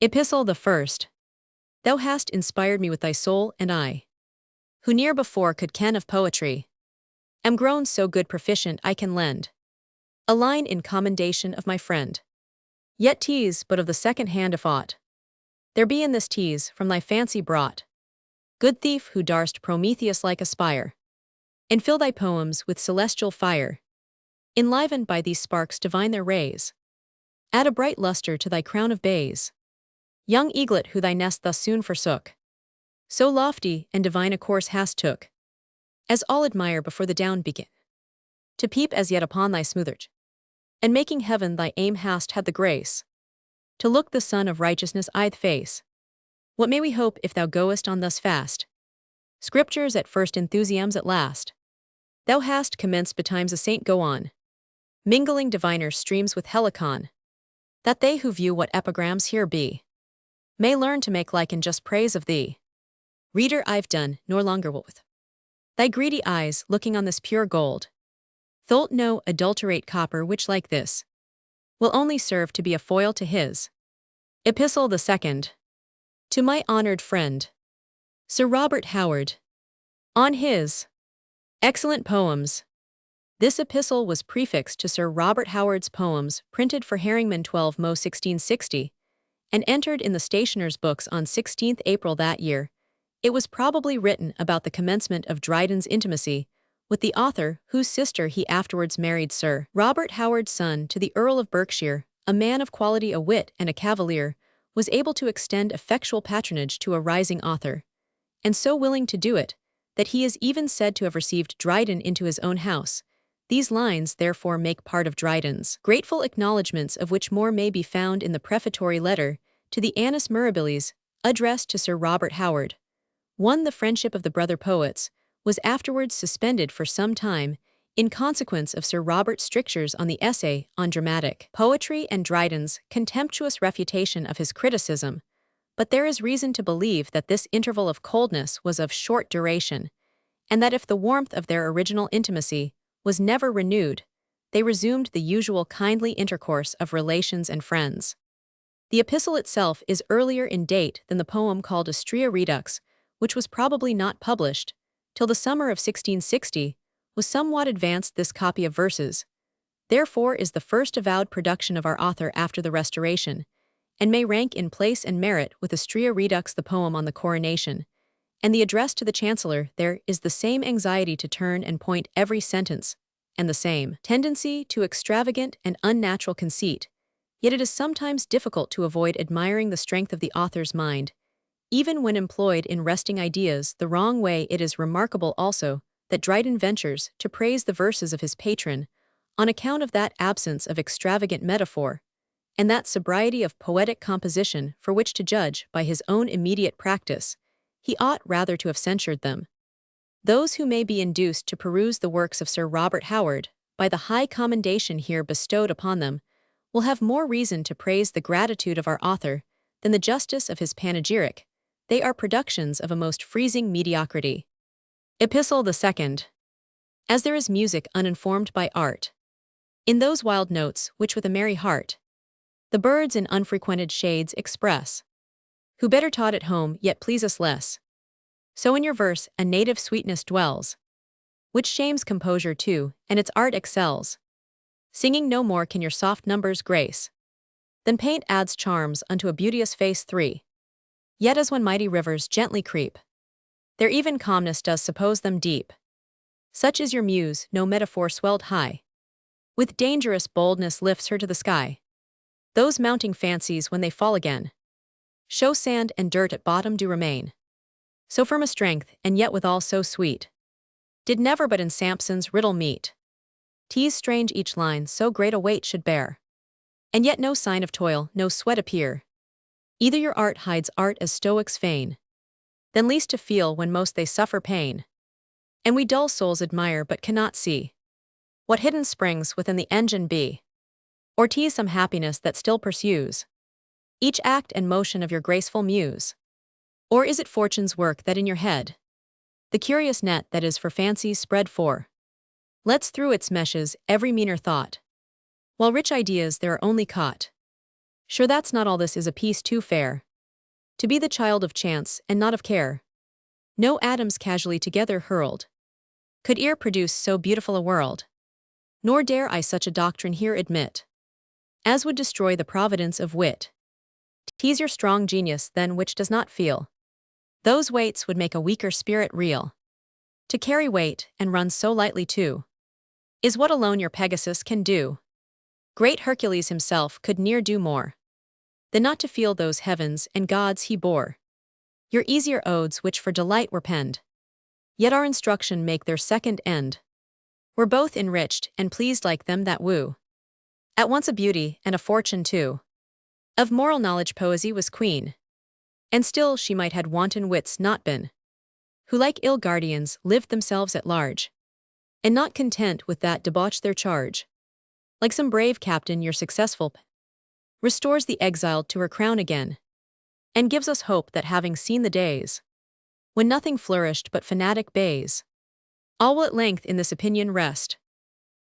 Epistle the first. Thou hast inspired me with thy soul, and I, who ne'er before could ken of poetry, am grown so good proficient I can lend a line in commendation of my friend. Yet 'tis but of the second hand if aught there be in this 'tis from thy fancy brought. Good thief who darst Prometheus-like aspire, and fill thy poems with celestial fire, enlivened by these sparks divine their rays, add a bright lustre to thy crown of bays. Young eaglet who thy nest thus soon forsook, so lofty and divine a course hast took, as all admire before the down begin, to peep as yet upon thy smooth arch, and making heaven thy aim hast had the grace, to look the sun of righteousness i'th face. What may we hope if thou goest on thus fast? Scriptures at first, enthusiasms at last. Thou hast commenced betimes a saint go on, mingling diviner streams with helicon, that they who view what epigrams here be, may learn to make like and just praise of thee. Reader, I've done, nor longer will with thy greedy eyes looking on this pure gold. Thou'lt no adulterate copper which like this will only serve to be a foil to his. Epistle the second. To my honored friend, Sir Robert Howard, on his excellent poems. This epistle was prefixed to Sir Robert Howard's poems printed for Harrington 12 Mo 1660, and entered in the stationer's books on 16th April that year. It was probably written about the commencement of Dryden's intimacy with the author, whose sister he afterwards married. Sir Robert Howard's son to the Earl of Berkshire, a man of quality, a wit, and a cavalier, was able to extend effectual patronage to a rising author, and so willing to do it, that he is even said to have received Dryden into his own house. These lines therefore make part of Dryden's grateful acknowledgments, of which more may be found in the prefatory letter to the Annus Mirabilis, addressed to Sir Robert Howard. 1. The friendship of the brother poets was afterwards suspended for some time, in consequence of Sir Robert's strictures on the essay on dramatic poetry and Dryden's contemptuous refutation of his criticism, but there is reason to believe that this interval of coldness was of short duration, and that if the warmth of their original intimacy was never renewed, they resumed the usual kindly intercourse of relations and friends. The epistle itself is earlier in date than the poem called Astrea Redux, which was probably not published till the summer of 1660, was somewhat advanced. This copy of verses, therefore, is the first avowed production of our author after the Restoration, and may rank in place and merit with Astrea Redux, the poem on the coronation, and the address to the Chancellor. There is the same anxiety to turn and point every sentence, and the same tendency to extravagant and unnatural conceit, yet it is sometimes difficult to avoid admiring the strength of the author's mind, even when employed in wresting ideas the wrong way. It is remarkable also that Dryden ventures to praise the verses of his patron on account of that absence of extravagant metaphor, and that sobriety of poetic composition for which, to judge by his own immediate practice, he ought rather to have censured them. Those who may be induced to peruse the works of Sir Robert Howard, by the high commendation here bestowed upon them, will have more reason to praise the gratitude of our author than the justice of his panegyric. They are productions of a most freezing mediocrity. Epistle the second. As there is music uninformed by art, in those wild notes which with a merry heart the birds in unfrequented shades express, who better taught at home yet please us less, so in your verse a native sweetness dwells, which shames composure too, and its art excels. Singing no more can your soft numbers grace, than paint adds charms unto a beauteous face. 3. Yet as when mighty rivers gently creep, their even calmness does suppose them deep, such is your muse, no metaphor swelled high, with dangerous boldness lifts her to the sky. Those mounting fancies, when they fall again, show sand and dirt at bottom do remain. So firm a strength, and yet withal so sweet, did never but in Samson's riddle meet. 'Tis strange each line so great a weight should bear, and yet no sign of toil, no sweat appear. Either your art hides art as Stoics feign, then least to feel when most they suffer pain, and we dull souls admire but cannot see what hidden springs within the engine be, or 'tis some happiness that still pursues each act and motion of your graceful muse, or is it fortune's work that in your head the curious net that is for fancies spread for lets through its meshes every meaner thought, while rich ideas there are only caught Sure that's not all this is a piece too fair. To be the child of chance and not of care. No atoms casually together hurled. Could e'er produce so beautiful a world. Nor dare I such a doctrine here admit. As would destroy the providence of wit. Tease your strong genius then which does not feel. Those weights would make a weaker spirit reel. To carry weight, and run so lightly too, is what alone your Pegasus can do. Great Hercules himself could ne'er do more than not to feel those heavens and gods he bore. Your easier odes which for delight were penned, yet our instruction make their second end. We're both enriched and pleased like them that woo. At once a beauty and a fortune too. Of moral knowledge poesy was queen. And still she might had wanton wits not been, who like ill guardians lived themselves at large, and not content with that debauch their charge. Like some brave captain your successful restores the exiled to her crown again, and gives us hope that having seen the days when nothing flourished but fanatic bays, all will at length in this opinion rest.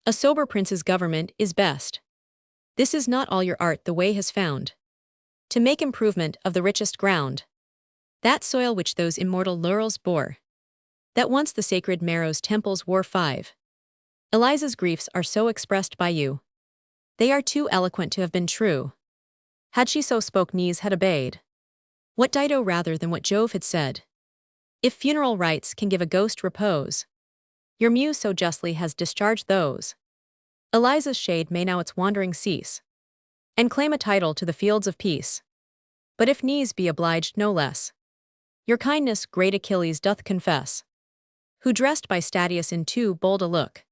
A sober prince's government is best. This is not all your art the way has found, to make improvement of the richest ground, that soil which those immortal laurels bore, that once the sacred Marrow's temples wore 5. Eliza's griefs are so expressed by you. They are too eloquent to have been true. Had she so spoke knees had obeyed. What Dido rather than what Jove had said? If funeral rites can give a ghost repose, your muse so justly has discharged those. Eliza's shade may now its wandering cease, and claim a title to the fields of peace. But if knees be obliged no less, your kindness great Achilles doth confess, who dressed by Statius in too bold a look,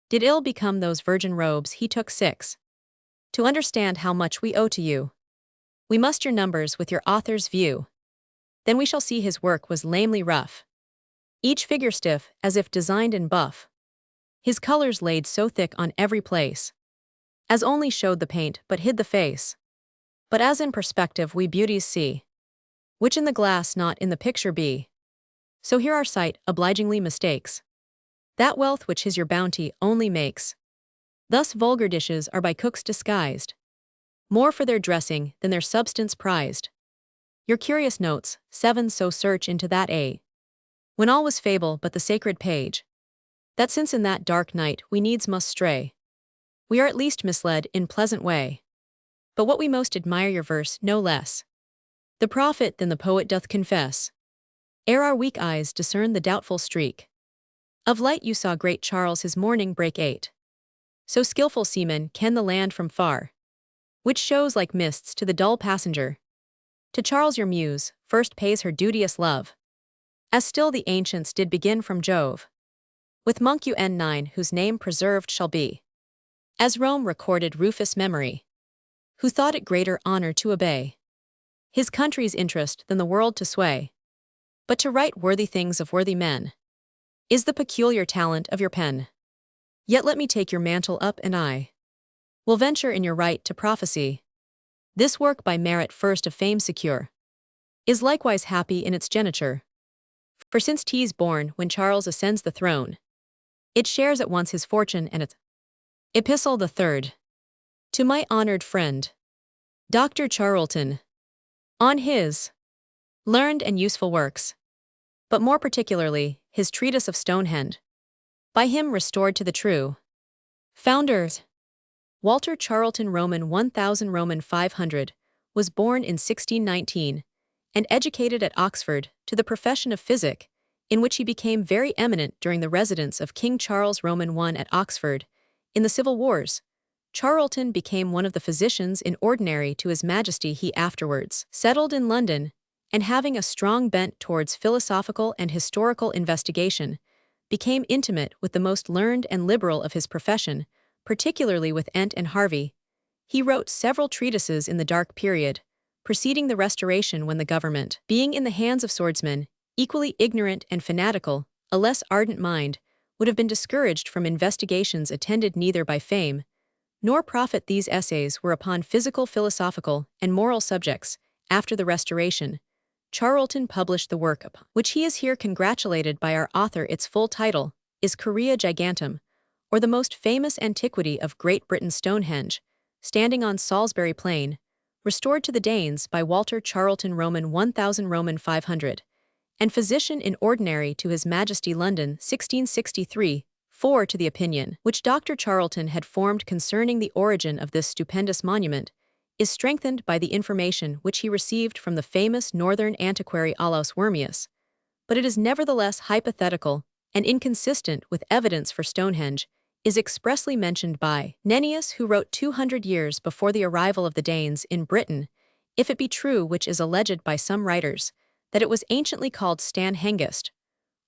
did ill become those virgin robes he took 6. To understand how much we owe to you, we must your numbers with your author's view. Then we shall see his work was lamely rough, each figure stiff as if designed in buff, his colors laid so thick on every place, as only showed the paint but hid the face. But as in perspective we beauties see, which in the glass not in the picture be, so here our sight obligingly mistakes that wealth which his your bounty only makes. Thus vulgar dishes are by cooks disguised, more for their dressing than their substance prized. Your curious notes, 7 so search into that when all was fable but the sacred page, that since in that dark night we needs must stray, we are at least misled in pleasant way. But what we most admire your verse no less, the prophet than the poet doth confess, ere our weak eyes discern the doubtful streak of light you saw great Charles his morning break 8. So skillful seamen ken the land from far, which shows like mists to the dull passenger. To Charles your muse first pays her duteous love, as still the ancients did begin from Jove. With monk UN9 whose name preserved shall be, as Rome recorded Rufus' memory, who thought it greater honor to obey his country's interest than the world to sway. But to write worthy things of worthy men is the peculiar talent of your pen. Yet let me take your mantle up and I will venture in your right to prophecy. This work by merit first of fame secure is likewise happy in its geniture. For since 'tis born when Charles ascends the throne, it shares at once his fortune and its epistle the 3rd. To my honored friend, Dr. Charlton, on his learned and useful works, but more particularly his treatise of Stonehenge, by him restored to the true founders. Walter Charlton Roman 1000 Roman 500, was born in 1619, and educated at Oxford to the profession of physic, in which he became very eminent during the residence of King Charles Roman I at Oxford. In the Civil Wars, Charlton became one of the physicians in ordinary to His Majesty. He afterwards settled in London, and having a strong bent towards philosophical and historical investigation, became intimate with the most learned and liberal of his profession, particularly with Ent and Harvey. He wrote several treatises in the dark period preceding the Restoration, when the government, being in the hands of swordsmen, equally ignorant and fanatical, a less ardent mind would have been discouraged from investigations attended neither by fame nor profit. These essays were upon physical, philosophical, and moral subjects. After the Restoration, Charlton published the work upon which he is here congratulated by our author. Its full title is Chorea Gigantum, or the most famous antiquity of Great Britain. Stonehenge, standing on Salisbury Plain, restored to the Danes by Walter Charlton Roman 1000 Roman 500, and Physician in Ordinary to His Majesty London 1663, 4 to the opinion, which Dr. Charlton had formed concerning the origin of this stupendous monument, is strengthened by the information which he received from the famous northern antiquary Olaus Wormius, but it is nevertheless hypothetical and inconsistent with evidence for Stonehenge, is expressly mentioned by Nennius, who wrote 200 years before the arrival of the Danes in Britain, if it be true, which is alleged by some writers, that it was anciently called Stan-Hengist,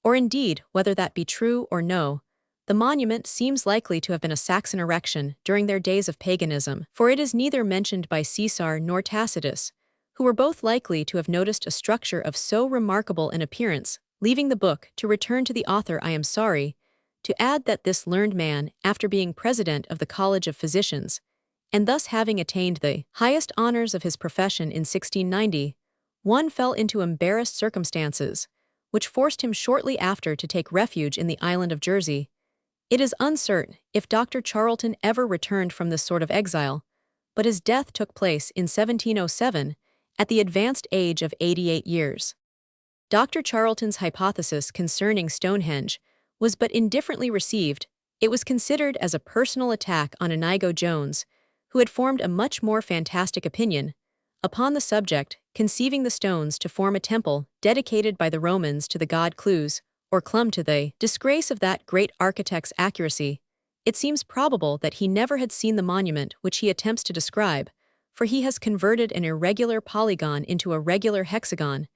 or indeed, whether that be true or no, the monument seems likely to have been a Saxon erection during their days of paganism, for it is neither mentioned by Caesar nor Tacitus, who were both likely to have noticed a structure of so remarkable an appearance. Leaving the book to return to the author, I am sorry to add that this learned man, after being president of the College of Physicians, and thus having attained the highest honors of his profession in 1690, fell into embarrassed circumstances, which forced him shortly after to take refuge in the island of Jersey. It is uncertain if Dr. Charlton ever returned from this sort of exile, but his death took place in 1707, at the advanced age of 88 years. Dr. Charlton's hypothesis concerning Stonehenge was but indifferently received. It was considered as a personal attack on Inigo Jones, who had formed a much more fantastic opinion upon the subject, conceiving the stones to form a temple dedicated by the Romans to the god Clus, or Clum, to the disgrace of that great architect's accuracy. It seems probable that he never had seen the monument which he attempts to describe, for he has converted an irregular polygon into a regular hexagon.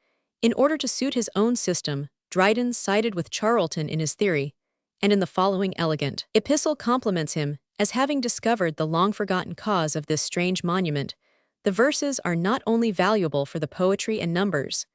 In order to suit his own system, Dryden sided with Charlton in his theory, and in the following elegant epistle compliments him as having discovered the long-forgotten cause of this strange monument. The verses are not only valuable for the poetry and numbers,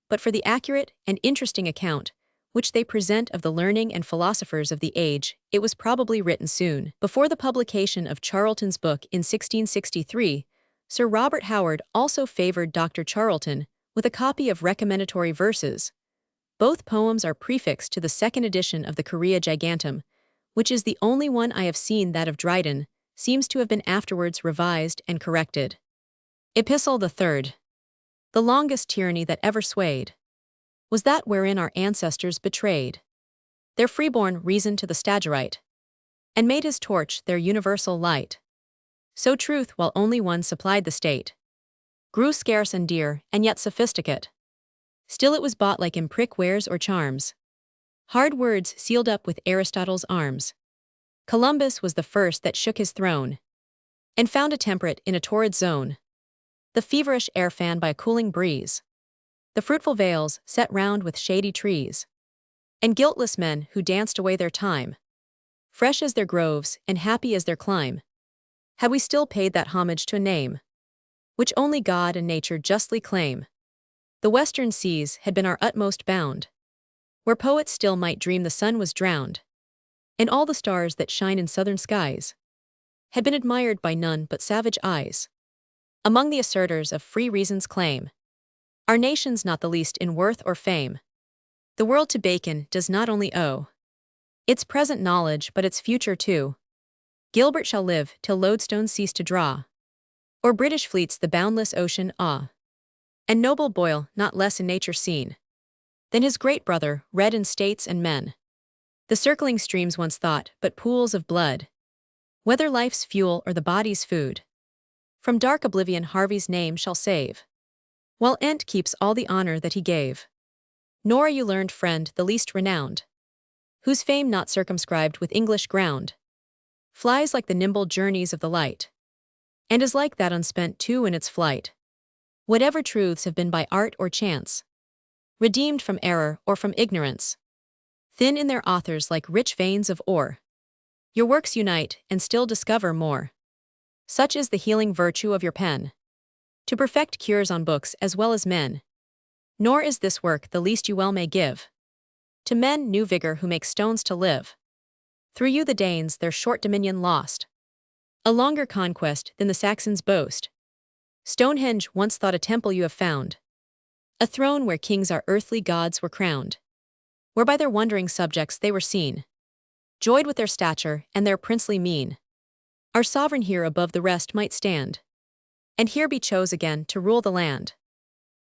but for the accurate and interesting account which they present of the learning and philosophers of the age. It was probably written soon before the publication of Charlton's book in 1663. Sir Robert Howard also favored Dr. Charlton with a copy of recommendatory verses. Both poems are prefixed to the second edition of the Chorea Gigantum, which is the only one I have seen. That of Dryden seems to have been afterwards revised and corrected. Epistle the Third. The longest tyranny that ever swayed was that wherein our ancestors betrayed their freeborn reason to the Stagirite, and made his torch their universal light. So truth, while only one supplied the state, grew scarce and dear, and yet sophisticate. Still it was bought like imprick wares or charms, hard words sealed up with Aristotle's arms. Columbus was the first that shook his throne, and found a temperate in a torrid zone, the feverish air fanned by a cooling breeze, the fruitful vales set round with shady trees, and guiltless men who danced away their time, fresh as their groves and happy as their clime. Had we still paid that homage to a name which only God and nature justly claim, the western seas had been our utmost bound, where poets still might dream the sun was drowned, and all the stars that shine in southern skies had been admired by none but savage eyes. Among the assertors of free reason's claim, our nation's not the least in worth or fame. The world to Bacon does not only owe its present knowledge but its future too. Gilbert shall live till lodestones cease to draw, or British fleets the boundless ocean awe, and noble Boyle not less in nature seen than his great brother, read in states and men. The circling streams once thought but pools of blood, whether life's fuel or the body's food, from dark oblivion Harvey's name shall save, while Ent keeps all the honor that he gave. Nor are you learned friend the least renowned, whose fame not circumscribed with English ground, flies like the nimble journeys of the light, and is like that unspent too in its flight. Whatever truths have been by art or chance, redeemed from error or from ignorance, thin in their authors like rich veins of ore, your works unite and still discover more. Such is the healing virtue of your pen, to perfect cures on books as well as men. Nor is this work the least you well may give to men new vigor who make stones to live. Through you the Danes their short dominion lost, a longer conquest than the Saxons boast. Stonehenge once thought a temple you have found, a throne where kings our earthly gods were crowned, where by their wondering subjects they were seen, joyed with their stature and their princely mien. Our sovereign here above the rest might stand, and here be chose again to rule the land.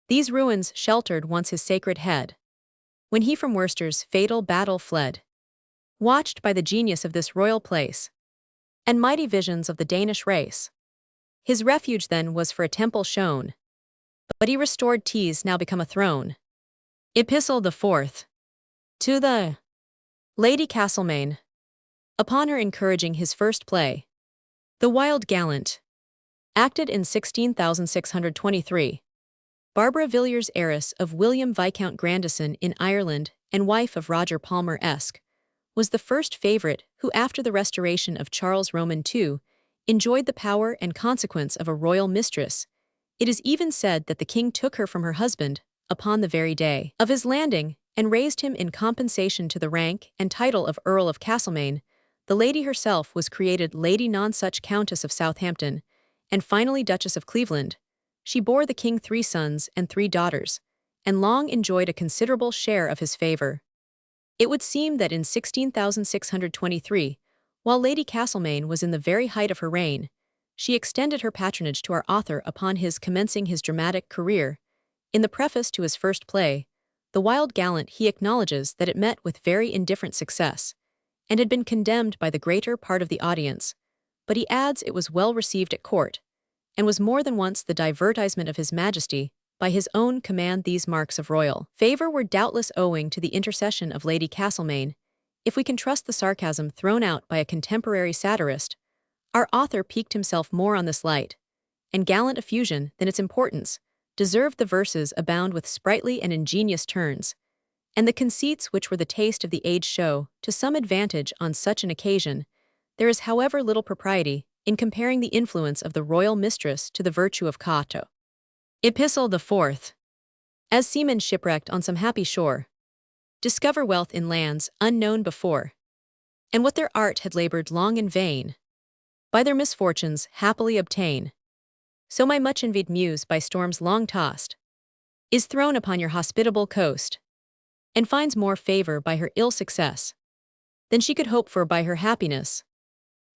These ruins sheltered once his sacred head, when he from Worcester's fatal battle fled. Watched by the genius of this royal place, and mighty visions of the Danish race. His refuge then was for a temple shown, but he restored Tees now become a throne. Epistle the 4th. To the Lady Castlemaine, upon her encouraging his first play, The Wild Gallant, acted in 16,623. Barbara Villiers, heiress of William Viscount Grandison in Ireland and wife of Roger Palmer Esq, was the first favourite who, after the restoration of Charles Roman II, enjoyed the power and consequence of a royal mistress. It is even said that the king took her from her husband upon the very day of his landing and raised him in compensation to the rank and title of Earl of Castlemaine. The lady herself was created Lady Nonsuch, Countess of Southampton, and finally Duchess of Cleveland. She bore the king 3 sons and 3 daughters, and long enjoyed a considerable share of his favour. It would seem that in 16,623, while Lady Castlemaine was in the very height of her reign, she extended her patronage to our author upon his commencing his dramatic career. In the preface to his first play, The Wild Gallant, he acknowledges that it met with very indifferent success, and had been condemned by the greater part of the audience, but he adds it was well received at court, and was more than once the divertisement of His Majesty. By his own command, these marks of royal favour were doubtless owing to the intercession of Lady Castlemaine. If we can trust the sarcasm thrown out by a contemporary satirist, our author piqued himself more on this light and gallant effusion than its importance, deserved. The verses abound with sprightly and ingenious turns, and the conceits which were the taste of the age show to some advantage on such an occasion. There is, however, little propriety in comparing the influence of the royal mistress to the virtue of Cato. Epistle the 4th. As seamen shipwrecked on some happy shore, discover wealth in lands unknown before, and what their art had laboured long in vain, by their misfortunes happily obtain. So my much envied muse, by storms long tossed, is thrown upon your hospitable coast, and finds more favour by her ill success than she could hope for by her happiness.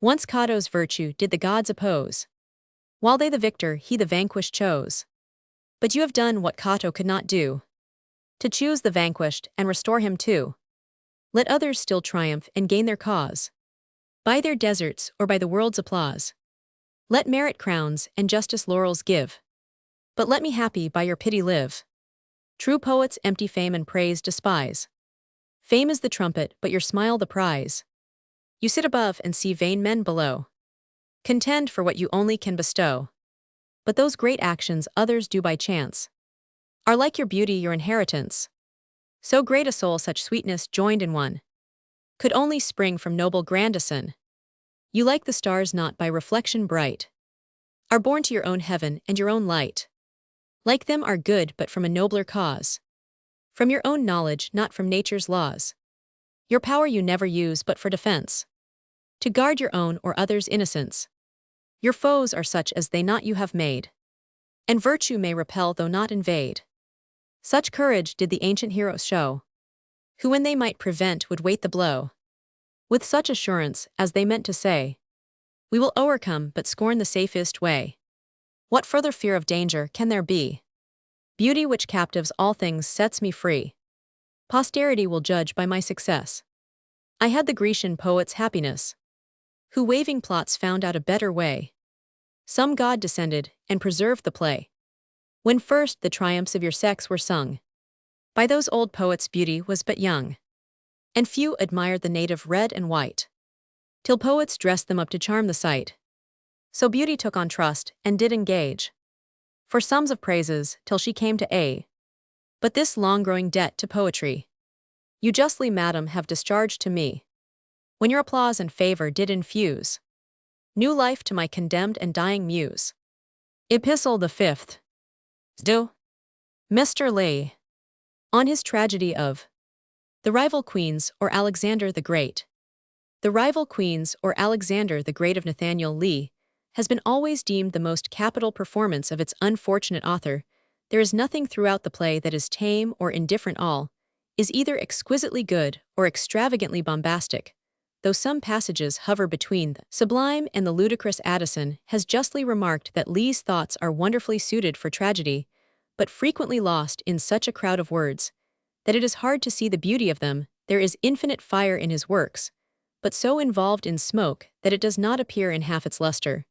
Once Cato's virtue did the gods oppose, while they the victor, he the vanquished chose. But you have done what Cato could not do, to choose the vanquished and restore him too. Let others still triumph and gain their cause, by their deserts or by the world's applause. Let merit crowns and justice laurels give, but let me happy by your pity live. True poets empty fame and praise despise. Fame is the trumpet, but your smile the prize. You sit above and see vain men below. Contend for what you only can bestow. But those great actions others do by chance are like your beauty, your inheritance. So great a soul, such sweetness joined in one, could only spring from noble Grandison. You, like the stars not by reflection bright, are born to your own heaven and your own light. Like them are good, but from a nobler cause, from your own knowledge, not from nature's laws. Your power you never use but for defense, to guard your own or others' innocence. Your foes are such as they not you have made, and virtue may repel though not invade. Such courage did the ancient heroes show, who when they might prevent would wait the blow, with such assurance as they meant to say, we will o'ercome but scorn the safest way. What further fear of danger can there be? Beauty which captives all things sets me free. Posterity will judge by my success. I had the Grecian poet's happiness, who waving plots found out a better way. Some god descended and preserved the play, when first the triumphs of your sex were sung. By those old poets beauty was but young, and few admired the native red and white, till poets dressed them up to charm the sight. So beauty took on trust and did engage for sums of praises till she came to A. But this long-growing debt to poetry you justly, madam, have discharged to me, when your applause and favour did infuse new life to my condemned and dying muse. Epistle the 5th. Do. Mr. Lee, on his tragedy of The Rival Queens or Alexander the Great. The Rival Queens or Alexander the Great of Nathaniel Lee has been always deemed the most capital performance of its unfortunate author. There is nothing throughout the play that is tame or indifferent. All is either exquisitely good or extravagantly bombastic. though some passages hover between the sublime and the ludicrous. Addison has justly remarked that Lee's thoughts are wonderfully suited for tragedy, but frequently lost in such a crowd of words that it is hard to see the beauty of them. There is infinite fire in his works, but so involved in smoke that it does not appear in half its luster.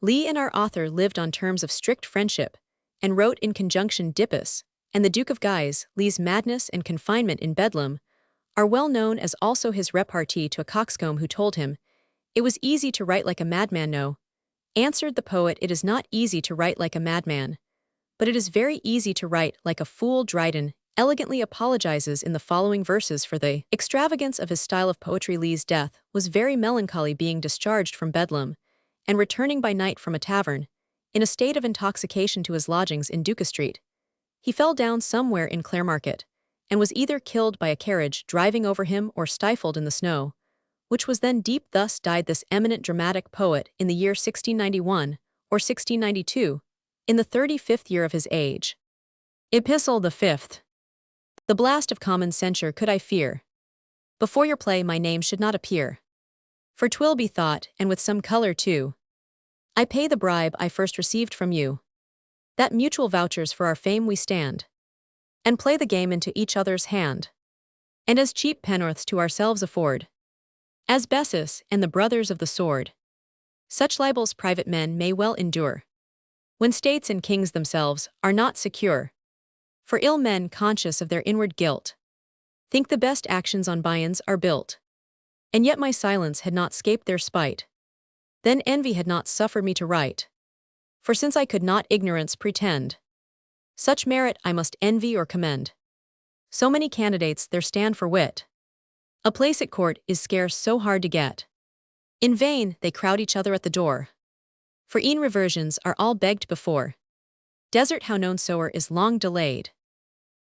Lee and our author lived on terms of strict friendship, and wrote in conjunction. Dippus and the Duke of Guise, Lee's madness and confinement in Bedlam, are well known, as also his repartee to a coxcomb who told him, "It was easy to write like a madman." "No," answered the poet, "it is not easy to write like a madman, but it is very easy to write like a fool." Dryden elegantly apologizes in the following verses for the extravagance of his style of poetry. Lee's death was very melancholy, being discharged from Bedlam, and returning by night from a tavern, in a state of intoxication, to his lodgings in Duca Street. He fell down somewhere in Claremarket, and was either killed by a carriage driving over him or stifled in the snow, which was then deep. Thus died this eminent dramatic poet in the year 1691, or 1692, in the 35th year of his age. Epistle the 5th. The blast of common censure could I fear. Before your play my name should not appear. For 'twill be thought, and with some colour too, I pay the bribe I first received from you, that mutual vouchers for our fame we stand, and play the game into each other's hand, and as cheap pennorths to ourselves afford, as Bessus and the brothers of the sword. Such libels private men may well endure, when states and kings themselves are not secure. For ill men, conscious of their inward guilt, think the best actions on bians are built. And yet my silence had not scaped their spite, then envy had not suffered me to write. For since I could not ignorance pretend, such merit I must envy or commend. So many candidates there stand for wit, a place at court is scarce so hard to get. In vain they crowd each other at the door, for e'en reversions are all begged before. Desert how known sower is long delayed,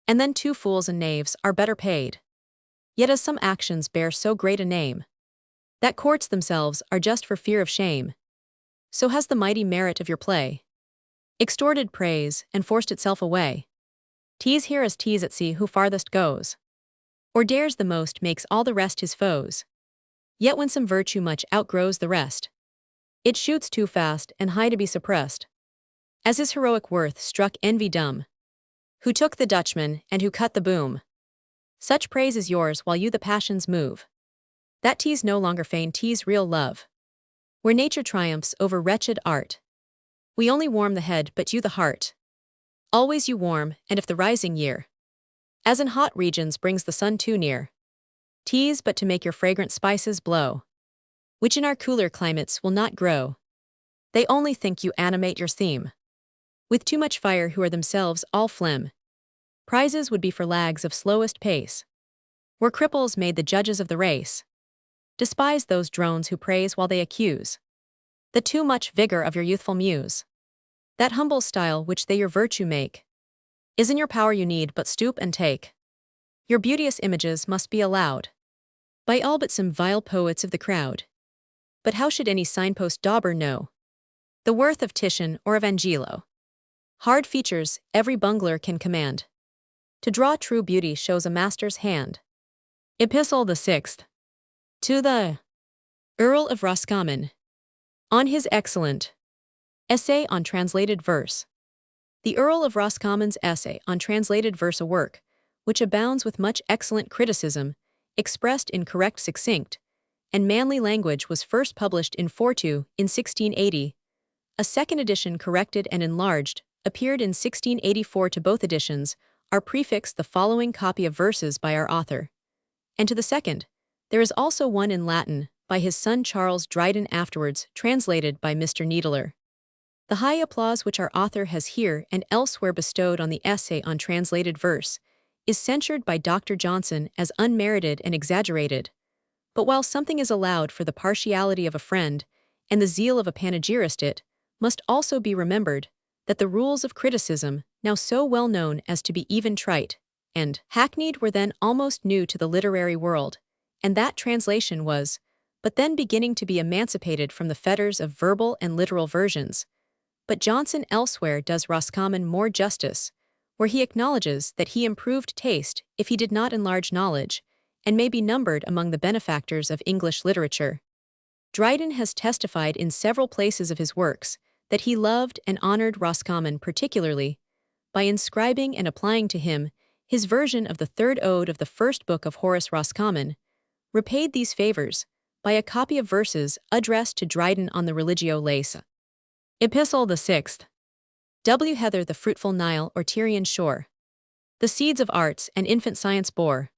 and then two fools and knaves are better paid. Yet as some actions bear so great a name, that courts themselves are just for fear of shame, so has the mighty merit of your play extorted praise and forced itself away. Tease here as tease at sea, who farthest goes, or dares the most, makes all the rest his foes. Yet when some virtue much outgrows the rest, it shoots too fast and high to be suppressed. As his heroic worth struck envy dumb, who took the Dutchman and who cut the boom. Such praise is yours while you the passions move, that tease no longer feign, tease real love. Where nature triumphs over wretched art, we only warm the head but you the heart. Always you warm, and if the rising year, as in hot regions, brings the sun too near, tease but to make your fragrant spices blow, which in our cooler climates will not grow. They only think you animate your theme with too much fire, who are themselves all phlegm. Prizes would be for lags of slowest pace, were cripples made the judges of the race. Despise those drones who praise while they accuse the too much vigor of your youthful muse. That humble style which they your virtue make is in your power, you need but stoop and take. Your beauteous images must be allowed by all but some vile poets of the crowd. But how should any signpost dauber know the worth of Titian or of Angelo? Hard features every bungler can command. To draw true beauty shows a master's hand. Epistle the 6th. To the Earl of Roscommon, on his excellent Essay on Translated Verse. The Earl of Roscommon's Essay on Translated Verse, a work which abounds with much excellent criticism, expressed in correct, succinct, and manly language, was first published in 4to in 1680. A second edition, corrected and enlarged, appeared in 1684. To both editions are prefixed the following copy of verses by our author, and to the second there is also one in Latin by his son Charles Dryden, afterwards translated by Mr. Needler. The high applause which our author has here and elsewhere bestowed on the Essay on Translated Verse is censured by Dr. Johnson as unmerited and exaggerated. But while something is allowed for the partiality of a friend and the zeal of a panegyrist, it must also be remembered that the rules of criticism, now so well known as to be even trite and hackneyed, were then almost new to the literary world, and that translation was but then beginning to be emancipated from the fetters of verbal and literal versions. But Johnson elsewhere does Roscommon more justice, where he acknowledges that he improved taste if he did not enlarge knowledge, and may be numbered among the benefactors of English literature. Dryden has testified in several places of his works that he loved and honored Roscommon particularly, by inscribing and applying to him his version of the third ode of the first book of Horace Roscommon, repaid these favors by a copy of verses addressed to Dryden on the Religio Laica. Epistle the 6th. W. Heather the fruitful Nile or Tyrian shore. The seeds of arts and infant science bore.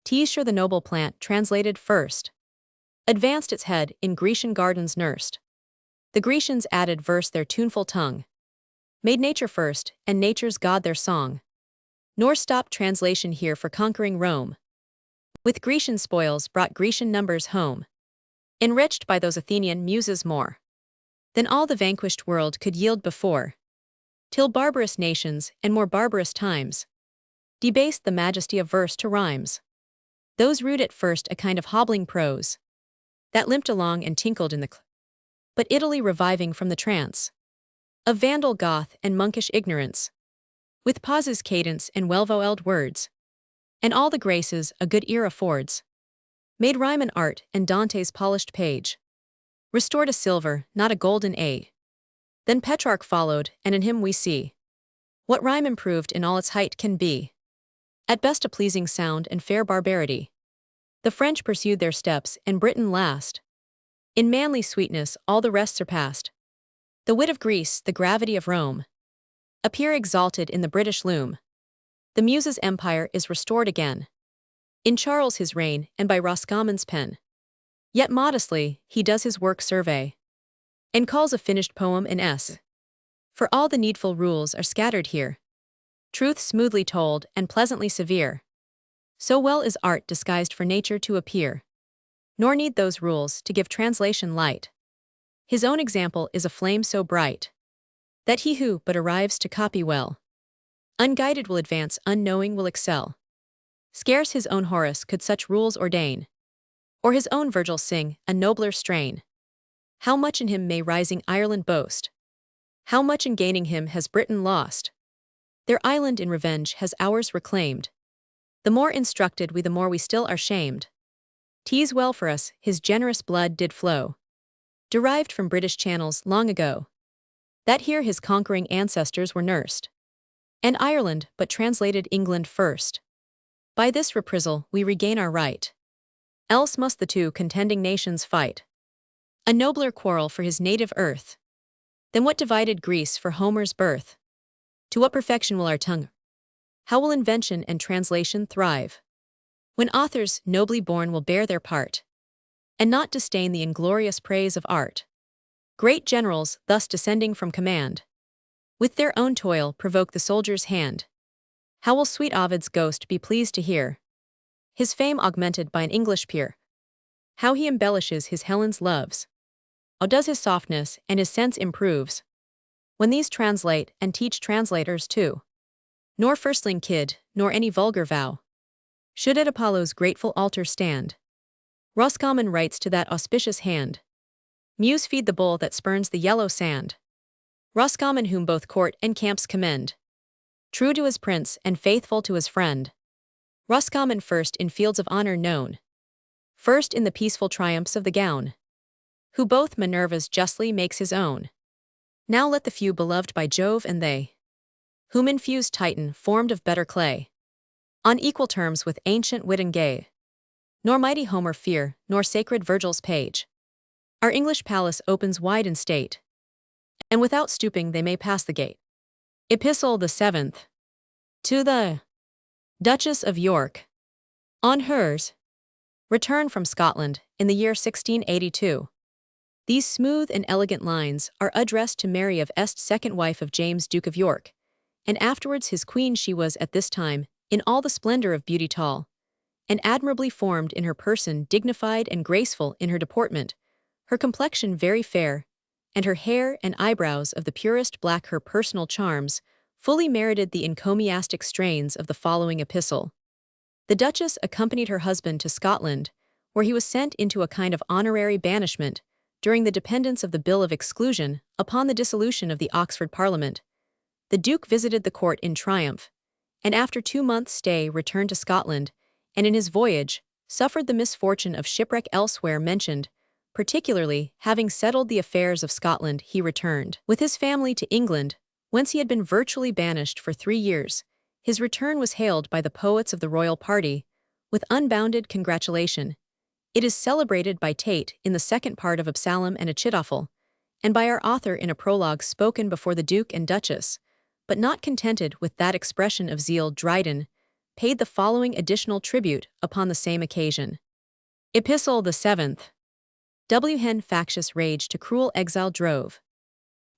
Teasure the noble plant translated first. Advanced its head in Grecian gardens nursed. The Grecians added verse their tuneful tongue. Made nature first, and nature's God their song. Nor stopped translation here for conquering Rome. With Grecian spoils brought Grecian numbers home. Enriched by those Athenian muses more than all the vanquished world could yield before. Till barbarous nations and more barbarous times debased the majesty of verse to rhymes. Those rude at first a kind of hobbling prose that limped along and tinkled in the but Italy reviving from the trance of Vandal Goth and monkish ignorance, with pauses cadence and well-voeled words, and all the graces a good ear affords, made rhyme an art and Dante's polished page restored a silver, not a golden A. Then Petrarch followed, and in him we see what rhyme improved in all its height can be. At best a pleasing sound and fair barbarity. The French pursued their steps, and Britain last. In manly sweetness all the rest surpassed. The wit of Greece, the gravity of Rome, appear exalted in the British loom. The Muses' empire is restored again. In Charles his reign, and by Roscommon's pen. Yet modestly, he does his work survey, and calls a finished poem an S. For all the needful rules are scattered here. Truth smoothly told, and pleasantly severe. So well is art disguised for nature to appear. Nor need those rules to give translation light. His own example is a flame so bright that he who but arrives to copy well, unguided will advance, unknowing will excel. Scarce his own Horace could such rules ordain, or his own Virgil sing a nobler strain. How much in him may rising Ireland boast? How much in gaining him has Britain lost? Their island in revenge has ours reclaimed. The more instructed we, the more we still are shamed. 'Tis well for us his generous blood did flow, derived from British channels long ago, that here his conquering ancestors were nursed, and Ireland but translated England first. By this reprisal we regain our right. Else must the two contending nations fight. A nobler quarrel for his native earth than what divided Greece for Homer's birth. To what perfection will our tongue? How will invention and translation thrive? When authors nobly born will bear their part, and not disdain the inglorious praise of art. Great generals, thus descending from command, with their own toil provoke the soldier's hand. How will sweet Ovid's ghost be pleased to hear his fame augmented by an English peer? How he embellishes his Helen's loves. How does his softness and his sense improves, when these translate and teach translators too. Nor firstling kid, nor any vulgar vow, should at Apollo's grateful altar stand. Roscommon writes to that auspicious hand. Muse feed the bull that spurns the yellow sand. Roscommon whom both court and camps commend. True to his prince and faithful to his friend. Roscommon first in fields of honor known. First in the peaceful triumphs of the gown. Who both Minerva's justly makes his own. Now let the few beloved by Jove and they, whom infused Titan formed of better clay, on equal terms with ancient wit and gay. Nor mighty Homer fear, nor sacred Virgil's page. Our English palace opens wide in state, and without stooping they may pass the gate. Epistle the 7th. To the Duchess of York. On hers return from Scotland in the year 1682. These smooth and elegant lines are addressed to Mary of Est, second wife of James Duke of York, and afterwards his queen. She was at this time, in all the splendor of beauty tall, and admirably formed in her person, dignified and graceful in her deportment, her complexion very fair, and her hair and eyebrows of the purest black. Her personal charms fully merited the encomiastic strains of the following epistle. The Duchess accompanied her husband to Scotland, where he was sent into a kind of honorary banishment during the dependence of the Bill of Exclusion upon the dissolution of the Oxford Parliament. The Duke visited the court in triumph, and after 2 months' stay returned to Scotland, and in his voyage suffered the misfortune of shipwreck elsewhere mentioned, particularly, having settled the affairs of Scotland, he returned with his family to England, whence he had been virtually banished for 3 years. His return was hailed by the poets of the royal party with unbounded congratulation. It is celebrated by Tate in the second part of Absalom and Achitophel, and by our author in a prologue spoken before the Duke and Duchess. But not contented with that expression of zeal, Dryden paid the following additional tribute upon the same occasion. Epistle the 7th. When factious rage to cruel exile drove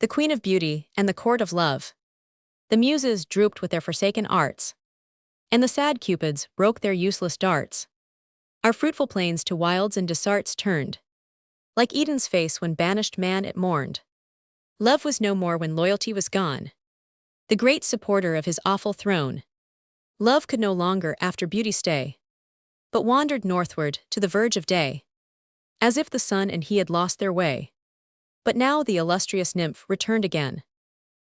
the Queen of Beauty and the Court of Love, the Muses drooped with their forsaken arts, and the sad Cupids broke their useless darts. Our fruitful plains to wilds and desarts turned, like Eden's face when banished man it mourned. Love was no more when loyalty was gone, the great supporter of his awful throne. Love could no longer after beauty stay, but wandered northward to the verge of day, as if the sun and he had lost their way. But now the illustrious nymph returned again,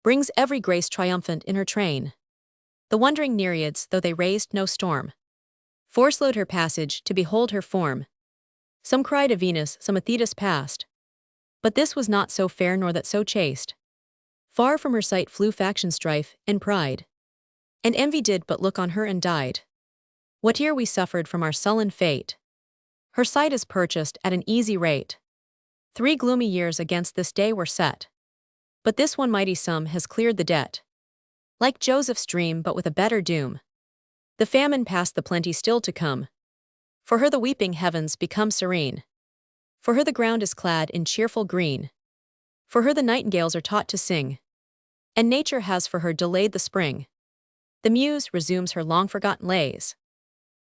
brings every grace triumphant in her train. The wondering Nereids, though they raised no storm, foreslowed her passage to behold her form. Some cried of Venus, some of Thetis past, but this was not so fair nor that so chaste. Far from her sight flew faction strife and pride, and envy did but look on her and died. Whate'er we suffered from our sullen fate, her sight is purchased at an easy rate. 3 gloomy years against this day were set, but this one mighty sum has cleared the debt. Like Joseph's dream but with a better doom, the famine past the plenty still to come. For her the weeping heavens become serene, for her the ground is clad in cheerful green, for her the nightingales are taught to sing, and nature has for her delayed the spring. The muse resumes her long-forgotten lays,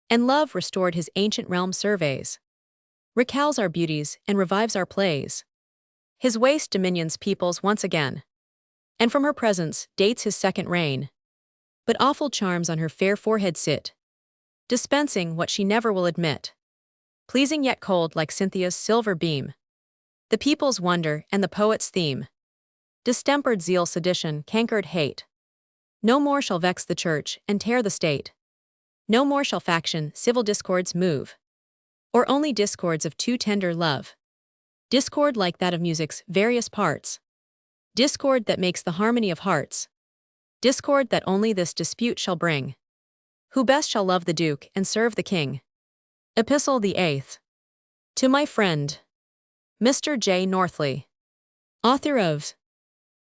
and love restored his ancient realm surveys, recalls our beauties and revives our plays. His waste dominions peoples once again, and from her presence dates his second reign. But awful charms on her fair forehead sit, dispensing what she never will admit, pleasing yet cold like Cynthia's silver beam. The people's wonder and the poet's theme, distempered zeal, sedition, cankered hate. No more shall vex the church and tear the state. No more shall faction, civil discords move, or only discords of too tender love. Discord like that of music's various parts, discord that makes the harmony of hearts, discord that only this dispute shall bring. Who best shall love the Duke and serve the King? Epistle the 8th. To my friend, Mr. J. Northley, author of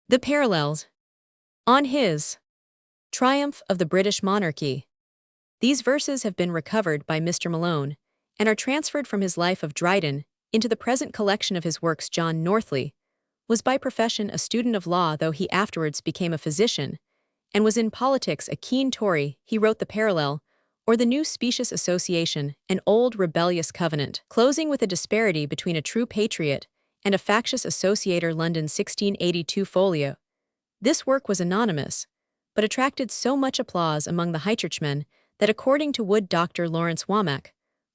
The Parallels, on his Triumph of the British Monarchy. These verses have been recovered by Mr. Malone and are transferred from his Life of Dryden into the present collection of his works. John Northley was by profession a student of law, though he afterwards became a physician, and was in politics a keen Tory. He wrote The Parallel, or the New Specious Association, an old rebellious covenant, closing with a disparity between a true patriot and a factious associator. London, 1682 folio. This work was anonymous, but attracted so much applause among the High Churchmen that, according to Wood, Dr. Lawrence Womack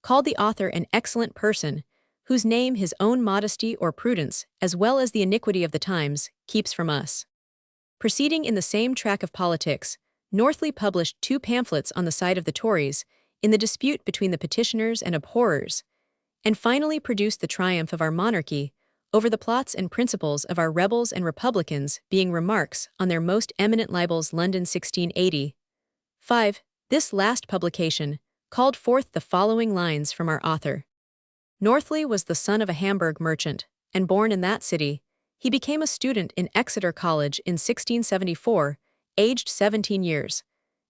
called the author an excellent person, whose name his own modesty or prudence, as well as the iniquity of the times, keeps from us. Proceeding in the same track of politics, Northley published 2 pamphlets on the side of the Tories, in the dispute between the petitioners and abhorrers, and finally produced The Triumph of Our Monarchy, over the plots and principles of our rebels and republicans, being remarks on their most eminent libels. London, 1680. 5. This last publication called forth the following lines from our author. Northley was the son of a Hamburg merchant, and born in that city. He became a student in Exeter College in 1674, aged 17 years,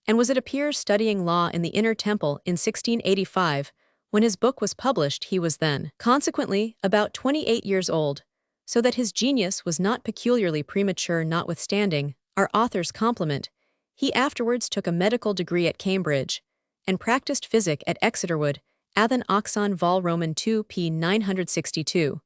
and was, it appears, studying law in the Inner Temple in 1685. When his book was published, he was then, consequently, about 28 years old, so that his genius was not peculiarly premature. Notwithstanding our author's compliment, he afterwards took a medical degree at Cambridge, and practiced physic at Exeterwood, Athen Oxon Vol Roman 2 p. 962.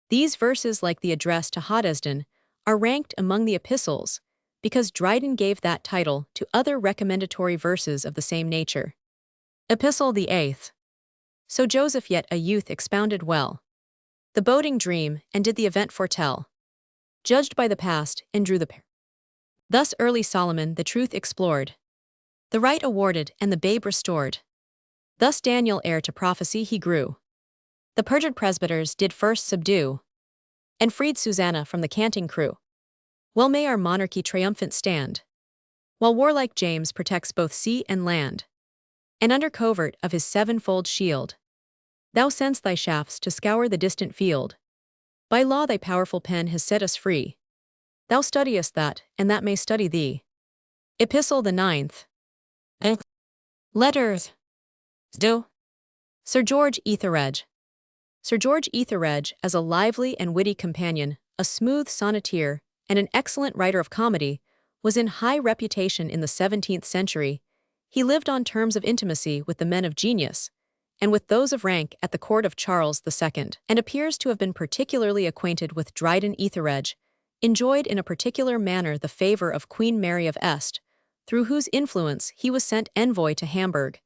These verses, like the address to Hoddesdon, are ranked among the epistles, because Dryden gave that title to other recommendatory verses of the same nature. Epistle the 8th. So Joseph, yet a youth, expounded well the boding dream, and did the event foretell, judged by the past, and drew the pair. Thus early Solomon the truth explored, the right awarded, and the babe restored. Thus Daniel heir to prophecy he grew. The perjured presbyters did first subdue, and freed Susanna from the canting crew. Well may our monarchy triumphant stand, while warlike James protects both sea and land. And under covert of his sevenfold shield, thou send'st thy shafts to scour the distant field. By law thy powerful pen has set us free. Thou studiest that, and that may study thee. Epistle the 9th. Letters. Do. Sir George Etheredge. Sir George Etheredge, as a lively and witty companion, a smooth sonneteer, and an excellent writer of comedy, was in high reputation in the 17th century. He lived on terms of intimacy with the men of genius, and with those of rank at the court of Charles II, and appears to have been particularly acquainted with Dryden. Etheredge enjoyed in a particular manner the favor of Queen Mary of Est, through whose influence he was sent envoy to Hamburg,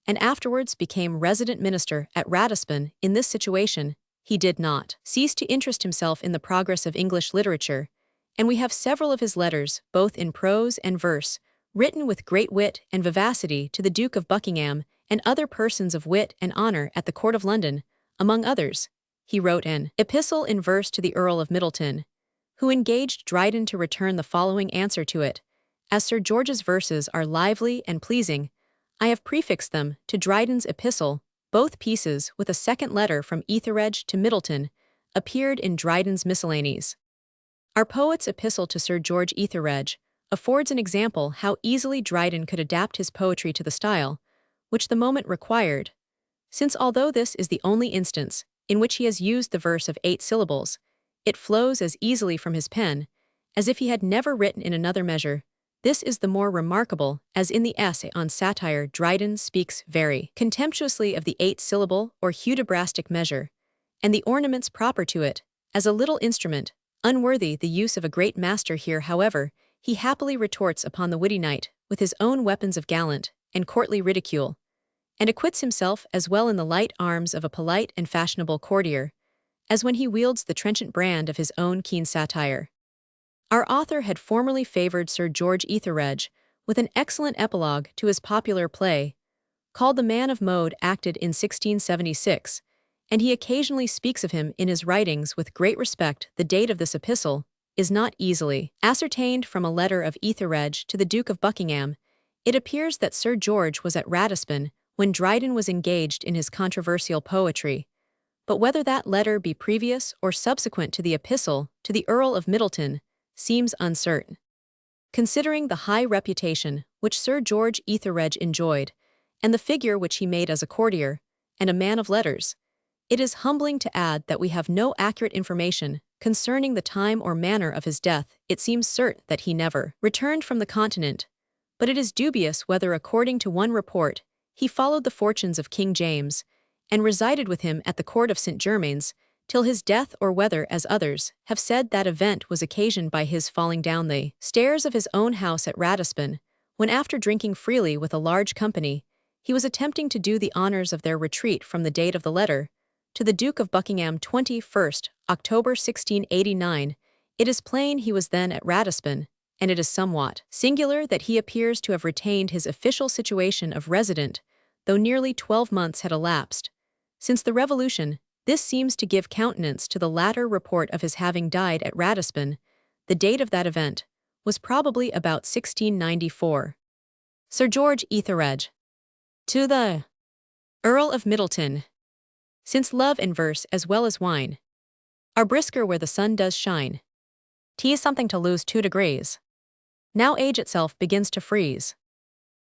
and afterwards became resident minister at Ratisbon. In this situation, he did not cease to interest himself in the progress of English literature, and we have several of his letters, both in prose and verse, written with great wit and vivacity to the Duke of Buckingham and other persons of wit and honour at the court of London. Among others, he wrote an epistle in verse to the Earl of Middleton, who engaged Dryden to return the following answer to it. As Sir George's verses are lively and pleasing, I have prefixed them to Dryden's epistle. Both pieces, with a second letter from Etheredge to Middleton, appeared in Dryden's Miscellanies. Our poet's epistle to Sir George Etheredge affords an example how easily Dryden could adapt his poetry to the style which the moment required, since although this is the only instance in which he has used the verse of 8 syllables, it flows as easily from his pen as if he had never written in another measure. This is the more remarkable, as in the essay on satire Dryden speaks very contemptuously of the 8-syllable or Hudibrastic measure, and the ornaments proper to it, as a little instrument, unworthy the use of a great master. Here, however, he happily retorts upon the witty knight with his own weapons of gallant and courtly ridicule, and acquits himself as well in the light arms of a polite and fashionable courtier, as when he wields the trenchant brand of his own keen satire. Our author had formerly favoured Sir George Etheredge with an excellent epilogue to his popular play, called The Man of Mode, acted in 1676, and he occasionally speaks of him in his writings with great respect. The date of this epistle is not easily ascertained. From a letter of Etheredge to the Duke of Buckingham, it appears that Sir George was at Ratisbon when Dryden was engaged in his controversial poetry, but whether that letter be previous or subsequent to the epistle to the Earl of Middleton seems uncertain. Considering the high reputation which Sir George Etheredge enjoyed, and the figure which he made as a courtier and a man of letters, it is humbling to add that we have no accurate information concerning the time or manner of his death. It seems certain that he never returned from the continent, but it is dubious whether, according to one report, he followed the fortunes of King James, and resided with him at the court of St. Germain's, till his death, or whether, as others have said, that event was occasioned by his falling down the stairs of his own house at Ratisbon, when after drinking freely with a large company, he was attempting to do the honours of their retreat. From the date of the letter to the Duke of Buckingham, 21st October 1689, it is plain he was then at Ratisbon, and it is somewhat singular that he appears to have retained his official situation of resident, though nearly 12 months had elapsed since the Revolution. This seems to give countenance to the latter report of his having died at Ratisbon. The date of that event was probably about 1694. Sir George Etheredge. To the Earl of Middleton. Since love and verse, as well as wine, are brisker where the sun does shine, 'tis something to lose 2 degrees. Now age itself begins to freeze.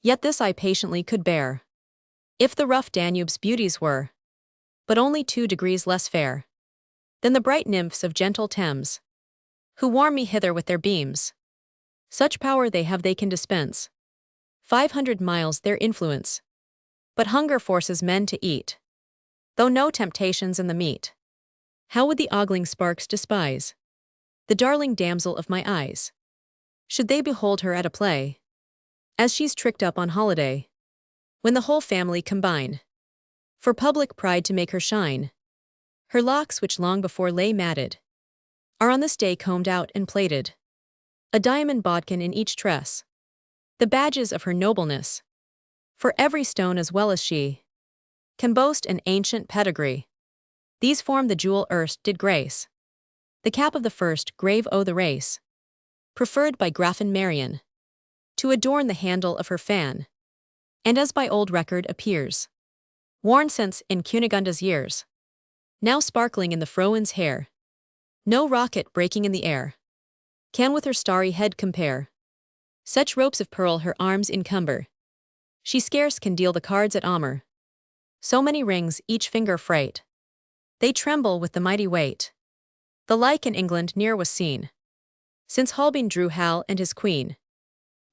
Yet this I patiently could bear, if the rough Danube's beauties were but only 2 degrees less fair than the bright nymphs of gentle Thames, who warm me hither with their beams. Such power they have they can dispense 500 miles their influence, but hunger forces men to eat, though no temptations in the meat. How would the ogling sparks despise the darling damsel of my eyes, should they behold her at a play, as she's tricked up on holiday, when the whole family combine for public pride to make her shine? Her locks, which long before lay matted, are on this day combed out and plaited, a diamond bodkin in each tress, the badges of her nobleness, for every stone as well as she. can boast an ancient pedigree. These form the jewel erst did grace. The cap of the first grave o' the race, preferred by Grafin Marion, to adorn the handle of her fan, and as by old record appears, worn since in Cunigunda's years, now sparkling in the Frowen's hair. No rocket breaking in the air can with her starry head compare. Such ropes of pearl her arms encumber, she scarce can deal the cards at armor. So many rings each finger freight, they tremble with the mighty weight. The like in England ne'er was seen, since Holbein drew Hal and his queen.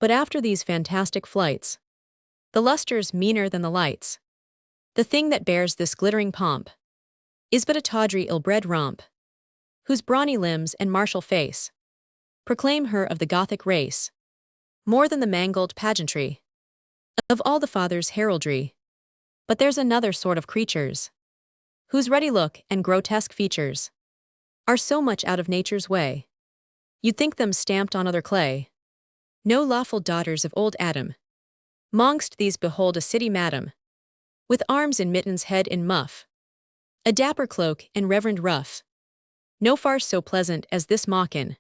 But after these fantastic flights, the luster's meaner than the lights. The thing that bears this glittering pomp is but a tawdry ill-bred romp, whose brawny limbs and martial face proclaim her of the Gothic race, more than the mangled pageantry of all the father's heraldry. But there's another sort of creatures, whose ruddy look and grotesque features are so much out of nature's way, you'd think them stamped on other clay. No lawful daughters of old Adam. Mongst these behold a city madam, with arms in mittens, head in muff, a dapper cloak and reverend ruff. No farce so pleasant as this mockin',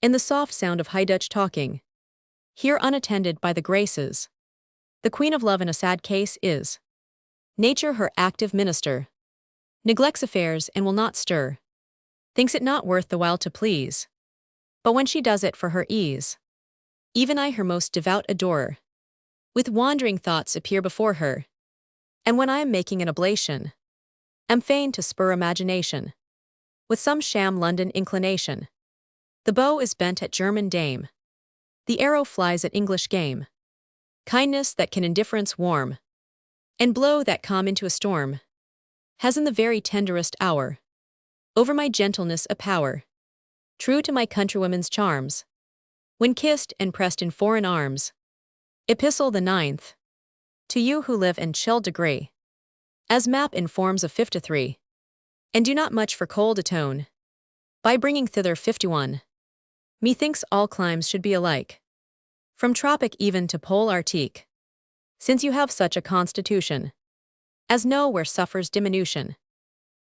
and the soft sound of High Dutch talking, here unattended by the graces. The queen of love in a sad case is nature her active minister, neglects affairs and will not stir, thinks it not worth the while to please, but when she does it for her ease, even I her most devout adorer, with wandering thoughts appear before her, and when I am making an oblation, am fain to spur imagination with some sham London inclination. The bow is bent at German dame, the arrow flies at English game. Kindness that can indifference warm, and blow that calm into a storm, has in the very tenderest hour over my gentleness a power, true to my countrywomen's charms, when kissed and pressed in foreign arms. Epistle the 9th. To you who live in chill degree, as map informs of 53, and do not much for cold atone, by bringing thither 51. Methinks all climes should be alike, from tropic even to pole arctique, since you have such a constitution as nowhere suffers diminution.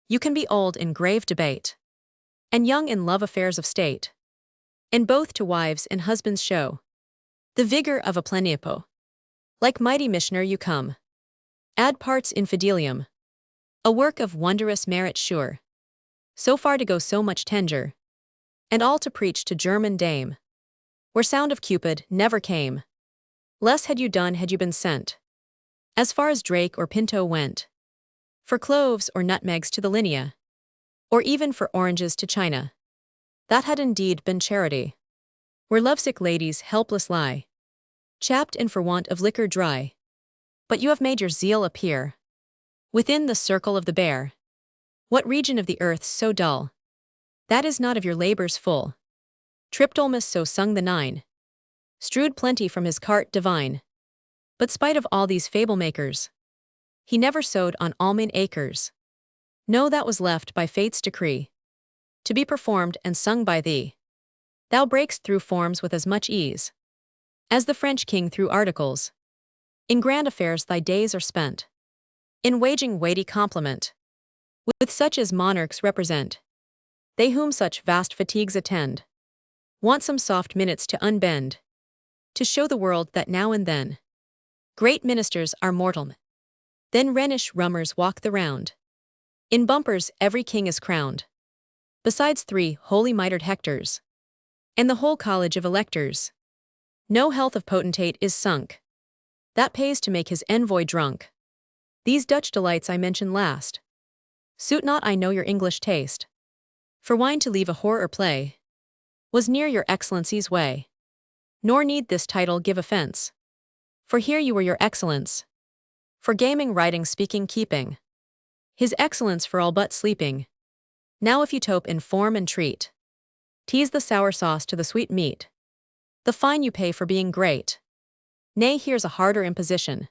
You can be old in grave debate, and young in love affairs of state, and both to wives and husbands show the vigor of a plenipo. Like mighty missioner you come, ad parts infidelium, a work of wondrous merit sure, so far to go so much tender, and all to preach to German dame, where sound of Cupid never came. Less had you done had you been sent as far as Drake or Pinto went, for cloves or nutmegs to the Linea, or even for oranges to China. That had indeed been charity, where lovesick ladies helpless lie, chapped and for want of liquor dry. But you have made your zeal appear within the circle of the bear. What region of the earth so dull? That is not of your labors full. Triptolmus so sung the 9, strewed plenty from his cart divine. But spite of all these fable makers, he never sowed on almond acres. No, that was left by fate's decree, to be performed and sung by thee. Thou break'st through forms with as much ease as the French king through articles. In grand affairs thy days are spent, in waging weighty compliment, with such as monarchs represent. They whom such vast fatigues attend, want some soft minutes to unbend, to show the world that now and then great ministers are mortal. Then Rhenish rummers walk the round. In bumpers every king is crowned, besides 3 holy mitred Hectors, and the whole college of electors. No health of potentate is sunk, that pays to make his envoy drunk. These Dutch delights I mention last suit not, I know, your English taste, for wine to leave a whore or play was near your excellency's way. Nor need this title give offense, for here you were your excellence, for gaming, writing, speaking, keeping, his excellence for all but sleeping. Now if you tope in form and treat, tease the sour sauce to the sweet meat, the fine you pay for being great. Nay, here's a harder imposition,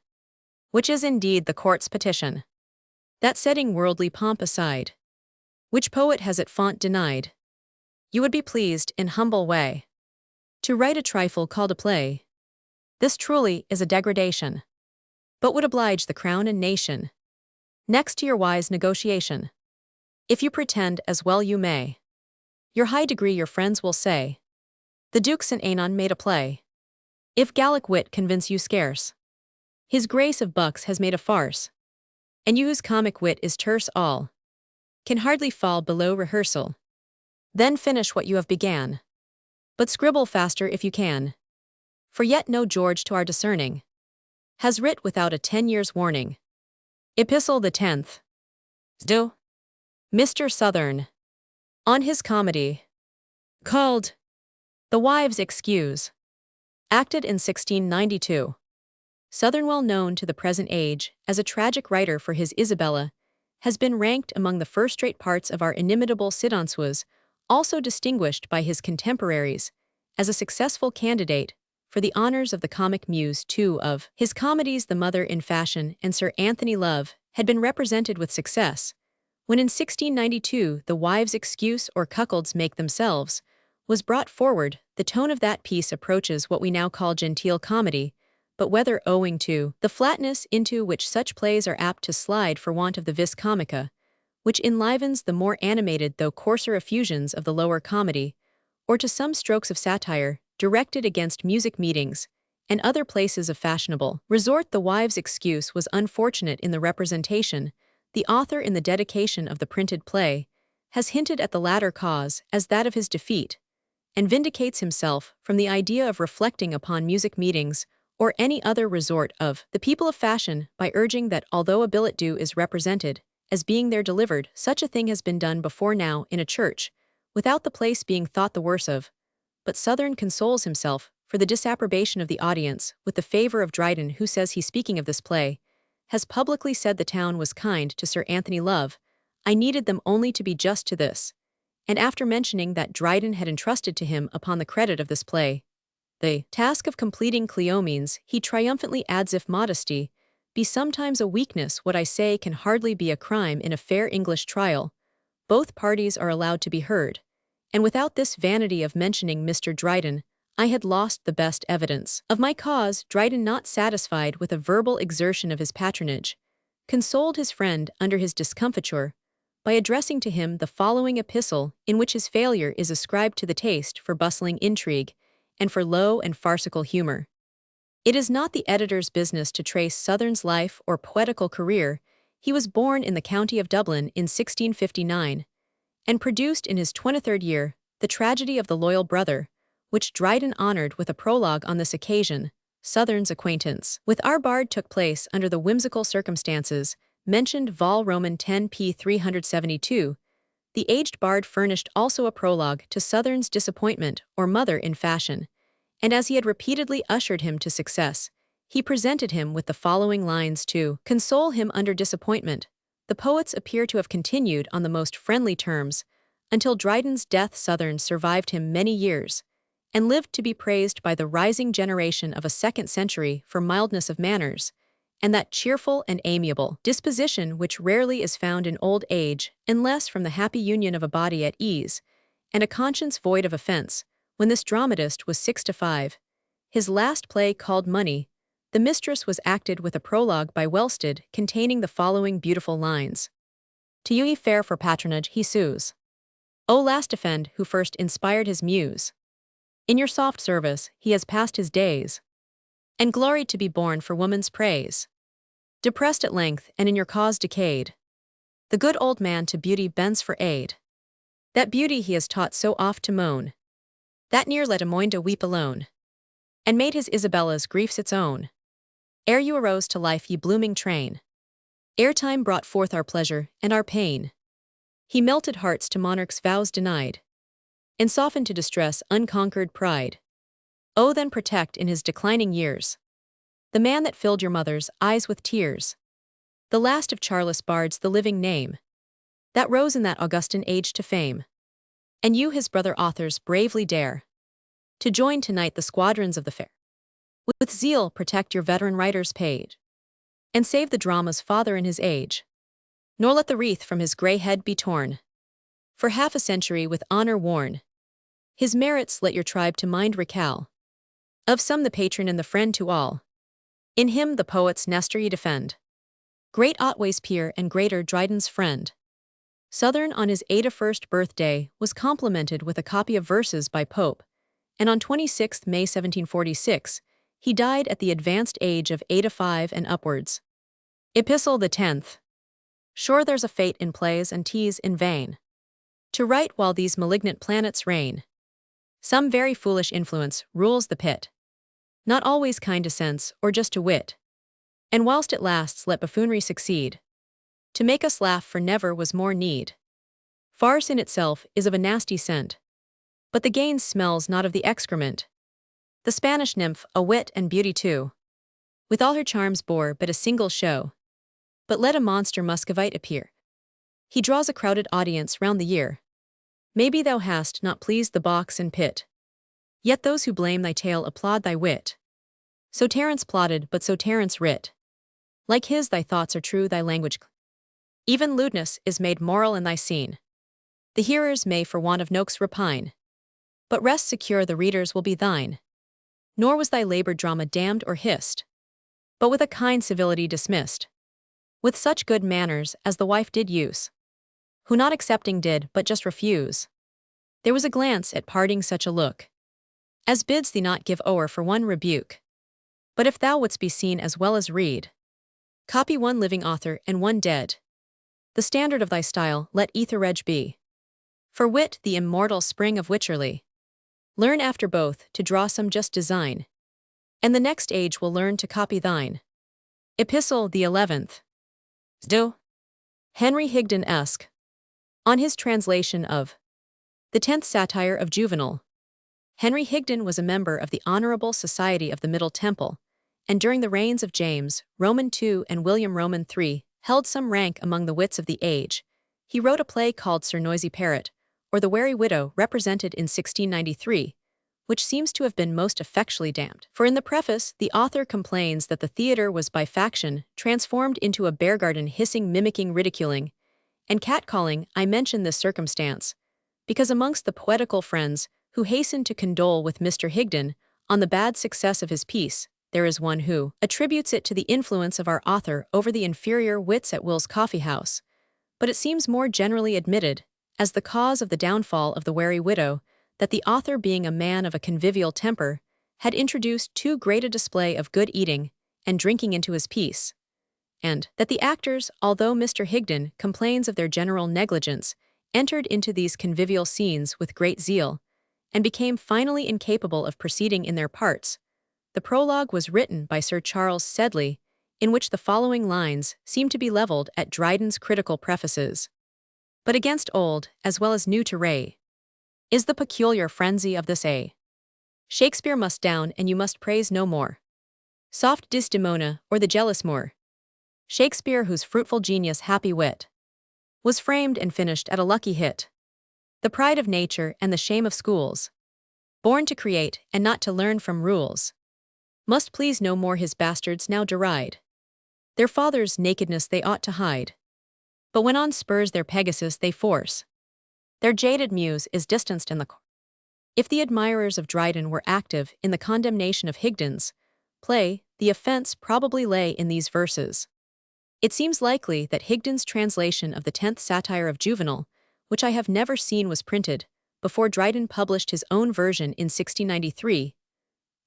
which is indeed the court's petition, that setting worldly pomp aside, which poet has at font denied, you would be pleased in humble way to write a trifle called a play. This truly is a degradation, but would oblige the crown and nation. Next to your wise negotiation. If you pretend as well you may. Your high degree your friends will say. The Duke St. Anon made a play. If Gallic wit convince you scarce. His grace of bucks has made a farce. And you whose comic wit is terse all. Can hardly fall below rehearsal. Then finish what you have began. But scribble faster if you can. For yet no George to our discerning has writ without a 10 years' warning. Epistle the 10th. Do. Mr. Southern. On his comedy. Called The Wives' Excuse. Acted in 1692. Southern, well known to the present age as a tragic writer for his Isabella, has been ranked among the first-rate parts of our inimitable Sidansois, also distinguished by his contemporaries as a successful candidate for the honors of the comic muse. Two of his comedies, The Mother in Fashion and Sir Anthony Love, had been represented with success, when in 1692 The Wives' Excuse, or Cuckolds Make Themselves, was brought forward. The tone of that piece approaches what we now call genteel comedy, but whether owing to the flatness into which such plays are apt to slide for want of the vis comica, which enlivens the more animated though coarser effusions of the lower comedy, or to some strokes of satire directed against music meetings and other places of fashionable resort, The Wives' Excuse was unfortunate in the representation. The author, in the dedication of the printed play, has hinted at the latter cause as that of his defeat, and vindicates himself from the idea of reflecting upon music meetings or any other resort of the people of fashion by urging that although a billet doux is represented as being there delivered, such a thing has been done before now in a church, without the place being thought the worse of. But Southern consoles himself for the disapprobation of the audience with the favor of Dryden, who says he, speaking of this play, has publicly said the town was kind to Sir Anthony Love. I needed them only to be just to this. And after mentioning that Dryden had entrusted to him upon the credit of this play the task of completing Cleomenes, he triumphantly adds, if modesty be sometimes a weakness, what I say can hardly be a crime in a fair English trial. Both parties are allowed to be heard, and without this vanity of mentioning Mr. Dryden, I had lost the best evidence of my cause. Dryden, not satisfied with a verbal exertion of his patronage, consoled his friend under his discomfiture by addressing to him the following epistle, in which his failure is ascribed to the taste for bustling intrigue and for low and farcical humor. It is not the editor's business to trace Southern's life or poetical career. He was born in the county of Dublin in 1659, and produced in his 23rd year the tragedy of the Loyal Brother, which Dryden honored with a prologue. On this occasion, Southern's acquaintance with our bard took place under the whimsical circumstances mentioned Vol. Roman 10 p. 372. The aged bard furnished also a prologue to Southern's disappointment, or Mother in Fashion, and as he had repeatedly ushered him to success, he presented him with the following lines to console him under disappointment. The poets appear to have continued on the most friendly terms until Dryden's death. Southern survived him many years, and lived to be praised by the rising generation of a 2nd century for mildness of manners, and that cheerful and amiable disposition which rarely is found in old age, unless from the happy union of a body at ease, and a conscience void of offense. When this dramatist was 65, his last play, called Money, The Mistress, was acted with a prologue by Welsted containing the following beautiful lines. To you he fair for patronage he sues. O last defend who first inspired his muse. In your soft service he has passed his days, and gloried to be born for woman's praise. Depressed at length, and in your cause decayed, the good old man to beauty bends for aid. That beauty he has taught so oft to moan, that near let Amoinda weep alone, and made his Isabella's griefs its own. Ere you arose to life, ye blooming train, ere time brought forth our pleasure and our pain, he melted hearts to monarchs' vows denied, and softened to distress unconquered pride. Oh, then protect in his declining years the man that filled your mother's eyes with tears, the last of Charles bards, the living name that rose in that Augustan age to fame. And you, his brother authors, bravely dare to join tonight the squadrons of the fair. With zeal protect your veteran writer's page, and save the drama's father in his age. Nor let the wreath from his grey head be torn, for half a century with honor worn. His merits let your tribe to mind recall, of some the patron and the friend to all. In him the poet's Nestor ye defend. Great Otway's peer and greater Dryden's friend. Southern on his 81st birthday was complimented with a copy of verses by Pope, and on 26 May 1746, he died at the advanced age of 85 and upwards. Epistle the 10th. Sure there's a fate in plays and teas in vain, to write while these malignant planets reign. Some very foolish influence rules the pit, not always kind to sense or just to wit. And whilst it lasts let buffoonery succeed, to make us laugh for never was more need. Farce in itself is of a nasty scent, but the gain smells not of the excrement. The Spanish nymph, a wit and beauty too, with all her charms bore but a single show. But let a monster Muscovite appear, he draws a crowded audience round the year. Maybe thou hast not pleased the box and pit, yet those who blame thy tale applaud thy wit. So Terence plotted, but so Terence writ. Like his thy thoughts are true, thy language even lewdness is made moral in thy scene. The hearers may for want of noaks repine, but rest secure the readers will be thine. Nor was thy labored drama damned or hissed, but with a kind civility dismissed, with such good manners as the wife did use, who not accepting did but just refuse. There was a glance at parting such a look, as bids thee not give o'er for one rebuke. But if thou wouldst be seen as well as read, copy one living author and one dead. The standard of thy style let Etheredge be, for wit the immortal spring of Wycherley. Learn after both to draw some just design, and the next age will learn to copy thine. Epistle the 11th. Do. Henry Higden-esque. On his translation of the 10th Satire of Juvenal. Henry Higden was a member of the Honorable Society of the Middle Temple, and during the reigns of James, Roman II and William Roman III, held some rank among the wits of the age. He wrote a play called Sir Noisy Parrot, or The Wary Widow, represented in 1693, which seems to have been most effectually damned. For in the preface, the author complains that the theatre was by faction transformed into a bear garden, hissing, mimicking, ridiculing, and catcalling. I mention this circumstance because amongst the poetical friends who hasten to condole with Mr. Higden on the bad success of his piece, there is one who attributes it to the influence of our author over the inferior wits at Will's Coffee House, but it seems more generally admitted, as the cause of the downfall of the Wary Widow, that the author, being a man of a convivial temper, had introduced too great a display of good eating and drinking into his piece, and that the actors, although Mr. Higden complains of their general negligence, entered into these convivial scenes with great zeal, and became finally incapable of proceeding in their parts. The prologue was written by Sir Charles Sedley, in which the following lines seem to be levelled at Dryden's critical prefaces. But against old, as well as new to ray, is the peculiar frenzy of this A. Shakespeare must down, and you must praise no more. Soft Desdemona, or the jealous Moor. Shakespeare, whose fruitful genius, happy wit, was framed and finished at a lucky hit. The pride of nature and the shame of schools, born to create and not to learn from rules, must please no more his bastards now deride. Their father's nakedness they ought to hide, but when on spurs their Pegasus they force, their jaded muse is distanced in the If the admirers of Dryden were active in the condemnation of Higden's play, the offense probably lay in these verses. It seems likely that Higden's translation of the 10th Satire of Juvenal, which I have never seen, was printed before Dryden published his own version in 1693.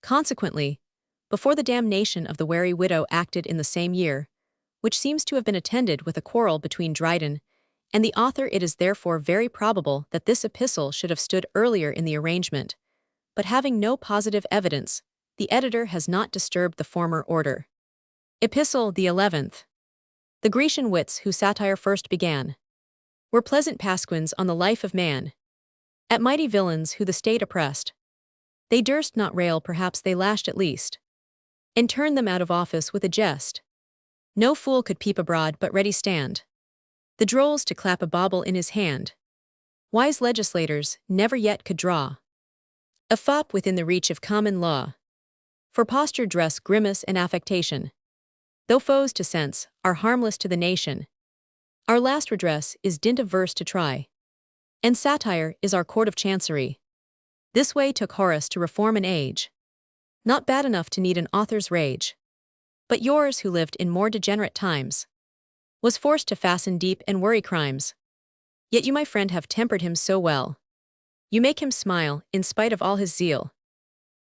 Consequently, before the damnation of the Wary Widow acted in the same year, which seems to have been attended with a quarrel between Dryden and the author, it is therefore very probable that this epistle should have stood earlier in the arrangement, but having no positive evidence, the editor has not disturbed the former order. Epistle the 11th. The Grecian wits whose satire first began were pleasant pasquins on the life of man. At mighty villains who the state oppressed, they durst not rail, perhaps they lashed at least, and turned them out of office with a jest. No fool could peep abroad but ready stand, the drolls to clap a bauble in his hand. Wise legislators never yet could draw a fop within the reach of common law. For posture, dress, grimace, and affectation, though foes to sense, are harmless to the nation. Our last redress is dint of verse to try, and satire is our court of chancery. This way took Horace to reform an age, not bad enough to need an author's rage, but yours who lived in more degenerate times, was forced to fasten deep and worry crimes. Yet you, my friend, have tempered him so well. You make him smile, in spite of all his zeal.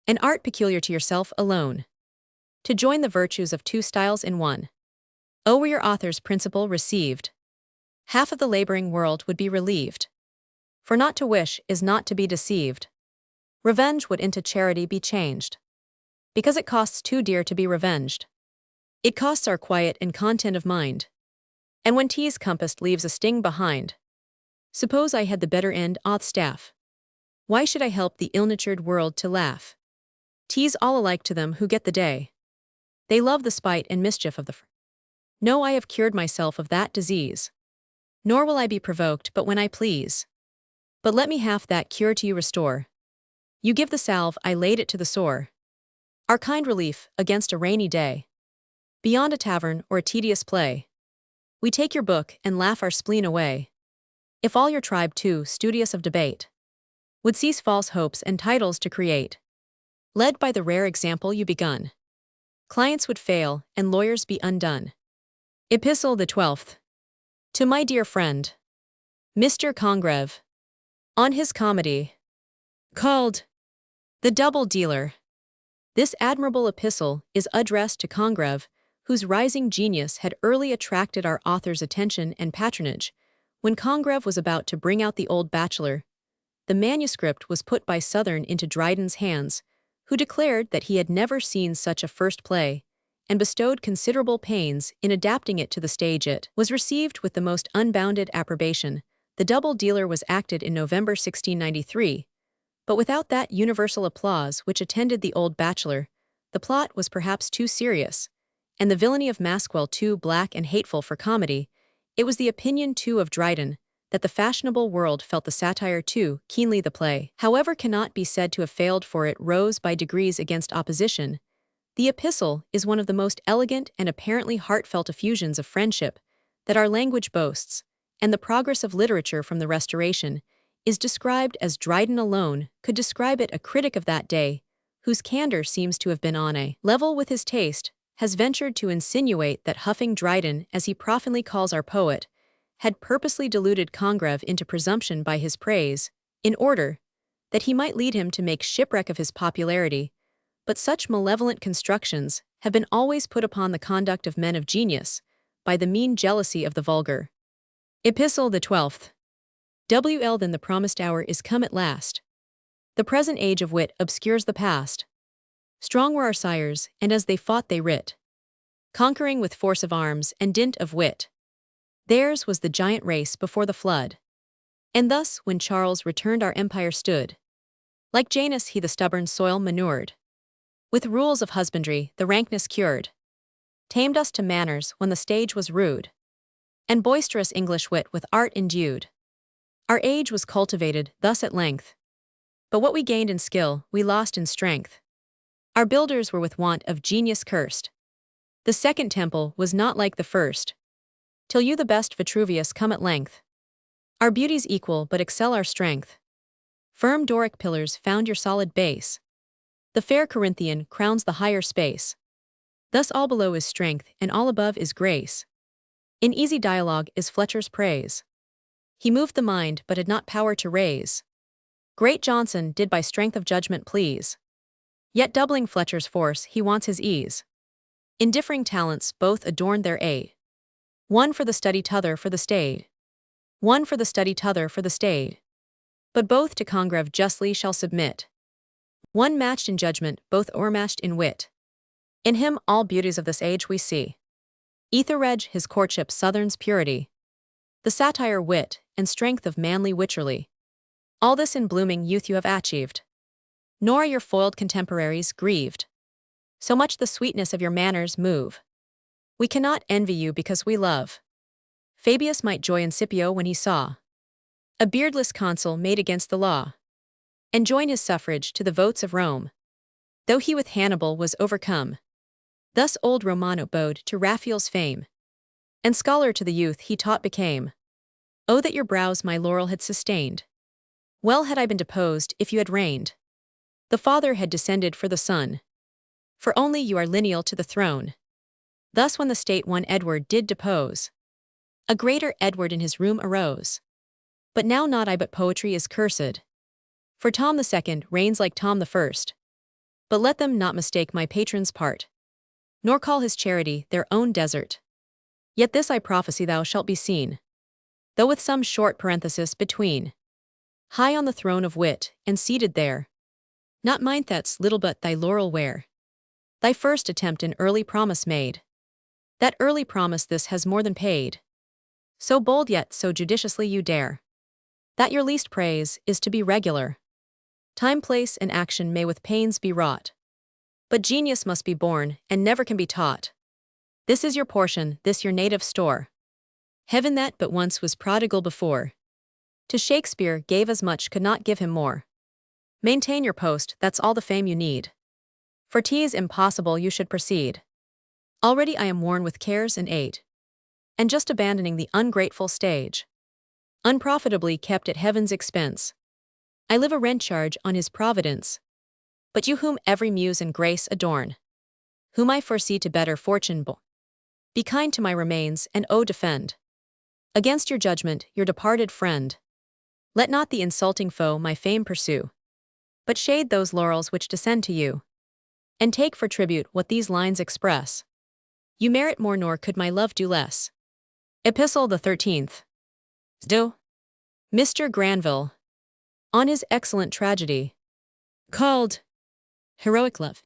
An art peculiar to yourself alone. To join the virtues of two styles in one. Oh, were your author's principle received! Half of the laboring world would be relieved. For not to wish is not to be deceived. Revenge would into charity be changed. Because it costs too dear to be revenged. It costs our quiet and content of mind. And when 'tis compassed leaves a sting behind. Suppose I had the better end o'th staff. Why should I help the ill-natured world to laugh? 'Tis all alike to them who get the day. They love the spite and mischief of the No, I have cured myself of that disease. Nor will I be provoked but when I please. But let me half that cure to you restore. You give the salve, I laid it to the sore. Our kind relief, against a rainy day. Beyond a tavern or a tedious play. We take your book and laugh our spleen away. If all your tribe too, studious of debate, would cease false hopes and titles to create, led by the rare example you begun, clients would fail and lawyers be undone. Epistle the 12th. To my dear friend, Mr. Congreve, on his comedy, called The Double Dealer. This admirable epistle is addressed to Congreve, whose rising genius had early attracted our author's attention and patronage. When Congreve was about to bring out The Old Bachelor, the manuscript was put by Southern into Dryden's hands, who declared that he had never seen such a first play, and bestowed considerable pains in adapting it to the stage. It was received with the most unbounded approbation. The Double Dealer was acted in November 1693, but without that universal applause which attended The Old Bachelor. The plot was perhaps too serious, and the villainy of Maskwell too black and hateful for comedy. It was the opinion, too, of Dryden, that the fashionable world felt the satire too keenly. The play, however, cannot be said to have failed, for it rose by degrees against opposition. The epistle is one of the most elegant and apparently heartfelt effusions of friendship that our language boasts, and the progress of literature from the Restoration is described as Dryden alone could describe it. A critic of that day, whose candor seems to have been on a level with his taste, has ventured to insinuate that Huffing Dryden, as he profanely calls our poet, had purposely deluded Congreve into presumption by his praise, in order that he might lead him to make shipwreck of his popularity. But such malevolent constructions have been always put upon the conduct of men of genius by the mean jealousy of the vulgar. Epistle the 12th. WL. Then the promised hour is come at last. The present age of wit obscures the past. Strong were our sires, and as they fought they writ, conquering with force of arms and dint of wit. Theirs was the giant race before the flood. And thus, when Charles returned, our empire stood. Like Janus he the stubborn soil manured. With rules of husbandry the rankness cured. Tamed us to manners when the stage was rude. And boisterous English wit with art endued. Our age was cultivated thus at length. But what we gained in skill, we lost in strength. Our builders were with want of genius cursed. The second temple was not like the first. Till you, the best Vitruvius, come at length. Our beauties equal but excel our strength. Firm Doric pillars found your solid base. The fair Corinthian crowns the higher space. Thus all below is strength, and all above is grace. In easy dialogue is Fletcher's praise. He moved the mind, but had not power to raise. Great Johnson did by strength of judgment please. Yet doubling Fletcher's force, he wants his ease. In differing talents both adorned their aid. One for the study, t'other for the stade. One for the study, t'other for the stade. But both to Congreve justly shall submit. One matched in judgment, both o'ermatched in wit. In him all beauties of this age we see. Etherege his courtship, Southern's purity. The satire wit, and strength of manly witcherly. All this in blooming youth you have achieved. Nor are your foiled contemporaries grieved. So much the sweetness of your manners move. We cannot envy you because we love. Fabius might joy in Scipio when he saw a beardless consul made against the law, and join his suffrage to the votes of Rome, though he with Hannibal was overcome. Thus old Romano bowed to Raphael's fame, and scholar to the youth he taught became. Oh, that your brows my laurel had sustained! Well had I been deposed if you had reigned. The father had descended for the son, for only you are lineal to the throne. Thus when the state one Edward did depose, A greater Edward in his room arose. But now not I but poetry is cursed. For Tom II reigns like Tom I. But let them not mistake my patron's part, nor call his charity their own desert. Yet this I prophesy thou shalt be seen, though with some short parenthesis between. High on the throne of wit, and seated there, not mine that's little but thy laurel where thy first attempt an early promise made. That early promise this has more than paid. So bold yet so judiciously you dare, that your least praise is to be regular. Time, place, and action may with pains be wrought, but genius must be born, and never can be taught. This is your portion, this your native store. Heaven that but once was prodigal before, to Shakespeare gave as much could not give him more. Maintain your post, that's all the fame you need. For 'tis impossible you should proceed. Already I am worn with cares and ate, and just abandoning the ungrateful stage. Unprofitably kept at heaven's expense, I live a rent charge on his providence. But you whom every muse and grace adorn, whom I foresee to better fortune be kind to my remains, and defend against your judgment your departed friend. Let not the insulting foe my fame pursue, but shade those laurels which descend to you, and take for tribute what these lines express. You merit more nor could my love do less. Epistle the 13th. Do. Mr. Granville. On his excellent tragedy, called Heroic Love.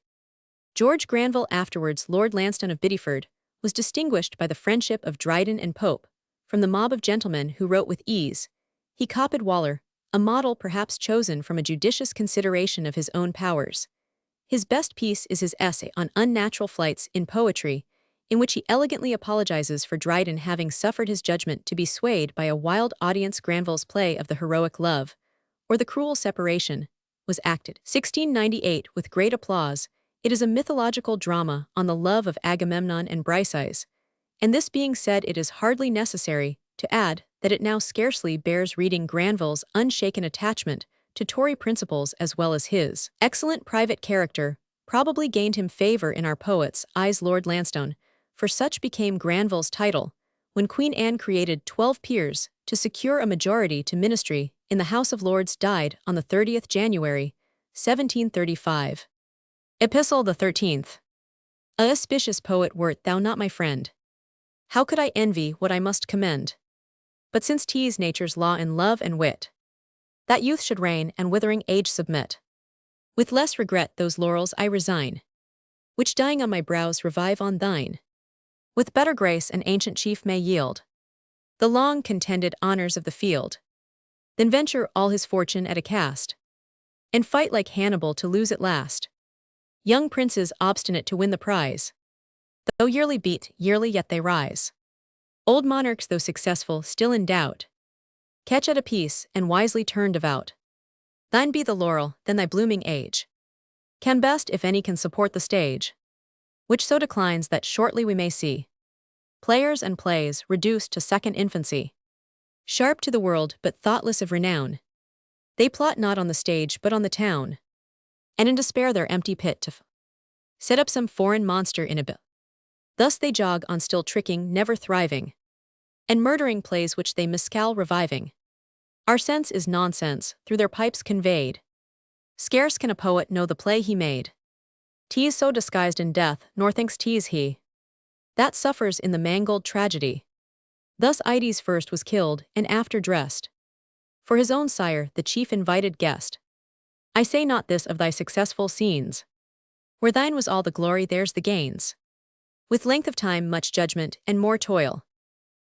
George Granville, afterwards Lord Lansdowne of Bideford, was distinguished by the friendship of Dryden and Pope. From the mob of gentlemen who wrote with ease, he copied Waller, a model perhaps chosen from a judicious consideration of his own powers. His best piece is his essay on unnatural flights in poetry, in which he elegantly apologizes for Dryden having suffered his judgment to be swayed by a wild audience. Granville's play of the Heroic Love, or the Cruel Separation, was acted 1698 with great applause. It is a mythological drama on the love of Agamemnon and Briseis, and this being said, it is hardly necessary to add that it now scarcely bears reading Granville's unshaken attachment to Tory principles as well as his excellent private character probably gained him favor in our poets' eyes. Lord Lansdowne, for such became Granville's title, when Queen Anne created 12 peers to secure a majority to ministry in the House of Lords, died on the 30th January, 1735. Epistle the 13th. A auspicious poet wert thou not, my friend. How could I envy what I must commend? But since 'tis nature's law in love and wit, that youth should reign and withering age submit, with less regret those laurels I resign, which dying on my brows revive on thine. With better grace an ancient chief may yield the long contended honors of the field, than venture all his fortune at a cast, and fight like Hannibal to lose at last. Young princes obstinate to win the prize, though yearly beat, yearly yet they rise. Old monarchs, though successful, still in doubt, catch at a piece, and wisely turn devout. Thine be the laurel, then thy blooming age can best, if any can support the stage, which so declines that shortly we may see players and plays reduced to second infancy. Sharp to the world, but thoughtless of renown, they plot not on the stage but on the town, and in despair their empty pit to set up some foreign monster in a bill. Thus they jog on, still tricking, never thriving, and murdering plays which they miscal reviving. Our sense is nonsense, through their pipes conveyed. Scarce can a poet know the play he made. 'Tis so disguised in death, nor thinks 'tis he that suffers in the mangled tragedy. Thus Ides first was killed, and after dressed for his own sire, the chief invited guest. I say not this of thy successful scenes, where thine was all the glory, there's the gains. With length of time, much judgment, and more toil,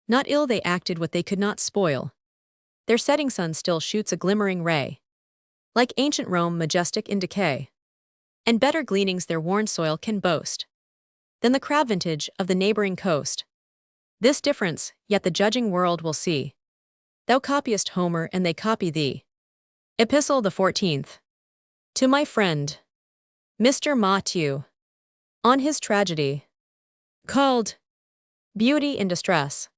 not ill they acted what they could not spoil. Their setting sun still shoots a glimmering ray, like ancient Rome majestic in decay, and better gleanings their worn soil can boast than the crab vintage of the neighboring coast. This difference, yet the judging world will see. Thou copyest Homer, and they copy thee. Epistle the 14th. To my friend, Mr. Matthew, on his tragedy, called Beauty in Distress,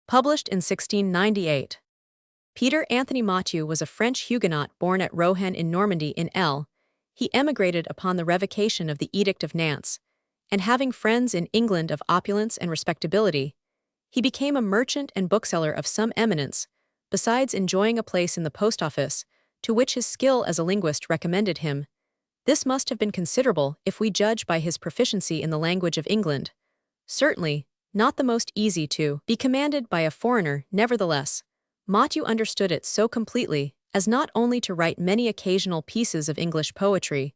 published in 1698. Peter Anthony Mathieu was a French Huguenot born at Rouen in Normandy in L. He emigrated upon the revocation of the Edict of Nantes, and having friends in England of opulence and respectability, He became a merchant and bookseller of some eminence, besides enjoying a place in the post office, to which his skill as a linguist recommended him. This must have been considerable if we judge by his proficiency in the language of England. Certainly, not the most easy to be commanded by a foreigner. Nevertheless, Matthew understood it so completely as not only to write many occasional pieces of English poetry,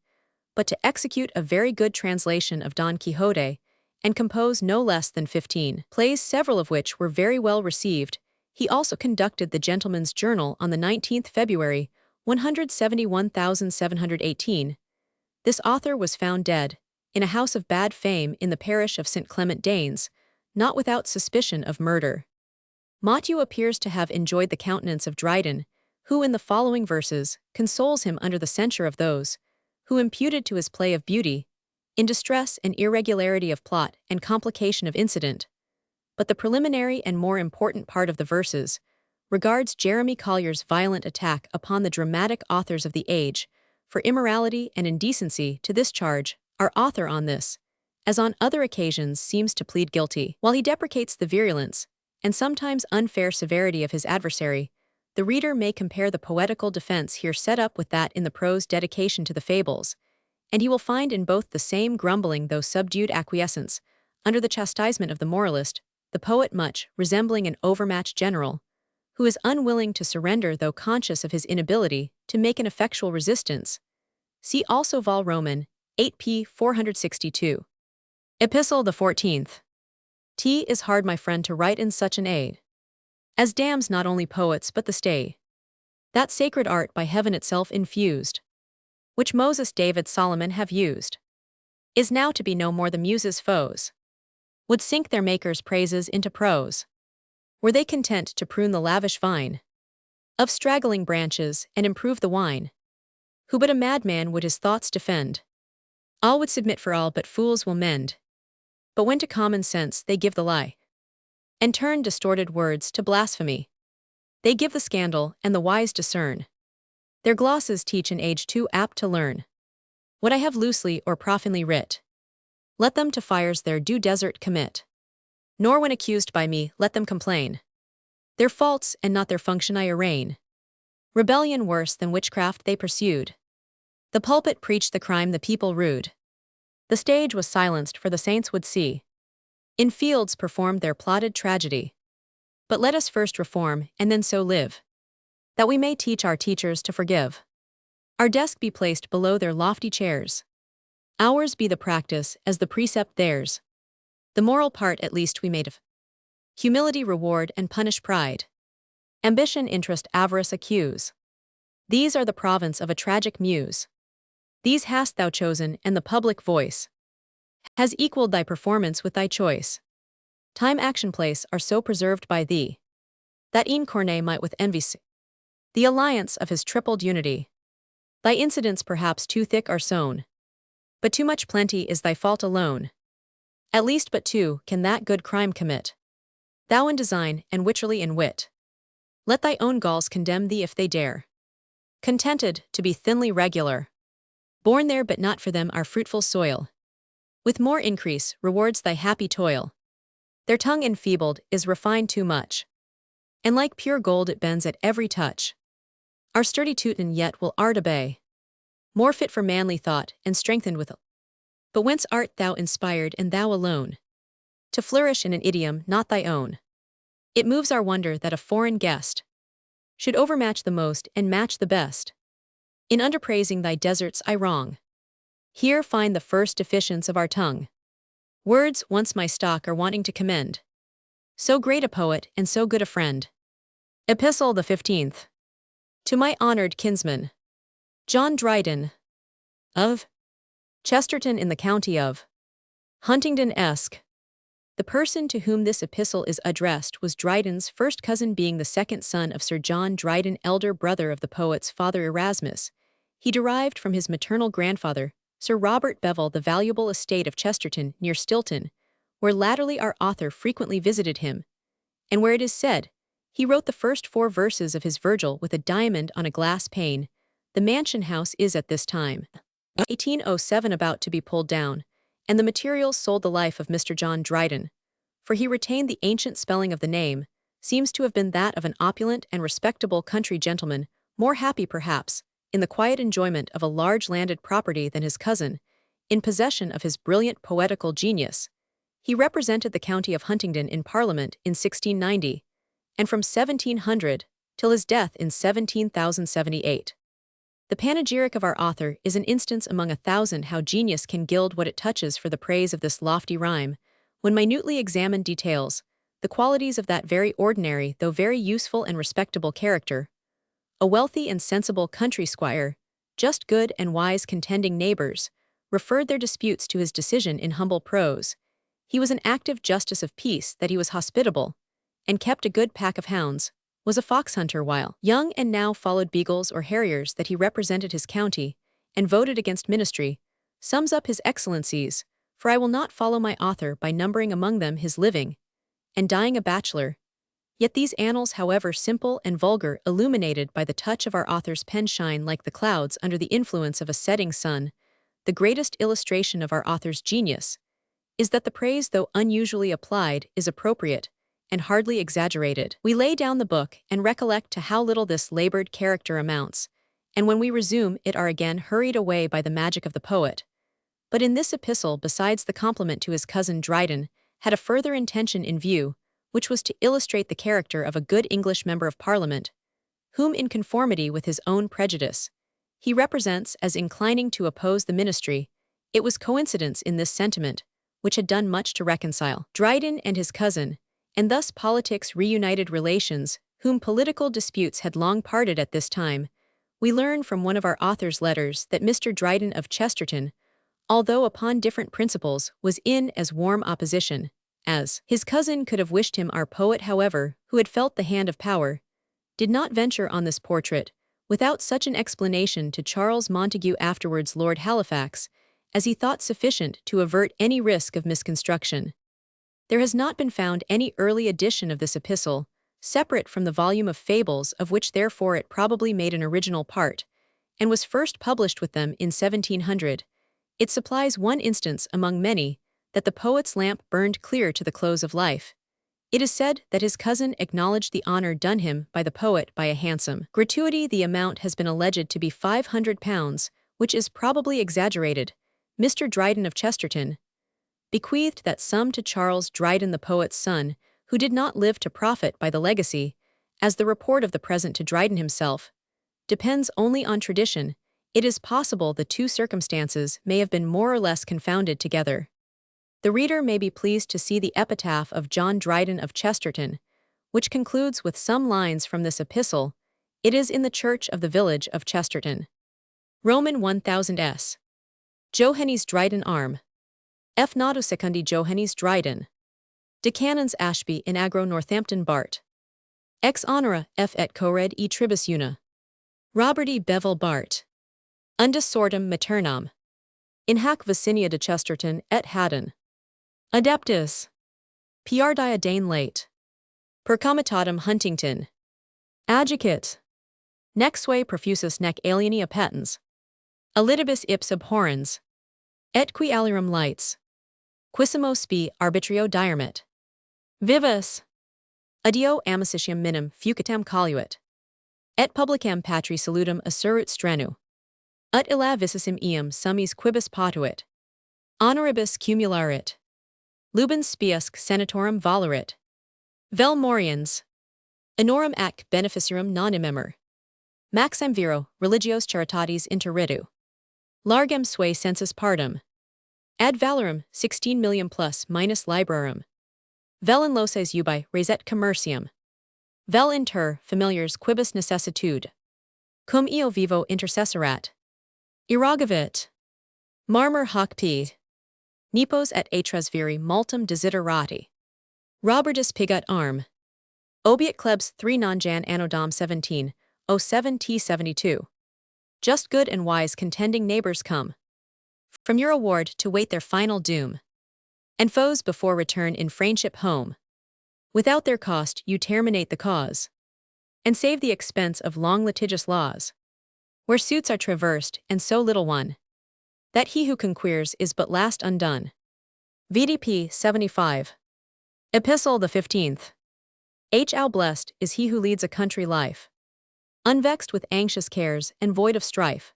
but to execute a very good translation of Don Quixote, and compose no less than 15 plays, several of which were very well received. He also conducted the Gentleman's Journal on the 19th February, 171,718. This author was found dead, in a house of bad fame in the parish of St. Clement Danes, not without suspicion of murder. Matthew appears to have enjoyed the countenance of Dryden, who in the following verses consoles him under the censure of those who imputed to his play of beauty, in distress and irregularity of plot and complication of incident. But the preliminary and more important part of the verses regards Jeremy Collier's violent attack upon the dramatic authors of the age for immorality and indecency. To this charge, our author on this, as on other occasions, seems to plead guilty. While he deprecates the virulence and sometimes unfair severity of his adversary, the reader may compare the poetical defense here set up with that in the prose dedication to the fables, and he will find in both the same grumbling though subdued acquiescence under the chastisement of the moralist, the poet much resembling an overmatched general, who is unwilling to surrender though conscious of his inability to make an effectual resistance. See also Vol Roman, 8p. 462. Epistle the 14th. T is hard, my friend, to write in such an aid, as damns not only poets but the stay, that sacred art by heaven itself infused, which Moses, David, Solomon have used, is now to be no more the muses' foes, would sink their makers' praises into prose, were they content to prune the lavish vine of straggling branches and improve the wine. Who but a madman would his thoughts defend? All would submit for all, but fools will mend. But when to common sense they give the lie, and turn distorted words to blasphemy, they give the scandal, and the wise discern. Their glosses teach an age too apt to learn. What I have loosely or profanely writ, let them to fires their due desert commit. Nor when accused by me, let them complain. Their faults and not their function I arraign. Rebellion worse than witchcraft they pursued. The pulpit preached the crime, the people rude. The stage was silenced, for the saints would see. In fields performed their plotted tragedy. But let us first reform, and then so live, that we may teach our teachers to forgive. Our desk be placed below their lofty chairs. Ours be the practice, as the precept theirs. The moral part at least we made of humility reward and punish pride. Ambition, interest, avarice accuse. These are the province of a tragic muse. These hast thou chosen, and the public voice has equaled thy performance with thy choice. Time, action, place are so preserved by thee, that e'en Corneille might with envy see the alliance of his tripled unity. Thy incidents perhaps too thick are sown, but too much plenty is thy fault alone. At least but two can that good crime commit, thou in design and witcherly in wit. Let thy own Gauls condemn thee if they dare. Contented to be thinly regular, born there but not for them our fruitful soil, with more increase rewards thy happy toil. Their tongue enfeebled is refined too much, and like pure gold it bends at every touch. Our sturdy Teuton yet will art obey, more fit for manly thought and strengthened with. But whence art thou inspired, and thou alone, to flourish in an idiom not thy own? It moves our wonder that a foreign guest should overmatch the most and match the best. In underpraising thy deserts I wrong. Here find the first deficience of our tongue. Words once my stock are wanting to commend. So great a poet and so good a friend. Epistle the 15th. To my honored kinsman, John Dryden, of Chesterton in the county of Huntingdon-esque. The person to whom this epistle is addressed was Dryden's first cousin, being the second son of Sir John Dryden, elder brother of the poet's father Erasmus. He derived from his maternal grandfather, Sir Robert Bevell, the valuable estate of Chesterton near Stilton, where latterly our author frequently visited him, and where it is said he wrote the first 4 verses of his Virgil with a diamond on a glass pane. The mansion house is at this time, 1807, about to be pulled down, and the materials sold. The life of Mr. John Dryden, for he retained the ancient spelling of the name, seems to have been that of an opulent and respectable country gentleman, more happy perhaps, in the quiet enjoyment of a large landed property than his cousin, in possession of his brilliant poetical genius. He represented the county of Huntingdon in Parliament in 1690, and from 1700 till his death in 17,078. The panegyric of our author is an instance among 1,000 how genius can gild what it touches for the praise of this lofty rhyme, when minutely examined details, the qualities of that very ordinary though very useful and respectable character. A wealthy and sensible country squire, just good and wise contending neighbors, referred their disputes to his decision in humble prose. He was an active justice of peace that he was hospitable, and kept a good pack of hounds, was a fox hunter while young and now followed beagles or harriers that he represented his county, and voted against ministry, sums up his excellencies, for I will not follow my author by numbering among them his living, and dying a bachelor. Yet these annals, however simple and vulgar, illuminated by the touch of our author's pen, shine like the clouds under the influence of a setting sun. The greatest illustration of our author's genius is that the praise, though unusually applied, is appropriate, and hardly exaggerated. We lay down the book and recollect to how little this labored character amounts, and when we resume it are again hurried away by the magic of the poet. But in this epistle, besides the compliment to his cousin Dryden, had a further intention in view, which was to illustrate the character of a good English member of Parliament, whom in conformity with his own prejudice, he represents as inclining to oppose the ministry. It was coincidence in this sentiment, which had done much to reconcile Dryden and his cousin, and thus politics reunited relations, whom political disputes had long parted at this time. We learn from one of our author's letters that Mr. Dryden of Chesterton, although upon different principles, was in as warm opposition as his cousin could have wished him. Our poet, however, who had felt the hand of power, did not venture on this portrait, without such an explanation to Charles Montague, afterwards Lord Halifax, as he thought sufficient to avert any risk of misconstruction. There has not been found any early edition of this epistle, separate from the volume of fables of which therefore it probably made an original part, and was first published with them in 1700. It supplies one instance among many that the poet's lamp burned clear to the close of life. It is said that his cousin acknowledged the honor done him by the poet by a handsome gratuity. The amount has been alleged to be £500, which is probably exaggerated. Mr. Dryden of Chesterton bequeathed that sum to Charles Dryden, the poet's son, who did not live to profit by the legacy, as the report of the present to Dryden himself depends only on tradition. It is possible the two circumstances may have been more or less confounded together. The reader may be pleased to see the epitaph of John Dryden of Chesterton, which concludes with some lines from this epistle. It is in the church of the village of Chesterton. Roman 1000 s. Johannes Dryden arm. F. Nado secundi Johannes Dryden. De canons Ashby in agro Northampton Bart. Ex honora F. et cored e tribus una. Robert E. Bevel Bart. Undus sortum maternam. In hac Vicinia de Chesterton et Haddon. Adeptus. Piardia Dane late. Per comitatum Huntington. Adjecit. Nexue perfusus nec alienia petens. Alidibus ips abhorrens. Et qui alirum lights. Quissimo spi arbitrio diarmit. Vivus. Adio amicitiam minim fucitam colluit. Et publicam patri salutum assurut strenu. Ut illa vicissim eam summis quibus potuit. Honoribus cumularit. Lubens spiusque senatorum volurit. Vel moriens. Enorum ac beneficiarum non imemor. Maxim viro religios charitatis interritu. Largam sui census partum. Ad valorum 16 million plus minus librarum. Vel in loses ubi reset commercium. Vel inter familiars quibus necessitude. Cum eo vivo intercessorat. Irrogavit. Marmor hoc p. Nepos et atres viri multum desiderati. Robertus pigut arm. Obiit klebs 3 non jan anodom 1707 t 72. Just good and wise contending neighbors come from your award to wait their final doom, and foes before return in friendship home. Without their cost you terminate the cause, and save the expense of long litigious laws, where suits are traversed and so little won, that he who conquers is but last undone. VDP 75. Epistle the 15th. How blessed is he who leads a country life, unvexed with anxious cares and void of strife,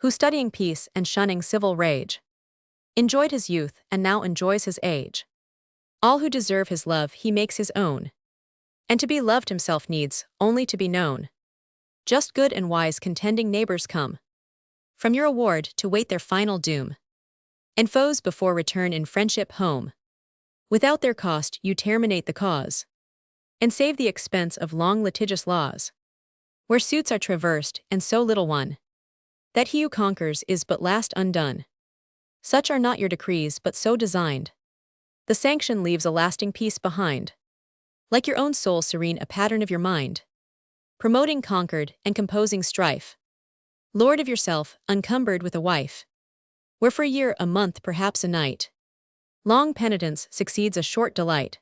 who studying peace and shunning civil rage, enjoyed his youth and now enjoys his age. All who deserve his love he makes his own, and to be loved himself needs only to be known. Just good and wise contending neighbors come from your award to wait their final doom, and foes before return in friendship home. Without their cost you terminate the cause, and save the expense of long litigious laws, where suits are traversed and so little won, that he who conquers is but last undone. Such are not your decrees but so designed, the sanction leaves a lasting peace behind, like your own soul serene a pattern of your mind, promoting concord and composing strife, lord of yourself, uncumbered with a wife, where for a year, a month, perhaps a night, long penitence succeeds a short delight.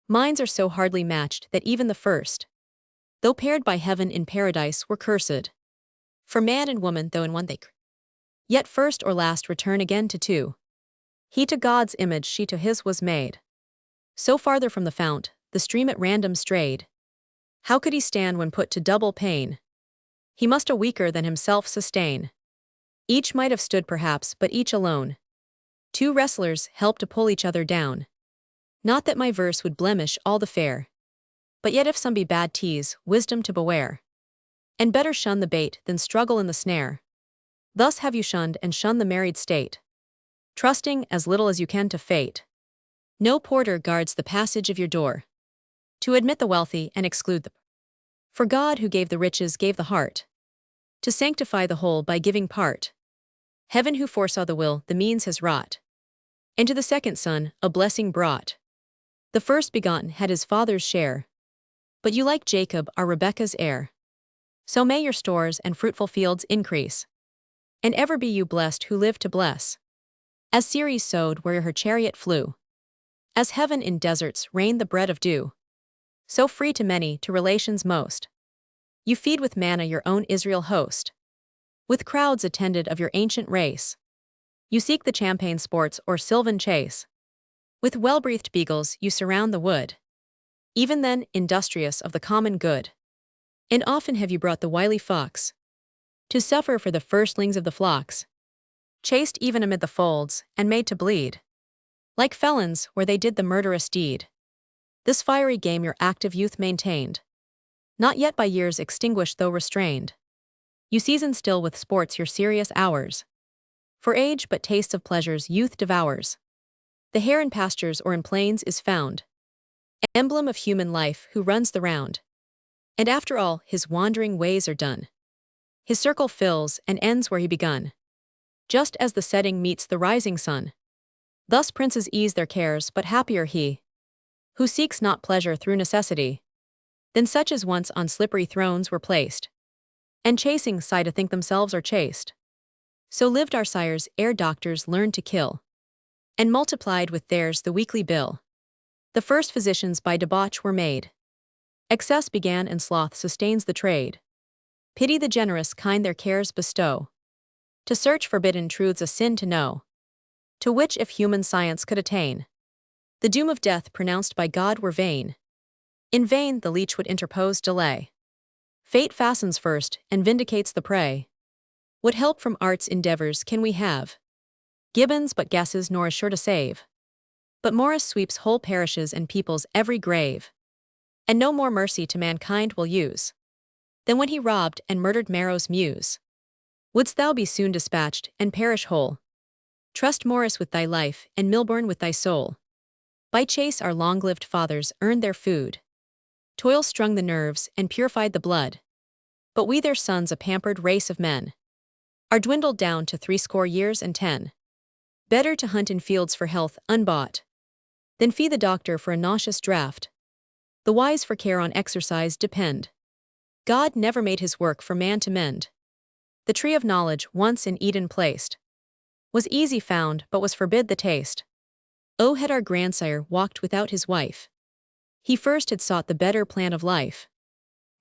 Minds are so hardly matched that even the first, though paired by heaven in paradise, were cursed. For man and woman, though in one they yet first or last return again to two. He to God's image, she to his was made. So farther from the fount, the stream at random strayed. How could he stand when put to double pain? He must a weaker than himself sustain. Each might have stood perhaps, but each alone. Two wrestlers help to pull each other down. Not that my verse would blemish all the fair, but yet if some be bad tease, wisdom to beware. And better shun the bait than struggle in the snare. Thus have you shunned and shunned the married state, trusting as little as you can to fate. No porter guards the passage of your door, to admit the wealthy and exclude the poor. For God who gave the riches gave the heart, to sanctify the whole by giving part. Heaven who foresaw the will, the means has wrought, and to the second son a blessing brought. The first begotten had his father's share, but you like Jacob are Rebekah's heir. So may your stores and fruitful fields increase, and ever be you blessed who live to bless. As Ceres sowed where her chariot flew, as heaven in deserts rained the bread of dew, so free to many, to relations most, you feed with manna your own Israel host. With crowds attended of your ancient race, you seek the champaign sports or sylvan chase. With well-breathed beagles you surround the wood, even then industrious of the common good. And often have you brought the wily fox to suffer for the firstlings of the flocks, chased even amid the folds, and made to bleed, like felons where they did the murderous deed. This fiery game your active youth maintained, not yet by years extinguished though restrained. You season still with sports your serious hours, for age but tastes of pleasures youth devours. The hare in pastures or in plains is found, emblem of human life who runs the round. And after all his wandering ways are done, his circle fills and ends where he begun, just as the setting meets the rising sun. Thus princes ease their cares, but happier he who seeks not pleasure through necessity, than such as once on slippery thrones were placed, and chasing sigh to think themselves are chased. So lived our sires ere doctors learned to kill, and multiplied with theirs the weekly bill. The first physicians by debauch were made. Excess began and sloth sustains the trade. Pity the generous, kind their cares bestow. To search forbidden truths a sin to know, to which if human science could attain, the doom of death pronounced by God were vain. In vain the leech would interpose delay. Fate fastens first and vindicates the prey. What help from art's endeavors can we have? Gibbons but guesses nor is sure to save. But Morris sweeps whole parishes and people's every grave, and no more mercy to mankind will use than when he robbed and murdered Marrow's muse. Wouldst thou be soon dispatched and perish whole? Trust Morris with thy life and Milburn with thy soul. By chase our long-lived fathers earned their food. Toil strung the nerves and purified the blood. But we their sons, a pampered race of men, are dwindled down to 80 years and 10. Better to hunt in fields for health unbought, than fee the doctor for a nauseous draught. The wise for care on exercise depend. God never made his work for man to mend. The tree of knowledge once in Eden placed, was easy found but was forbid the taste. O had our grandsire walked without his wife, he first had sought the better plan of life.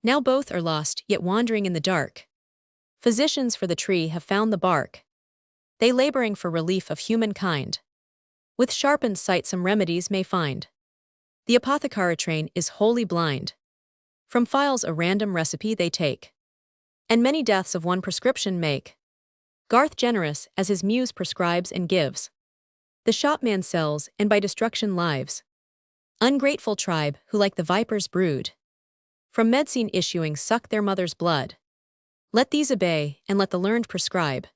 Now both are lost, yet wandering in the dark. Physicians for the tree have found the bark, they laboring for relief of humankind. With sharpened sight some remedies may find. The apothecary train is wholly blind. From files a random recipe they take, and many deaths of one prescription make. Garth generous as his muse prescribes and gives. The shopman sells, and by destruction lives. Ungrateful tribe, who like the viper's brood, from medicine issuing suck their mother's blood. Let these obey, and let the learned prescribe,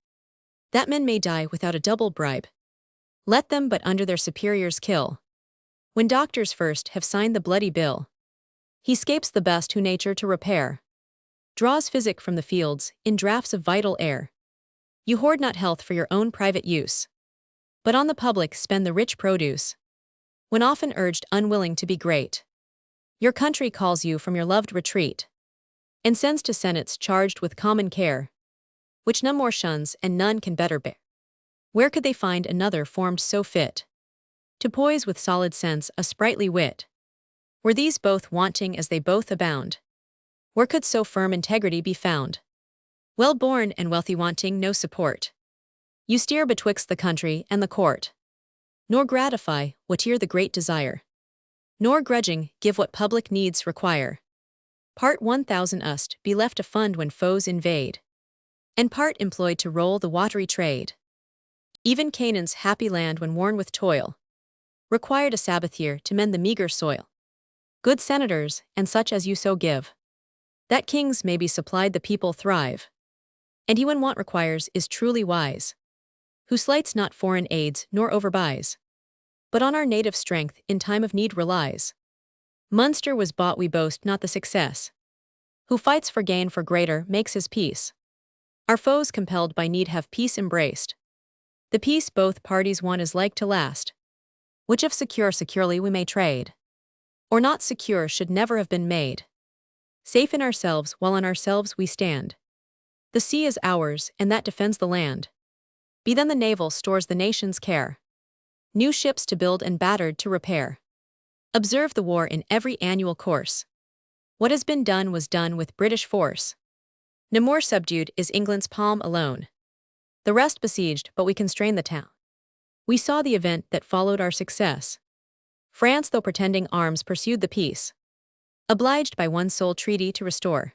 that men may die without a double bribe. Let them but under their superiors kill. When doctors first have signed the bloody bill, he scapes the best who nature to repair, draws physic from the fields, in draughts of vital air. You hoard not health for your own private use, but on the public spend the rich produce. When often urged unwilling to be great, your country calls you from your loved retreat, and sends to senates charged with common care, which none more shuns and none can better bear. Where could they find another formed so fit to poise with solid sense a sprightly wit? Were these both wanting as they both abound? Where could so firm integrity be found? Well born and wealthy wanting no support, you steer betwixt the country and the court, nor gratify whate'er the great desire, nor grudging give what public needs require. Part 1000 ust be left a fund when foes invade, and part employed to roll the watery trade. Even Canaan's happy land when worn with toil required a Sabbath year to mend the meager soil. Good senators, and such as you so give, that kings may be supplied the people thrive. And he when want requires is truly wise, who slights not foreign aids nor overbuys, but on our native strength in time of need relies. Munster was bought, we boast not the success, who fights for gain for greater makes his peace. Our foes compelled by need have peace embraced. The peace both parties want is like to last, which if secure securely we may trade, or not secure should never have been made. Safe in ourselves while on ourselves we stand. The sea is ours, and that defends the land. Be then the naval stores the nation's care, new ships to build and battered to repair. Observe the war in every annual course. What has been done was done with British force. No more subdued is England's palm alone. The rest besieged, but we constrain the town. We saw the event that followed our success. France, though pretending arms, pursued the peace, obliged by one sole treaty to restore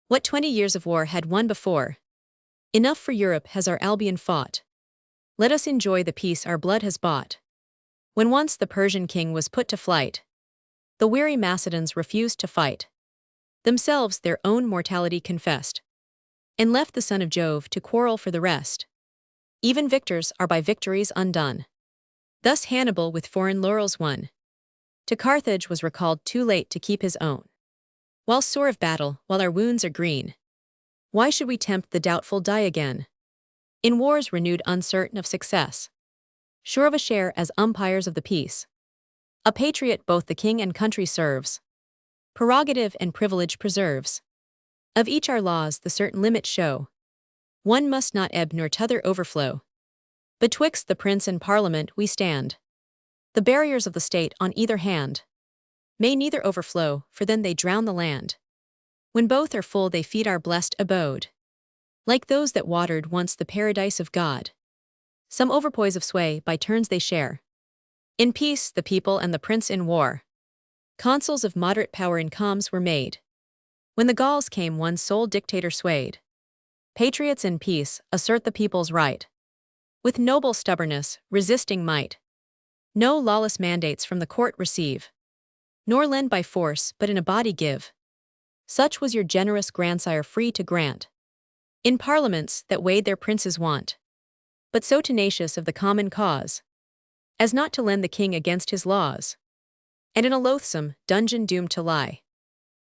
what 20 years of war had won before. Enough for Europe has our Albion fought. Let us enjoy the peace our blood has bought. When once the Persian king was put to flight, the weary Macedons refused to fight. Themselves their own mortality confessed, and left the son of Jove to quarrel for the rest. Even victors are by victories undone. Thus Hannibal with foreign laurels won, to Carthage was recalled too late to keep his own. While sore of battle, while our wounds are green, why should we tempt the doubtful die again? In wars renewed uncertain of success, sure of a share as umpires of the peace. A patriot both the king and country serves, prerogative and privilege preserves. Of each our laws the certain limit show, one must not ebb nor t'other overflow. Betwixt the prince and parliament we stand, the barriers of the state on either hand may neither overflow, for then they drown the land. When both are full they feed our blessed abode, like those that watered once the paradise of God. Some overpoise of sway by turns they share. In peace the people and the prince in war. Consuls of moderate power in calms were made. When the Gauls came one sole dictator swayed. Patriots in peace assert the people's right, with noble stubbornness, resisting might. No lawless mandates from the court receive, nor lend by force but in a body give. Such was your generous grandsire free to grant, in parliaments that weighed their princes' want, but so tenacious of the common cause, as not to lend the king against his laws, and in a loathsome dungeon doomed to lie.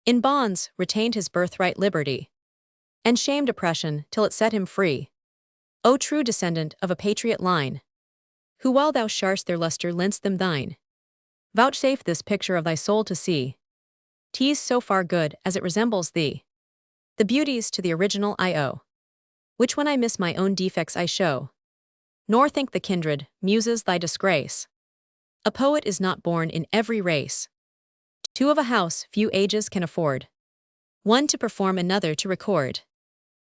In bonds retained his birthright liberty, and shamed oppression till it set him free. O true descendant of a patriot line, who while thou shar'st their luster lend'st them thine, vouchsafe this picture of thy soul to see. 'Tis so far good as it resembles thee. The beauties to the original I owe, which when I miss my own defects I show. Nor think the kindred, muses, thy disgrace. A poet is not born in every race. Two of a house few ages can afford, one to perform, another to record.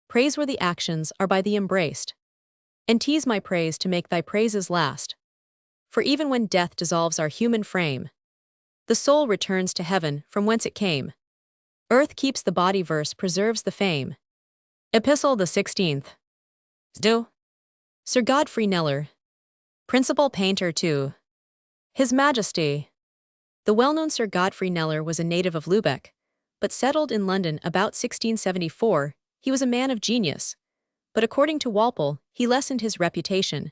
Praiseworthy actions are by thee embraced, and 'tis my praise to make thy praises last. For even when death dissolves our human frame, The soul returns to heaven from whence it came. Earth keeps the body, verse preserves the fame. Epistle the 16th. Do. Sir Godfrey Kneller, principal painter to His Majesty. The well-known Sir Godfrey Kneller was a native of Lubeck, but settled in London about 1674. He was a man of genius, but according to Walpole, he lessened his reputation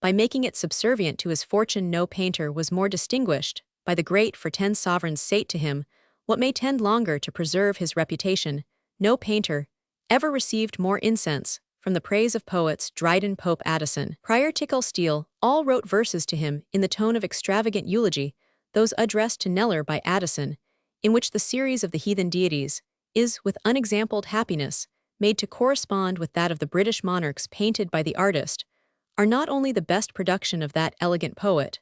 by making it subservient to his fortune. No painter was more distinguished by the great for 10 sovereigns sate to him what may tend longer to preserve his reputation. No painter ever received more incense from the praise of poets. Dryden, Pope, Addison, Prior, Tickell, Steele, all wrote verses to him in the tone of extravagant eulogy, those addressed to Kneller by Addison, in which the series of the heathen deities is, with unexampled happiness, made to correspond with that of the British monarchs painted by the artist, are not only the best production of that elegant poet,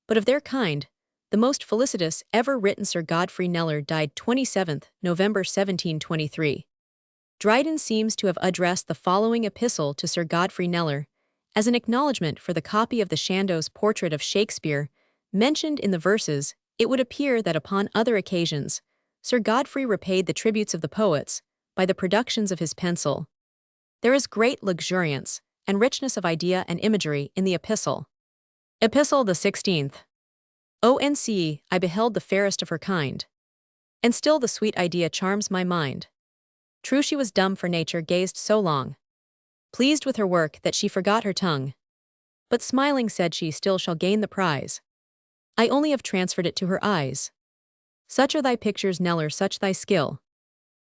but of their kind, the most felicitous ever written. Sir Godfrey Kneller died 27th November 1723. Dryden seems to have addressed the following epistle to Sir Godfrey Kneller as an acknowledgment for the copy of the Chandos portrait of Shakespeare mentioned in the verses. It would appear that upon other occasions, Sir Godfrey repaid the tributes of the poets by the productions of his pencil. There is great luxuriance and richness of idea and imagery in the epistle. Epistle the 16th. Once I beheld the fairest of her kind, and still the sweet idea charms my mind. True, she was dumb, for nature gazed so long, pleased with her work that she forgot her tongue. But smiling said she, still shall gain the prize. I only have transferred it to her eyes. Such are thy pictures, Kneller, such thy skill,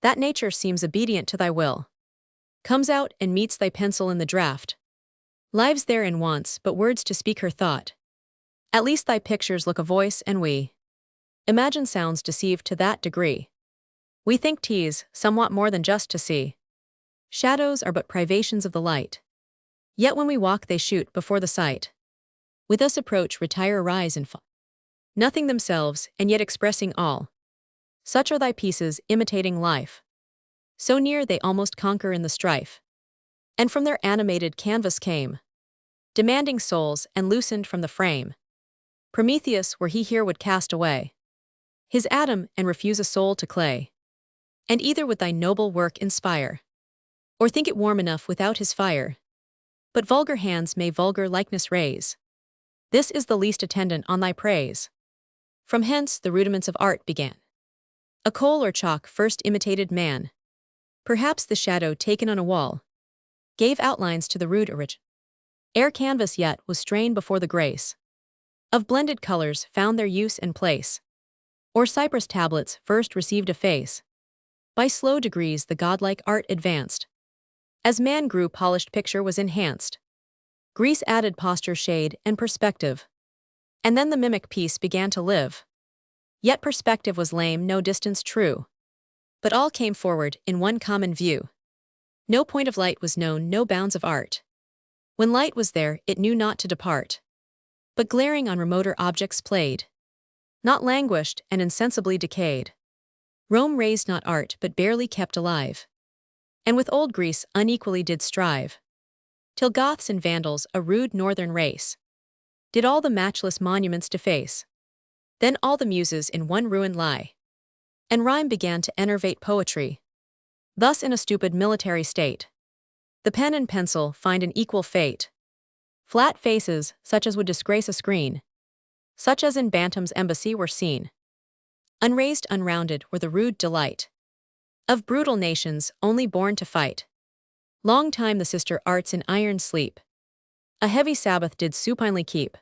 that nature seems obedient to thy will. Comes out and meets thy pencil in the draught. Lives there and wants but words to speak her thought. At least thy pictures look a voice, and we imagine sounds deceived to that degree. We think 'tis somewhat more than just to see. Shadows are but privations of the light. Yet when we walk they shoot before the sight. With us approach, retire, rise, and fall. Nothing themselves, and yet expressing all. Such are thy pieces, imitating life. So near they almost conquer in the strife. And from their animated canvas came, demanding souls, and loosened from the frame. Prometheus, were he here, would cast away his atom, and refuse a soul to clay. And either would thy noble work inspire, or think it warm enough without his fire. But vulgar hands may vulgar likeness raise. This is the least attendant on thy praise. From hence the rudiments of art began. A coal or chalk first imitated man. Perhaps the shadow taken on a wall gave outlines to the rude origin. Ere canvas yet was strained before the grace of blended colors found their use and place. Or cypress tablets first received a face. By slow degrees the godlike art advanced. As man grew, polished picture was enhanced. Grease added posture, shade, and perspective. And then the mimic piece began to live. Yet perspective was lame, no distance true. But all came forward in one common view. No point of light was known, no bounds of art. When light was there, it knew not to depart. But glaring on remoter objects played. Not languished, and insensibly decayed. Rome raised not art, but barely kept alive. And with old Greece unequally did strive. Till Goths and Vandals, a rude northern race, did all the matchless monuments deface. Then all the muses in one ruin lie. And rhyme began to enervate poetry. Thus in a stupid military state, the pen and pencil find an equal fate. Flat faces, such as would disgrace a screen, such as in Bantam's embassy were seen. Unraised, unrounded were the rude delight of brutal nations only born to fight. Long time the sister arts in iron sleep. A heavy Sabbath did supinely keep.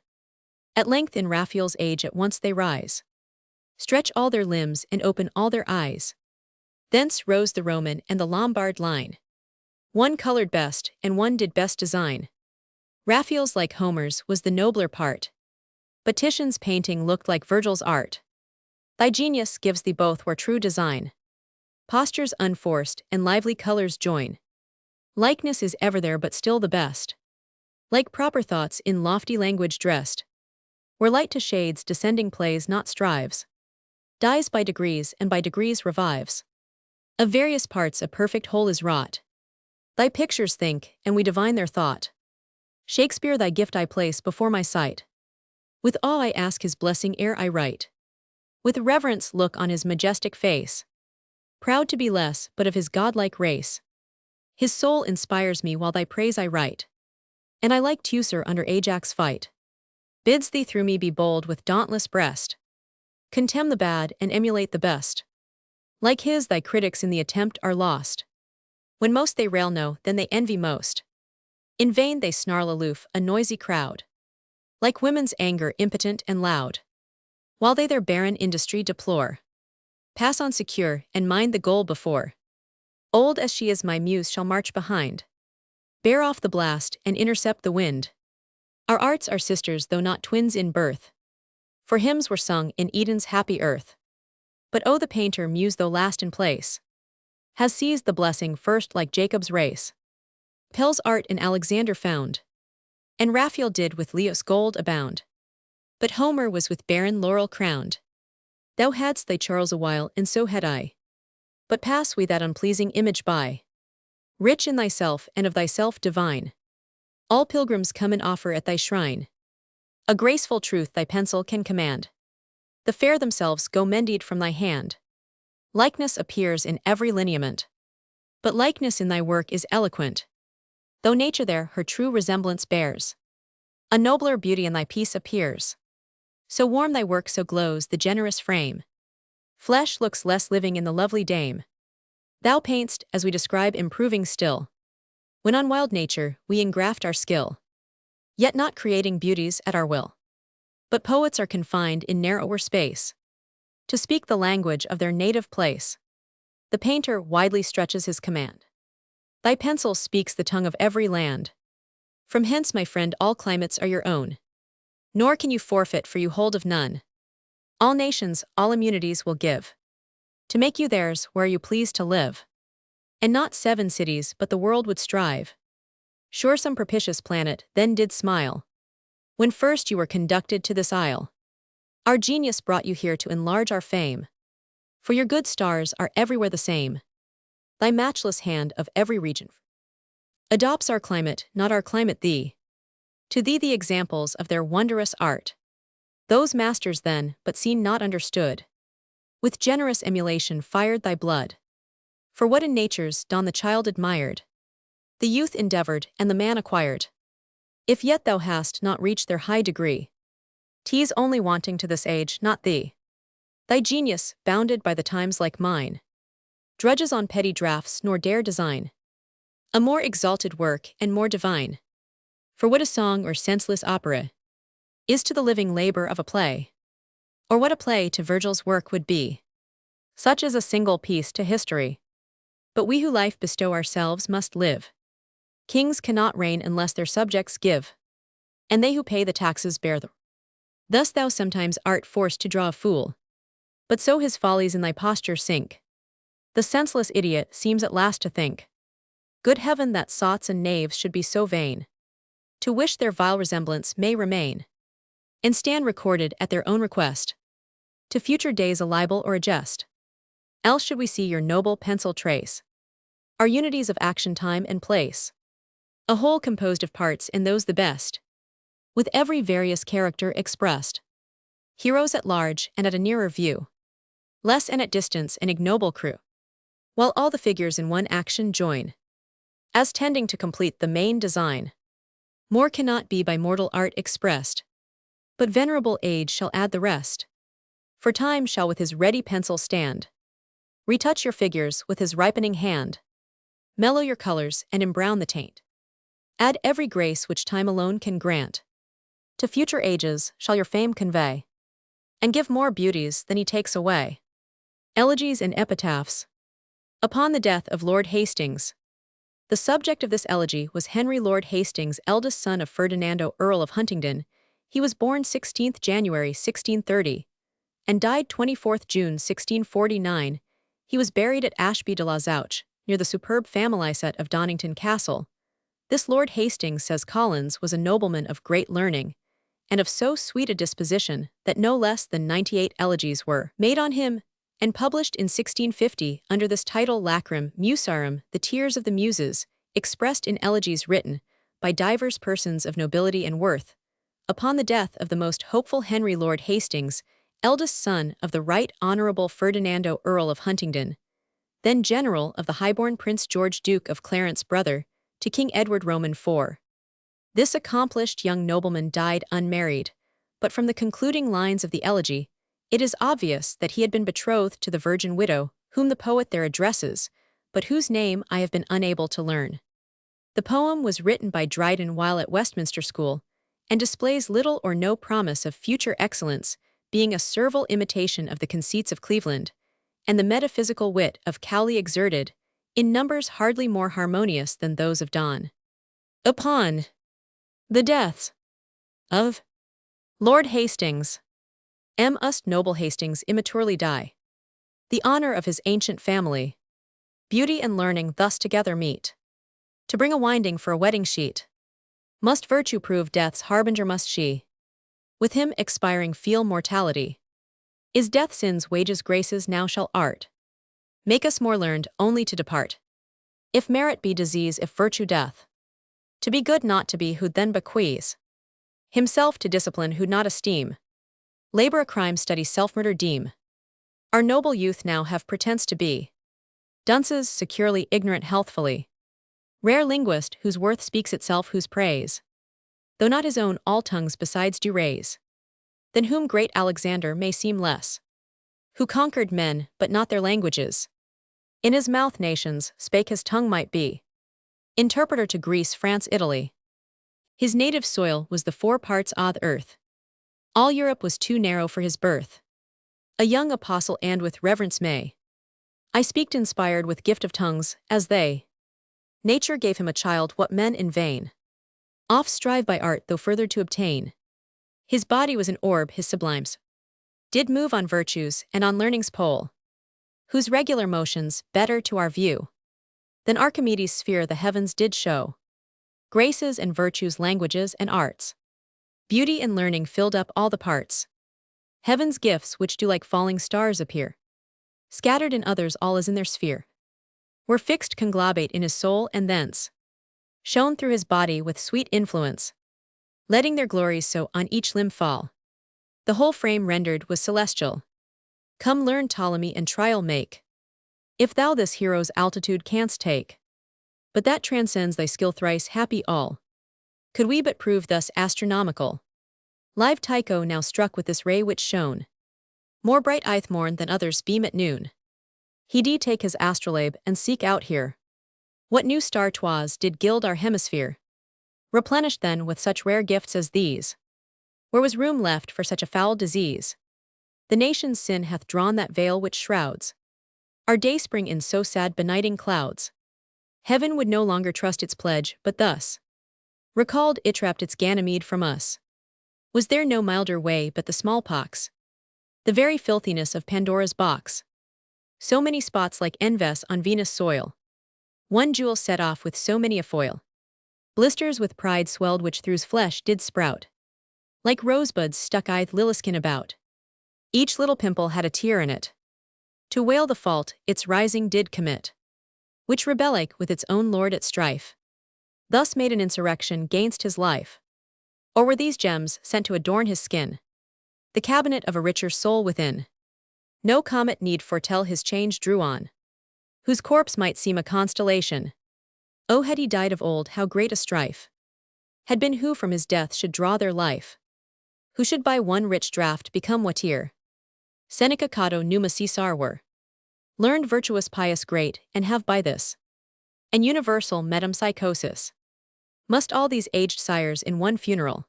At length in Raphael's age at once they rise. Stretch all their limbs and open all their eyes. Thence rose the Roman and the Lombard line. One colored best, and one did best design. Raphael's, like Homer's, was the nobler part. But Titian's painting looked like Virgil's art. Thy genius gives thee both where true design. Postures unforced and lively colors join. Likeness is ever there but still the best. Like proper thoughts in lofty language dressed. Where light to shades descending plays not strives. Dies by degrees and by degrees revives. Of various parts a perfect whole is wrought. Thy pictures think, and we divine their thought. Shakespeare, thy gift I place before my sight. With awe I ask his blessing ere I write. with reverence look on his majestic face, proud to be less but of his godlike race. His soul inspires me while thy praise I write, and I like Teucer under Ajax fight. Bids thee through me be bold with dauntless breast, contemn the bad and emulate the best. Like his thy critics in the attempt are lost. When most they rail no, then they envy most. In vain they snarl aloof, a noisy crowd, like women's anger impotent and loud. While they their barren industry deplore, pass on secure, and mind the goal before. Old as she is my muse shall march behind, bear off the blast and intercept the wind. Our arts are sisters though not twins in birth, for hymns were sung in Eden's happy earth. But oh, the painter muse though last in place, has seized the blessing first like Jacob's race. Pell's art in Alexander found, and Raphael did with Leos gold abound. But Homer was with barren laurel crowned. Thou hadst thy Charles awhile, and so had I. But pass we that unpleasing image by. Rich in thyself and of thyself divine, all pilgrims come and offer at thy shrine. A graceful truth thy pencil can command. The fair themselves go mended from thy hand. Likeness appears in every lineament, but likeness in thy work is eloquent. Though nature there her true resemblance bears, a nobler beauty in thy piece appears. So warm thy work, so glows the generous frame. Flesh looks less living in the lovely dame. Thou paint'st, as we describe, improving still, when on wild nature we engraft our skill, yet not creating beauties at our will. But poets are confined in narrower space, to speak the language of their native place. The painter widely stretches his command. Thy pencil speaks the tongue of every land. From hence, my friend, all climates are your own, nor can you forfeit, for you hold of none. All nations, all immunities will give, to make you theirs where you please to live. And not 7 cities, but the world would strive. Sure some propitious planet then did smile, when first you were conducted to this isle. Our genius brought you here to enlarge our fame, for your good stars are everywhere the same. Thy matchless hand of every region adopts our climate, not our climate thee. To thee the examples of their wondrous art, those masters then, but seen not understood, with generous emulation fired thy blood. For what in nature's dawn the child admired, the youth endeavored and the man acquired. If yet thou hast not reached their high degree, 'tis only wanting to this age, not thee. Thy genius, bounded by the times like mine, drudges on petty draughts nor dare design a more exalted work and more divine. For what a song or senseless opera is to the living labor of a play, or what a play to Virgil's work would be, such as a single piece to history. But we who life bestow ourselves must live. Kings cannot reign unless their subjects give, and they who pay the taxes bear them. Thus thou sometimes art forced to draw a fool, but so his follies in thy posture sink. The senseless idiot seems at last to think, good heaven, that sots and knaves should be so vain, to wish their vile resemblance may remain, and stand recorded at their own request, to future days a libel or a jest. Else should we see your noble pencil trace our unities of action, time, and place, a whole composed of parts, and those the best, with every various character expressed. Heroes at large and at a nearer view, less and at distance an ignoble crew, while all the figures in one action join, as tending to complete the main design. More cannot be by mortal art expressed, but venerable age shall add the rest. For time shall with his ready pencil stand, retouch your figures with his ripening hand, mellow your colors and embrown the taint, add every grace which time alone can grant. To future ages shall your fame convey, and give more beauties than he takes away. Elegies and epitaphs upon the death of Lord Hastings. The subject of this elegy was Henry Lord Hastings, eldest son of Ferdinando, Earl of Huntingdon. He was born 16th January 1630, and died 24th June 1649. He was buried at Ashby de la Zouch, near the superb family seat of Donnington Castle. This Lord Hastings, says Collins, was a nobleman of great learning, and of so sweet a disposition that no less than 98 elegies were made on him, and published in 1650 under this title Lacrim Musarum, the tears of the muses, expressed in elegies written by divers persons of nobility and worth, upon the death of the most hopeful Henry Lord Hastings, eldest son of the Right Honourable Ferdinando Earl of Huntingdon, then general of the highborn Prince George Duke of Clarence, brother to King Edward Roman IV. This accomplished young nobleman died unmarried, but from the concluding lines of the elegy, it is obvious that he had been betrothed to the virgin widow, whom the poet there addresses, but whose name I have been unable to learn. The poem was written by Dryden while at Westminster School, and displays little or no promise of future excellence, being a servile imitation of the conceits of Cleveland, and the metaphysical wit of Cowley exerted, in numbers hardly more harmonious than those of Donne. Upon the deaths of Lord Hastings, must noble Hastings immaturely die. The honour of his ancient family, beauty and learning thus together meet. To bring a winding for a wedding sheet, must virtue prove death's harbinger must she. With him expiring feel mortality. Is death sin's wages graces now shall art make us more learned only to depart? If merit be disease, if virtue death, to be good not to be who then bequeaths himself to discipline who not esteem, labor a crime study self-murder deem. Our noble youth now have pretense to be dunces securely ignorant healthfully, rare linguist whose worth speaks itself whose praise, though not his own all tongues besides do raise, than whom great Alexander may seem less, who conquered men but not their languages, in his mouth nations spake his tongue might be, interpreter to Greece France Italy. His native soil was the 4 parts o' the earth, all Europe was too narrow for his birth. A young apostle and with reverence may I speak inspired with gift of tongues, as they. Nature gave him a child what men in vain oft strive by art though further to obtain. His body was an orb, his sublimes did move on virtues and on learning's pole, whose regular motions, better to our view than Archimedes' sphere the heavens did show. Graces and virtues, languages and arts, beauty and learning filled up all the parts. Heaven's gifts which do like falling stars appear, scattered in others all as in their sphere, were fixed conglobate in his soul and thence shone through his body with sweet influence, letting their glories so on each limb fall. The whole frame rendered was celestial. Come learn Ptolemy and trial make, if thou this hero's altitude canst take. But that transcends thy skill thrice happy all. Could we but prove thus astronomical. Live Tycho now struck with this ray which shone more bright i'th morn than others beam at noon. He did take his astrolabe and seek out here what new star 'twas did gild our hemisphere. Replenished then with such rare gifts as these, where was room left for such a foul disease? The nation's sin hath drawn that veil which shrouds our dayspring in so sad benighting clouds. Heaven would no longer trust its pledge, but thus recalled it trapped its Ganymede from us. Was there no milder way but the smallpox, the very filthiness of Pandora's box? So many spots like enves on Venus' soil, one jewel set off with so many a foil, blisters with pride swelled which through's flesh did sprout, like rosebuds stuck i'th lilyskin about. Each little pimple had a tear in it, to wail the fault its rising did commit, which rebellic with its own lord at strife, thus made an insurrection gainst his life. Or were these gems sent to adorn his skin, the cabinet of a richer soul within? No comet need foretell his change drew on, whose corpse might seem a constellation. Oh, had he died of old, how great a strife had been who from his death should draw their life, who should by one rich draught become whate'er Seneca Cato Numa Caesar were, learned virtuous pious great, and have by this an universal metempsychosis. Must all these aged sires in one funeral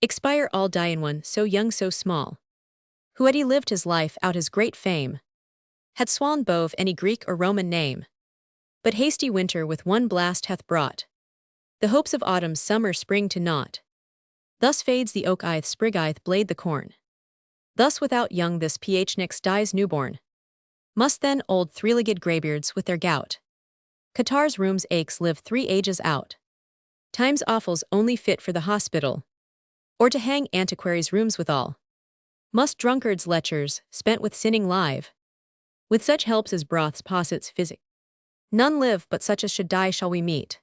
expire, all die in one, so young so small? Who had he lived his life out his great fame, had swan bove any Greek or Roman name, but hasty winter with one blast hath brought the hopes of autumn summer spring to naught. Thus fades the oak i'th sprig i'th blade the corn, thus without young this phnix dies newborn. Must then old three-legged greybeards with their gout, catarrh's rheum's aches live 3 ages out? Time's offals only fit for the hospital, or to hang antiquaries' rooms withal. Must drunkards' lechers, spent with sinning live, with such helps as broths posits physic? None live but such as should die shall we meet,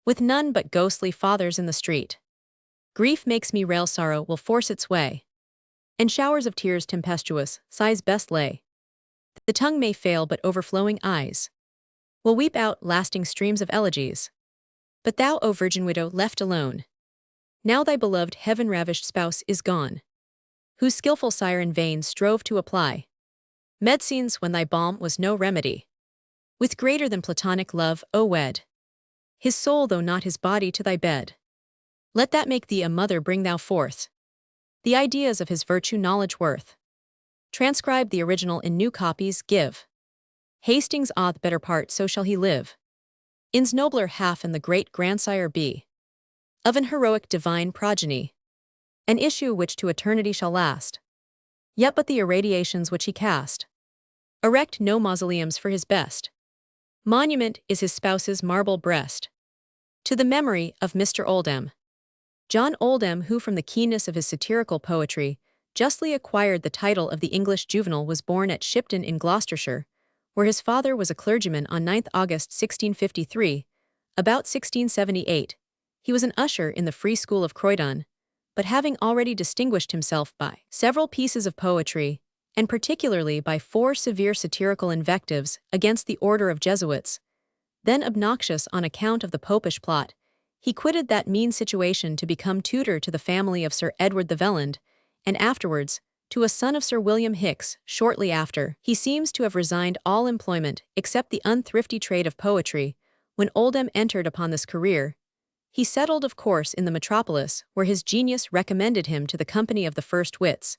with none but ghostly fathers in the street. Grief makes me rail, sorrow will force its way, and showers of tears tempestuous, sighs best lay. The tongue may fail, but overflowing eyes will weep out lasting streams of elegies. But thou, O virgin widow, left alone, now thy beloved heaven-ravished spouse is gone, whose skilful sire in vain strove to apply medicines when thy balm was no remedy. With greater than platonic love, O wed his soul, though not his body, to thy bed. Let that make thee a mother, bring thou forth the ideas of his virtue, knowledge, worth. Transcribe the original in new copies, give Hastings the better part, so shall he live in's nobler half and the great grandsire be of an heroic divine progeny, an issue which to eternity shall last. Yet but the irradiations which he cast erect no mausoleums for his best monument is his spouse's marble breast. To the memory of Mr. Oldham, John Oldham, who from the keenness of his satirical poetry justly acquired the title of the English juvenal, was born at Shipton in Gloucestershire, where his father was a clergyman, on 9th August 1653. About 1678, he was an usher in the Free School of Croydon, but having already distinguished himself by several pieces of poetry, and particularly by 4 severe satirical invectives against the order of Jesuits, then obnoxious on account of the popish plot, he quitted that mean situation to become tutor to the family of Sir Edward the Velland, and afterwards to a son of Sir William Hicks. Shortly after, he seems to have resigned all employment except the unthrifty trade of poetry. When Oldham entered upon this career, he settled, of course, in the metropolis, where his genius recommended him to the company of the first wits,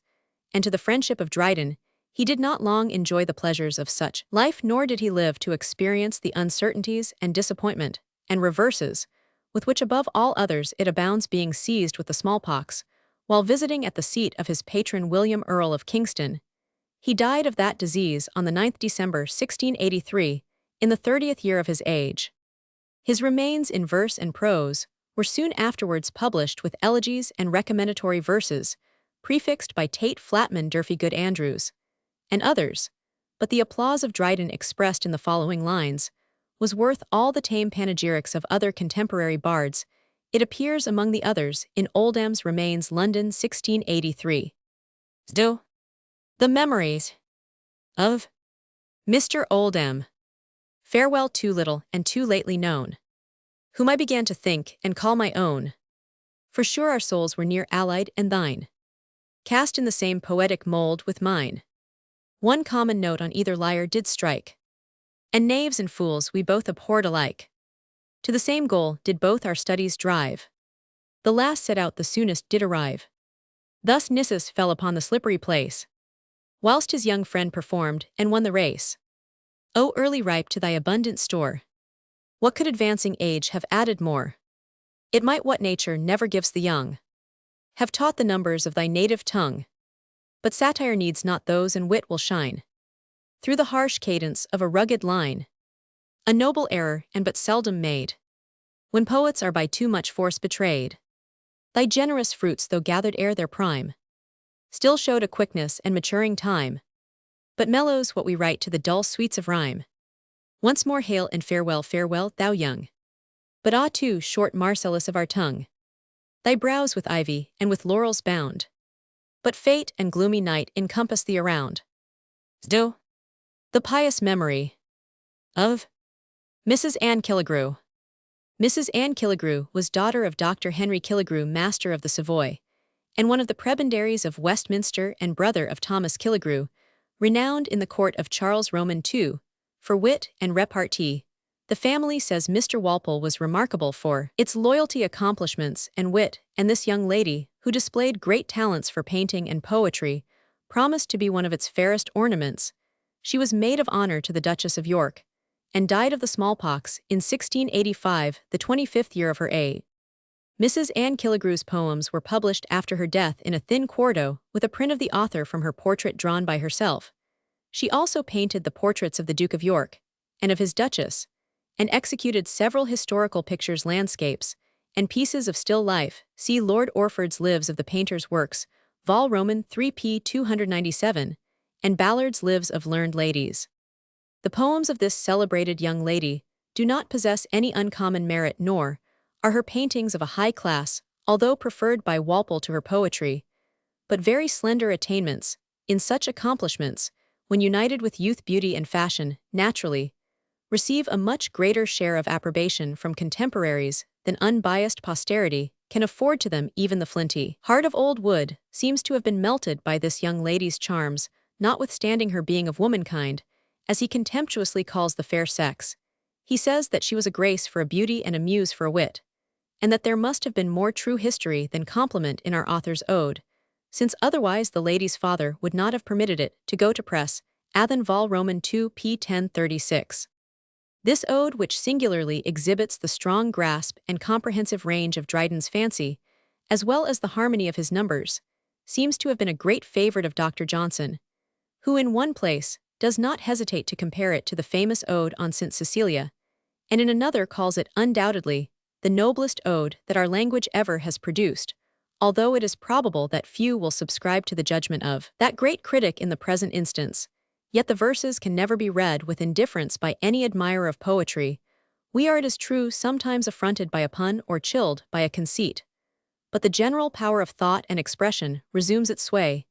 and to the friendship of Dryden. He did not long enjoy the pleasures of such life, nor did he live to experience the uncertainties and disappointment and reverses with which above all others it abounds, being seized with the smallpox while visiting at the seat of his patron William Earl of Kingston. He died of that disease on the 9th December 1683, in the 30th year of his age. His remains in verse and prose were soon afterwards published with elegies and recommendatory verses, prefixed by Tate Flatman, Durfee Good Andrews, and others, but the applause of Dryden, expressed in the following lines, was worth all the tame panegyrics of other contemporary bards. It appears among the others in Oldham's Remains, London, 1683. Do. The Memories of Mr. Oldham. Farewell, too little and too lately known, whom I began to think and call my own. For sure our souls were near allied, and thine cast in the same poetic mould with mine. One common note on either lyre did strike, and knaves and fools we both abhorred alike. To the same goal did both our studies drive. The last set out the soonest did arrive. Thus Nissus fell upon the slippery place, whilst his young friend performed and won the race. O early ripe to thy abundant store, what could advancing age have added more? It might what nature never gives the young, have taught the numbers of thy native tongue. But satire needs not those, and wit will shine through the harsh cadence of a rugged line. A noble error, and but seldom made, when poets are by too much force betrayed. Thy generous fruits, though gathered ere their prime, still showed a quickness and maturing time, but mellows what we write to the dull sweets of rhyme. Once more hail and farewell, farewell, thou young, but too short Marcellus of our tongue. Thy brows with ivy and with laurels bound, but fate and gloomy night encompass thee around. Do. The pious memory of Mrs. Anne Killigrew. Mrs. Anne Killigrew was daughter of Dr. Henry Killigrew, Master of the Savoy, and one of the prebendaries of Westminster, and brother of Thomas Killigrew, renowned in the court of Charles Roman II for wit and repartee. The family says Mr. Walpole was remarkable for its loyalty, accomplishments, and wit, and this young lady, who displayed great talents for painting and poetry, promised to be one of its fairest ornaments. She was maid of honor to the Duchess of York, and died of the smallpox in 1685, the 25th year of her age. Mrs. Anne Killigrew's poems were published after her death in a thin quarto, with a print of the author from her portrait drawn by herself. She also painted the portraits of the Duke of York, and of his Duchess, and executed several historical pictures, landscapes, and pieces of still life. See Lord Orford's Lives of the Painter's Works, Vol. Roman 3 p. 297, and Ballard's Lives of Learned Ladies. The poems of this celebrated young lady do not possess any uncommon merit, nor are her paintings of a high class, although preferred by Walpole to her poetry, but very slender attainments, in such accomplishments, when united with youth, beauty, and fashion, naturally, receive a much greater share of approbation from contemporaries than unbiased posterity can afford to them. Even the flinty heart of old wood seems to have been melted by this young lady's charms, notwithstanding her being of womankind, as he contemptuously calls the fair sex. He says that she was a grace for a beauty and a muse for a wit, and that there must have been more true history than compliment in our author's ode, since otherwise the lady's father would not have permitted it to go to press. Athen Vol. Roman 2 p. 1036. This ode, which singularly exhibits the strong grasp and comprehensive range of Dryden's fancy, as well as the harmony of his numbers, seems to have been a great favorite of Dr. Johnson, who in one place does not hesitate to compare it to the famous ode on St. Cecilia, and in another calls it undoubtedly the noblest ode that our language ever has produced, although it is probable that few will subscribe to the judgment of that great critic in the present instance. Yet the verses can never be read with indifference by any admirer of poetry. We are, it is true, sometimes affronted by a pun or chilled by a conceit, but the general power of thought and expression resumes its sway,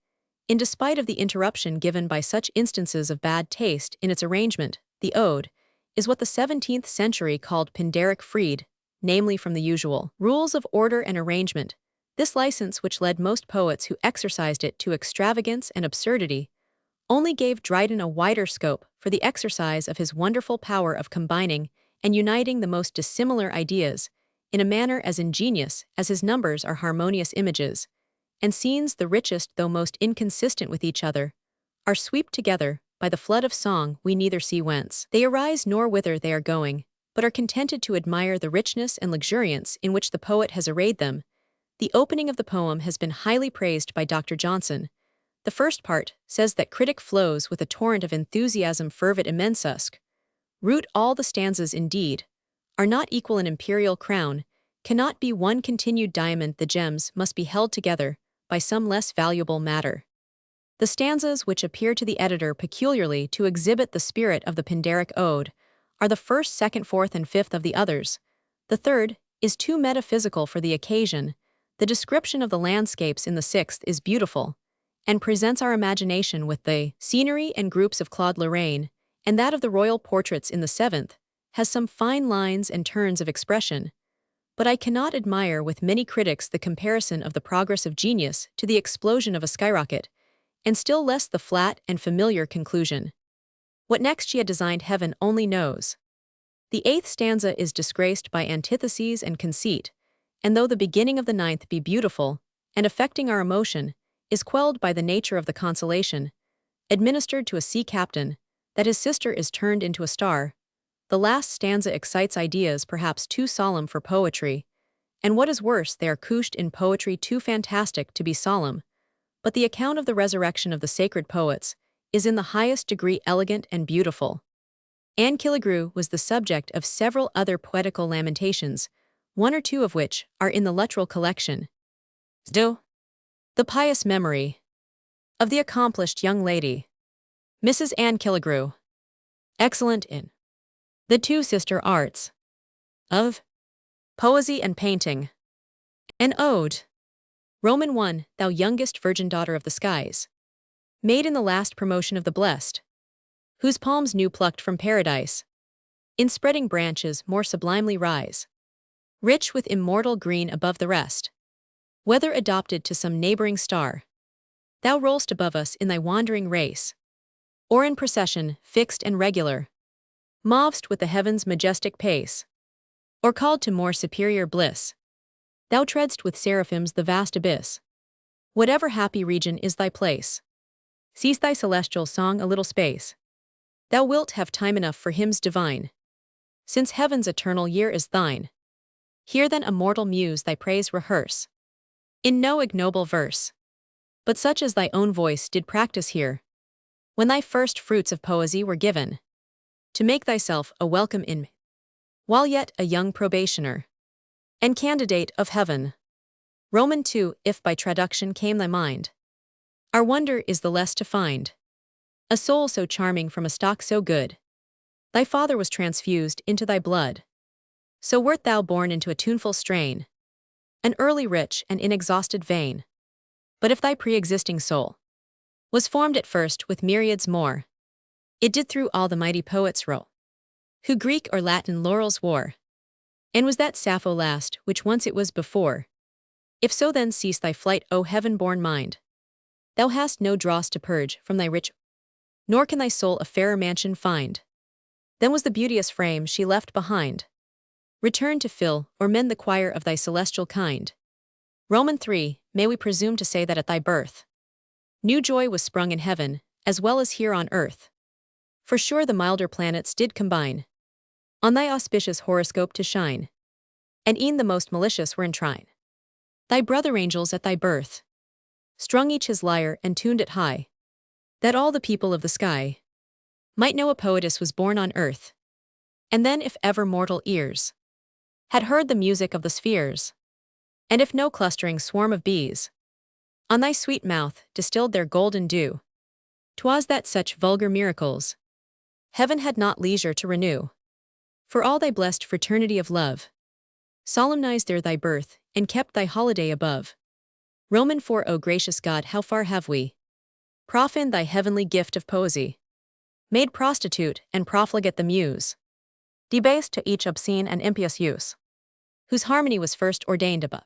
in despite of the interruption given by such instances of bad taste in its arrangement. The ode is what the 17th century called Pindaric freed, namely from the usual rules of order and arrangement. This license, which led most poets who exercised it to extravagance and absurdity, only gave Dryden a wider scope for the exercise of his wonderful power of combining and uniting the most dissimilar ideas in a manner as ingenious as his numbers are harmonious images, and scenes the richest though most inconsistent with each other are swept together by the flood of song. We neither see whence they arise nor whither they are going, but are contented to admire the richness and luxuriance in which the poet has arrayed them. The opening of the poem has been highly praised by Dr. Johnson. The first part says that critic flows with a torrent of enthusiasm fervid immensusk. Root all the stanzas indeed are not equal an imperial crown, cannot be one continued diamond, the gems must be held together by some less valuable matter. The stanzas which appear to the editor peculiarly to exhibit the spirit of the Pindaric ode are the first, second, fourth, and fifth of the others. The third is too metaphysical for the occasion. The description of the landscapes in the sixth is beautiful, and presents our imagination with the scenery and groups of Claude Lorraine, and that of the royal portraits in the seventh has some fine lines and turns of expression. But I cannot admire with many critics the comparison of the progress of genius to the explosion of a skyrocket, and still less the flat and familiar conclusion. What next she had designed heaven only knows. The eighth stanza is disgraced by antitheses and conceit, and though the beginning of the ninth be beautiful, and affecting our emotion, is quelled by the nature of the consolation, administered to a sea captain, that his sister is turned into a star. The last stanza excites ideas perhaps too solemn for poetry, and what is worse, they are couched in poetry too fantastic to be solemn. But the account of the resurrection of the sacred poets is in the highest degree elegant and beautiful. Anne Killigrew was the subject of several other poetical lamentations, one or two of which are in the Luttrell collection. The pious memory of the accomplished young lady, Mrs. Anne Killigrew, excellent in the two sister arts of poesy and painting. An ode, Roman 1, thou youngest virgin daughter of the skies, made in the last promotion of the blessed, whose palms new plucked from paradise, in spreading branches more sublimely rise, rich with immortal green above the rest. Whether adopted to some neighboring star, thou roll'st above us in thy wandering race, or in procession fixed and regular, mov'st with the heaven's majestic pace, or called to more superior bliss, thou treadst with seraphims the vast abyss. Whatever happy region is thy place, cease thy celestial song a little space. Thou wilt have time enough for hymns divine, since heaven's eternal year is thine. Here then a mortal muse thy praise rehearse, in no ignoble verse, but such as thy own voice did practice here, when thy first fruits of poesy were given, to make thyself a welcome in, while yet a young probationer, and candidate of heaven. Roman 2, if by traduction came thy mind, our wonder is the less to find a soul so charming from a stock so good. Thy father was transfused into thy blood, so wert thou born into a tuneful strain, an early rich and inexhausted vein. But if thy pre-existing soul was formed at first with myriads more, it did through all the mighty poets roll, who Greek or Latin laurels wore. And was that Sappho last, which once it was before? If so, then cease thy flight, O heaven-born mind. Thou hast no dross to purge from thy rich, nor can thy soul a fairer mansion find. Then was the beauteous frame she left behind. Return to fill or mend the choir of thy celestial kind. Roman 3, may we presume to say that at thy birth, new joy was sprung in heaven, as well as here on earth. For sure the milder planets did combine on thy auspicious horoscope to shine, and e'en the most malicious were in trine. Thy brother angels at thy birth strung each his lyre and tuned it high, that all the people of the sky might know a poetess was born on earth. And then if ever mortal ears had heard the music of the spheres, and if no clustering swarm of bees on thy sweet mouth distilled their golden dew, 'twas that such vulgar miracles heaven had not leisure to renew. For all thy blessed fraternity of love solemnized there thy birth, and kept thy holiday above. Roman 4, O gracious God, how far have we profaned thy heavenly gift of poesy, made prostitute and profligate the muse, debased to each obscene and impious use, whose harmony was first ordained above,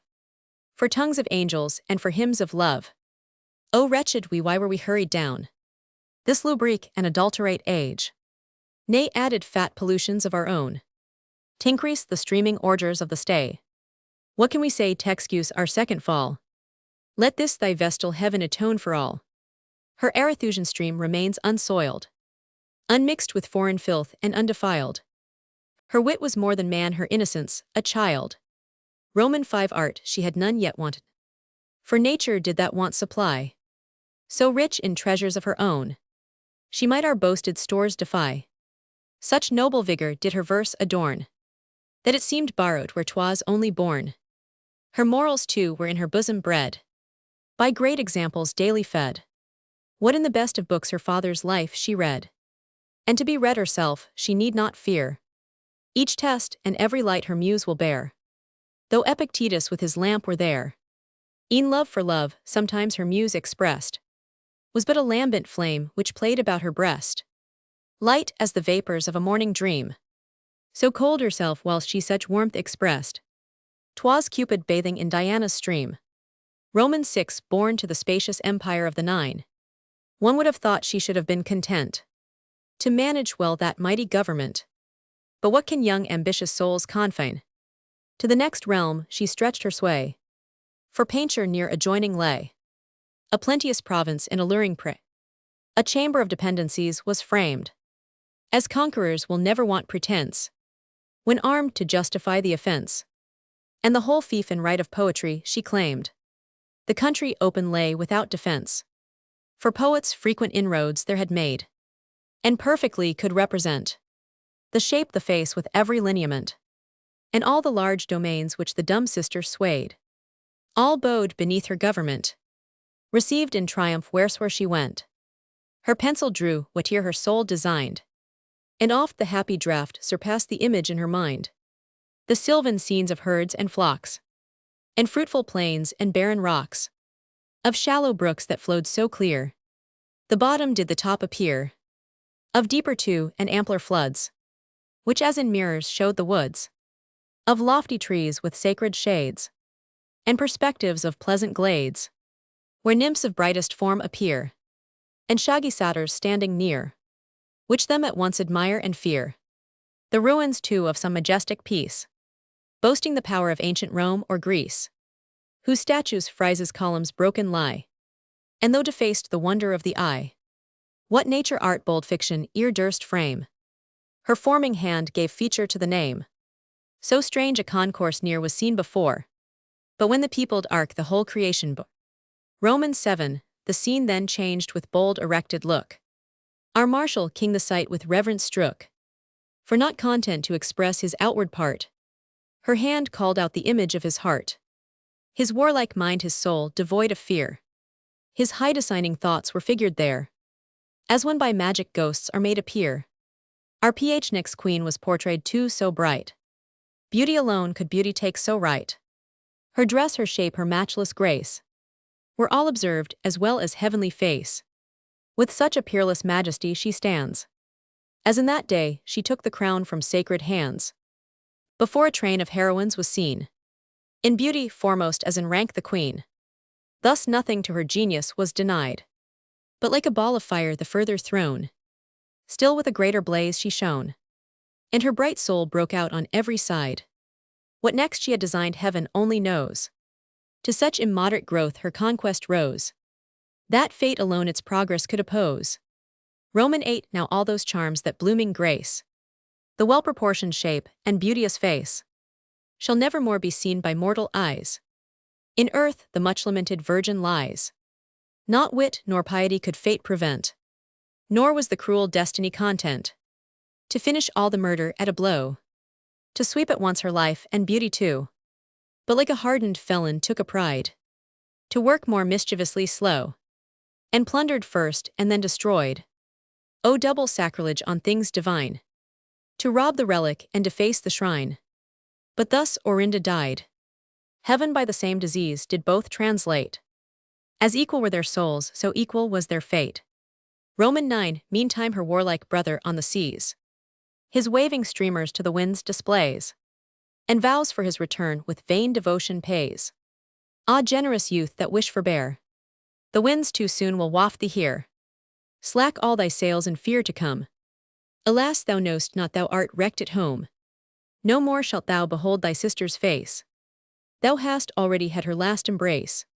for tongues of angels and for hymns of love. O wretched we, why were we hurried down this lubric and adulterate age? Nay, added fat pollutions of our own t'increase the streaming ordures of the stay. What can we say to excuse our second fall? Let this thy vestal heaven atone for all. Her Arethusian stream remains unsoiled, unmixed with foreign filth and undefiled. Her wit was more than man, her innocence a child. Roman 5, art she had none yet wanted, for nature did that want supply. So rich in treasures of her own, she might our boasted stores defy. Such noble vigor did her verse adorn, that it seemed borrowed where 'twas only born. Her morals too were in her bosom bred, by great examples daily fed. What in the best of books her father's life she read, and to be read herself she need not fear. Each test and every light her muse will bear, though Epictetus with his lamp were there. E'en love for love, sometimes her muse expressed, was but a lambent flame which played about her breast, light as the vapors of a morning dream, so cold herself whilst she such warmth expressed. 'Twas Cupid bathing in Diana's stream. Roman 6, born to the spacious empire of the Nine, one would have thought she should have been content to manage well that mighty government. But what can young ambitious souls confine? To the next realm she stretched her sway, for Painture near adjoining lay a plenteous province in alluring prey. A chamber of dependencies was framed, as conquerors will never want pretense, when armed to justify the offense. And the whole fief and right of poetry she claimed. The country open lay without defense, for poets frequent inroads there had made, and perfectly could represent the shape, the face with every lineament, and all the large domains which the dumb sister swayed. All bowed beneath her government, received in triumph wheresoe'er she went. Her pencil drew whate'er her soul designed, and oft the happy draught surpassed the image in her mind. The sylvan scenes of herds and flocks, and fruitful plains and barren rocks, of shallow brooks that flowed so clear, the bottom did the top appear, of deeper too and ampler floods, which as in mirrors showed the woods, of lofty trees with sacred shades, and perspectives of pleasant glades, where nymphs of brightest form appear, and shaggy satyrs standing near, which them at once admire and fear. The ruins too of some majestic piece, boasting the power of ancient Rome or Greece, whose statues friezes columns broken lie, and though defaced the wonder of the eye. What nature art bold fiction e'er durst frame, her forming hand gave feature to the name. So strange a concourse near was seen before, but when the peopled ark the whole creation bore. Romans 7, the scene then changed with bold erected look. Our martial king the sight with reverence strook, for not content to express his outward part, her hand called out the image of his heart. His warlike mind, his soul devoid of fear, his high designing thoughts were figured there, as when by magic ghosts are made appear. Our patronage queen was portrayed too so bright, beauty alone could beauty take so right. Her dress, her shape, her matchless grace, were all observed as well as heavenly face. With such a peerless majesty she stands. As in that day she took the crown from sacred hands. Before a train of heroines was seen. In beauty foremost as in rank the queen. Thus nothing to her genius was denied. But like a ball of fire the further thrown, still with a greater blaze she shone. And her bright soul broke out on every side. What next she had designed heaven only knows. To such immoderate growth her conquest rose, that fate alone its progress could oppose. Roman 8 Now all those charms that blooming grace, the well-proportioned shape and beauteous face, shall never more be seen by mortal eyes. In earth the much-lamented virgin lies. Not wit nor piety could fate prevent, nor was the cruel destiny content to finish all the murder at a blow, to sweep at once her life and beauty too, but like a hardened felon took a pride to work more mischievously slow, and plundered first and then destroyed. O double sacrilege on things divine, to rob the relic and deface the shrine. But thus Orinda died. Heaven by the same disease did both translate. As equal were their souls, so equal was their fate. Roman 9 Meantime her warlike brother on the seas, his waving streamers to the winds displays, and vows for his return with vain devotion pays. Ah, generous youth that wish forbear, the winds too soon will waft thee here. Slack all thy sails in fear to come. Alas, thou know'st not thou art wrecked at home. No more shalt thou behold thy sister's face. Thou hast already had her last embrace.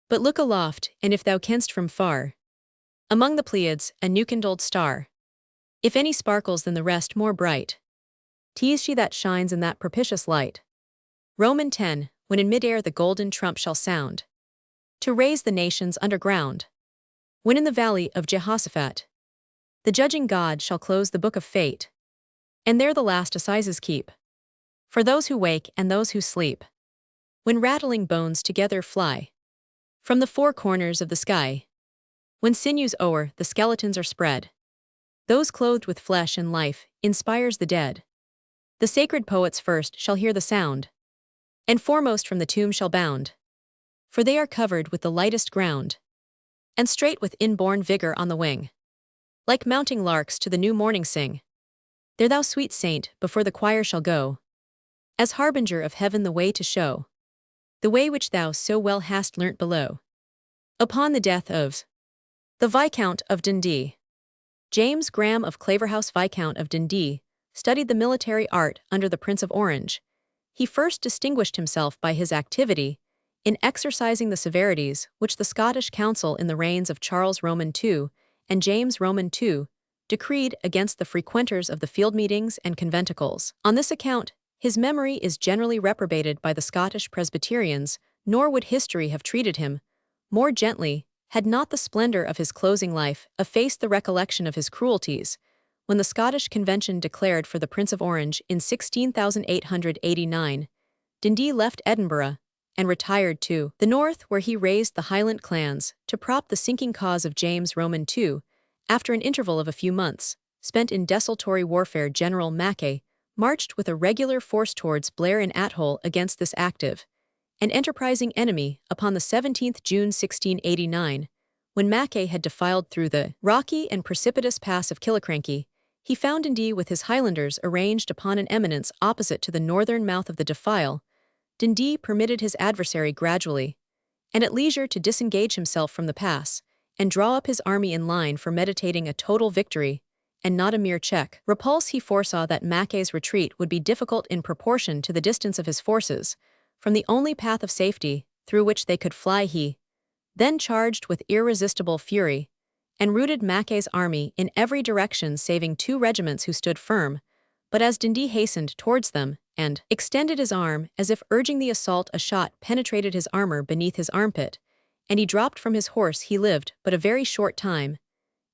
But look aloft, and if thou canst from far, among the Pleiades, a new-kindled star, if any sparkles than the rest more bright, 'tis she that shines in that propitious light. Roman 10 When in mid-air the golden trump shall sound, to raise the nations underground. When in the valley of Jehoshaphat, the judging God shall close the book of fate, and there the last assizes keep, for those who wake and those who sleep. When rattling bones together fly from the four corners of the sky, when sinews o'er the skeletons are spread, those clothed with flesh and life inspires the dead. The sacred poets first shall hear the sound, and foremost from the tomb shall bound, for they are covered with the lightest ground, and straight with inborn vigor on the wing, like mounting larks to the new morning sing. There thou sweet saint before the choir shall go, as harbinger of heaven the way to show, the way which thou so well hast learnt below. Upon the death of the Viscount of Dundee. James Graham of Claverhouse, Viscount of Dundee, studied the military art under the Prince of Orange. He first distinguished himself by his activity in exercising the severities which the Scottish Council in the reigns of Charles Roman II and James Roman II decreed against the frequenters of the field meetings and conventicles. On this account, his memory is generally reprobated by the Scottish Presbyterians, nor would history have treated him more gently had not the splendor of his closing life effaced the recollection of his cruelties. When the Scottish Convention declared for the Prince of Orange in 16,889, Dundee left Edinburgh and retired to the north, where he raised the Highland clans to prop the sinking cause of James Roman II. After an interval of a few months, spent in desultory warfare, General Mackay marched with a regular force towards Blair in Athole against this active and enterprising enemy upon the 17th June 1689. When Mackay had defiled through the rocky and precipitous pass of Killiecrankie, he found Dundee with his Highlanders arranged upon an eminence opposite to the northern mouth of the defile. Dundee permitted his adversary gradually and at leisure to disengage himself from the pass and draw up his army in line for meditating a total victory and not a mere check. Repulse. He foresaw that Mackay's retreat would be difficult in proportion to the distance of his forces from the only path of safety through which they could fly. He then charged with irresistible fury and routed Mackay's army in every direction, saving 2 regiments who stood firm. But as Dundee hastened towards them and extended his arm as if urging the assault, a shot penetrated his armor beneath his armpit, and he dropped from his horse. He lived but a very short time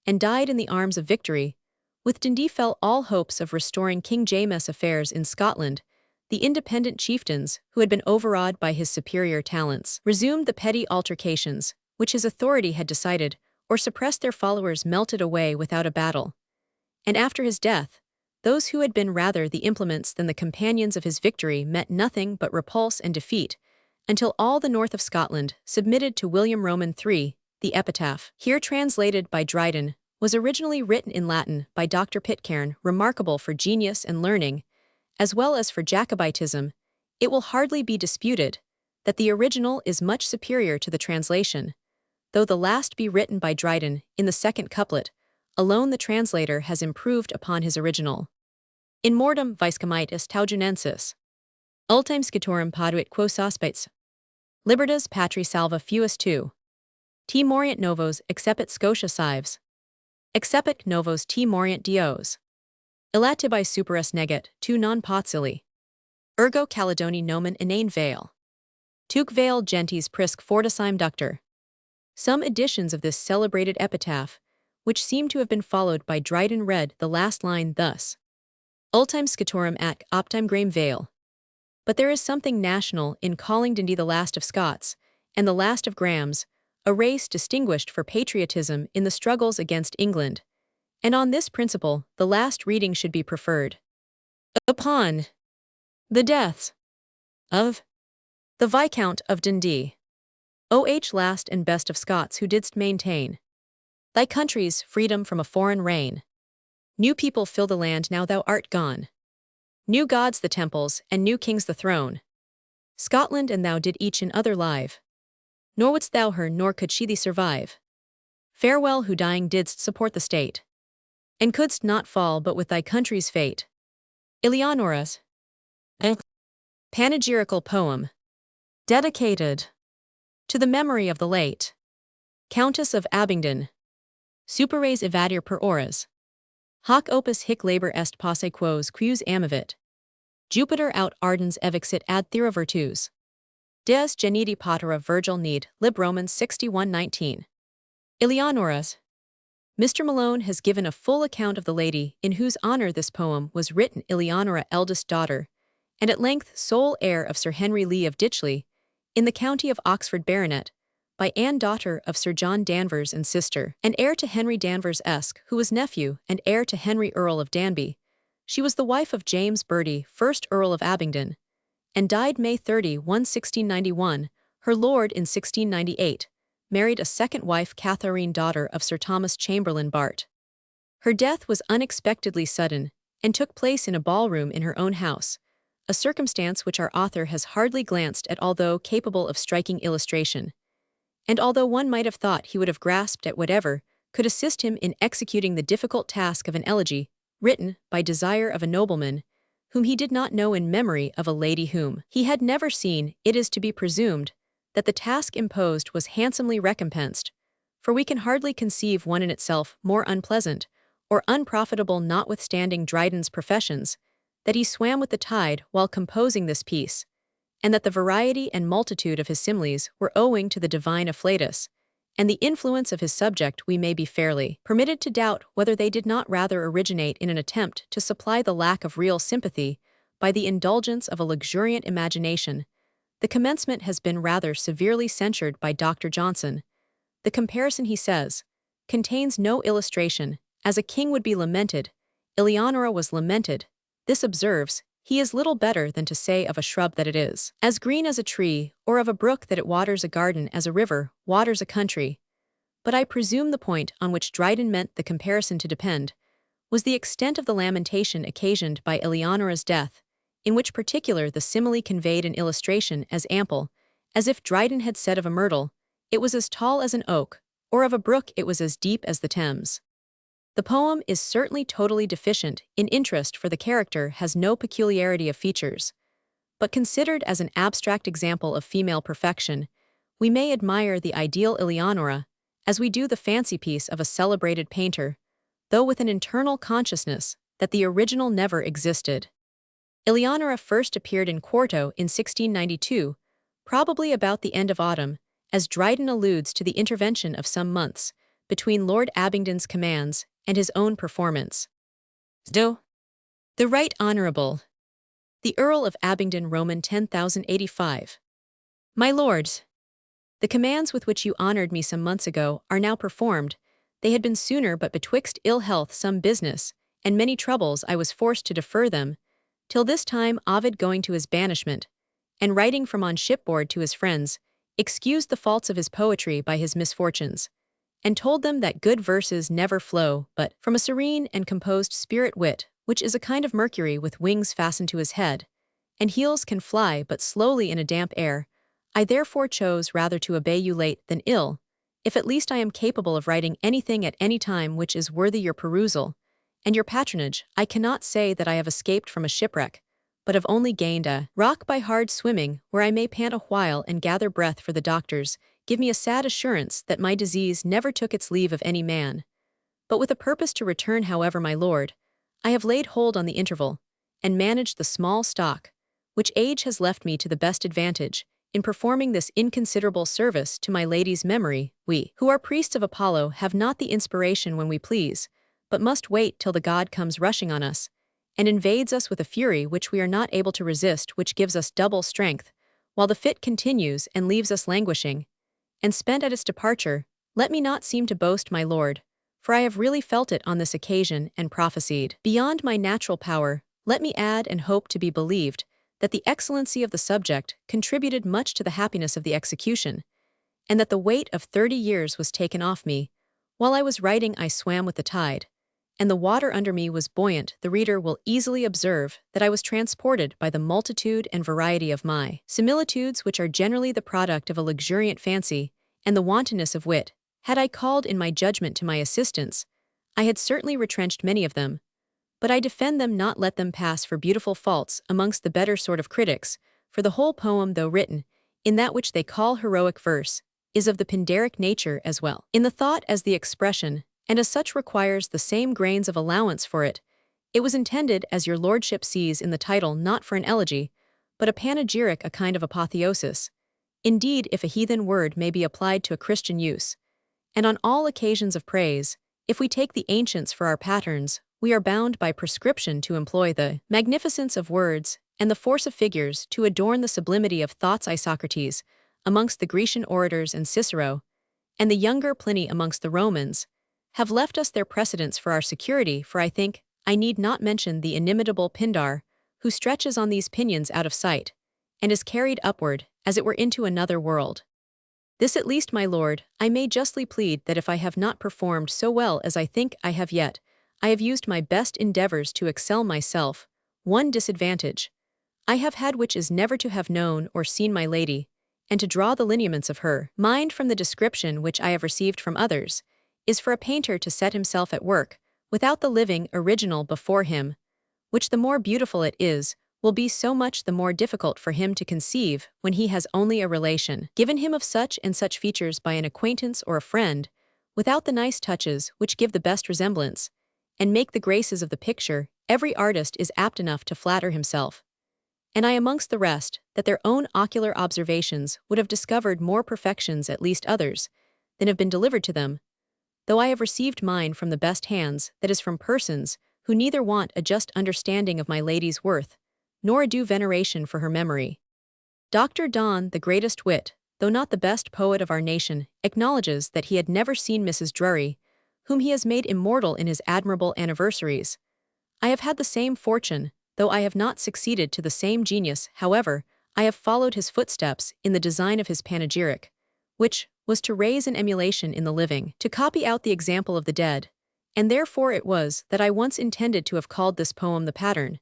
and died in the arms of victory. With Dundee fell all hopes of restoring King James' affairs in Scotland. The independent chieftains, who had been overawed by his superior talents, resumed the petty altercations which his authority had decided, or suppressed. Their followers melted away without a battle. And after his death, those who had been rather the implements than the companions of his victory met nothing but repulse and defeat, until all the north of Scotland submitted to William Roman III, the epitaph, here translated by Dryden, was originally written in Latin by Dr. Pitcairn, remarkable for genius and learning, as well as for Jacobitism. It will hardly be disputed that the original is much superior to the translation, though the last be written by Dryden in the second couplet, alone the translator has improved upon his original. In mortem viscomitis taujunensis. Ultim scitorum poduit quos aspects. Libertas patri salva fuis tu. T morient novos excepit Scotia cives. Excepit novos T morient dios. Illatibi superus neget tu non potsili. Ergo Caledoni nomen inane vale. Tuc vale gentes prisc fortissime ductor. Some editions of this celebrated epitaph, which seem to have been followed by Dryden, read the last line thus: Ultim scitorum ac optime grame vale. But there is something national in calling Dundee the last of Scots, and the last of Grahams, a race distinguished for patriotism in the struggles against England, and on this principle the last reading should be preferred. Upon the deaths of the Viscount of Dundee, O.H. last and best of Scots, who didst maintain thy country's freedom from a foreign reign. New people fill the land now thou art gone. New gods the temples, and new kings the throne. Scotland and thou did each in other live. Nor wouldst thou her, nor could she thee survive. Farewell, who dying didst support the state, and couldst not fall but with thy country's fate. Eleonora's panegyrical poem, dedicated to the memory of the late Countess of Abingdon. Superes evadir per horas. Hoc opus hic labor est posse quos quus amavit. Jupiter aut ardens evixit ad thera virtus. Deus geniti patera Virgil need, lib Romans 61:19. Eleonora's. Mr. Malone has given a full account of the lady in whose honor this poem was written, Eleonora, eldest daughter, and at length sole heir of Sir Henry Lee of Ditchley, in the county of Oxford Baronet, by Anne, daughter of Sir John Danvers and sister, and heir to Henry Danvers Esq, who was nephew and heir to Henry Earl of Danby. She was the wife of James Bertie, 1st Earl of Abingdon, and died May 31, 1691. Her lord in 1698 married a second wife, Catharine, daughter of Sir Thomas Chamberlain Bart. Her death was unexpectedly sudden and took place in a ballroom in her own house, a circumstance which our author has hardly glanced at, although capable of striking illustration. And although one might have thought he would have grasped at whatever could assist him in executing the difficult task of an elegy, written by desire of a nobleman, whom he did not know, in memory of a lady whom he had never seen, it is to be presumed that the task imposed was handsomely recompensed, for we can hardly conceive one in itself more unpleasant or unprofitable, notwithstanding Dryden's professions that he swam with the tide while composing this piece, and that the variety and multitude of his similes were owing to the divine afflatus, and the influence of his subject. We may be fairly permitted to doubt whether they did not rather originate in an attempt to supply the lack of real sympathy by the indulgence of a luxuriant imagination. The commencement has been rather severely censured by Dr. Johnson. The comparison, he says, contains no illustration. As a king would be lamented, Eleonora was lamented. This observes, he is little better than to say of a shrub that it is as green as a tree, or of a brook that it waters a garden as a river waters a country. But I presume the point on which Dryden meant the comparison to depend was the extent of the lamentation occasioned by Eleonora's death, in which particular the simile conveyed an illustration as ample, as if Dryden had said of a myrtle, it was as tall as an oak, or of a brook, it was as deep as the Thames. The poem is certainly totally deficient in interest, for the character has no peculiarity of features, but considered as an abstract example of female perfection, we may admire the ideal Eleonora, as we do the fancy piece of a celebrated painter, though with an internal consciousness that the original never existed. Eleonora first appeared in quarto in 1692, probably about the end of autumn, as Dryden alludes to the intervention of some months between Lord Abingdon's commands and his own performance. The Right Honourable, the Earl of Abingdon, Roman 10,085. My lords, the commands with which you honoured me some months ago are now performed. They had been sooner, but betwixt ill health, some business, and many troubles, I was forced to defer them, till this time Ovid going to his banishment, and writing from on shipboard to his friends, excused the faults of his poetry by his misfortunes, and told them that good verses never flow but from a serene and composed spirit wit, which is a kind of Mercury with wings fastened to his head, and heels can fly but slowly in a damp air. I therefore chose rather to obey you late than ill, if at least I am capable of writing anything at any time which is worthy your perusal, and your patronage. I cannot say that I have escaped from a shipwreck, but have only gained a rock by hard swimming, where I may pant a while and gather breath, for the doctors give me a sad assurance that my disease never took its leave of any man. But with a purpose to return, however, my lord, I have laid hold on the interval, and managed the small stock, which age has left me to the best advantage, in performing this inconsiderable service to my lady's memory. We, who are priests of Apollo, have not the inspiration when we please, but must wait till the god comes rushing on us, and invades us with a fury which we are not able to resist, which gives us double strength, while the fit continues and leaves us languishing, and spent at its departure. Let me not seem to boast, my lord, for I have really felt it on this occasion and prophesied. Beyond my natural power, let me add and hope to be believed, that the excellency of the subject contributed much to the happiness of the execution, and that the weight of 30 years was taken off me. While I was writing I swam with the tide, and the water under me was buoyant. The reader will easily observe that I was transported by the multitude and variety of my similitudes, which are generally the product of a luxuriant fancy, and the wantonness of wit. Had I called in my judgment to my assistance, I had certainly retrenched many of them, but I defend them not, let them pass for beautiful faults amongst the better sort of critics, for the whole poem, though written in that which they call heroic verse, is of the pindaric nature as well in the thought as the expression, and as such requires the same grains of allowance for it. It was intended, as your lordship sees in the title, not for an elegy, but a panegyric, a kind of apotheosis, indeed, if a heathen word may be applied to a Christian use. And on all occasions of praise, if we take the ancients for our patterns, we are bound by prescription to employ the magnificence of words and the force of figures to adorn the sublimity of thoughts. Isocrates amongst the Grecian orators, and Cicero, and the younger Pliny amongst the Romans, have left us their precedents for our security. For I think I need not mention the inimitable Pindar, who stretches on these pinions out of sight, and is carried upward, as it were into another world. This at least, my lord, I may justly plead, that if I have not performed so well as I think I have yet, I have used my best endeavors to excel myself. One disadvantage I have had, which is never to have known or seen my lady, and to draw the lineaments of her mind from the description which I have received from others, is for a painter to set himself at work, without the living original before him, which the more beautiful it is, will be so much the more difficult for him to conceive when he has only a relation given him of such and such features by an acquaintance or a friend, without the nice touches which give the best resemblance, and make the graces of the picture. Every artist is apt enough to flatter himself, and I amongst the rest, that their own ocular observations would have discovered more perfections, at least others, than have been delivered to them, though I have received mine from the best hands, that is, from persons who neither want a just understanding of my lady's worth, nor a due veneration for her memory. Dr. Donne, the greatest wit, though not the best poet of our nation, acknowledges that he had never seen Mrs. Drury, whom he has made immortal in his admirable Anniversaries. I have had the same fortune, though I have not succeeded to the same genius. However, I have followed his footsteps in the design of his panegyric, which was to raise an emulation in the living, to copy out the example of the dead, and therefore it was that I once intended to have called this poem the Pattern,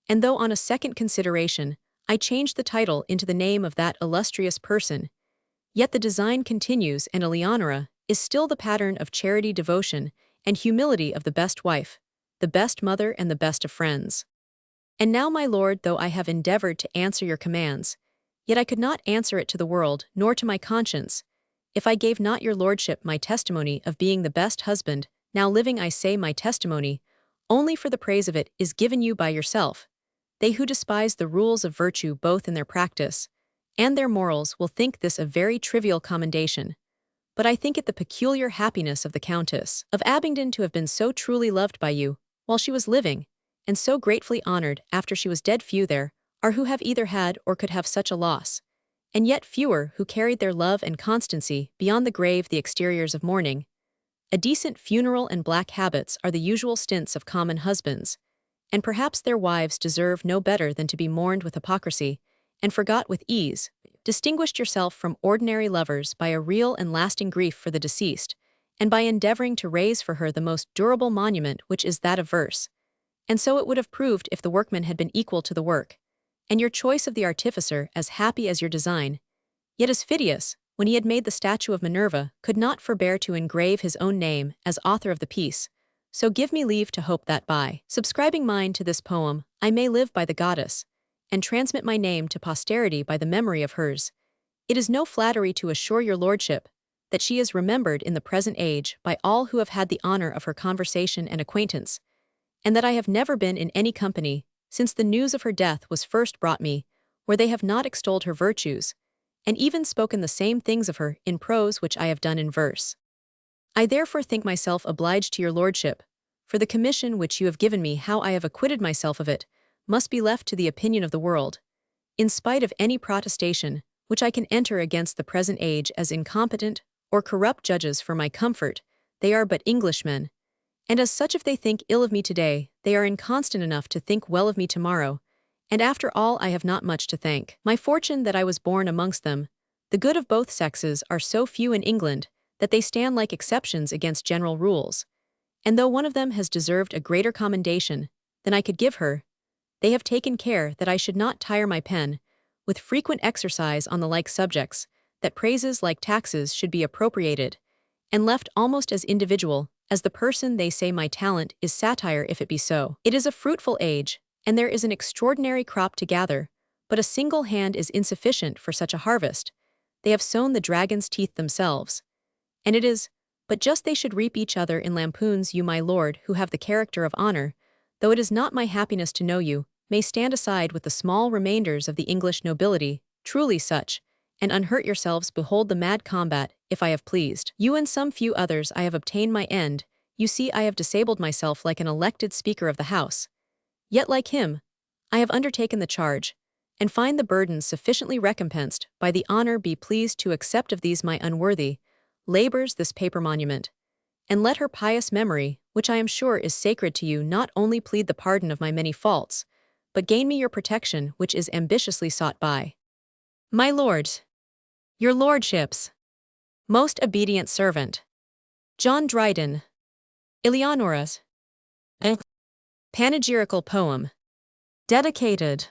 and though on a second consideration I changed the title into the name of that illustrious person, yet the design continues, and Eleonora is still the pattern of charity, devotion, and humility, of the best wife, the best mother, and the best of friends. And now, my lord, though I have endeavored to answer your commands, yet I could not answer it to the world, nor to my conscience, if I gave not your lordship my testimony of being the best husband now living. I say my testimony only, for the praise of it is given you by yourself. They who despise the rules of virtue both in their practice and their morals will think this a very trivial commendation, but I think it the peculiar happiness of the Countess of Abingdon to have been so truly loved by you while she was living, and so gratefully honored after she was dead. Few there are who have either had or could have such a loss, and yet fewer who carried their love and constancy beyond the grave. The exteriors of mourning, a decent funeral, and black habits are the usual stints of common husbands, and perhaps their wives deserve no better than to be mourned with hypocrisy and forgot with ease, distinguished yourself from ordinary lovers by a real and lasting grief for the deceased, and by endeavoring to raise for her the most durable monument, which is that of verse. And so it would have proved if the workman had been equal to the work, and your choice of the artificer as happy as your design. Yet as Phidias, when he had made the statue of Minerva, could not forbear to engrave his own name as author of the piece, so give me leave to hope that by subscribing mine to this poem, I may live by the goddess, and transmit my name to posterity by the memory of hers. It is no flattery to assure your lordship that she is remembered in the present age by all who have had the honor of her conversation and acquaintance, and that I have never been in any company, since the news of her death was first brought me, where they have not extolled her virtues, and even spoken the same things of her in prose which I have done in verse. I therefore think myself obliged to your lordship, for the commission which you have given me. How I have acquitted myself of it must be left to the opinion of the world, in spite of any protestation which I can enter against the present age as incompetent or corrupt judges for my comfort. They are but Englishmen, and as such if they think ill of me today, they are inconstant enough to think well of me tomorrow, and after all I have not much to thank my fortune that I was born amongst them. The good of both sexes are so few in England that they stand like exceptions against general rules, and though one of them has deserved a greater commendation than I could give her, they have taken care that I should not tire my pen with frequent exercise on the like subjects, that praises like taxes should be appropriated, and left almost as individual as the person. They say my talent is satire. If it be so, it is a fruitful age, and there is an extraordinary crop to gather, but a single hand is insufficient for such a harvest. They have sown the dragon's teeth themselves, and it is but just they should reap each other in lampoons. You, my lord, who have the character of honor, though it is not my happiness to know you, may stand aside with the small remainders of the English nobility, truly such, and unhurt yourselves. Behold the mad combat, if I have pleased you and some few others I have obtained my end. You see I have disabled myself like an elected speaker of the House. Yet like him, I have undertaken the charge, and find the burden sufficiently recompensed by the honor. Be pleased to accept of these my unworthy labors this paper monument, and let her pious memory, which I am sure is sacred to you, not only plead the pardon of my many faults, but gain me your protection, which is ambitiously sought by my lords, your lordships, most obedient servant, John Dryden. Eleonora's panegyrical poem, dedicated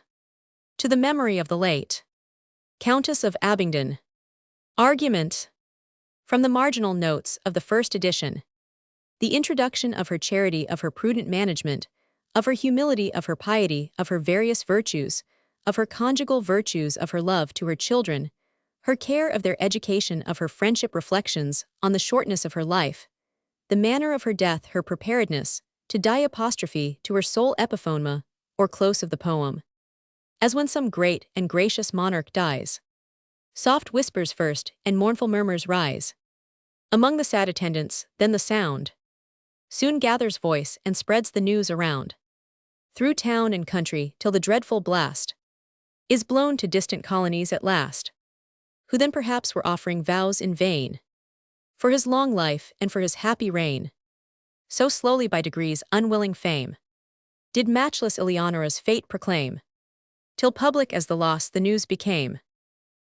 to the memory of the late Countess of Abingdon. Argument from the marginal notes of the first edition. The introduction of her charity, of her prudent management, of her humility, of her piety, of her various virtues, of her conjugal virtues, of her love to her children, her care of their education, of her friendship, reflections on the shortness of her life, the manner of her death, her preparedness to die, apostrophe to her sole epiphonema, or close of the poem. As when some great and gracious monarch dies, soft whispers first and mournful murmurs rise among the sad attendants, then the sound soon gathers voice and spreads the news around, through town and country, till the dreadful blast is blown to distant colonies at last, who then perhaps were offering vows in vain for his long life and for his happy reign. So slowly by degrees unwilling fame did matchless Eleonora's fate proclaim, till public as the loss the news became.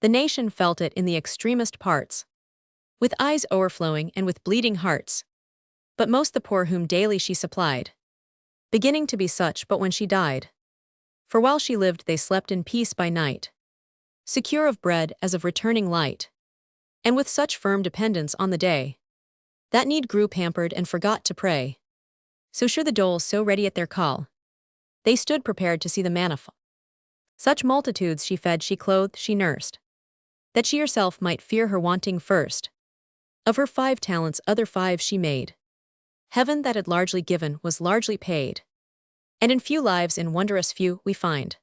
The nation felt it in the extremest parts, with eyes o'erflowing and with bleeding hearts, but most the poor whom daily she supplied, beginning to be such but when she died. For while she lived they slept in peace by night, secure of bread as of returning light, and with such firm dependence on the day, that need grew pampered and forgot to pray. So sure the dole, so ready at their call, they stood prepared to see the manna fall. Such multitudes she fed, she clothed, she nursed, that she herself might fear her wanting first. Of her 5 talents other 5 she made. Heaven that had largely given was largely paid. And in few lives, in wondrous few, we find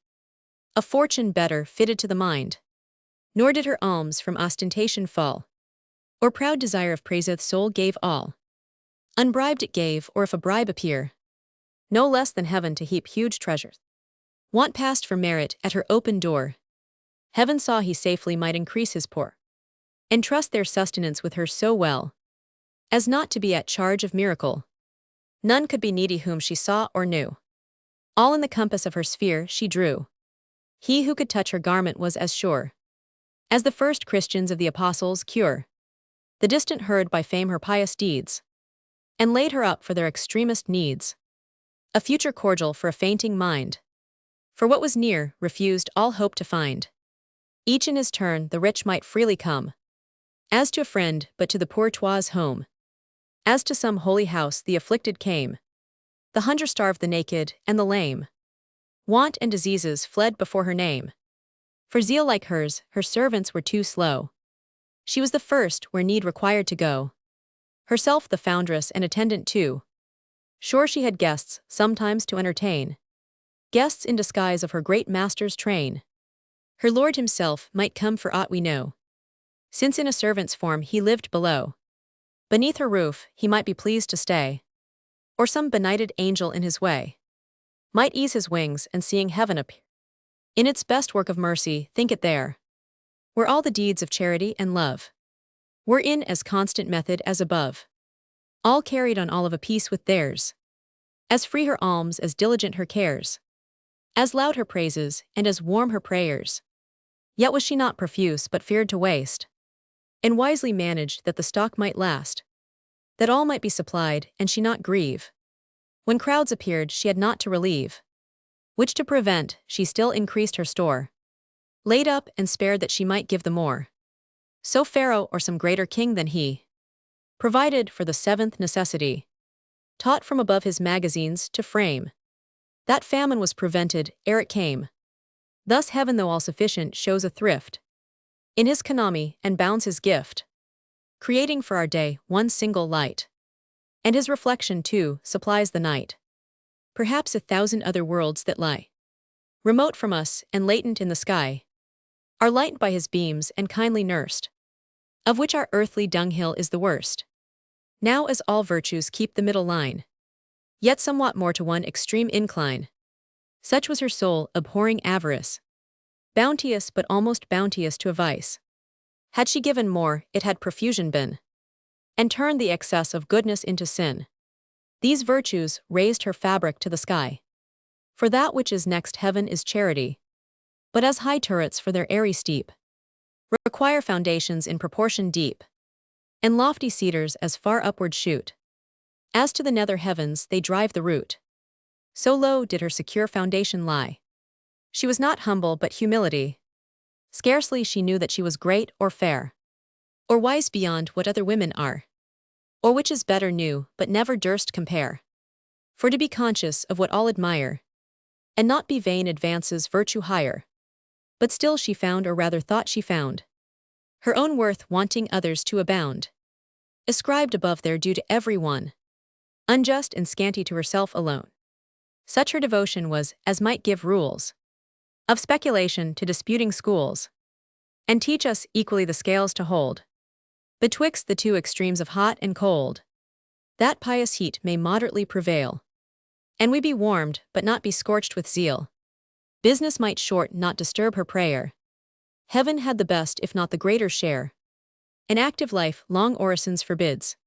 a fortune better fitted to the mind. Nor did her alms from ostentation fall, or proud desire of praiseth soul gave all. Unbribed it gave, or if a bribe appear, no less than heaven to heap huge treasures. Want passed for merit at her open door. Heaven saw he safely might increase his poor, and trust their sustenance with her so well, as not to be at charge of miracle. None could be needy whom she saw or knew. All in the compass of her sphere she drew. He who could touch her garment was as sure as the first Christians of the apostles cure the distant herd by fame her pious deeds, and laid her up for their extremest needs, a future cordial for a fainting mind. For what was near, refused all hope to find. Each in his turn the rich might freely come, as to a friend, but to the poor 'twas home. As to some holy house the afflicted came, the hunger starved the naked, and the lame. Want and diseases fled before her name. For zeal like hers, her servants were too slow. She was the first where need required to go, herself the foundress and attendant too. Sure she had guests, sometimes to entertain, guests in disguise of her great master's train. Her lord himself might come for aught we know, since in a servant's form he lived below. Beneath her roof he might be pleased to stay, or some benighted angel in his way might ease his wings and seeing heaven appear in its best work of mercy, think it there, where all the deeds of charity and love were in as constant method as above, all carried on all of a piece with theirs, as free her alms as diligent her cares, as loud her praises and as warm her prayers. Yet was she not profuse but feared to waste, and wisely managed that the stock might last, that all might be supplied and she not grieve. When crowds appeared she had naught to relieve, which to prevent she still increased her store, laid up and spared that she might give the more. So Pharaoh or some greater king than he provided for the seventh necessity, taught from above his magazines to frame, that famine was prevented ere it came. Thus heaven though all-sufficient shows a thrift in his economy and bounds his gift, creating for our day one single light, and his reflection too supplies the night. Perhaps 1,000 other worlds that lie remote from us and latent in the sky are lightened by his beams and kindly nursed, of which our earthly dunghill is the worst. Now as all virtues keep the middle line, yet somewhat more to one extreme incline. Such was her soul, abhorring avarice, bounteous but almost bounteous to a vice. Had she given more, it had profusion been, and turned the excess of goodness into sin. These virtues raised her fabric to the sky. For that which is next heaven is charity, but as high turrets for their airy steep require foundations in proportion deep, and lofty cedars as far upward shoot as to the nether heavens they drive the root. So low did her secure foundation lie. She was not humble but humility. Scarcely she knew that she was great or fair, or wise beyond what other women are, or which is better knew but never durst compare. For to be conscious of what all admire, and not be vain advances virtue higher. But still she found, or rather thought she found, her own worth wanting others to abound, ascribed above their due to every one, unjust and scanty to herself alone. Such her devotion was as might give rules of speculation to disputing schools, and teach us equally the scales to hold betwixt the two extremes of hot and cold, that pious heat may moderately prevail, and we be warmed but not be scorched with zeal. Business might short not disturb her prayer. Heaven had the best if not the greater share. An active life long orisons forbids.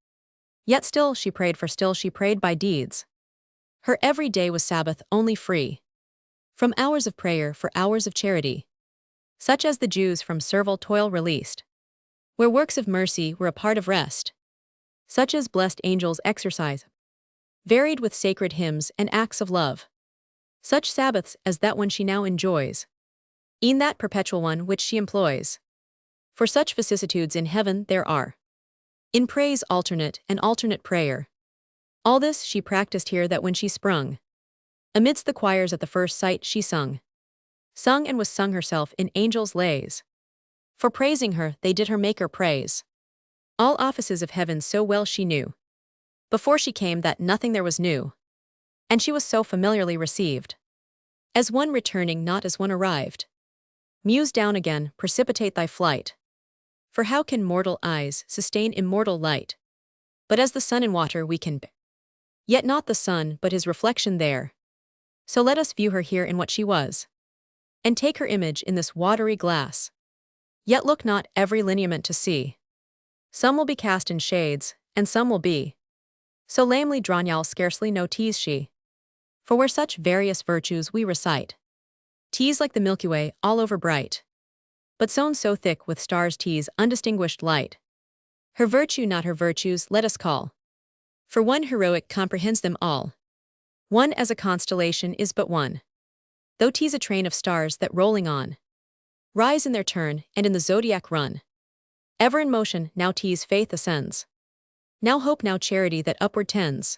Yet still she prayed, for still she prayed by deeds. Her every day was Sabbath only free from hours of prayer for hours of charity, such as the Jews from servile toil released, where works of mercy were a part of rest, such as blessed angels exercise, varied with sacred hymns and acts of love. Such Sabbaths as that one she now enjoys, e'en that perpetual one which she employs. For such vicissitudes in heaven there are, in praise alternate and alternate prayer. All this she practiced here, that when she sprung amidst the choirs at the first sight she sung and was sung herself in angels' lays. For praising her they did her Maker praise. All offices of heaven so well she knew, before she came, that nothing there was new, and she was so familiarly received, as one returning not as one arrived. Muse down again, precipitate thy flight. For how can mortal eyes sustain immortal light? But as the sun in water we can bear, yet not the sun but his reflection there. So let us view her here in what she was, and take her image in this watery glass. Yet look not every lineament to see. Some will be cast in shades, and some will be so lamely drawn y'all scarcely know tease she. For where such various virtues we recite, T's like the Milky Way, all over bright, but sown so thick with stars T's undistinguished light. Her virtue not her virtues let us call, for one heroic comprehends them all. One as a constellation is but one, though T's a train of stars that rolling on, rise in their turn and in the zodiac run. Ever in motion, now T's faith ascends, now hope now charity that upward tends,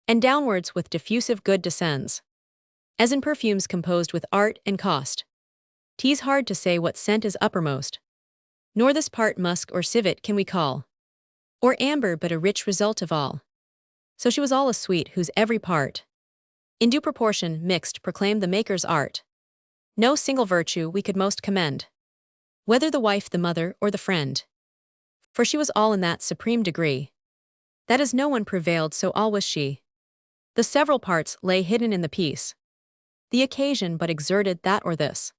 and downwards with diffusive good descends. As in perfumes composed with art and cost, T's hard to say what scent is uppermost, nor this part musk or civet can we call, or amber but a rich result of all. So she was all a sweet whose every part, in due proportion mixed proclaimed the maker's art. No single virtue we could most commend, whether the wife, the mother, or the friend, for she was all in that supreme degree, that as no one prevailed so all was she. The several parts lay hidden in the piece, the occasion but exerted that or this.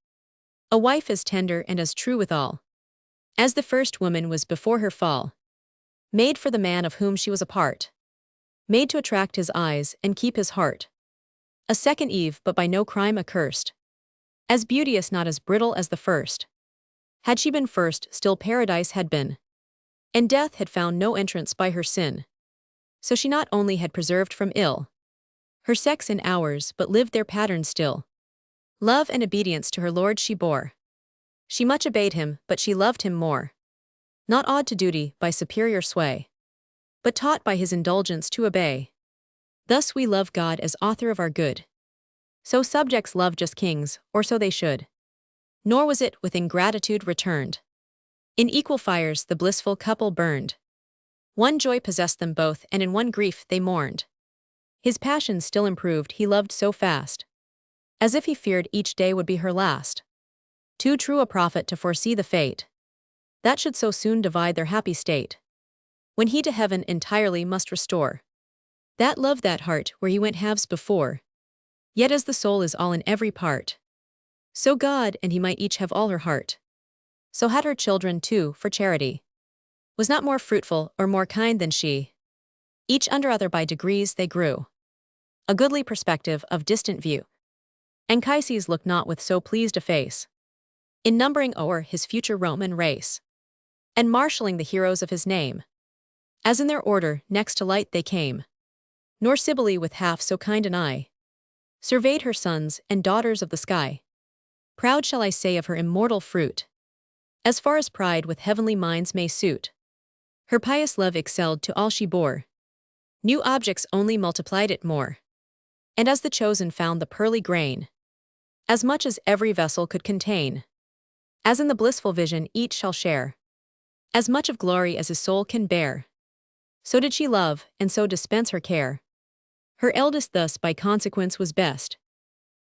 A wife as tender and as true withal, as the first woman was before her fall, made for the man of whom she was a part, made to attract his eyes and keep his heart. A second Eve but by no crime accursed, as beauteous not as brittle as the first. Had she been first, still paradise had been, and death had found no entrance by her sin. So she not only had preserved from ill her sex in hours but lived their pattern still. Love and obedience to her lord she bore. She much obeyed him, but she loved him more. Not awed to duty by superior sway, but taught by his indulgence to obey. Thus we love God as author of our good. So subjects love just kings, or so they should. Nor was it with ingratitude returned. In equal fires the blissful couple burned. One joy possessed them both, and in one grief they mourned. His passion still improved, he loved so fast, as if he feared each day would be her last. Too true a prophet to foresee the fate that should so soon divide their happy state, when he to heaven entirely must restore that love, that heart, where he went halves before. Yet as the soul is all in every part, so God and he might each have all her heart. So had her children too, for charity was not more fruitful or more kind than she. Each under other by degrees they grew, a goodly perspective of distant view. Anchises looked not with so pleased a face, in numbering o'er his future Roman race, and marshalling the heroes of his name, as in their order next to light they came. Nor Cybele with half so kind an eye surveyed her sons and daughters of the sky. Proud shall I say of her immortal fruit, as far as pride with heavenly minds may suit. Her pious love excelled to all she bore, new objects only multiplied it more. And as the chosen found the pearly grain, as much as every vessel could contain, as in the blissful vision each shall share, as much of glory as his soul can bear. So did she love, and so dispense her care. Her eldest thus by consequence was best,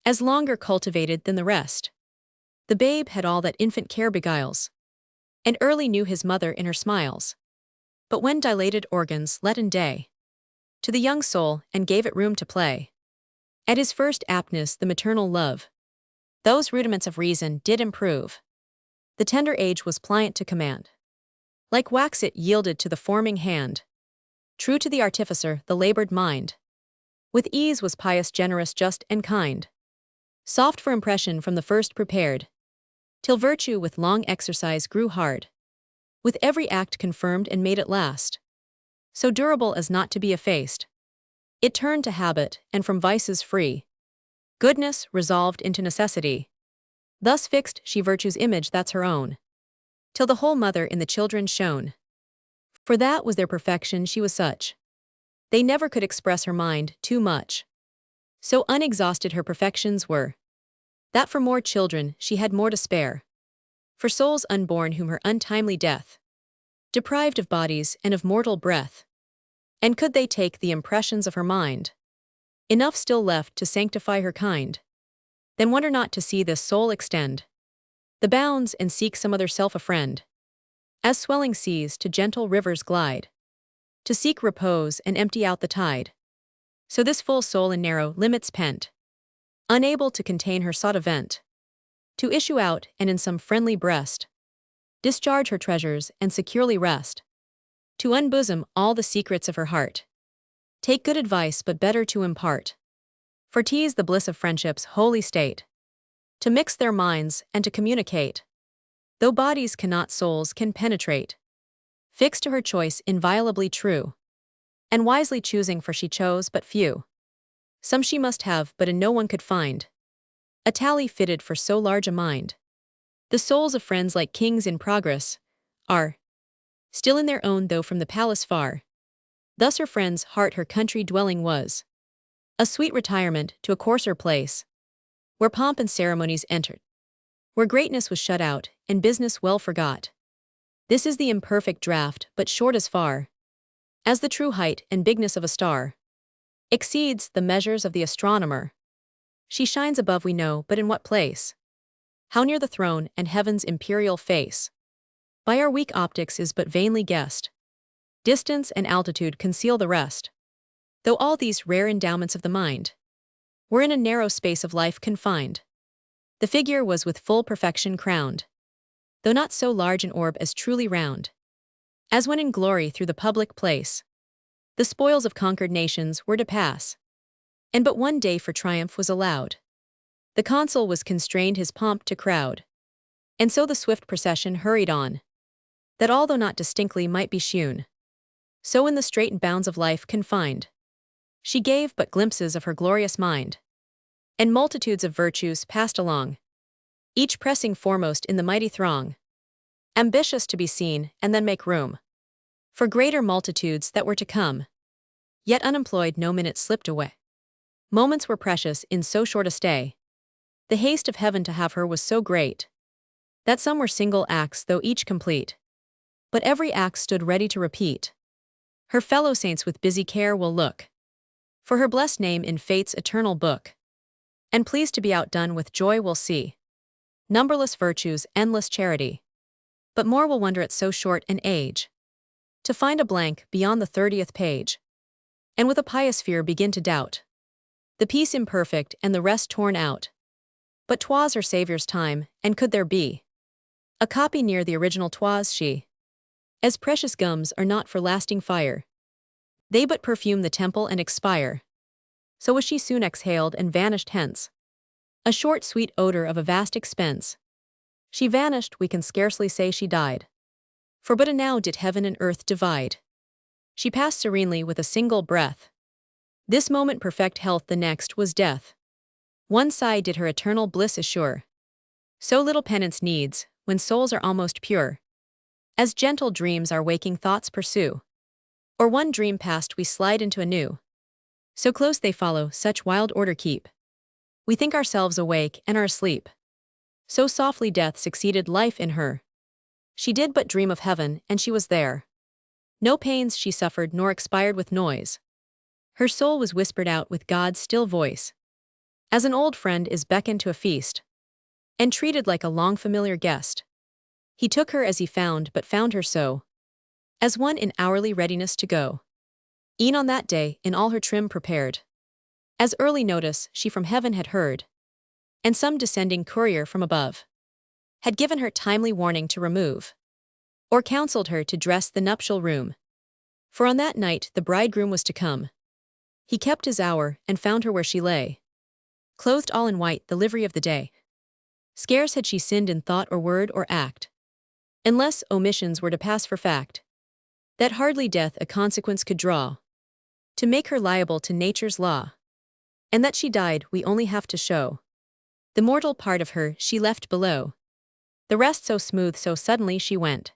as longer cultivated than the rest. The babe had all that infant care beguiles, and early knew his mother in her smiles. But when dilated organs let in day to the young soul, and gave it room to play, at his first aptness the maternal love, those rudiments of reason did improve. The tender age was pliant to command, like wax it yielded to the forming hand. True to the artificer the labored mind, with ease was pious, generous, just, and kind. Soft for impression from the first prepared, till virtue with long exercise grew hard, with every act confirmed and made it last, so durable as not to be effaced. It turned to habit, and from vices free, goodness resolved into necessity. Thus fixed she virtue's image that's her own, till the whole mother in the children shone. For that was their perfection, she was such, they never could express her mind too much. So unexhausted her perfections were, that for more children she had more to spare. For souls unborn whom her untimely death deprived of bodies and of mortal breath. And could they take the impressions of her mind, enough still left to sanctify her kind, then wonder not to see this soul extend the bounds and seek some other self a friend, as swelling seas to gentle rivers glide, to seek repose and empty out the tide. So this full soul in narrow limits pent, unable to contain her sought event, to issue out and in some friendly breast discharge her treasures and securely rest, to unbosom all the secrets of her heart. Take good advice but better to impart, for 'tis the bliss of friendship's holy state, to mix their minds and to communicate. Though bodies cannot, souls can penetrate. Fixed to her choice, inviolably true, and wisely choosing, for she chose but few. Some she must have, but in no one could find a tally fitted for so large a mind. The souls of friends, like kings in progress, are still in their own, though from the palace far. Thus her friend's heart, her country dwelling was a sweet retirement to a coarser place, where pomp and ceremonies entered, where greatness was shut out, and business well forgot. This is the imperfect draught, but short as far as the true height and bigness of a star exceeds the measures of the astronomer. She shines above, we know, but in what place? How near the throne and heaven's imperial face? By our weak optics is but vainly guessed. Distance and altitude conceal the rest. Though all these rare endowments of the mind were in a narrow space of life confined, the figure was with full perfection crowned, though not so large an orb as truly round, as when in glory through the public place the spoils of conquered nations were to pass. And but one day for triumph was allowed. The consul was constrained his pomp to crowd, and so the swift procession hurried on, that although not distinctly might be shewn, so in the straitened bounds of life confined, she gave but glimpses of her glorious mind, and multitudes of virtues passed along, each pressing foremost in the mighty throng, ambitious to be seen and then make room for greater multitudes that were to come. Yet unemployed no minute slipped away. Moments were precious in so short a stay. The haste of heaven to have her was so great, that some were single acts, though each complete, but every act stood ready to repeat. Her fellow saints with busy care will look for her blessed name in fate's eternal book, and pleased to be outdone with joy will see numberless virtues, endless charity. But more will wonder at so short an age, to find a blank beyond the 30th page, and with a pious fear begin to doubt the piece imperfect and the rest torn out. But 'twas her Saviour's time, and could there be a copy near the original? 'Twas she. As precious gums are not for lasting fire, they but perfume the temple and expire. So was she soon exhaled and vanished hence, a short sweet odor of a vast expense. She vanished, we can scarcely say she died, for but a now did heaven and earth divide. She passed serenely with a single breath. This moment perfect health, the next was death. One sigh did her eternal bliss assure. So little penance needs, when souls are almost pure, as gentle dreams our waking thoughts pursue. Or one dream past we slide into a new, so close they follow, such wild order keep. We think ourselves awake and are asleep. So softly death succeeded life in her. She did but dream of heaven, and she was there. No pains she suffered, nor expired with noise. Her soul was whispered out with God's still voice, as an old friend is beckoned to a feast, and treated like a long familiar guest. He took her as he found, but found her so, as one in hourly readiness to go. E'en on that day, in all her trim prepared, as early notice she from heaven had heard, and some descending courier from above had given her timely warning to remove, or counseled her to dress the nuptial room. For on that night the bridegroom was to come. He kept his hour, and found her where she lay, clothed all in white, the livery of the day. Scarce had she sinned in thought or word or act, unless omissions were to pass for fact, that hardly death a consequence could draw, to make her liable to nature's law. And that she died we only have to show the mortal part of her she left below. The rest so smooth, so suddenly she went,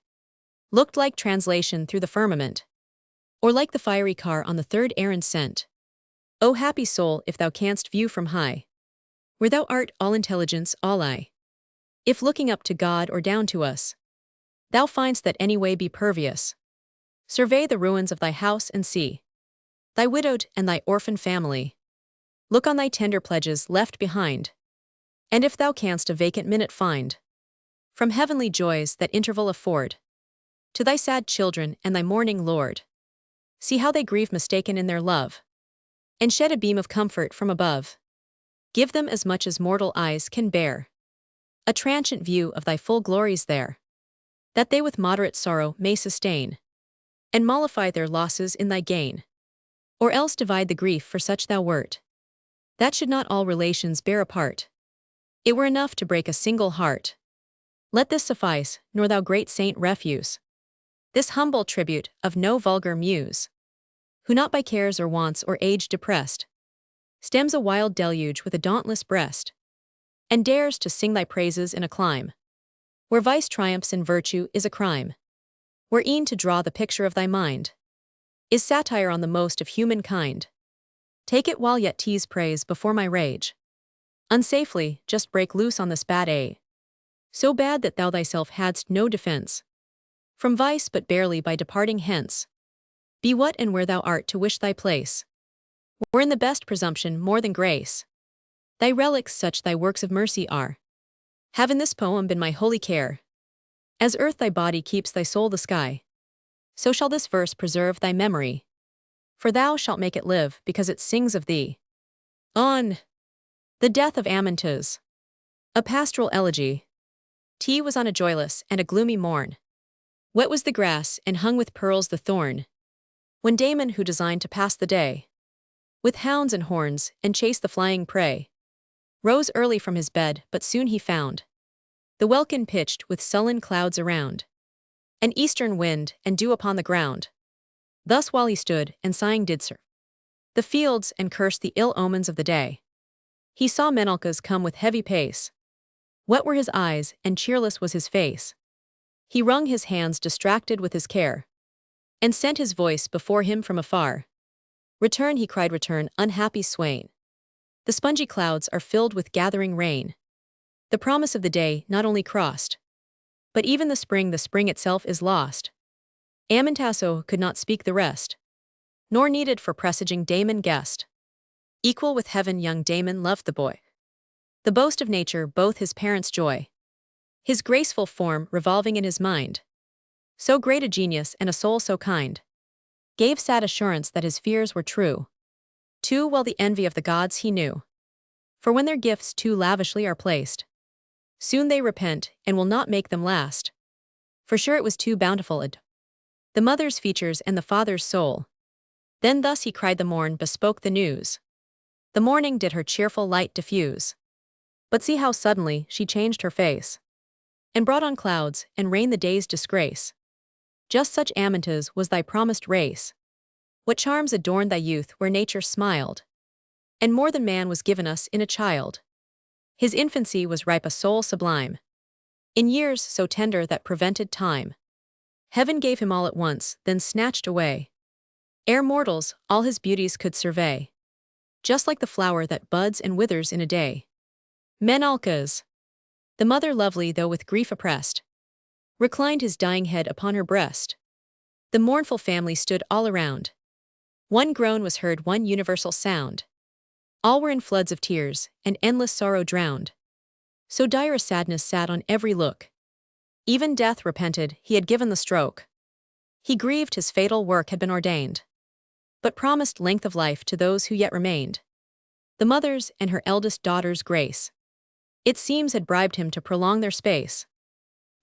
looked like translation through the firmament, or like the fiery car on the third errand sent. O happy soul, if thou canst view from high, where thou art all intelligence, all eye. If looking up to God or down to us, thou find'st that any way be pervious, survey the ruins of thy house and see thy widowed and thy orphan family. Look on thy tender pledges left behind, and if thou canst a vacant minute find, from heavenly joys that interval afford to thy sad children and thy mourning Lord, see how they grieve mistaken in their love, and shed a beam of comfort from above. Give them as much as mortal eyes can bear, a transient view of thy full glories there, that they with moderate sorrow may sustain, and mollify their losses in thy gain. Or else divide the grief for such thou wert, that should not all relations bear apart. It were enough to break a single heart. Let this suffice, nor thou great saint refuse this humble tribute of no vulgar muse, who not by cares or wants or age depressed, stems a wild deluge with a dauntless breast, and dares to sing thy praises in a clime, where vice triumphs and virtue is a crime, where e'en to draw the picture of thy mind is satire on the most of humankind. Take it while yet tease praise before my rage. Unsafely, just break loose on this bad A. So bad that thou thyself hadst no defense from vice but barely by departing hence. Be what and where thou art to wish thy place were in the best presumption more than grace. Thy relics such thy works of mercy are, have in this poem been my holy care. As earth thy body keeps thy soul the sky, so shall this verse preserve thy memory. For thou shalt make it live because it sings of thee. On the death of Amyntas, a pastoral elegy. Tea was on a joyless and a gloomy morn. Wet was the grass and hung with pearls the thorn. When Damon, who designed to pass the day with hounds and horns and chase the flying prey, rose early from his bed, but soon he found the welkin pitched with sullen clouds around, an eastern wind and dew upon the ground. Thus while he stood and sighing did survey the fields and cursed the ill omens of the day, he saw Menalcas come with heavy pace. Wet were his eyes and cheerless was his face. He wrung his hands distracted with his care, and sent his voice before him from afar. Return, he cried, return, unhappy swain. The spongy clouds are filled with gathering rain. The promise of the day not only crossed, but even the spring itself is lost. Amyntaso could not speak the rest, nor needed for presaging Damon guessed. Equal with heaven young Damon loved the boy, the boast of nature, both his parents' joy. His graceful form revolving in his mind, so great a genius and a soul so kind, gave sad assurance that his fears were true. Too well the envy of the gods he knew, for when their gifts too lavishly are placed, soon they repent and will not make them last. For sure it was too bountiful the mother's features and the father's soul. Then thus he cried, the morn bespoke the news. The morning did her cheerful light diffuse. But see how suddenly she changed her face, and brought on clouds and rain the day's disgrace. Just such Amyntas was thy promised race. What charms adorned thy youth where nature smiled, and more than man was given us in a child. His infancy was ripe, a soul sublime, in years so tender that prevented time. Heaven gave him all at once, then snatched away, ere mortals all his beauties could survey. Just like the flower that buds and withers in a day. Menalcas, the mother lovely though with grief oppressed, reclined his dying head upon her breast. The mournful family stood all around. One groan was heard, one universal sound. All were in floods of tears, and endless sorrow drowned. So dire a sadness sat on every look. Even death repented he had given the stroke. He grieved his fatal work had been ordained, but promised length of life to those who yet remained. The mother's and her eldest daughter's grace, it seems, had bribed him to prolong their space.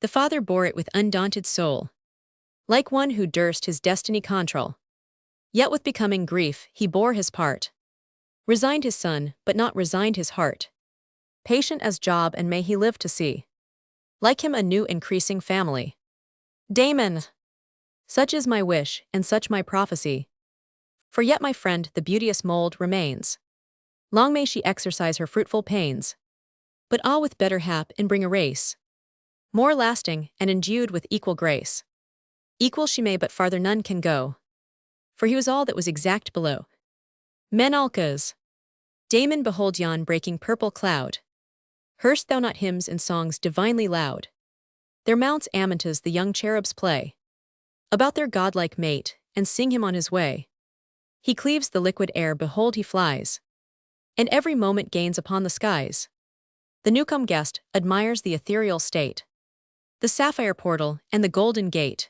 The father bore it with undaunted soul, like one who durst his destiny control. Yet with becoming grief he bore his part, resigned his son, but not resigned his heart. Patient as Job, and may he live to see, like him, a new increasing family. Damon, such is my wish, and such my prophecy. For yet, my friend, the beauteous mold remains. Long may she exercise her fruitful pains, but all with better hap and bring a race more lasting and endued with equal grace. Equal she may, but farther none can go, for he was all that was exact below. Menalcas, Damon, behold yon breaking purple cloud. Hearst thou not hymns and songs divinely loud? There mounts Amyntas, the young cherubs play about their godlike mate, and sing him on his way. He cleaves the liquid air, behold he flies, and every moment gains upon the skies. The newcome guest admires the ethereal state, the sapphire portal and the golden gate.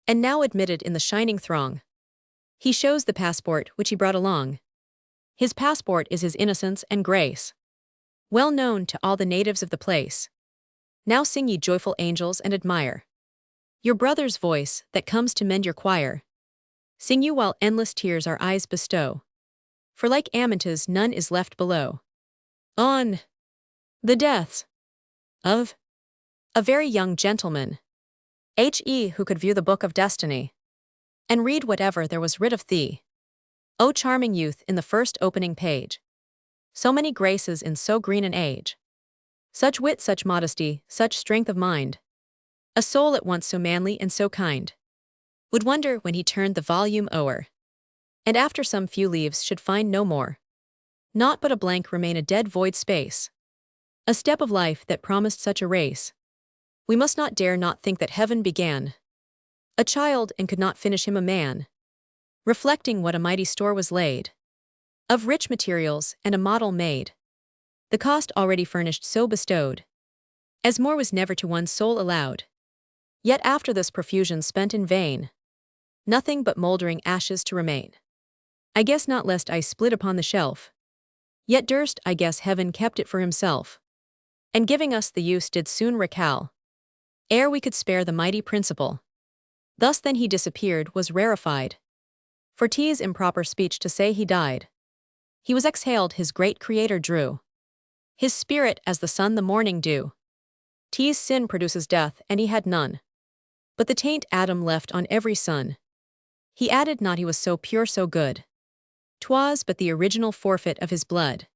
And now admitted in the shining throng, he shows the passport which he brought along. His passport is his innocence and grace, well known to all the natives of the place. Now sing, ye joyful angels, and admire your brother's voice that comes to mend your choir. Sing you while endless tears our eyes bestow, for like Amyntas none is left below. On The deaths of a very young gentleman, H.E., who could view the book of destiny and read whatever there was writ of thee. O charming youth in the first opening page, so many graces in so green an age, such wit, such modesty, such strength of mind, a soul at once so manly and so kind, would wonder when he turned the volume o'er, and after some few leaves should find no more, naught but a blank remain, a dead void space, a step of life that promised such a race. We must not dare not think that heaven began a child and could not finish him a man, reflecting what a mighty store was laid of rich materials and a model made, the cost already furnished so bestowed, as more was never to one's soul allowed. Yet after this profusion spent in vain, nothing but mouldering ashes to remain. I guess not, lest I split upon the shelf, yet durst I guess heaven kept it for himself, and giving us the use did soon recal, ere we could spare the mighty principle. Thus then he disappeared, was rarefied, for 'tis improper speech to say he died. He was exhaled, his great Creator drew his spirit as the sun the morning dew. 'Tis sin produces death, and he had none, but the taint Adam left on every son. He added not, he was so pure, so good, 'twas but the original forfeit of his blood,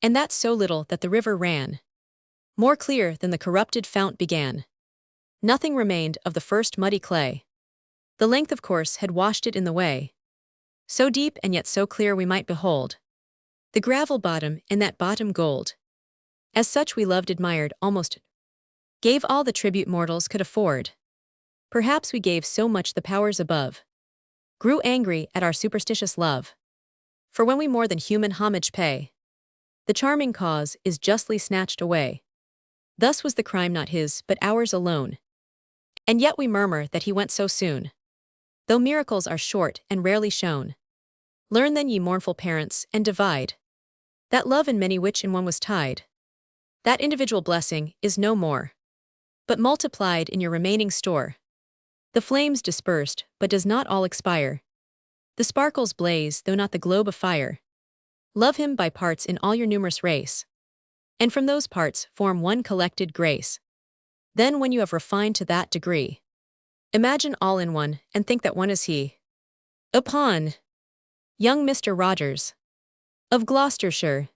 and that so little that the river ran more clear than the corrupted fount began. Nothing remained of the first muddy clay, the length of course had washed it in the way, so deep and yet so clear we might behold the gravel bottom, and that bottom gold. As such we loved, admired, almost gave all the tribute mortals could afford. Perhaps we gave so much the powers above grew angry at our superstitious love. For when we more than human homage pay, the charming cause is justly snatched away. Thus was the crime not his, but ours alone. And yet we murmur that he went so soon, though miracles are short and rarely shown. Learn then, ye mournful parents, and divide that love in many which in one was tied. That individual blessing is no more, but multiplied in your remaining store. The flames dispersed, but does not all expire. The sparkles blaze, though not the globe of fire. Love him by parts in all your numerous race, and from those parts form one collected grace. Then when you have refined to that degree, imagine all in one, and think that one is he. Upon young Mr. Rogers of Gloucestershire.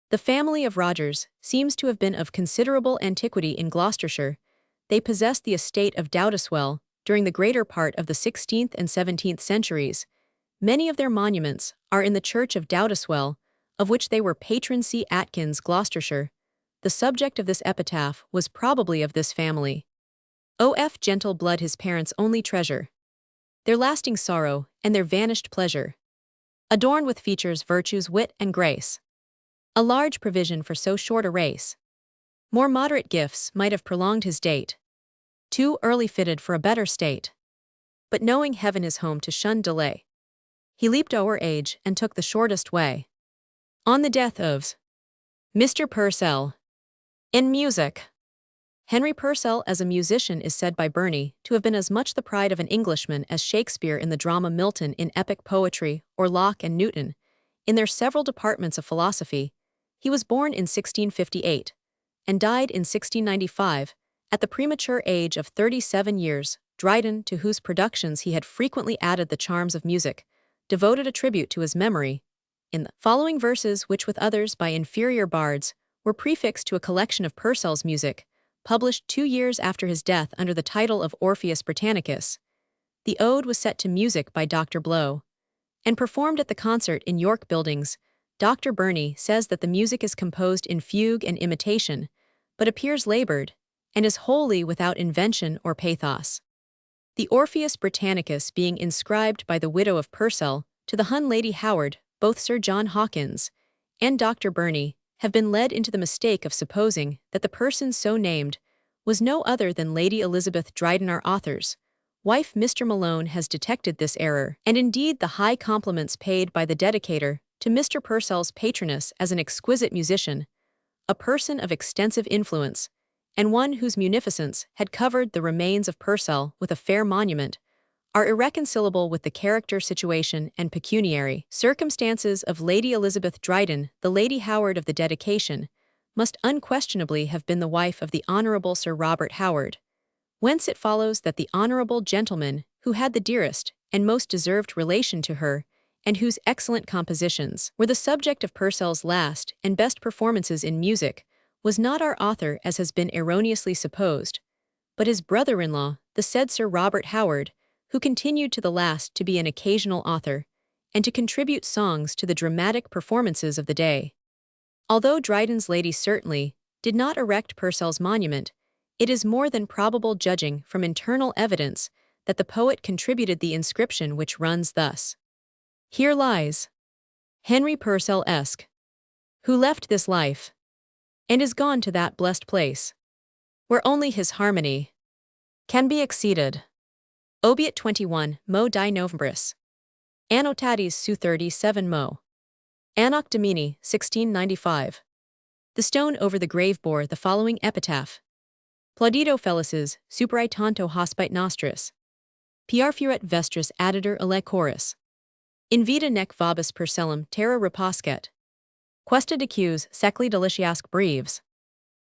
The family of Rogers seems to have been of considerable antiquity in Gloucestershire. They possessed the estate of Dowdeswell during the greater part of the 16th and 17th centuries. Many of their monuments are in the church of Dowdeswell, of which they were patron. C. Atkins, Gloucestershire. The subject of this epitaph was probably of this family. O.F. gentle blood his parents' only treasure, their lasting sorrow, and their vanished pleasure, adorned with features, virtues, wit, and grace. A large provision for so short a race. More moderate gifts might have prolonged his date, too early fitted for a better state. But knowing heaven his home to shun delay, he leaped o'er age and took the shortest way. On the death of Mr. Purcell. In music. Henry Purcell as a musician is said by Burney to have been as much the pride of an Englishman as Shakespeare in the drama, Milton in epic poetry, or Locke and Newton in their several departments of philosophy. He was born in 1658 and died in 1695 at the premature age of 37 years. Dryden, to whose productions he had frequently added the charms of music, devoted a tribute to his memory in the following verses, which with others by inferior bards were prefixed to a collection of Purcell's music, published 2 years after his death under the title of Orpheus Britannicus. The ode was set to music by Dr. Blow and performed at the concert in York Buildings. Dr. Burney says that the music is composed in fugue and imitation, but appears labored, and is wholly without invention or pathos. The Orpheus Britannicus being inscribed by the widow of Purcell to the Hun Lady Howard, both Sir John Hawkins and Dr. Burney have been led into the mistake of supposing that the person so named was no other than Lady Elizabeth Dryden. Our author's wife Mr. Malone has detected this error, and indeed the high compliments paid by the dedicator to Mr. Purcell's patroness as an exquisite musician, a person of extensive influence, and one whose munificence had covered the remains of Purcell with a fair monument, are irreconcilable with the character, situation, and pecuniary circumstances of Lady Elizabeth Dryden, the Lady Howard of the dedication. must unquestionably have been the wife of the Honorable Sir Robert Howard, whence it follows that the honorable gentleman who had the dearest and most deserved relation to her, and whose excellent compositions were the subject of Purcell's last and best performances in music, was not our author as has been erroneously supposed, but his brother-in-law, the said Sir Robert Howard, who continued to the last to be an occasional author, and to contribute songs to the dramatic performances of the day. Although Dryden's lady certainly did not erect Purcell's monument, it is more than probable, judging from internal evidence, that the poet contributed the inscription, which runs thus: "Here lies Henry Purcell-esque, who left this life, and is gone to that blessed place, where only his harmony can be exceeded. Obiit 21 Mo di Novembris. Annotatis su 37 Mo. Annoc Domini, 1695. The stone over the grave bore the following epitaph: Plaudito felices, superae tanto hospite nostris. Piarfuret vestris additor alle chorus. In vita nec vobis Purcellum terra reposcet. Questa decus secli deliciasque breves.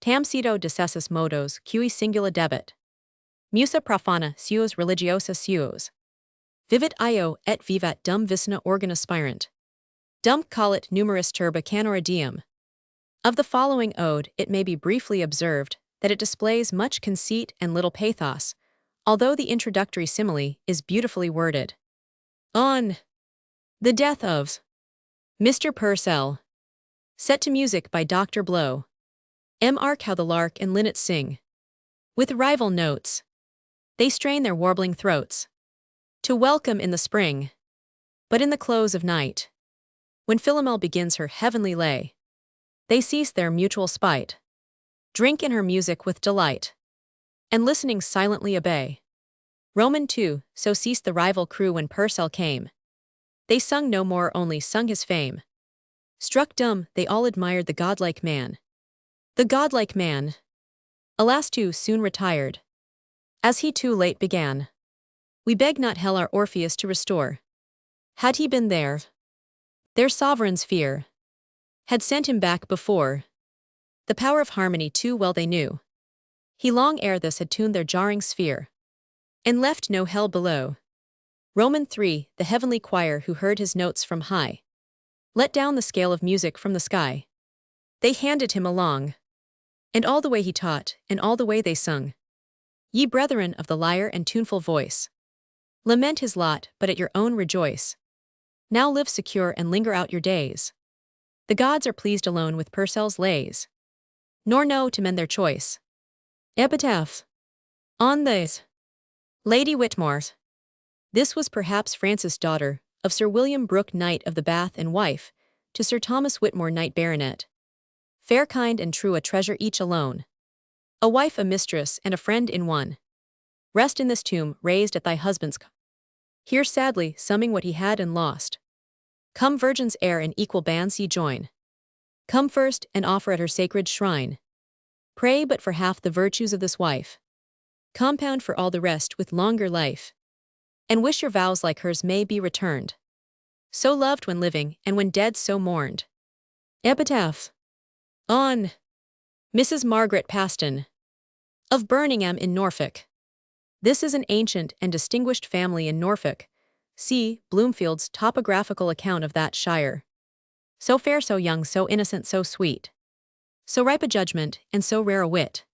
Tam cito decessus modos cui singula debet. Musa profana suos religiosa suos. Vivit io et vivat dum vicina organ aspirant. Dum collit numeris turba canora diem. Of the following ode it may be briefly observed that it displays much conceit and little pathos, although the introductory simile is beautifully worded. On the death of Mr. Purcell, set to music by Dr. Blow. Mark how the lark and linnet sing. With rival notes, they strain their warbling throats to welcome in the spring. But in the close of night, when Philomel begins her heavenly lay, they cease their mutual spite, drink in her music with delight, and listening silently obey. Roman 2, so ceased the rival crew when Purcell came. They sung no more, only sung his fame. Struck dumb, they all admired the godlike man. The godlike man, alas, too soon retired, as he too late began. We beg not hell our Orpheus to restore. Had he been there, their sovereign's fear had sent him back before. The power of harmony too well they knew. He long ere this had tuned their jarring sphere, and left no hell below. Roman 3, the heavenly choir who heard his notes from high, let down the scale of music from the sky. They handed him along, and all the way he taught, and all the way they sung. Ye brethren of the lyre and tuneful voice, lament his lot, but at your own rejoice. Now live secure and linger out your days. The gods are pleased alone with Purcell's lays, nor know to mend their choice. Epitaph on the Lady Whitmore. This was perhaps Frances, daughter of Sir William Brooke, Knight of the Bath, and wife to Sir Thomas Whitmore, Knight Baronet. Fair, kind, and true, a treasure each alone. A wife, a mistress, and a friend in one. Rest in this tomb, raised at thy husband's here sadly summing what he had and lost. Come, virgins, ere in equal bands ye join. Come first, and offer at her sacred shrine. Pray but for half the virtues of this wife. Compound for all the rest with longer life. And wish your vows like hers may be returned. So loved when living, and when dead so mourned. Epitaph on Mrs. Margaret Paston of Birmingham in Norfolk. This is an ancient and distinguished family in Norfolk. See Bloomfield's topographical account of that shire. So fair, so young, so innocent, so sweet. So ripe a judgment, and so rare a wit.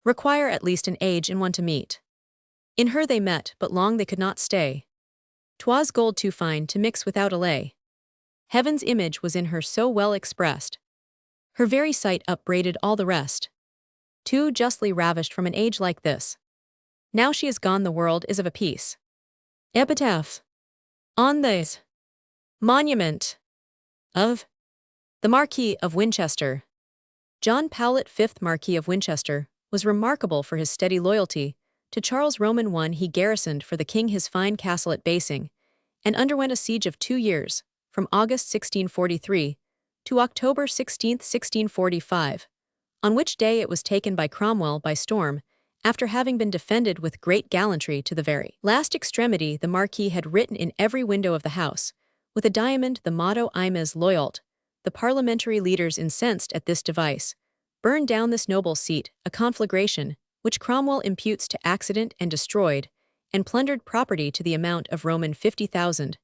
Require at least an age in one to meet. In her they met, but long they could not stay. 'Twas gold too fine to mix without allay. Heaven's image was in her so well expressed. Her very sight upbraided all the rest. Too justly ravished from an age like this. Now she is gone, the world is of a piece. Epitaph on the monument of the Marquis of Winchester. John Powlett, 5th Marquis of Winchester, was remarkable for his steady loyalty to Charles Roman I. He garrisoned for the king his fine castle at Basing, and underwent a siege of 2 years, from August 1643 to October 16, 1645, on which day it was taken by Cromwell by storm, after having been defended with great gallantry to the very last extremity. The Marquis had written in every window of the house, with a diamond, the motto Imes Loyalt. The parliamentary leaders, incensed at this device, burned down this noble seat, a conflagration, which Cromwell imputes to accident and destroyed, and plundered property to the amount of Roman 50,000.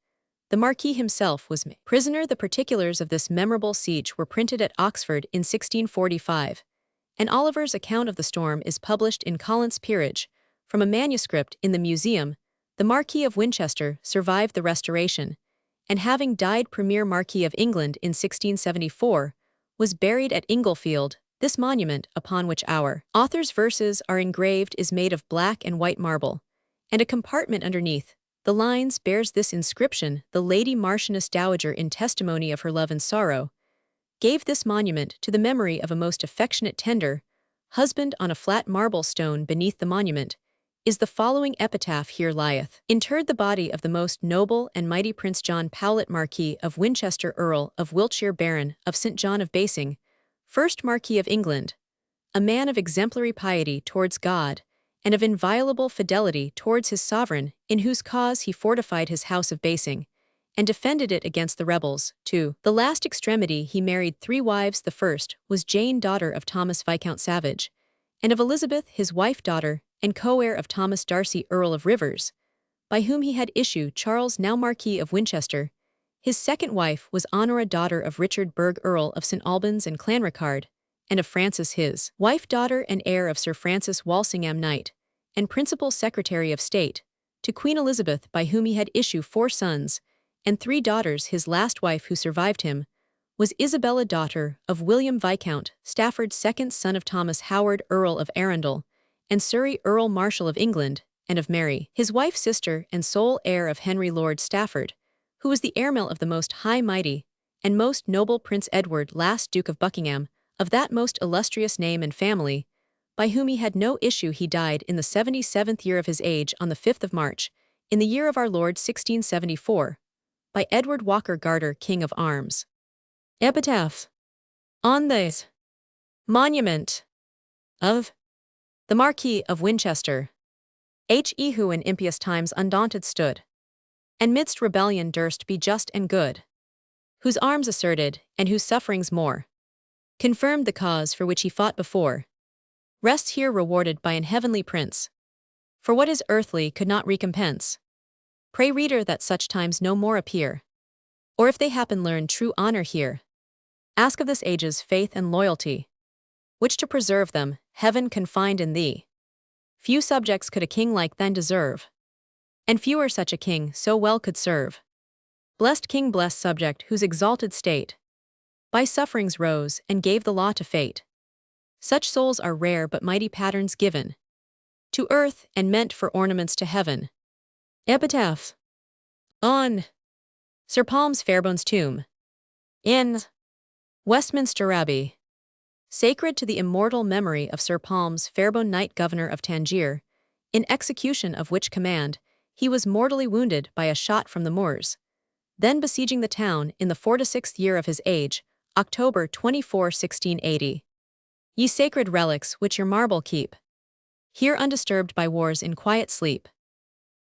The Marquis himself was made prisoner. The particulars of this memorable siege were printed at Oxford in 1645, and Oliver's account of the storm is published in Collins's Peerage. From a manuscript in the museum, the Marquis of Winchester survived the Restoration, and having died Premier Marquis of England in 1674, was buried at Inglefield. This monument, upon which our author's verses are engraved, is made of black and white marble, and a compartment underneath the lines bears this inscription: "The Lady Marchioness Dowager, in testimony of her love and sorrow, gave this monument to the memory of a most affectionate tender husband." On a flat marble stone beneath the monument is the following epitaph: "Here lieth interred the body of the most noble and mighty Prince John Powlett, Marquis of Winchester, Earl of Wiltshire, Baron of St. John of Basing, first Marquis of England, a man of exemplary piety towards God, and of inviolable fidelity towards his sovereign, in whose cause he fortified his house of Basing, and defended it against the rebels. To the last extremity he married 3 wives. The first was Jane, daughter of Thomas Viscount Savage, and of Elizabeth his wife, daughter, and co-heir of Thomas Darcy, Earl of Rivers, by whom he had issue Charles, now Marquis of Winchester. His second wife was Honora, daughter of Richard Burgh, Earl of St. Albans and Clanricarde, and of Frances his wife, daughter and heir of Sir Francis Walsingham, Knight, and Principal Secretary of State, to Queen Elizabeth, by whom he had issue 4 sons and 3 daughters. His last wife, who survived him, was Isabella, daughter of William Viscount Stafford, second son of Thomas Howard, Earl of Arundel, and Surrey, Earl Marshal of England, and of Mary, his wife, sister, and sole heir of Henry Lord Stafford, who was the heir-male of the most high, mighty, and most noble Prince Edward, last Duke of Buckingham, of that most illustrious name and family, by whom he had no issue. He died in the 77th year of his age, on the 5th of March, in the year of our Lord 1674, by Edward Walker Garter, King of Arms. Epitaph on this monument of the Marquis of Winchester. He who in impious times undaunted stood, and midst rebellion durst be just and good, whose arms asserted, and whose sufferings more confirmed the cause for which he fought before, rests here rewarded by an heavenly prince, for what is earthly could not recompense. Pray, reader, that such times no more appear, or if they happen, learn true honor here. Ask of this age's faith and loyalty, which to preserve them, heaven confined in thee. Few subjects could a king like thine deserve, and fewer such a king so well could serve. Blessed king, blessed subject, whose exalted state by sufferings rose, and gave the law to fate. Such souls are rare, but mighty patterns given to earth, and meant for ornaments to heaven. Epitaph on Sir Palmes Fairbone's tomb in Westminster Abbey. Sacred to the immortal memory of Sir Palmes Fairbone, Knight, Governor of Tangier, in execution of which command he was mortally wounded by a shot from the Moors, then besieging the town in the 46th year of his age, October 24, 1680. Ye sacred relics which your marble keep, here undisturbed by wars in quiet sleep,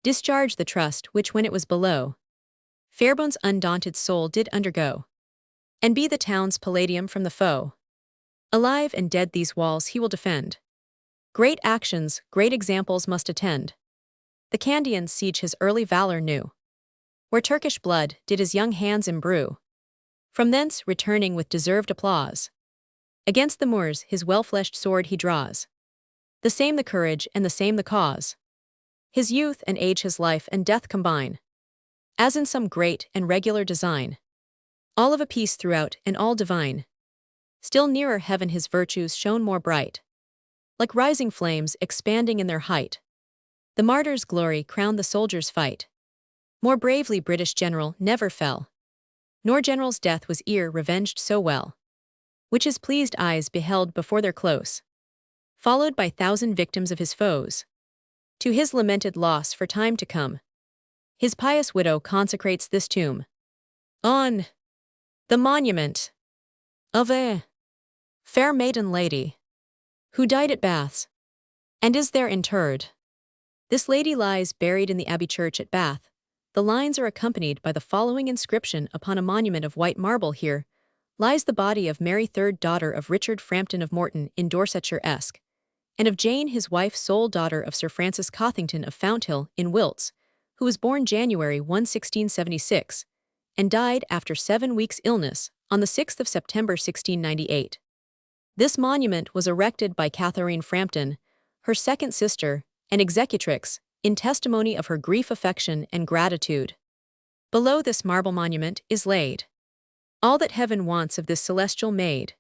discharge the trust which when it was below, Fairbone's undaunted soul did undergo, and be the town's palladium from the foe. Alive and dead these walls he will defend. Great actions, great examples must attend. The Candians siege his early valor knew, where Turkish blood did his young hands imbrue. From thence, returning with deserved applause, against the Moors his well-fleshed sword he draws. The same the courage, and the same the cause. His youth and age, his life and death combine, as in some great and regular design, all of a piece throughout, and all divine. Still nearer heaven his virtues shone more bright, like rising flames expanding in their height. The martyr's glory crowned the soldier's fight. More bravely British general never fell, nor general's death was e'er revenged so well, which his pleased eyes beheld before their close, followed by 1,000 victims of his foes. To his lamented loss for time to come, his pious widow consecrates this tomb on the monument of a fair maiden lady, who died at Baths, and is there interred. This lady lies buried in the Abbey Church at Bath. The lines are accompanied by the following inscription upon a monument of white marble: here lies the body of Mary, third daughter of Richard Frampton of Morton in Dorsetshire-esque, and of Jane, his wife, sole daughter of Sir Francis Cothington of Foundhill in Wilts, who was born January 1, 1676, and died after 7 weeks' illness on the 6th of September 1698. This monument was erected by Catherine Frampton, her second sister, and executrix, in testimony of her grief, affection, and gratitude. Below this marble monument is laid all that heaven wants of this celestial maid.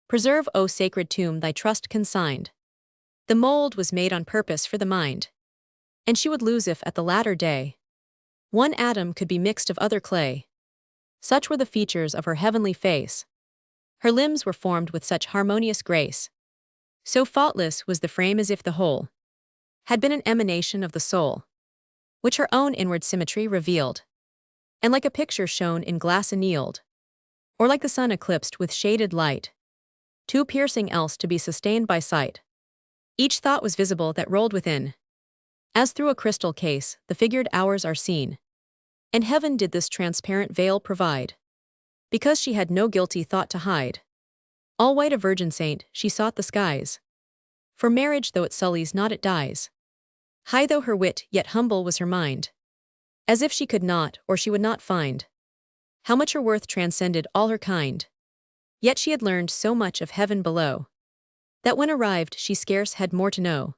Preserve, O sacred tomb, thy trust consigned. The mold was made on purpose for the mind, and she would lose if at the latter day one atom could be mixed of other clay. Such were the features of her heavenly face. Her limbs were formed with such harmonious grace. So faultless was the frame, as if the whole had been an emanation of the soul, which her own inward symmetry revealed, and like a picture shown in glass annealed, or like the sun eclipsed with shaded light, too piercing else to be sustained by sight. Each thought was visible that rolled within, as through a crystal case the figured hours are seen, and heaven did this transparent veil provide, because she had no guilty thought to hide. All white a virgin saint, she sought the skies. For marriage, though it sullies not, it dyes. High though her wit, yet humble was her mind, as if she could not, or she would not find, how much her worth transcended all her kind. Yet she had learned so much of heaven below, that when arrived she scarce had more to know,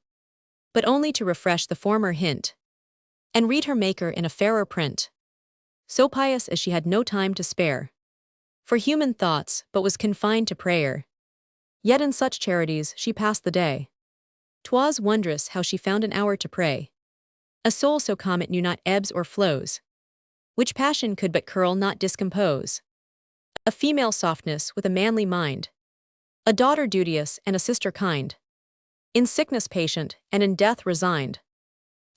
but only to refresh the former hint, and read her Maker in a fairer print. So pious as she had no time to spare for human thoughts, but was confined to prayer. Yet in such charities she passed the day. 'Twas wondrous how she found an hour to pray. A soul so calm it knew not ebbs or flows, which passion could but curl, not discompose. A female softness with a manly mind, a daughter duteous and a sister kind, in sickness patient and in death resigned.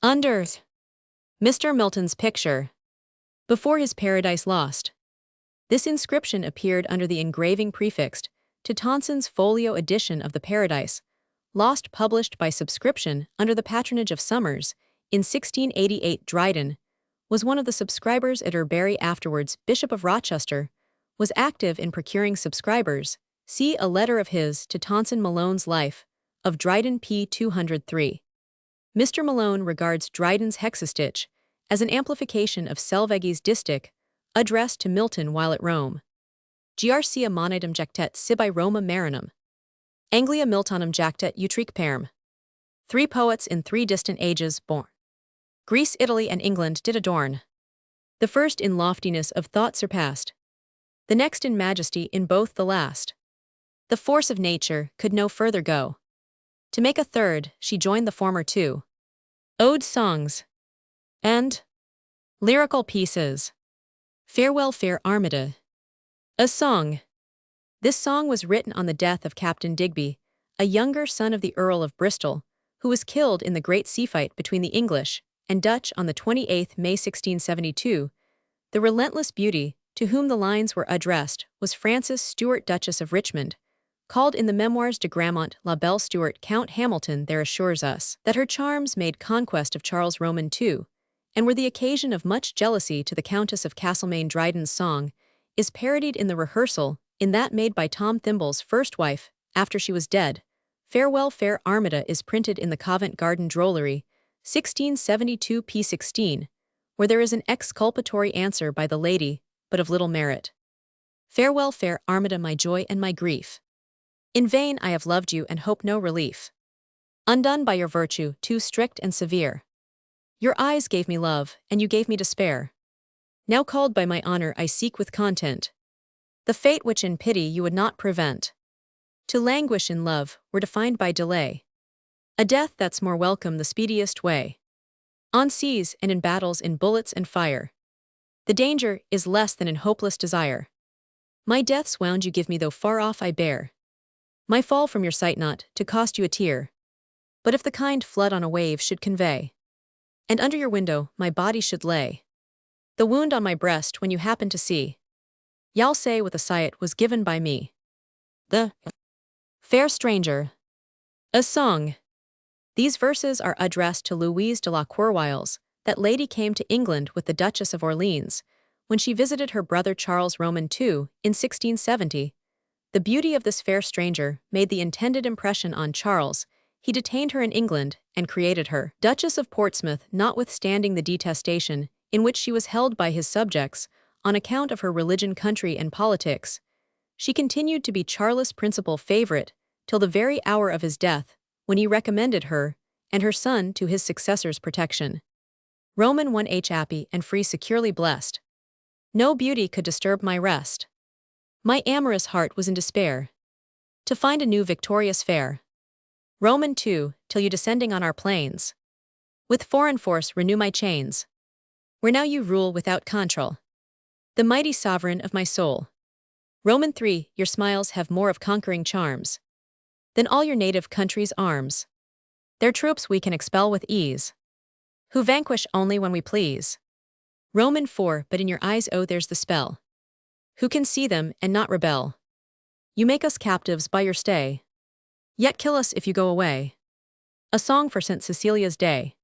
Under Mr. Milton's picture, before his paradise lost, this inscription appeared under the engraving prefixed to Tonson's folio edition of the Paradise Lost, published by subscription under the patronage of Somers in 1688. Dryden was one of the subscribers. Atterbury, afterwards Bishop of Rochester, was active in procuring subscribers. See a letter of his to Tonson Malone's Life of Dryden, p. 203. Mr. Malone regards Dryden's hexastich as an amplification of Selvagy's distich, addressed to Milton while at Rome. Grcia monidum jactet sibi Roma marinum. Anglia Miltonum jactet utrique perm. 3 poets in 3 distant ages born. Greece, Italy, and England did adorn. The first in loftiness of thought surpassed, the next in majesty, in both the last. The force of nature could no further go. To make a third, she joined the former two. Ode songs and lyrical pieces. Farewell, fair Armida. A song. This song was written on the death of Captain Digby, a younger son of the Earl of Bristol, who was killed in the great sea fight between the English and Dutch on the 28th May 1672. The relentless beauty, to whom the lines were addressed, was Frances Stuart, Duchess of Richmond, called in the Memoirs de Gramont La Belle Stuart. Count Hamilton there assures us that her charms made conquest of Charles Roman II, and were the occasion of much jealousy to the Countess of Castlemaine. Dryden's song is parodied in the rehearsal in that made by Tom Thimble's first wife after she was dead. Farewell, fair Armida is printed in the Covent Garden Drollery, 1672 p. 16, where there is an exculpatory answer by the lady, but of little merit. Farewell, fair Armida, my joy and my grief. In vain I have loved you and hope no relief. Undone by your virtue, too strict and severe. Your eyes gave me love, and you gave me despair. Now called by my honor I seek with content the fate which in pity you would not prevent. To languish in love were defined by delay, a death that's more welcome the speediest way. On seas and in battles, in bullets and fire, the danger is less than in hopeless desire. My death's wound you give me, though far off I bear my fall from your sight, not to cost you a tear, but if the kind flood on a wave should convey, and under your window my body should lay, the wound on my breast when you happen to see, y'all say with a sigh it was given by me. The Fair Stranger. A song. These verses are addressed to Louise de la Querwilles. That lady came to England with the Duchess of Orleans, when she visited her brother Charles Roman II in 1670. The beauty of this fair stranger made the intended impression on Charles. He detained her in England and created her Duchess of Portsmouth, notwithstanding the detestation in which she was held by his subjects on account of her religion, country, and politics. She continued to be Charles' principal favorite till the very hour of his death, when he recommended her and her son to his successor's protection. Roman 1h happy and free, securely blessed. No beauty could disturb my rest. My amorous heart was in despair to find a new victorious fair. Roman 2, till you descending on our plains, with foreign force renew my chains, where now you rule without control, the mighty sovereign of my soul. Roman 3, your smiles have more of conquering charms than all your native country's arms. Their troops we can expel with ease, who vanquish only when we please. Roman 4, but in your eyes, oh, there's the spell. Who can see them and not rebel? You make us captives by your stay, yet kill us if you go away. A song for St. Cecilia's Day.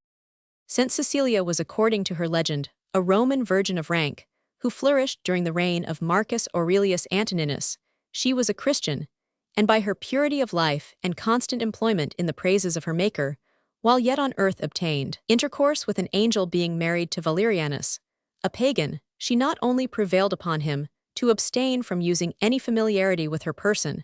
St. Cecilia was, according to her legend, a Roman virgin of rank, who flourished during the reign of Marcus Aurelius Antoninus. She was a Christian, and by her purity of life and constant employment in the praises of her Maker, while yet on earth obtained intercourse with an angel. Being married to Valerianus, a pagan, she not only prevailed upon him to abstain from using any familiarity with her person,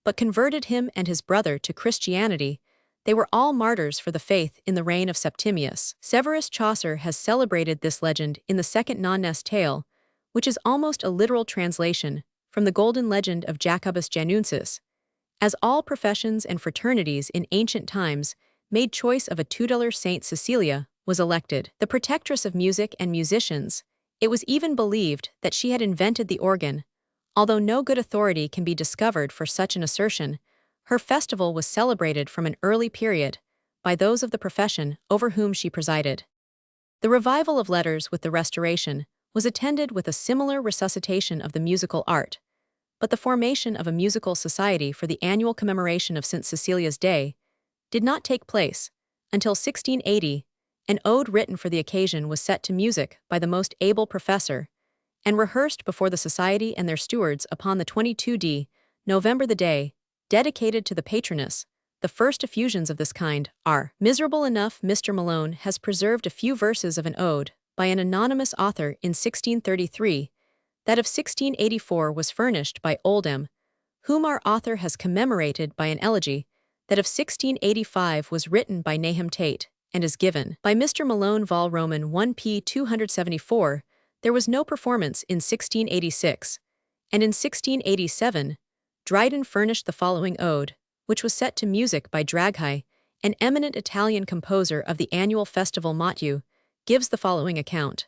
but converted him and his brother to Christianity. They were all martyrs for the faith in the reign of Septimius. Severus Chaucer has celebrated this legend in the second Nonnes tale, which is almost a literal translation from the golden legend of Jacobus Januncis. As all professions and fraternities in ancient times made choice of a tutelar, Saint Cecilia was elected the protectress of music and musicians. It was even believed that she had invented the organ. Although no good authority can be discovered for such an assertion, her festival was celebrated from an early period by those of the profession over whom she presided. The revival of letters with the Restoration was attended with a similar resuscitation of the musical art, but the formation of a musical society for the annual commemoration of St. Cecilia's Day did not take place until 1680. An ode written for the occasion was set to music by the most able professor and rehearsed before the society and their stewards upon the 22d November, the day dedicated to the patroness. The first effusions of this kind are miserable enough. Mr. Malone has preserved a few verses of an ode by an anonymous author in 1633. That of 1684 was furnished by Oldham, whom our author has commemorated by an elegy. That of 1685 was written by Nahum Tate and is given by Mr. Malone Vol. Roman 1p 274. There was no performance in 1686, and in 1687, Dryden furnished the following ode, which was set to music by Draghai, an eminent Italian composer of the annual festival Motu, gives the following account.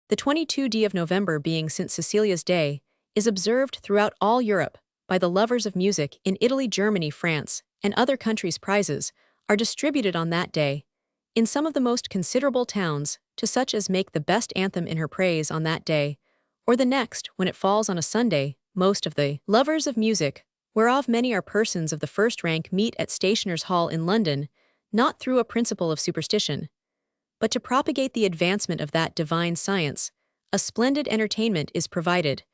The 22d of November, being St. Cecilia's Day, is observed throughout all Europe by the lovers of music. In Italy, Germany, France, and other countries, prizes are distributed on that day, in some of the most considerable towns, to such as make the best anthem in her praise on that day, or the next, when it falls on a Sunday. Most of the lovers of music, whereof many are persons of the first rank, meet at Stationers' Hall in London, not through a principle of superstition, but to propagate the advancement of that divine science. A splendid entertainment is provided,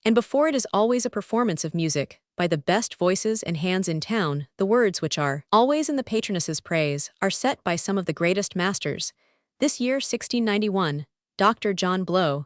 and before it is always a performance of music by the best voices and hands in town. The words, which are always in the patroness's praise, are set by some of the greatest masters. This year, 1691, Dr. John Blow,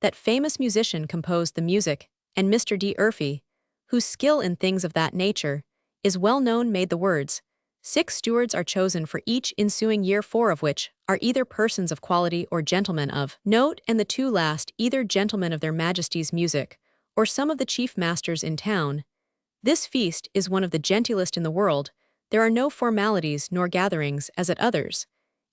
that famous musician, composed the music, and Mr. D. Urfey, whose skill in things of that nature is well known, made the words. 6 stewards are chosen for each ensuing year, 4 of which are either persons of quality or gentlemen of note, and the 2 last either gentlemen of their Majesties' music, or some of the chief masters in town. This feast is one of the gentilest in the world. There are no formalities nor gatherings as at others,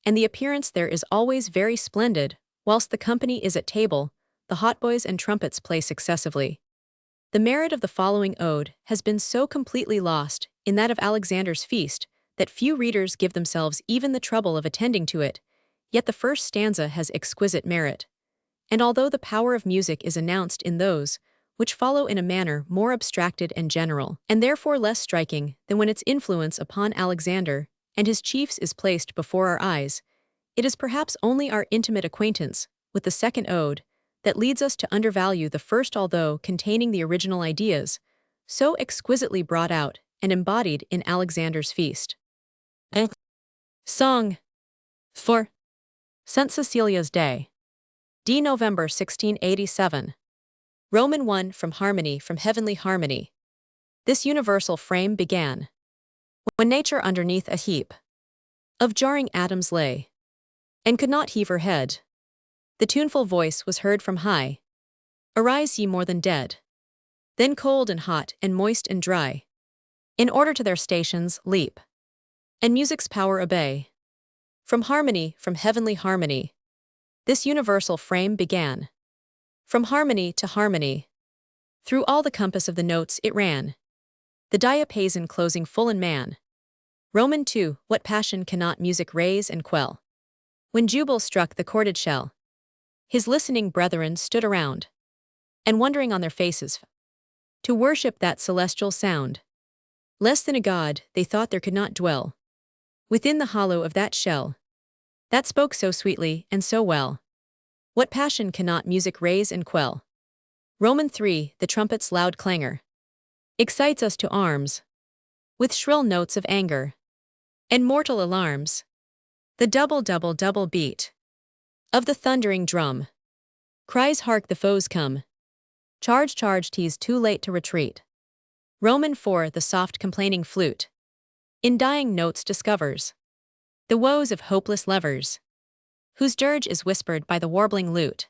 and the appearance there is always very splendid. Whilst the company is at table, the hautboys and trumpets play successively. The merit of the following ode has been so completely lost in that of Alexander's feast that few readers give themselves even the trouble of attending to it, yet the first stanza has exquisite merit. And although the power of music is announced in those which follow in a manner more abstracted and general, and therefore less striking than when its influence upon Alexander and his chiefs is placed before our eyes, it is perhaps only our intimate acquaintance with the second ode that leads us to undervalue the first, although containing the original ideas, so exquisitely brought out and embodied in Alexander's feast. Song for St. Cecilia's Day. D. November 1687. Roman 1 From harmony, from heavenly harmony. This universal frame began when nature underneath a heap of jarring atoms lay, and could not heave her head. The tuneful voice was heard from high, "Arise, ye more than dead." Then cold and hot and moist and dry, in order to their stations leap, and music's power obey. From harmony, from heavenly harmony, this universal frame began. From harmony to harmony, through all the compass of the notes it ran, the diapason closing full in man. Roman 2 What passion cannot music raise and quell? When Jubal struck the chorded shell, his listening brethren stood around, and wondering on their faces, to worship that celestial sound. Less than a god, they thought there could not dwell within the hollow of that shell that spoke so sweetly and so well. What passion cannot music raise and quell? Roman 3 The trumpet's loud clangor excites us to arms, with shrill notes of anger and mortal alarms. The double, double, double beat of the thundering drum cries, "Hark, the foes come! Charge, charge, 'tis too late to retreat." Roman 4 The soft complaining flute in dying notes discovers the woes of hopeless lovers, whose dirge is whispered by the warbling lute.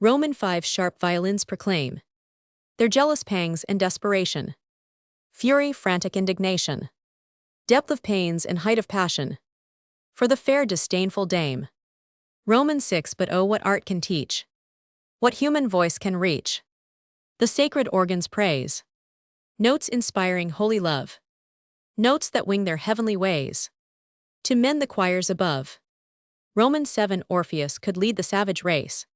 Roman 5 Sharp violins proclaim their jealous pangs and desperation, fury, frantic indignation, depth of pains and height of passion, for the fair disdainful dame. Roman 6 But oh, what art can teach, what human voice can reach, the sacred organ's praise, notes inspiring holy love, notes that wing their heavenly ways, to mend the choirs above. Roman 7 Orpheus could lead the savage race,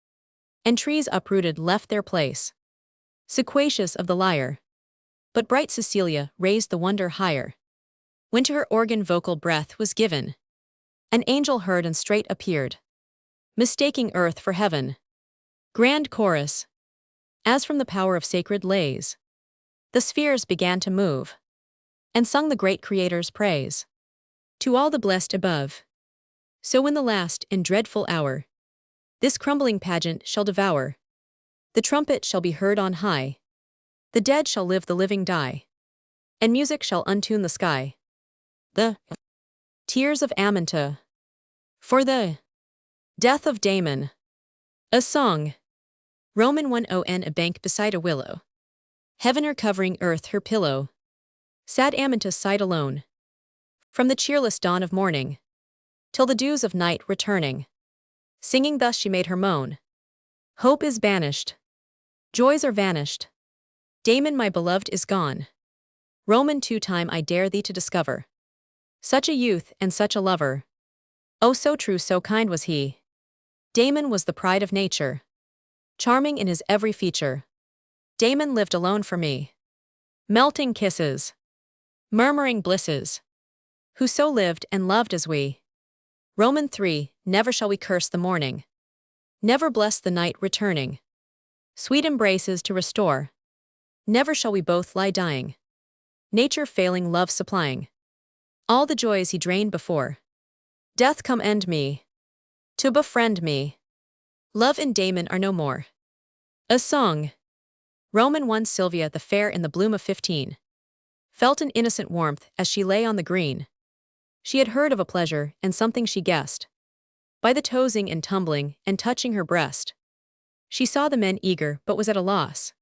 and trees uprooted left their place, sequacious of the lyre. But bright Cecilia raised the wonder higher, when to her organ vocal breath was given. An angel heard and straight appeared, mistaking earth for heaven. Grand chorus, as from the power of sacred lays, the spheres began to move, and sung the great Creator's praise to all the blessed above. So in the last and dreadful hour, this crumbling pageant shall devour. The trumpet shall be heard on high, the dead shall live, the living die, and music shall untune the sky. The tears of Aminta for the death of Damon. A song. Roman 1 On a bank beside a willow, heaven her covering, earth her pillow, sad Aminta sighed alone, from the cheerless dawn of morning till the dews of night returning. Singing thus she made her moan. Hope is banished, joys are vanished, Damon my beloved is gone. Roman 2 Time I dare thee to discover such a youth and such a lover. Oh, so true, so kind was he. Damon was the pride of nature, charming in his every feature. Damon lived alone for me. Melting kisses, murmuring blisses, who so lived and loved as we. Roman 3 Never shall we curse the morning, never bless the night returning, sweet embraces to restore. Never shall we both lie dying, nature failing, love supplying all the joys he drained before. Death come end me, to befriend me. Love and Damon are no more. A song. Roman 1 Sylvia the fair in the bloom of 15 felt an innocent warmth as she lay on the green. She had heard of a pleasure and something she guessed by the tossing and tumbling and touching her breast. She saw the men eager but was at a loss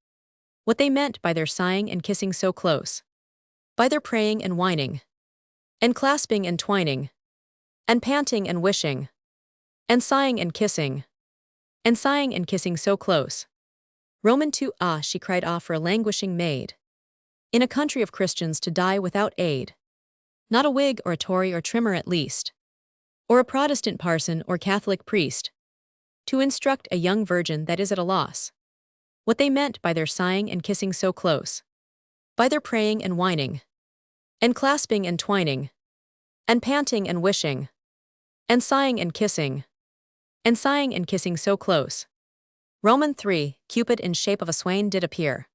what they meant by their sighing and kissing so close, by their praying and whining, and clasping and twining, and panting and wishing, and sighing and kissing so close. Roman 2 Ah, she cried, ah, for a languishing maid, in a country of Christians to die without aid. Not a Whig or a Tory or Trimmer at least, or a Protestant parson or Catholic priest, to instruct a young virgin that is at a loss what they meant by their sighing and kissing so close, by their praying and whining, and clasping and twining, and panting and wishing, and sighing and kissing so close. Roman 3, Cupid in shape of a swain did appear.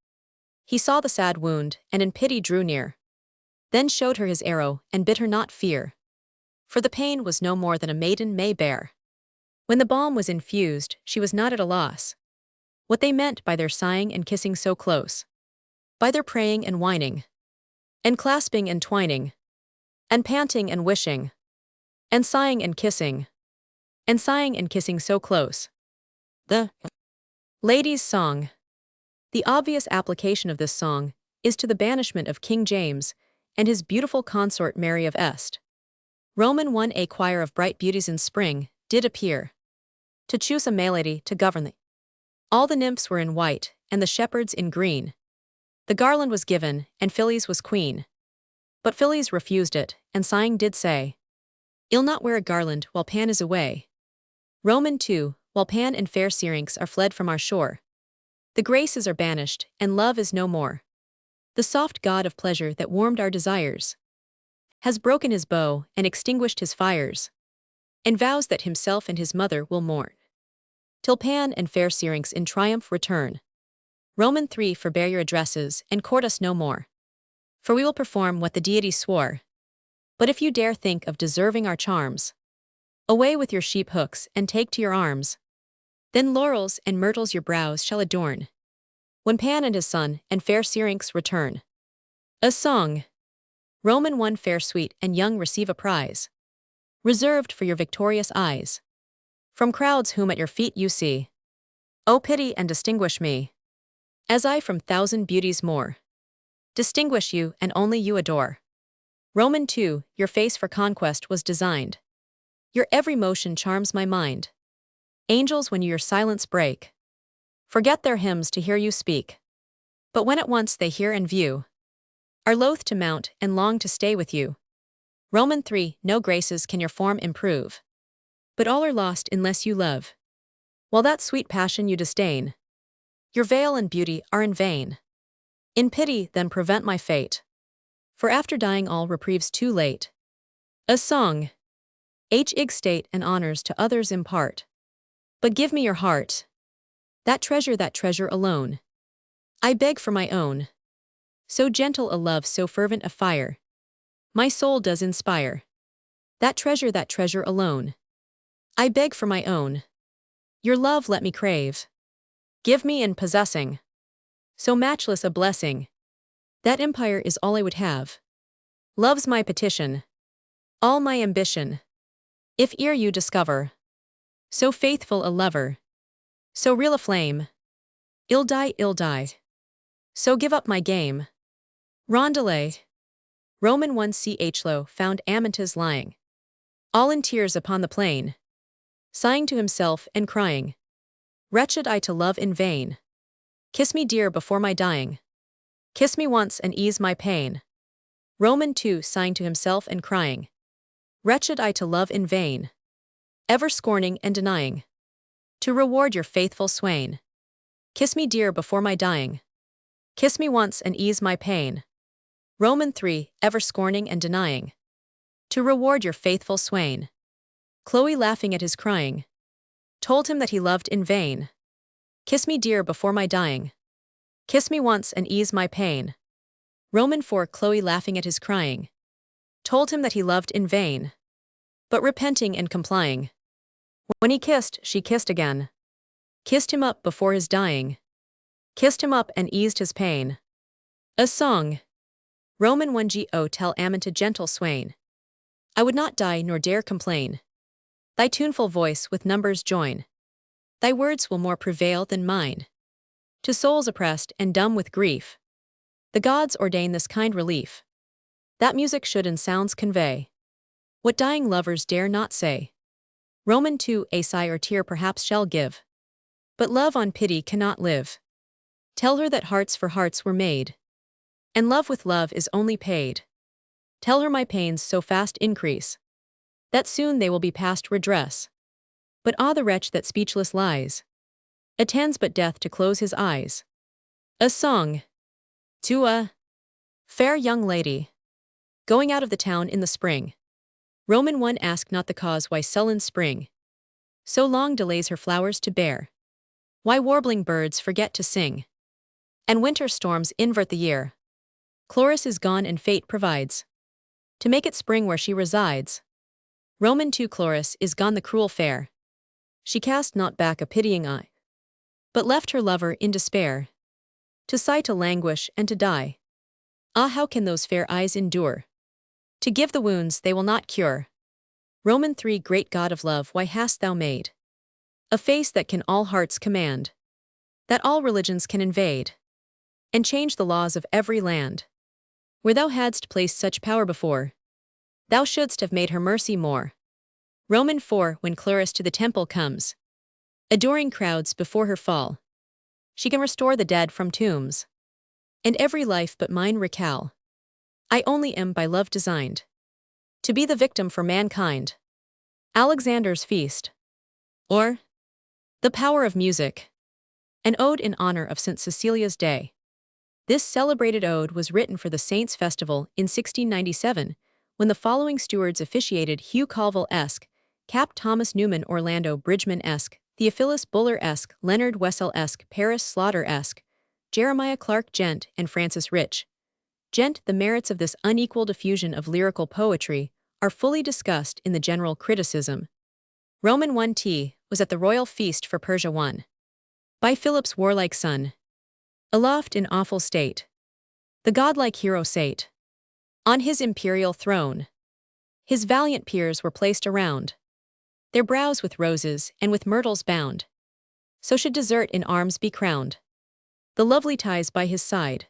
He saw the sad wound, and in pity drew near. Then showed her his arrow, and bid her not fear. For the pain was no more than a maiden may bear. When the balm was infused, she was not at a loss. What they meant by their sighing and kissing so close. By their praying and whining. And clasping and twining. And panting and wishing. And sighing and kissing. And sighing and kissing so close. The Lady's Song. The obvious application of this song is to the banishment of King James and his beautiful consort Mary of Est. Roman 1 A choir of bright beauties in spring did appear, to choose a malady to govern thee. All the nymphs were in white, and the shepherds in green. The garland was given, and Phillis was queen. But Phillis refused it, and sighing did say, "I'll not wear a garland while Pan is away." Roman 2 While Pan and fair Syrinx are fled from our shore. The graces are banished, and love is no more. The soft god of pleasure that warmed our desires has broken his bow and extinguished his fires, and vows that himself and his mother will mourn, till Pan and fair Syrinx in triumph return. Roman 3 Forbear your addresses, and court us no more. For we will perform what the deity swore. But if you dare think of deserving our charms, away with your sheep hooks and take to your arms. Then laurels and myrtles your brows shall adorn, when Pan and his son and fair Syrinx return. A song. Roman 1 Fair sweet and young receive a prize, reserved for your victorious eyes, from crowds whom at your feet you see. O pity and distinguish me, as I from thousand beauties more distinguish you and only you adore. Roman 2 Your face for conquest was designed. Your every motion charms my mind. Angels, when you your silence break, forget their hymns to hear you speak. But when at once they hear and view, are loath to mount and long to stay with you. Roman 3 No graces can your form improve, but all are lost unless you love. While that sweet passion you disdain, your veil and beauty are in vain. In pity then prevent my fate, for after dying all reprieves too late. A song. Ig state and honors to others impart, but give me your heart, that treasure alone. I beg for my own. So gentle a love, so fervent a fire, my soul does inspire. That treasure alone. I beg for my own. Your love let me crave. Give me in possessing, so matchless a blessing. That empire is all I would have. Love's my petition, all my ambition. If ere you discover so faithful a lover, so real a flame, I'll die. So give up my game. Rondelay. Roman 1 Ch Lo found Amantes lying, all in tears upon the plain, sighing to himself and crying, "Wretched I to love in vain. Kiss me dear before my dying. Kiss me once and ease my pain." Roman 2 Sighing to himself and crying, "Wretched I to love in vain. Ever scorning and denying to reward your faithful swain. Kiss me dear before my dying. Kiss me once and ease my pain." Roman 3 Ever scorning and denying to reward your faithful swain. Chloe, laughing at his crying, told him that he loved in vain. Kiss me dear before my dying. Kiss me once and ease my pain. Roman 4 Chloe, laughing at his crying, told him that he loved in vain. But repenting and complying, when he kissed, she kissed again. Kissed him up before his dying. Kissed him up and eased his pain. A song. Roman 1 Go tell Ammon gentle swain, I would not die nor dare complain. Thy tuneful voice with numbers join. Thy words will more prevail than mine. To souls oppressed and dumb with grief, the gods ordain this kind relief. That music should in sounds convey what dying lovers dare not say. Roman 2 A sigh or tear perhaps shall give, but love on pity cannot live. Tell her that hearts for hearts were made, and love with love is only paid. Tell her my pains so fast increase, that soon they will be past redress. But ah, the wretch that speechless lies, attends but death to close his eyes. A song. To a fair young lady, going out of the town in the spring. Roman 1 Ask not the cause why sullen spring so long delays her flowers to bear. Why warbling birds forget to sing, and winter storms invert the year. Chloris is gone and fate provides to make it spring where she resides. Roman 2 Chloris is gone the cruel fair. She cast not back a pitying eye, but left her lover in despair, to sigh, to languish, and to die. Ah, how can those fair eyes endure to give the wounds they will not cure? Roman 3 Great God of love, why hast thou made a face that can all hearts command, that all religions can invade, and change the laws of every land? Where thou hadst placed such power before, thou shouldst have made her mercy more. Roman 4 When Chloris to the temple comes, adoring crowds before her fall, she can restore the dead from tombs, and every life but mine recall. I only am by love designed to be the victim for mankind. Alexander's Feast, or The Power of Music, an ode in honor of St. Cecilia's Day. This celebrated ode was written for the Saints' Festival in 1697, when the following stewards officiated: Hugh Colville-esque, Cap Thomas Newman, Orlando Bridgman-esque, Theophilus Buller-esque, Leonard Wessel-esque, Paris Slaughter-esque, Jeremiah Clark Gent, and Francis Rich Gent. The merits of this unequal diffusion of lyrical poetry are fully discussed in the general criticism. Roman 1 was at the royal feast for Persia 1. By Philip's warlike son. Aloft in awful state, the godlike hero sate on his imperial throne. His valiant peers were placed around, their brows with roses and with myrtles bound. So should desert in arms be crowned. The lovely ties by his side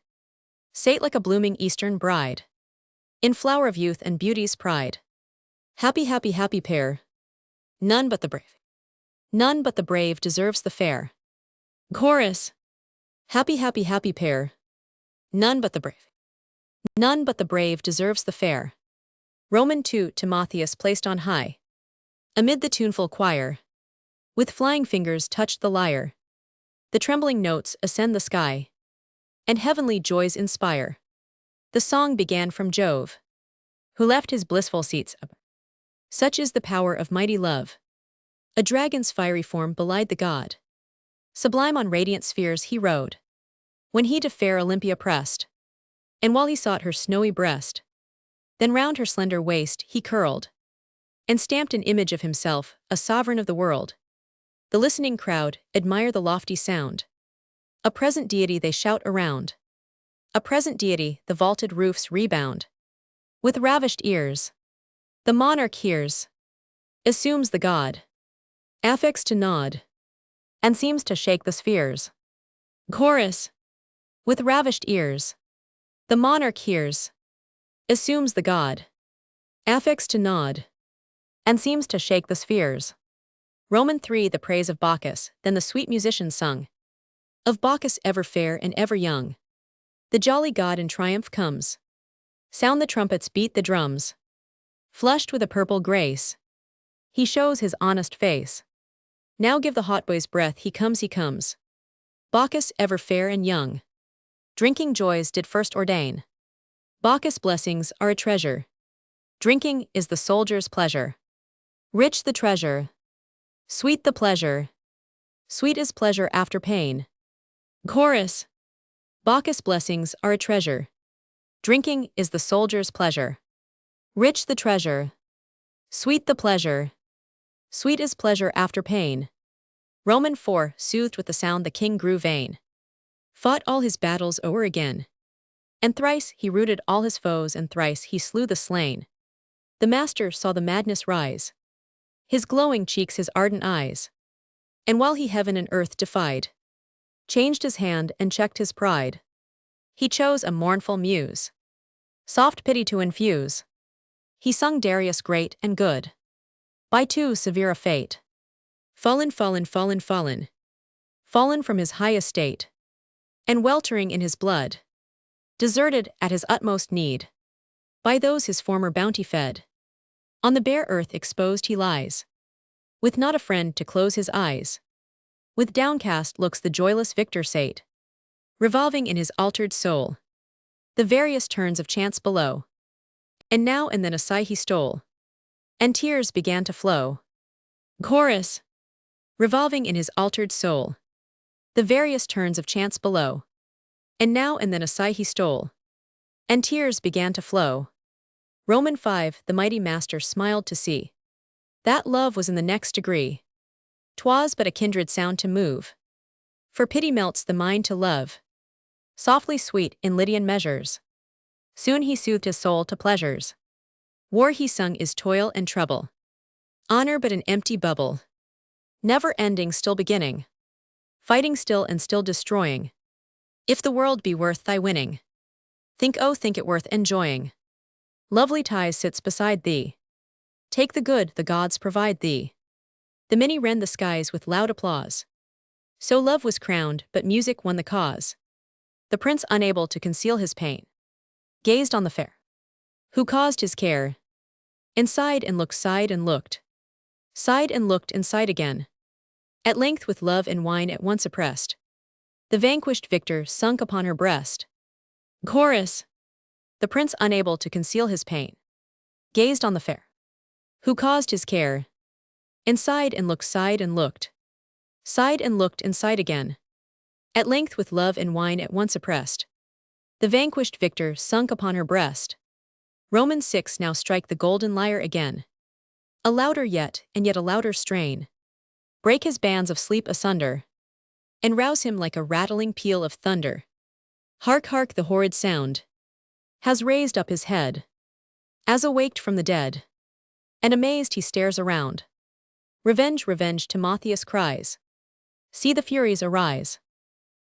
sate like a blooming eastern bride, in flower of youth and beauty's pride. Happy, happy, happy pair. None but the brave deserves the fair. Chorus. Happy, happy, happy pair. None but the brave deserves the fair. Roman 2 Timotheus placed on high, amid the tuneful choir, with flying fingers touched the lyre. The trembling notes ascend the sky, and heavenly joys inspire. The song began from Jove, who left his blissful seats up. Such is the power of mighty love. A dragon's fiery form belied the god. Sublime on radiant spheres he rode, when he to fair Olympia pressed, and while he sought her snowy breast, then round her slender waist he curled, and stamped an image of himself, a sovereign of the world. The listening crowd admire the lofty sound. A present deity they shout around. A present deity the vaulted roofs rebound. With ravished ears, the monarch hears, assumes the god, affects to nod, and seems to shake the spheres. Chorus. With ravished ears, the monarch hears, assumes the god, affects to nod, and seems to shake the spheres. Roman 3 The praise of Bacchus, then the sweet musicians sung, of Bacchus ever fair and ever young. The jolly god in triumph comes. Sound the trumpets, beat the drums. Flushed with a purple grace, he shows his honest face. Now give the hautboy's breath, he comes, he comes. Bacchus ever fair and young, drinking joys did first ordain. Bacchus' blessings are a treasure. Drinking is the soldier's pleasure. Rich the treasure, sweet the pleasure. Sweet is pleasure after pain. Chorus. Bacchus' blessings are a treasure. Drinking is the soldier's pleasure. Rich the treasure, sweet the pleasure. Sweet is pleasure after pain. Roman 4 Soothed with the sound the king grew vain. Fought all his battles o'er again. And thrice he routed all his foes, and thrice he slew the slain. The master saw the madness rise, his glowing cheeks, his ardent eyes. And while he heaven and earth defied, changed his hand and checked his pride. He chose a mournful muse, soft pity to infuse. He sung Darius great and good, by too severe a fate. Fallen, fallen, fallen, fallen. Fallen from his high estate, and weltering in his blood. Deserted at his utmost need, by those his former bounty fed. On the bare earth exposed he lies, with not a friend to close his eyes. With downcast looks the joyless victor sate, revolving in his altered soul the various turns of chance below. And now and then a sigh he stole, and tears began to flow. Chorus. Revolving in his altered soul the various turns of chance below. And now and then a sigh he stole, and tears began to flow. Roman 5, the mighty master smiled to see that love was in the next degree. 'Twas but a kindred sound to move, for pity melts the mind to love. Softly sweet in Lydian measures, soon he soothed his soul to pleasures. War he sung is toil and trouble, honor but an empty bubble, never ending, still beginning, fighting still and still destroying. If the world be worth thy winning, think, oh, think it worth enjoying. Lovely ties sits beside thee. Take the good the gods provide thee. The many rend the skies with loud applause. So love was crowned, but music won the cause. The prince, unable to conceal his pain, gazed on the fair, who caused his care, and sighed and looked, sighed and looked, sighed and looked, and sighed again. At length, with love and wine at once oppressed, the vanquished victor sunk upon her breast. Chorus. The prince, unable to conceal his pain, gazed on the fair, who caused his care, and sighed and looked, sighed and looked, sighed and looked, and sighed again. At length, with love and wine at once oppressed, the vanquished victor sunk upon her breast. Romans 6. Now strike the golden lyre again, a louder yet, and yet a louder strain. Break his bands of sleep asunder, and rouse him like a rattling peal of thunder. Hark, hark, the horrid sound has raised up his head, as awaked from the dead, and amazed he stares around. Revenge, revenge, Timotheus cries. See the furies arise.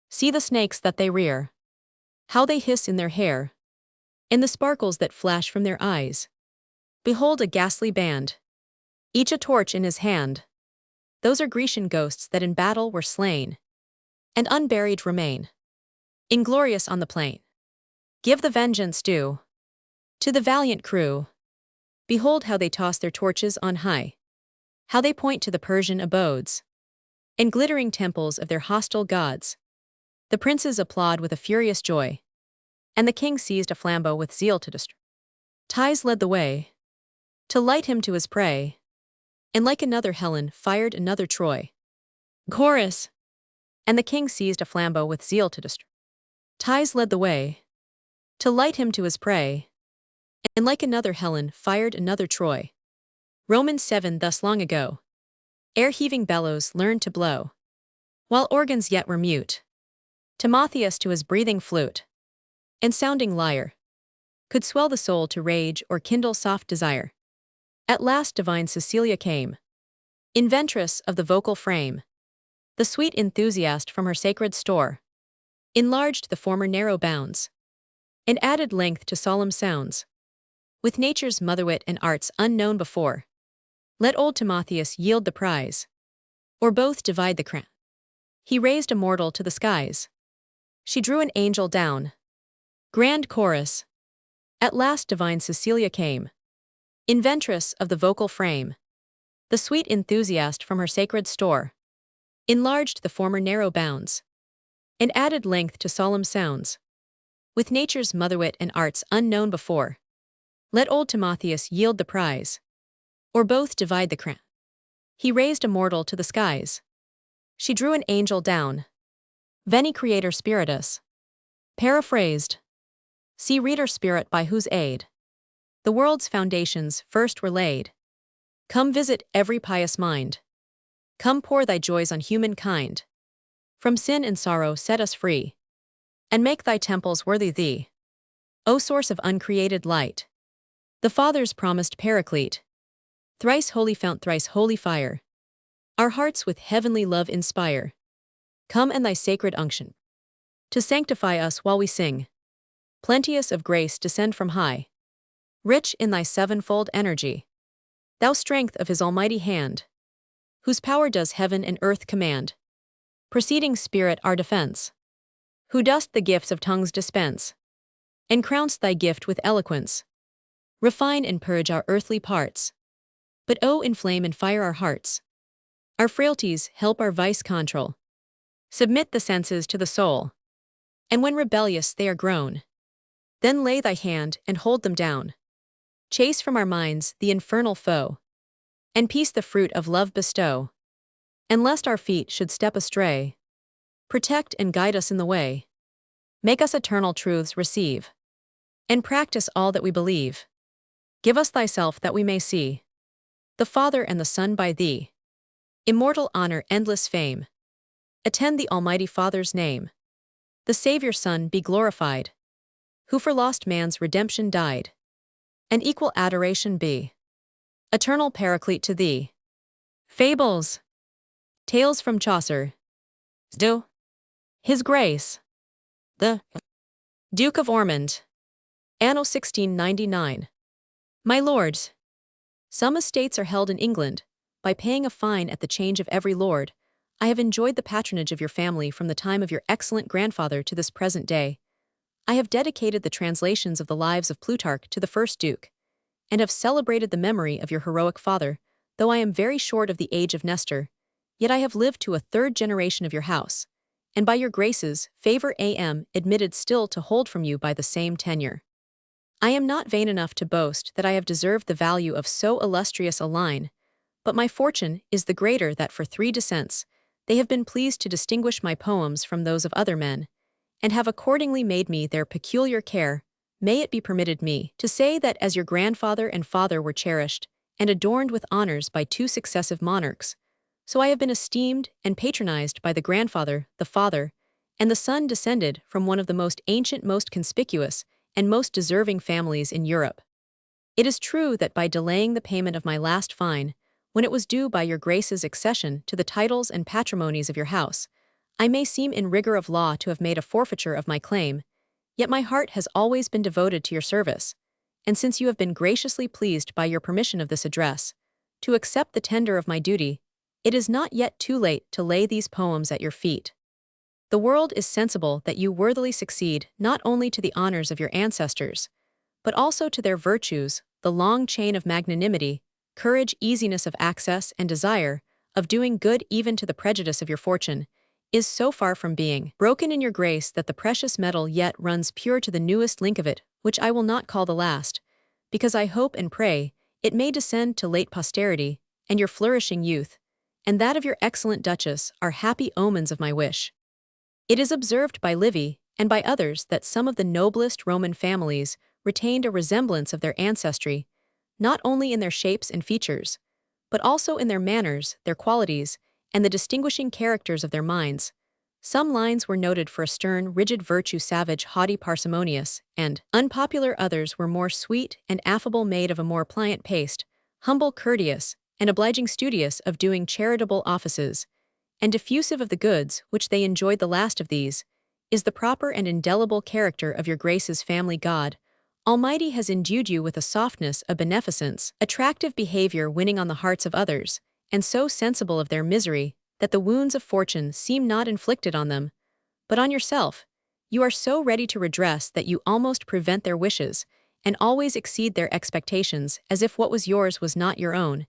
See the snakes that they rear, how they hiss in their hair, and the sparkles that flash from their eyes. Behold a ghastly band, each a torch in his hand. Those are Grecian ghosts that in battle were slain, and unburied remain, inglorious on the plain. Give the vengeance due to the valiant crew. Behold how they toss their torches on high, how they point to the Persian abodes and glittering temples of their hostile gods. The princes applaud with a furious joy, and the king seized a flambeau with zeal to destroy. Ties led the way to light him to his prey, and like another Helen fired another Troy. Chorus. And the king seized a flambeau with zeal to destroy. Ties led the way to light him to his prey, and like another Helen fired another Troy. Romans 7. Thus long ago, ere heaving bellows learned to blow, while organs yet were mute, Timotheus to his breathing flute and sounding lyre could swell the soul to rage or kindle soft desire. At last divine Cecilia came, inventress of the vocal frame, the sweet enthusiast from her sacred store, enlarged the former narrow bounds, and added length to solemn sounds. With nature's motherwit and arts unknown before, let old Timotheus yield the prize, or both divide the crown. He raised a mortal to the skies, she drew an angel down. Grand chorus. At last divine Cecilia came, inventress of the vocal frame, the sweet enthusiast from her sacred store, enlarged the former narrow bounds, and added length to solemn sounds. With nature's motherwit and arts unknown before, let old Timotheus yield the prize, or both divide the crown. He raised a mortal to the skies, she drew an angel down. Veni Creator Spiritus. Paraphrased. See reader spirit by whose aid the world's foundations first were laid. Come visit every pious mind. Come pour thy joys on humankind. From sin and sorrow set us free, and make thy temples worthy thee. O source of uncreated light, the Father's promised paraclete, thrice holy fount, thrice holy fire, our hearts with heavenly love inspire. Come and thy sacred unction to sanctify us while we sing. Plenteous of grace descend from high, rich in thy sevenfold energy, thou strength of his almighty hand, whose power does heaven and earth command. Proceeding Spirit our defense, who dost the gifts of tongues dispense, and crownst thy gift with eloquence. Refine and purge our earthly parts, but oh, inflame and fire our hearts. Our frailties help our vice control. Submit the senses to the soul, and when rebellious they are grown, then lay thy hand and hold them down. Chase from our minds the infernal foe, and peace the fruit of love bestow. And lest our feet should step astray, Protect and guide us in the way. Make us eternal truths receive. And practice all that we believe. Give us thyself that we may see the Father and the Son by thee. Immortal honor, endless fame. Attend the Almighty Father's name. The Savior Son be glorified, who for lost man's redemption died. And equal adoration be eternal Paraclete to thee. Fables. Tales from Chaucer. Do. His Grace, the Duke of Ormond. Anno 1699. My lords, some estates are held in England. By paying a fine at the change of every lord, I have enjoyed the patronage of your family from the time of your excellent grandfather to this present day. I have dedicated the translations of the lives of Plutarch to the first Duke, and have celebrated the memory of your heroic father. Though I am very short of the age of Nestor, yet I have lived to a third generation of your house, and by your graces, favor am admitted still to hold from you by the same tenure. I am not vain enough to boast that I have deserved the value of so illustrious a line, but my fortune is the greater that for 3 descents they have been pleased to distinguish my poems from those of other men, and have accordingly made me their peculiar care. May it be permitted me to say that as your grandfather and father were cherished and adorned with honors by 2 successive monarchs, so I have been esteemed and patronized by the grandfather, the father, and the son descended from one of the most ancient, most conspicuous, and most deserving families in Europe. It is true that by delaying the payment of my last fine, when it was due by your grace's accession to the titles and patrimonies of your house, I may seem in rigor of law to have made a forfeiture of my claim, yet my heart has always been devoted to your service, and since you have been graciously pleased by your permission of this address, to accept the tender of my duty, it is not yet too late to lay these poems at your feet. The world is sensible that you worthily succeed not only to the honors of your ancestors, but also to their virtues, the long chain of magnanimity, courage, easiness of access, and desire of doing good even to the prejudice of your fortune, is so far from being broken in your grace that the precious metal yet runs pure to the newest link of it, which I will not call the last, because I hope and pray it may descend to late posterity, and your flourishing youth, and that of your excellent Duchess, are happy omens of my wish. It is observed by Livy, and by others, that some of the noblest Roman families retained a resemblance of their ancestry, not only in their shapes and features, but also in their manners, their qualities, and the distinguishing characters of their minds. Some lines were noted for a stern, rigid virtue, savage, haughty, parsimonious, and unpopular. Others were more sweet and affable, made of a more pliant paste, humble, courteous, and obliging, studious of doing charitable offices, and diffusive of the goods which they enjoyed. The last of these is the proper and indelible character of your grace's family. God Almighty has endued you with a softness, a beneficence, attractive behavior, winning on the hearts of others, and so sensible of their misery that the wounds of fortune seem not inflicted on them, but on yourself. You are so ready to redress that you almost prevent their wishes, and always exceed their expectations, as if what was yours was not your own,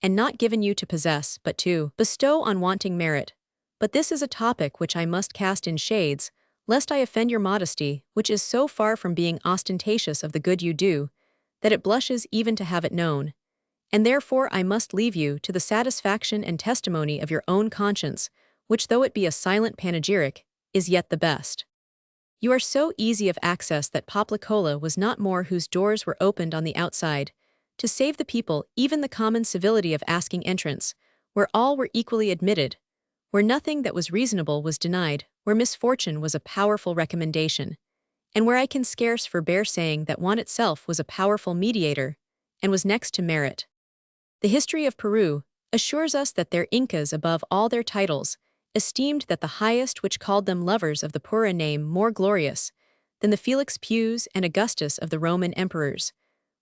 and not given you to possess, but to bestow on wanting merit. But this is a topic which I must cast in shades, lest I offend your modesty, which is so far from being ostentatious of the good you do, that it blushes even to have it known. And therefore I must leave you to the satisfaction and testimony of your own conscience, which, though it be a silent panegyric, is yet the best. You are so easy of access that Poplicola was not more, whose doors were opened on the outside, to save the people even the common civility of asking entrance, where all were equally admitted, where nothing that was reasonable was denied, where misfortune was a powerful recommendation, and where I can scarce forbear saying that want itself was a powerful mediator, and was next to merit. The history of Peru assures us that their Incas, above all their titles, esteemed that the highest which called them lovers of the pura name more glorious than the Felix Pues and Augustus of the Roman emperors,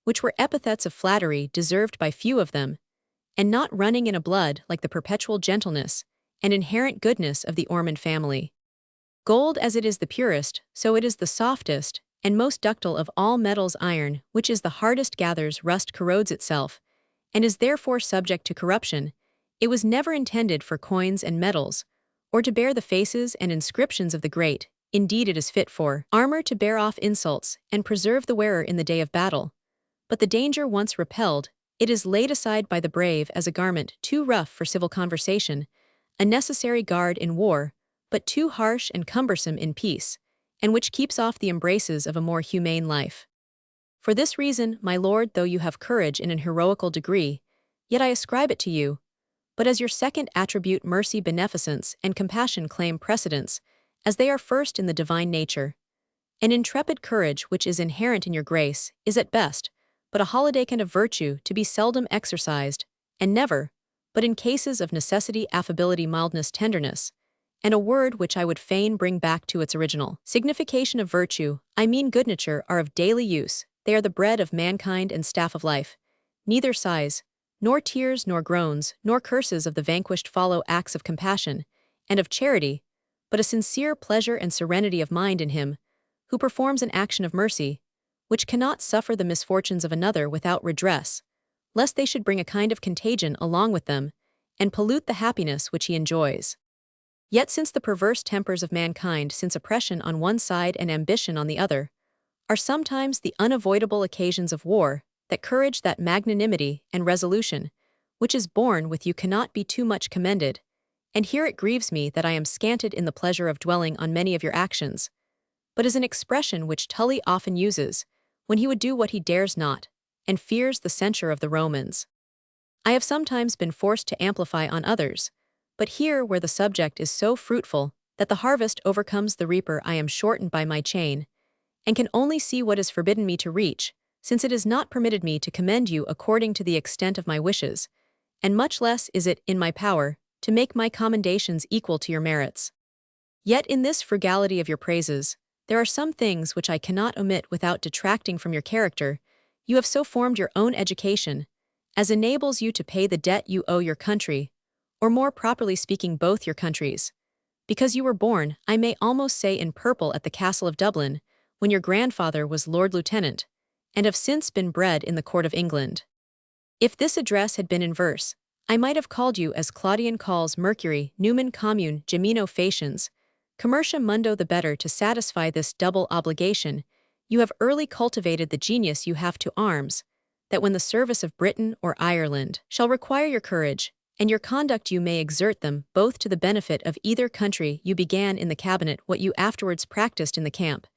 which were epithets of flattery deserved by few of them, and not running in a blood like the perpetual gentleness and inherent goodness of the Ormond family. Gold as it is the purest, so it is the softest and most ductile of all metals. Iron, which is the hardest, gathers rust, corrodes itself, and is therefore subject to corruption. It was never intended for coins and medals, or to bear the faces and inscriptions of the great. Indeed, it is fit for armor, to bear off insults and preserve the wearer in the day of battle. But the danger once repelled, it is laid aside by the brave as a garment too rough for civil conversation, a necessary guard in war, but too harsh and cumbersome in peace, and which keeps off the embraces of a more humane life. For this reason, my lord, though you have courage in an heroical degree, yet I ascribe it to you, but as your second attribute mercy, beneficence, and compassion claim precedence, as they are first in the divine nature. An intrepid courage which is inherent in your grace is at best but a holiday kind of virtue to be seldom exercised, and never, but in cases of necessity, affability, mildness, tenderness, and a word which I would fain bring back to its original signification of virtue, I mean good nature, are of daily use, they are the bread of mankind and staff of life. Neither sighs, nor tears, nor groans, nor curses of the vanquished follow acts of compassion and of charity, but a sincere pleasure and serenity of mind in him who performs an action of mercy, which cannot suffer the misfortunes of another without redress, lest they should bring a kind of contagion along with them, and pollute the happiness which he enjoys. Yet since the perverse tempers of mankind, since oppression on one side and ambition on the other, are sometimes the unavoidable occasions of war, that courage, that magnanimity and resolution, which is born with you, cannot be too much commended, and here it grieves me that I am scanted in the pleasure of dwelling on many of your actions, but is an expression which Tully often uses, when he would do what he dares not, and fears the censure of the Romans. I have sometimes been forced to amplify on others, but here where the subject is so fruitful that the harvest overcomes the reaper, I am shortened by my chain, and can only see what is forbidden me to reach, since it is not permitted me to commend you according to the extent of my wishes, and much less is it in my power to make my commendations equal to your merits. Yet in this frugality of your praises, there are some things which I cannot omit without detracting from your character. You have so formed your own education as enables you to pay the debt you owe your country, or more properly speaking both your countries, because you were born, I may almost say, in purple at the castle of Dublin, when your grandfather was Lord Lieutenant, and have since been bred in the court of England. If this address had been in verse, I might have called you as Claudian calls Mercury, Numen commune, gemino faciens, commercia mundo. The better to satisfy this double obligation, you have early cultivated the genius you have to arms, that when the service of Britain or Ireland shall require your courage and your conduct, you may exert them both to the benefit of either country. You began in the cabinet what you afterwards practiced in the camp,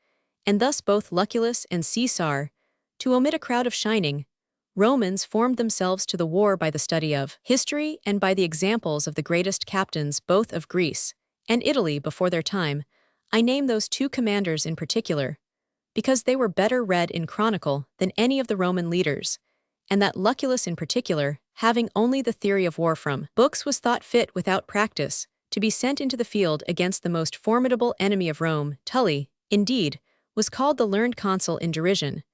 and thus both Lucullus and Caesar, to omit a crowd of shining Romans, formed themselves to the war by the study of history and by the examples of the greatest captains both of Greece and Italy before their time. I name those two commanders in particular, because they were better read in chronicle than any of the Roman leaders, and that Lucullus in particular, having only the theory of war from books, was thought fit without practice to be sent into the field against the most formidable enemy of Rome. Tully, indeed, was called the learned consul in derision,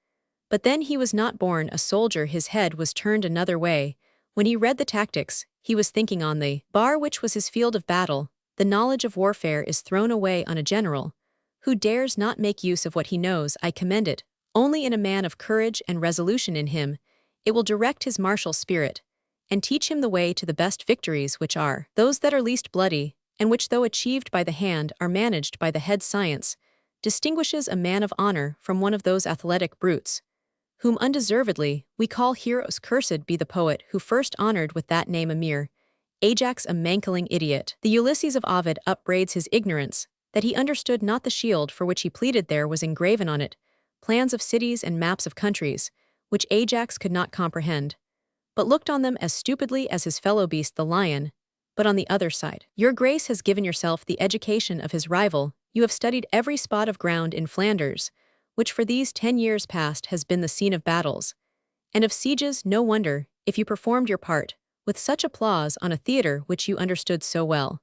but then he was not born a soldier, his head was turned another way. When he read the tactics, he was thinking on the bar which was his field of battle. The knowledge of warfare is thrown away on a general who dares not make use of what he knows. I commend it only in a man of courage and resolution in him. It will direct his martial spirit, and teach him the way to the best victories, which are those that are least bloody, and which, though achieved by the hand, are managed by the head. Science distinguishes a man of honor from one of those athletic brutes, whom undeservedly we call heroes. Cursed be the poet who first honored with that name a mere Ajax, a mankling idiot. The Ulysses of Ovid upbraids his ignorance, that he understood not the shield for which he pleaded. There was engraven on it plans of cities and maps of countries, which Ajax could not comprehend, but looked on them as stupidly as his fellow beast the lion. But on the other side, your grace has given yourself the education of his rival. You have studied every spot of ground in Flanders, which for these 10 years past has been the scene of battles and of sieges. No wonder, if you performed your part with such applause on a theater which you understood so well.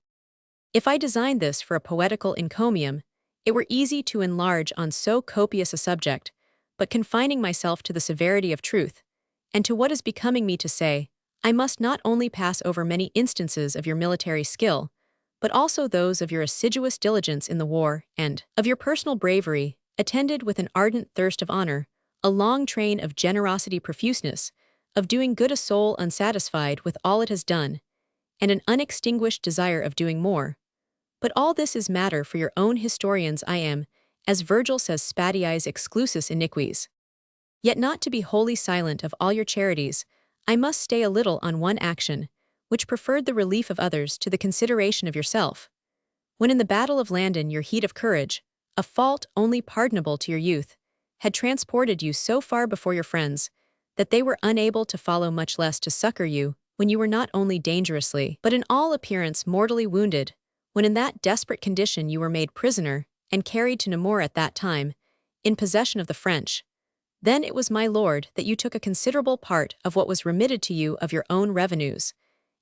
If I designed this for a poetical encomium, it were easy to enlarge on so copious a subject, but confining myself to the severity of truth, and to what is becoming me to say, I must not only pass over many instances of your military skill, but also those of your assiduous diligence in the war, and of your personal bravery, attended with an ardent thirst of honor, a long train of generosity, profuseness, of doing good, a soul unsatisfied with all it has done, and an unextinguished desire of doing more. But all this is matter for your own historians. I am, as Virgil says, spatiis exclusus iniques. Yet not to be wholly silent of all your charities, I must stay a little on one action, which preferred the relief of others to the consideration of yourself, When in the Battle of Landen your heat of courage, a fault only pardonable to your youth, had transported you so far before your friends, that they were unable to follow much less to succor you, when you were not only dangerously, but in all appearance mortally wounded, when in that desperate condition you were made prisoner, and carried to Namur at that time, in possession of the French, then it was, my lord, that you took a considerable part of what was remitted to you of your own revenues,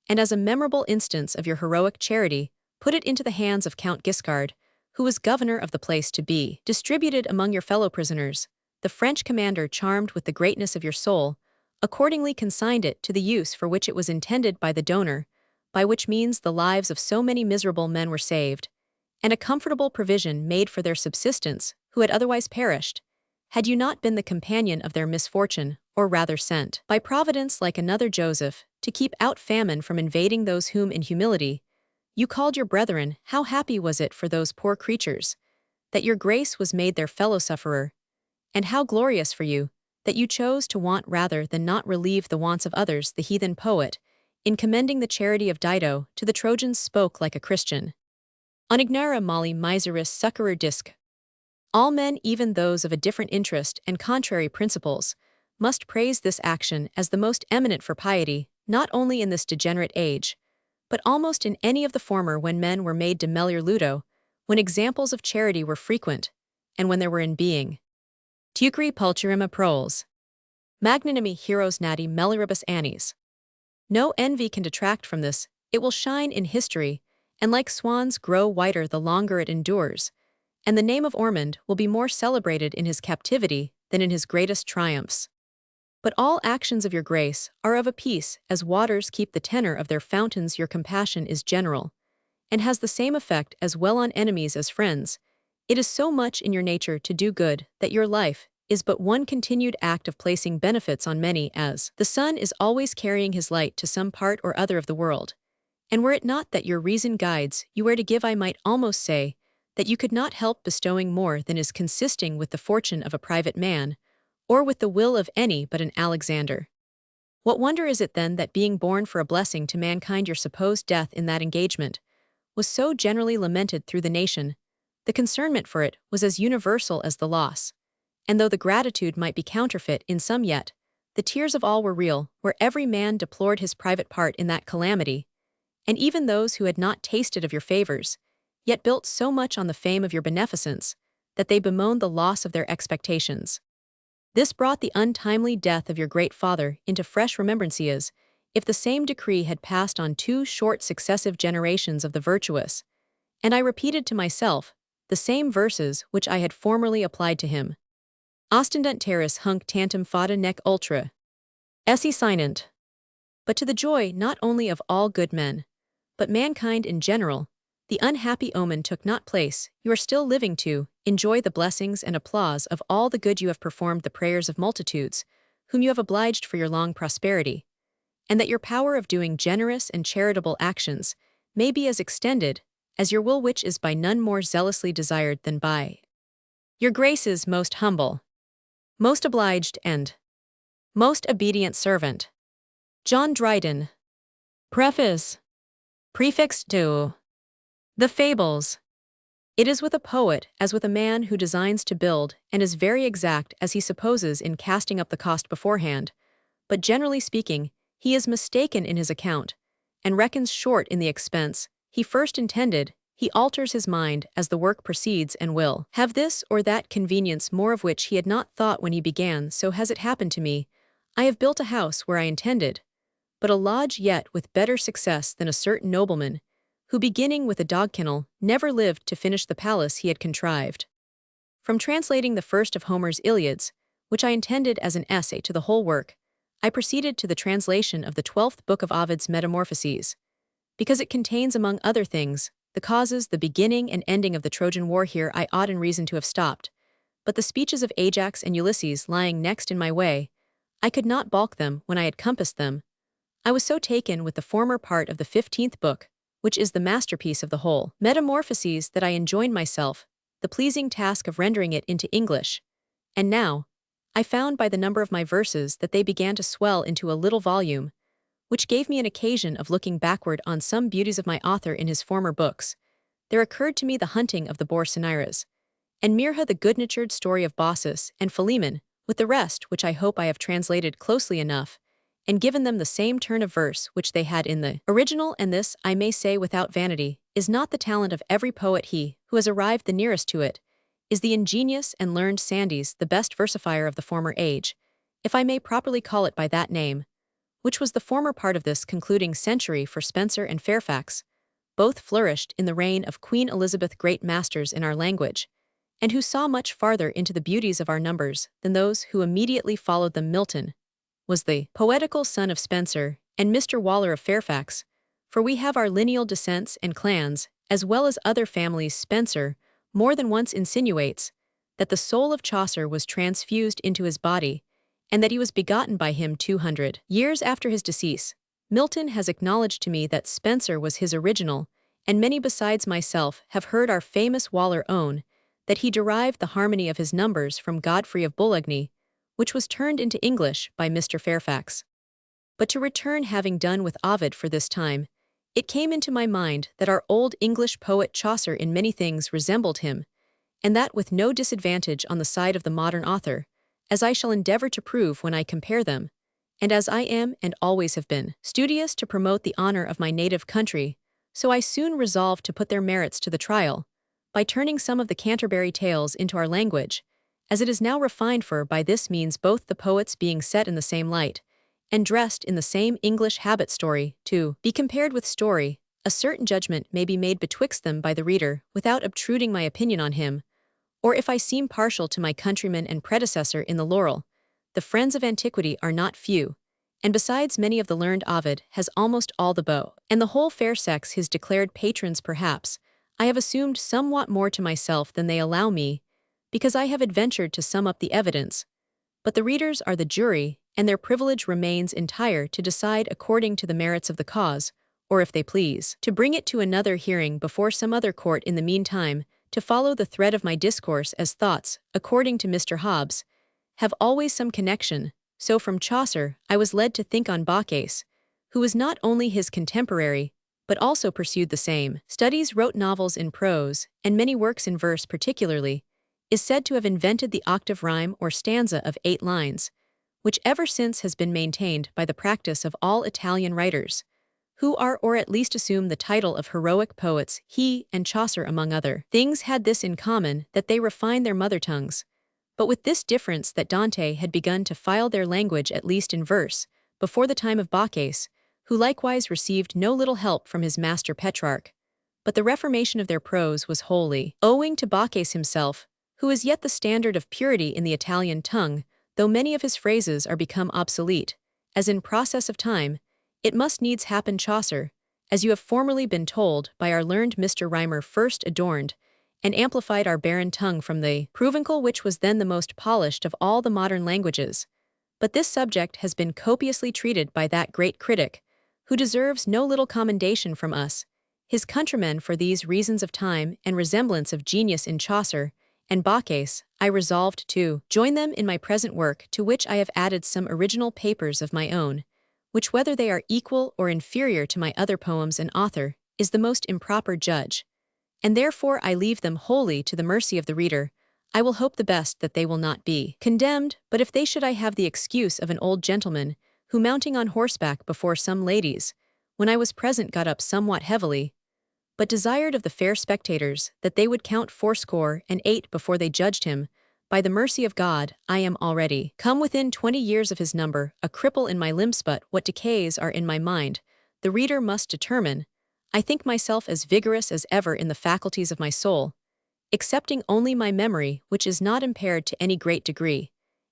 and as a memorable instance of your heroic charity, put it into the hands of Count Guiscard, who was governor of the place, to be distributed among your fellow prisoners. The French commander, charmed with the greatness of your soul, accordingly consigned it to the use for which it was intended by the donor, by which means the lives of so many miserable men were saved, and a comfortable provision made for their subsistence, who had otherwise perished, had you not been the companion of their misfortune, or rather sent, by Providence like another Joseph, to keep out famine from invading those whom in humility you called your brethren. How happy was it for those poor creatures, that your grace was made their fellow-sufferer, and how glorious for you, that you chose to want rather than not relieve the wants of others. The heathen poet, in commending the charity of Dido to the Trojans, spoke like a Christian. Unignara mali miseris succurrere disc. All men, even those of a different interest and contrary principles, must praise this action as the most eminent for piety, not only in this degenerate age, but almost in any of the former, when men were made de melior ludo, when examples of charity were frequent, and when there were in being tucri pulcherima proles, magnanimi heroes nati meliribus annis. No envy can detract from this. It will shine in history, and like swans grow whiter the longer it endures, and the name of Ormond will be more celebrated in his captivity than in his greatest triumphs. But all actions of your grace are of a piece, as waters keep the tenor of their fountains. Your compassion is general, and has the same effect as well on enemies as friends. It is so much in your nature to do good, that your life is but one continued act of placing benefits on many, as the sun is always carrying his light to some part or other of the world. And were it not that your reason guides you where to give, I might almost say that you could not help bestowing more than is consisting with the fortune of a private man, or with the will of any but an Alexander. What wonder is it then that, being born for a blessing to mankind, your supposed death in that engagement was so generally lamented through the nation? The concernment for it was as universal as the loss, and though the gratitude might be counterfeit in some, yet the tears of all were real, where every man deplored his private part in that calamity, and even those who had not tasted of your favors, yet built so much on the fame of your beneficence, that they bemoaned the loss of their expectations. This brought the untimely death of your great father into fresh remembrances, if the same decree had passed on 2 short successive generations of the virtuous, and I repeated to myself the same verses which I had formerly applied to him. Ostendunt terris hunc tantum fata nec ultra esse sinant. But to the joy not only of all good men, but mankind in general, the unhappy omen took not place. You are still living to enjoy the blessings and applause of all the good you have performed, the prayers of multitudes, whom you have obliged for your long prosperity, and that your power of doing generous and charitable actions may be as extended as your will, which is by none more zealously desired than by your grace's most humble, most obliged, and most obedient servant, John Dryden. Preface. Prefixed to the Fables. It is with a poet as with a man who designs to build and is very exact as he supposes in casting up the cost beforehand, but generally speaking, he is mistaken in his account, and reckons short in the expense he first intended. He alters his mind as the work proceeds, and will have this or that convenience more of which he had not thought when he began. So has it happened to me. I have built a house where I intended, but a lodge yet with better success than a certain nobleman, who beginning with a dog kennel, never lived to finish the palace he had contrived. From translating the first of Homer's Iliads, which I intended as an essay to the whole work, I proceeded to the translation of the 12th book of Ovid's Metamorphoses, because it contains, among other things, the causes, the beginning and ending of the Trojan War. Here I ought in reason to have stopped, but the speeches of Ajax and Ulysses lying next in my way, I could not balk them when I had compassed them. I was so taken with the former part of the 15th book, which is the masterpiece of the whole Metamorphoses, that I enjoined myself the pleasing task of rendering it into English, and now I found by the number of my verses that they began to swell into a little volume, which gave me an occasion of looking backward on some beauties of my author in his former books, there occurred to me the hunting of the boar Cinyras, and Mirha the good-natured story of Baucis and Philemon, with the rest which I hope I have translated closely enough, and given them the same turn of verse which they had in the original, and this, I may say without vanity, is not the talent of every poet. He, who has arrived the nearest to it, is the ingenious and learned Sandys, the best versifier of the former age, if I may properly call it by that name, which was the former part of this concluding century, for Spenser and Fairfax both flourished in the reign of Queen Elizabeth, great masters in our language, and who saw much farther into the beauties of our numbers than those who immediately followed them. Milton was the poetical son of Spenser, and Mr. Waller of Fairfax, for we have our lineal descents and clans, as well as other families. Spenser more than once insinuates that the soul of Chaucer was transfused into his body, and that he was begotten by him 200 years after his decease. Milton has acknowledged to me that Spenser was his original, and many besides myself have heard our famous Waller own that he derived the harmony of his numbers from Godfrey of Boulogne, which was turned into English by Mr. Fairfax. But to return, having done with Ovid for this time, it came into my mind that our old English poet Chaucer in many things resembled him, and that with no disadvantage on the side of the modern author, as I shall endeavor to prove when I compare them, and as I am and always have been studious to promote the honor of my native country, so I soon resolved to put their merits to the trial, by turning some of the Canterbury Tales into our language, as it is now refined, for by this means both the poets being set in the same light, and dressed in the same English habit, story to be compared with story, a certain judgment may be made betwixt them by the reader, without obtruding my opinion on him, or if I seem partial to my countryman and predecessor in the laurel. The friends of antiquity are not few, and besides many of the learned, Ovid has almost all the beaux, and the whole fair sex his declared patrons. Perhaps I have assumed somewhat more to myself than they allow me, because I have adventured to sum up the evidence, but the readers are the jury, and their privilege remains entire to decide according to the merits of the cause, or if they please, to bring it to another hearing before some other court. In the meantime, to follow the thread of my discourse, as thoughts, according to Mr. Hobbes, have always some connection, so from Chaucer I was led to think on Baucis, who was not only his contemporary, but also pursued the same studies, wrote novels in prose, and many works in verse. Particularly, is said to have invented the octave rhyme or stanza of 8 lines, which ever since has been maintained by the practice of all Italian writers, who are or at least assume the title of heroic poets. He and Chaucer, among other things, had this in common, that they refined their mother tongues, but with this difference, that Dante had begun to file their language, at least in verse, before the time of Baucis, who likewise received no little help from his master Petrarch. But the reformation of their prose was wholly owing to Baucis himself, who is yet the standard of purity in the Italian tongue, though many of his phrases are become obsolete, as in process of time it must needs happen. Chaucer, as you have formerly been told by our learned Mr. Rhymer, first adorned and amplified our barren tongue from the Provencal, which was then the most polished of all the modern languages. But this subject has been copiously treated by that great critic, who deserves no little commendation from us, his countrymen. For these reasons of time and resemblance of genius in Chaucer and Baucis, I resolved to join them in my present work, to which I have added some original papers of my own, which, whether they are equal or inferior to my other poems, an author is the most improper judge, and therefore I leave them wholly to the mercy of the reader. I will hope the best that they will not be condemned, but if they should, I have the excuse of an old gentleman, who, mounting on horseback before some ladies, when I was present, got up somewhat heavily, but desired of the fair spectators that they would count 68 before they judged him. By the mercy of God, I am already come within 20 years of his number, a cripple in my limbs, but what decays are in my mind, the reader must determine. I think myself as vigorous as ever in the faculties of my soul, excepting only my memory, which is not impaired to any great degree,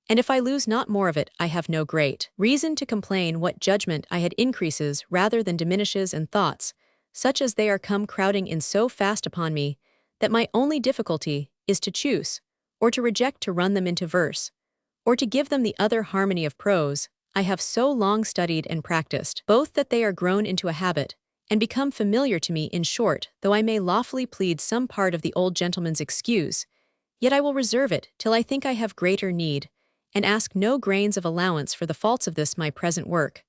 and if I lose not more of it, I have no great reason to complain. What judgment I had increases rather than diminishes, and thoughts, such as they are, come crowding in so fast upon me, that my only difficulty is to choose, or to reject, to run them into verse, or to give them the other harmony of prose. I have so long studied and practiced both that they are grown into a habit, and become familiar to me. In short, though I may lawfully plead some part of the old gentleman's excuse, yet I will reserve it till I think I have greater need, and ask no grains of allowance for the faults of this my present work,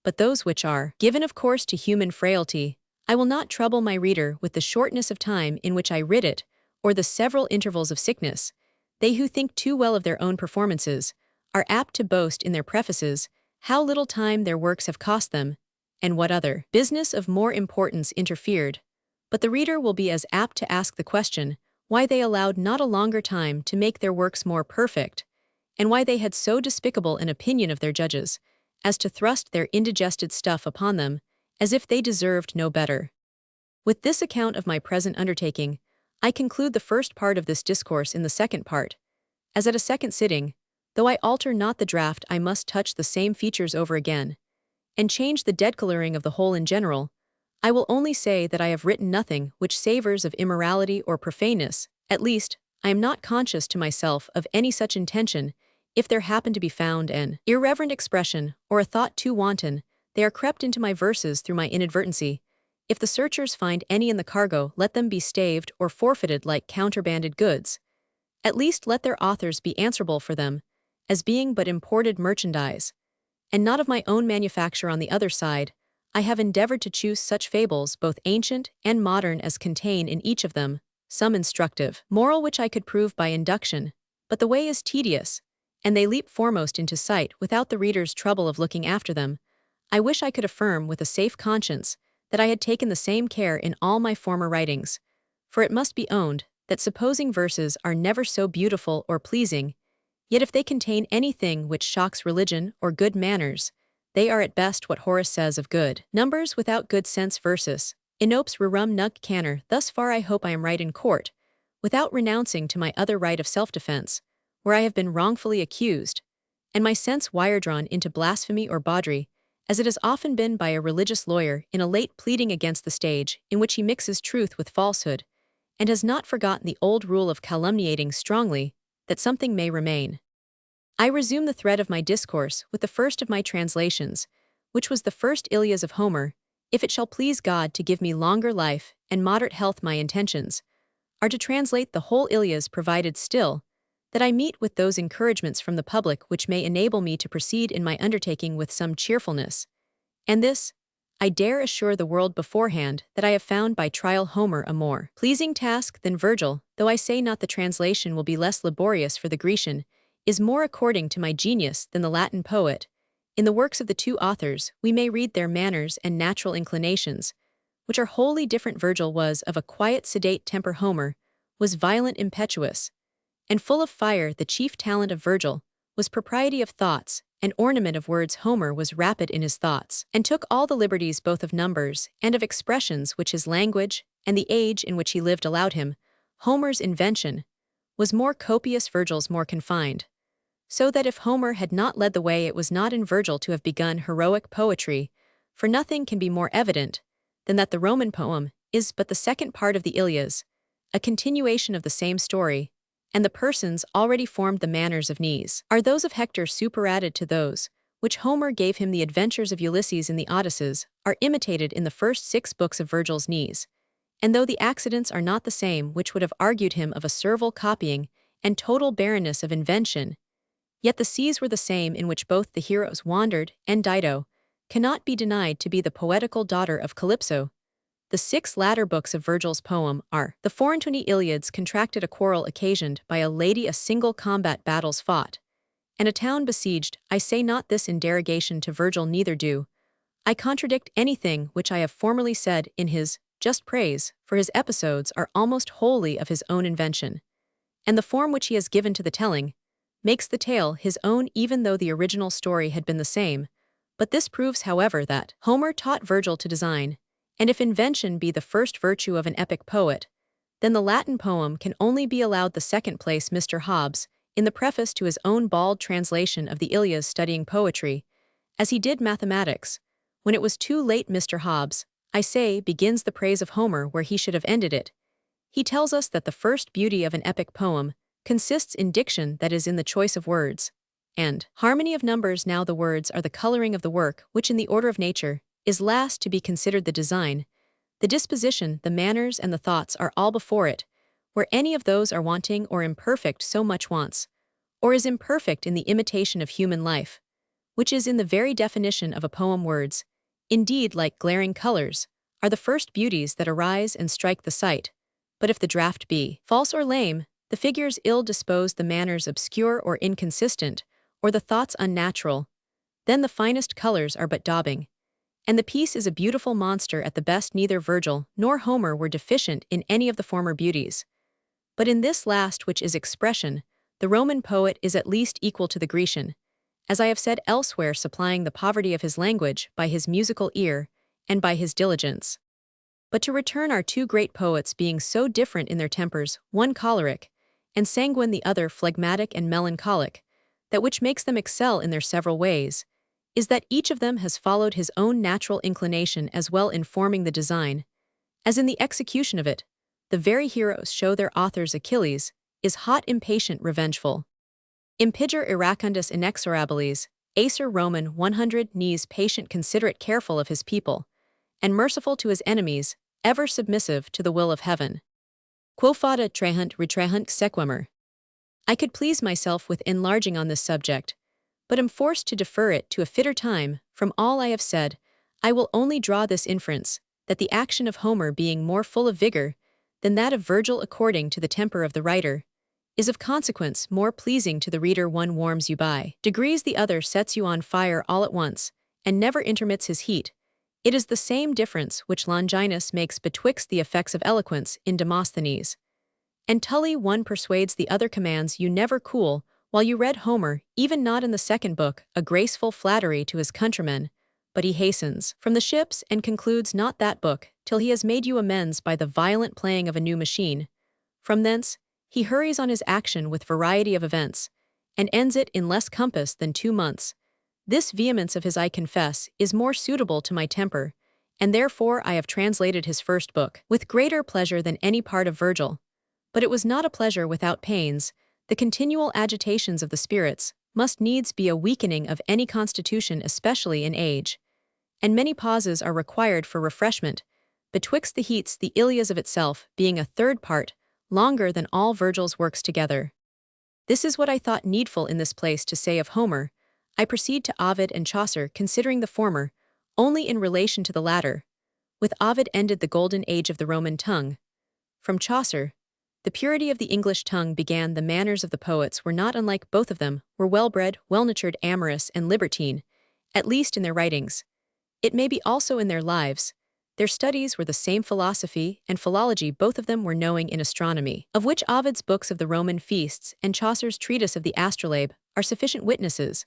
but those which are given of course to human frailty, I will not trouble my reader with the shortness of time in which I writ it, or the several intervals of sickness. They who think too well of their own performances are apt to boast in their prefaces how little time their works have cost them, and what other business of more importance interfered. But the reader will be as apt to ask the question, why they allowed not a longer time to make their works more perfect, and why they had so despicable an opinion of their judges, as to thrust their indigested stuff upon them, as if they deserved no better. With this account of my present undertaking, I conclude the first part of this discourse in the second part. As at a second sitting, though I alter not the draught, I must touch the same features over again, and change the dead coloring of the whole in general. I will only say that I have written nothing which savors of immorality or profaneness. At least, I am not conscious to myself of any such intention. If there happen to be found an irreverent expression, or a thought too wanton, they are crept into my verses through my inadvertency. If the searchers find any in the cargo, let them be staved or forfeited like counterbanded goods. At least let their authors be answerable for them, as being but imported merchandise, and not of my own manufacture. On the other side, I have endeavored to choose such fables, both ancient and modern, as contain in each of them some instructive moral which I could prove by induction, but the way is tedious, and they leap foremost into sight without the reader's trouble of looking after them. I wish I could affirm with a safe conscience that I had taken the same care in all my former writings, for it must be owned that supposing verses are never so beautiful or pleasing, yet if they contain anything which shocks religion or good manners, they are at best what Horace says of good numbers without good sense versus inopes rerum nunc canner. Thus far I hope I am right in court, without renouncing to my other right of self-defense, where I have been wrongfully accused, and my sense wire-drawn into blasphemy or bawdry, as it has often been by a religious lawyer in a late pleading against the stage, in which he mixes truth with falsehood, and has not forgotten the old rule of calumniating strongly, that something may remain. I resume the thread of my discourse with the first of my translations, which was the first Ilias of Homer. If it shall please God to give me longer life and moderate health, my intentions are to translate the whole Ilias, provided still that I meet with those encouragements from the public which may enable me to proceed in my undertaking with some cheerfulness. And this, I dare assure the world beforehand, that I have found by trial Homer a more pleasing task than Virgil, though I say not the translation will be less laborious, for the Grecian is more according to my genius than the Latin poet. In the works of the two authors we may read their manners and natural inclinations, which are wholly different. Virgil was of a quiet sedate temper. Homer was violent, impetuous, and full of fire. The chief talent of Virgil was propriety of thoughts and ornament of words. Homer was rapid in his thoughts, and took all the liberties both of numbers and of expressions which his language and the age in which he lived allowed him. Homer's invention was more copious, Virgil's more confined, so that if Homer had not led the way, it was not in Virgil to have begun heroic poetry, for nothing can be more evident than that the Roman poem is but the second part of the Ilias, a continuation of the same story, and the persons already formed. The manners of Nes are those of Hector superadded to those which Homer gave him. The adventures of Ulysses in the Odysseys are imitated in the first 6 books of Virgil's Nes, and though the accidents are not the same which would have argued him of a servile copying and total barrenness of invention, yet the seas were the same in which both the heroes wandered, and Dido cannot be denied to be the poetical daughter of Calypso. The 6 latter books of Virgil's poem are the 24 Iliads contracted, a quarrel occasioned by a lady, a single combat, battles fought, and a town besieged. I say not this in derogation to Virgil, neither do I contradict anything which I have formerly said in his just praise, for his episodes are almost wholly of his own invention, and the form which he has given to the telling makes the tale his own, even though the original story had been the same. But this proves, however, that Homer taught Virgil to design, and if invention be the first virtue of an epic poet, then the Latin poem can only be allowed the second place. Mr. Hobbes, in the preface to his own bald translation of the Ilias, studying poetry as he did mathematics, when it was too late, Mr. Hobbes, I say, begins the praise of Homer where he should have ended it. He tells us that the first beauty of an epic poem consists in diction, that is, in the choice of words, and harmony of numbers. Now the words are the coloring of the work, which in the order of nature is last to be considered. The design, the disposition, the manners, and the thoughts are all before it. Where any of those are wanting or imperfect, so much wants, or is imperfect in the imitation of human life, which is in the very definition of a poem. Words, indeed, like glaring colors, are the first beauties that arise and strike the sight. But if the draught be false or lame, the figures ill-disposed, the manners obscure or inconsistent, or the thoughts unnatural, then the finest colors are but daubing, and the piece is a beautiful monster at the best. Neither Virgil nor Homer were deficient in any of the former beauties. But in this last, which is expression, the Roman poet is at least equal to the Grecian, as I have said elsewhere, supplying the poverty of his language by his musical ear and by his diligence. But to return, our two great poets being so different in their tempers, one choleric and sanguine, the other phlegmatic and melancholic, that which makes them excel in their several ways is that each of them has followed his own natural inclination as well in forming the design as in the execution of it. The very heroes show their authors. Achilles is hot, impatient, revengeful. Impiger iracundus inexorabilis, Acer Roman 100 knees, patient, considerate, careful of his people, and merciful to his enemies, ever submissive to the will of heaven. Quo fata trahunt retrahunt sequemer. I could please myself with enlarging on this subject, but am forced to defer it to a fitter time. From all I have said, I will only draw this inference, that the action of Homer, being more full of vigor than that of Virgil according to the temper of the writer, is of consequence more pleasing to the reader. One warms you by degrees, the other sets you on fire all at once, and never intermits his heat. It is the same difference which Longinus makes betwixt the effects of eloquence in Demosthenes and Tully. One persuades, the other commands. You never cool, while you read Homer, even not in the second book, a graceful flattery to his countrymen, but he hastens from the ships and concludes not that book till he has made you amends by the violent playing of a new machine. From thence, he hurries on his action with variety of events, and ends it in less compass than 2 months. This vehemence of his, I confess, is more suitable to my temper, and therefore I have translated his first book with greater pleasure than any part of Virgil. But it was not a pleasure without pains. The continual agitations of the spirits must needs be a weakening of any constitution, especially in age, and many pauses are required for refreshment. Betwixt the heats, the Ilias of itself being a third part longer than all Virgil's works together. This is what I thought needful in this place to say of Homer. I proceed to Ovid and Chaucer, considering the former only in relation to the latter. With Ovid ended the golden age of the Roman tongue. From Chaucer, the purity of the English tongue began. The manners of the poets were not unlike, both of them were well-bred, well-natured, amorous, and libertine, at least in their writings. It may be also in their lives. Their studies were the same, philosophy and philology. Both of them were knowing in astronomy, of which Ovid's books of the Roman feasts and Chaucer's treatise of the astrolabe are sufficient witnesses.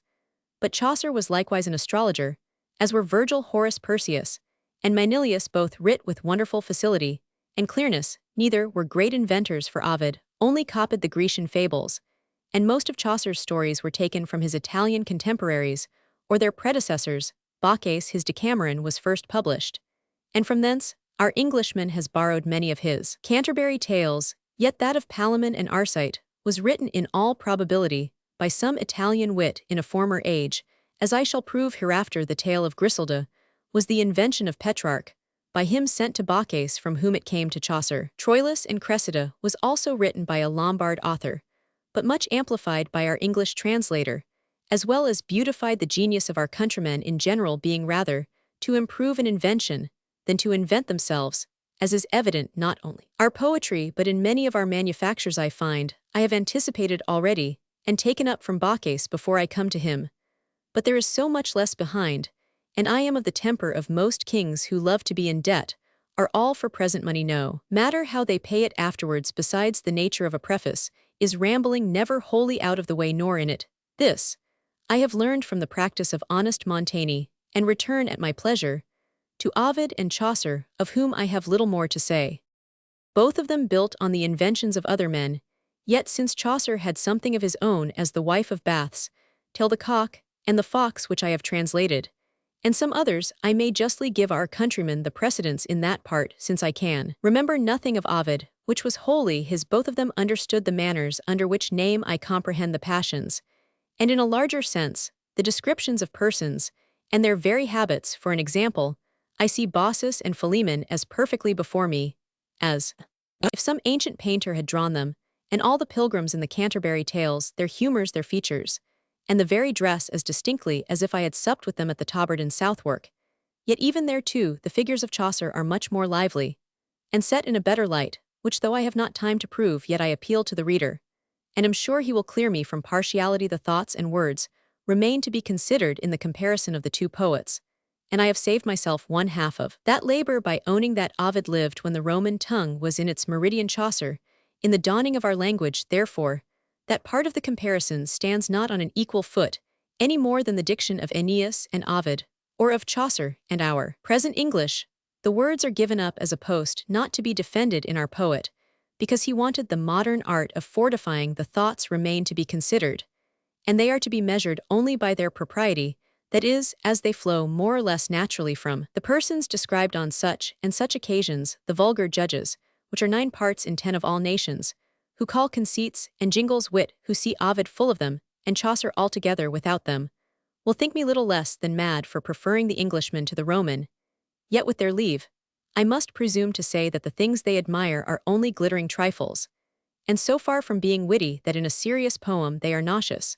But Chaucer was likewise an astrologer, as were Virgil, Horace, Persius, and Manilius, both writ with wonderful facility and clearness. Neither were great inventors, for Ovid only copied the Grecian fables, and most of Chaucer's stories were taken from his Italian contemporaries or their predecessors. Bacchus, his Decameron, was first published, and from thence our Englishman has borrowed many of his Canterbury Tales, yet that of Palamon and Arcite was written in all probability by some Italian wit in a former age, as I shall prove hereafter. The tale of Griselda was the invention of Petrarch, by him sent to Bacchus, from whom it came to Chaucer. Troilus and Cressida was also written by a Lombard author, but much amplified by our English translator, as well as beautified the genius of our countrymen in general, being rather to improve an invention than to invent themselves, as is evident not only our poetry but in many of our manufactures. I find I have anticipated already and taken up from Bacchus before I come to him, but there is so much less behind, and I am of the temper of most kings who love to be in debt, are all for present money, no matter how they pay it afterwards. Besides, the nature of a preface is rambling, never wholly out of the way, nor in it. This I have learned from the practice of honest Montaigne, and return at my pleasure to Ovid and Chaucer, of whom I have little more to say. Both of them built on the inventions of other men, yet since Chaucer had something of his own, as the Wife of Baths, Till the Cock, and the Fox, which I have translated, and some others, I may justly give our countrymen the precedence in that part, since I can remember nothing of Ovid, which was wholly his. Both of them understood the manners, under which name I comprehend the passions, and in a larger sense, the descriptions of persons, and their very habits. For an example, I see Baucis and Philemon as perfectly before me, as if some ancient painter had drawn them, and all the pilgrims in the Canterbury Tales, their humours, their features, and the very dress as distinctly as if I had supped with them at the Tabard in Southwark. Yet even there too, the figures of Chaucer are much more lively, and set in a better light, which though I have not time to prove, yet I appeal to the reader, and am sure he will clear me from partiality. The thoughts and words remain to be considered in the comparison of the two poets, and I have saved myself one half of that labor by owning that Ovid lived when the Roman tongue was in its meridian. Chaucer, in the dawning of our language, therefore, that part of the comparison stands not on an equal foot, any more than the diction of Aeneas and Ovid, or of Chaucer and our present English. The words are given up as a post not to be defended in our poet, because he wanted the modern art of fortifying the thoughts remain to be considered, and they are to be measured only by their propriety, that is, as they flow more or less naturally from the persons described on such and such occasions. The vulgar judges, which are 9 parts in 10 of all nations, who call conceits and jingles wit, who see Ovid full of them, and Chaucer altogether without them, will think me little less than mad for preferring the Englishman to the Roman. Yet with their leave, I must presume to say that the things they admire are only glittering trifles, and so far from being witty that in a serious poem they are nauseous,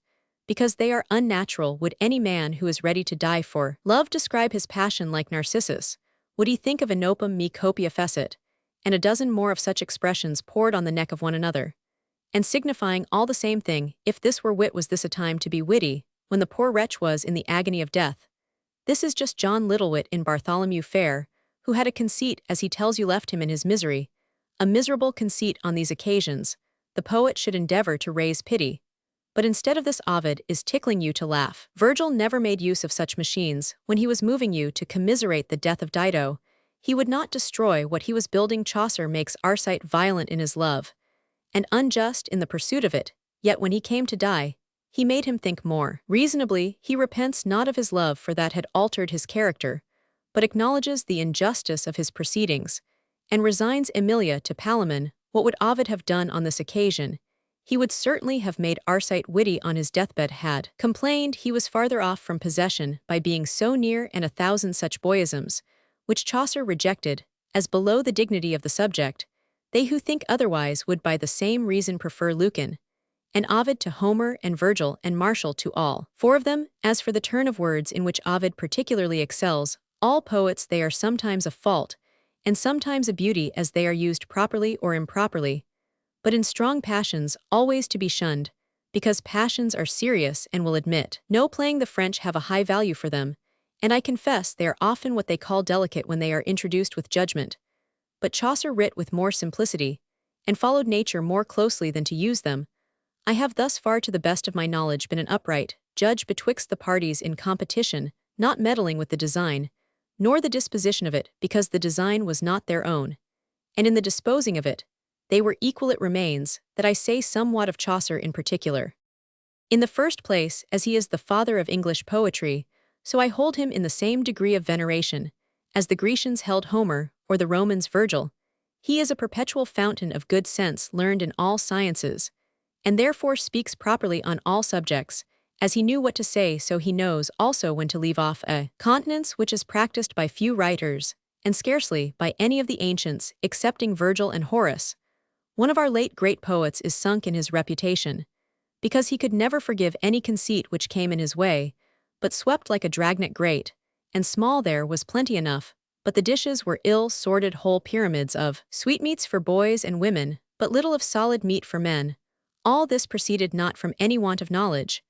because they are unnatural. Would any man who is ready to die for love describe his passion like Narcissus, would he think of inopum me copia fecit, and a dozen more of such expressions poured on the neck of one another, and signifying all the same thing? If this were wit, was this a time to be witty, when the poor wretch was in the agony of death? This is just John Littlewit in Bartholomew Fair, who had a conceit, as he tells you, left him in his misery, a miserable conceit. On these occasions, the poet should endeavor to raise pity, but instead of this, Ovid is tickling you to laugh. Virgil never made use of such machines. When he was moving you to commiserate the death of Dido, he would not destroy what he was building. Chaucer makes Arcite violent in his love, and unjust in the pursuit of it, yet when he came to die, he made him think more reasonably. He repents not of his love, for that had altered his character, but acknowledges the injustice of his proceedings, and resigns Emilia to Palamon. What would Ovid have done on this occasion? He would certainly have made Arcite witty on his deathbed, had complained he was farther off from possession by being so near, and 1,000 such boyisms, which Chaucer rejected, as below the dignity of the subject. They who think otherwise would by the same reason prefer Lucan and Ovid to Homer and Virgil and Martial to all 4 of them. As for the turn of words, in which Ovid particularly excels all poets, they are sometimes a fault, and sometimes a beauty, as they are used properly or improperly, but in strong passions always to be shunned, because passions are serious and will admit no playing. The French have a high value for them, and I confess they are often what they call delicate when they are introduced with judgment. But Chaucer writ with more simplicity, and followed nature more closely than to use them. I have thus far, to the best of my knowledge, been an upright judge betwixt the parties in competition, not meddling with the design, nor the disposition of it, because the design was not their own, and in the disposing of it, they were equal. It remains that I say somewhat of Chaucer in particular. In the first place, as he is the father of English poetry, so I hold him in the same degree of veneration as the Grecians held Homer, or the Romans Virgil. He is a perpetual fountain of good sense, learned in all sciences, and therefore speaks properly on all subjects. As he knew what to say, so he knows also when to leave off, a continence which is practiced by few writers, and scarcely by any of the ancients, excepting Virgil and Horace. One of our late great poets is sunk in his reputation, because he could never forgive any conceit which came in his way, but swept like a dragnet grate, and small there was plenty enough, but the dishes were ill-sorted whole pyramids of sweetmeats for boys and women, but little of solid meat for men. All this proceeded not from any want of knowledge,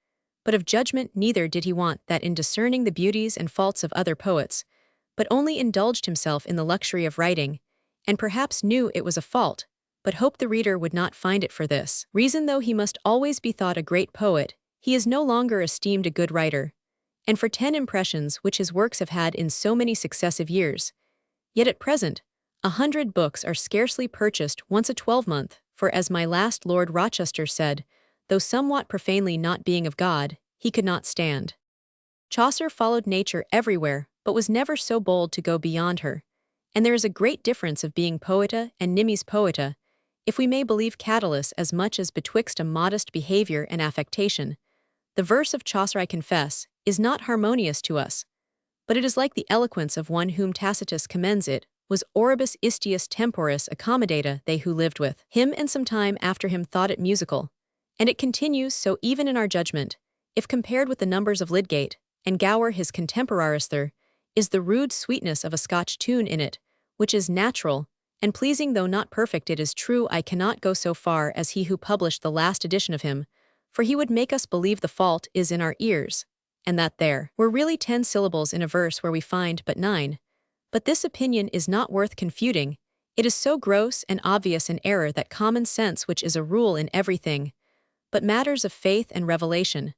but of judgment. Neither did he want that in discerning the beauties and faults of other poets, but only indulged himself in the luxury of writing, and perhaps knew it was a fault, but hoped the reader would not find it. For this reason, though he must always be thought a great poet, he is no longer esteemed a good writer, and for 10 impressions which his works have had in so many successive years, yet at present 100 books are scarcely purchased once a 12-month, for as my last Lord Rochester said, though somewhat profanely, not being of God, he could not stand. Chaucer followed nature everywhere, but was never so bold to go beyond her, and there is a great difference of being poeta and nimis poeta, if we may believe Catullus, as much as betwixt a modest behavior and affectation. The verse of Chaucer, I confess, is not harmonious to us, but it is like the eloquence of one whom Tacitus commends. It was oribus istius temporis accommodata. They who lived with him and some time after him thought it musical, and it continues so even in our judgment, if compared with the numbers of Lydgate and Gower his contemporaries. There is the rude sweetness of a Scotch tune in it, which is natural, and pleasing though not perfect. It is true I cannot go so far as he who published the last edition of him, for he would make us believe the fault is in our ears, and that there were really 10 syllables in a verse where we find but 9. But this opinion is not worth confuting. It is so gross and obvious an error that common sense, which is a rule in everything, but matters of faith and revelation,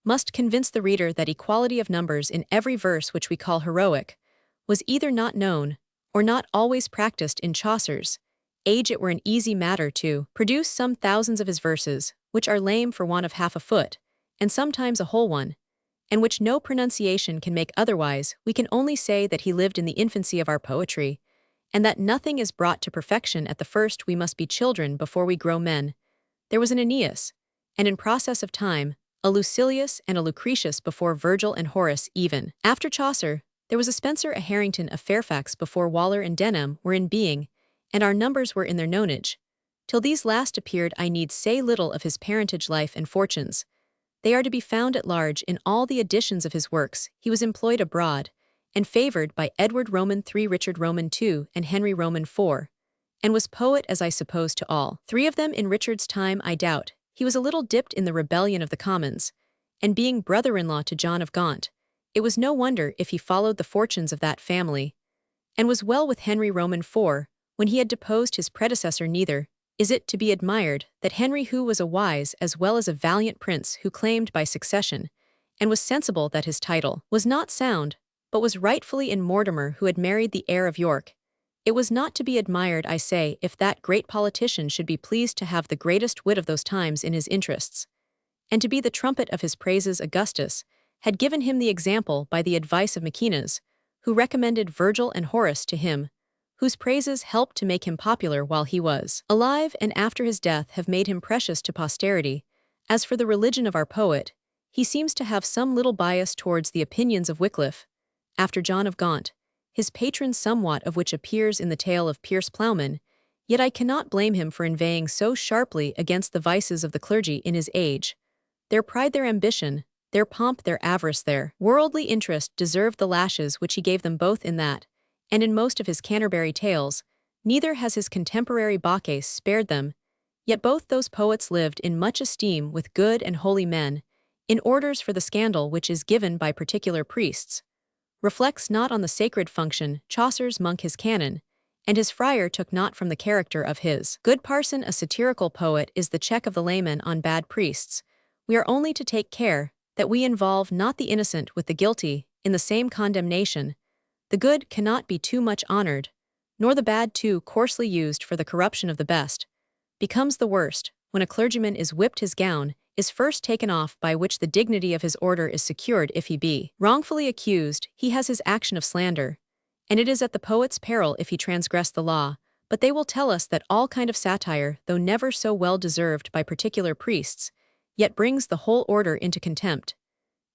must convince the reader that equality of numbers in every verse which we call heroic was either not known or not always practiced in Chaucer's age. It were an easy matter to produce some thousands of his verses, which are lame for want of half a foot, and sometimes a whole one, and which no pronunciation can make otherwise. We can only say that he lived in the infancy of our poetry, and that nothing is brought to perfection at the first. We must be children before we grow men. There was an Aeneas, and in process of time, a Lucilius and a Lucretius before Virgil and Horace. Even after Chaucer, there was a Spencer, a Harrington, a Fairfax before Waller and Denham were in being, and our numbers were in their nonage. Till these last appeared, I need say little of his parentage, life, and fortunes. They are to be found at large in all the editions of his works. He was employed abroad, and favored by Edward Roman III, Richard Roman II, and Henry Roman IV, and was poet, as I suppose, to all 3 of them. In Richard's time, I doubt, he was a little dipped in the rebellion of the Commons, and being brother-in-law to John of Gaunt, it was no wonder if he followed the fortunes of that family, and was well with Henry Roman IV, when he had deposed his predecessor. Neither is it to be admired that Henry, who was a wise as well as a valiant prince, who claimed by succession, and was sensible that his title was not sound, but was rightfully in Mortimer, who had married the heir of York. It was not to be admired, I say, if that great politician should be pleased to have the greatest wit of those times in his interests, and to be the trumpet of his praises. Augustus had given him the example by the advice of Maecenas, who recommended Virgil and Horace to him, whose praises helped to make him popular while he was alive, and after his death have made him precious to posterity. As for the religion of our poet, he seems to have some little bias towards the opinions of Wycliffe, after John of Gaunt, his patron, somewhat of which appears in the tale of Piers Plowman. Yet I cannot blame him for inveighing so sharply against the vices of the clergy in his age. Their pride, their ambition, their pomp, their avarice, their worldly interest deserved the lashes which he gave them both in that, and in most of his Canterbury tales. Neither has his contemporary Bacchus spared them, yet both those poets lived in much esteem with good and holy men. In orders for the scandal which is given by particular priests, reflects not on the sacred function. Chaucer's monk his canon, and his friar took not from the character of his good parson. A satirical poet is the check of the layman on bad priests. We are only to take care that we involve not the innocent with the guilty in the same condemnation. The good cannot be too much honored, nor the bad too coarsely used, for the corruption of the best becomes the worst when a clergyman is whipped. His gown is first taken off, by which the dignity of his order is secured. If he be wrongfully accused, he has his action of slander, and it is at the poet's peril if he transgress the law. But they will tell us that all kind of satire, though never so well deserved by particular priests, yet brings the whole order into contempt.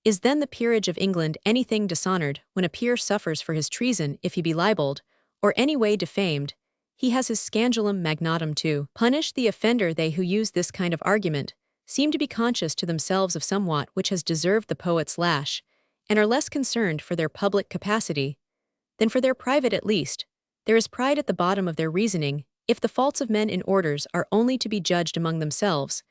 Is then the peerage of England anything dishonored when a peer suffers for his treason? If he be libelled, or any way defamed, he has his scandalum magnatum to punish the offender. They who use this kind of argument seem to be conscious to themselves of somewhat which has deserved the poet's lash, and are less concerned for their public capacity than for their private. At least, there is pride at the bottom of their reasoning. If the faults of men in orders are only to be judged among themselves,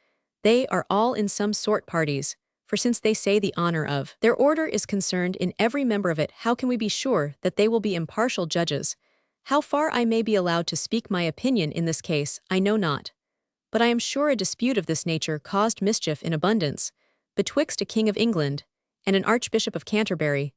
they are all in some sort parties, for since they say the honor of their order is concerned in every member of it, how can we be sure that they will be impartial judges? How far I may be allowed to speak my opinion in this case, I know not. But I am sure a dispute of this nature caused mischief in abundance, betwixt a king of England and an archbishop of Canterbury,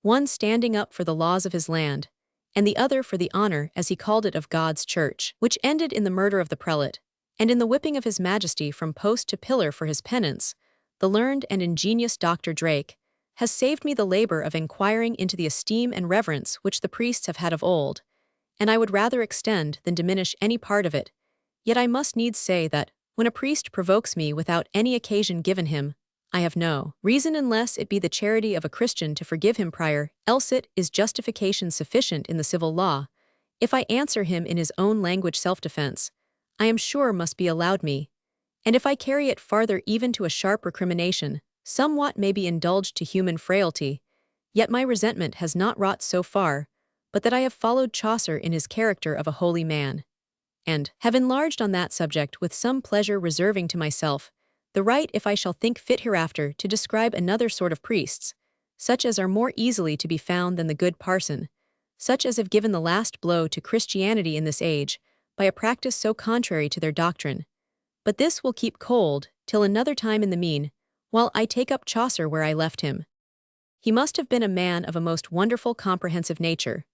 one standing up for the laws of his land, and the other for the honor, as he called it, of God's church, which ended in the murder of the prelate, and in the whipping of his majesty from post to pillar for his penance. The learned and ingenious Dr. Drake has saved me the labor of inquiring into the esteem and reverence which the priests have had of old, and I would rather extend than diminish any part of it. Yet I must needs say that, when a priest provokes me without any occasion given him, I have no reason, unless it be the charity of a Christian, to forgive him prior, else it is justification sufficient in the civil law. If I answer him in his own language, self-defense, I am sure must be allowed me, and if I carry it farther, even to a sharp recrimination, somewhat may be indulged to human frailty. Yet my resentment has not wrought so far, but that I have followed Chaucer in his character of a holy man, and have enlarged on that subject with some pleasure, reserving to myself the right, if I shall think fit hereafter, to describe another sort of priests, such as are more easily to be found than the good parson, such as have given the last blow to Christianity in this age, by a practice so contrary to their doctrine. But this will keep cold, till another time. In the mean, while I take up Chaucer where I left him. He must have been a man of a most wonderful comprehensive nature,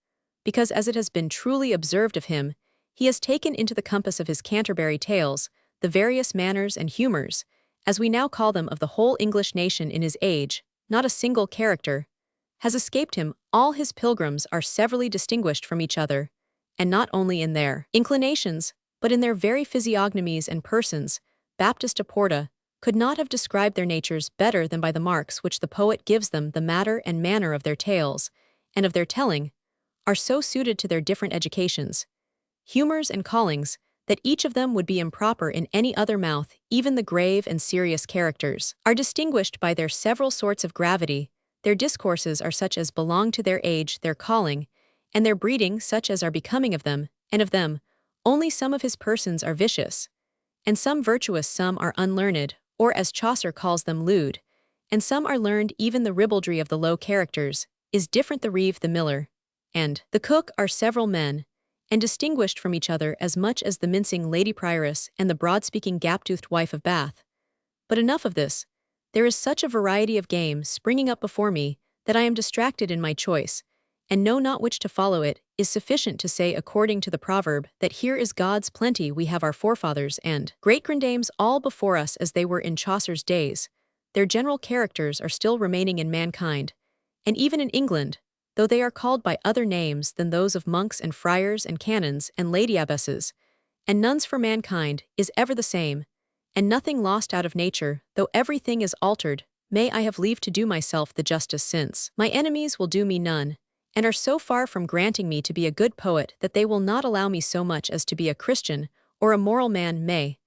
because, as it has been truly observed of him, he has taken into the compass of his Canterbury Tales the various manners and humours, as we now call them, of the whole English nation in his age. Not a single character has escaped him. All his pilgrims are severally distinguished from each other, and not only in their inclinations, but in their very physiognomies and persons. Baptist de Porta could not have described their natures better than by the marks which the poet gives them. The matter and manner of their tales, and of their telling, are so suited to their different educations, humours, and callings, that each of them would be improper in any other mouth. Even the grave and serious characters are distinguished by their several sorts of gravity. Their discourses are such as belong to their age, their calling, and their breeding such as are becoming of them, and of them. Only some of his persons are vicious, and some virtuous, some are unlearned, or as Chaucer calls them, lewd, and some are learned. Even the ribaldry of the low characters is different. The reeve, the miller, and the cook are several men, and distinguished from each other as much as the mincing lady prioress and the broad-speaking gap-toothed wife of Bath. But enough of this. There is such a variety of game springing up before me, that I am distracted in my choice, and know not which to follow. It is sufficient to say, according to the proverb, that here is God's plenty, we have our forefathers and great-granddames all before us as they were in Chaucer's days. Their general characters are still remaining in mankind, and even in England, though they are called by other names than those of monks and friars and canons and lady abbesses and nuns. For mankind is ever the same, and nothing lost out of nature, though everything is altered. May I have leave to do myself the justice, since my enemies will do me none, and are so far from granting me to be a good poet that they will not allow me so much as to be a Christian or a moral man. May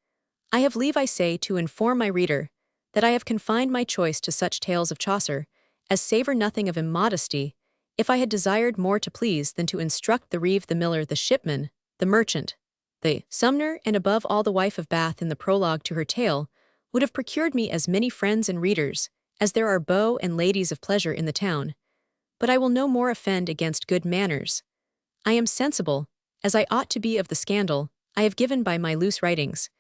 I have leave, I say, to inform my reader that I have confined my choice to such tales of Chaucer as savour nothing of immodesty. If I had desired more to please than to instruct the reeve, the miller, the shipman, the merchant, the Sumner, and above all the wife of Bath in the prologue to her tale, would have procured me as many friends and readers as there are beaux and ladies of pleasure in the town. But I will no more offend against good manners. I am sensible, as I ought to be, of the scandal I have given by my loose writings,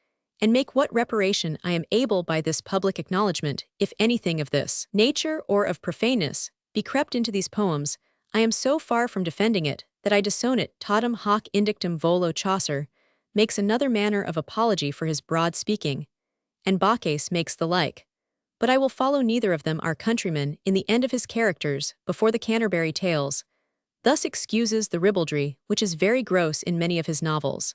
and make what reparation I am able by this public acknowledgment. If anything of this nature or of profaneness be crept into these poems, I am so far from defending it, that I disown it. Totum hoc indictum volo. Chaucer makes another manner of apology for his broad speaking, and Bacchus makes the like. But I will follow neither of them. Our countryman, in the end of his characters, before the Canterbury Tales, thus excuses the ribaldry, which is very gross in many of his novels.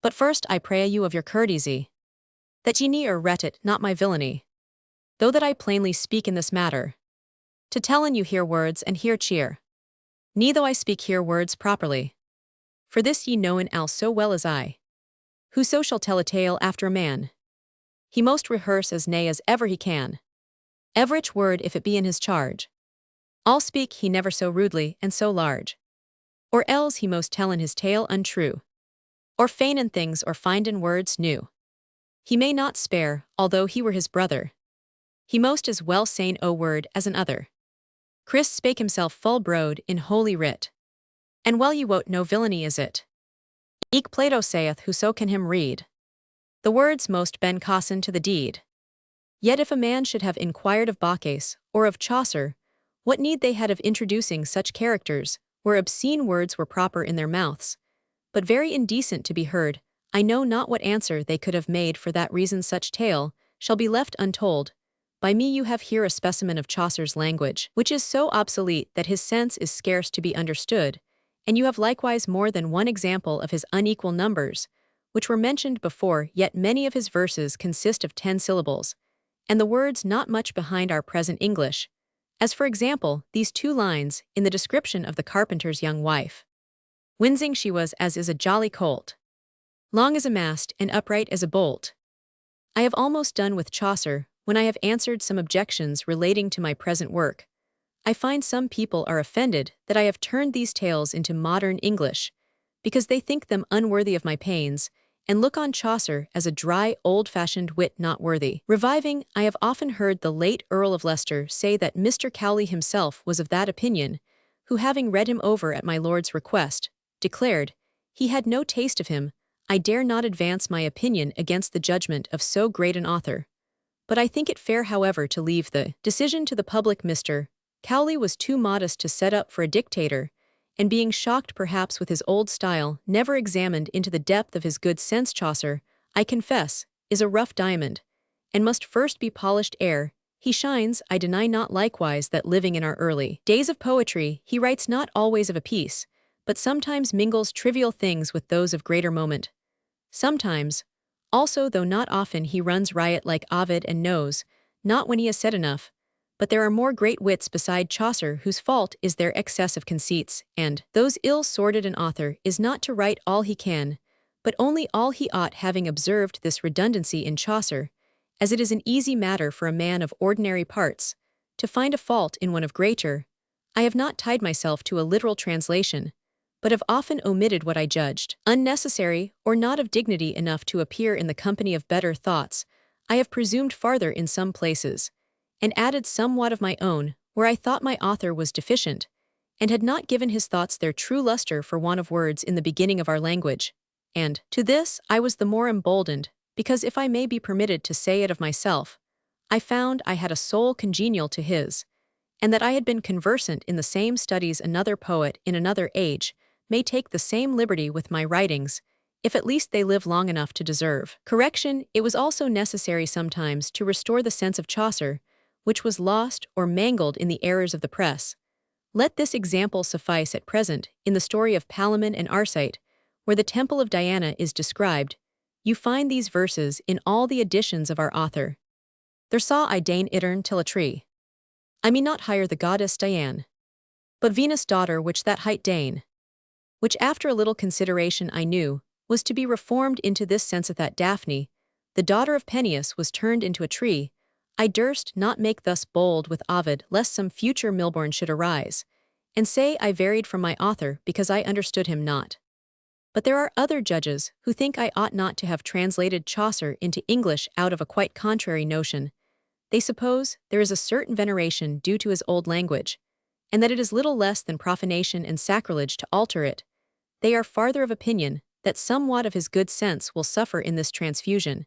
But first I pray you of your courtesy, that ye ne'er rettet not my villainy, though that I plainly speak in this matter, to tellen you here words and here cheer. Ne though I speak here words properly, for this ye knowen al so well as I. Whoso shall tell a tale after a man, he most rehearse as nay as ever he can. Everich word if it be in his charge, all speak he never so rudely and so large. Or else he most tellen his tale untrue, or feignen things or finden words new. He may not spare, although he were his brother. He most as well sayn o word as an other. Christ spake himself full broad in holy writ, and well ye wot no villainy is it. Eke Plato saith whoso can him read, the words most ben cossen to the deed. Yet if a man should have inquired of Bacchus, or of Chaucer, what need they had of introducing such characters, where obscene words were proper in their mouths, but very indecent to be heard, I know not what answer they could have made. For that reason such tale shall be left untold. By me you have here a specimen of Chaucer's language, which is so obsolete that his sense is scarce to be understood, and you have likewise more than one example of his unequal numbers, which were mentioned before. Yet many of his verses consist of 10 syllables, and the words not much behind our present English, as for example, these 2 lines in the description of the carpenter's young wife. Winsing she was as is a jolly colt, long as a mast and upright as a bolt. I have almost done with Chaucer. When I have answered some objections relating to my present work, I find some people are offended that I have turned these tales into modern English, because they think them unworthy of my pains, and look on Chaucer as a dry, old-fashioned wit not worthy. Reviving, I have often heard the late Earl of Leicester say that Mr. Cowley himself was of that opinion, who having read him over at my lord's request, declared, he had no taste of him. I dare not advance my opinion against the judgment of so great an author. But I think it fair however to leave the decision to the public. Mr. Cowley was too modest to set up for a dictator, and being shocked perhaps with his old style, never examined into the depth of his good sense. Chaucer, I confess, is a rough diamond, and must first be polished ere he shines. I deny not likewise that living in our early days of poetry, he writes not always of a piece, but sometimes mingles trivial things with those of greater moment. Sometimes, also though not often, he runs riot like Ovid and knows, not when he has said enough, but there are more great wits beside Chaucer whose fault is their excess of conceits, and those ill-sorted an author is not to write all he can, but only all he ought. Having observed this redundancy in Chaucer, as it is an easy matter for a man of ordinary parts to find a fault in one of greater, I have not tied myself to a literal translation, but have often omitted what I judged unnecessary or not of dignity enough to appear in the company of better thoughts. I have presumed farther in some places, and added somewhat of my own where I thought my author was deficient, and had not given his thoughts their true luster for want of words in the beginning of our language. And to this I was the more emboldened, because if I may be permitted to say it of myself, I found I had a soul congenial to his, and that I had been conversant in the same studies. Another poet in another age may take the same liberty with my writings, if at least they live long enough to deserve correction. It was also necessary sometimes to restore the sense of Chaucer, which was lost or mangled in the errors of the press. Let this example suffice at present. In the story of Palamon and Arcite, where the temple of Diana is described, you find these verses in all the editions of our author. There saw I Dane Ittern till a tree. I mean not hire the goddess Diane, but Venus' daughter, which that hight Dane, which after a little consideration I knew was to be reformed into this sense, that Daphne, the daughter of Peneus, was turned into a tree. I durst not make thus bold with Ovid, lest some future Milbourne should arise, and say I varied from my author because I understood him not. But there are other judges who think I ought not to have translated Chaucer into English out of a quite contrary notion. They suppose there is a certain veneration due to his old language, and that it is little less than profanation and sacrilege to alter it. They are farther of opinion that somewhat of his good sense will suffer in this transfusion,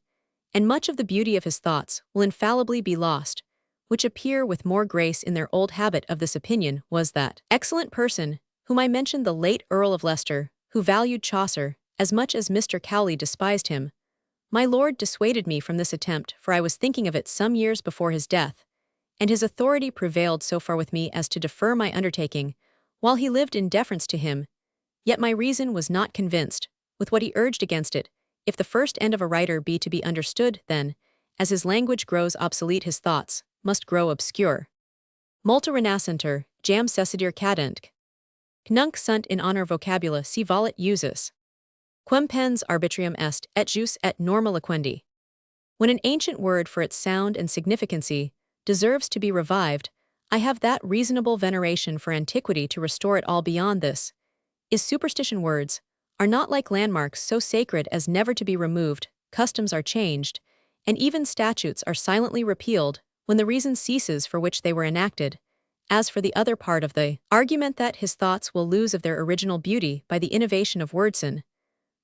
and much of the beauty of his thoughts will infallibly be lost, which appear with more grace in their old habit. Of this opinion was that excellent person, whom I mentioned, the late Earl of Leicester, who valued Chaucer as much as Mr. Cowley despised him. My lord dissuaded me from this attempt, for I was thinking of it some years before his death, and his authority prevailed so far with me as to defer my undertaking, while he lived, in deference to him. Yet my reason was not convinced with what he urged against it. If the first end of a writer be to be understood, then, as his language grows obsolete, his thoughts must grow obscure. Multa renascenter, jam cessidir cadent. Nunc sunt in honor vocabula si volet usus. Quem pens arbitrium est et jus et norma liquendi. When an ancient word for its sound and significancy deserves to be revived, I have that reasonable veneration for antiquity to restore it. All beyond this is superstition. Words are not like landmarks so sacred as never to be removed. Customs are changed, and even statutes are silently repealed when the reason ceases for which they were enacted. As for the other part of the argument, that his thoughts will lose of their original beauty by the innovation of wordson,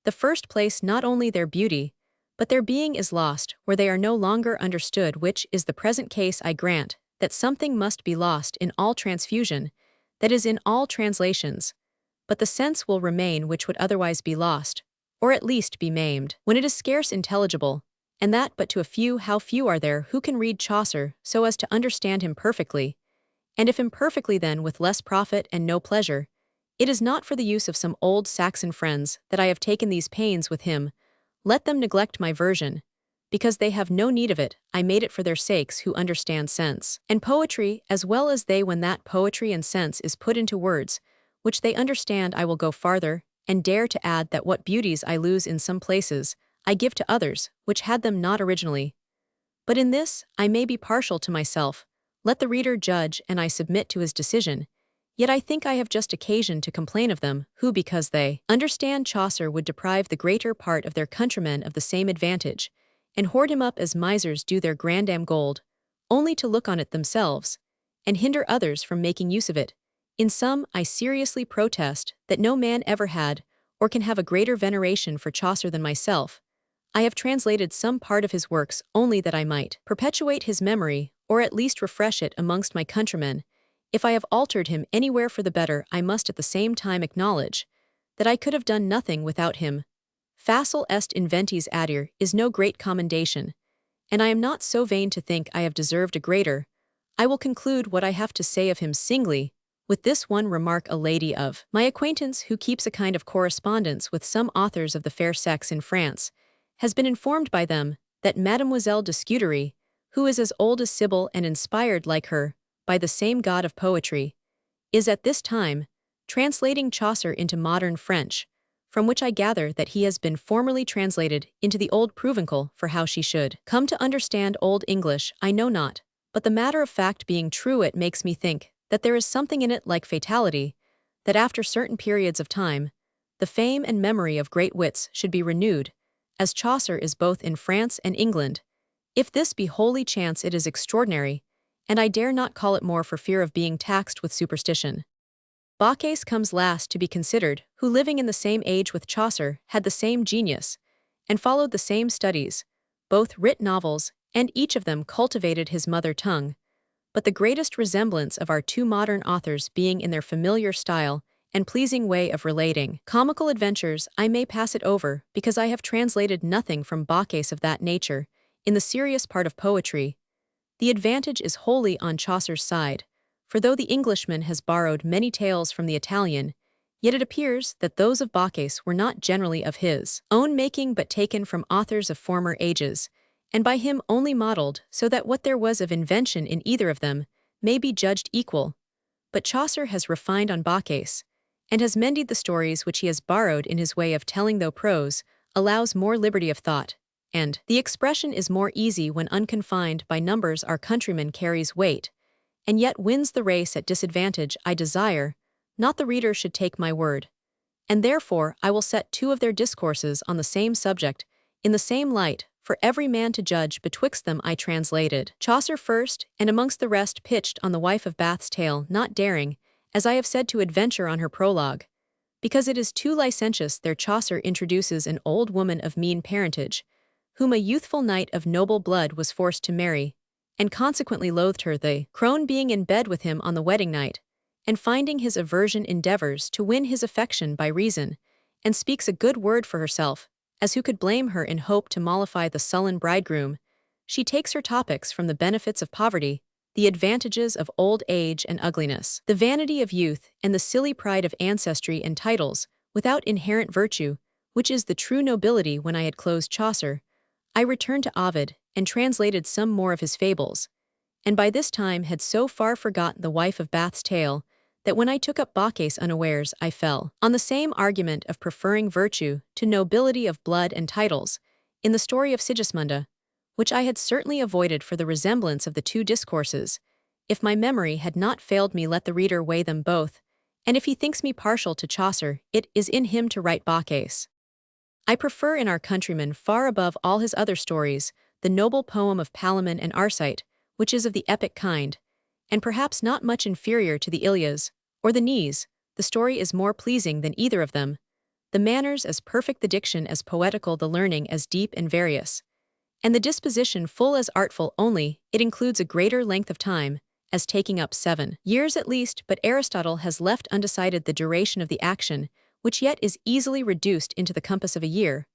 the first place, not only their beauty, but their being is lost where they are no longer understood, which is the present case. I grant that something must be lost in all transfusion, that is, in all translations, but the sense will remain which would otherwise be lost, or at least be maimed, when it is scarce intelligible, and that but to a few. How few are there who can read Chaucer so as to understand him perfectly, and if imperfectly, then with less profit and no pleasure. It is not for the use of some old Saxon friends that I have taken these pains with him. Let them neglect my version, because they have no need of it. I made it for their sakes who understand sense and poetry as well as they. When that poetry and sense is put into words which they understand, I will go farther, and dare to add that what beauties I lose in some places, I give to others, which had them not originally. But in this I may be partial to myself, Let the reader judge, and I submit to his decision. Yet I think I have just occasion to complain of them, who, because they understand Chaucer, would deprive the greater part of their countrymen of the same advantage, and hoard him up as misers do their grandam gold, only to look on it themselves, and hinder others from making use of it. In sum, I seriously protest that no man ever had, or can have a greater veneration for Chaucer than myself. I have translated some part of his works only that I might perpetuate his memory, or at least refresh it amongst my countrymen. If I have altered him anywhere for the better, I must at the same time acknowledge that I could have done nothing without him. Facile est inventis adire is no great commendation, and I am not so vain to think I have deserved a greater. I will conclude what I have to say of him singly, with this one remark. A lady of my acquaintance, who keeps a kind of correspondence with some authors of the fair sex in France, has been informed by them that Mademoiselle de Scudéry, who is as old as Sibyl and inspired like her by the same god of poetry, is at this time translating Chaucer into modern French, from which I gather that he has been formerly translated into the old Provençal. For how she should come to understand Old English I know not, but the matter of fact being true, it makes me think that there is something in it like fatality, that after certain periods of time, the fame and memory of great wits should be renewed, as Chaucer is both in France and England. If this be wholly chance, it is extraordinary, and I dare not call it more for fear of being taxed with superstition. Bacchus comes last to be considered, who living in the same age with Chaucer had the same genius, and followed the same studies, both writ novels, and each of them cultivated his mother tongue, but the greatest resemblance of our two modern authors being in their familiar style and pleasing way of relating comical adventures. I may pass it over, because I have translated nothing from Bacchus of that nature. In the serious part of poetry, the advantage is wholly on Chaucer's side, for though the Englishman has borrowed many tales from the Italian, yet it appears that those of Bacchus were not generally of his own making, but taken from authors of former ages, and by him only modeled, so that what there was of invention in either of them may be judged equal. But Chaucer has refined on Bacchus, and has mended the stories which he has borrowed in his way of telling, though prose allows more liberty of thought, and the expression is more easy when unconfined by numbers. Our countryman carries weight, and yet wins the race at disadvantage. I desire not the reader should take my word, and therefore I will set two of their discourses on the same subject in the same light, for every man to judge betwixt them. I translated Chaucer first, and amongst the rest pitched on the wife of Bath's tale, not daring, as I have said, to adventure on her prologue, because it is too licentious. There Chaucer introduces an old woman of mean parentage, whom a youthful knight of noble blood was forced to marry, and consequently loathed her, the crone being in bed with him on the wedding night, and finding his aversion endeavors to win his affection by reason, and speaks a good word for herself, as who could blame her, in hope to mollify the sullen bridegroom. She takes her topics from the benefits of poverty, the advantages of old age and ugliness, the vanity of youth, and the silly pride of ancestry and titles, without inherent virtue, which is the true nobility. When I had closed Chaucer, I returned to Ovid, and translated some more of his fables, and by this time had so far forgotten the wife of Bath's tale, that when I took up Bacchus unawares, I fell on the same argument of preferring virtue to nobility of blood and titles, in the story of Sigismunda, which I had certainly avoided for the resemblance of the two discourses. If my memory had not failed me, let the reader weigh them both, and if he thinks me partial to Chaucer, it is in him to write Bacchus. I prefer in our countryman, far above all his other stories, the noble poem of Palamon and Arcite, which is of the epic kind, and perhaps not much inferior to the Ilias or the Aeneas. The story is more pleasing than either of them, the manners as perfect, the diction as poetical, the learning as deep and various, and the disposition full as artful. Only, it includes a greater length of time, as taking up 7 years at least, but Aristotle has left undecided the duration of the action, which yet is easily reduced into the compass of a year,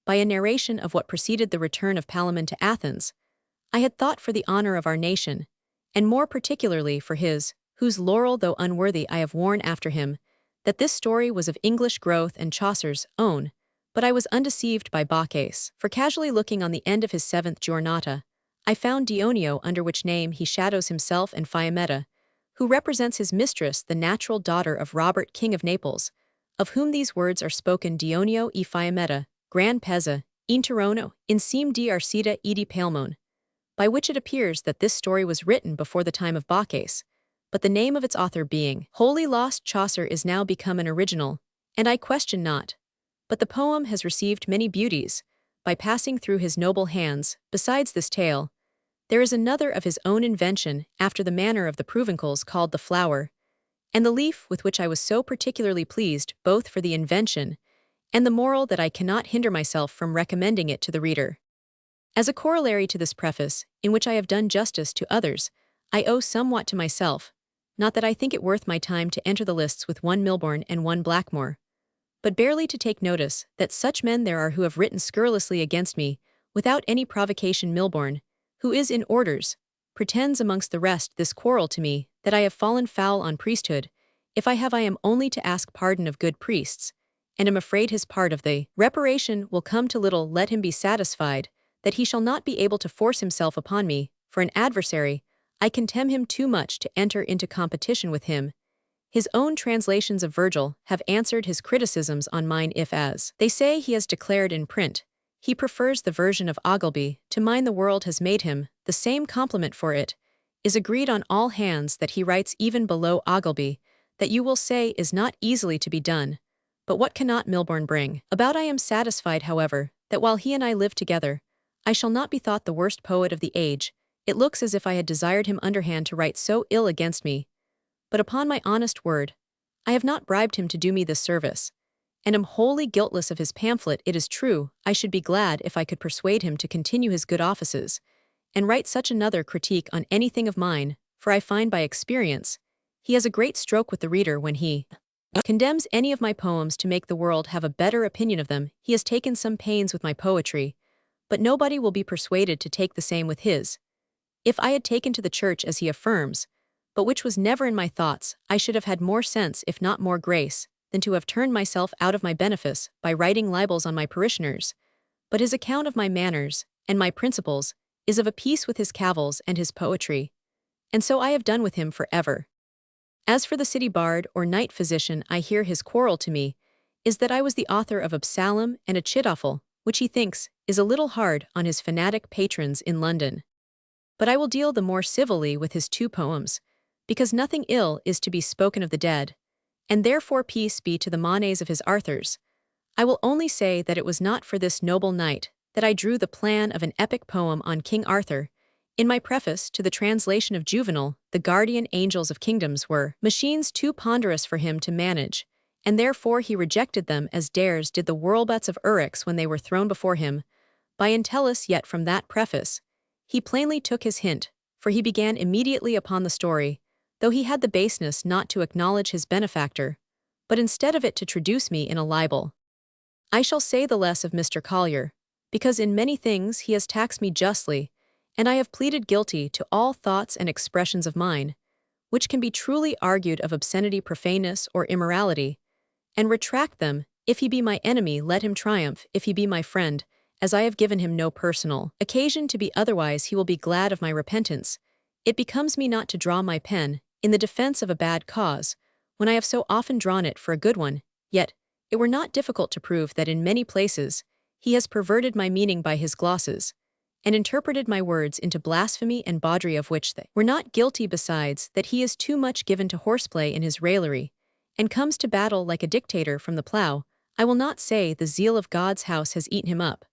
by a narration of what preceded the return of Palamon to Athens. I had thought, for the honor of our nation, and more particularly for his, whose laurel though unworthy I have worn after him, that this story was of English growth and Chaucer's own, but I was undeceived by Bacchus, for casually looking on the end of his 7th giornata, I found Dioneo, under which name he shadows himself, and Fiammetta, who represents his mistress, the natural daughter of Robert, King of Naples, of whom these words are spoken: Dioneo e Fiammetta, gran pezza, in Turono, insieme di Arcita e di Palmone. by which it appears that this story was written before the time of Bacchus, but the name of its author being wholly lost. Chaucer is now become an original, and I question not. But the poem has received many beauties, by passing through his noble hands. Besides this tale, there is another of his own invention, after the manner of the Provencals, called The Flower, and the Leaf, with which I was so particularly pleased, both for the invention and the moral, that I cannot hinder myself from recommending it to the reader. As a corollary to this preface, in which I have done justice to others, I owe somewhat to myself, not that I think it worth my time to enter the lists with one Milbourne and one Blackmore, but barely to take notice that such men there are who have written scurrilously against me, without any provocation. Milbourne, who is in orders, pretends amongst the rest this quarrel to me, that I have fallen foul on priesthood. If I have, I am only to ask pardon of good priests, and am afraid his part of the reparation will come to little. Let him be satisfied that he shall not be able to force himself upon me. For an adversary, I contemn him too much to enter into competition with him. His own translations of Virgil have answered his criticisms on mine. If, as they say, he has declared in print, he prefers the version of Ogilby to mine, the world has made him the same compliment for it, is agreed on all hands that he writes even below Ogilby, that you will say is not easily to be done. But what cannot Milbourne bring about? I am satisfied, however, that while he and I live together, I shall not be thought the worst poet of the age. It looks as if I had desired him underhand to write so ill against me. But upon my honest word, I have not bribed him to do me this service, and am wholly guiltless of his pamphlet. It is true, I should be glad if I could persuade him to continue his good offices, and write such another critique on anything of mine, for I find by experience, he has a great stroke with the reader when he condemns any of my poems to make the world have a better opinion of them. He has taken some pains with my poetry, but nobody will be persuaded to take the same with his. If I had taken to the church as he affirms, but which was never in my thoughts, I should have had more sense, if not more grace, than to have turned myself out of my benefice by writing libels on my parishioners. But his account of my manners and my principles is of a piece with his cavils and his poetry, and so I have done with him forever. As for the city bard or night physician, I hear his quarrel to me is that I was the author of Absalom and Achitophel, which he thinks is a little hard on his fanatic patrons in London. But I will deal the more civilly with his two poems, because nothing ill is to be spoken of the dead, and therefore peace be to the manes of his Arthurs. I will only say that it was not for this noble knight that I drew the plan of an epic poem on King Arthur. In my preface to the translation of Juvenal, the guardian angels of kingdoms were machines too ponderous for him to manage, and therefore he rejected them, as Dares did the whirlbutts of Eryx when they were thrown before him. By Entellus, yet from that preface, he plainly took his hint, for he began immediately upon the story, though he had the baseness not to acknowledge his benefactor, but instead of it to traduce me in a libel. I shall say the less of Mr. Collier, because in many things he has taxed me justly, and I have pleaded guilty to all thoughts and expressions of mine, which can be truly argued of obscenity, profaneness, or immorality, and retract them. If he be my enemy, let him triumph; if he be my friend, as I have given him no personal occasion to be otherwise, he will be glad of my repentance. It becomes me not to draw my pen in the defense of a bad cause, when I have so often drawn it for a good one, yet it were not difficult to prove that in many places he has perverted my meaning by his glosses, and interpreted my words into blasphemy and bawdry, of which they were not guilty. Besides that he is too much given to horseplay in his raillery, and comes to battle like a dictator from the plough. I will not say the zeal of God's house has eaten him up,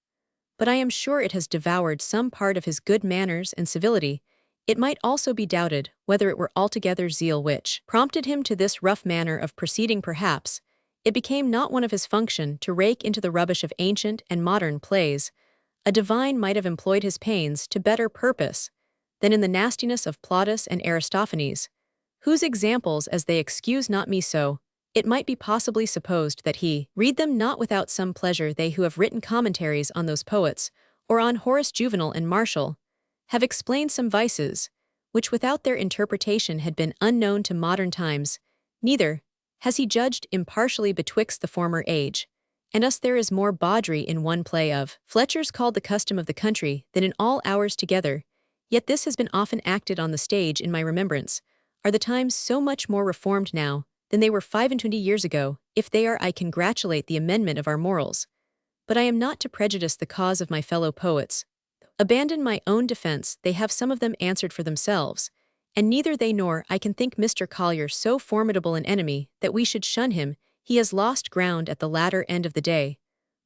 but I am sure it has devoured some part of his good manners and civility. It might also be doubted whether it were altogether zeal which prompted him to this rough manner of proceeding. Perhaps it became not one of his function to rake into the rubbish of ancient and modern plays. A divine might have employed his pains to better purpose than in the nastiness of Plautus and Aristophanes, whose examples, as they excuse not me so, it might be possibly supposed that he read them not without some pleasure. They who have written commentaries on those poets, or on Horace, Juvenal, and Martial, have explained some vices, which without their interpretation had been unknown to modern times. Neither has he judged impartially betwixt the former age and us. There is more bawdry in one play of Fletcher's called The Custom of the Country than in all ours together, yet this has been often acted on the stage. In my remembrance, are the times so much more reformed now than they were 25 years ago? If they are, I congratulate the amendment of our morals. But I am not to prejudice the cause of my fellow poets. Abandon my own defense, they have some of them answered for themselves, and neither they nor I can think Mr. Collier so formidable an enemy that we should shun him. He has lost ground at the latter end of the day,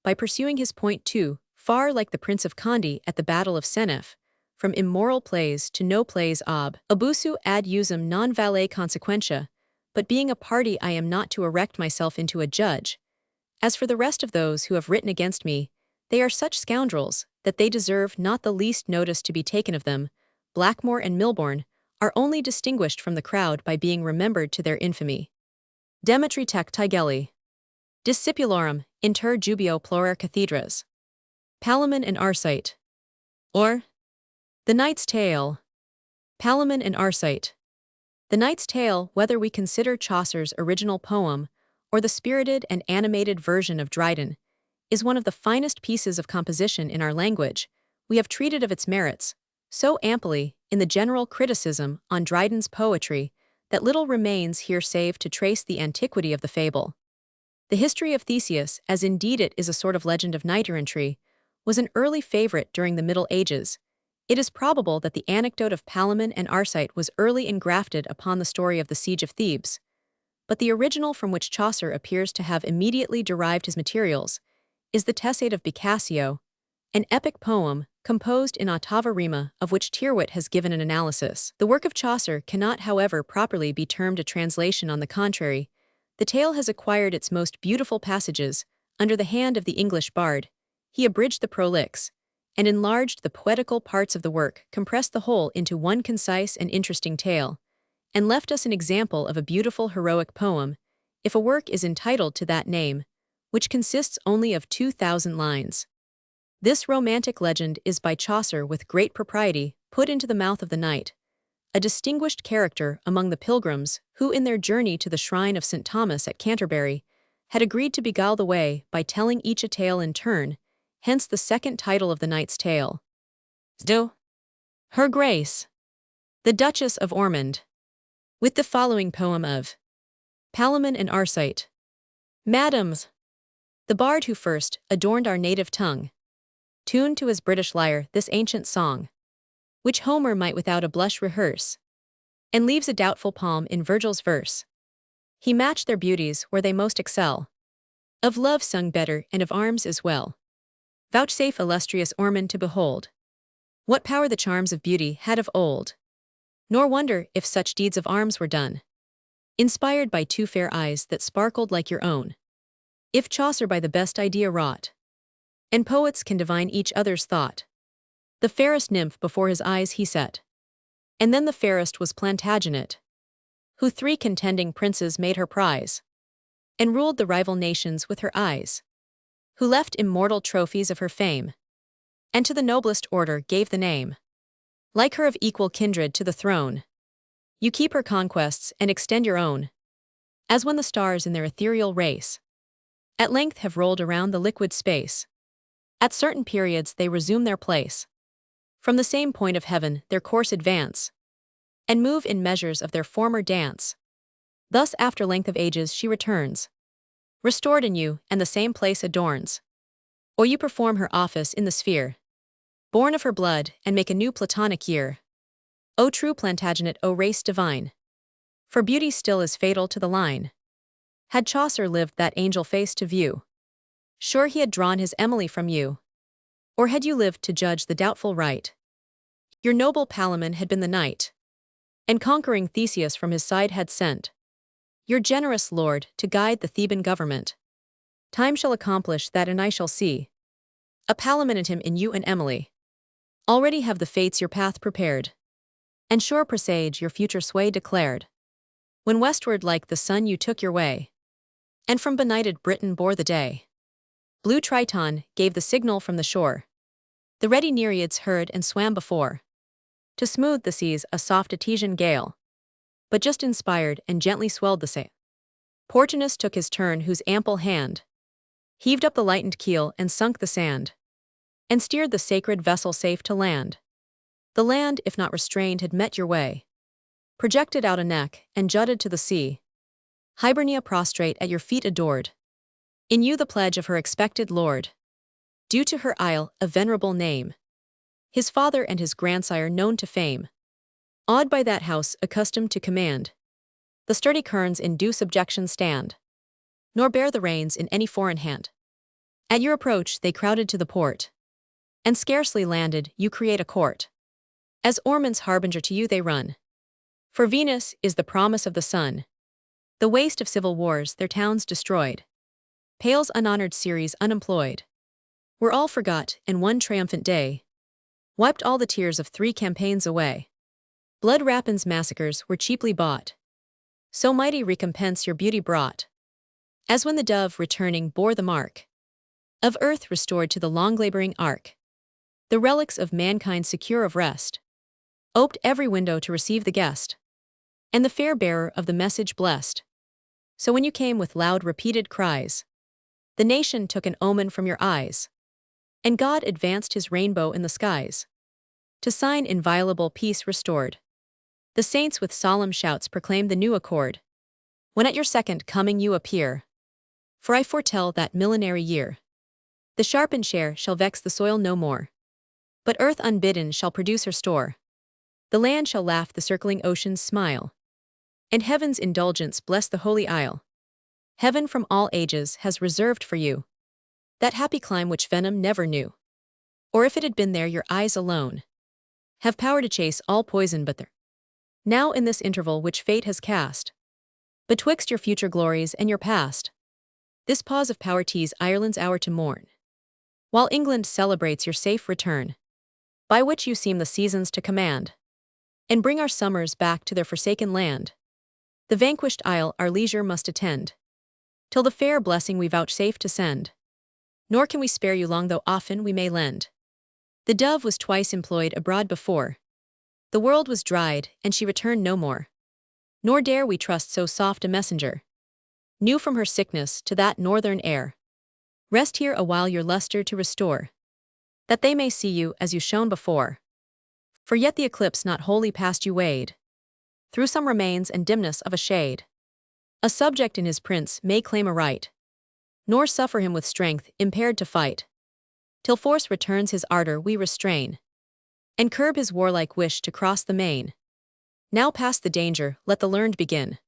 by pursuing his point too far, like the Prince of Condé at the Battle of Senef, from immoral plays to no plays ob abusu ad usum non valet consequentia, but being a party I am not to erect myself into a judge. As for the rest of those who have written against me, they are such scoundrels that they deserve not the least notice to be taken of them. Blackmore and Milbourne are only distinguished from the crowd by being remembered to their infamy. Demetri tec Tigeli. Discipulorum, inter jubeo plaurer cathedras. Palamon and Arcite. Or, The Knight's Tale. Palamon and Arcite. The Knight's Tale, whether we consider Chaucer's original poem or the spirited and animated version of Dryden, is one of the finest pieces of composition in our language. We have treated of its merits so amply in the general criticism on Dryden's poetry that little remains here save to trace the antiquity of the fable. The history of Theseus, as indeed it is a sort of legend of knight-errantry, was an early favorite during the Middle Ages. It is probable that the anecdote of Palamon and Arcite was early engrafted upon the story of the siege of Thebes, but the original from which Chaucer appears to have immediately derived his materials is the Tessade of Boccaccio, an epic poem composed in ottava rima of which Tyrwhitt has given an analysis. The work of Chaucer cannot, however, properly be termed a translation. On the contrary, the tale has acquired its most beautiful passages under the hand of the English bard. He abridged the prolix and enlarged the poetical parts of the work, compressed the whole into one concise and interesting tale, and left us an example of a beautiful heroic poem, if a work is entitled to that name, which consists only of 2,000 lines. This romantic legend is by Chaucer with great propriety put into the mouth of the knight, a distinguished character among the pilgrims who in their journey to the shrine of St. Thomas at Canterbury had agreed to beguile the way by telling each a tale in turn, hence the second title of the Knight's Tale. Do. Her Grace, the Duchess of Ormond, with the following poem of Palamon and Arcite. Madams, the bard who first adorned our native tongue, tuned to his British lyre this ancient song, which Homer might without a blush rehearse, and leaves a doubtful palm in Virgil's verse. He matched their beauties where they most excel, of love sung better and of arms as well. Vouchsafe illustrious Ormond to behold, what power the charms of beauty had of old, nor wonder if such deeds of arms were done, inspired by two fair eyes that sparkled like your own. If Chaucer by the best idea wrought, and poets can divine each other's thought, the fairest nymph before his eyes he set, and then the fairest was Plantagenet, who 3 contending princes made her prize, and ruled the rival nations with her eyes, who left immortal trophies of her fame, and to the noblest order gave the name, like her of equal kindred to the throne. You keep her conquests and extend your own, as when the stars in their ethereal race at length have rolled around the liquid space. At certain periods they resume their place, from the same point of heaven their course advance, and move in measures of their former dance. Thus after length of ages she returns, restored in you, and the same place adorns. Or you perform her office in the sphere, born of her blood, and make a new Platonic year. O true Plantagenet, O race divine! For beauty still is fatal to the line. Had Chaucer lived that angel face to view, sure he had drawn his Emily from you. Or had you lived to judge the doubtful right, your noble Palamon had been the knight, and conquering Theseus from his side had sent your generous lord to guide the Theban government. Time shall accomplish that, and I shall see a Palamonitum in you and Emily. Already have the fates your path prepared, and sure presage your future sway declared, when westward like the sun you took your way, and from benighted Britain bore the day. Blue Triton gave the signal from the shore, the ready Nereids heard and swam before, to smooth the seas a soft Etesian gale, but just inspired and gently swelled the sail. Portunus took his turn, whose ample hand heaved up the lightened keel and sunk the sand, and steered the sacred vessel safe to land. The land, if not restrained, had met your way, projected out a neck, and jutted to the sea. Hibernia prostrate at your feet adored, in you the pledge of her expected lord, due to her isle a venerable name. his father and his grandsire known to fame. Awed by that house accustomed to command, the sturdy kerns in due subjection stand, nor bear the reins in any foreign hand. At your approach they crowded to the port, and scarcely landed you create a court. As Ormond's harbinger to you they run, for Venus is the promise of the sun. The waste of civil wars their towns destroyed, Pale's unhonored Ceres unemployed, were all forgot, and one triumphant day wiped all the tears of 3 campaigns away. Blood rapines massacres were cheaply bought, so mighty recompense your beauty brought, as when the dove returning bore the mark of earth restored to the long-laboring ark. The relics of mankind secure of rest, oped every window to receive the guest, and the fair bearer of the message blessed. So when you came with loud repeated cries, the nation took an omen from your eyes, and God advanced his rainbow in the skies, to sign inviolable peace restored. The saints with solemn shouts proclaim the new accord, when at your second coming you appear. For I foretell that millenary year, the sharpened share shall vex the soil no more, but earth unbidden shall produce her store. The land shall laugh, the circling oceans smile, and heaven's indulgence bless the holy isle. Heaven from all ages has reserved for you that happy clime which venom never knew, or if it had been there your eyes alone have power to chase all poison but there. Now in this interval which fate has cast betwixt your future glories and your past, this pause of power tease Ireland's hour to mourn, while England celebrates your safe return, by which you seem the seasons to command, and bring our summers back to their forsaken land. The vanquished isle our leisure must attend, till the fair blessing we vouchsafe to send. Nor can we spare you long, though often we may lend. The dove was twice employed abroad before, the world was dried, and she returned no more. Nor dare we trust so soft a messenger, new from her sickness to that northern air. Rest here a while your lustre to restore, that they may see you as you shone before. For yet the eclipse not wholly past you wade, through some remains and dimness of a shade. A subject in his prince may claim a right, nor suffer him with strength impaired to fight. Till force returns his ardor we restrain, and curb his warlike wish to cross the main. Now past the danger, let the learned begin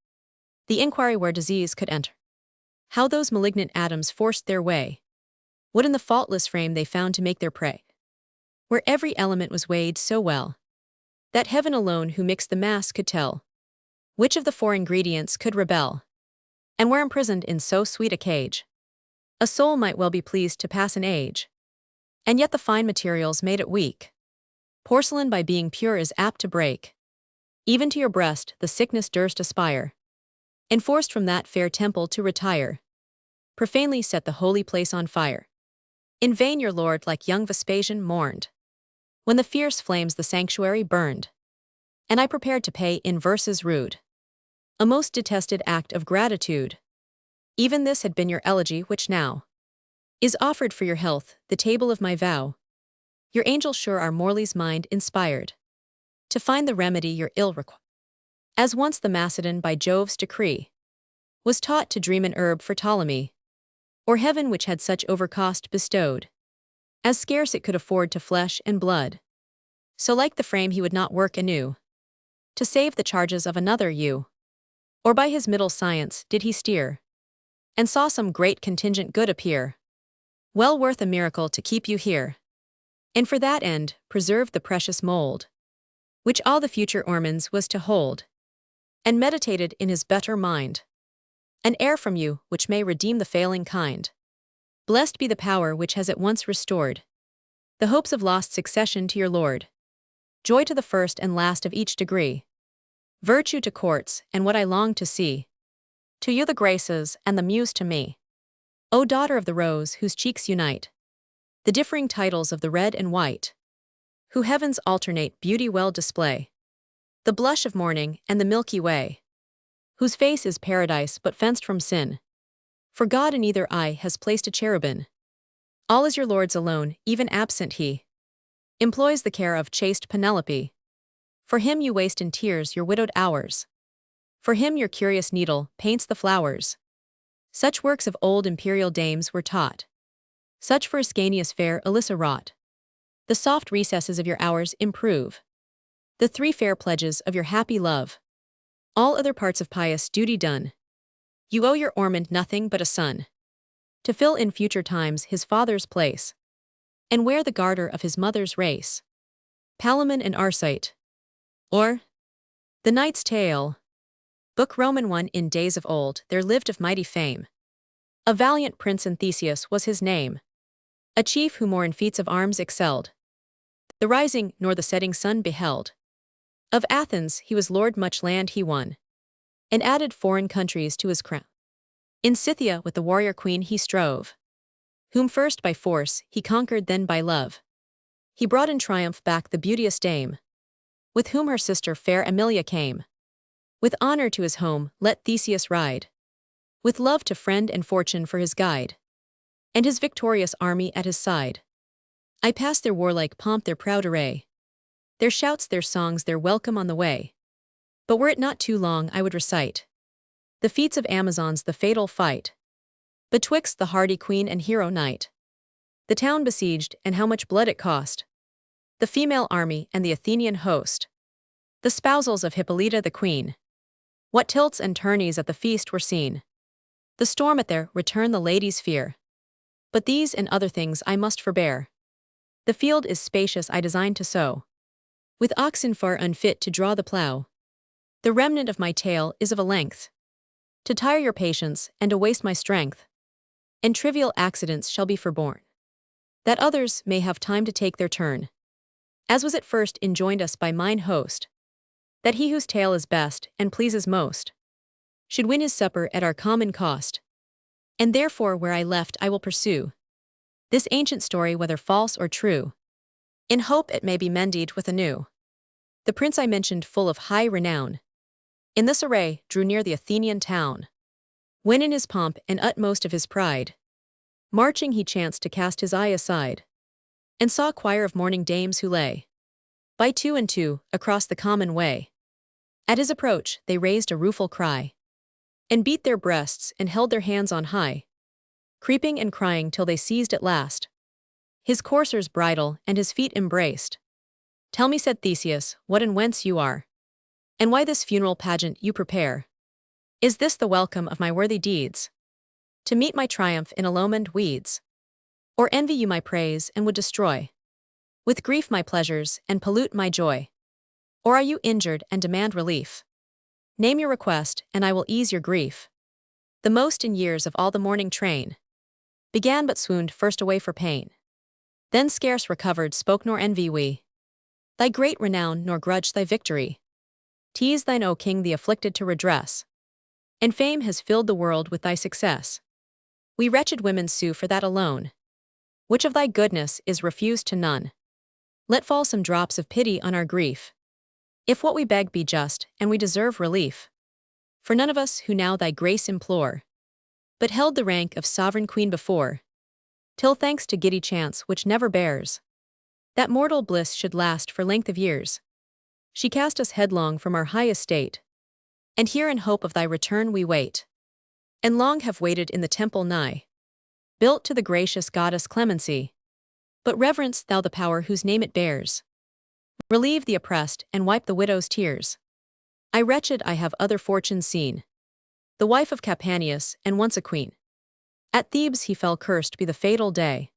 the inquiry where disease could enter, how those malignant atoms forced their way, what in the faultless frame they found to make their prey, where every element was weighed so well, that heaven alone who mixed the mass could tell, which of the 4 ingredients could rebel, and where imprisoned in so sweet a cage, a soul might well be pleased to pass an age, and yet the fine materials made it weak. Porcelain by being pure is apt to break, even to your breast the sickness durst aspire, and forced from that fair temple to retire, profanely set the holy place on fire. In vain your lord like young Vespasian mourned, when the fierce flames the sanctuary burned, and I prepared to pay in verses rude a most detested act of gratitude. Even this had been your elegy, which now is offered for your health, the table of my vow. Your angels sure are Morley's mind inspired to find the remedy your ill require. As once the Macedon by Jove's decree was taught to dream an herb for Ptolemy, or heaven which had such overcost bestowed, as scarce it could afford to flesh and blood. So like the frame he would not work anew, to save the charges of another you. Or by his middle science did he steer, and saw some great contingent good appear, well worth a miracle to keep you here, and for that end preserved the precious mold, which all the future Ormonds was to hold, and meditated in his better mind an heir from you which may redeem the failing kind. Blessed be the power which has at once restored the hopes of lost succession to your lord, joy to the first and last of each degree, virtue to courts and what I long to see, to you the graces and the muse to me. O daughter of the rose whose cheeks unite the differing titles of the red and white, who heaven's alternate beauty well display, the blush of morning and the Milky Way, whose face is paradise but fenced from sin, for God in either eye has placed a cherubin. All is your lord's alone, even absent he employs the care of chaste Penelope. For him you waste in tears your widowed hours, for him your curious needle paints the flowers. Such works of old imperial dames were taught, such for Ascanius fair Alyssa wrought. The soft recesses of your hours improve. The 3 fair pledges of your happy love. All other parts of pious duty done. You owe your Ormond nothing but a son, to fill in future times his father's place, and wear the garter of his mother's race. Palamon and Arcite. Or, The Knight's Tale. Book Roman 1. In days of old there lived of mighty fame a valiant prince, and Theseus was his name, a chief who more in feats of arms excelled the rising nor the setting sun beheld. Of Athens he was lord, much land he won, and added foreign countries to his crown. In Scythia with the warrior queen he strove, whom first by force he conquered, then by love he brought in triumph back the beauteous dame, with whom her sister fair Emilia came. With honor to his home let Theseus ride, with love to friend and fortune for his guide, and his victorious army at his side. I pass their warlike pomp, their proud array, their shouts, their songs, their welcome on the way. But were it not too long I would recite the feats of Amazons, the fatal fight betwixt the hardy queen and hero knight, the town besieged, and how much blood it cost, the female army and the Athenian host, the spousals of Hippolyta the queen, what tilts and tourneys at the feast were seen, the storm at their return, the ladies' fear. But these and other things I must forbear. The field is spacious I design to sow, with oxen far unfit to draw the plough. The remnant of my tale is of a length to tire your patience and to waste my strength, and trivial accidents shall be forborne, that others may have time to take their turn. As was at first enjoined us by mine host, that he whose tale is best and pleases most should win his supper at our common cost. And therefore where I left I will pursue this ancient story, whether false or true, in hope it may be mended with a new. The prince I mentioned, full of high renown, in this array drew near the Athenian town, when in his pomp and utmost of his pride, marching he chanced to cast his eye aside, and saw a choir of mourning dames who lay by 2 and 2 across the common way. At his approach they raised a rueful cry, and beat their breasts and held their hands on high, creeping and crying till they seized at last his courser's bridle and his feet embraced. Tell me, said Theseus, what and whence you are, and why this funeral pageant you prepare. Is this the welcome of my worthy deeds, to meet my triumph in illumined weeds? Or envy you my praise and would destroy with grief my pleasures and pollute my joy? Or are you injured and demand relief? Name your request, and I will ease your grief. The most in years of all the mourning train began, but swooned first away for pain. Then scarce recovered, spoke, nor envy we thy great renown, nor grudge thy victory. Tease thine, O king, the afflicted to redress, and fame has filled the world with thy success. We wretched women sue for that alone, which of thy goodness is refused to none. Let fall some drops of pity on our grief, if what we beg be just, and we deserve relief. For none of us who now thy grace implore, but held the rank of sovereign queen before, till thanks to giddy chance which never bears, that mortal bliss should last for length of years. She cast us headlong from our high estate, and here in hope of thy return we wait, and long have waited in the temple nigh, built to the gracious goddess Clemency. But reverence thou the power whose name it bears. Relieve the oppressed and wipe the widow's tears. I wretched, I have other fortunes seen, the wife of Capaneus, and once a queen. At Thebes he fell, cursed be the fatal day,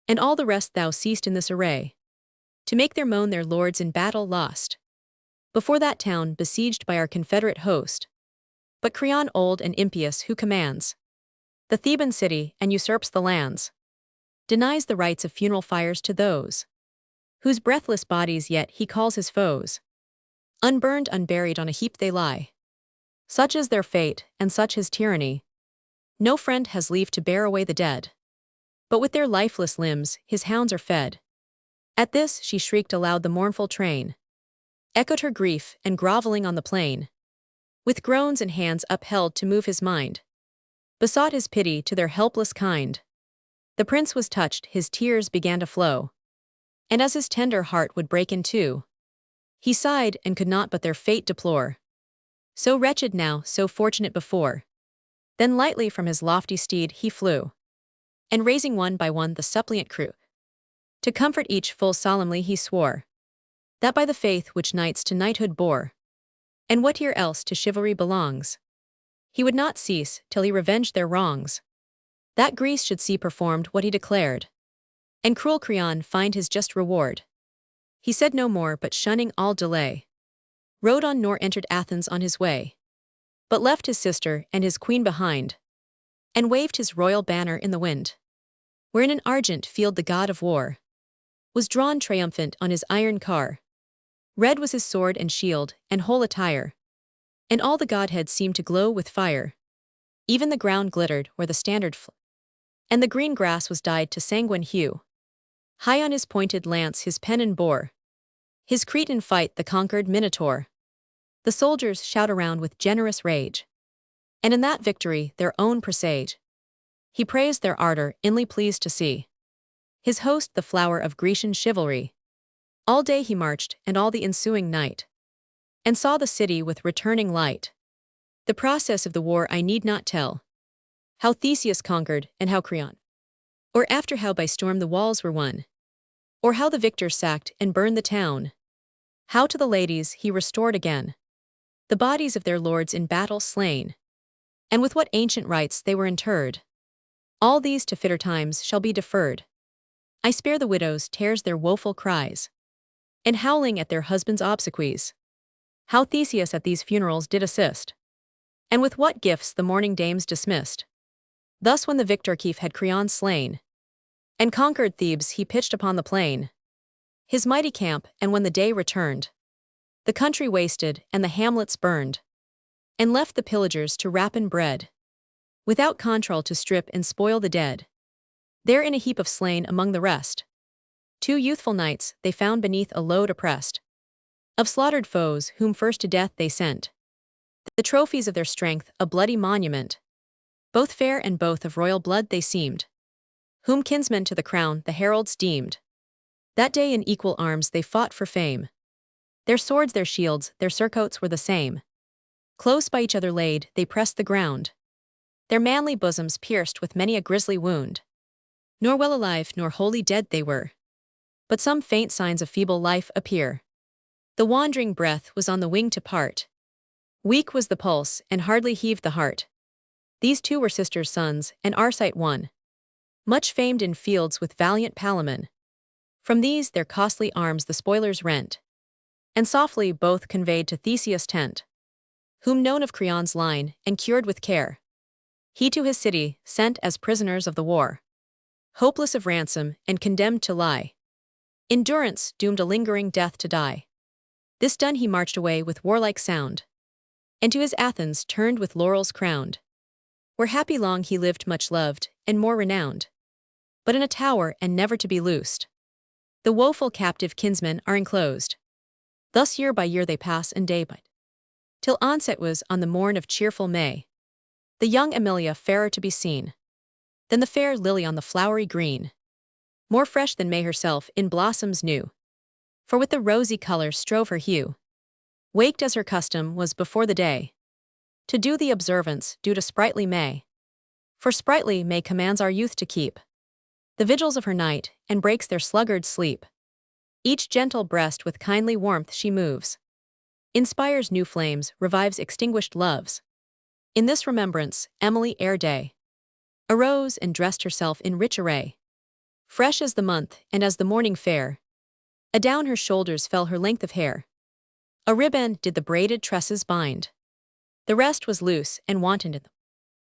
and all the rest thou seest in this array, to make their moan their lords in battle lost, before that town besieged by our confederate host. But Creon old and impious, who commands the Theban city and usurps the lands, denies the rites of funeral fires to those whose breathless bodies yet he calls his foes. Unburned, unburied on a heap they lie. Such is their fate, and such his tyranny. No friend has leave to bear away the dead, but with their lifeless limbs his hounds are fed. At this she shrieked aloud, the mournful train echoed her grief, and groveling on the plain, with groans and hands upheld to move his mind, besought his pity to their helpless kind. The prince was touched, his tears began to flow, and as his tender heart would break in two, he sighed and could not but their fate deplore. So wretched now, so fortunate before. Then lightly from his lofty steed he flew, and raising one by one the suppliant crew, To comfort each full solemnly he swore, that by the faith which knights to knighthood bore, and what here else to chivalry belongs, he would not cease till he revenged their wrongs, that Greece should see performed what he declared, and cruel Creon find his just reward. He said no more, but shunning all delay, rode on nor entered Athens on his way, but left his sister and his queen behind, and waved his royal banner in the wind, where in an argent field the god of war was drawn triumphant on his iron car. Red was his sword and shield and whole attire, and all the godhead seemed to glow with fire. Even the ground glittered where the standard flew, and the green grass was dyed to sanguine hue. High on his pointed lance his pennon bore his Cretan fight the conquered Minotaur. The soldiers shout around with generous rage, and in that victory their own presage. He praised their ardor, inly pleased to see his host the flower of Grecian chivalry. All day he marched, and all the ensuing night, and saw the city with returning light. The process of the war I need not tell, how Theseus conquered, and how Creon, or after how by storm the walls were won, or how the victor sacked and burned the town, how to the ladies he restored again the bodies of their lords in battle slain, and with what ancient rites they were interred. All these to fitter times shall be deferred. I spare the widows' tears their woeful cries, and howling at their husbands' obsequies. How Theseus at these funerals did assist, and with what gifts the mourning dames dismissed. Thus when the victor chief had Creon slain, and conquered Thebes he pitched upon the plain his mighty camp, and when the day returned, the country wasted and the hamlets burned, and left the pillagers to rapine bread, without control to strip and spoil the dead. There in a heap of slain among the rest, 2 youthful knights they found beneath a load oppressed, of slaughtered foes whom first to death they sent, the trophies of their strength a bloody monument. Both fair and both of royal blood they seemed, whom kinsmen to the crown the heralds deemed. That day in equal arms they fought for fame. Their swords, their shields, their surcoats were the same. Close by each other laid, they pressed the ground, their manly bosoms pierced with many a grisly wound. Nor well alive nor wholly dead they were, but some faint signs of feeble life appear. The wandering breath was on the wing to part. Weak was the pulse, and hardly heaved the heart. These 2 were sisters' sons, and Arcite one, much famed in fields with valiant Palamon. From these their costly arms the spoilers rent, and softly both conveyed to Theseus' tent, whom known of Creon's line, and cured with care, he to his city sent as prisoners of the war, hopeless of ransom, and condemned to lie in durance, doomed a lingering death to die. This done he marched away with warlike sound, and to his Athens turned with laurels crowned, where happy long he lived much loved, and more renowned, but in a tower and never to be loosed. The woeful captive kinsmen are enclosed. Thus year by year they pass, and day by day, till onset was on the morn of cheerful May, the young Amelia fairer to be seen than the fair lily on the flowery green, more fresh than May herself in blossoms new, for with the rosy color strove her hue, waked as her custom was before the day, to do the observance due to sprightly May. For sprightly May commands our youth to keep the vigils of her night, and breaks their sluggard sleep. Each gentle breast with kindly warmth she moves, inspires new flames, revives extinguished loves. In this remembrance, Emily ere day arose and dressed herself in rich array, fresh as the month and as the morning fair. Adown her shoulders fell her length of hair, a riband did the braided tresses bind. The rest was loose and wanton in them.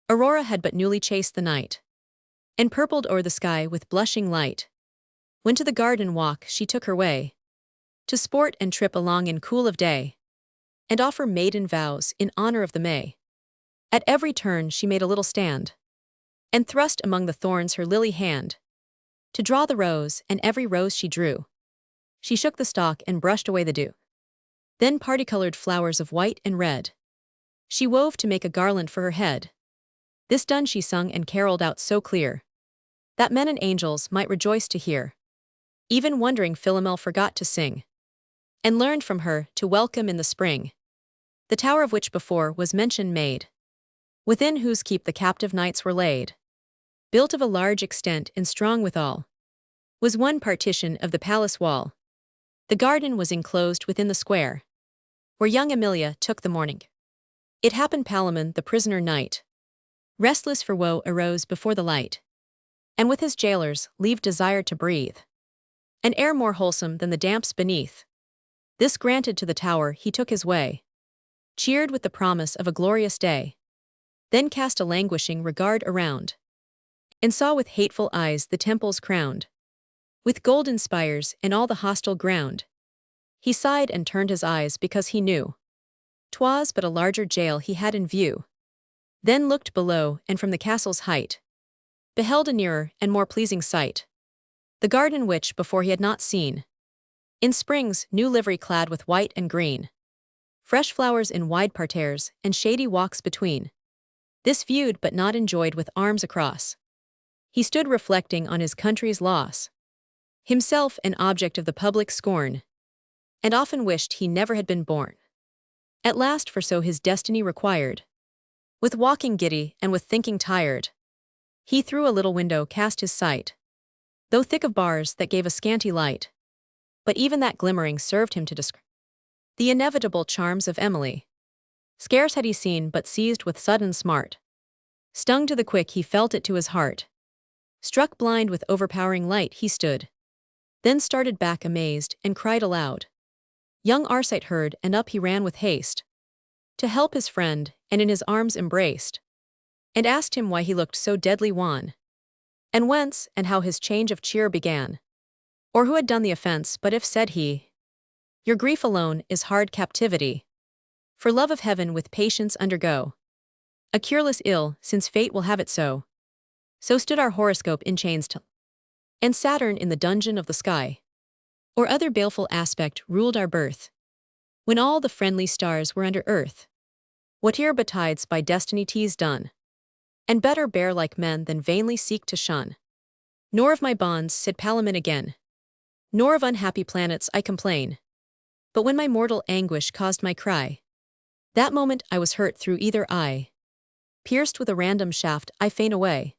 Aurora had but newly chased the night, and purpled o'er the sky with blushing light. When to the garden walk she took her way, to sport and trip along in cool of day, and offer maiden vows in honor of the May. At every turn she made a little stand, and thrust among the thorns her lily hand, to draw the rose, and every rose she drew, she shook the stalk and brushed away the dew. Then party-colored flowers of white and red she wove to make a garland for her head. This done she sung and caroled out so clear, that men and angels might rejoice to hear. Even wondering Philomel forgot to sing, and learned from her to welcome in the spring the tower of which before was mention made, within whose keep the captive knights were laid, built of a large extent and strong withal, was one partition of the palace wall. The garden was enclosed within the square, where young Emilia took the morning. It happened Palamon, the prisoner knight, restless for woe, arose before the light, and with his jailers leave desired to breathe an air more wholesome than the damps beneath. This granted to the tower he took his way, cheered with the promise of a glorious day, then cast a languishing regard around, and saw with hateful eyes the temples crowned with golden spires and all the hostile ground. He sighed and turned his eyes because he knew 'twas but a larger jail he had in view. Then looked below, and from the castle's height beheld a nearer and more pleasing sight, the garden which before he had not seen. In springs, new livery clad with white and green, fresh flowers in wide parterres, and shady walks between. This viewed but not enjoyed with arms across, he stood reflecting on his country's loss, himself an object of the public scorn, and often wished he never had been born. At last, for so his destiny required, with walking giddy and with thinking tired, he through a little window cast his sight, though thick of bars that gave a scanty light. But even that glimmering served him to descry the inevitable charms of Emily. Scarce had he seen, but seized with sudden smart, stung to the quick he felt it to his heart. Struck blind with overpowering light he stood, then started back amazed, and cried aloud. Young Arcite heard, and up he ran with haste, to help his friend, and in his arms embraced, and asked him why he looked so deadly wan, and whence and how his change of cheer began, or who had done the offense. But if, said he, your grief alone is hard captivity, for love of heaven with patience undergo a cureless ill, since fate will have it so. So stood our horoscope in chains till, and Saturn in the dungeon of the sky, or other baleful aspect ruled our birth, when all the friendly stars were under earth. Whate'er betides by destiny 'tis done, and better bear like men than vainly seek to shun. Nor of my bonds, said Palamon again, nor of unhappy planets I complain, but when my mortal anguish caused my cry, that moment I was hurt through either eye, pierced with a random shaft I fain away,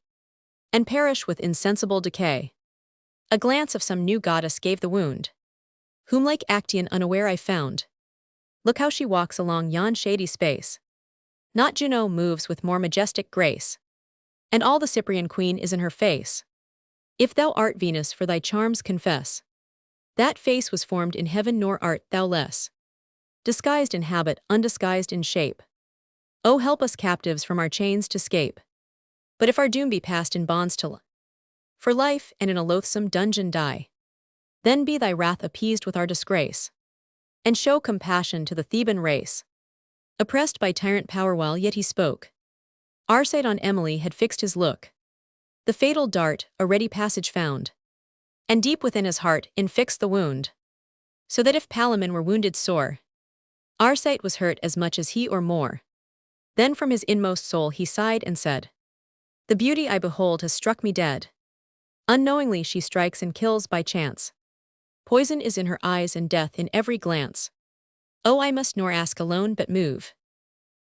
and perish with insensible decay. A glance of some new goddess gave the wound, whom like Actaeon unaware I found. Look how she walks along yon shady space. Not Juno moves with more majestic grace, and all the Cyprian queen is in her face. If thou art Venus, for thy charms confess, that face was formed in heaven, nor art thou less disguised in habit, undisguised in shape. O help us captives from our chains to scape. But if our doom be passed in bonds to for life, and in a loathsome dungeon die, then be thy wrath appeased with our disgrace, and show compassion to the Theban race, oppressed by tyrant power. While yet he spoke, Arcite on Emily had fixed his look, the fatal dart a ready passage found, and deep within his heart infixed the wound, so that if Palamon were wounded sore, Arcite was hurt as much as he or more. Then from his inmost soul he sighed and said, the beauty I behold has struck me dead. Unknowingly she strikes and kills by chance. Poison is in her eyes and death in every glance. Oh, I must nor ask alone but move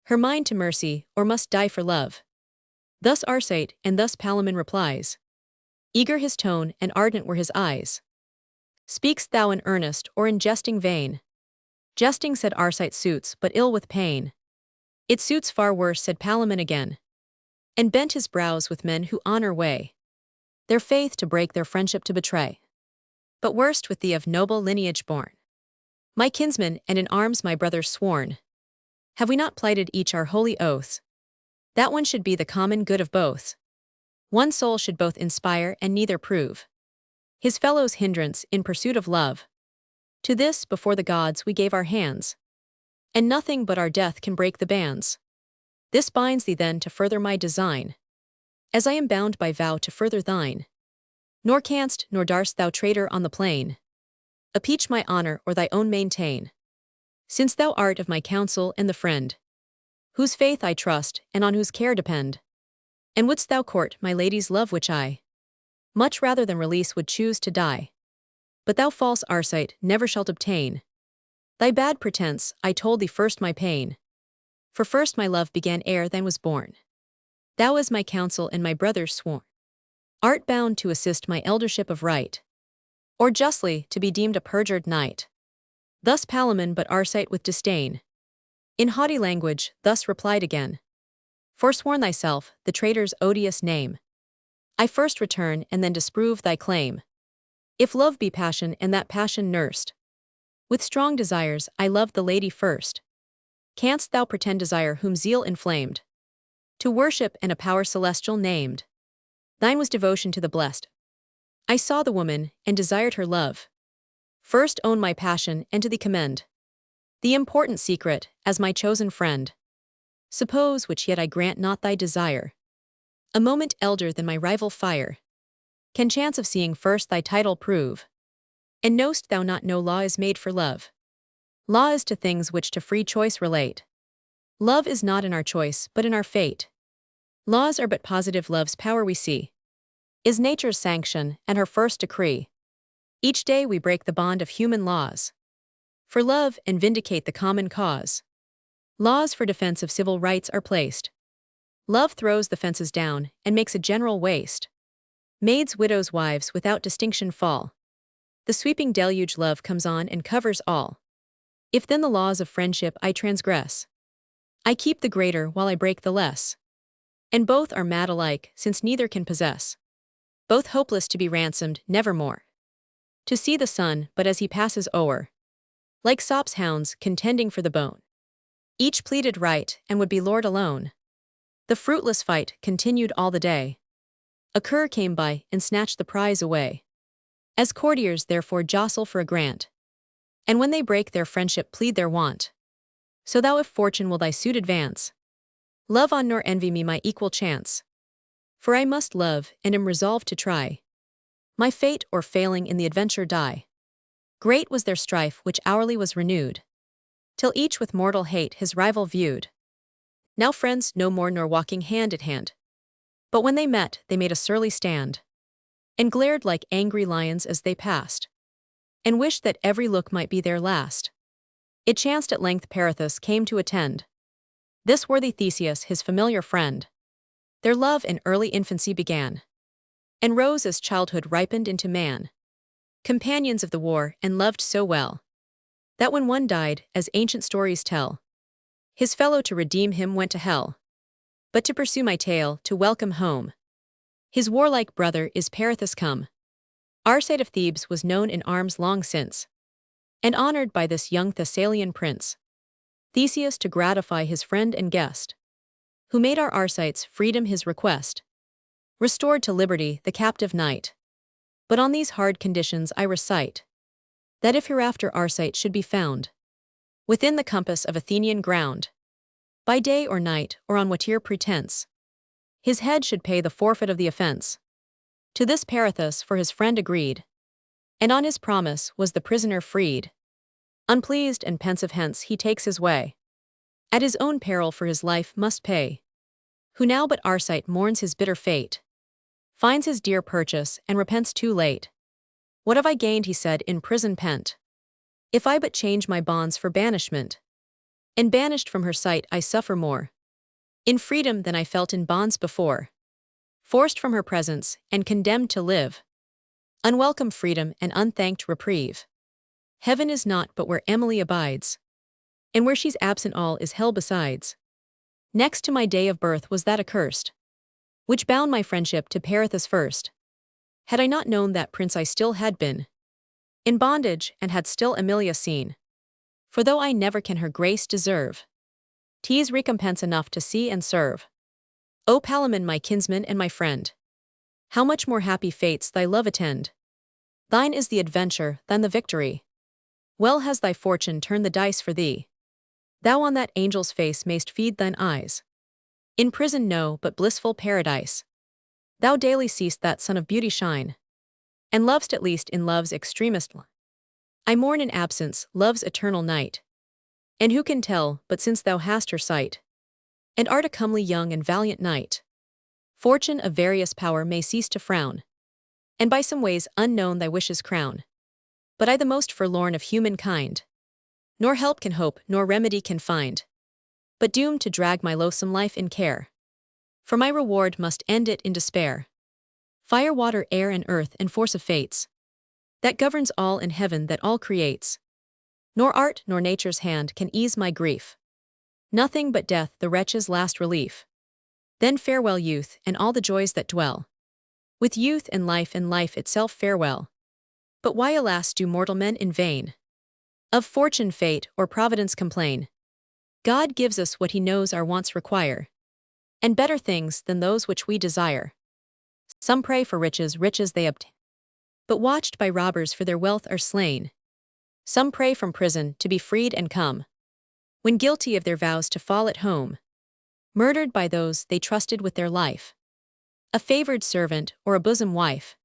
her mind to mercy, or must die for love. Thus Arcite, and thus Palamon replies, eager his tone and ardent were his eyes. Speak'st thou in earnest or in jesting vein? Jesting, said Arcite, suits but ill with pain. It suits far worse, said Palamon again, and bent his brows with men who honor weigh their faith to break, their friendship to betray. But worst with thee of noble lineage born, my kinsman and in arms my brothers sworn. Have we not plighted each our holy oaths, that one should be the common good of both? One soul should both inspire and neither prove his fellow's hindrance in pursuit of love. To this before the gods we gave our hands, and nothing but our death can break the bands. This binds thee then to further my design, as I am bound by vow to further thine. Nor canst nor darst thou, traitor on the plain, impeach my honor or thy own maintain, since thou art of my counsel and the friend, whose faith I trust and on whose care depend. And wouldst thou court my lady's love, which I much rather than release would choose to die? But thou, false Arcite, never shalt obtain thy bad pretense. I told thee first my pain, for first my love began ere thine was born. Thou as my counsel and my brothers sworn, art bound to assist my eldership of right, or justly to be deemed a perjured knight. Thus Palamon but Arcite with disdain, in haughty language, thus replied again. Forsworn thyself, the traitor's odious name. I first return and then disprove thy claim. If love be passion and that passion nursed with strong desires, I loved the lady first. Canst thou pretend desire whom zeal inflamed to worship and a power celestial named? Thine was devotion to the blessed. I saw the woman, and desired her love. First own my passion, and to thee commend the important secret, as my chosen friend. Suppose, which yet I grant not thy desire, a moment elder than my rival fire, can chance of seeing first thy title prove. And know'st thou not no law is made for love? Law is to things which to free choice relate. Love is not in our choice, but in our fate. Laws are but positive love's power we see, is nature's sanction and her first decree. Each day we break the bond of human laws, for love and vindicate the common cause. Laws for defense of civil rights are placed. Love throws the fences down and makes a general waste. Maids, widows, wives without distinction fall. The sweeping deluge love comes on and covers all. If then the laws of friendship I transgress, I keep the greater while I break the less. And both are mad alike, since neither can possess. Both hopeless to be ransomed, nevermore to see the sun but as he passes o'er. Like sops hounds, contending for the bone. Each pleaded right, and would be lord alone. The fruitless fight continued all the day. A cur came by, and snatched the prize away. As courtiers therefore jostle for a grant, and when they break their friendship plead their want. So thou if fortune will thy suit advance, love on nor envy me my equal chance. For I must love, and am resolved to try my fate, or failing in the adventure die. Great was their strife which hourly was renewed, till each with mortal hate his rival viewed. Now friends no more nor walking hand at hand, but when they met they made a surly stand, and glared like angry lions as they passed, and wished that every look might be their last. It chanced at length Perithous came to attend this worthy Theseus his familiar friend. Their love in early infancy began, and rose as childhood ripened into man. Companions of the war, and loved so well, that when one died, as ancient stories tell, his fellow to redeem him went to hell. But to pursue my tale, to welcome home his warlike brother is Perithous come. Arcite of Thebes was known in arms long since, and honored by this young Thessalian prince. Theseus to gratify his friend and guest, who made our Arcites freedom his request, restored to liberty the captive knight. But on these hard conditions I recite, that if hereafter Arcite should be found within the compass of Athenian ground, by day or night or on whate'er pretense, his head should pay the forfeit of the offense. To this Perithous for his friend agreed, and on his promise was the prisoner freed. Unpleased and pensive hence he takes his way, at his own peril for his life must pay. Who now but Arcite mourns his bitter fate, finds his dear purchase and repents too late. What have I gained, he said, in prison pent, if I but change my bonds for banishment? And banished from her sight I suffer more in freedom than I felt in bonds before. Forced from her presence, and condemned to live unwelcome freedom and unthanked reprieve. Heaven is not but where Emily abides, and where she's absent all is hell besides. Next to my day of birth was that accursed, which bound my friendship to Perithous first. Had I not known that prince I still had been in bondage, and had still Emilia seen. For though I never can her grace deserve, 'tis recompense enough to see and serve. O Palamon, my kinsman and my friend, how much more happy fates thy love attend! Thine is the adventure, than the victory. Well has thy fortune turned the dice for thee. Thou on that angel's face mayst feed thine eyes. In prison no, but blissful paradise. Thou daily seest that sun of beauty shine, and lovest at least in love's extremest line. I mourn in absence, love's eternal night. And who can tell, but since thou hast her sight, and art a comely young and valiant knight, fortune of various power may cease to frown, and by some ways unknown thy wishes crown. But I the most forlorn of humankind, nor help can hope, nor remedy can find, but doomed to drag my loathsome life in care. For my reward must end it in despair. Fire, water, air, and earth, and force of fates that governs all in heaven that all creates. Nor art nor nature's hand can ease my grief. Nothing but death the wretch's last relief. Then farewell youth and all the joys that dwell with youth and life itself farewell. But why alas do mortal men in vain of fortune, fate, or providence complain? God gives us what he knows our wants require, and better things than those which we desire. Some pray for riches they obtain, but watched by robbers for their wealth are slain. Some pray from prison to be freed and come, when guilty of their vows to fall at home, murdered by those they trusted with their life, a favored servant or a bosom wife.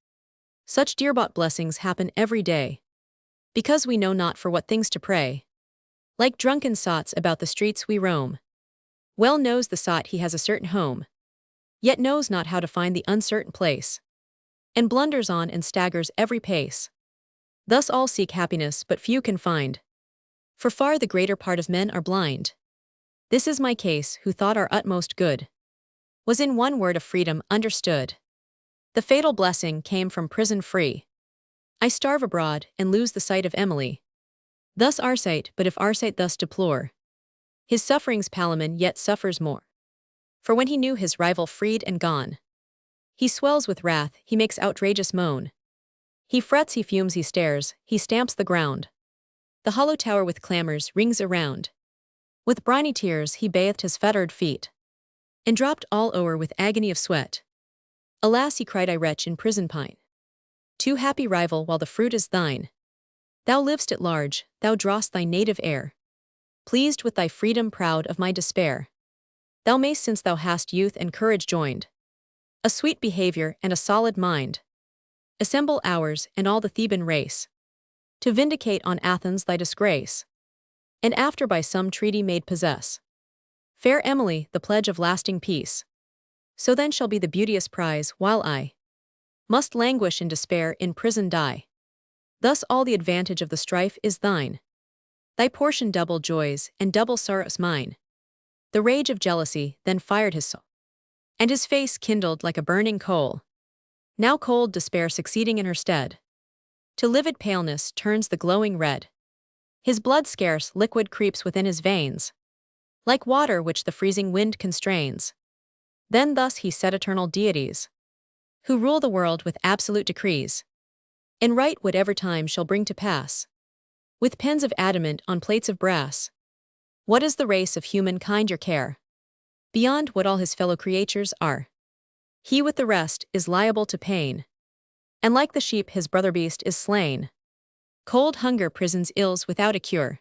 Such dear-bought blessings happen every day, because we know not for what things to pray. Like drunken sots about the streets we roam. Well knows the sot he has a certain home, yet knows not how to find the uncertain place, and blunders on and staggers every pace. Thus all seek happiness, but few can find, for far the greater part of men are blind. This is my case, who thought our utmost good was in one word of freedom understood. The fatal blessing came from prison free. I starve abroad and lose the sight of Emily. Thus Arcite, but if Arcite thus deplore his sufferings, Palamon yet suffers more. For when he knew his rival freed and gone, he swells with wrath, he makes outrageous moan. He frets, he fumes, he stares, he stamps the ground. The hollow tower with clamors rings around. With briny tears he bathed his fettered feet, and dropped all o'er with agony of sweat. Alas, he cried, I wretch in prison pine. Too happy rival, while the fruit is thine. Thou liv'st at large, thou draw'st thy native air. Pleased with thy freedom, proud of my despair. Thou mayst, since thou hast youth and courage joined, a sweet behavior and a solid mind, assemble ours and all the Theban race, to vindicate on Athens thy disgrace, and after by some treaty made possess fair Emily, the pledge of lasting peace. So then shall be the beauteous prize, while I must languish in despair, in prison die. Thus all the advantage of the strife is thine. Thy portion double joys and double sorrows mine. The rage of jealousy then fired his soul, and his face kindled like a burning coal. Now cold despair succeeding in her stead, to livid paleness turns the glowing red. His blood scarce liquid creeps within his veins, like water which the freezing wind constrains. Then thus he said, eternal deities, who rule the world with absolute decrees, and write whatever time shall bring to pass, with pens of adamant on plates of brass. What is the race of humankind your care, beyond what all his fellow creatures are? He with the rest is liable to pain, and like the sheep his brother beast is slain. Cold hunger prisons ills without a cure.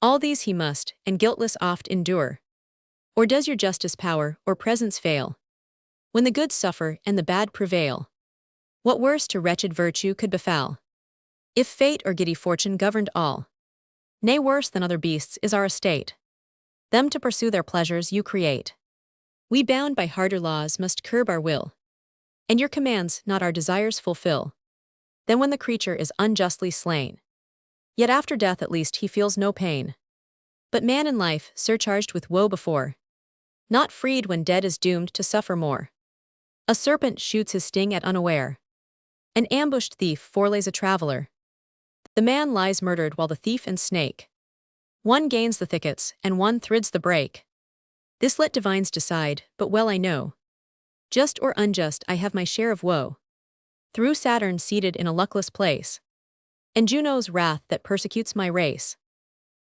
All these he must, and guiltless oft endure. Or does your justice power or presence fail, when the good suffer and the bad prevail? What worse to wretched virtue could befall, if fate or giddy fortune governed all? Nay, worse than other beasts is our estate. Them to pursue their pleasures you create. We bound by harder laws must curb our will, and your commands not our desires fulfill. Then when the creature is unjustly slain, yet after death at least he feels no pain. But man in life surcharged with woe before, not freed when dead is doomed to suffer more. A serpent shoots his sting at unaware. An ambushed thief forelays a traveler. The man lies murdered while the thief and snake, one gains the thickets and one thrids the brake. This let divines decide, but well I know, just or unjust I have my share of woe. Through Saturn seated in a luckless place, and Juno's wrath that persecutes my race,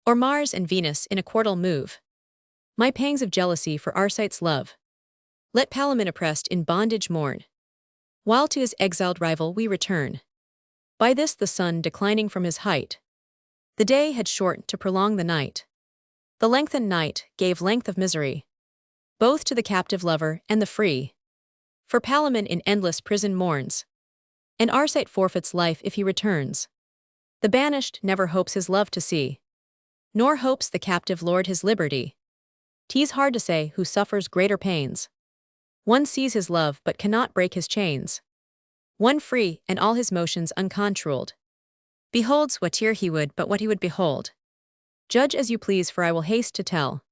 or Mars and Venus in a quarrel move my pangs of jealousy for Arcite's love. Let Palamon oppressed in bondage mourn, while to his exiled rival we return. By this the sun declining from his height, the day had shortened to prolong the night. The lengthened night gave length of misery, both to the captive lover and the free. For Palamon in endless prison mourns, and Arcite forfeits life if he returns. The banished never hopes his love to see, nor hopes the captive lord his liberty. 'Tis hard to say who suffers greater pains. One sees his love but cannot break his chains. One free and all his motions uncontrolled, beholds whate'er he would but what he would behold. Judge as you please, for I will haste to tell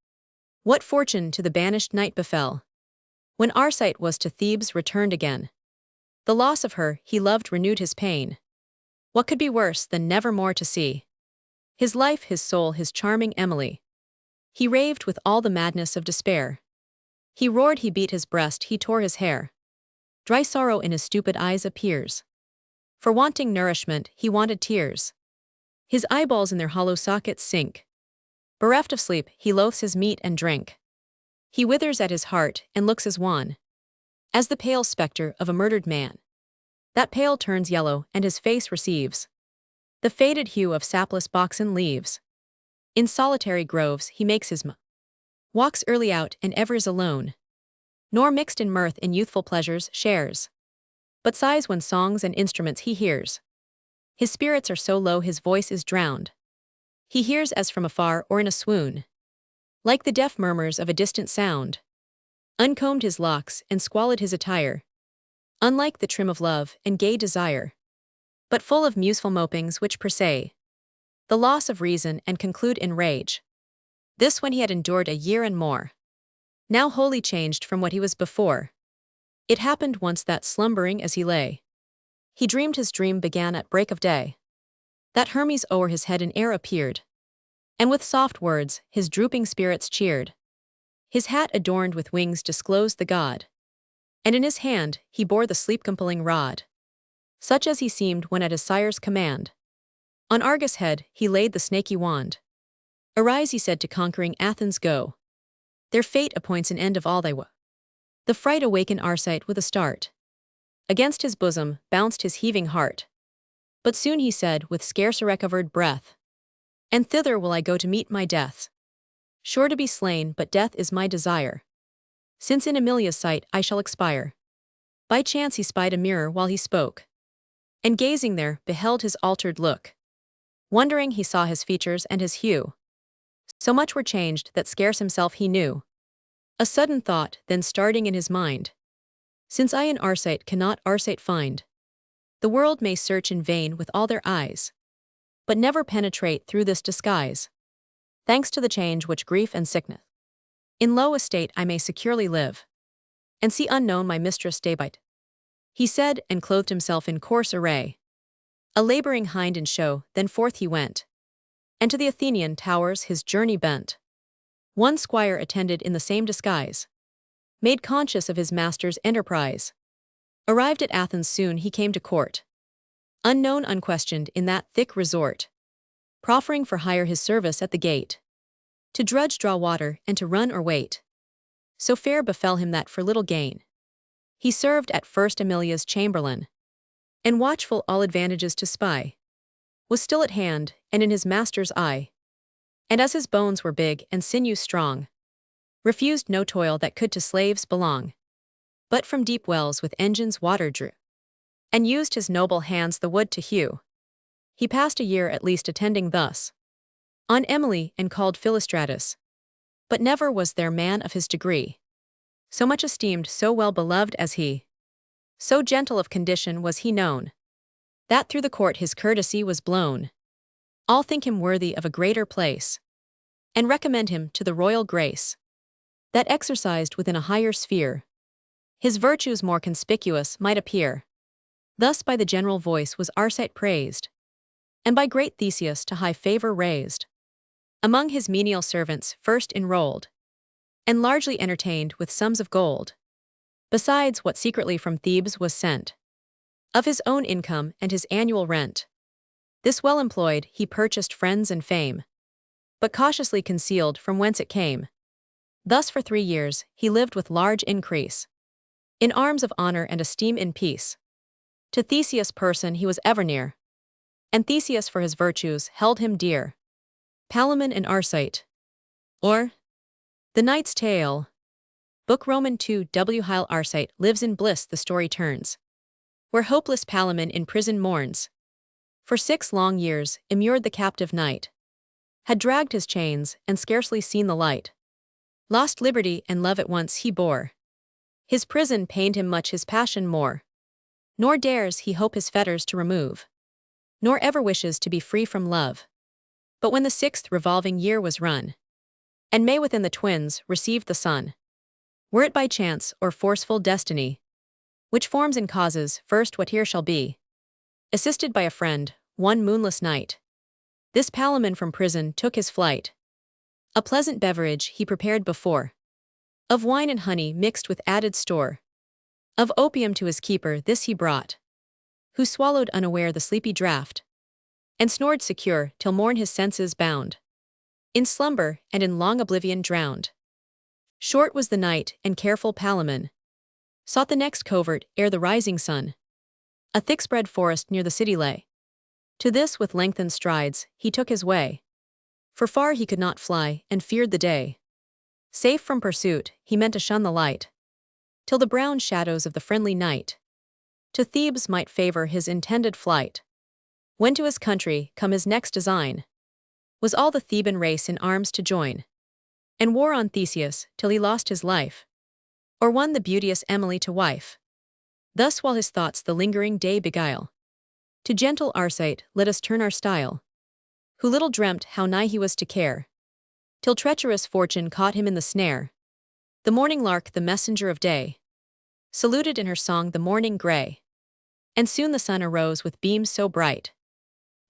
what fortune to the banished knight befell, when Arcite was to Thebes returned again. The loss of her he loved renewed his pain. What could be worse than never more to see? His life, his soul, his charming Emily. He raved with all the madness of despair. He roared, he beat his breast, he tore his hair. Dry sorrow in his stupid eyes appears. For wanting nourishment, he wanted tears. His eyeballs in their hollow sockets sink. Bereft of sleep, he loathes his meat and drink. He withers at his heart and looks as wan as the pale spectre of a murdered man. That pale turns yellow and his face receives the faded hue of sapless boxen leaves. In solitary groves he makes his walks early out and ever is alone. Nor mixed in mirth in youthful pleasures shares, but sighs when songs and instruments he hears. His spirits are so low his voice is drowned. He hears as from afar or in a swoon, like the deaf murmurs of a distant sound. Uncombed his locks and squalid his attire, unlike the trim of love and gay desire, but full of museful mopings which pursay the loss of reason and conclude in rage. This when he had endured a year and more. Now wholly changed from what he was before. It happened once that slumbering as he lay, he dreamed his dream began at break of day. That Hermes o'er his head in air appeared, and with soft words his drooping spirits cheered. His hat adorned with wings disclosed the god, and in his hand he bore the sleep-compelling rod, such as he seemed when at his sire's command. On Argus' head he laid the snaky wand. Arise, he said, to conquering Athens go. Their fate appoints an end of all thy woe. The fright awakened Arcite with a start. Against his bosom bounced his heaving heart. But soon he said with scarce a recovered breath, and thither will I go to meet my death. Sure to be slain, but death is my desire, since in Emilia's sight I shall expire. By chance he spied a mirror while he spoke, and gazing there beheld his altered look. Wondering he saw his features and his hue, so much were changed that scarce himself he knew. A sudden thought then starting in his mind, since I in Arcite cannot Arcite find, the world may search in vain with all their eyes, but never penetrate through this disguise. Thanks to the change which grief and sickness in low estate I may securely live, and see unknown my mistress day by day. He said, and clothed himself in coarse array, a laboring hind in show, then forth he went, and to the Athenian towers his journey bent. One squire attended in the same disguise, made conscious of his master's enterprise. Arrived at Athens soon he came to court, unknown unquestioned in that thick resort, proffering for hire his service at the gate, to drudge, draw water, and to run or wait. So fair befell him that for little gain he served at first Emilia's chamberlain, and watchful all advantages to spy, was still at hand and in his master's eye. And as his bones were big and sinews strong, refused no toil that could to slaves belong, but from deep wells with engines water drew, and used his noble hands the wood to hew. He passed a year at least attending thus on Emily and called Philostratus, but never was there man of his degree, so much esteemed, so well beloved as he. So gentle of condition was he known, that through the court his courtesy was blown. All think him worthy of a greater place, and recommend him to the royal grace, that exercised within a higher sphere, his virtues more conspicuous might appear. Thus by the general voice was Arcite praised, and by great Theseus to high favor raised. Among his menial servants first enrolled, and largely entertained with sums of gold, besides what secretly from Thebes was sent, of his own income and his annual rent. This well employed he purchased friends and fame, but cautiously concealed from whence it came. Thus for 3 years he lived with large increase, in arms of honor and esteem in peace. To Theseus' person he was ever near, and Theseus for his virtues held him dear. Palamon and Arcite, or The Knight's Tale. Book Roman 2 W. While Arcite lives in bliss the story turns, where hopeless Palamon in prison mourns. For 6 long years immured the captive knight, had dragged his chains and scarcely seen the light. Lost liberty and love at once he bore. His prison pained him much, his passion more. Nor dares he hope his fetters to remove, nor ever wishes to be free from love. But when the 6th revolving year was run, and May within the twins received the sun, were it by chance or forceful destiny, which forms and causes first what here shall be, assisted by a friend, one moonless night. This Palamon from prison took his flight. A pleasant beverage he prepared before, of wine and honey mixed with added store. Of opium to his keeper this he brought, who swallowed unaware the sleepy draught, and snored secure till morn his senses bound, in slumber and in long oblivion drowned. Short was the night, and careful Palamon sought the next covert ere the rising sun. A thick-spread forest near the city lay. To this with lengthened strides he took his way, for far he could not fly, and feared the day. Safe from pursuit, he meant to shun the light, till the brown shadows of the friendly night to Thebes might favor his intended flight. When to his country come his next design was all the Theban race in arms to join, and war on Theseus till he lost his life, or won the beauteous Emily to wife. Thus while his thoughts the lingering day beguile, to gentle Arcite let us turn our style, who little dreamt how nigh he was to care, till treacherous fortune caught him in the snare. The morning lark, the messenger of day, saluted in her song the morning grey, and soon the sun arose with beams so bright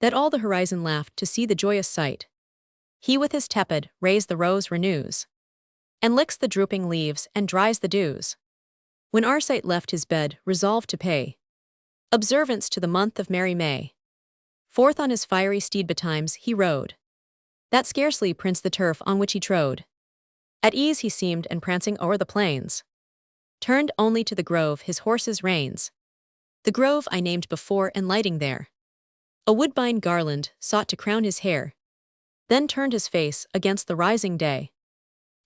that all the horizon laughed to see the joyous sight. He with his tepid rays the rose renews, and licks the drooping leaves and dries the dews. When Arcite left his bed, resolved to pay observance to the month of merry May, forth on his fiery steed betimes he rode, that scarcely prints the turf on which he trode. At ease he seemed, and prancing o'er the plains, turned only to the grove his horse's reins. The grove I named before, and lighting there a woodbine garland sought to crown his hair, then turned his face against the rising day,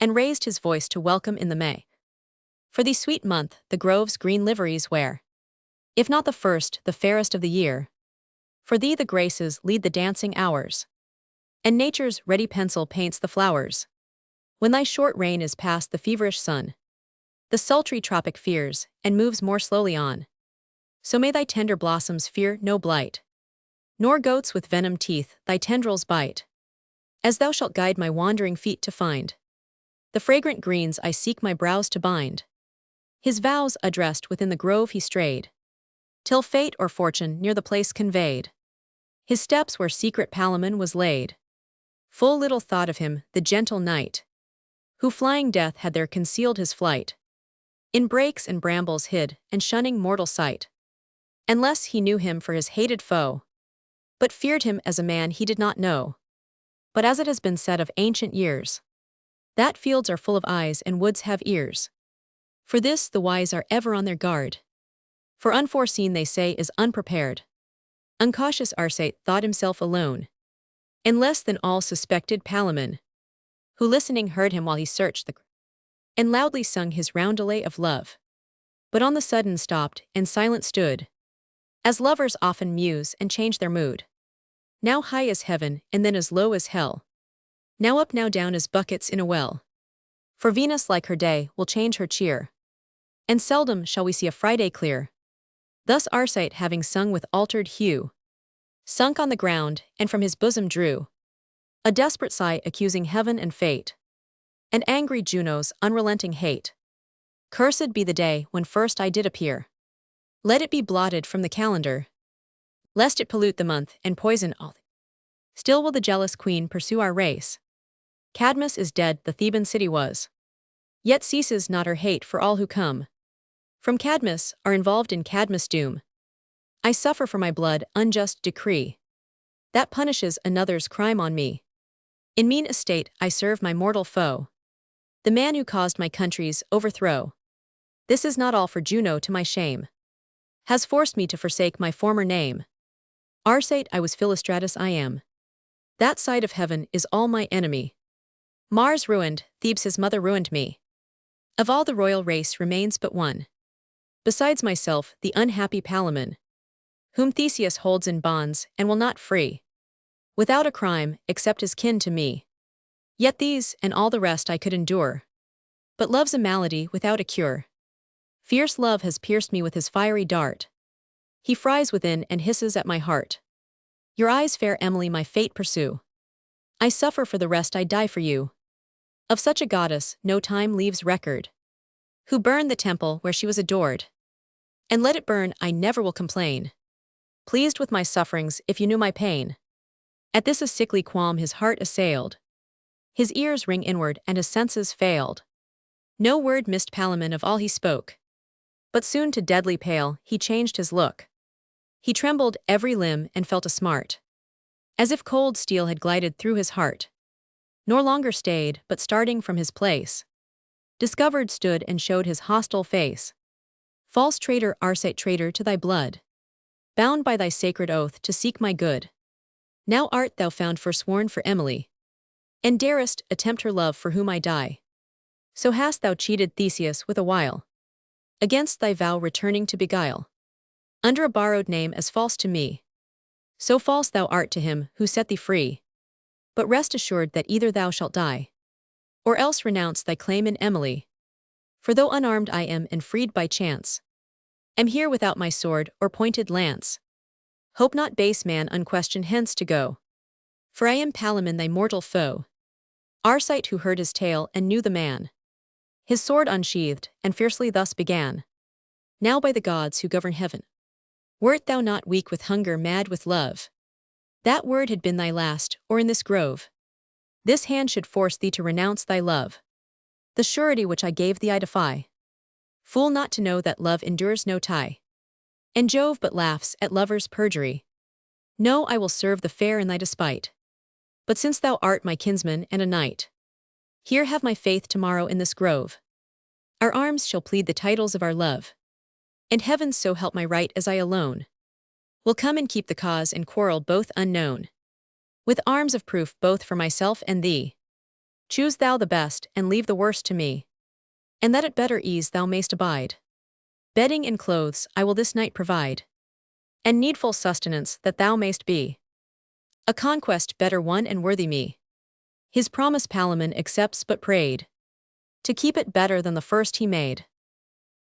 and raised his voice to welcome in the May. For the sweet month the grove's green liveries wear, if not the first, the fairest of the year. For thee the graces lead the dancing hours, and nature's ready pencil paints the flowers. When thy short reign is past the feverish sun, the sultry tropic fears, and moves more slowly on. So may thy tender blossoms fear no blight, nor goats with venom teeth thy tendrils bite, as thou shalt guide my wandering feet to find the fragrant greens I seek my brows to bind. His vows addressed within the grove he strayed, till fate or fortune near the place conveyed his steps where secret Palamon was laid. Full little thought of him the gentle knight, who flying death had there concealed his flight, in brakes and brambles hid, and shunning mortal sight. Unless he knew him for his hated foe, but feared him as a man he did not know. But as it has been said of ancient years, that fields are full of eyes and woods have ears. For this the wise are ever on their guard, for unforeseen they say is unprepared. Uncautious Arcite thought himself alone, and less than all suspected Palamon, who listening heard him while he searched and loudly sung his roundelay of love, but on the sudden stopped and silent stood, as lovers often muse and change their mood. Now high as heaven, and then as low as hell, now up now down as buckets in a well. For Venus like her day will change her cheer, and seldom shall we see a Friday clear. Thus Arcite having sung with altered hue, sunk on the ground, and from his bosom drew a desperate sigh accusing heaven and fate, and angry Juno's unrelenting hate. Cursed be the day when first I did appear. Let it be blotted from the calendar, lest it pollute the month and poison all. Still will the jealous queen pursue our race. Cadmus is dead, the Theban city was, yet ceases not her hate for all who come from Cadmus, are involved in Cadmus' doom. I suffer for my blood unjust decree, that punishes another's crime on me. In mean estate I serve my mortal foe, the man who caused my country's overthrow. This is not all, for Juno to my shame has forced me to forsake my former name. Arcite I was, Philostratus I am. That side of heaven is all my enemy. Mars ruined, Thebes his mother ruined me. Of all the royal race remains but one, besides myself, the unhappy Palamon, whom Theseus holds in bonds and will not free, without a crime, except his kin to me. Yet these and all the rest I could endure, but love's a malady without a cure. Fierce love has pierced me with his fiery dart. He fries within and hisses at my heart. Your eyes, fair Emily, my fate pursue. I suffer for the rest, I die for you. Of such a goddess no time leaves record, who burned the temple where she was adored. And let it burn, I never will complain. pleased with my sufferings if you knew my pain. At this a sickly qualm his heart assailed. His ears ring inward and his senses failed. No word missed Palamon of all he spoke. But soon to deadly pale he changed his look. He trembled every limb and felt a smart, as if cold steel had glided through his heart. Nor longer stayed, but starting from his place, discovered stood and showed his hostile face. False traitor, Arcite, traitor to thy blood, bound by thy sacred oath to seek my good. Now art thou found forsworn for Emily, and darest attempt her love for whom I die. So hast thou cheated Theseus with a wile, against thy vow returning to beguile, under a borrowed name as false to me. So false thou art to him who set thee free. But rest assured that either thou shalt die, or else renounce thy claim in Emily. For though unarmed I am and freed by chance, am here without my sword or pointed lance. Hope not, base man, unquestioned hence to go, for I am Palamon thy mortal foe. Arcite, who heard his tale and knew the man, his sword unsheathed, and fiercely thus began. Now by the gods who govern heaven, wert thou not weak with hunger, mad with love, that word had been thy last, or in this grove, this hand should force thee to renounce thy love. The surety which I gave thee I defy. Fool not to know that love endures no tie, and Jove but laughs at lovers' perjury. No, I will serve the fair in thy despite. But since thou art my kinsman and a knight, here have my faith tomorrow in this grove. Our arms shall plead the titles of our love, and heavens so help my right as I alone will come and keep the cause and quarrel both unknown. With arms of proof both for myself and thee, choose thou the best and leave the worst to me, and that at better ease thou mayst abide. Bedding and clothes I will this night provide, and needful sustenance that thou mayst be a conquest better won and worthy me. His promise Palamon accepts but prayed to keep it better than the first he made.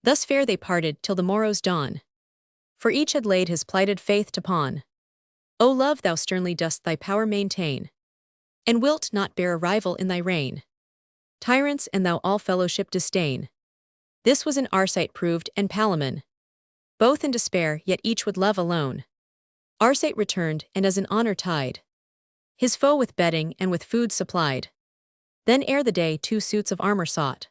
Thus fair they parted till the morrow's dawn, for each had laid his plighted faith to pawn. O love, thou sternly dost thy power maintain, and wilt not bear a rival in thy reign. Tyrants and thou all fellowship disdain. This was in Arcite proved and Palamon, both in despair, yet each would love alone. Arcite returned, and as in honor tied, his foe with bedding and with food supplied. Then ere the day 2 suits of armor sought,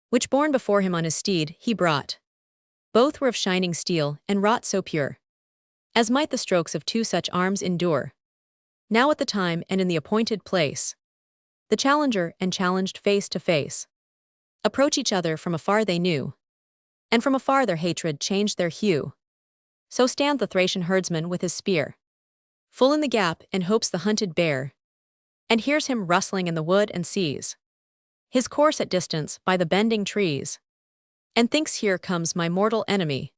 which borne before him on his steed he brought. Both were of shining steel, and wrought so pure, as might the strokes of 2 such arms endure. Now at the time and in the appointed place, the challenger and challenged face to face approach each other from afar they knew, and from afar their hatred changed their hue. So stand the Thracian herdsman with his spear, full in the gap, and hopes the hunted bear, and hears him rustling in the wood and sees his course at distance by the bending trees, and thinks here comes my mortal enemy,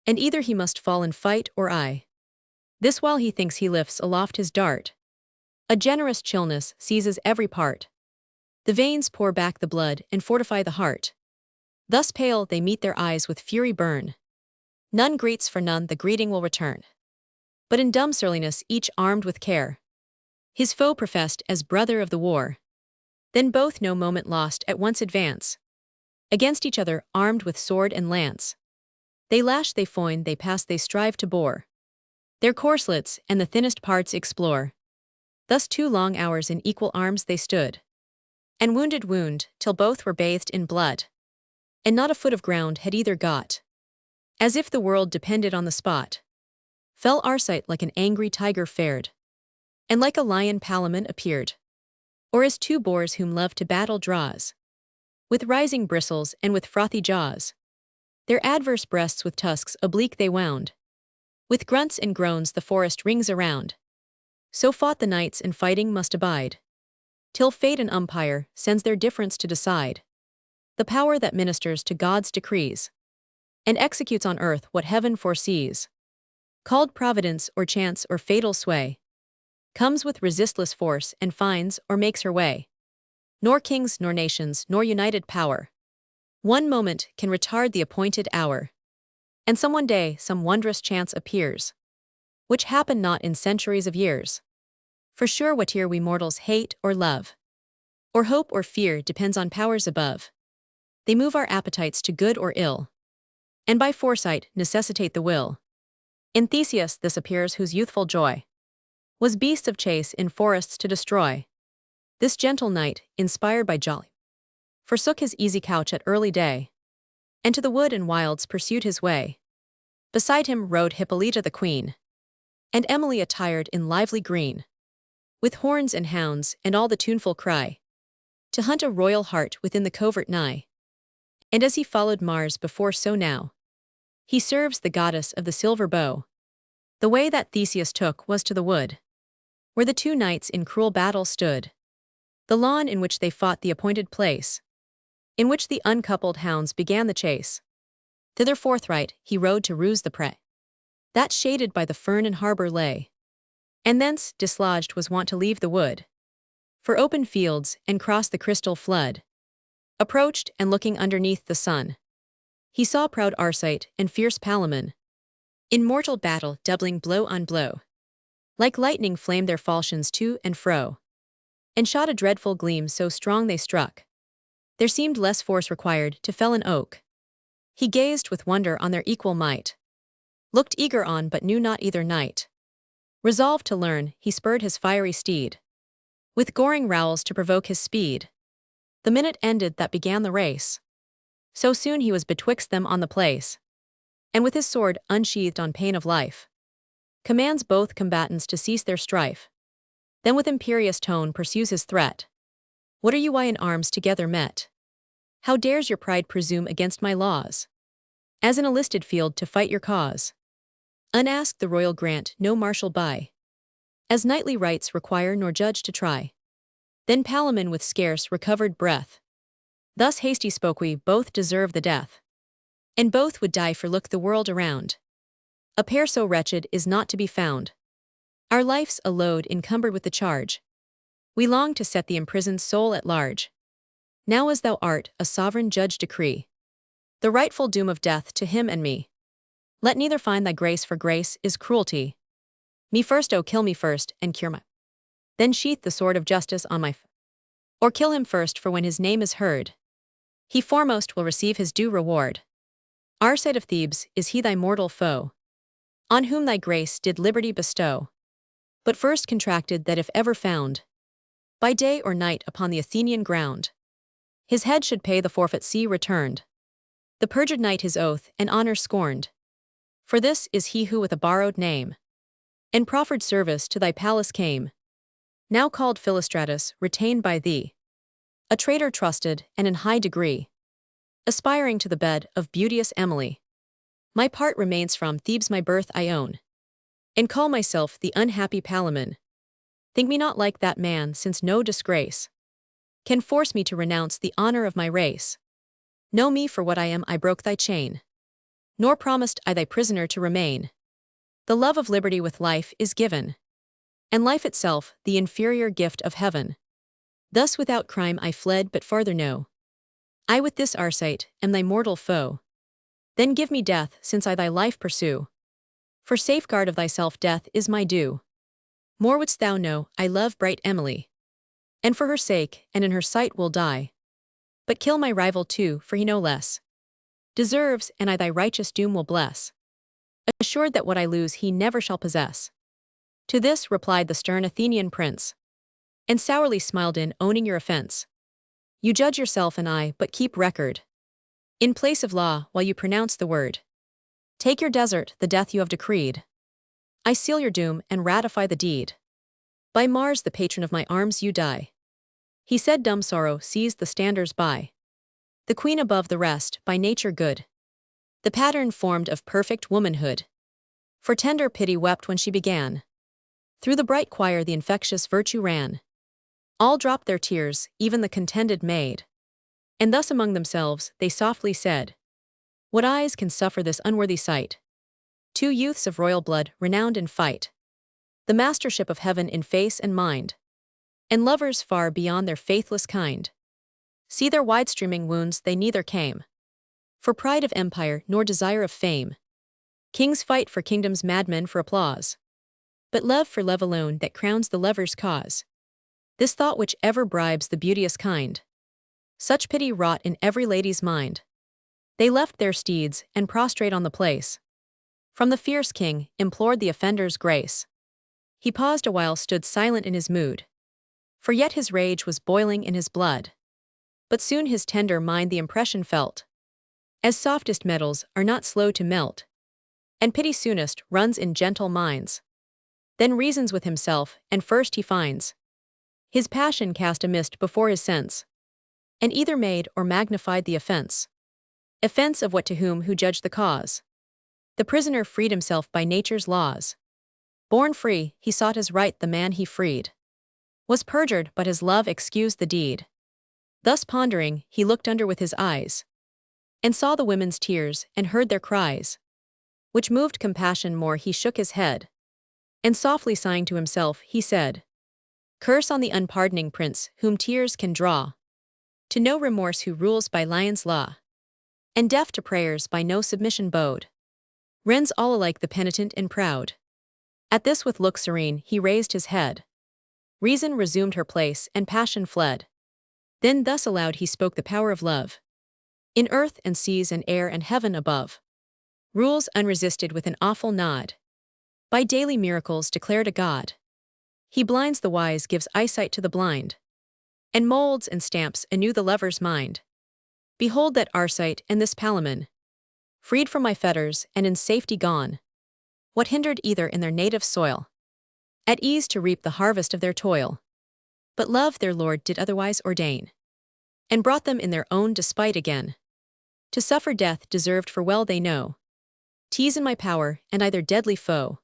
and either he must fall in fight or I. This while he thinks he lifts aloft his dart, a generous chillness seizes every part. The veins pour back the blood and fortify the heart. Thus pale they meet, their eyes with fury burn. None greets, for none the greeting will return. But in dumb surliness each armed with care, his foe professed as brother of the war. Then both no moment lost at once advance against each other, armed with sword and lance. They lash, they foin, they pass, they strive to bore their corselets and the thinnest parts explore. Thus 2 long hours in equal arms they stood, and wounded wound, till both were bathed in blood, and not a foot of ground had either got. As if the world depended on the spot, fell Arcite like an angry tiger fared, and like a lion Palamon appeared, or as 2 boars whom love to battle draws, with rising bristles and with frothy jaws. Their adverse breasts with tusks oblique they wound, with grunts and groans the forest rings around. So fought the knights, and fighting must abide, till fate an umpire sends their difference to decide. The power that ministers to God's decrees, and executes on earth what heaven foresees, called providence or chance or fatal sway, comes with resistless force and finds or makes her way. Nor kings nor nations nor united power one moment can retard the appointed hour, and some one day some wondrous chance appears, which happen not in centuries of years. For sure whate'er we mortals hate or love, or hope or fear, depends on powers above. They move our appetites to good or ill, and by foresight necessitate the will. In Theseus this appears whose youthful joy was beasts of chase in forests to destroy. This gentle knight, inspired by jolly, forsook his easy couch at early day, and to the wood and wilds pursued his way. Beside him rode Hippolyta the queen, and Emily attired in lively green, with horns and hounds and all the tuneful cry, to hunt a royal hart within the covert nigh. And as he followed Mars before, so now he serves the goddess of the silver bow. The way that Theseus took was to the wood, where the two knights in cruel battle stood, the lawn in which they fought the appointed place, in which the uncoupled hounds began the chase. Thither forthright he rode to ruse the prey, that shaded by the fern and harbor lay, and thence dislodged was wont to leave the wood, for open fields and cross the crystal flood. Approached, and looking underneath the sun, he saw proud Arcite and fierce Palamon, in mortal battle doubling blow on blow. Like lightning flamed their falchions to and fro, and shot a dreadful gleam, so strong they struck, there seemed less force required to fell an oak. He gazed with wonder on their equal might, looked eager on, but knew not either knight. Resolved to learn, he spurred his fiery steed, with goring rowels to provoke his speed. The minute ended that began the race, so soon he was betwixt them on the place, and with his sword unsheathed on pain of life, commands both combatants to cease their strife. Then with imperious tone pursues his threat. What are you why in arms together met? How dares your pride presume against my laws, as in a listed field to fight your cause? Unasked the royal grant no marshal buy, as knightly rights require nor judge to try. Then Palamon with scarce recovered breath thus hasty spoke, we both deserve the death, and both would die for look the world around. A pair so wretched is not to be found. Our life's a load encumbered with the charge. We long to set the imprisoned soul at large. Now as thou art a sovereign judge, decree the rightful doom of death to him and me. Let neither find thy grace, for grace is cruelty. Me first, oh kill me first, and cure my, then sheath the sword of justice on my or kill him first, for when his name is heard, he foremost will receive his due reward. Arcite of Thebes, is he thy mortal foe, on whom thy grace did liberty bestow, but first contracted that if ever found, by day or night upon the Athenian ground, his head should pay the forfeit see returned. The perjured knight his oath and honor scorned, for this is he who with a borrowed name and proffered service to thy palace came, now called Philostratus, retained by thee, a traitor trusted and in high degree, aspiring to the bed of beauteous Emily. My part remains from Thebes, my birth I own, and call myself the unhappy Palamon. Think me not like that man, since no disgrace can force me to renounce the honor of my race. Know me for what I am, I broke thy chain, nor promised I thy prisoner to remain. The love of liberty with life is given, and life itself the inferior gift of heaven. Thus without crime I fled, but farther no, I with this Arcite am thy mortal foe. Then give me death, since I thy life pursue, for safeguard of thyself death is my due. More wouldst thou know, I love bright Emily, and for her sake and in her sight will die. But kill my rival too, for he no less deserves, and I thy righteous doom will bless, assured that what I lose he never shall possess. To this replied the stern Athenian prince, and sourly smiled in owning your offense. You judge yourself and I but keep record, in place of law while you pronounce the word. Take your desert, the death you have decreed. I seal your doom and ratify the deed. By Mars, the patron of my arms, you die. He said, dumb sorrow seized the standers by. The queen above the rest, by nature good, the pattern formed of perfect womanhood. For tender pity wept when she began. Through the bright choir the infectious virtue ran. All dropped their tears, even the contended maid. And thus among themselves they softly said, what eyes can suffer this unworthy sight? Two youths of royal blood, renowned in fight, the mastership of heaven in face and mind, and lovers far beyond their faithless kind. See their wide-streaming wounds, they neither came for pride of empire nor desire of fame. Kings fight for kingdoms, madmen for applause, but love for love alone that crowns the lover's cause. This thought which ever bribes the beauteous kind, such pity wrought in every lady's mind. They left their steeds and prostrate on the place, From the fierce king, implored the offender's grace. He paused a while, stood silent in his mood. For yet his rage was boiling in his blood. But soon his tender mind the impression felt, as softest metals are not slow to melt, and pity soonest runs in gentle minds. Then reasons with himself, and first he finds his passion cast a mist before his sense, and either made or magnified the offense. Offense of what to whom who judged the cause. The prisoner freed himself by nature's laws. Born free, he sought his right, the man he freed was perjured, but his love excused the deed. Thus pondering, he looked under with his eyes, and saw the women's tears, and heard their cries, which moved compassion more. He shook his head, and softly sighing to himself, he said, "Curse on the unpardoning prince, whom tears can draw to no remorse, who rules by lion's law, and deaf to prayers by no submission bowed, rends all alike the penitent and proud." At this with look serene he raised his head. Reason resumed her place, and passion fled. Then thus aloud he spoke: "The power of love, in earth and seas and air and heaven above, rules unresisted with an awful nod. By daily miracles declared a God. He blinds the wise, gives eyesight to the blind, and molds and stamps anew the lover's mind. Behold that Arcite and this Palamon, freed from my fetters and in safety gone. What hindered either in their native soil, at ease to reap the harvest of their toil? But love their Lord did otherwise ordain, and brought them in their own despite again, to suffer death deserved, for well they know 'tis in my power, and I their deadly foe."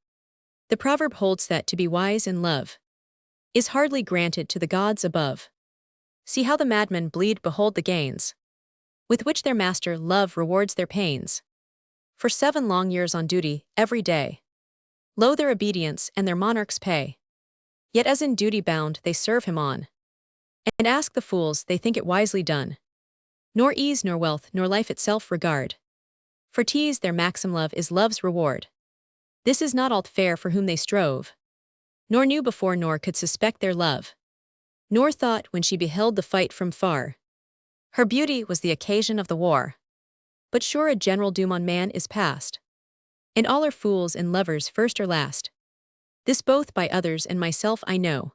The proverb holds that to be wise in love is hardly granted to the gods above. See how the madmen bleed, behold the gains with which their master love rewards their pains. For 7 long years on duty, every day, lo their obedience and their monarch's pay. Yet as in duty bound they serve him on, and ask the fools they think it wisely done. Nor ease nor wealth nor life itself regard, for 'tis their maxim love is love's reward. This is not all fair for whom they strove, nor knew before nor could suspect their love, nor thought when she beheld the fight from far, her beauty was the occasion of the war. But sure a general doom on man is past, and all are fools and lovers first or last. This both by others and myself I know,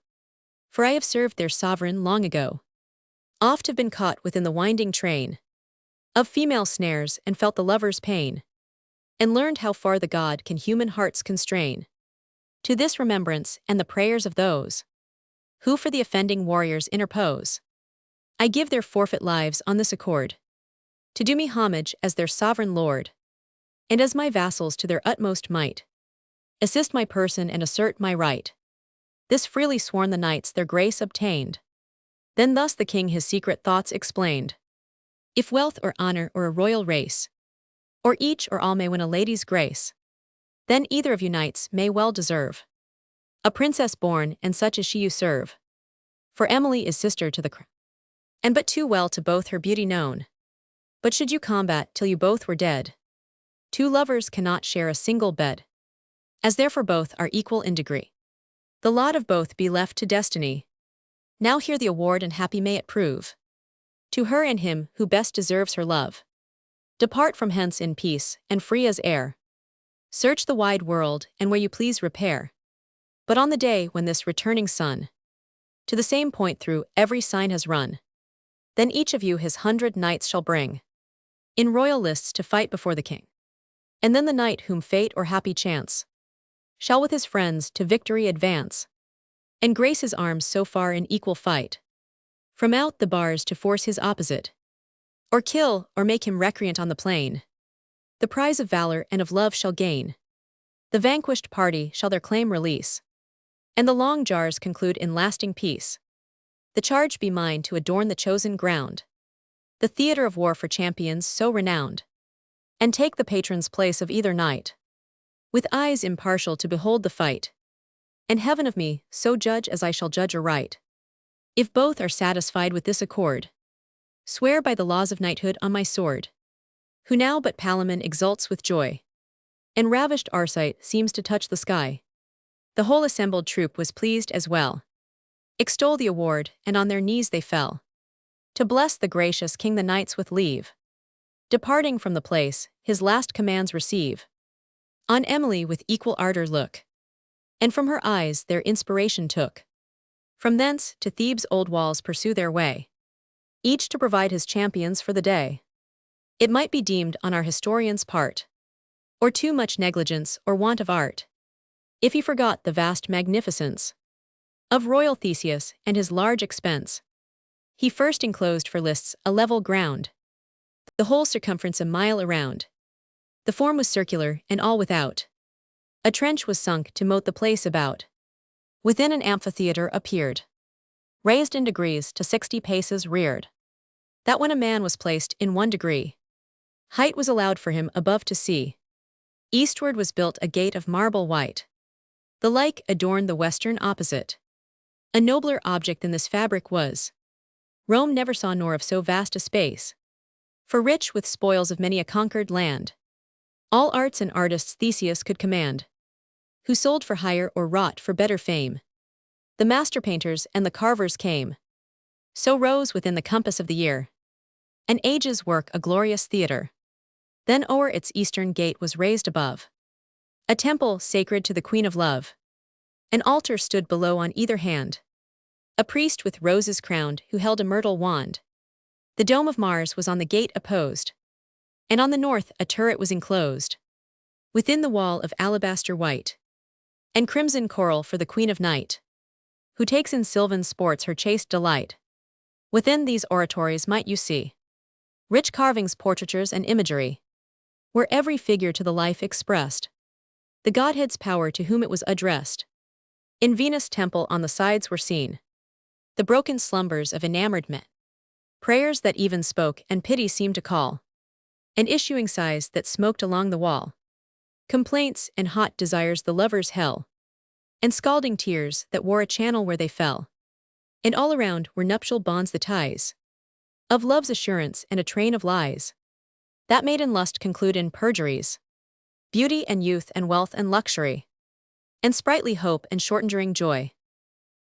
for I have served their sovereign long ago. Oft have been caught within the winding train of female snares, and felt the lover's pain, and learned how far the God can human hearts constrain. To this remembrance and the prayers of those who for the offending warriors interpose, I give their forfeit lives on this accord, to do me homage as their sovereign lord, and as my vassals to their utmost might assist my person and assert my right. This freely sworn the knights their grace obtained. Then thus the king his secret thoughts explained: "If wealth or honor or a royal race, or each or all may win a lady's grace, then either of you knights may well deserve a princess born, and such as she you serve. For Emily is sister to the crown, and but too well to both her beauty known. But should you combat till you both were dead, 2 lovers cannot share a single bed. As therefore both are equal in degree, the lot of both be left to destiny. Now hear the award, and happy may it prove to her and him who best deserves her love. Depart from hence in peace, and free as air. Search the wide world, and where you please repair. But on the day when this returning sun to the same point through every sign has run, then each of you his 100 knights shall bring in royal lists to fight before the king. And then the knight whom fate or happy chance shall with his friends to victory advance, and grace his arms so far in equal fight, from out the bars to force his opposite, or kill or make him recreant on the plain, the prize of valor and of love shall gain. The vanquished party shall their claim release, and the long jars conclude in lasting peace. The charge be mine to adorn the chosen ground, the theatre of war for champions so renowned, and take the patron's place of either knight, with eyes impartial to behold the fight, and heaven of me so judge as I shall judge aright. If both are satisfied with this accord, swear by the laws of knighthood on my sword, who now but Palamon exults with joy, and ravished Arcite seems to touch the sky. The whole assembled troop was pleased as well, extol the award, and on their knees they fell, to bless the gracious king. The knights with leave, departing from the place, his last commands receive. On Emily with equal ardor look, and from her eyes their inspiration took. From thence to Thebes' old walls pursue their way, each to provide his champions for the day. It might be deemed on our historian's part, or too much negligence or want of art, if he forgot the vast magnificence of royal Theseus and his large expense. He first enclosed for lists a level ground, the whole circumference a mile around. The form was circular, and all without a trench was sunk to moat the place about. Within an amphitheatre appeared, raised in degrees to 60 paces reared, that when a man was placed in 1 degree, height was allowed for him above to see. Eastward was built a gate of marble white. The like adorned the western opposite. A nobler object than this fabric was Rome never saw, nor of so vast a space. For rich with spoils of many a conquered land, all arts and artists Theseus could command, who sold for hire or wrought for better fame. The master painters and the carvers came. So rose within the compass of the year an age's work, a glorious theatre. Then o'er its eastern gate was raised above a temple sacred to the Queen of Love. An altar stood below on either hand, a priest with roses crowned who held a myrtle wand. The dome of Mars was on the gate opposed, and on the north a turret was enclosed, within the wall of alabaster white and crimson coral for the Queen of Night, who takes in sylvan sports her chaste delight. Within these oratories might you see rich carvings, portraitures, and imagery, where every figure to the life expressed the Godhead's power to whom it was addressed. In Venus' temple on the sides were seen the broken slumbers of enamored men, prayers that even spoke and pity seemed to call, and issuing sighs that smoked along the wall, complaints and hot desires the lover's hell, and scalding tears that wore a channel where they fell. And all around were nuptial bonds, the ties of love's assurance, and a train of lies that made in lust conclude in perjuries, beauty and youth and wealth and luxury, and sprightly hope and short-enduring joy,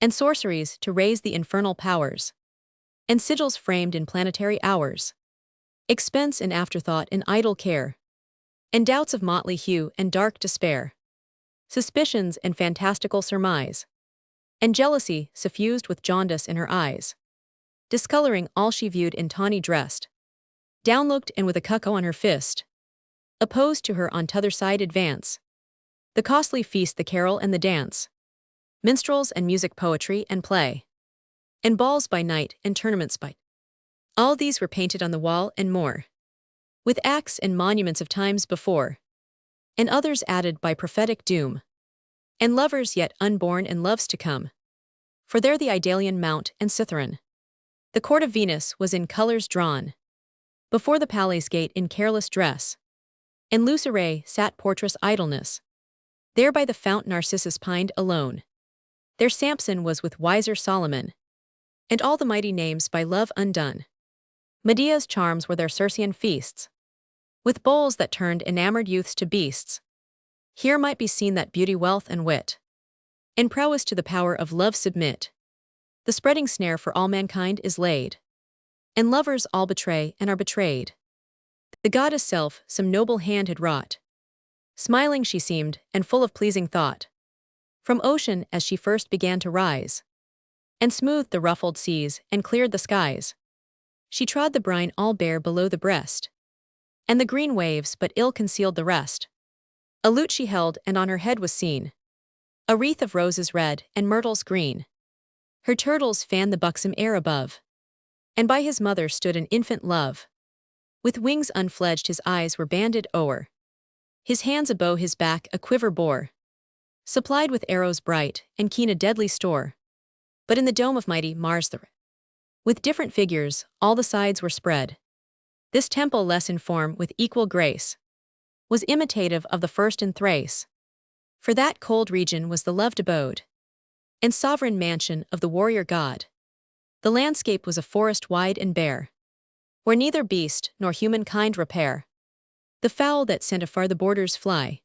and sorceries to raise the infernal powers, and sigils framed in planetary hours, expense and afterthought and idle care, and doubts of motley hue and dark despair, suspicions and fantastical surmise, and jealousy suffused with jaundice in her eyes, discoloring all she viewed in tawny dressed, downlooked and with a cuckow on her fist, opposed to her on t'other side advance, the costly feast, the carol and the dance, minstrels and music, poetry and play, and balls by night and tournaments by. All these were painted on the wall and more, with acts and monuments of times before, and others added by prophetic doom, and lovers yet unborn and loves to come. For there the Idalian mount and Cytheron, the court of Venus was in colors drawn, before the palace gate in careless dress, in loose array sat portress Idleness. There by the fount Narcissus pined alone. There Samson was with wiser Solomon, and all the mighty names by love undone. Medea's charms were their Circean feasts, with bowls that turned enamored youths to beasts. Here might be seen that beauty, wealth, and wit, and prowess to the power of love submit. The spreading snare for all mankind is laid, and lovers all betray and are betrayed. The goddess self some noble hand had wrought. Smiling she seemed, and full of pleasing thought, from ocean as she first began to rise, and smoothed the ruffled seas and cleared the skies. She trod the brine all bare below the breast, and the green waves but ill concealed the rest. A lute she held, and on her head was seen a wreath of roses red and myrtles green. Her turtles fanned the buxom air above, and by his mother stood an infant love. With wings unfledged his eyes were banded o'er, his hands a bow, his back a quiver bore, supplied with arrows bright and keen, a deadly store. But in the dome of mighty Mars with different figures all the sides were spread. This temple, less in form with equal grace, was imitative of the first in Thrace. For that cold region was the loved abode and sovereign mansion of the warrior god. The landscape was a forest wide and bare, where neither beast nor humankind repair. The fowl that scent afar the borders fly,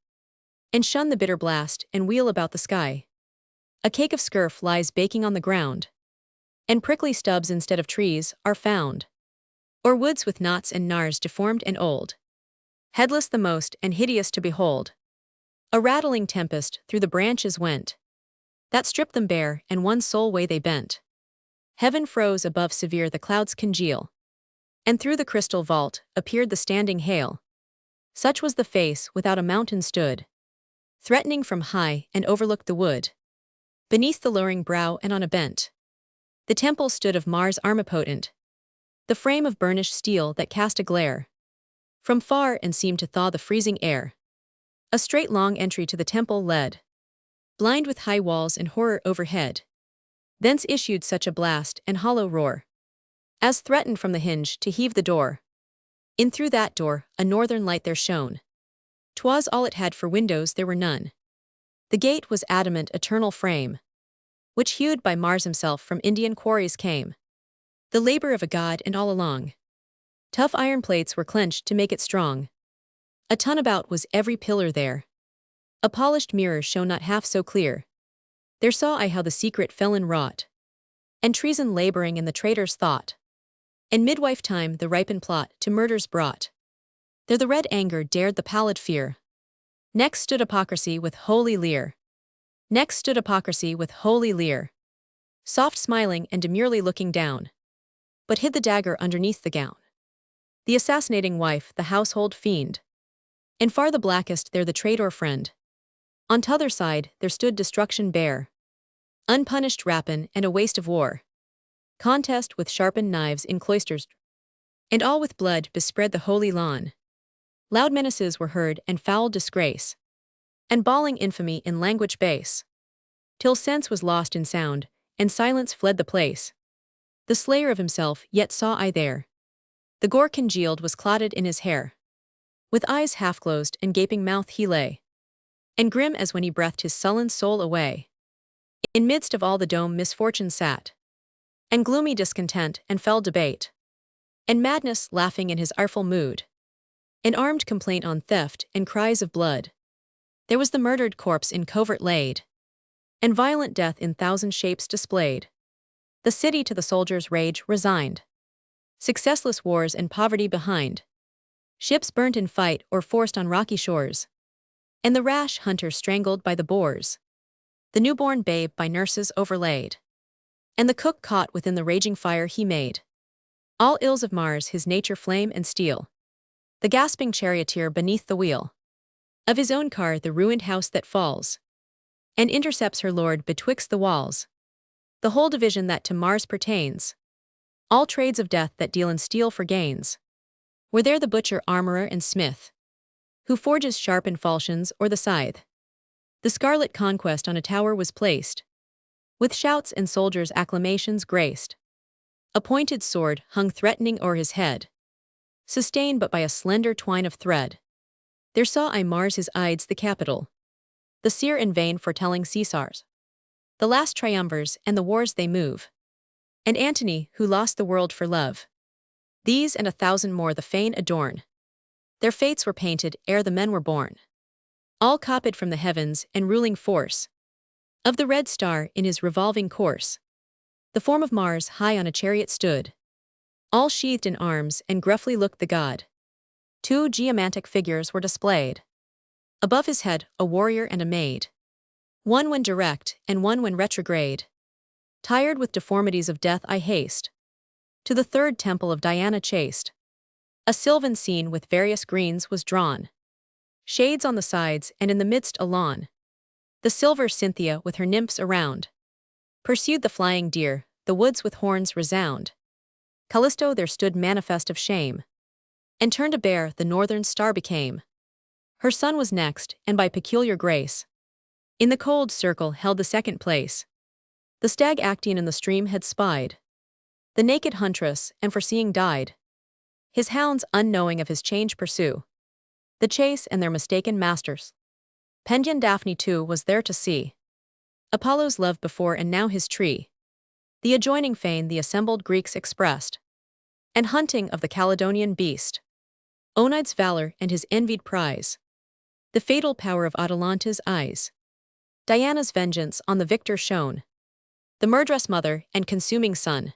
and shun the bitter blast and wheel about the sky. A cake of scurf lies baking on the ground, and prickly stubs instead of trees are found, or woods with knots and gnars deformed and old, headless the most and hideous to behold. A rattling tempest through the branches went, that stripped them bare, and one sole way they bent. Heaven froze above severe, the clouds congeal, and through the crystal vault appeared the standing hail. Such was the face without a mountain stood, threatening from high, and overlooked the wood. Beneath the lowering brow and on a bent, the temple stood of Mars armipotent, the frame of burnished steel that cast a glare from far and seemed to thaw the freezing air. A straight long entry to the temple led, blind with high walls and horror overhead. Thence issued such a blast and hollow roar, as threatened from the hinge to heave the door. In through that door a northern light there shone. 'Twas all it had, for windows there were none. The gate was adamant eternal frame, which hewed by Mars himself from Indian quarries came. The labor of a god, and all along tough iron plates were clenched to make it strong. A ton about was every pillar there. A polished mirror shone not half so clear. There saw I how the secret felon wrought, and treason laboring in the traitor's thought. In midwife time the ripened plot to murders brought. There the red anger dared the pallid fear. Next stood hypocrisy with holy leer. Next stood hypocrisy with holy leer, soft smiling and demurely looking down, but hid the dagger underneath the gown. The assassinating wife, the household fiend, and far the blackest there the traitor friend. On t'other side there stood destruction bare, unpunished rapine and a waste of war, contest with sharpened knives in cloisters, and all with blood bespread the holy lawn. Loud menaces were heard and foul disgrace, and bawling infamy in language base, till sense was lost in sound, and silence fled the place. The slayer of himself yet saw I there. The gore congealed was clotted in his hair. With eyes half closed and gaping mouth he lay, and grim as when he breathed his sullen soul away. In midst of all the dome misfortune sat, and gloomy discontent and fell debate, and madness laughing in his artful mood, and armed complaint on theft and cries of blood. There was the murdered corpse in covert laid, and violent death in thousand shapes displayed. The city to the soldiers' rage resigned, successless wars and poverty behind, ships burnt in fight or forced on rocky shores, and the rash hunter strangled by the boars, the newborn babe by nurses overlaid, and the cook caught within the raging fire he made. All ills of Mars his nature flame and steel, the gasping charioteer beneath the wheel of his own car, the ruined house that falls, and intercepts her lord betwixt the walls. The whole division that to Mars pertains, all trades of death that deal in steel for gains. Were there the butcher, armorer, and smith, who forges sharpened falchions or the scythe? The scarlet conquest on a tower was placed, with shouts and soldiers' acclamations graced. A pointed sword hung threatening o'er his head, sustained but by a slender twine of thread. There saw I Mars his Ides the capital, the seer in vain foretelling Caesars, the last triumvirs and the wars they move, and Antony who lost the world for love. These and 1,000 more the fane adorn. Their fates were painted ere the men were born, all copied from the heavens and ruling force of the red star in his revolving course. The form of Mars high on a chariot stood, all sheathed in arms, and gruffly looked the god. 2 geomantic figures were displayed. Above his head a warrior and a maid, one when direct and one when retrograde. Tired with deformities of death I haste to the third temple of Diana chaste. A sylvan scene with various greens was drawn, shades on the sides and in the midst a lawn. The silver Cynthia with her nymphs around pursued the flying deer, the woods with horns resound. Callisto there stood manifest of shame, and turned a bear the northern star became. Her son was next, and by peculiar grace in the cold circle held the second place. The stag acting in the stream had spied the naked huntress, and foreseeing died. His hounds, unknowing of his change, pursue the chase and their mistaken masters. Penguin Daphne too was there to see Apollo's love before and now his tree. The adjoining fane the assembled Greeks expressed, and hunting of the Caledonian beast, Oneides' valor and his envied prize, the fatal power of Atalanta's eyes. Diana's vengeance on the victor shone, the murderous mother and consuming son.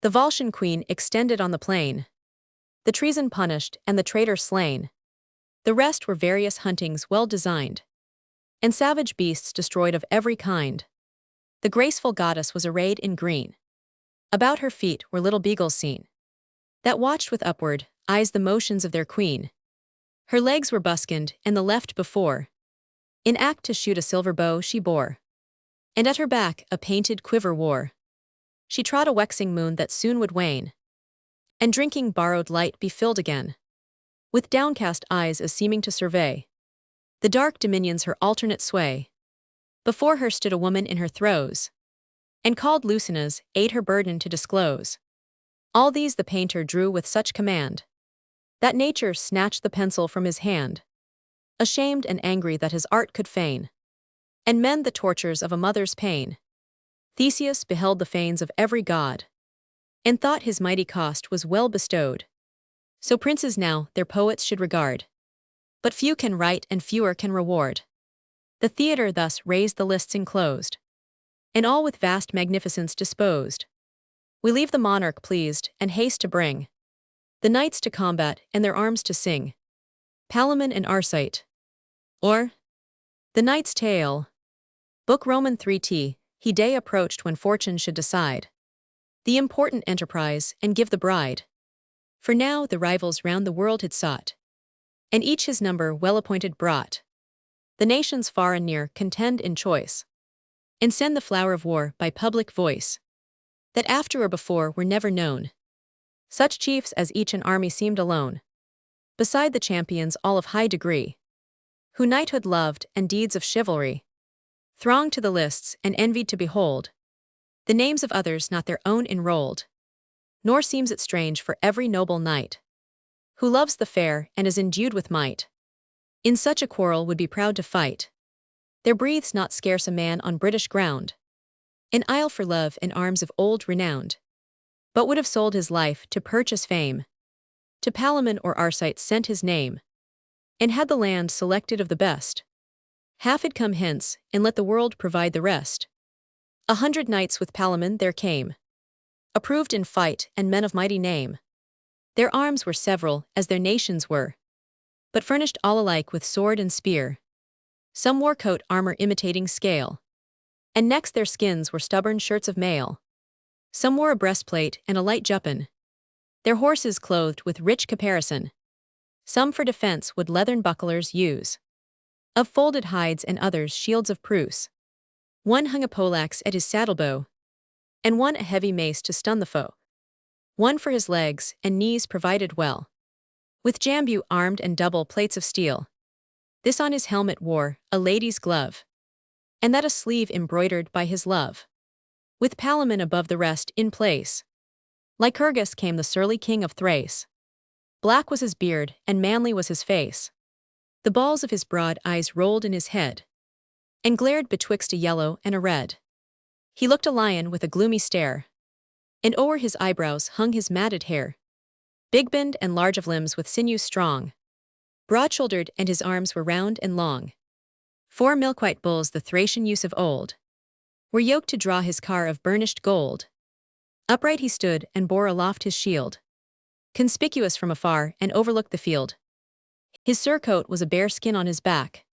The Volscian queen extended on the plain, the treason punished and the traitor slain. The rest were various huntings well designed, and savage beasts destroyed of every kind. The graceful goddess was arrayed in green. About her feet were little beagles seen, that watched with upward eyes the motions of their queen. Her legs were buskined, and the left before, in act to shoot a silver bow she bore, and at her back a painted quiver wore. She trod a waxing moon that soon would wane, and drinking borrowed light be filled again, with downcast eyes as seeming to survey the dark dominions her alternate sway. Before her stood a woman in her throes, and called Lucinas, aid her burden to disclose. All these the painter drew with such command, that nature snatched the pencil from his hand, ashamed and angry that his art could feign, and mend the tortures of a mother's pain. Theseus beheld the fanes of every god, and thought his mighty cost was well bestowed. So princes now their poets should regard, but few can write and fewer can reward. The theatre thus raised the lists enclosed, and all with vast magnificence disposed. We leave the monarch pleased, and haste to bring the knights to combat and their arms to sing. Palamon and Arcite, or the Knight's Tale. Book Roman 3t. He day approached when fortune should decide the important enterprise and give the bride. For now the rivals round the world had sought, and each his number well appointed brought. The nations far and near contend in choice, and send the flower of war by public voice, that after or before were never known. Such chiefs as each an army seemed alone, beside the champions all of high degree, who knighthood loved and deeds of chivalry, thronged to the lists and envied to behold the names of others not their own enrolled. Nor seems it strange for every noble knight, who loves the fair and is endued with might, in such a quarrel would be proud to fight. There breathes not scarce a man on British ground, an isle for love and arms of old renowned, but would have sold his life to purchase fame. To Palamon or Arcite sent his name, and had the land selected of the best. Half had come hence, and let the world provide the rest. 100 knights with Palamon there came, approved in fight and men of mighty name. Their arms were several as their nations were, but furnished all alike with sword and spear. Some wore coat armor imitating scale, and next their skins were stubborn shirts of mail. Some wore a breastplate and a light juppon, their horses clothed with rich caparison. Some for defense would leathern bucklers use, of folded hides, and others shields of pruse. One hung a poleaxe at his saddlebow, and one a heavy mace to stun the foe. One for his legs and knees provided well, with jambu armed and double plates of steel. This on his helmet wore a lady's glove, and that a sleeve embroidered by his love, with Palamon above the rest in place. Lycurgus came the surly king of Thrace. Black was his beard, and manly was his face. The balls of his broad eyes rolled in his head, and glared betwixt a yellow and a red. He looked a lion with a gloomy stare, and o'er his eyebrows hung his matted hair. Big-boned and large of limbs with sinews strong, broad-shouldered, and his arms were round and long. 4 milk-white bulls the Thracian use of old were yoked to draw his car of burnished gold. Upright he stood and bore aloft his shield, conspicuous from afar and overlooked the field. His surcoat was a bear skin on his back.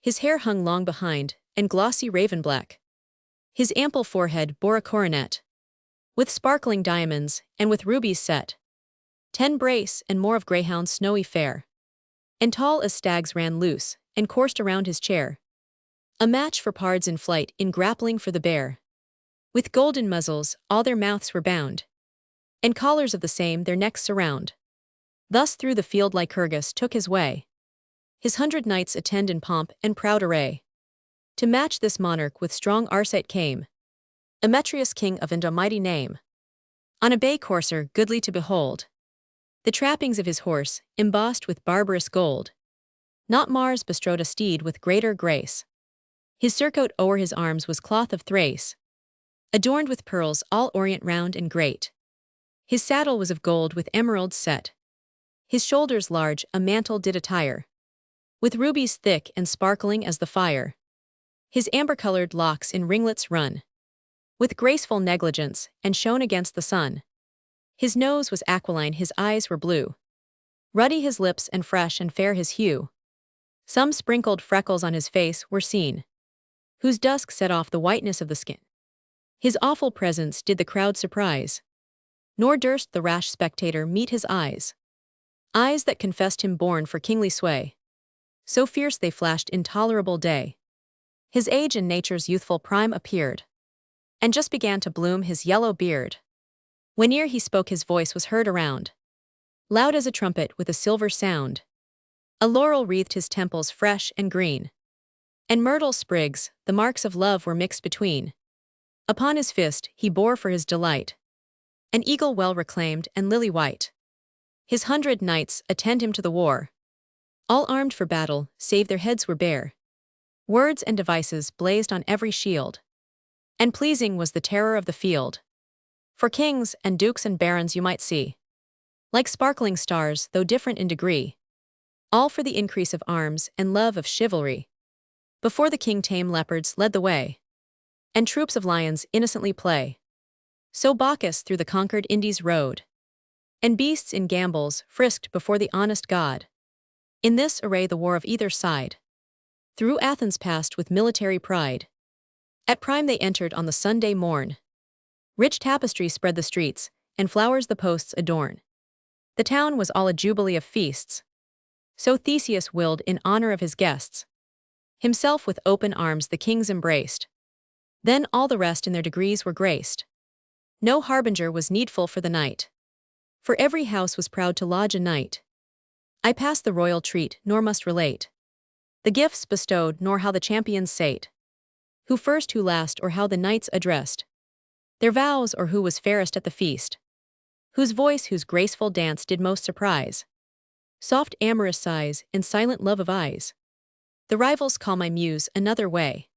His hair hung long behind, and glossy raven black. His ample forehead bore a coronet, with sparkling diamonds, and with rubies set. 10 brace and more of greyhounds snowy fair, and tall as stags ran loose, and coursed around his chair. A match for pards in flight in grappling for the bear. With golden muzzles all their mouths were bound, and collars of the same their necks surround. Thus through the field Lycurgus took his way. His 100 knights attend in pomp and proud array. To match this monarch with strong Arcite came Emetrius king of and a mighty name. On a bay courser goodly to behold, the trappings of his horse embossed with barbarous gold. Not Mars bestrode a steed with greater grace. His surcoat o'er his arms was cloth of Thrace, adorned with pearls all orient round and great. His saddle was of gold with emeralds set. His shoulders large a mantle did attire, with rubies thick and sparkling as the fire. His amber-colored locks in ringlets run, with graceful negligence, and shone against the sun. His nose was aquiline, his eyes were blue, ruddy his lips, and fresh and fair his hue. Some sprinkled freckles on his face were seen, whose dusk set off the whiteness of the skin. His awful presence did the crowd surprise, nor durst the rash spectator meet his eyes. Eyes that confessed him born for kingly sway. So fierce they flashed intolerable day. His age in nature's youthful prime appeared, and just began to bloom his yellow beard. Whene'er he spoke his voice was heard around, loud as a trumpet with a silver sound. A laurel wreathed his temples fresh and green, and myrtle sprigs, the marks of love were mixed between. Upon his fist he bore for his delight an eagle well reclaimed and lily white. His 100 knights attend him to the war, all armed for battle, save their heads were bare. Words and devices blazed on every shield, and pleasing was the terror of the field. For kings and dukes and barons you might see, like sparkling stars though different in degree, all for the increase of arms and love of chivalry. Before the king tame leopards led the way, and troops of lions innocently play. So Bacchus through the conquered Indies rode, and beasts in gambols frisked before the honest god. In this array the war of either side through Athens passed with military pride. At prime they entered on the Sunday morn. Rich tapestry spread the streets, and flowers the posts adorn. The town was all a jubilee of feasts. So Theseus willed in honor of his guests. Himself with open arms the kings embraced. Then all the rest in their degrees were graced. No harbinger was needful for the night, for every house was proud to lodge a knight. I passed the royal treat, nor must relate the gifts bestowed, nor how the champions sate, who first, who last, or how the knights addressed their vows, or who was fairest at the feast, whose voice, whose graceful dance did most surprise, soft amorous sighs, and silent love of eyes. The rivals call my muse another way,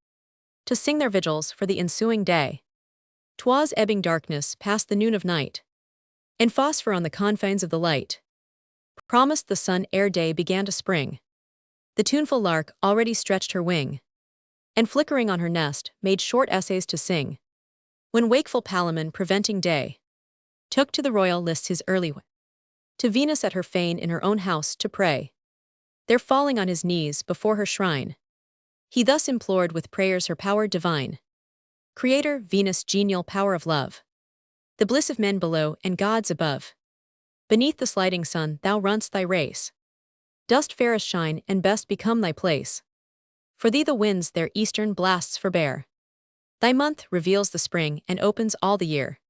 to sing their vigils for the ensuing day. 'Twas ebbing darkness past the noon of night, and phosphor on the confines of the light promised the sun ere day began to spring. The tuneful lark already stretched her wing, and flickering on her nest made short essays to sing. When wakeful Palamon, preventing day, took to the royal lists his early way, to Venus at her fane in her own house to pray. There falling on his knees before her shrine, he thus implored with prayers her power divine. Creator, Venus, genial power of love, the bliss of men below and gods above. Beneath the sliding sun thou runn'st thy race, dost fairest shine and best become thy place. For thee the winds their eastern blasts forbear. Thy month reveals the spring and opens all the year.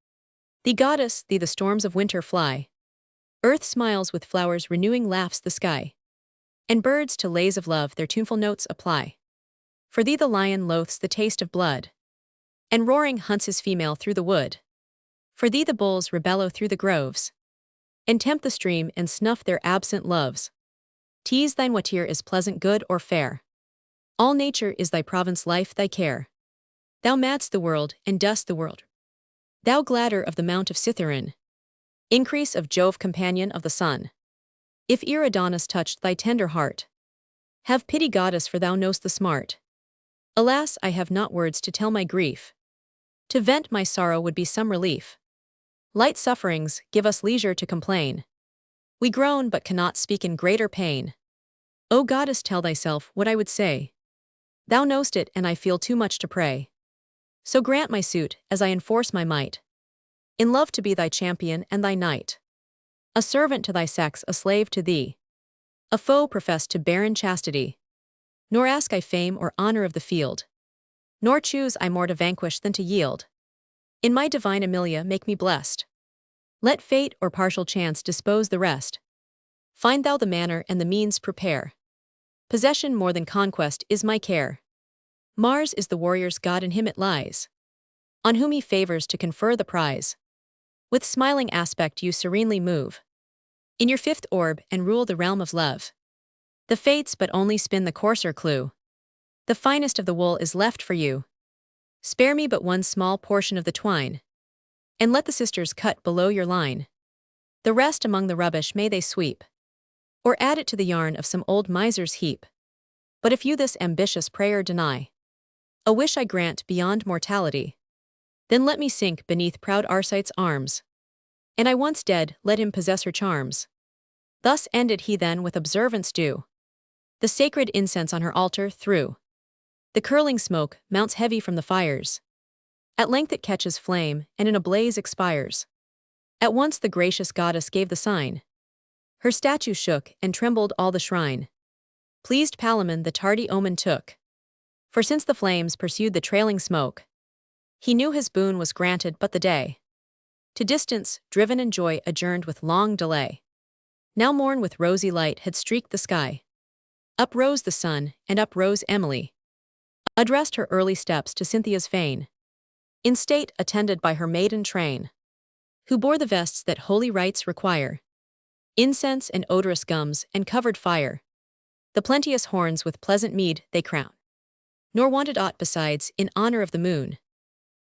Thee goddess, thee the storms of winter fly. Earth smiles with flowers, renewing laughs the sky, and birds to lays of love their tuneful notes apply. For thee the lion loathes the taste of blood, and roaring hunts his female through the wood. For thee the bulls rebellow through the groves, and tempt the stream and snuff their absent loves. Tease thine whate'er is pleasant, good, or fair. All nature is thy province, life thy care. Thou madst the world, and dost the world. Thou gladder of the mount of Cithaeron, increase of Jove, companion of the sun. If e'er Adonis touched thy tender heart, have pity, goddess, for thou know'st the smart. Alas, I have not words to tell my grief. To vent my sorrow would be some relief. Light sufferings give us leisure to complain. We groan but cannot speak in greater pain. O goddess, tell thyself what I would say. Thou know'st it, and I feel too much to pray. So grant my suit, as I enforce my might, in love to be thy champion and thy knight. A servant to thy sex, a slave to thee, a foe professed to barren chastity. Nor ask I fame or honor of the field, nor choose I more to vanquish than to yield. In my divine Amelia make me blessed. Let fate or partial chance dispose the rest. Find thou the manner and the means prepare. Possession more than conquest is my care. Mars is the warrior's god, in him it lies, on whom he favors to confer the prize. With smiling aspect you serenely move in your fifth orb and rule the realm of love. The fates but only spin the coarser clue. The finest of the wool is left for you. Spare me but one small portion of the twine, and let the sisters cut below your line. The rest among the rubbish may they sweep, or add it to the yarn of some old miser's heap. But if you this ambitious prayer deny, a wish I grant beyond mortality, then let me sink beneath proud Arcite's arms, and I once dead let him possess her charms. Thus ended he then with observance due. The sacred incense on her altar threw. The curling smoke mounts heavy from the fires. At length it catches flame, and in a blaze expires. At once the gracious goddess gave the sign. Her statue shook, and trembled all the shrine. Pleased Palamon the tardy omen took. For since the flames pursued the trailing smoke, he knew his boon was granted but the day. To distance, driven and joy adjourned with long delay. Now morn with rosy light had streaked the sky. Up rose the sun, and up rose Emily. Addressed her early steps to Cynthia's fane. In state attended by her maiden train, who bore the vests that holy rites require. Incense and odorous gums and covered fire. The plenteous horns with pleasant mead they crown. Nor wanted aught besides in honor of the moon.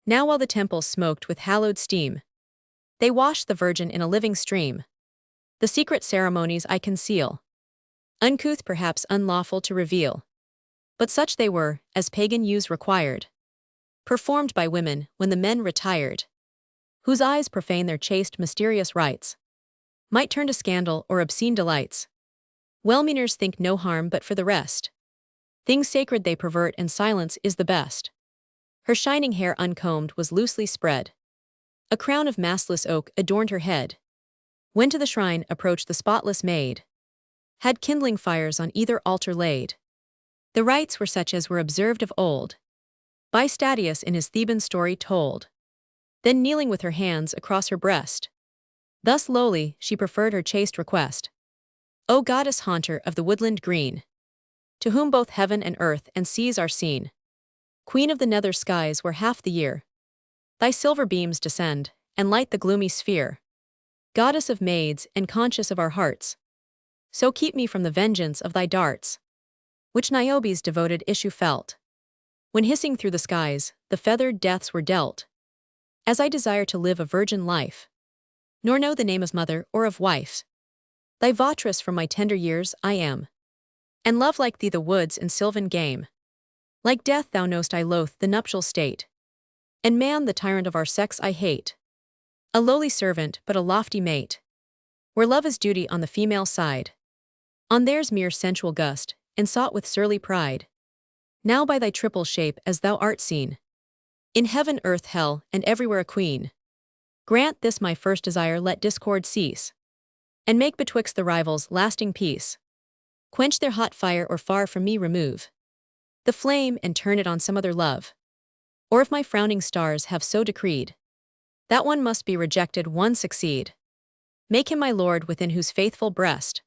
Now while the temple smoked with hallowed steam, they washed the Virgin in a living stream. The secret ceremonies I conceal, uncouth perhaps unlawful to reveal. But such they were, as pagan use required, performed by women when the men retired, whose eyes profane their chaste mysterious rites, might turn to scandal or obscene delights. Well-meaners think no harm, but for the rest, things sacred they pervert, and silence is the best. Her shining hair uncombed was loosely spread. A crown of mastless oak adorned her head. When to the shrine approached the spotless maid, had kindling fires on either altar laid. The rites were such as were observed of old, by Statius in his Theban story told. Then kneeling with her hands across her breast, thus lowly she preferred her chaste request. O goddess haunter of the woodland green, to whom both heaven and earth and seas are seen, queen of the nether skies where half the year thy silver beams descend, and light the gloomy sphere, goddess of maids and conscious of our hearts, so keep me from the vengeance of thy darts, which Niobe's devoted issue felt, when hissing through the skies the feathered deaths were dealt. As I desire to live a virgin life, nor know the name of mother or of wife, thy votress from my tender years I am, and love like thee the woods and sylvan game. Like death thou know'st I loathe the nuptial state, and man the tyrant of our sex I hate. A lowly servant but a lofty mate, where love is duty on the female side, on theirs mere sensual gust, and sought with surly pride. Now by thy triple shape as thou art seen, in heaven, earth, hell, and everywhere a queen, grant this my first desire, let discord cease, and make betwixt the rivals lasting peace. Quench their hot fire or far from me remove the flame and turn it on some other love. Or if my frowning stars have so decreed, that one must be rejected, one succeed. Make him my lord within whose faithful breast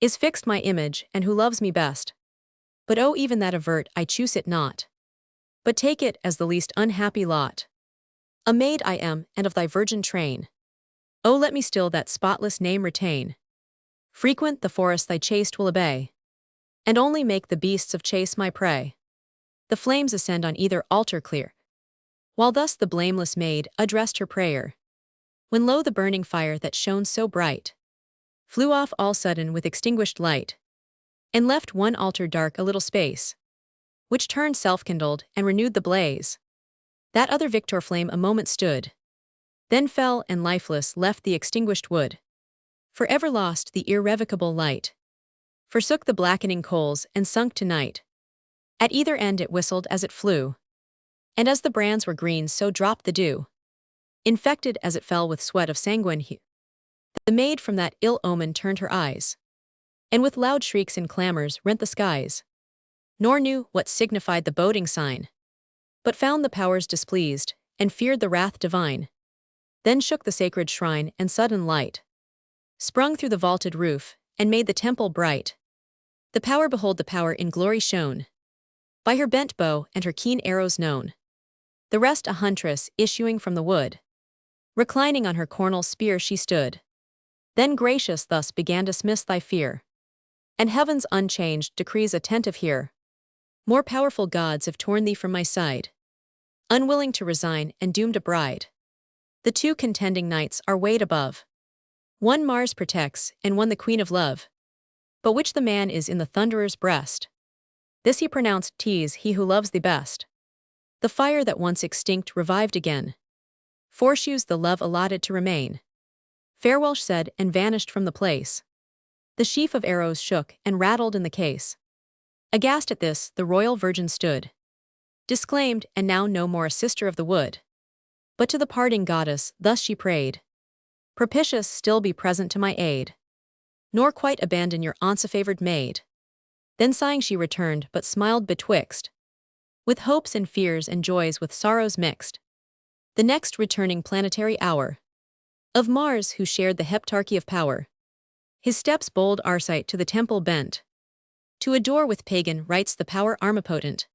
is fixed my image, and who loves me best. But oh, even that avert, I choose it not, but take it as the least unhappy lot. A maid I am, and of thy virgin train. Oh, let me still that spotless name retain. Frequent the forest thy chaste will obey, and only make the beasts of chase my prey. The flames ascend on either altar clear, while thus the blameless maid addressed her prayer, when lo, the burning fire that shone so bright flew off all sudden with extinguished light, and left one altar dark a little space, which turned self-kindled and renewed the blaze. That other victor flame a moment stood, then fell and lifeless left the extinguished wood. Forever lost the irrevocable light, forsook the blackening coals and sunk to night. At either end it whistled as it flew, and as the brands were green so dropped the dew, infected as it fell with sweat of sanguine hue. The maid from that ill omen turned her eyes, and with loud shrieks and clamors rent the skies, nor knew what signified the boding sign, but found the powers displeased, and feared the wrath divine. Then shook the sacred shrine, and sudden light sprung through the vaulted roof, and made the temple bright. The power, behold the power in glory shone, by her bent bow and her keen arrows known. The rest a huntress issuing from the wood, reclining on her cornel spear she stood. Then gracious thus began dismiss thy fear, and heaven's unchanged decrees attentive hear. More powerful gods have torn thee from my side, unwilling to resign and doomed a bride. The two contending knights are weighed above, one Mars protects and one the queen of love. But which the man is in the thunderer's breast, this he pronounced, 'tis he who loves thee best. The fire that once extinct revived again, foreshoes the love allotted to remain. Farewell said and vanished from the place. The sheaf of arrows shook and rattled in the case. Aghast at this, the royal virgin stood, disclaimed, and now no more a sister of the wood. But to the parting goddess, thus she prayed, propitious, still be present to my aid, nor quite abandon your once a favored maid. Then sighing she returned, but smiled betwixt, with hopes and fears and joys with sorrows mixed. The next returning planetary hour, of Mars who shared the heptarchy of power, his steps bold Arcite to the temple bent, to adore with pagan rites the power armipotent.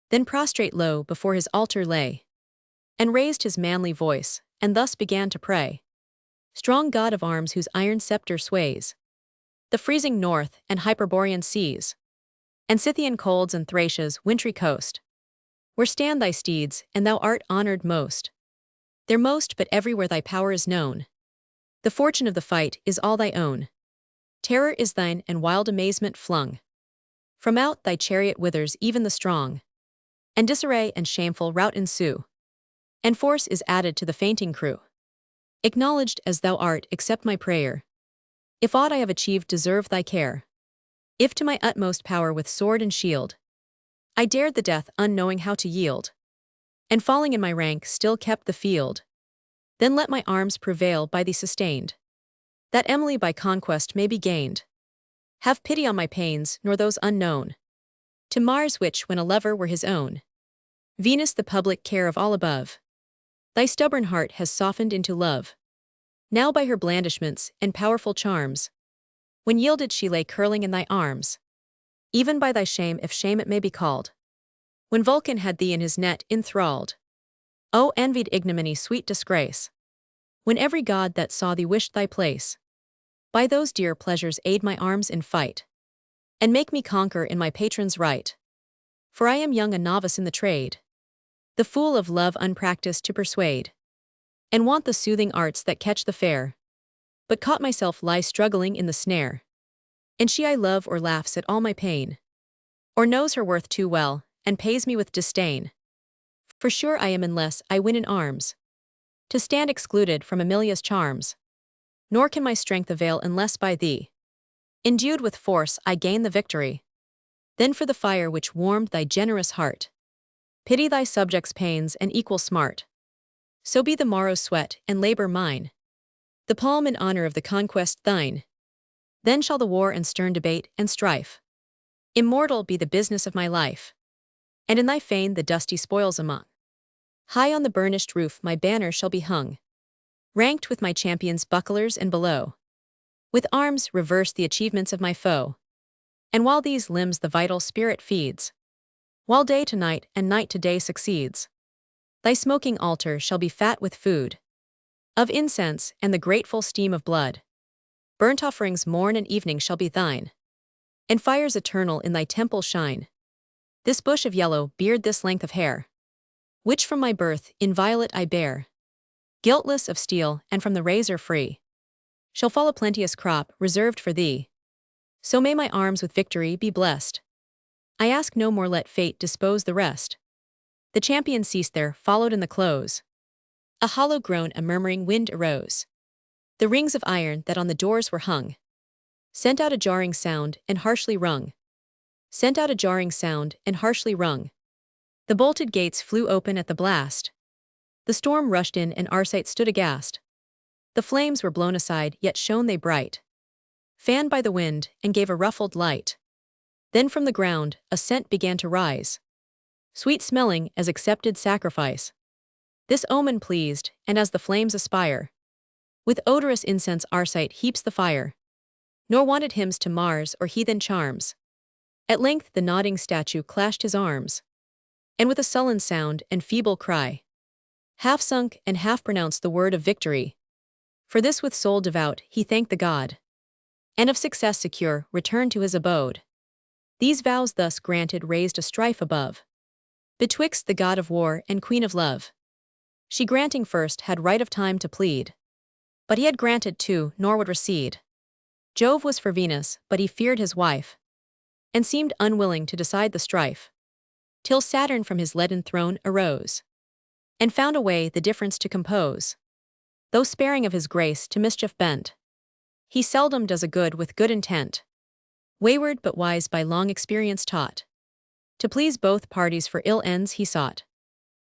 Then prostrate low before his altar lay, and raised his manly voice, and thus began to pray. Strong god of arms whose iron scepter sways the freezing north and Hyperborean seas, and Scythian colds and Thracia's wintry coast, where stand thy steeds, and thou art honored most. There most, but everywhere thy power is known. The fortune of the fight is all thy own. Terror is thine, and wild amazement flung from out thy chariot withers even the strong, and disarray and shameful rout ensue, and force is added to the fainting crew. Acknowledged as thou art, accept my prayer. If aught I have achieved deserve thy care. If to my utmost power with sword and shield I dared the death unknowing how to yield, and falling in my rank still kept the field, then let my arms prevail by thee sustained, that Emily by conquest may be gained. Have pity on my pains, nor those unknown to Mars which when a lover were his own. Venus the public care of all above, thy stubborn heart has softened into love. Now by her blandishments and powerful charms, when yielded she lay curling in thy arms, even by thy shame if shame it may be called, when Vulcan had thee in his net enthralled. O envied ignominy, sweet disgrace, when every god that saw thee wished thy place. By those dear pleasures aid my arms in fight, and make me conquer in my patron's right. For I am young, a novice in the trade, the fool of love unpracticed to persuade, and want the soothing arts that catch the fair, but caught myself lie struggling in the snare. And she I love or laughs at all my pain, or knows her worth too well, and pays me with disdain. For sure I am unless I win in arms, to stand excluded from Amelia's charms. Nor can my strength avail unless by thee, endued with force, I gain the victory. Then for the fire which warmed thy generous heart, pity thy subjects' pains and equal smart. So be the morrow's sweat and labor mine, the palm and honor of the conquest thine. Then shall the war and stern debate and strife immortal be the business of my life, and in thy fane the dusty spoils among. High on the burnished roof my banner shall be hung, ranked with my champions' bucklers and below, with arms reverse the achievements of my foe. And while these limbs the vital spirit feeds, while day to night and night to day succeeds, thy smoking altar shall be fat with food of incense and the grateful steam of blood. Burnt offerings morn and evening shall be thine, and fires eternal in thy temple shine. This bush of yellow beard, this length of hair, which from my birth inviolate I bear, guiltless of steel and from the razor free, shall fall a plenteous crop reserved for thee. So may my arms with victory be blessed. I ask no more, let fate dispose the rest. The champion ceased there, followed in the close. A hollow groan, a murmuring wind arose. The rings of iron that on the doors were hung sent out a jarring sound and harshly rung. Sent out a jarring sound and harshly rung. The bolted gates flew open at the blast. The storm rushed in and Arcite stood aghast. The flames were blown aside, yet shone they bright, fanned by the wind, and gave a ruffled light. Then from the ground a scent began to rise, sweet-smelling as accepted sacrifice. This omen pleased, and as the flames aspire, with odorous incense Arcite heaps the fire, nor wanted hymns to Mars or heathen charms. At length the nodding statue clashed his arms, and with a sullen sound and feeble cry, half sunk and half pronounced the word of victory. For this with soul devout he thanked the god, and of success secure returned to his abode. These vows thus granted raised a strife above, betwixt the god of war and queen of love. She granting first had right of time to plead, but he had granted too, nor would recede. Jove was for Venus, but he feared his wife, and seemed unwilling to decide the strife, till Saturn from his leaden throne arose, and found a way the difference to compose. Though sparing of his grace to mischief bent, he seldom does a good with good intent. Wayward but wise by long experience taught. To please both parties for ill ends he sought.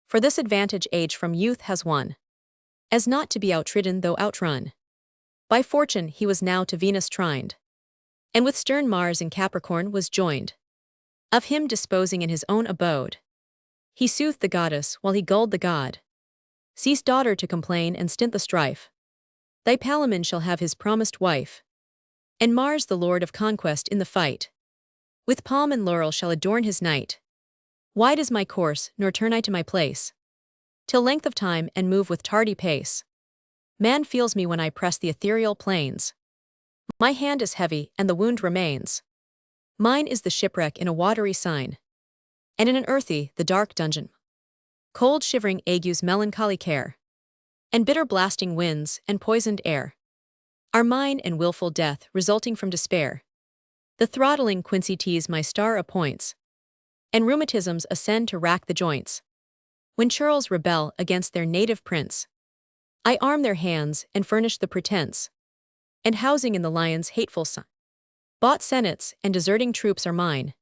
For this advantage age from youth has won, as not to be outridden though outrun. By fortune he was now to Venus trined, and with stern Mars in Capricorn was joined. Of him disposing in his own abode, he soothed the goddess while he gulled the god. Cease, daughter, to complain and stint the strife. Thy Palamon shall have his promised wife, and Mars the lord of conquest in the fight. With palm and laurel shall adorn his night. Wide is my course, nor turn I to my place, till length of time and move with tardy pace. Man feels me when I press the ethereal plains. My hand is heavy, and the wound remains. Mine is the shipwreck in a watery sign, and in an earthy, the dark dungeon. Cold shivering agues, melancholy care, and bitter blasting winds, and poisoned air, are mine, and wilful death resulting from despair. The throttling quinsy tease my star appoints, and rheumatisms ascend to rack the joints. When churls rebel against their native prince, I arm their hands and furnish the pretense, and housing in the lion's hateful son. Bought senates and deserting troops are mine.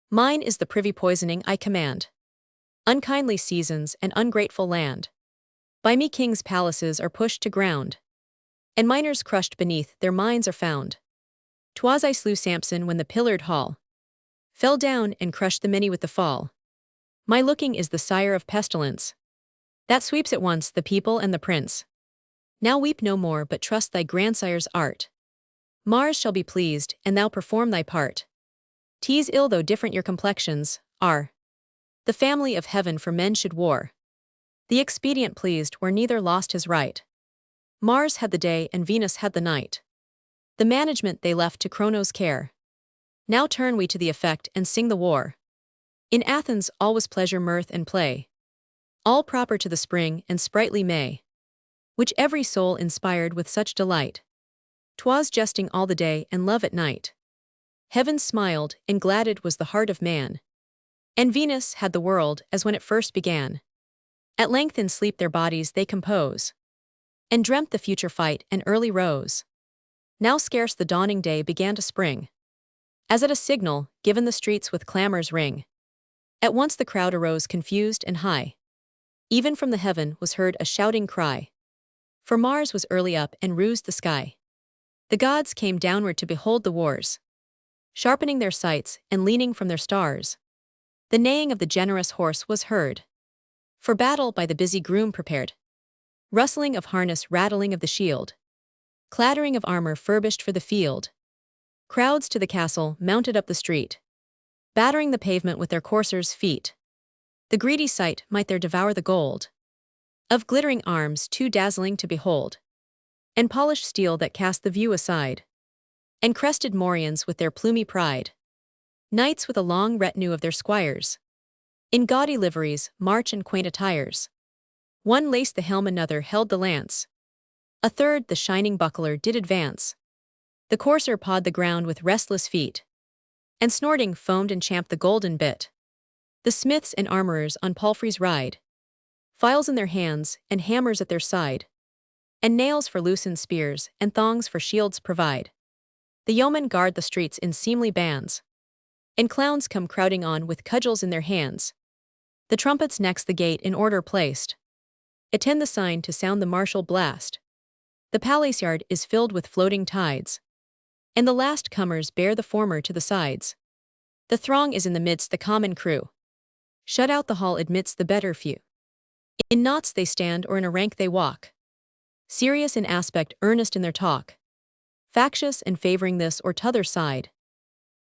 Mine is the privy poisoning I command. Unkindly seasons and ungrateful land, by me kings' palaces are pushed to ground, and miners crushed beneath their minds are found. 'Twas I slew Samson when the pillared hall fell down and crushed the many with the fall. My looking is the sire of pestilence, that sweeps at once the people and the prince. Now weep no more, but trust thy grandsire's art. Mars shall be pleased, and thou perform thy part. 'Tis ill though different your complexions are. The family of heaven for men should war. The expedient pleased where neither lost his right. Mars had the day and Venus had the night. The management they left to Cronos' care. Now turn we to the effect and sing the war. In Athens all was pleasure, mirth, and play, all proper to the spring and sprightly May, which every soul inspired with such delight. 'Twas jesting all the day and love at night. Heaven smiled, and gladded was the heart of man, and Venus had the world as when it first began. At length in sleep their bodies they compose, and dreamt the future fight and early rose. Now scarce the dawning day began to spring, as at a signal given the streets with clamors ring. At once the crowd arose confused and high. Even from the heaven was heard a shouting cry, for Mars was early up and roused the sky. The gods came downward to behold the wars, sharpening their sights and leaning from their stars. The neighing of the generous horse was heard, for battle by the busy groom prepared. Rustling of harness, rattling of the shield, clattering of armor furbished for the field. Crowds to the castle mounted up the street, battering the pavement with their coursers' feet. The greedy sight might there devour the gold of glittering arms too dazzling to behold, and polished steel that cast the view aside, and crested morions with their plumy pride. Knights with a long retinue of their squires, in gaudy liveries, march and quaint attires. One laced the helm, another held the lance, a third the shining buckler did advance. The courser pawed the ground with restless feet, and snorting foamed and champed the golden bit. The smiths and armorers on palfreys ride, files in their hands and hammers at their side, and nails for loosened spears and thongs for shields provide. The yeomen guard the streets in seemly bands, and clowns come crowding on with cudgels in their hands. The trumpets next the gate in order placed attend the sign to sound the martial blast. The palace yard is filled with floating tides, and the last comers bear the former to the sides. The throng is in the midst the common crew, shut out the hall admits the better few. In knots they stand or in a rank they walk, serious in aspect, earnest in their talk, factious and favoring this or t'other side,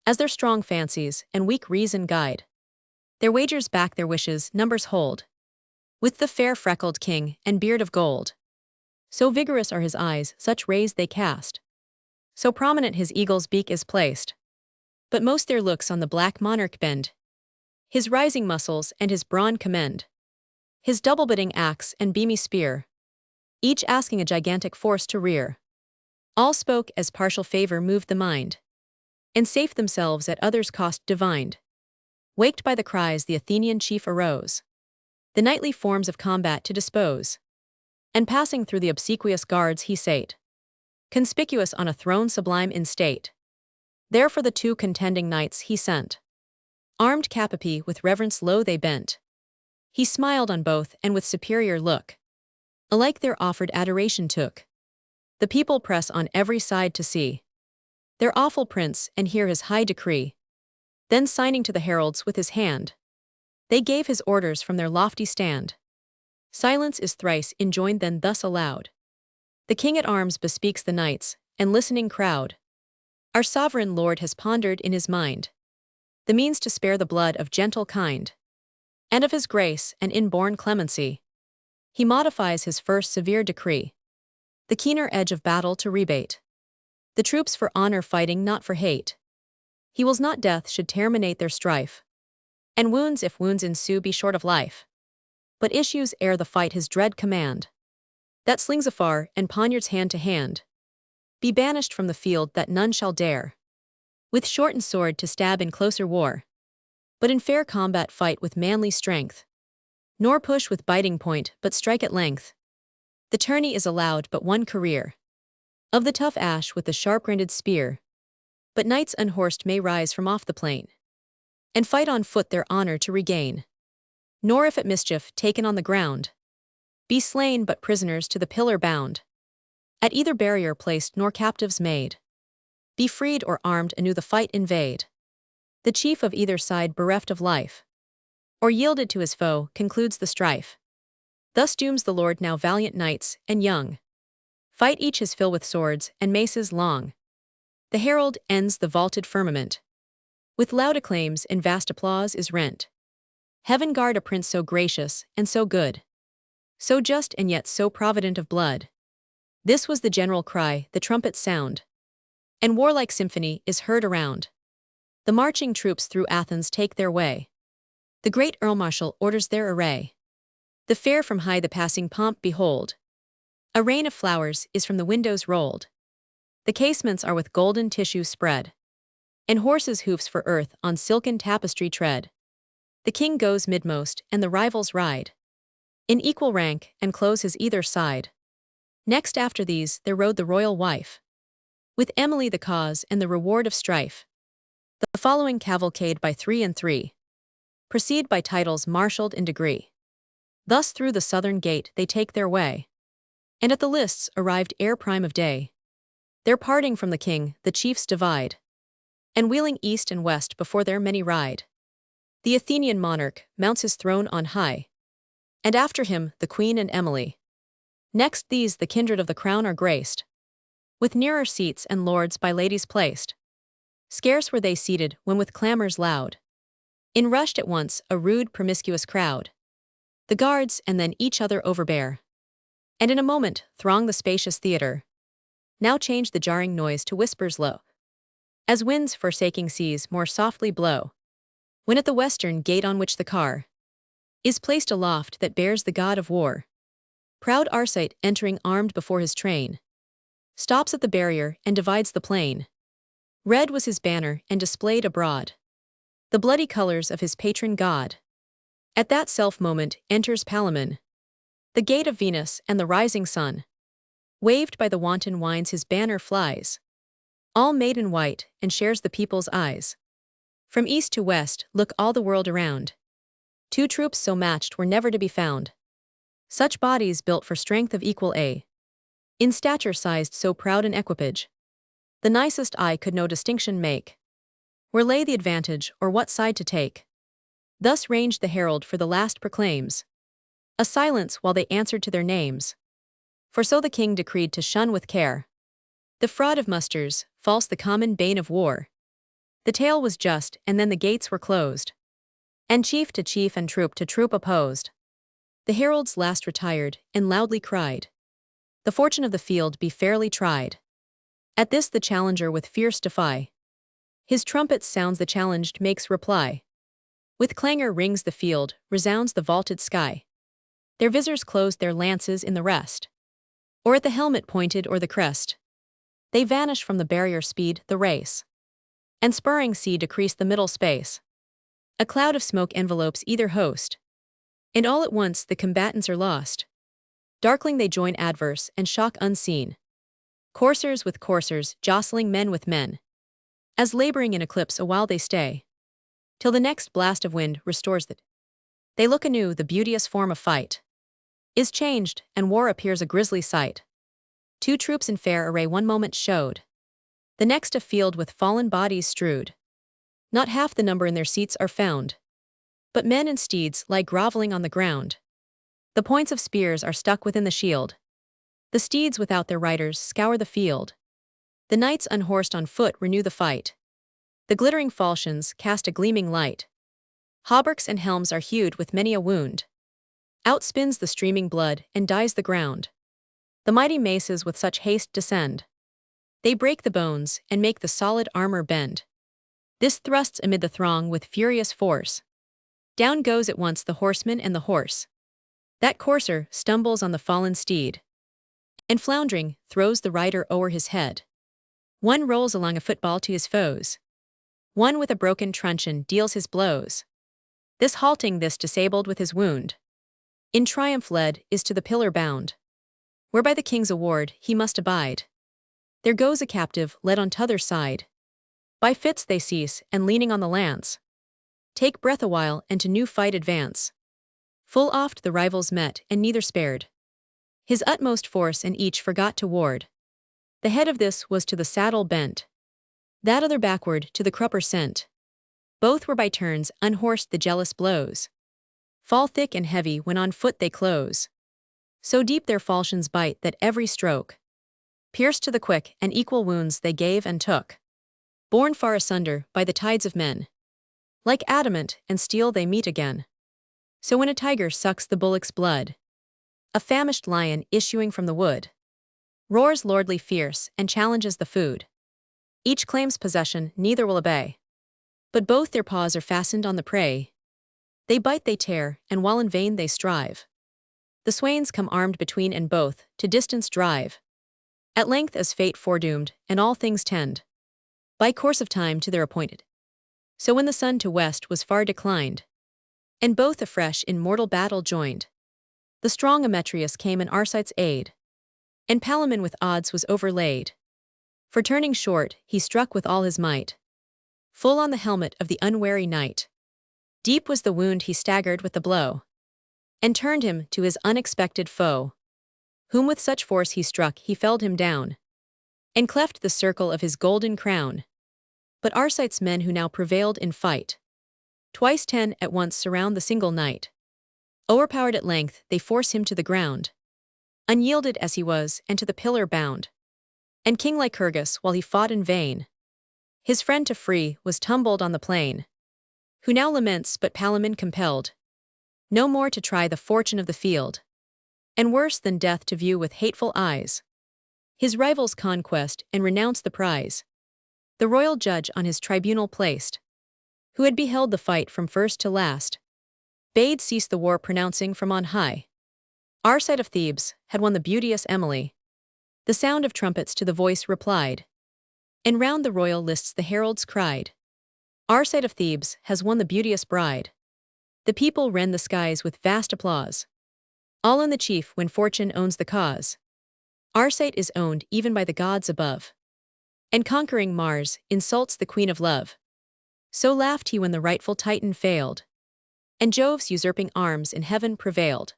as their strong fancies and weak reason guide. Their wagers back their wishes numbers hold, with the fair freckled king and beard of gold. So vigorous are his eyes, such rays they cast, so prominent his eagle's beak is placed. But most their looks on the black monarch bend, his rising muscles and his brawn commend, his double-bitting axe and beamy spear, each asking a gigantic force to rear. All spoke as partial favor moved the mind, and safe themselves at others' cost divined. Waked by the cries the Athenian chief arose, the nightly forms of combat to dispose, and passing through the obsequious guards he sate, conspicuous on a throne sublime in state. There for the two contending knights he sent. Armed capapi with reverence low they bent. He smiled on both and with superior look alike their offered adoration took. The people press on every side to see their awful prince and hear his high decree. Then signing to the heralds with his hand, they gave his orders from their lofty stand. Silence is thrice enjoined, then thus aloud the king at arms bespeaks the knights and listening crowd. Our sovereign lord has pondered in his mind the means to spare the blood of gentle kind, and of his grace and inborn clemency he modifies his first severe decree, the keener edge of battle to rebate the troops for honor fighting not for hate. He wills not death should terminate their strife, and wounds if wounds ensue be short of life, but issues ere the fight his dread command, that slings afar and poniards hand to hand, be banished from the field that none shall dare, with shortened sword to stab in closer war, but in fair combat fight with manly strength, nor push with biting point but strike at length. The tourney is allowed but one career, of the tough ash with the sharp-grinded spear, but knights unhorsed may rise from off the plain, and fight on foot their honor to regain, nor if at mischief taken on the ground, be slain but prisoners to the pillar bound, at either barrier placed nor captives made, be freed or armed anew the fight invade. The chief of either side bereft of life, or yielded to his foe, concludes the strife. Thus dooms the Lord now valiant knights and young, fight each his fill with swords and maces long. The herald ends the vaulted firmament, with loud acclaims and vast applause is rent. Heaven guard a prince so gracious and so good, so just and yet so provident of blood. This was the general cry, the trumpets sound, and warlike symphony is heard around. The marching troops through Athens take their way. The great Earl Marshal orders their array. The fair from high the passing pomp behold. A rain of flowers is from the windows rolled. The casements are with golden tissue spread, and horses' hoofs for earth on silken tapestry tread. The king goes midmost and the rivals ride in equal rank and close his either side. Next after these there rode the royal wife, with Emily the cause and the reward of strife. The following cavalcade by 3 and 3 proceed by titles marshalled in degree. Thus through the southern gate they take their way, and at the lists arrived ere prime of day. Their parting from the king the chiefs divide, and wheeling east and west before their many ride. The Athenian monarch mounts his throne on high, and after him the queen and Emily. Next these the kindred of the crown are graced, with nearer seats and lords by ladies placed. Scarce were they seated when with clamors loud in rushed at once a rude promiscuous crowd. The guards and then each other overbear, and in a moment throng the spacious theatre. Now change the jarring noise to whispers low, as winds forsaking seas more softly blow. When at the western gate on which the car is placed aloft that bears the god of war, proud Arcite entering armed before his train, stops at the barrier and divides the plain. Red was his banner and displayed abroad the bloody colors of his patron god. At that self moment enters Palamon, the gate of Venus and the rising sun. Waved by the wanton winds his banner flies, all made in white, and shares the people's eyes. From east to west look all the world around. Two troops so matched were never to be found. Such bodies built for strength of equal in stature sized so proud an equipage. The nicest eye could no distinction make, where lay the advantage or what side to take. Thus ranged the herald for the last proclaims a silence while they answered to their names. For so the king decreed to shun with care the fraud of musters, false the common bane of war. The tale was just, and then the gates were closed, and chief to chief and troop to troop opposed. The heralds last retired, and loudly cried, the fortune of the field be fairly tried. At this the challenger with fierce defy, his trumpet sounds the challenged makes reply. With clangor rings the field, resounds the vaulted sky. Their visors closed their lances in the rest, or at the helmet pointed or the crest. They vanish from the barrier speed the race, and spurring sea decrease the middle space. A cloud of smoke envelopes either host, and all at once the combatants are lost. Darkling they join adverse and shock unseen, coursers with coursers jostling men with men. As laboring in eclipse a while they stay, till the next blast of wind restores it. They look anew, the beauteous form of fight is changed, and war appears a grisly sight. Two troops in fair array one moment showed, the next a field with fallen bodies strewed. Not half the number in their seats are found, but men and steeds lie groveling on the ground. The points of spears are stuck within the shield. The steeds without their riders scour the field. The knights unhorsed on foot renew the fight. The glittering falchions cast a gleaming light. Hauberks and helms are hued with many a wound. Out spins the streaming blood and dyes the ground. The mighty maces with such haste descend. They break the bones and make the solid armor bend. This thrusts amid the throng with furious force. Down goes at once the horseman and the horse. That courser stumbles on the fallen steed, and floundering throws the rider o'er his head. One rolls along a football to his foes. One with a broken truncheon deals his blows. This halting, this disabled with his wound, in triumph led is to the pillar bound, where by the king's award he must abide. There goes a captive led on t'other side. By fits they cease, and leaning on the lance, take breath awhile and to new fight advance. Full oft the rivals met, and neither spared his utmost force, and each forgot to ward. The head of this was to the saddle bent, that other backward to the crupper sent. Both were by turns unhorsed, the jealous blows fall thick and heavy when on foot they close. So deep their falchions bite that every stroke pierced to the quick, and equal wounds they gave and took. Borne far asunder by the tides of men, like adamant and steel they meet again. So when a tiger sucks the bullock's blood, a famished lion issuing from the wood roars lordly fierce and challenges the food. Each claims possession, neither will obey, but both their paws are fastened on the prey. They bite, they tear, and while in vain they strive, the swains come armed between, and both to distance drive. At length, as fate foredoomed, and all things tend by course of time to their appointed. So when the sun to west was far declined, and both afresh in mortal battle joined, the strong Emetrius came in Arcite's aid, and Palamon with odds was overlaid. For turning short, he struck with all his might, full on the helmet of the unwary knight. Deep was the wound, he staggered with the blow, and turned him to his unexpected foe, whom with such force he struck he felled him down, and cleft the circle of his golden crown. But Arcite's men, who now prevailed in fight, twice 10 at once surround the single knight. O'erpowered at length, they force him to the ground, unyielded as he was, and to the pillar bound. And King Lycurgus, while he fought in vain, his friend to free, was tumbled on the plain. Who now laments, but Palamon compelled no more to try the fortune of the field, and worse than death to view with hateful eyes his rival's conquest, and renounce the prize. The royal judge on his tribunal placed, who had beheld the fight from first to last, bade cease the war, pronouncing from on high, Arcite of Thebes had won the beauteous Emily. The sound of trumpets to the voice replied, and round the royal lists the heralds cried, Arcite of Thebes has won the beauteous bride. The people rend the skies with vast applause, all in the chief when fortune owns the cause. Arcite is owned even by the gods above, and conquering Mars insults the queen of love. So laughed he when the rightful Titan failed, and Jove's usurping arms in heaven prevailed.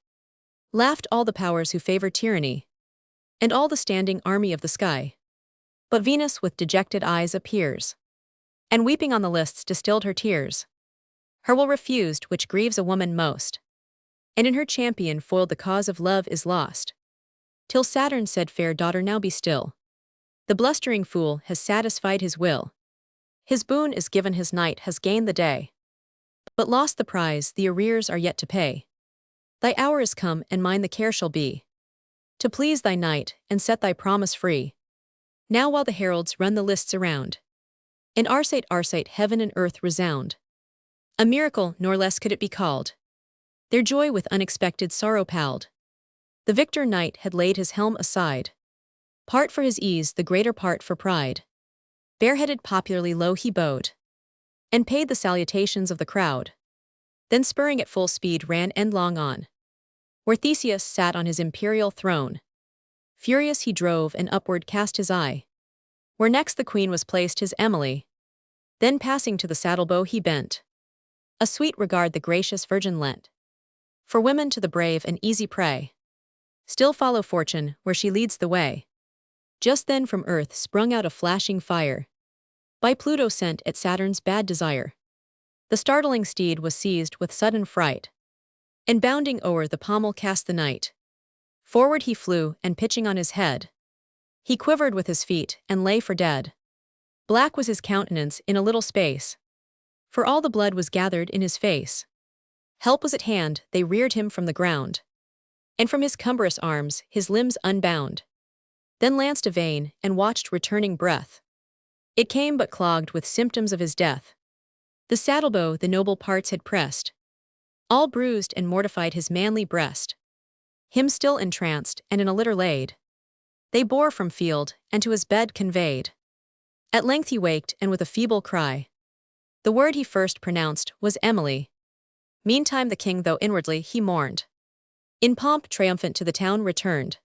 Laughed all the powers who favor tyranny, and all the standing army of the sky. But Venus with dejected eyes appears, and weeping on the lists distilled her tears. Her will refused, which grieves a woman most, and in her champion foiled the cause of love is lost. Till Saturn said, fair daughter, now be still. The blustering fool has satisfied his will. His boon is given, his knight has gained the day, but lost the prize, the arrears are yet to pay. Thy hour is come, and mine the care shall be, to please thy knight, and set thy promise free. Now while the heralds run the lists around, in Arcite, heaven and earth resound. A miracle, nor less could it be called. Their joy with unexpected sorrow palled. The victor knight had laid his helm aside, part for his ease, the greater part for pride. Bareheaded popularly low he bowed, and paid the salutations of the crowd. Then spurring at full speed ran endlong on, where Theseus sat on his imperial throne. Furious he drove, and upward cast his eye, where next the queen was placed, his Emily. Then passing to the saddle-bow he bent. A sweet regard the gracious Virgin lent. For women to the brave an easy prey. Still follow fortune where she leads the way. Just then from earth sprung out a flashing fire, by Pluto sent at Saturn's bad desire. The startling steed was seized with sudden fright, and bounding o'er the pommel cast the knight. Forward he flew, and pitching on his head, he quivered with his feet, and lay for dead. Black was his countenance in a little space, for all the blood was gathered in his face. Help was at hand, they reared him from the ground, and from his cumbrous arms his limbs unbound. Then lanced a vein, and watched returning breath. It came but clogged with symptoms of his death. The saddle-bow the noble parts had pressed, all bruised and mortified his manly breast. Him still entranced, and in a litter laid, they bore from field, and to his bed conveyed. At length he waked, and with a feeble cry, the word he first pronounced was Emily. Meantime the king, though inwardly he mourned, in pomp triumphant to the town returned,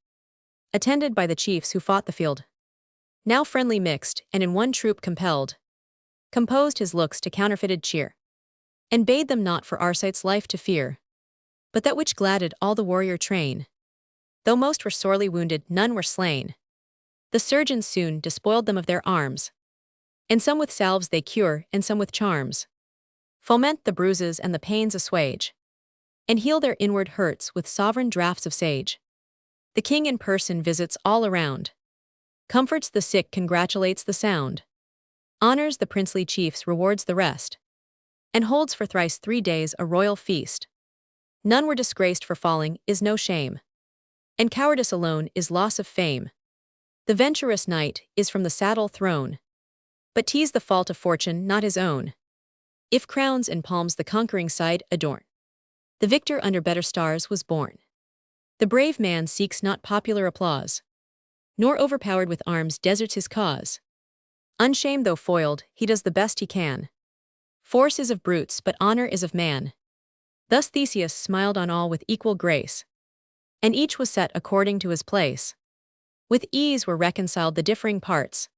attended by the chiefs who fought the field. Now friendly mixed, and in one troop compelled, composed his looks to counterfeited cheer, and bade them not for Arcite's life to fear, but that which gladded all the warrior train. Though most were sorely wounded, none were slain. The surgeons soon despoiled them of their arms, and some with salves they cure, and some with charms foment the bruises and the pains assuage, and heal their inward hurts with sovereign draughts of sage. The king in person visits all around, comforts the sick, congratulates the sound, honors the princely chiefs, rewards the rest, and holds for thrice 3 days a royal feast. None were disgraced, for falling is no shame, and cowardice alone is loss of fame. The venturous knight is from the saddle thrown, but 'tis the fault of fortune, not his own, if crowns and palms the conquering side adorn. The victor under better stars was born. The brave man seeks not popular applause, nor overpowered with arms deserts his cause. Unshamed though foiled, he does the best he can. Force is of brutes, but honor is of man. Thus Theseus smiled on all with equal grace, and each was set according to his place. With ease were reconciled the differing parts,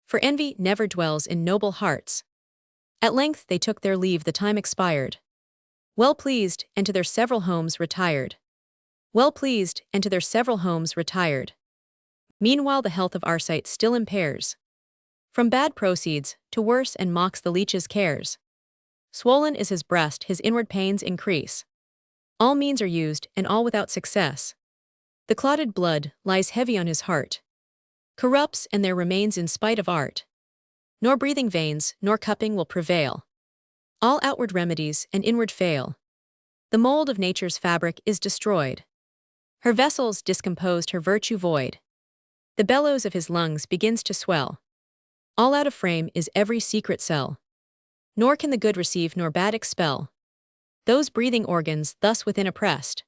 for envy never dwells in noble hearts. At length they took their leave, the time expired, well pleased, and to their several homes retired. Well pleased, and to their several homes retired. Meanwhile the health of Arcite still impairs, from bad proceeds to worse, and mocks the leech's cares. Swollen is his breast, his inward pains increase. All means are used, and all without success. The clotted blood lies heavy on his heart, corrupts, and there remains in spite of art. Nor breathing veins, nor cupping will prevail. All outward remedies and inward fail. The mold of nature's fabric is destroyed. Her vessels discomposed, her virtue void. The bellows of his lungs begins to swell. All out of frame is every secret cell. Nor can the good receive nor bad expel. Those breathing organs thus within oppressed,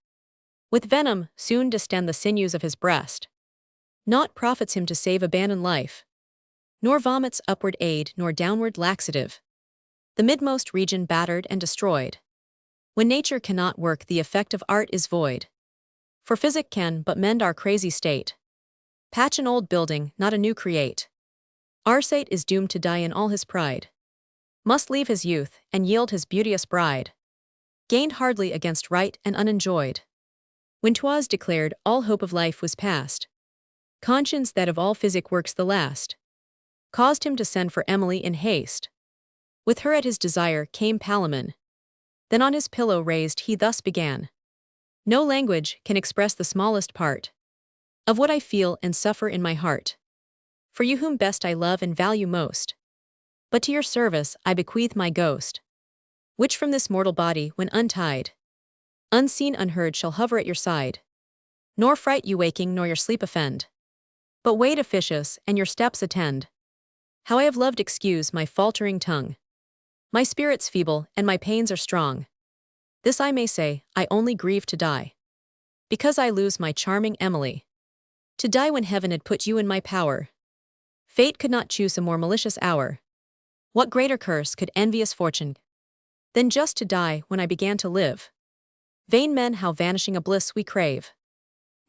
with venom soon distend the sinews of his breast. Naught profits him to save abandoned life, nor vomits upward aid nor downward laxative. The midmost region battered and destroyed. When nature cannot work, the effect of art is void. For physic can but mend our crazy state, patch an old building, not a new create. Arcite is doomed to die in all his pride, must leave his youth and yield his beauteous bride, gained hardly against right and unenjoyed. When 'twas declared all hope of life was past, conscience that of all physic works the last, caused him to send for Emily in haste. With her at his desire came Palamon. Then on his pillow raised he thus began. No language can express the smallest part of what I feel and suffer in my heart, for you whom best I love and value most. But to your service I bequeath my ghost, which from this mortal body when untied, unseen unheard shall hover at your side, nor fright you waking nor your sleep offend, but wait officious and your steps attend. How I have loved excuse my faltering tongue. My spirit's feeble and my pains are strong. This I may say, I only grieve to die, because I lose my charming Emily. To die when heaven had put you in my power. Fate could not choose a more malicious hour. What greater curse could envious fortune than just to die when I began to live? Vain men, how vanishing a bliss we crave,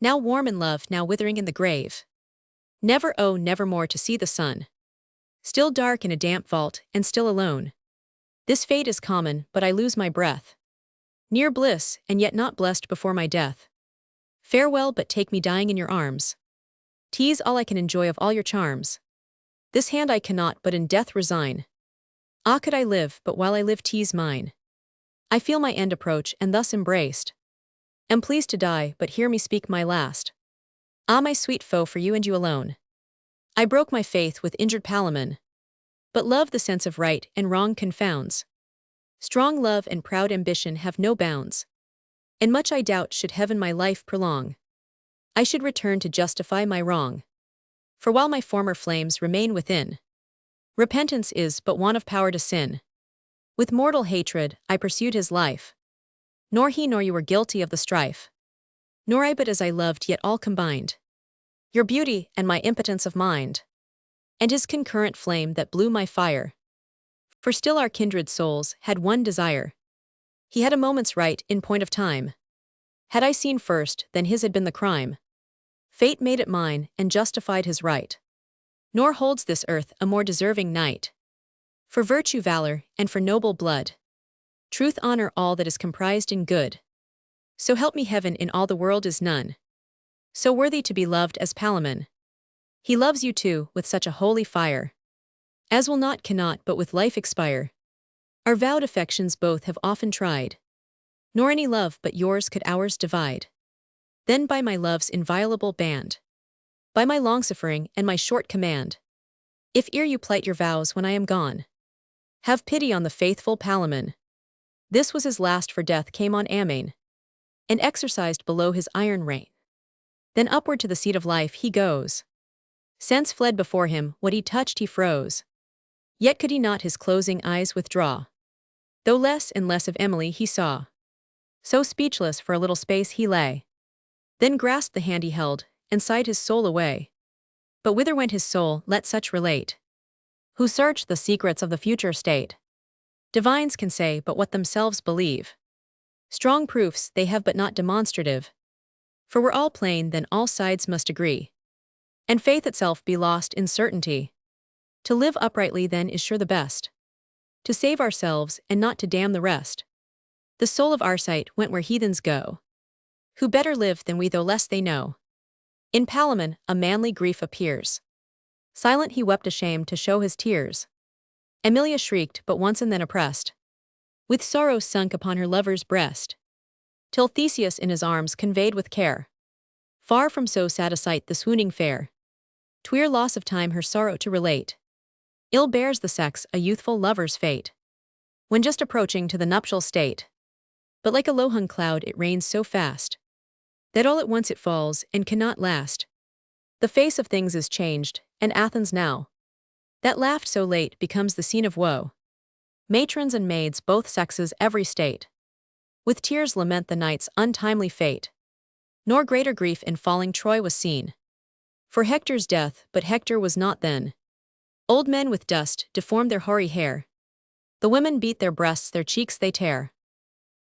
now warm in love, now withering in the grave. Never, oh, never more to see the sun. Still dark in a damp vault, and still alone. This fate is common, but I lose my breath. Near bliss, and yet not blessed before my death. Farewell, but take me dying in your arms. 'Tis all I can enjoy of all your charms. This hand I cannot but in death resign. Ah, could I live, but while I live 'tis mine. I feel my end approach, and thus embraced. Am pleased to die, but hear me speak my last. Ah, my sweet foe, for you and you alone. I broke my faith with injured Palamon. But love the sense of right and wrong confounds. Strong love and proud ambition have no bounds. And much I doubt should heaven my life prolong, I should return to justify my wrong. For while my former flames remain within, repentance is but want of power to sin. With mortal hatred I pursued his life. Nor he nor you were guilty of the strife. Nor I, but as I loved, yet all combined. Your beauty and my impotence of mind. And his concurrent flame that blew my fire. For still our kindred souls had one desire. He had a moment's right in point of time. Had I seen first, then his had been the crime. Fate made it mine, and justified his right. Nor holds this earth a more deserving knight. For virtue, valor, and for noble blood. Truth, honor, all that is comprised in good. So help me heaven, in all the world is none so worthy to be loved as Palamon. He loves you too, with such a holy fire, as will not, cannot, but with life expire. Our vowed affections both have often tried, nor any love but yours could ours divide. Then by my love's inviolable band, by my long-suffering and my short command, if ere you plight your vows when I am gone, have pity on the faithful Palamon. This was his last, for death came on Amain, and exercised below his iron reign. Then upward to the seat of life he goes. Sense fled before him, what he touched he froze. Yet could he not his closing eyes withdraw, though less and less of Emily he saw. So speechless for a little space he lay, then grasped the hand he held, and sighed his soul away. But whither went his soul, let such relate, who search the secrets of the future state. Divines can say but what themselves believe. Strong proofs they have, but not demonstrative. For were all plain, then all sides must agree, and faith itself be lost in certainty. To live uprightly then is sure the best, to save ourselves and not to damn the rest. The soul of our sight went where heathens go, who better live than we though less they know. In Palamon a manly grief appears. Silent he wept, ashamed to show his tears. Emilia shrieked, but once and then oppressed, with sorrow sunk upon her lover's breast, till Theseus in his arms conveyed with care. Far from so sad a sight the swooning fair, twere loss of time her sorrow to relate. Ill bears the sex a youthful lover's fate, when just approaching to the nuptial state. But like a low-hung cloud it rains so fast, that all at once it falls and cannot last. The face of things is changed, and Athens now, that laughed so late, becomes the scene of woe. Matrons and maids, both sexes, every state, with tears lament the knight's untimely fate. Nor greater grief in falling Troy was seen, for Hector's death, but Hector was not then. Old men with dust deformed their hoary hair. The women beat their breasts, their cheeks they tear.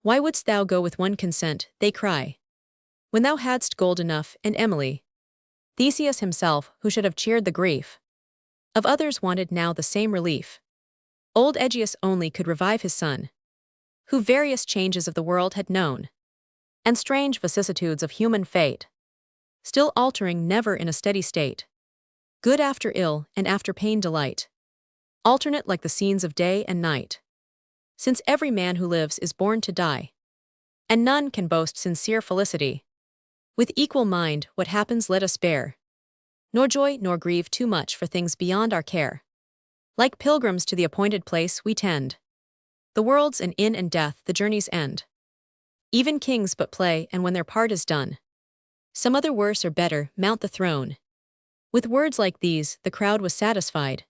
Why wouldst thou go with one consent, they cry, when thou hadst gold enough, and Emily? Theseus himself, who should have cheered the grief of others, wanted now the same relief. Old Aegeus only could revive his son, who various changes of the world had known, and strange vicissitudes of human fate, still altering never in a steady state. Good after ill, and after pain delight, alternate like the scenes of day and night. Since every man who lives is born to die, and none can boast sincere felicity. With equal mind, what happens let us bear, nor joy nor grieve too much for things beyond our care. Like pilgrims to the appointed place we tend. The world's an inn, and death the journey's end. Even kings but play, and when their part is done, some other worse or better mount the throne. With words like these the crowd was satisfied,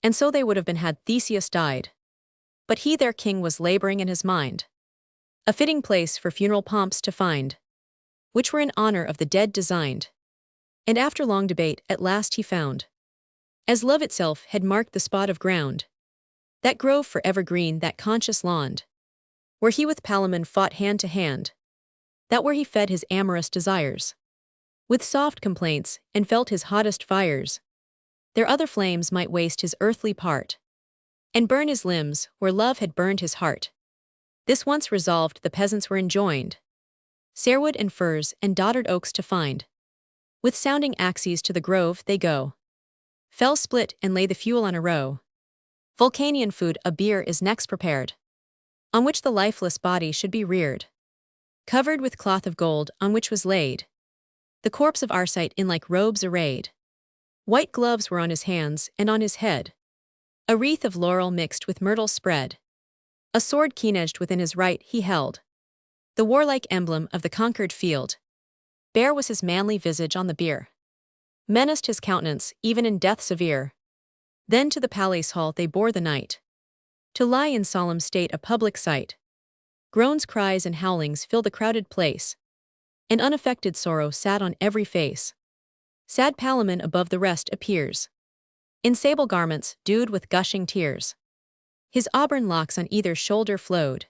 and so they would have been had Theseus died. But he their king was laboring in his mind a fitting place for funeral pomps to find, which were in honor of the dead designed. And after long debate at last he found, as love itself had marked the spot of ground, that grove for evergreen, that conscious lawn, where he with Palamon fought hand to hand, that where he fed his amorous desires with soft complaints, and felt his hottest fires. Their other flames might waste his earthly part, and burn his limbs where love had burned his heart. This once resolved, the peasants were enjoined cerewood and firs and doddered oaks to find. With sounding axes to the grove they go. Fell split and lay the fuel on a row. Vulcanian food, a bier, is next prepared, on which the lifeless body should be reared, covered with cloth of gold, on which was laid the corpse of Arcite in like robes arrayed. White gloves were on his hands and on his head, a wreath of laurel mixed with myrtle spread. A sword keen-edged within his right he held, the warlike emblem of the conquered field. Bare was his manly visage on the bier, menaced his countenance even in death severe. Then to the palace hall they bore the knight, to lie in solemn state, a public sight. Groans, cries, and howlings fill the crowded place, and unaffected sorrow sat on every face. Sad Palamon above the rest appears, in sable garments dewed with gushing tears. His auburn locks on either shoulder flowed,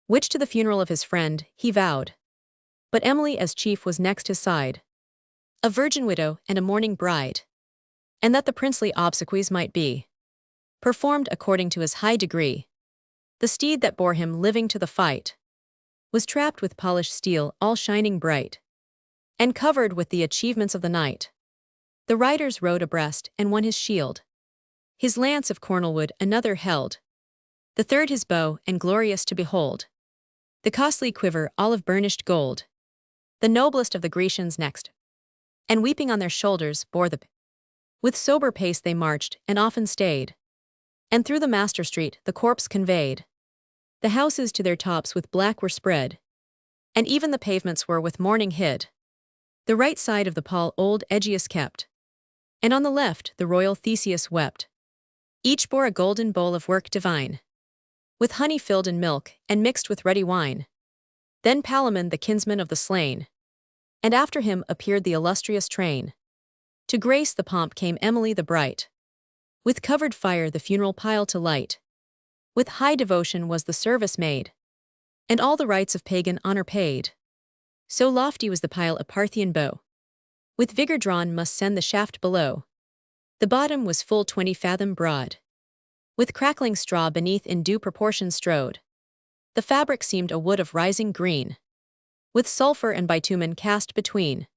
which to the funeral of his friend he vowed. But Emily as chief was next his side, a virgin widow and a mourning bride, and that the princely obsequies might be performed according to his high degree. The steed that bore him living to the fight was trapped with polished steel all shining bright, and covered with the achievements of the knight. The riders rode abreast, and one his shield, his lance of cornelwood another held, the third his bow, and glorious to behold, the costly quiver all of burnished gold. The noblest of the Grecians next, and weeping on their shoulders bore the with sober pace they marched, and often stayed, and through the master street the corpse conveyed. The houses to their tops with black were spread, and even the pavements were with mourning hid. The right side of the pall old Aegeus kept, and on the left the royal Theseus wept. Each bore a golden bowl of work divine, with honey filled in milk, and mixed with ruddy wine. Then Palamon, the kinsman of the slain, and after him appeared the illustrious train. To grace the pomp came Emily the bright, with covered fire the funeral pile to light. With high devotion was the service made, and all the rites of pagan honor paid. So lofty was the pile a Parthian bow, with vigor drawn must send the shaft below. The bottom was full 20 fathom broad, with crackling straw beneath in due proportion strode. The fabric seemed a wood of rising green, with sulphur and bitumen cast between.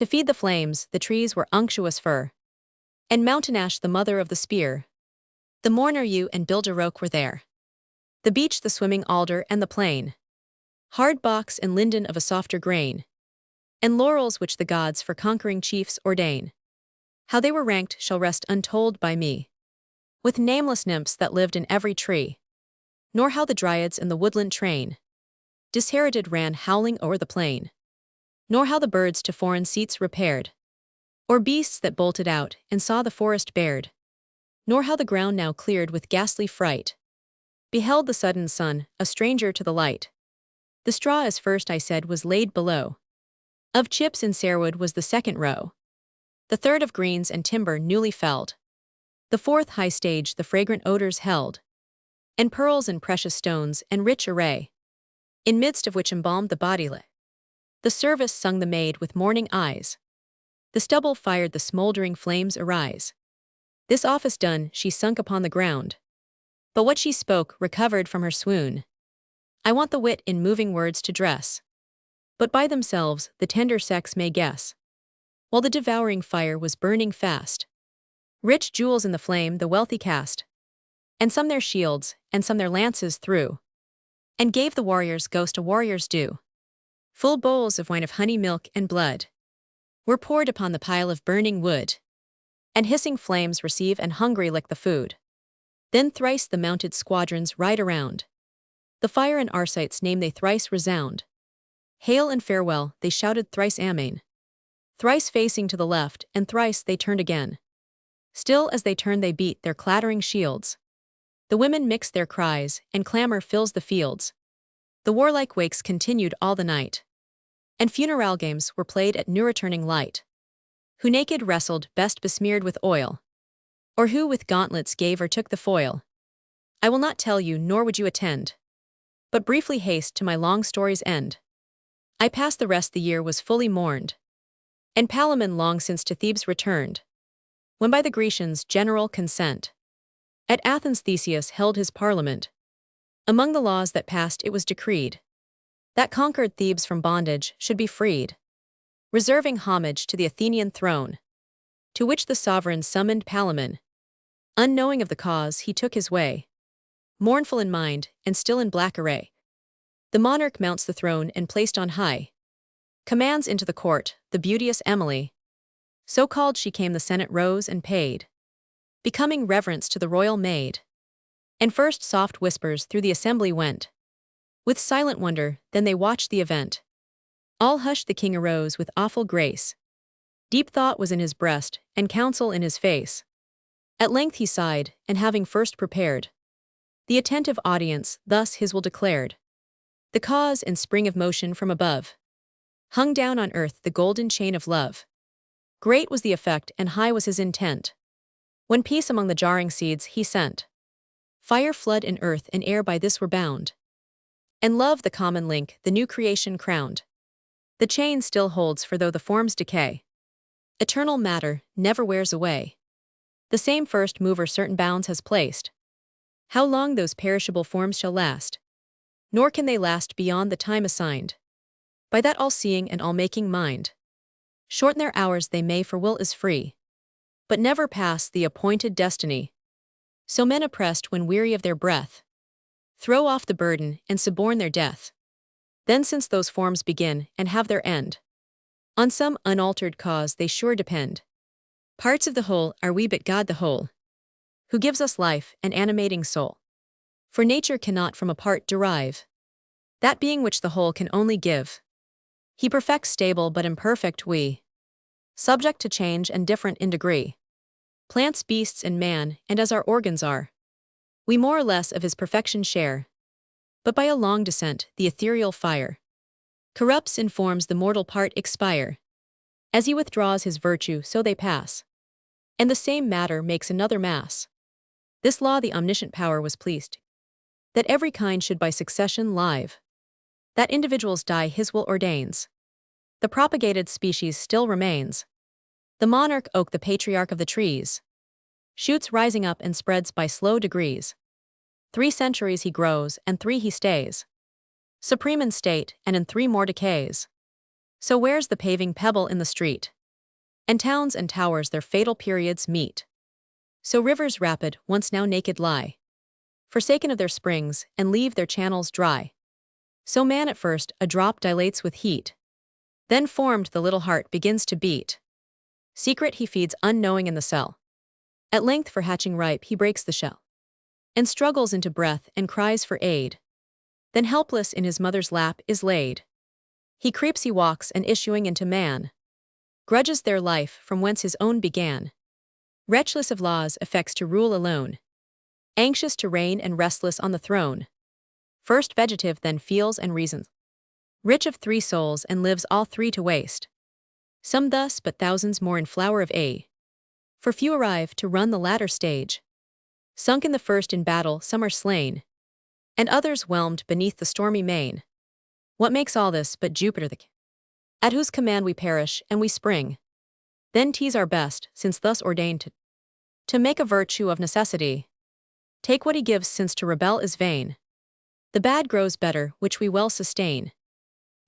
To feed the flames, the trees were unctuous fir, and mountain ash the mother of the spear. The mourner yew and bilger oak were there, the beech, the swimming alder, and the plane, hard box and linden of a softer grain, and laurels which the gods for conquering chiefs ordain. How they were ranked shall rest untold by me, with nameless nymphs that lived in every tree, nor how the dryads in the woodland train disherited ran howling o'er the plain, nor how the birds to foreign seats repaired, or beasts that bolted out and saw the forest bared, nor how the ground now cleared with ghastly fright beheld the sudden sun, a stranger to the light. The straw as first I said was laid below, of chips and cerewood was the second row, the third of greens and timber newly felled, the fourth high stage the fragrant odors held, and pearls and precious stones and rich array, in midst of which embalmed the body lay. The service sung the maid with mourning eyes, the stubble fired the smoldering flames arise. This office done, she sunk upon the ground, but what she spoke recovered from her swoon. I want the wit in moving words to dress, but by themselves the tender sex may guess. While the devouring fire was burning fast, rich jewels in the flame the wealthy cast, and some their shields, and some their lances threw, and gave the warrior's ghost a warrior's due. Full bowls of wine of honey, milk, and blood were poured upon the pile of burning wood, and hissing flames receive and hungry lick the food. Then thrice the mounted squadrons ride around, the fire and Arcite's name they thrice resound. Hail and farewell, they shouted thrice amen, thrice facing to the left, and thrice they turned again. Still as they turned they beat their clattering shields. The women mix their cries, and clamor fills the fields. The warlike wakes continued all the night, and funeral games were played at new returning light. Who naked wrestled best besmeared with oil, or who with gauntlets gave or took the foil, I will not tell you, nor would you attend, but briefly haste to my long story's end. I passed the rest the year was fully mourned, and Palamon long since to Thebes returned. when by the Grecians' general consent, at Athens Theseus held his parliament. Among the laws that passed it was decreed that conquered Thebes from bondage should be freed, reserving homage to the Athenian throne, to which the sovereign summoned Palamon. Unknowing of the cause, he took his way, mournful in mind, and still in black array. The monarch mounts the throne and placed on high, commands into the court the beauteous Emily. So called she came, the Senate rose and paid, becoming reverence to the royal maid. And first soft whispers through the assembly went, with silent wonder, then they watched the event. All hushed, the king arose with awful grace. Deep thought was in his breast, and counsel in his face. At length he sighed, and having first prepared the attentive audience, thus his will declared. The cause and spring of motion from above hung down on earth the golden chain of love. Great was the effect, and high was his intent, when peace among the jarring seeds he sent. Fire, flood, and earth and air by this were bound, and love, the common link, the new creation crowned. The chain still holds, for though the forms decay, eternal matter never wears away. The same first mover certain bounds has placed. How long those perishable forms shall last? Nor can they last beyond the time assigned by that all-seeing and all-making mind. Shorten their hours they may, for will is free, but never pass the appointed destiny. So men oppressed when weary of their breath throw off the burden and suborn their death. Then since those forms begin and have their end, on some unaltered cause they sure depend. Parts of the whole are we, but God the whole, who gives us life and animating soul. For nature cannot from a part derive that being which the whole can only give. He perfects stable but imperfect we, subject to change and different in degree. Plants, beasts, and man, and as our organs are, we more or less of his perfection share. But by a long descent, the ethereal fire corrupts and forms the mortal part expire. As he withdraws his virtue, so they pass, and the same matter makes another mass. This law the omniscient power was pleased, that every kind should by succession live, that individuals die his will ordains. The propagated species still remains. The monarch oak, the patriarch of the trees, shoots rising up and spreads by slow degrees. 3 centuries he grows, and 3 he stays, supreme in state, and in 3 more decays. So wears the paving pebble in the street, and towns and towers their fatal periods meet. So rivers rapid, once now naked lie, forsaken of their springs, and leave their channels dry. So man at first a drop dilates with heat, then formed the little heart begins to beat. Secret he feeds unknowing in the cell. At length for hatching ripe he breaks the shell, and struggles into breath and cries for aid. Then helpless in his mother's lap is laid. He creeps, he walks, and issuing into man, grudges their life from whence his own began. Wretchless of laws, affects to rule alone, anxious to reign and restless on the throne. First vegetative, then feels and reasons, rich of 3 souls, and lives all 3 to waste. Some thus, but thousands more in flower of A. For few arrive to run the latter stage. Sunk in the first in battle, some are slain, and others whelmed beneath the stormy main. What makes all this but Jupiter at whose command we perish and we spring? Then 'tis our best, since thus ordained to make a virtue of necessity. Take what he gives, since to rebel is vain. The bad grows better, which we well sustain.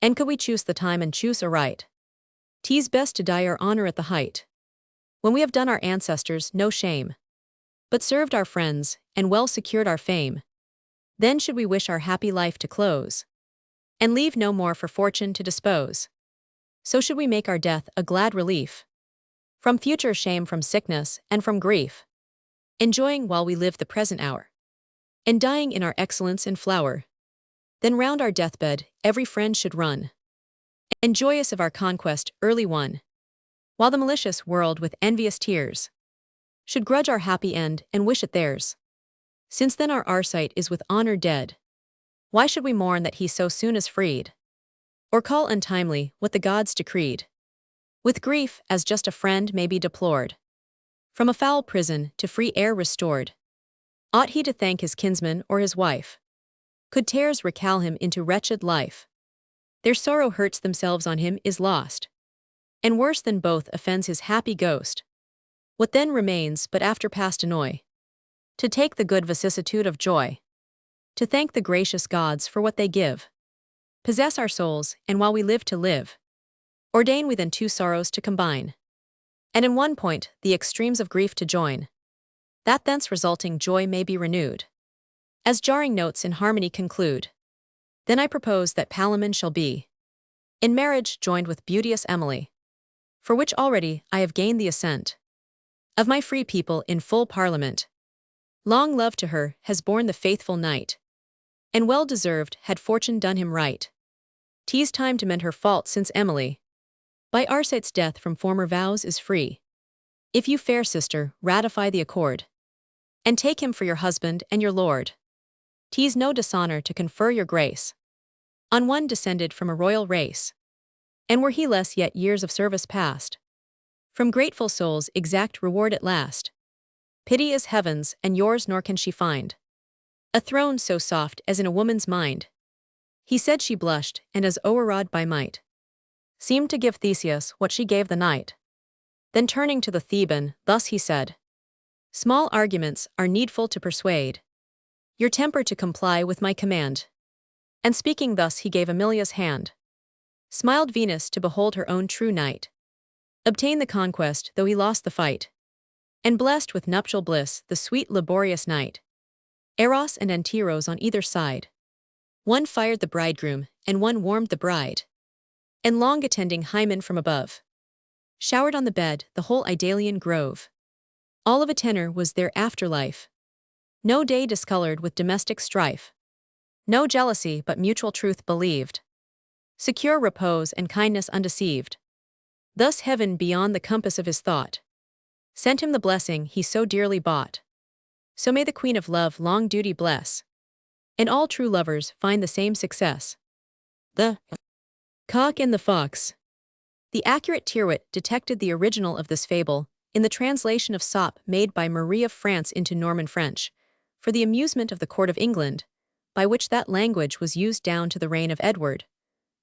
And could we choose the time and choose aright, 'tis best to die our honor at the height, when we have done our ancestors no shame, but served our friends, and well secured our fame. Then should we wish our happy life to close, and leave no more for fortune to dispose. So should we make our death a glad relief from future shame, from sickness, and from grief, enjoying while we live the present hour, and dying in our excellence and flower. Then round our deathbed every friend should run, and joyous of our conquest early won, while the malicious world with envious tears should grudge our happy end and wish it theirs. Since then our Arcite is with honor dead, why should we mourn that he so soon is freed, or call untimely what the gods decreed? With grief, as just a friend may be deplored, from a foul prison to free air restored, ought he to thank his kinsman or his wife? Could tears recall him into wretched life? Their sorrow hurts themselves on him is lost, and worse than both offends his happy ghost. What then remains but after past annoy? To take the good vicissitude of joy. To thank the gracious gods for what they give. Possess our souls, and while we live to live, ordain we then two sorrows to combine. And in one point, the extremes of grief to join, that thence resulting joy may be renewed. As jarring notes in harmony conclude, then I propose that Palamon shall be in marriage joined with beauteous Emily, for which already I have gained the assent of my free people in full parliament. Long love to her has borne the faithful knight, and well deserved had fortune done him right. 'Tis time to mend her fault, since Emily, by Arcite's death from former vows is free. If you, fair sister, ratify the accord, and take him for your husband and your lord, 'tis no dishonor to confer your grace on one descended from a royal race. And were he less yet years of service past, from grateful souls exact reward at last. Pity is heaven's, and yours, nor can she find a throne so soft as in a woman's mind. He said she blushed, and as o'erawed by might, seemed to give Theseus what she gave the knight. Then turning to the Theban, thus he said, small arguments are needful to persuade your temper to comply with my command. And speaking thus he gave Amelia's hand. Smiled Venus to behold her own true knight obtain the conquest though he lost the fight, and blessed with nuptial bliss the sweet laborious night. Eros and Anteros on either side, one fired the bridegroom, and one warmed the bride, and long attending Hymen from above, showered on the bed the whole Idalian grove. All of a tenor was their afterlife, no day discolored with domestic strife, no jealousy but mutual truth believed, secure repose and kindness undeceived. Thus heaven beyond the compass of his thought sent him the blessing he so dearly bought. So may the Queen of Love long duty bless, and all true lovers find the same success. The Cock and the Fox. The accurate Tyrwhitt detected the original of this fable in the translation of Sop made by Marie of France into Norman French, for the amusement of the court of England, by which that language was used down to the reign of Edward.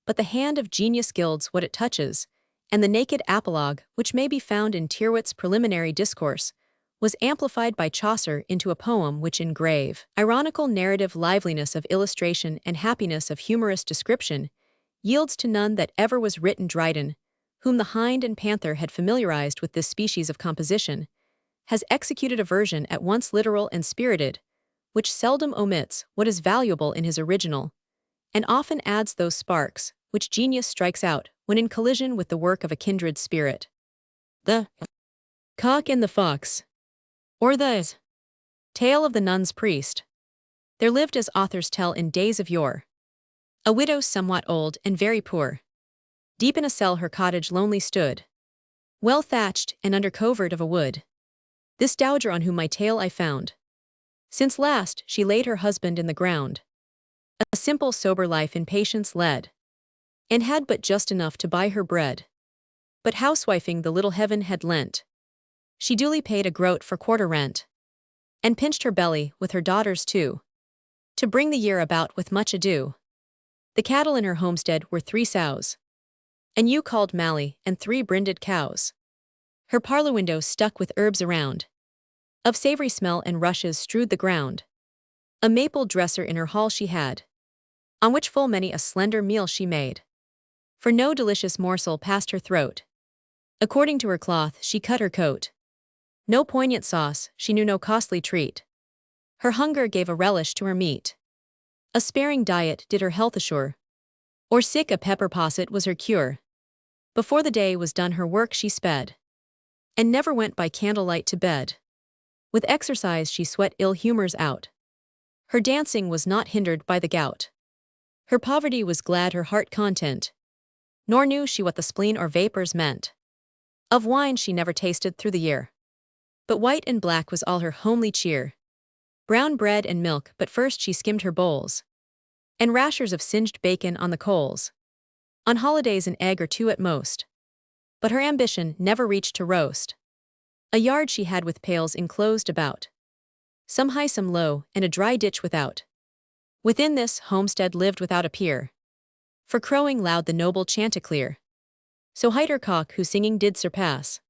But the hand of genius gilds what it touches, and the naked apologue which may be found in Tyrwhitt's preliminary discourse was amplified by Chaucer into a poem which in grave, ironical narrative liveliness of illustration and happiness of humorous description yields to none that ever was written. Dryden, whom the hind and panther had familiarized with this species of composition, has executed a version at once literal and spirited, which seldom omits what is valuable in his original, and often adds those sparks which genius strikes out when in collision with the work of a kindred spirit. The Cock and the Fox, or the Tale of the Nun's Priest. There lived, as authors tell in days of yore, a widow somewhat old and very poor. Deep in a cell her cottage lonely stood, well thatched and under covert of a wood. This dowager on whom my tale I found, since last she laid her husband in the ground, a simple sober life in patience led, and had but just enough to buy her bread. But housewifing the little heaven had lent, she duly paid a groat for quarter rent, and pinched her belly with her daughters too, to bring the year about with much ado. The cattle in her homestead were 3 sows, and ewe called Mally, and 3 brinded cows. Her parlor window stuck with herbs around, of savory smell, and rushes strewed the ground. A maple dresser in her hall she had, on which full many a slender meal she made, for no delicious morsel passed her throat. According to her cloth she cut her coat, no poignant sauce, she knew no costly treat. Her hunger gave a relish to her meat, a sparing diet did her health assure, or sick a pepper posset was her cure. Before the day was done her work she sped, and never went by candlelight to bed. With exercise she sweat ill humors out, her dancing was not hindered by the gout. Her poverty was glad, her heart content, nor knew she what the spleen or vapors meant. Of wine she never tasted through the year, but white and black was all her homely cheer. Brown bread and milk, but first she skimmed her bowls, and rashers of singed bacon on the coals. On holidays an egg or 2 at most, but her ambition never reached to roast. A yard she had with pails enclosed about, some high some low, and a dry ditch without. Within this homestead lived without a peer, for crowing loud the noble chanticleer. So hight her cock who singing did surpass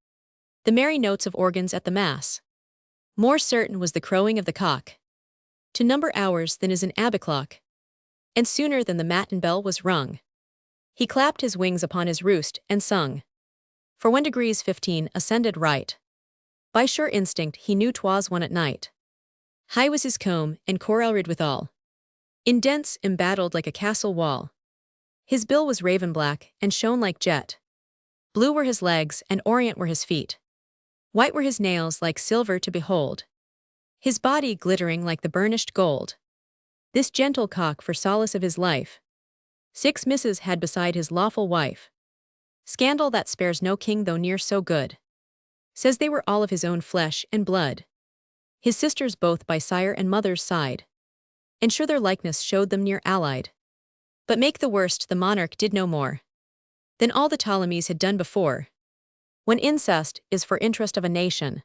the merry notes of organs at the mass. More certain was the crowing of the cock, to number hours than is an abbey clock, and sooner than the matin bell was rung, he clapped his wings upon his roost and sung. For when degrees 15 ascended right, by sure instinct he knew 'twas one at night. High was his comb, and corelried withal, in dents embattled like a castle wall. His bill was raven black, and shone like jet. Blue were his legs, and orient were his feet. White were his nails like silver to behold, his body glittering like the burnished gold. This gentle cock for solace of his life 6 misses had beside his lawful wife. Scandal that spares no king though near so good, says they were all of his own flesh and blood, his sisters both by sire and mother's side, and sure their likeness showed them near allied. But make the worst, the monarch did no more than all the Ptolemies had done before. When incest is for interest of a nation,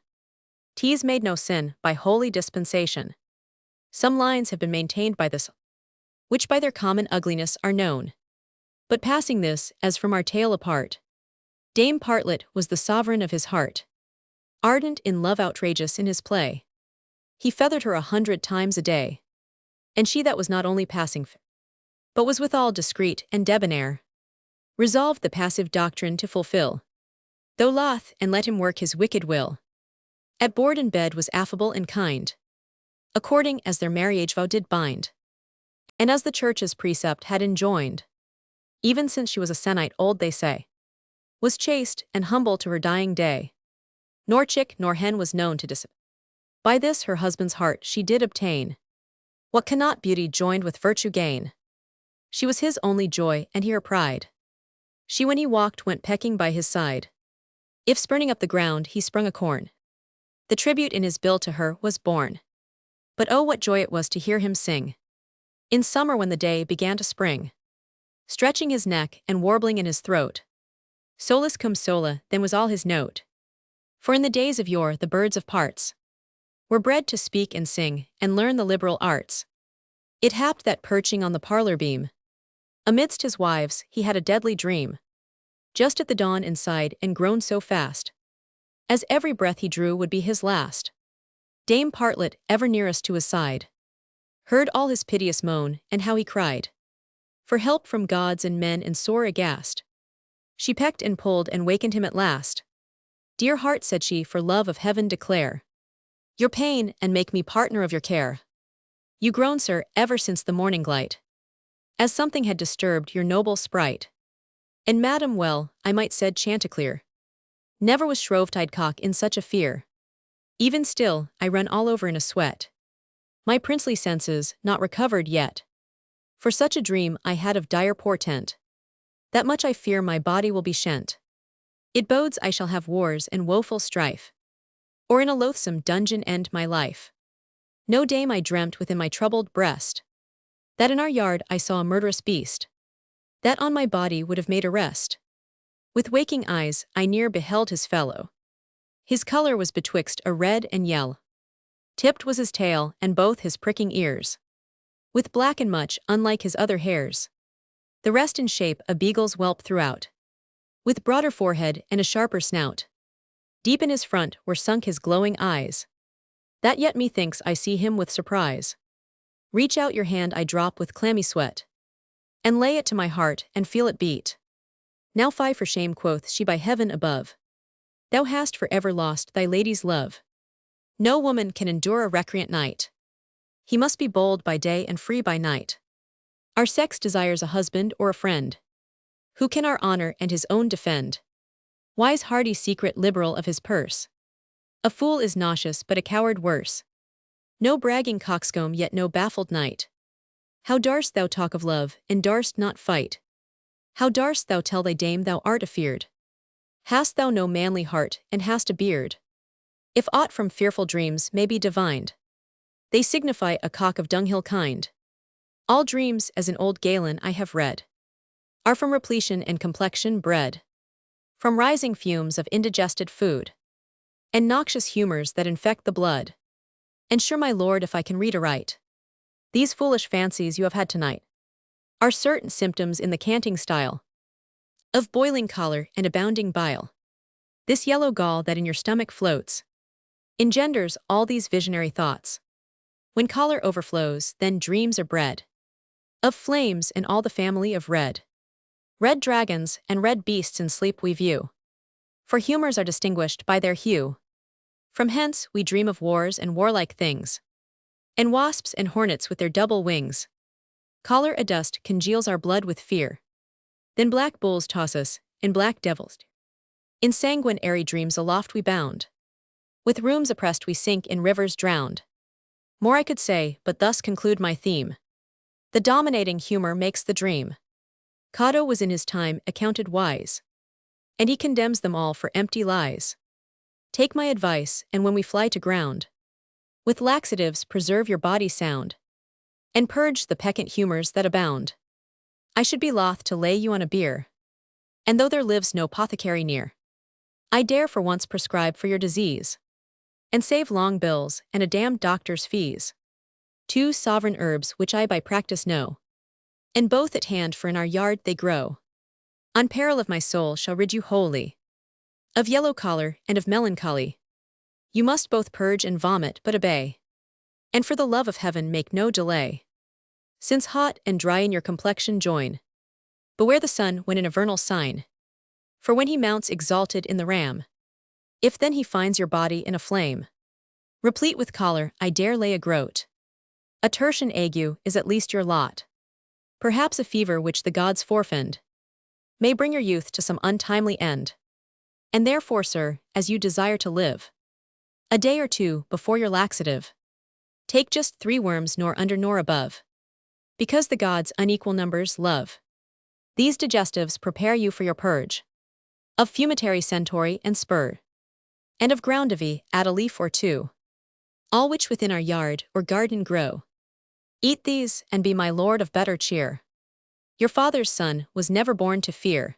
'tis made no sin by holy dispensation. Some lines have been maintained by this, which by their common ugliness are known. But passing this, as from our tale apart, Dame Partlet was the sovereign of his heart, ardent in love, outrageous in his play. He feathered her 100 times a day, and she that was not only passing but was withal discreet and debonair, resolved the passive doctrine to fulfill, though loth, and let him work his wicked will. At board and bed was affable and kind, according as their marriage vow did bind, and as the church's precept had enjoined. Even since she was a sennight old, they say, was chaste and humble to her dying day, nor chick nor hen was known to dis. By this her husband's heart she did obtain, what cannot beauty joined with virtue gain. She was his only joy, and he her pride. She when he walked went pecking by his side. If spurning up the ground he sprung a corn, the tribute in his bill to her was borne. But oh, what joy it was to hear him sing in summer when the day began to spring, stretching his neck and warbling in his throat. Solus cum sola then was all his note. For in the days of yore the birds of parts were bred to speak and sing, and learn the liberal arts. It happed that perching on the parlor beam, amidst his wives, he had a deadly dream, just at the dawn inside, and groaned so fast, as every breath he drew would be his last. Dame Partlet, ever nearest to his side, heard all his piteous moan, and how he cried for help from gods and men, and sore aghast. She pecked and pulled, and wakened him at last. Dear heart, said she, for love of heaven declare your pain, and make me partner of your care. You groan, sir, ever since the morning light, as something had disturbed your noble sprite. And madam, well, I might said chanticleer, never was shrovetide cock in such a fear. Even still, I run all over in a sweat, my princely senses not recovered yet. For such a dream I had of dire portent, that much I fear my body will be shent. It bodes I shall have wars and woeful strife, or in a loathsome dungeon end my life. No dame I dreamt within my troubled breast, that in our yard I saw a murderous beast, that on my body would have made arrest. With waking eyes I near beheld his fellow. His color was betwixt a red and yell. Tipped was his tail, and both his pricking ears, with black and much unlike his other hairs. The rest in shape a beagle's whelp throughout, with broader forehead and a sharper snout. Deep in his front were sunk his glowing eyes, that yet methinks I see him with surprise. Reach out your hand, I drop with clammy sweat, and lay it to my heart, and feel it beat. Now fie for shame, quoth she, by heaven above, thou hast for ever lost thy lady's love. No woman can endure a recreant night, he must be bold by day and free by night. Our sex desires a husband or a friend, who can our honor and his own defend. Wise, hardy, secret, liberal of his purse. A fool is nauseous, but a coward worse. No bragging coxcomb, yet no baffled knight. How darst thou talk of love, and darst not fight? How darst thou tell thy dame thou art afeard? Hast thou no manly heart, and hast a beard? If aught from fearful dreams may be divined, they signify a cock of dunghill kind. All dreams, as in old Galen I have read, are from repletion and complexion bred, from rising fumes of indigested food, and noxious humors that infect the blood. And sure, my lord, if I can read aright, these foolish fancies you have had tonight are certain symptoms in the canting style of boiling choler and abounding bile. This yellow gall that in your stomach floats engenders all these visionary thoughts. When choler overflows, then dreams are bred of flames and all the family of red dragons and red beasts in sleep we view. For humors are distinguished by their hue. From hence we dream of wars and warlike things, and wasps and hornets with their double wings. Choler adust congeals our blood with fear. Then black bulls toss us, and black devils. In sanguine airy dreams aloft we bound. With rheums oppressed we sink in rivers drowned. More I could say, but thus conclude my theme. The dominating humor makes the dream. Cato was in his time accounted wise, and he condemns them all for empty lies. Take my advice, and when we fly to ground, with laxatives preserve your body sound, and purge the peccant humors that abound. I should be loth to lay you on a bier, and though there lives no apothecary near, I dare for once prescribe for your disease, and save long bills and a damned doctor's fees. 2 sovereign herbs which I by practice know, and both at hand for in our yard they grow, on peril of my soul shall rid you wholly of yellow choler and of melancholy. You must both purge and vomit but obey, and for the love of heaven make no delay. Since hot and dry in your complexion join, beware the sun when in a vernal sign. For when he mounts exalted in the ram, if then he finds your body in a flame, replete with choler, I dare lay a groat. A tertian ague is at least your lot. Perhaps a fever which the gods forfend may bring your youth to some untimely end. And therefore, sir, as you desire to live a day or two before your laxative, take just 3 worms nor under nor above, because the gods unequal numbers love. These digestives prepare you for your purge of fumitory centaury and spur, and of groundivy add a leaf or 2, all which within our yard or garden grow. Eat these, and be my lord of better cheer. Your father's son was never born to fear.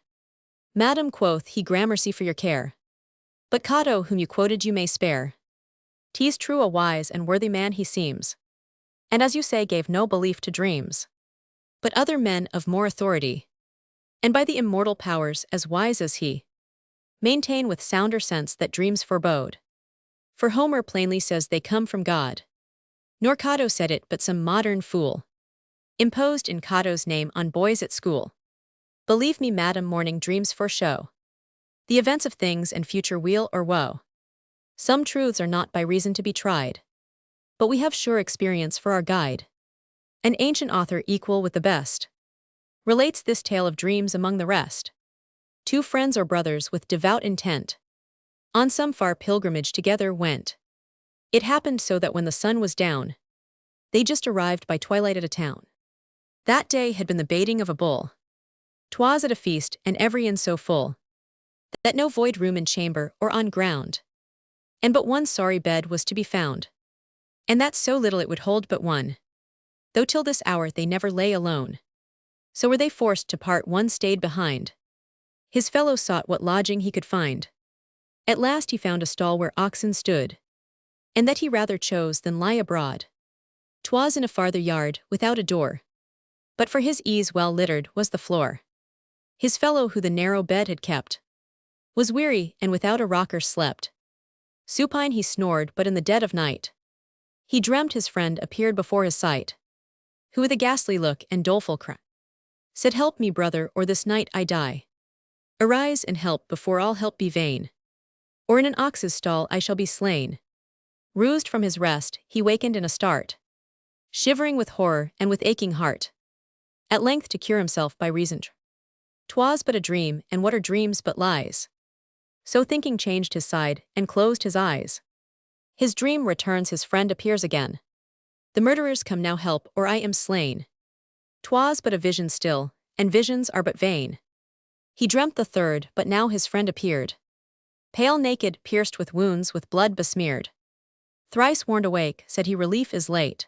Madam, quoth he, gramercy for your care. But Cato, whom you quoted, you may spare. 'Tis true a wise and worthy man he seems, and as you say gave no belief to dreams. But other men of more authority, and by the immortal powers as wise as he, maintain with sounder sense that dreams forebode. For Homer plainly says they come from God. Nor Cato said it, but some modern fool imposed in Cato's name on boys at school. Believe me, madam, morning dreams foreshow the events of things and future weal or woe. Some truths are not by reason to be tried, but we have sure experience for our guide. An ancient author equal with the best relates this tale of dreams among the rest. 2 friends or brothers with devout intent on some far pilgrimage together went. It happened so that when the sun was down, they just arrived by twilight at a town. That day had been the baiting of a bull. 'Twas at a feast, and every inn so full that no void room in chamber or on ground, and but one sorry bed was to be found, and that so little it would hold but one. Though till this hour they never lay alone, so were they forced to part, one stayed behind. His fellow sought what lodging he could find. At last he found a stall where oxen stood, and that he rather chose than lie abroad. 'Twas in a farther yard, without a door, but for his ease well littered was the floor. His fellow, who the narrow bed had kept, was weary, and without a rocker slept. Supine he snored, but in the dead of night he dreamt his friend appeared before his sight, who with a ghastly look and doleful cry said, "Help me, brother, or this night I die. Arise and help before all help be vain, or in an ox's stall I shall be slain." Roused from his rest, he wakened in a start, shivering with horror and with aching heart. At length to cure himself by reason, 'twas but a dream, and what are dreams but lies? So thinking changed his side, and closed his eyes. His dream returns, his friend appears again. "The murderers come now, help, or I am slain." 'Twas but a vision still, and visions are but vain. He dreamt the third, but now his friend appeared, pale, naked, pierced with wounds, with blood besmeared. Thrice warned awake, said he, relief is late.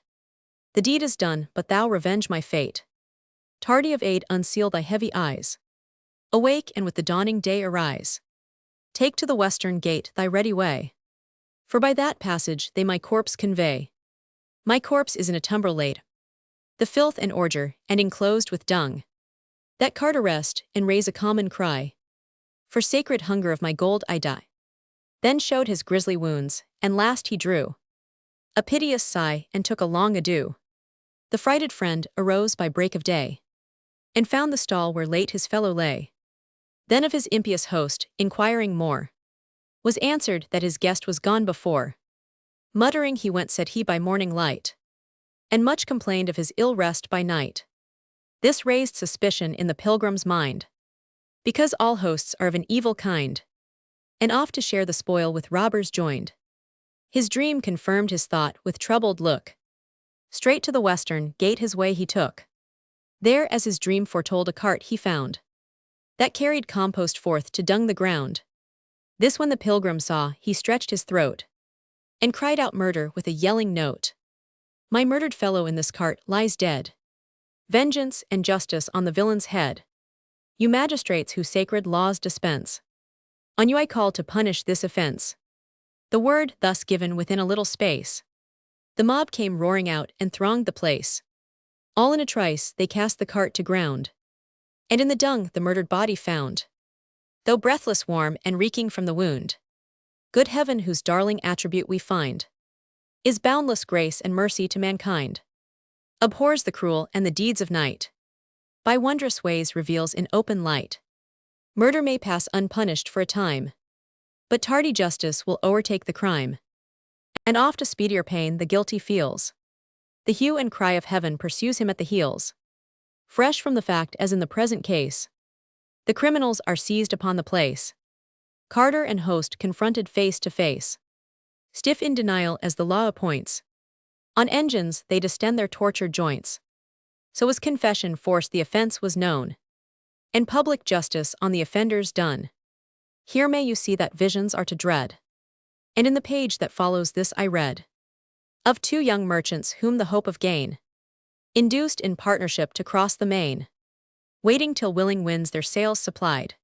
The deed is done, but thou revenge my fate. Tardy of aid, unseal thy heavy eyes. Awake, and with the dawning day arise. Take to the western gate thy ready way, for by that passage they my corpse convey. My corpse is in a tumbrel laid, the filth and ordure, and enclosed with dung. That cart arrest, and raise a common cry. For sacred hunger of my gold I die. then showed his grisly wounds, and last he drew a piteous sigh and took a long adieu. The frighted friend arose by break of day, and found the stall where late his fellow lay. Then of his impious host, inquiring more, was answered that his guest was gone before. Muttering he went, said he, by morning light, and much complained of his ill rest by night. This raised suspicion in the pilgrim's mind, because all hosts are of an evil kind, and oft to share the spoil with robbers joined. His dream confirmed his thought with troubled look. Straight to the western gate his way he took. There, as his dream foretold, a cart he found, that carried compost forth to dung the ground. This when the pilgrim saw, he stretched his throat, and cried out murder with a yelling note. My murdered fellow in this cart lies dead. Vengeance and justice on the villain's head. You magistrates who sacred laws dispense, on you I call to punish this offense. The word thus given within a little space, the mob came roaring out and thronged the place. All in a trice they cast the cart to ground, and in the dung the murdered body found, though breathless, warm, and reeking from the wound. Good heaven, whose darling attribute we find is boundless grace and mercy to mankind, abhors the cruel and the deeds of night, by wondrous ways reveals in open light. Murder may pass unpunished for a time, but tardy justice will o'ertake the crime, and oft a speedier pain the guilty feels. The hue and cry of heaven pursues him at the heels. Fresh from the fact as in the present case, the criminals are seized upon the place. Carter and host confronted face to face, stiff in denial as the law appoints. On engines they distend their tortured joints. So as confession forced the offense was known, and public justice on the offenders done. Here may you see that visions are to dread. And in the page that follows this I read of two young merchants whom the hope of gain induced in partnership to cross the main, waiting till willing winds their sails supplied.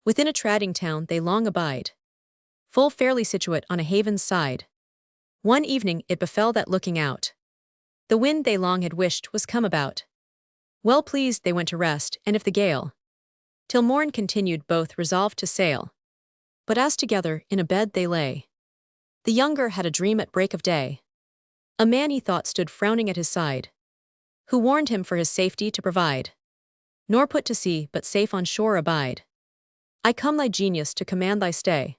Within a trading town they long abide, full fairly situate on a haven's side. One evening it befell that looking out, the wind they long had wished was come about. Well pleased they went to rest, and if the gale till morn continued, both resolved to sail. But as together in a bed they lay, the younger had a dream at break of day. A man he thought stood frowning at his side, who warned him for his safety to provide, nor put to sea but safe on shore abide. I come thy genius to command thy stay.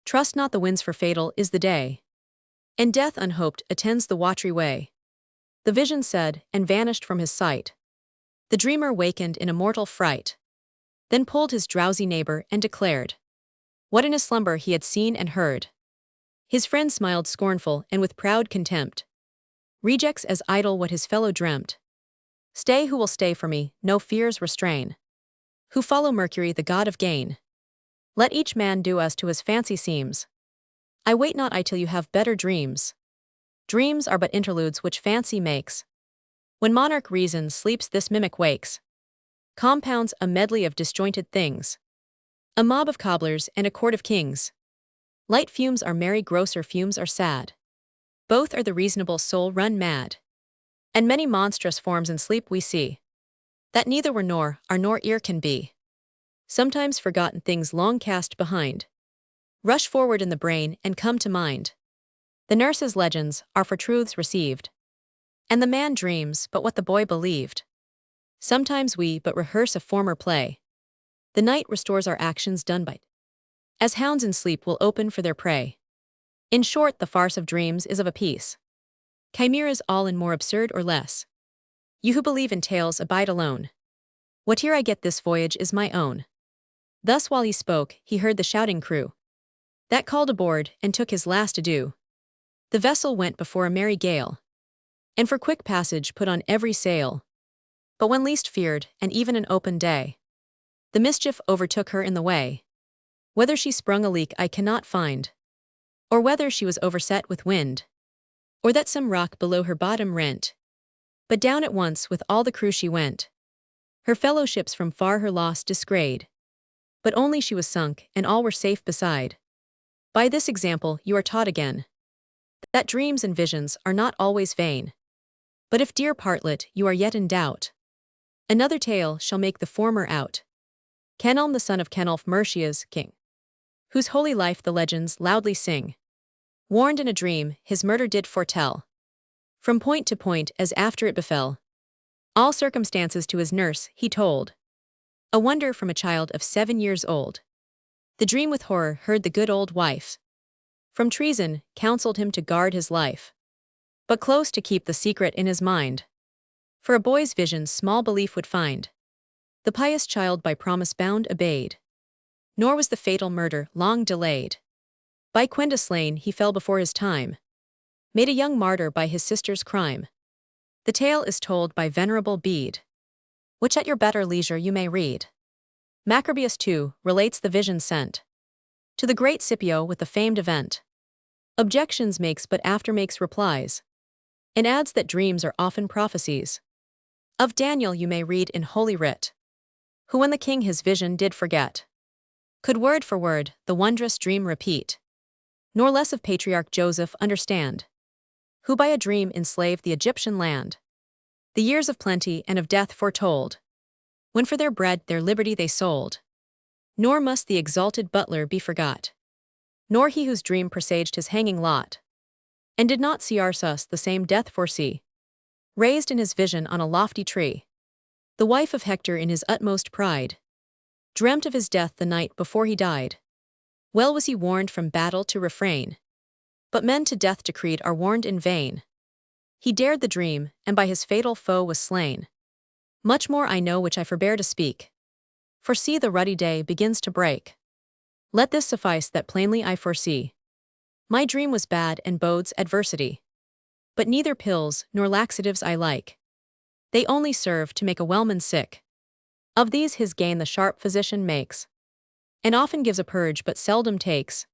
Trust not the winds, for fatal is the day, and death unhoped attends the watery way. The vision said, and vanished from his sight. The dreamer wakened in a mortal fright, then pulled his drowsy neighbor and declared what in his slumber he had seen and heard. His friend smiled scornful and with proud contempt, rejects as idle what his fellow dreamt. Stay who will stay for me, no fears restrain, who follow Mercury the god of gain. Let each man do as to his fancy seems. I wait not I till you have better dreams. Dreams are but interludes which fancy makes. When monarch reason sleeps, this mimic wakes, compounds a medley of disjointed things, a mob of cobblers and a court of kings. Light fumes are merry, grosser fumes are sad. Both are the reasonable soul run mad. And many monstrous forms in sleep we see, that neither were nor are nor ear can be. Sometimes forgotten things long cast behind rush forward in the brain and come to mind. The nurse's legends are for truths received, and the man dreams but what the boy believed. Sometimes we but rehearse a former play. The night restores our actions done by, as hounds in sleep will open for their prey. In short, the farce of dreams is of a piece. Chimeras all in more absurd or less. You who believe in tales abide alone. Whate'er I get this voyage is my own. Thus while he spoke, he heard the shouting crew that called aboard and took his last adieu. The vessel went before a merry gale, and for quick passage put on every sail. But when least feared, and even an open day, the mischief overtook her in the way. Whether she sprung a leak I cannot find, or whether she was overset with wind, or that some rock below her bottom rent. But down at once with all the crew she went. Her fellowships from far her loss disgrayed, but only she was sunk, and all were safe beside. By this example you are taught again, that dreams and visions are not always vain. But if, dear partlet, you are yet in doubt, another tale shall make the former out. Kenelm the son of Kenulf Mercia's king. whose holy life the legends loudly sing. Warned in a dream, his murder did foretell. From point to point, as after it befell, all circumstances to his nurse he told. A wonder from a child of 7 years old. The dream with horror heard the good old wife. From treason, counseled him to guard his life, but close to keep the secret in his mind. For a boy's vision small belief would find. The pious child by promise bound obeyed. Nor was the fatal murder long delayed. By Quenda slain he fell before his time, made a young martyr by his sister's crime. The tale is told by Venerable Bede, which at your better leisure you may read. Macrobius too relates the vision sent to the great Scipio with the famed event. Objections makes but after makes replies, and adds that dreams are often prophecies. Of Daniel you may read in Holy Writ, who when the king his vision did forget, could word for word the wondrous dream repeat. Nor less of patriarch Joseph understand, who by a dream enslaved the Egyptian land. The years of plenty and of death foretold, when for their bread their liberty they sold. Nor must the exalted butler be forgot, nor he whose dream presaged his hanging lot, and did not see Arsus the same death foresee, raised in his vision on a lofty tree. The wife of Hector in his utmost pride dreamt of his death the night before he died. Well was he warned from battle to refrain, but men to death decreed are warned in vain. He dared the dream, and by his fatal foe was slain. Much more I know which I forbear to speak, for see the ruddy day begins to break. Let this suffice that plainly I foresee. My dream was bad and bodes adversity. But neither pills nor laxatives I like. They only serve to make a wellman sick. Of these his gain the sharp physician makes, and often gives a purge but seldom takes.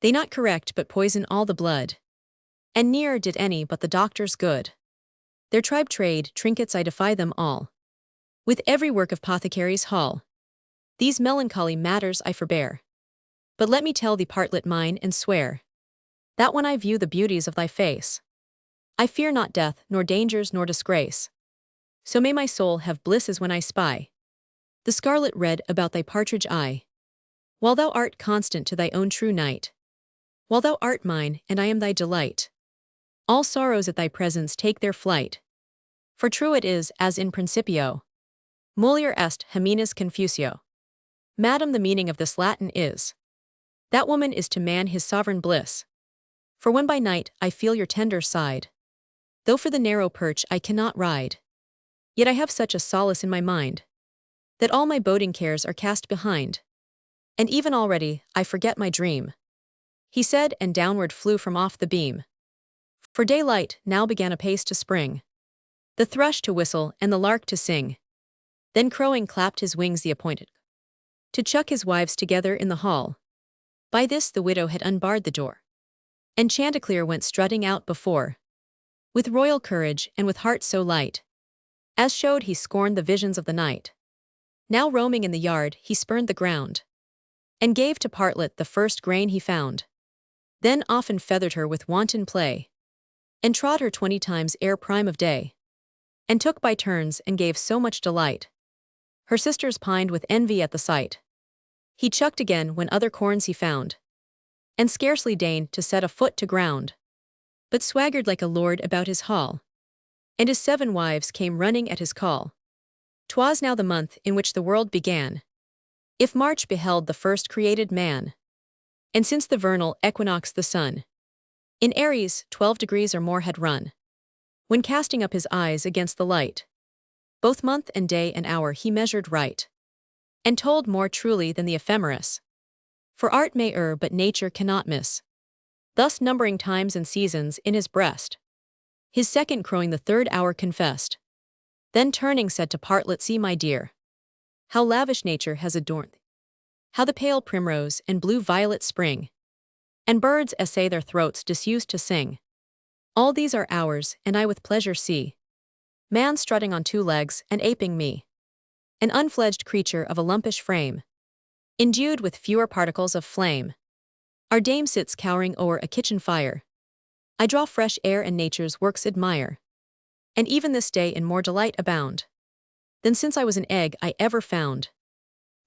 They not correct but poison all the blood, and ne'er did any but the doctors good. Their tribe trade trinkets I defy them all, with every work of Pothecary's hall. These melancholy matters I forbear, but let me tell thee partlet mine and swear, that when I view the beauties of thy face, I fear not death nor dangers nor disgrace. So may my soul have bliss as when I spy the scarlet red about thy partridge eye, while thou art constant to thy own true knight, while thou art mine and I am thy delight. All sorrows at thy presence take their flight, for true it is as in Principio, mulier est hominis confusio. Madam, the meaning of this Latin is, that woman is to man his sovereign bliss. For when by night I feel your tender side, though for the narrow perch I cannot ride, yet I have such a solace in my mind, that all my boding cares are cast behind, and even already I forget my dream. He said, and downward flew from off the beam. For daylight now began apace to spring, the thrush to whistle and the lark to sing. Then crowing clapped his wings the appointed, to chuck his wives together in the hall. By this the widow had unbarred the door, and Chanticleer went strutting out before, with royal courage and with heart so light, as showed he scorned the visions of the night. Now roaming in the yard he spurned the ground, and gave to Partlet the first grain he found. Then often feathered her with wanton play, and trod her 20 times ere prime of day, and took by turns and gave so much delight. Her sisters pined with envy at the sight. He chucked again when other corns he found, and scarcely deigned to set a foot to ground, but swaggered like a lord about his hall, and his 7 wives came running at his call. 'Twas now the month in which the world began, if March beheld the first created man, and since the vernal equinox the sun in Aries 12 degrees or more had run, when casting up his eyes against the light, both month and day and hour he measured right, and told more truly than the ephemeris. For art may err but nature cannot miss, thus numbering times and seasons in his breast. His second crowing the 3rd hour confessed, then turning said to Partlet, see my dear, how lavish nature has adorned thee, how the pale primrose and blue violet spring, and birds essay their throats disused to sing. All these are ours, and I with pleasure see man strutting on 2 legs and aping me, an unfledged creature of a lumpish frame, endued with fewer particles of flame. Our dame sits cowering o'er a kitchen fire. I draw fresh air and nature's works admire, and even this day in more delight abound than since I was an egg I ever found.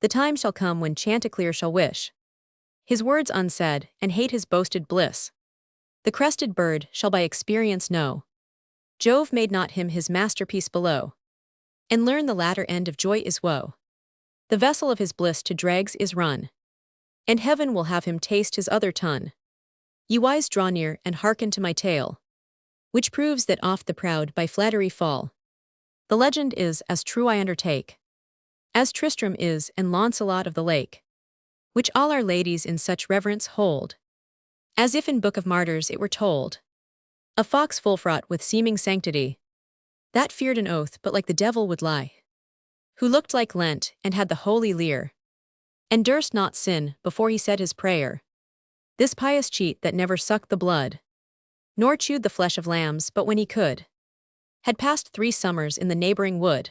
The time shall come when Chanticleer shall wish his words unsaid, and hate his boasted bliss. The crested bird shall by experience know Jove made not him his masterpiece below, and learn the latter end of joy is woe. The vessel of his bliss to dregs is run, and heaven will have him taste his other ton. Ye wise, draw near and hearken to my tale, which proves that oft the proud by flattery fall. The legend is as true I undertake, as Tristram is and Launcelot of the Lake, which all our ladies in such reverence hold, as if in book of martyrs it were told. A fox full fraught with seeming sanctity, that feared an oath but like the devil would lie, who looked like Lent and had the holy leer, and durst not sin before he said his prayer. This pious cheat that never sucked the blood, nor chewed the flesh of lambs but when he could, had passed 3 summers in the neighboring wood,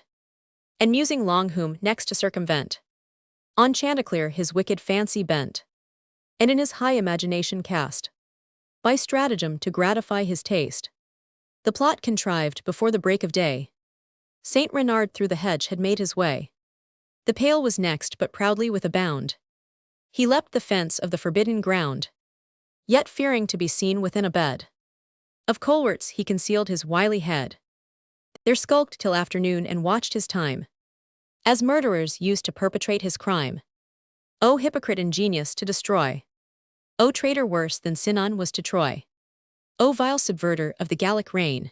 and musing long whom next to circumvent, on Chanticleer his wicked fancy bent, and in his high imagination cast, by stratagem to gratify his taste, the plot contrived before the break of day. Saint Renard through the hedge had made his way. The pale was next, but proudly with a bound he leapt the fence of the forbidden ground, yet fearing to be seen within a bed of coleworts he concealed his wily head. There skulked till afternoon and watched his time, as murderers used to perpetrate his crime. O hypocrite ingenious to destroy! O traitor worse than Sinon was to Troy! O vile subverter of the Gallic reign,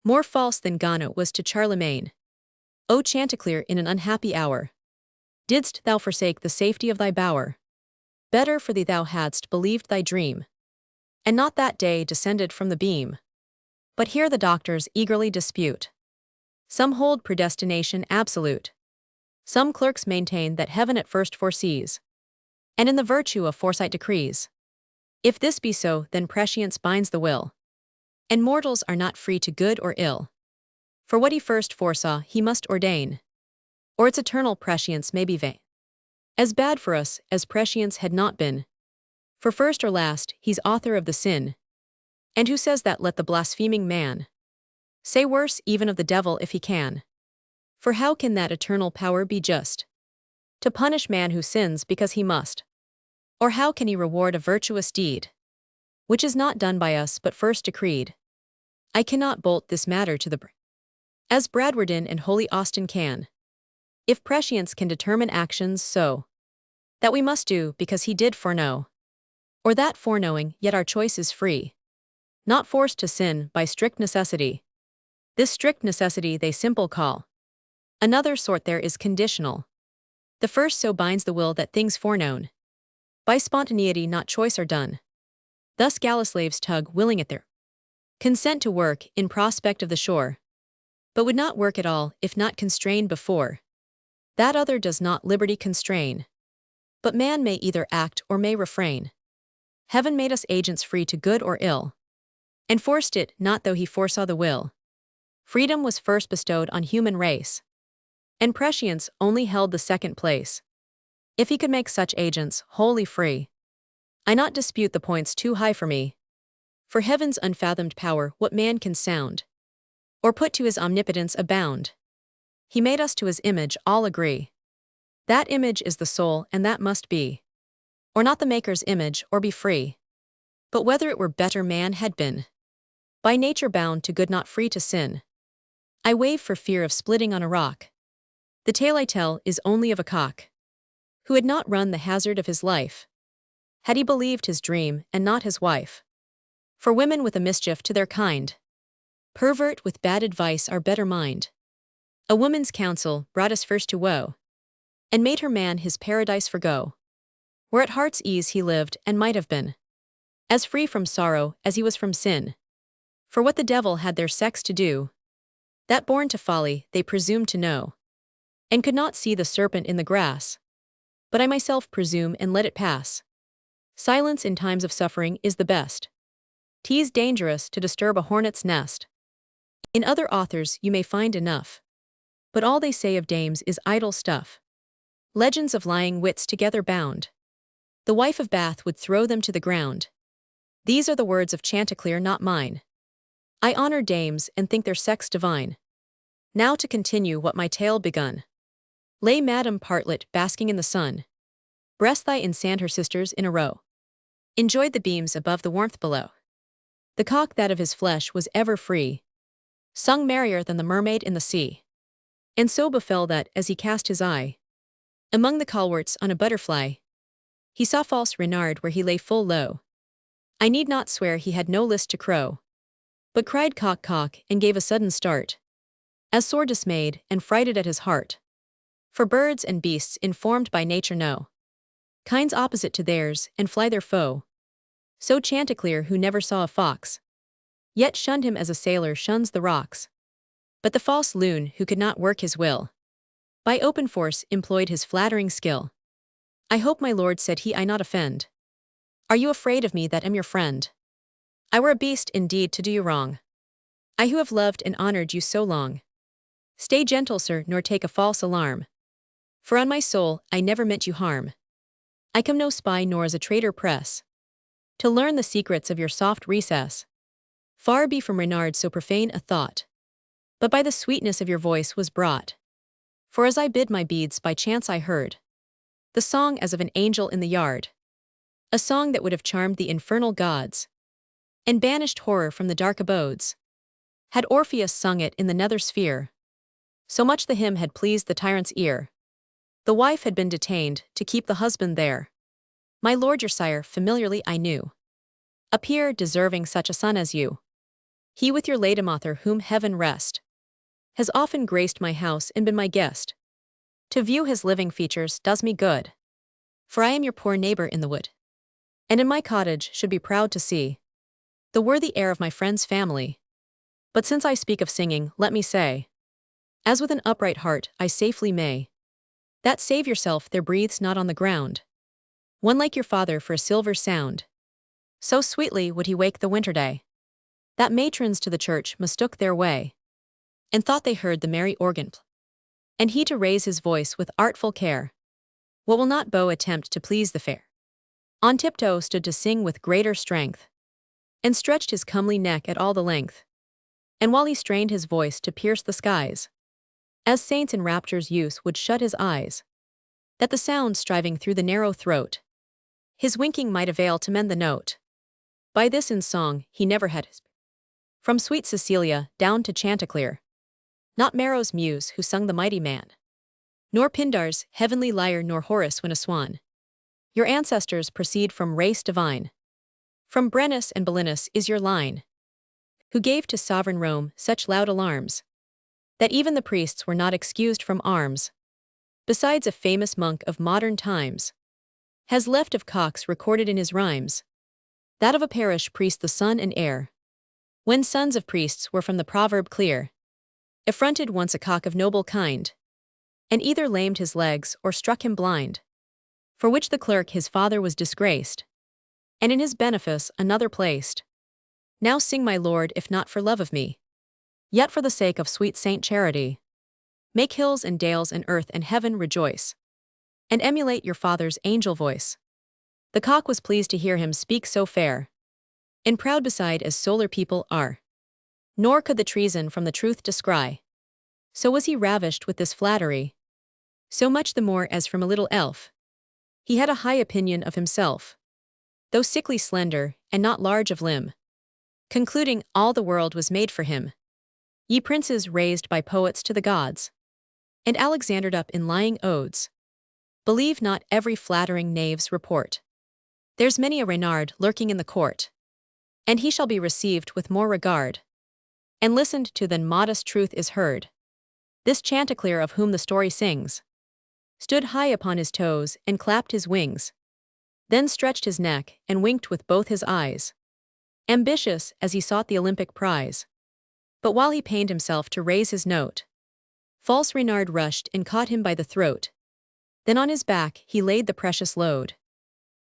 more false than Gano was to Charlemagne! O Chanticleer, in an unhappy hour didst thou forsake the safety of thy bower? Better for thee thou hadst believed thy dream, and not that day descended from the beam. But here the doctors eagerly dispute. Some hold predestination absolute, some clerks maintain that heaven at first foresees, and in the virtue of foresight decrees. If this be so, then prescience binds the will, and mortals are not free to good or ill. For what he first foresaw he must ordain, or its eternal prescience may be vain. As bad for us as prescience had not been, for first or last he's author of the sin. And who says that? Let the blaspheming man say worse even of the devil if he can. For how can that eternal power be just to punish man who sins because he must? Or how can he reward a virtuous deed, which is not done by us but first decreed? I cannot bolt this matter to the as Bradwardine and holy Austin can. If prescience can determine actions so that we must do because he did foreknow, or that foreknowing yet our choice is free, not forced to sin by strict necessity. This strict necessity they simple call. Another sort there is conditional. The first so binds the will that things foreknown by spontaneity not choice are done. Thus galley slaves tug willing at their consent to work in prospect of the shore, but would not work at all if not constrained before. That other does not liberty constrain, but man may either act or may refrain. Heaven made us agents free to good or ill, and forced it not though he foresaw the will. Freedom was first bestowed on human race, and prescience only held the second place. If he could make such agents wholly free, I not dispute the points too high for me. For heaven's unfathomed power what man can sound, or put to his omnipotence a bound? He made us to his image, all agree. That image is the soul, and that must be, or not the Maker's image, or be free. But whether it were better man had been, by nature bound to good not free to sin, I wave for fear of splitting on a rock. The tale I tell is only of a cock, who had not run the hazard of his life, had he believed his dream and not his wife. For women with a mischief to their kind, pervert with bad advice our better mind. A woman's counsel brought us first to woe, and made her man his paradise forgo, where at heart's ease he lived and might have been, as free from sorrow as he was from sin. For what the devil had their sex to do, that born to folly they presumed to know, and could not see the serpent in the grass. But I myself presume and let it pass. Silence in times of suffering is the best. 'Tis dangerous to disturb a hornet's nest. In other authors you may find enough, but all they say of dames is idle stuff. Legends of lying wits together bound, the wife of Bath would throw them to the ground. These are the words of Chanticleer, not mine. I honor dames and think their sex divine. Now to continue what my tale begun. Lay Madame Partlet basking in the sun, breast thy in sand her sisters in a row, enjoyed the beams above the warmth below. The cock that of his flesh was ever free, sung merrier than the mermaid in the sea. And so befell that, as he cast his eye among the colwerts on a butterfly, he saw false Reynard where he lay full low. I need not swear he had no list to crow, but cried cock cock and gave a sudden start, as sore dismayed and frighted at his heart. For birds and beasts informed by nature know kinds opposite to theirs and fly their foe. So Chanticleer, who never saw a fox, yet shunned him as a sailor shuns the rocks. But the false loon, who could not work his will, by open force employed his flattering skill. I hope, my lord, said he, I not offend. Are you afraid of me that am your friend? I were a beast indeed to do you wrong, I who have loved and honored you so long. Stay gentle, sir, nor take a false alarm, for on my soul I never meant you harm. I come no spy nor as a traitor press, to learn the secrets of your soft recess. Far be from Reynard so profane a thought, but by the sweetness of your voice was brought. For as I bid my beads by chance I heard the song as of an angel in the yard, a song that would have charmed the infernal gods, and banished horror from the dark abodes. Had Orpheus sung it in the nether sphere, so much the hymn had pleased the tyrant's ear. The wife had been detained to keep the husband there. My lord your sire familiarly I knew, a peer deserving such a son as you. He with your late author, whom heaven rest, has often graced my house and been my guest. To view his living features does me good, for I am your poor neighbor in the wood, and in my cottage should be proud to see the worthy heir of my friend's family. But since I speak of singing, let me say, as with an upright heart I safely may, that save yourself there breathes not on the ground one like your father for a silver sound. So sweetly would he wake the winter day, that matrons to the church mistook their way, and thought they heard the merry organ and he to raise his voice with artful care. What will not Beau attempt to please the fair? On tiptoe stood to sing with greater strength, and stretched his comely neck at all the length. And while he strained his voice to pierce the skies, as saints in rapture's use would shut his eyes, that the sound striving through the narrow throat, his winking might avail to mend the note. By this in song he never had his. From sweet Cecilia down to Chanticleer, not Marrow's muse who sung the mighty man, nor Pindar's heavenly lyre, nor Horace when a swan. Your ancestors proceed from race divine. From Brennus and Belinus is your line, who gave to sovereign Rome such loud alarms, that even the priests were not excused from arms. Besides, a famous monk of modern times has left of cocks recorded in his rhymes, that of a parish priest the son and heir, when sons of priests were from the proverb clear, affronted once a cock of noble kind, and either lamed his legs or struck him blind, for which the clerk his father was disgraced, and in his benefice another placed. Now sing, my lord, if not for love of me, yet for the sake of sweet Saint Charity. Make hills and dales and earth and heaven rejoice, and emulate your father's angel voice. The cock was pleased to hear him speak so fair, and proud beside as solar people are. Nor could the treason from the truth descry. So was he ravished with this flattery, so much the more as from a little elf he had a high opinion of himself, though sickly slender, and not large of limb, concluding all the world was made for him. Ye princes raised by poets to the gods, and Alexandered up in lying odes, believe not every flattering knave's report. There's many a Reynard lurking in the court, and he shall be received with more regard, and listened to than modest truth is heard. This Chanticleer of whom the story sings, stood high upon his toes and clapped his wings, then stretched his neck and winked with both his eyes, ambitious as he sought the Olympic prize. But while he pained himself to raise his note, false Reynard rushed and caught him by the throat. Then on his back he laid the precious load,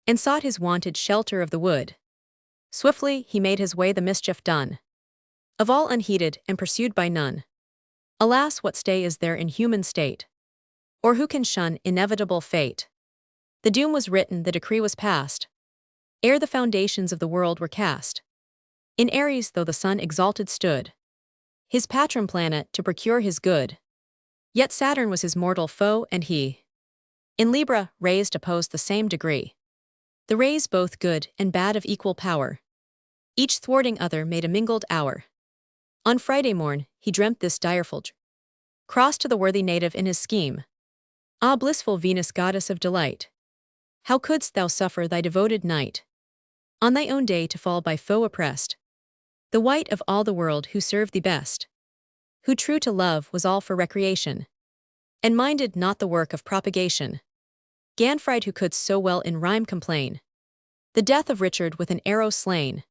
and sought his wonted shelter of the wood. Swiftly he made his way, the mischief done, of all unheeded and pursued by none. Alas, what stay is there in human state, or who can shun inevitable fate? The doom was written, the decree was passed, ere the foundations of the world were cast. In Aries though the sun exalted stood, his patron planet to procure his good, yet Saturn was his mortal foe, and he In Libra, rays oppose the same degree. The rays both good and bad of equal power. Each thwarting other made a mingled hour. On Friday morn, he dreamt this direful cross to the worthy native in his scheme. Ah, blissful Venus, goddess of delight! How couldst thou suffer thy devoted knight on thy own day to fall by foe oppressed? The white of all the world who served thee best, who true to love was all for recreation, and minded not the work of propagation. Ganfried, who couldst so well in rhyme complain the death of Richard with an arrow slain.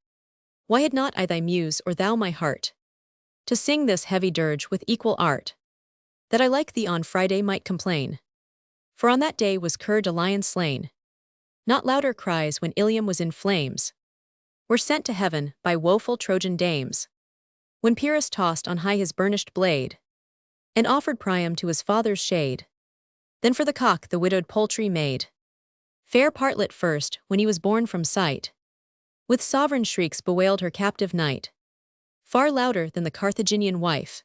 Why had not I thy muse or thou my heart to sing this heavy dirge with equal art? That I like thee on Friday might complain, for on that day was Coeur de Lion slain. Not louder cries when Ilium was in flames were sent to heaven by woeful Trojan dames, when Pyrrhus tossed on high his burnished blade, and offered Priam to his father's shade. Then for the cock the widowed poultry made fair partlet first, when he was born from sight, with sovereign shrieks bewailed her captive knight, far louder than the Carthaginian wife,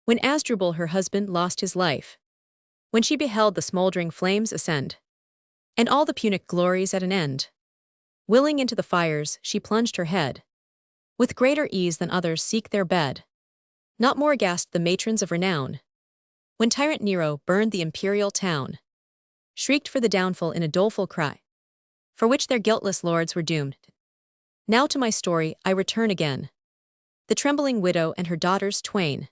when Asdrubal her husband lost his life, when she beheld the smouldering flames ascend, and all the Punic glories at an end. Willing into the fires she plunged her head, with greater ease than others seek their bed. Not more aghast the matrons of renown, when tyrant Nero burned the imperial town, shrieked for the downfall in a doleful cry, for which their guiltless lords were doomed. Now to my story I return again. The trembling widow and her daughters twain,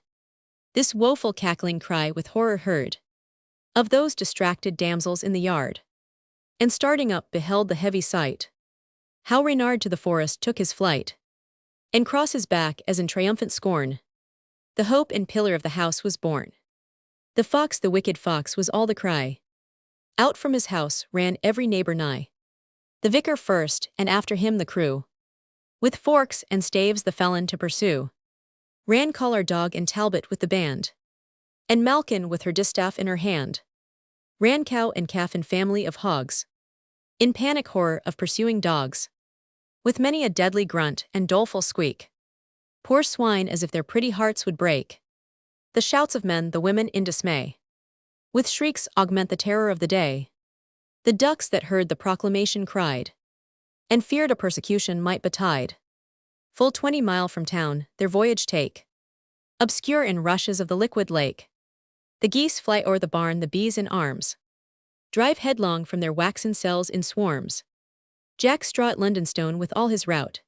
this woeful cackling cry with horror heard, of those distracted damsels in the yard, and starting up beheld the heavy sight, how Reynard to the forest took his flight, and cross his back as in triumphant scorn, the hope and pillar of the house was born. The fox, the wicked fox, was all the cry. Out from his house ran every neighbor nigh, the vicar first, and after him the crew, with forks and staves the felon to pursue. Ran Collar dog and Talbot with the band, and Malkin with her distaff in her hand. Ran cow and calf and family of hogs, in panic horror of pursuing dogs, with many a deadly grunt and doleful squeak. Poor swine, as if their pretty hearts would break. The shouts of men, the women in dismay, with shrieks augment the terror of the day. The ducks that heard the proclamation cried, and feared a persecution might betide. Full 20 mile from town their voyage take, obscure in rushes of the liquid lake. The geese fly o'er the barn, the bees in arms drive headlong from their waxen cells in swarms. Jack Straw at Londonstone with all his rout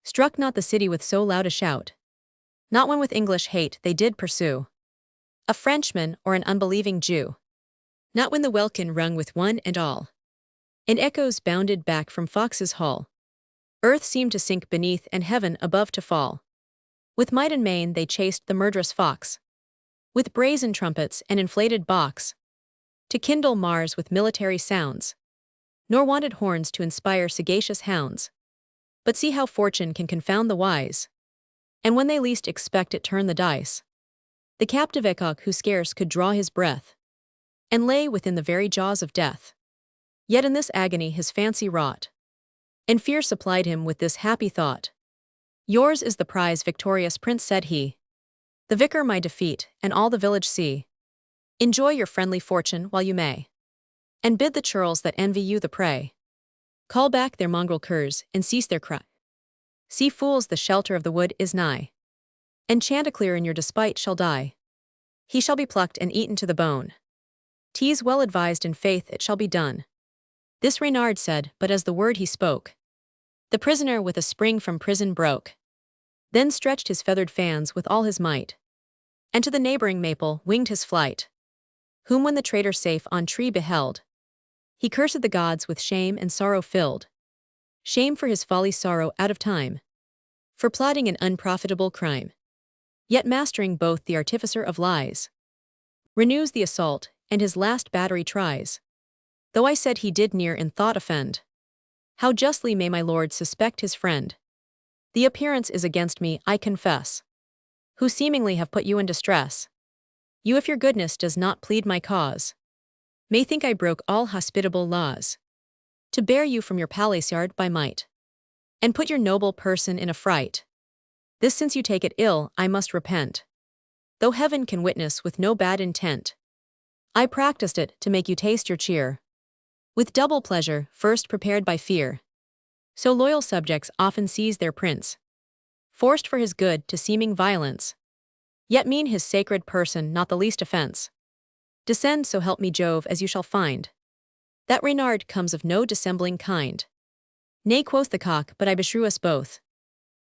struck not the city with so loud a shout, not when with English hate they did pursue a Frenchman or an unbelieving Jew, not when the welkin rung with one and all, and echoes bounded back from Fox's hall. Earth seemed to sink beneath and heaven above to fall. With might and main they chased the murderous fox, with brazen trumpets and inflated box, to kindle Mars with military sounds, nor wanted horns to inspire sagacious hounds. But see how fortune can confound the wise, and when they least expect it turn the dice. The captive ecock who scarce could draw his breath, and lay within the very jaws of death. Yet in this agony his fancy wrought, and fear supplied him with this happy thought. Yours is the prize, victorious prince, said he. The vicar my defeat, and all the village see. Enjoy your friendly fortune while you may, and bid the churls that envy you the prey call back their mongrel curs, and cease their cry. See, fools, the shelter of the wood is nigh, and Chanticleer in your despite shall die. He shall be plucked and eaten to the bone. 'Tis well advised, in faith it shall be done. This Reynard said, but as the word he spoke, the prisoner with a spring from prison broke, then stretched his feathered fans with all his might, and to the neighboring maple winged his flight, whom when the traitor safe on tree beheld, he cursed the gods with shame and sorrow filled. Shame for his folly, sorrow out of time, for plotting an unprofitable crime. Yet mastering both, the artificer of lies renews the assault, and his last battery tries. Though I said he did near in thought offend, how justly may my lord suspect his friend? The appearance is against me, I confess, who seemingly have put you in distress. You, if your goodness does not plead my cause, may think I broke all hospitable laws, to bear you from your palace yard by might, and put your noble person in a fright. This since you take it ill, I must repent, though heaven can witness with no bad intent. I practiced it to make you taste your cheer. With double pleasure, first prepared by fear. So loyal subjects often seize their prince, forced for his good to seeming violence, yet mean his sacred person not the least offense. Descend, so help me Jove, as you shall find, that Reynard comes of no dissembling kind. Nay, quoth the cock, but I beshrew us both,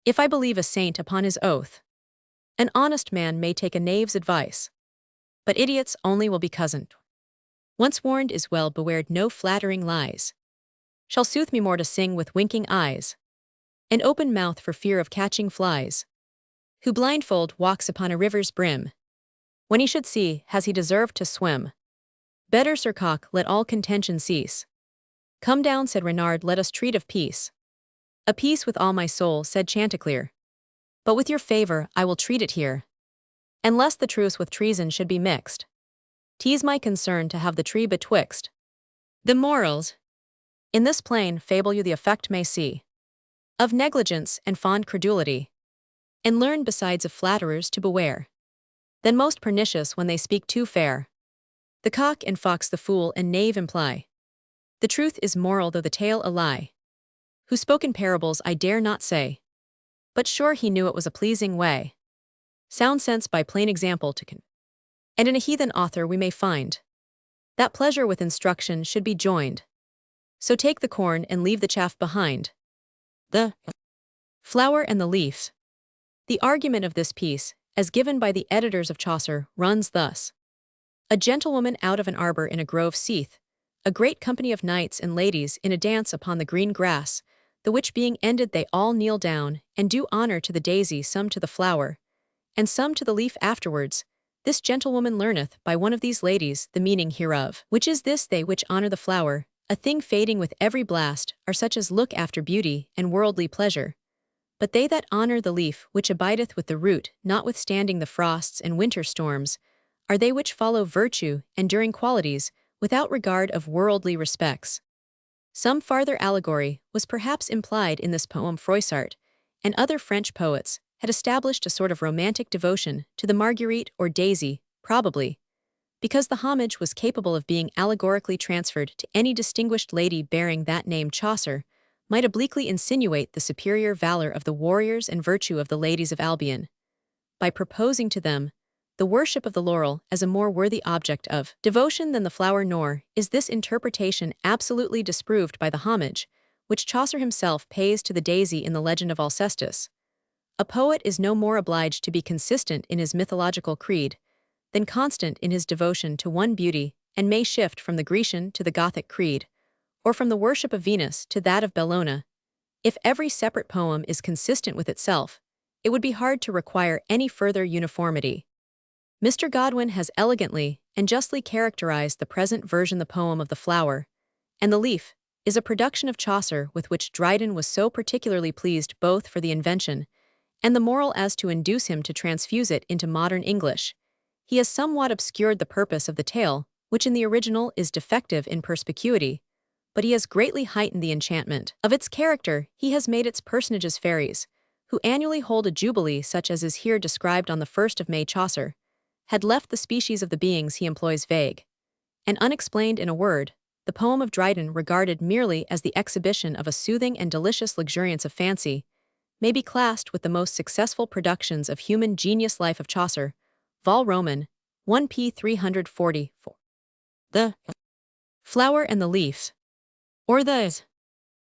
if I believe a saint upon his oath. An honest man may take a knave's advice, but idiots only will be cozened. Once warned is well, beware no flattering lies shall sooth me more to sing with winking eyes, an open mouth for fear of catching flies, who blindfold walks upon a river's brim, when he should see, has he deserved to swim. Better, Sir Cock, let all contention cease. Come down, said Reynard, let us treat of peace. A peace with all my soul, said Chanticleer. But with your favor I will treat it here, and lest the truce with treason should be mixed. 'Tis my concern to have the tree betwixt. The morals. In this plain fable you the effect may see, of negligence and fond credulity, and learn besides of flatterers to beware, then most pernicious when they speak too fair. The cock and fox the fool and knave imply, the truth is moral though the tale a lie. Who spoke in parables I dare not say, but sure he knew it was a pleasing way. Sound sense by plain example to and in a heathen author we may find, that pleasure with instruction should be joined. So take the corn and leave the chaff behind. The flower and the leaf. The argument of this piece, as given by the editors of Chaucer, runs thus. A gentlewoman out of an arbor in a grove seeth a great company of knights and ladies in a dance upon the green grass, the which being ended they all kneel down, and do honor to the daisy, some to the flower, and some to the leaf afterwards. This gentlewoman learneth by one of these ladies the meaning hereof, which is this: they which honor the flower, a thing fading with every blast, are such as look after beauty and worldly pleasure. But they that honor the leaf which abideth with the root, notwithstanding the frosts and winter storms, are they which follow virtue, enduring qualities, without regard of worldly respects. Some farther allegory was perhaps implied in this poem. Froissart and other French poets had established a sort of romantic devotion to the Marguerite or Daisy, probably because the homage was capable of being allegorically transferred to any distinguished lady bearing that name. Chaucer might obliquely insinuate the superior valor of the warriors and virtue of the ladies of Albion, by proposing to them the worship of the laurel as a more worthy object of devotion than the flower. Nor is this interpretation absolutely disproved by the homage which Chaucer himself pays to the daisy in the legend of Alcestis. A poet is no more obliged to be consistent in his mythological creed than constant in his devotion to one beauty, and may shift from the Grecian to the Gothic creed, or from the worship of Venus to that of Bellona. If every separate poem is consistent with itself, it would be hard to require any further uniformity. Mr. Godwin has elegantly and justly characterized the present version. The poem of the flower and the leaf is a production of Chaucer with which Dryden was so particularly pleased, both for the invention and the moral as to induce him to transfuse it into modern English. He has somewhat obscured the purpose of the tale, which in the original is defective in perspicuity, but he has greatly heightened the enchantment of its character. He has made its personages fairies, who annually hold a jubilee such as is here described on the 1st of May. Chaucer had left the species of the beings he employs vague and unexplained. In a word, the poem of Dryden, regarded merely as the exhibition of a soothing and delicious luxuriance of fancy, may be classed with the most successful productions of human genius. Life of Chaucer, Vol. Roman, 1 p. 344. The flower and the leaf, or the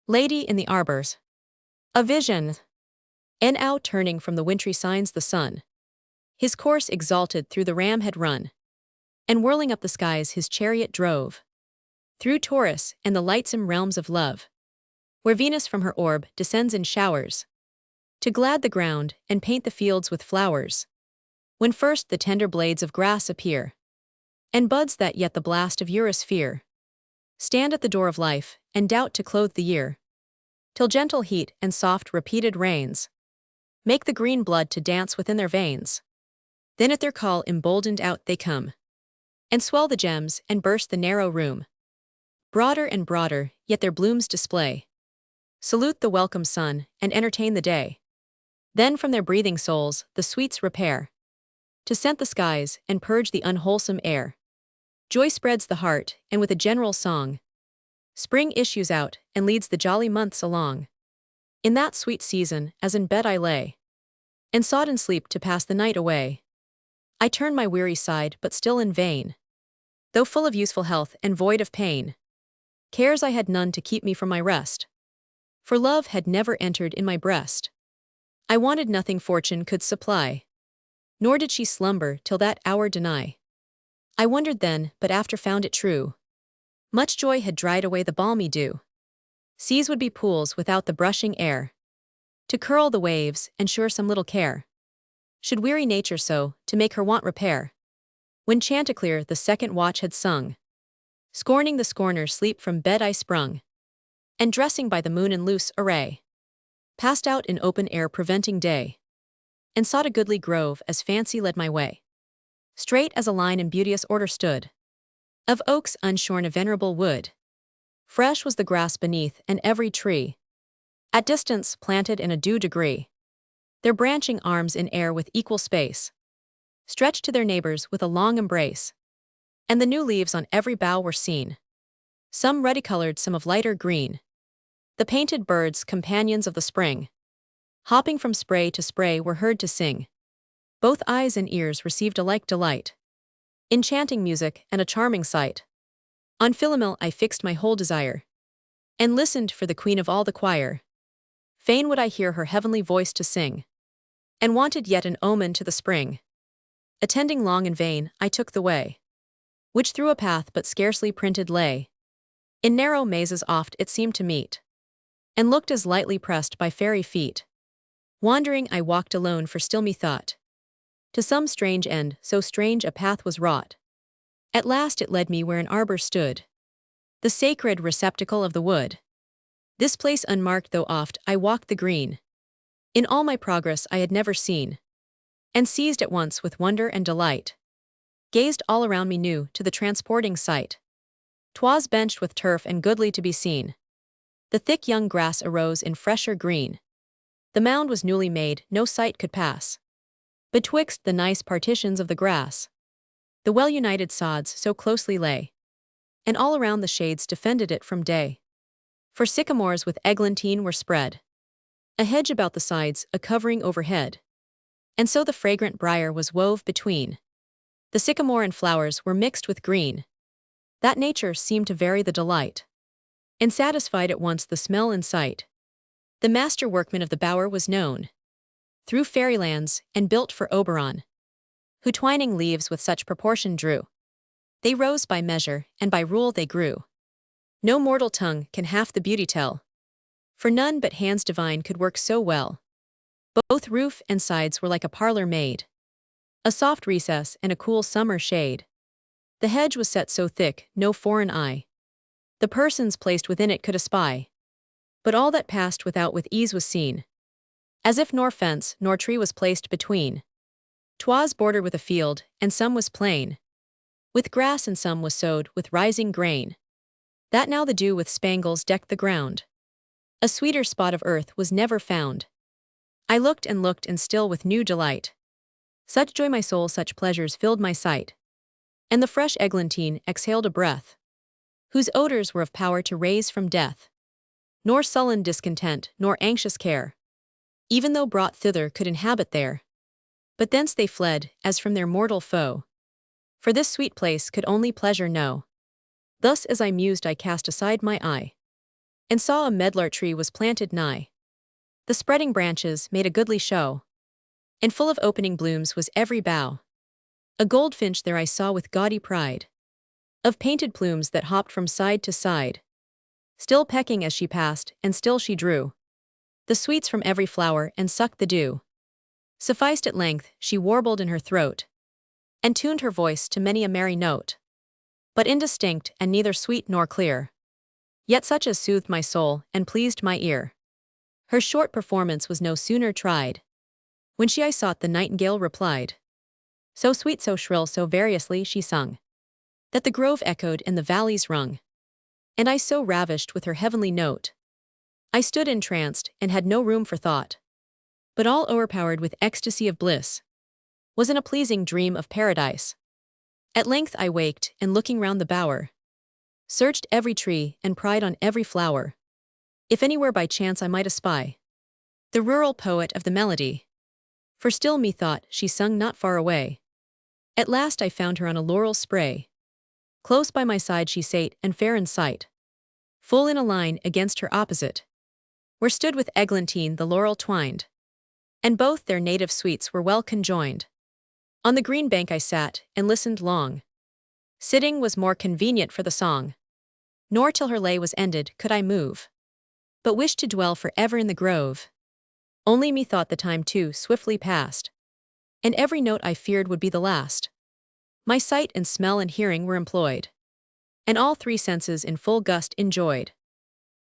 lady in the arbors. A vision. And out turning from the wintry signs the sun, his course exalted through the ram had run, and whirling up the skies his chariot drove, through Taurus and the lightsome realms of love, where Venus from her orb descends in showers, to glad the ground and paint the fields with flowers, when first the tender blades of grass appear, and buds that yet the blast of Eurus fear, stand at the door of life, and doubt to clothe the year, till gentle heat and soft repeated rains make the green blood to dance within their veins. Then at their call emboldened out they come, and swell the gems and burst the narrow room. Broader and broader, yet their blooms display, salute the welcome sun, and entertain the day. Then from their breathing souls the sweets repair, to scent the skies and purge the unwholesome air. Joy spreads the heart, and with a general song, spring issues out and leads the jolly months along. In that sweet season, as in bed I lay, and sought in sleep to pass the night away, I turned my weary side, but still in vain. Though full of useful health and void of pain, cares I had none to keep me from my rest, for love had never entered in my breast. I wanted nothing fortune could supply, nor did she slumber till that hour deny. I wondered then, but after found it true, much joy had dried away the balmy dew. Seas would be pools without the brushing air, to curl the waves, and sure some little care should weary nature so, to make her want repair. When Chanticleer the second watch had sung, scorning the scorner's sleep from bed I sprung, and dressing by the moon in loose array, passed out in open air preventing day, and sought a goodly grove as fancy led my way. Straight as a line in beauteous order stood, of oaks unshorn a venerable wood. Fresh was the grass beneath, and every tree, at distance planted in a due degree, their branching arms in air with equal space, stretched to their neighbors with a long embrace, and the new leaves on every bough were seen, some ruddy-colored, some of lighter green. The painted birds, companions of the spring, hopping from spray to spray, were heard to sing. Both eyes and ears received alike delight, enchanting music and a charming sight. On Philomel I fixed my whole desire, and listened for the queen of all the choir. Fain would I hear her heavenly voice to sing, and wanted yet an omen to the spring. Attending long in vain, I took the way, which through a path but scarcely printed lay. In narrow mazes oft it seemed to meet, and looked as lightly pressed by fairy feet. Wandering I walked alone, for still methought, to some strange end, so strange a path was wrought. At last it led me where an arbor stood, the sacred receptacle of the wood. This place unmarked, though oft I walked the green, in all my progress I had never seen, and seized at once with wonder and delight, gazed all around me new to the transporting sight. 'Twas benched with turf and goodly to be seen. The thick young grass arose in fresher green. The mound was newly made, no sight could pass betwixt the nice partitions of the grass. The well-united sods so closely lay, and all around the shades defended it from day. For sycamores with eglantine were spread, a hedge about the sides, a covering overhead, and so the fragrant briar was wove between. The sycamore and flowers were mixed with green, that nature seemed to vary the delight, and satisfied at once the smell and sight. The master workman of the bower was known through fairylands, and built for Oberon, who twining leaves with such proportion drew. They rose by measure, and by rule they grew. No mortal tongue can half the beauty tell, for none but hands divine could work so well. Both roof and sides were like a parlor made, a soft recess and a cool summer shade. The hedge was set so thick, no foreign eye, the persons placed within it could espy. But all that passed without with ease was seen, as if nor fence nor tree was placed between. 'Twas bordered with a field, and some was plain with grass, and some was sowed with rising grain, that now the dew with spangles decked the ground. A sweeter spot of earth was never found. I looked, and still with new delight, such joy my soul, such pleasures filled my sight. And the fresh eglantine exhaled a breath, whose odors were of power to raise from death. Nor sullen discontent, nor anxious care, even though brought thither, could inhabit there. But thence they fled, as from their mortal foe, for this sweet place could only pleasure know. Thus as I mused I cast aside my eye, and saw a medlar tree was planted nigh. The spreading branches made a goodly show, and full of opening blooms was every bough. A goldfinch there I saw with gaudy pride, of painted plumes that hopped from side to side, still pecking as she passed, and still she drew the sweets from every flower, and sucked the dew. Sufficed at length, she warbled in her throat, and tuned her voice to many a merry note, but indistinct, and neither sweet nor clear, yet such as soothed my soul, and pleased my ear. Her short performance was no sooner tried, when she I sought, the nightingale replied. So sweet, so shrill, so variously she sung, that the grove echoed and the valleys rung. And I so ravished with her heavenly note, I stood entranced, and had no room for thought, but all o'erpowered with ecstasy of bliss, was in a pleasing dream of paradise. At length I waked, and looking round the bower, searched every tree, and pried on every flower, if anywhere by chance I might espy the rural poet of the melody. For still methought she sung not far away. At last I found her on a laurel spray. Close by my side she sate, and fair in sight, full in a line against her opposite, where stood with eglantine the laurel twined, and both their native sweets were well conjoined. On the green bank I sat, and listened long. Sitting was more convenient for the song. Nor till her lay was ended could I move, but wished to dwell for ever in the grove. Only methought the time too swiftly passed, and every note I feared would be the last. My sight and smell and hearing were employed, and all three senses in full gust enjoyed.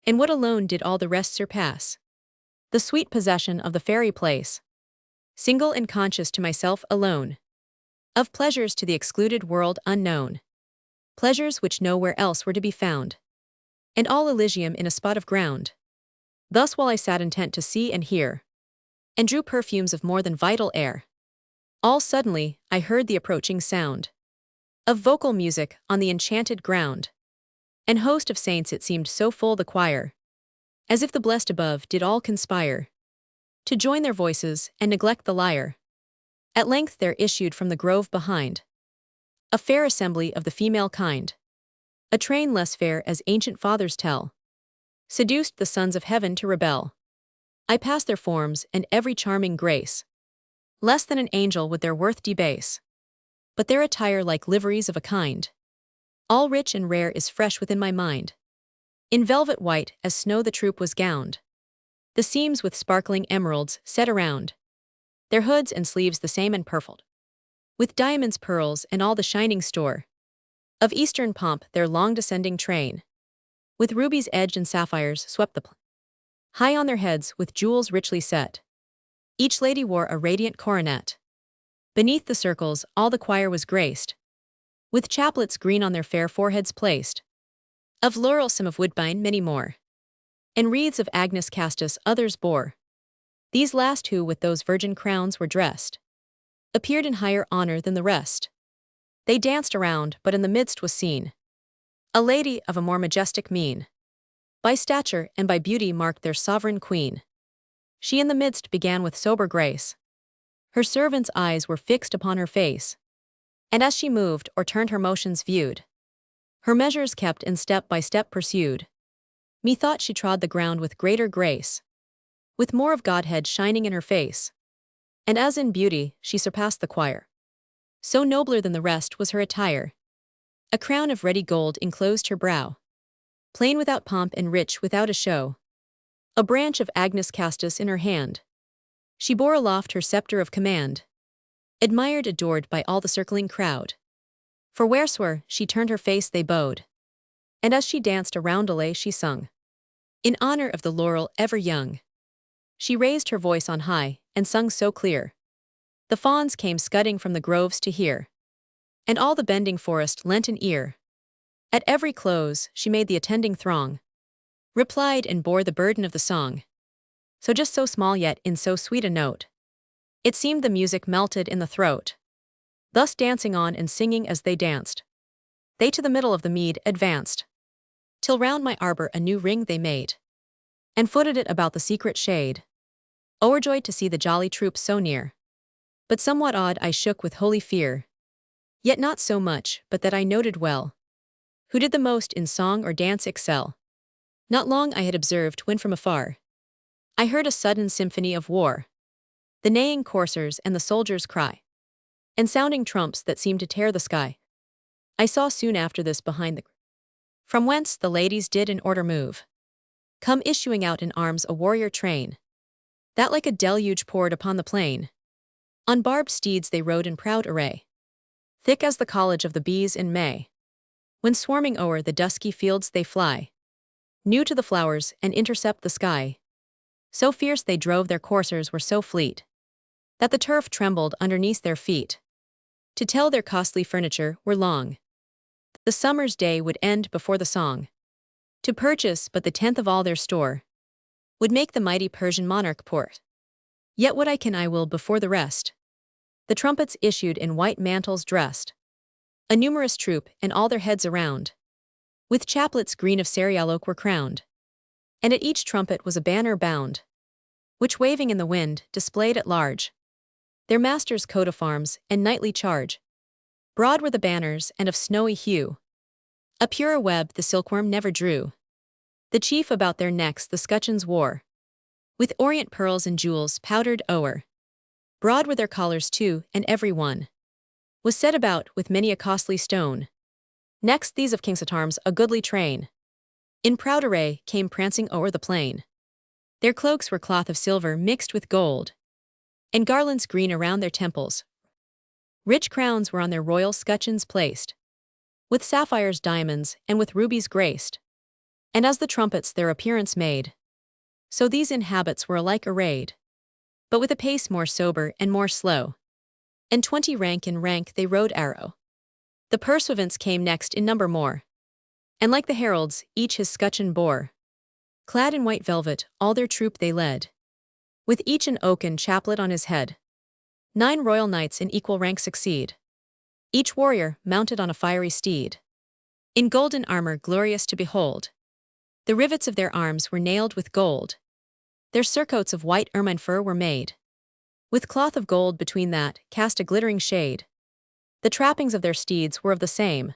And what alone did all the rest surpass? The sweet possession of the fairy place, single and conscious to myself alone, of pleasures to the excluded world unknown, pleasures which nowhere else were to be found, and all Elysium in a spot of ground. Thus while I sat intent to see and hear, and drew perfumes of more than vital air, all suddenly I heard the approaching sound of vocal music on the enchanted ground. An host of saints it seemed so full the choir, as if the blessed above did all conspire to join their voices and neglect the lyre. At length there issued from the grove behind a fair assembly of the female kind, a train less fair as ancient fathers tell, seduced the sons of heaven to rebel. I passed their forms and every charming grace, less than an angel would their worth debase, but their attire like liveries of a kind, all rich and rare is fresh within my mind. In velvet white as snow the troop was gowned, the seams with sparkling emeralds set around, their hoods and sleeves the same and purfled, with diamonds, pearls, and all the shining store of eastern pomp their long descending train, with rubies edged and sapphires swept the plain. High on their heads with jewels richly set, each lady wore a radiant coronet. Beneath the circles all the choir was graced, with chaplets green on their fair foreheads placed, of laurel some of woodbine many more, and wreaths of agnus castus others bore. These last who with those virgin crowns were dressed, appeared in higher honor than the rest. They danced around, but in the midst was seen a lady of a more majestic mien, by stature and by beauty marked their sovereign queen. She in the midst began with sober grace. Her servants' eyes were fixed upon her face, and as she moved or turned her motions viewed, her measures kept and step by step pursued. Methought she trod the ground with greater grace, with more of Godhead shining in her face, and as in beauty she surpassed the choir. So nobler than the rest was her attire. A crown of ruddy gold enclosed her brow, plain without pomp and rich without a show. A branch of agnus castus in her hand, she bore aloft her scepter of command, admired, adored by all the circling crowd. For wheresoe'er she turned her face they bowed, and as she danced a roundelay she sung, in honor of the laurel ever young. She raised her voice on high, and sung so clear, the fawns came scudding from the groves to hear, and all the bending forest lent an ear. At every close she made the attending throng, replied and bore the burden of the song, so just so small yet in so sweet a note, it seemed the music melted in the throat. Thus dancing on and singing as they danced, they to the middle of the mead advanced, till round my arbor a new ring they made, and footed it about the secret shade. O'erjoyed to see the jolly troop so near, but somewhat awed I shook with holy fear, yet not so much but that I noted well who did the most in song or dance excel. Not long I had observed when from afar I heard a sudden symphony of war, the neighing coursers and the soldiers' cry, and sounding trumps that seemed to tear the sky. I saw soon after this behind the from whence the ladies did in order move, come issuing out in arms a warrior train, that like a deluge poured upon the plain. On barbed steeds they rode in proud array, thick as the college of the bees in May, when swarming o'er the dusky fields they fly, new to the flowers and intercept the sky. So fierce they drove, their coursers were so fleet, that the turf trembled underneath their feet. To tell their costly furniture were long, the summer's day would end before the song. To purchase but the tenth of all their store, would make the mighty Persian monarch port. Yet what I can I will before the rest. The trumpets issued in white mantles dressed, A numerous troop, and all their heads around, with chaplets green of cereal oak were crowned. And at each trumpet was a banner bound, which waving in the wind, displayed at large their master's coat of arms and knightly charge. Broad were the banners, and of snowy hue, a purer web the silkworm never drew. The chief about their necks the scutcheons wore, with orient pearls and jewels powdered o'er. Broad were their collars too, and every one was set about with many a costly stone. Next these of kings at arms a goodly train, in proud array, came prancing o'er the plain. Their cloaks were cloth of silver mixed with gold, and garlands green around their temples. Rich crowns were on their royal scutcheons placed, with sapphires, diamonds, and with rubies graced. And as the trumpets their appearance made, so these in habits were alike arrayed, but with a pace more sober and more slow. And 20 rank in rank they rode arrow. The pursuivants came next in number more, and like the heralds, each his scutcheon bore. Clad in white velvet, all their troop they led, with each an oaken chaplet on his head. 9 royal knights in equal rank succeed, each warrior mounted on a fiery steed, in golden armor glorious to behold. The rivets of their arms were nailed with gold. Their surcoats of white ermine fur were made, with cloth of gold between that cast a glittering shade. The trappings of their steeds were of the same.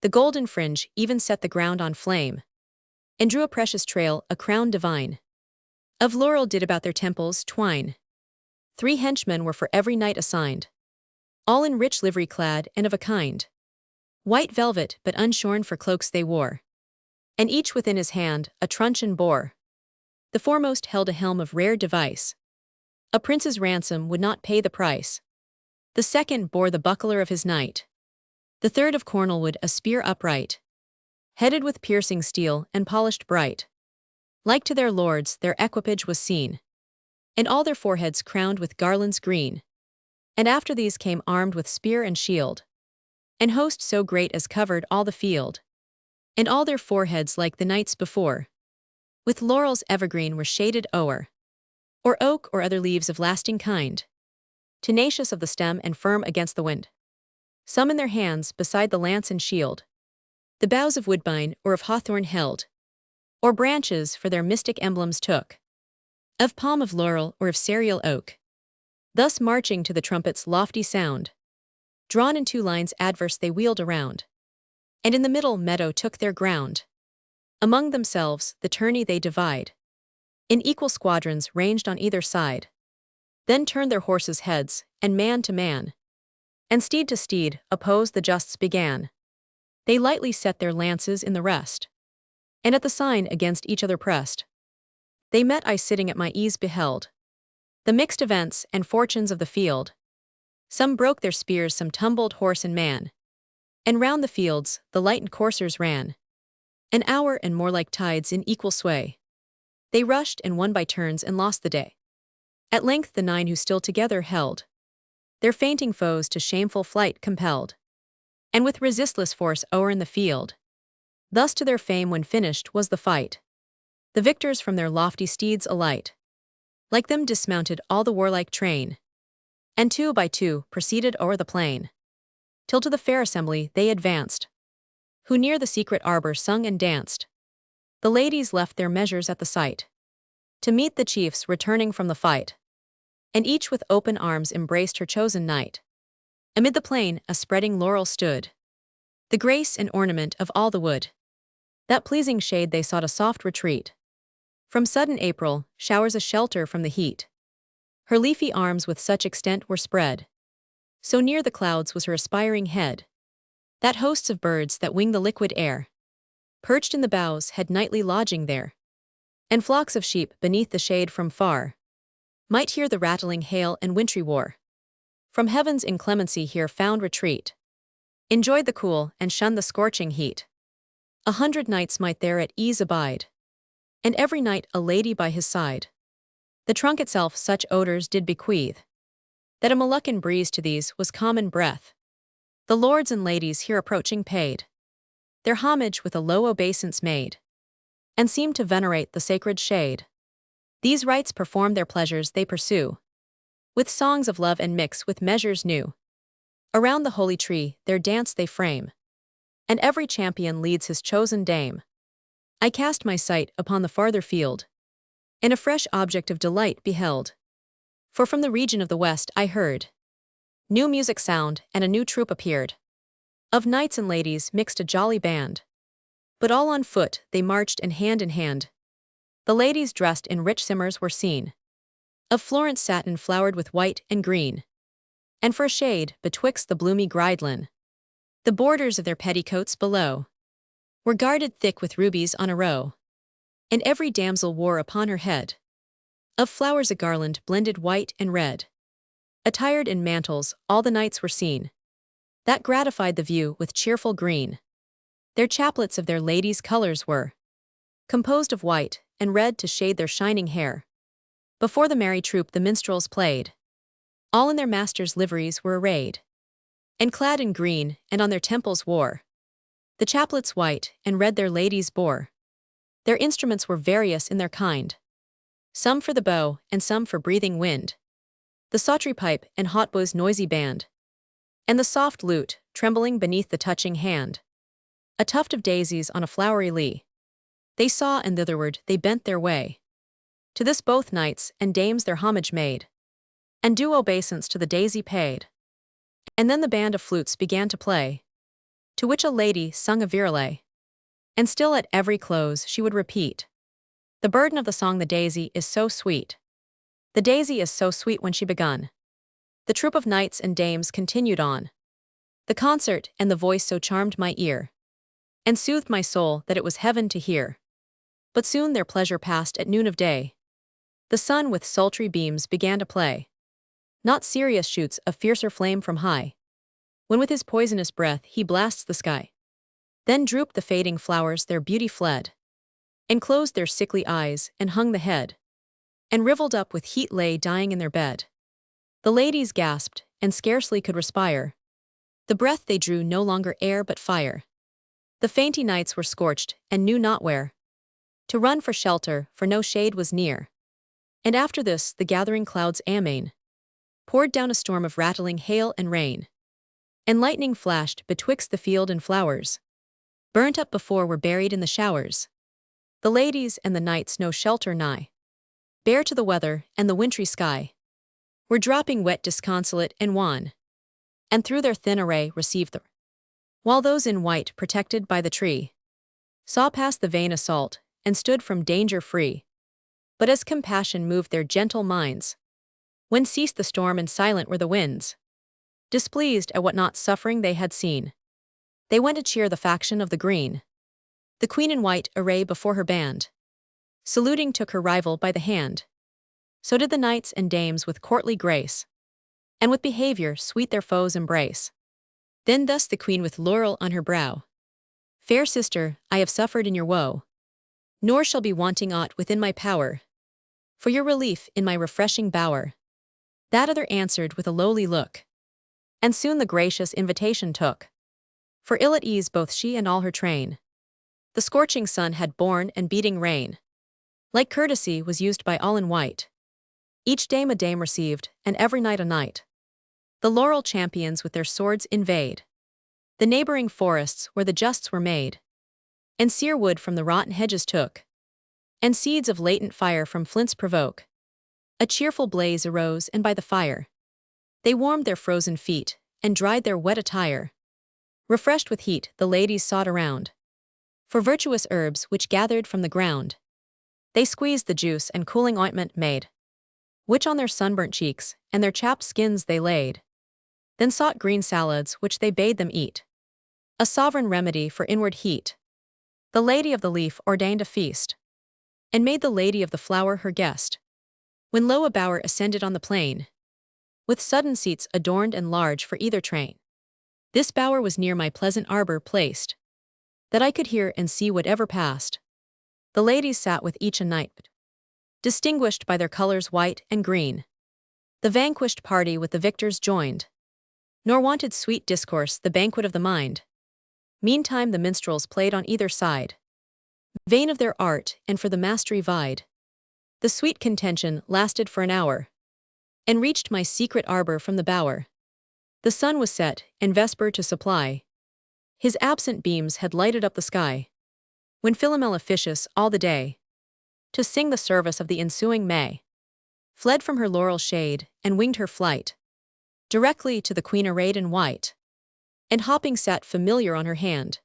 The golden fringe even set the ground on flame, and drew a precious trail, a crown divine. Of laurel did about their temples twine. 3 henchmen were for every knight assigned, all in rich livery clad and of a kind. White velvet but unshorn for cloaks they wore, and each within his hand a truncheon bore. The foremost held a helm of rare device. A prince's ransom would not pay the price. The second bore the buckler of his knight. The third of cornelwood a spear upright, headed with piercing steel and polished bright. Like to their lords their equipage was seen, and all their foreheads crowned with garlands green. And after these came armed with spear and shield, an host so great as covered all the field. And all their foreheads like the knights before, with laurels evergreen were shaded o'er, or oak or other leaves of lasting kind, tenacious of the stem and firm against the wind. Some in their hands, beside the lance and shield, the boughs of woodbine or of hawthorn held, or branches for their mystic emblems took, of palm of laurel or of cereal oak. Thus marching to the trumpet's lofty sound, drawn in 2 lines adverse they wheeled around, and in the middle meadow took their ground. Among themselves the tourney they divide, in equal squadrons ranged on either side. Then turned their horses' heads, and man to man, and steed to steed, oppose the justs began. They lightly set their lances in the rest, and at the sign against each other pressed. They met I sitting at my ease beheld the mixed events and fortunes of the field. Some broke their spears, some tumbled horse and man, and round the fields the lightened coursers ran. An hour and more like tides in equal sway, they rushed and won by turns and lost the day. At length the 9 who still together held, their fainting foes to shameful flight compelled, and with resistless force o'er in the field. Thus to their fame when finished was the fight. The victors from their lofty steeds alight, like them dismounted all the warlike train, and 2 by 2 proceeded o'er the plain, till to the fair assembly they advanced, who near the secret arbor sung and danced. The ladies left their measures at the sight, to meet the chiefs returning from the fight, and each with open arms embraced her chosen knight. Amid the plain a spreading laurel stood, the grace and ornament of all the wood. That pleasing shade they sought a soft retreat, from sudden April showers a shelter from the heat. Her leafy arms with such extent were spread, so near the clouds was her aspiring head, that hosts of birds that wing the liquid air, perched in the boughs had nightly lodging there, and flocks of sheep beneath the shade from far might hear the rattling hail and wintry war. From heaven's inclemency here found retreat, enjoyed the cool and shunned the scorching heat. 100 knights might there at ease abide, and every knight a lady by his side. The trunk itself such odors did bequeath, that a Moluccan breeze to these was common breath. The lords and ladies here approaching paid their homage with a low obeisance made, and seemed to venerate the sacred shade. These rites perform their pleasures they pursue, with songs of love and mix with measures new. Around the holy tree, their dance they frame, and every champion leads his chosen dame. I cast my sight upon the farther field, and a fresh object of delight beheld. For from the region of the west I heard new music sound, and a new troop appeared. Of knights and ladies mixed a jolly band, but all on foot they marched and hand in hand. The ladies dressed in rich simmers were seen, of Florence satin flowered with white and green, and for a shade betwixt the bloomy gridlin, the borders of their petticoats below were guarded thick with rubies on a row, and every damsel wore upon her head of flowers a garland blended white and red. Attired in mantles, all the knights were seen, that gratified the view with cheerful green. Their chaplets of their ladies' colors were composed of white and red to shade their shining hair. Before the merry troop the minstrels played, all in their masters' liveries were arrayed, and clad in green, and on their temples wore the chaplets white and red their ladies bore. Their instruments were various in their kind, some for the bow and some for breathing wind, the psaltery pipe and hautbow's noisy band, and the soft lute trembling beneath the touching hand. A tuft of daisies on a flowery lea they saw, and thitherward they bent their way. To this both knights and dames their homage made, and due obeisance to the daisy paid. And then the band of flutes began to play, to which a lady sung a virelay, and still at every close she would repeat, the burden of the song, the daisy is so sweet. The daisy is so sweet. When she begun, the troop of knights and dames continued on the concert, and the voice so charmed my ear, and soothed my soul, that it was heaven to hear. But soon their pleasure passed at noon of day. The sun with sultry beams began to play, not Sirius shoots a fiercer flame from high, when with his poisonous breath he blasts the sky. Then drooped the fading flowers, their beauty fled, and closed their sickly eyes, and hung the head, and riveled up with heat lay dying in their bed. The ladies gasped, and scarcely could respire. The breath they drew no longer air but fire. The fainty knights were scorched, and knew not where to run for shelter, for no shade was near. And after this the gathering clouds amain poured down a storm of rattling hail and rain, and lightning flashed betwixt the field and flowers, burnt up before were buried in the showers. The ladies and the knights no shelter nigh, bare to the weather and the wintry sky, were dropping wet disconsolate and wan, and through their thin array received the while those in white, protected by the tree, saw past the vain assault, and stood from danger free. But as compassion moved their gentle minds, when ceased the storm and silent were the winds, displeased at what not suffering they had seen, they went to cheer the faction of the green. The queen in white array before her band, saluting took her rival by the hand. So did the knights and dames with courtly grace, and with behavior sweet their foes embrace. Then thus the queen with laurel on her brow, fair sister, I have suffered in your woe, nor shall be wanting aught within my power, for your relief in my refreshing bower. That other answered with a lowly look, and soon the gracious invitation took, for ill at ease both she and all her train. The scorching sun had borne and beating rain, like courtesy, was used by all in white. Each dame a dame received, and every knight a knight. The laurel champions with their swords invade the neighboring forests where the justs were made, and sere wood from the rotten hedges took, and seeds of latent fire from flints provoke. A cheerful blaze arose, and by the fire they warmed their frozen feet, and dried their wet attire. Refreshed with heat, the ladies sought around for virtuous herbs which gathered from the ground. They squeezed the juice and cooling ointment made, which on their sunburnt cheeks and their chapped skins they laid. Then sought green salads which they bade them eat, a sovereign remedy for inward heat. The lady of the leaf ordained a feast, and made the lady of the flower her guest. When lo, a bower ascended on the plain, with sudden seats adorned and large for either train. This bower was near my pleasant arbor placed, that I could hear and see whatever passed. The ladies sat with each a knight, distinguished by their colors white and green. The vanquished party with the victors joined, nor wanted sweet discourse the banquet of the mind. Meantime the minstrels played on either side, vain of their art, and for the mastery vied. The sweet contention lasted for an hour, and reached my secret arbor from the bower. The sun was set, and vesper to supply. His absent beams had lighted up the sky. When Philomel officious all the day, to sing the service of the ensuing May, fled from her laurel shade, and winged her flight directly to the queen arrayed in white, and hopping sat familiar on her hand,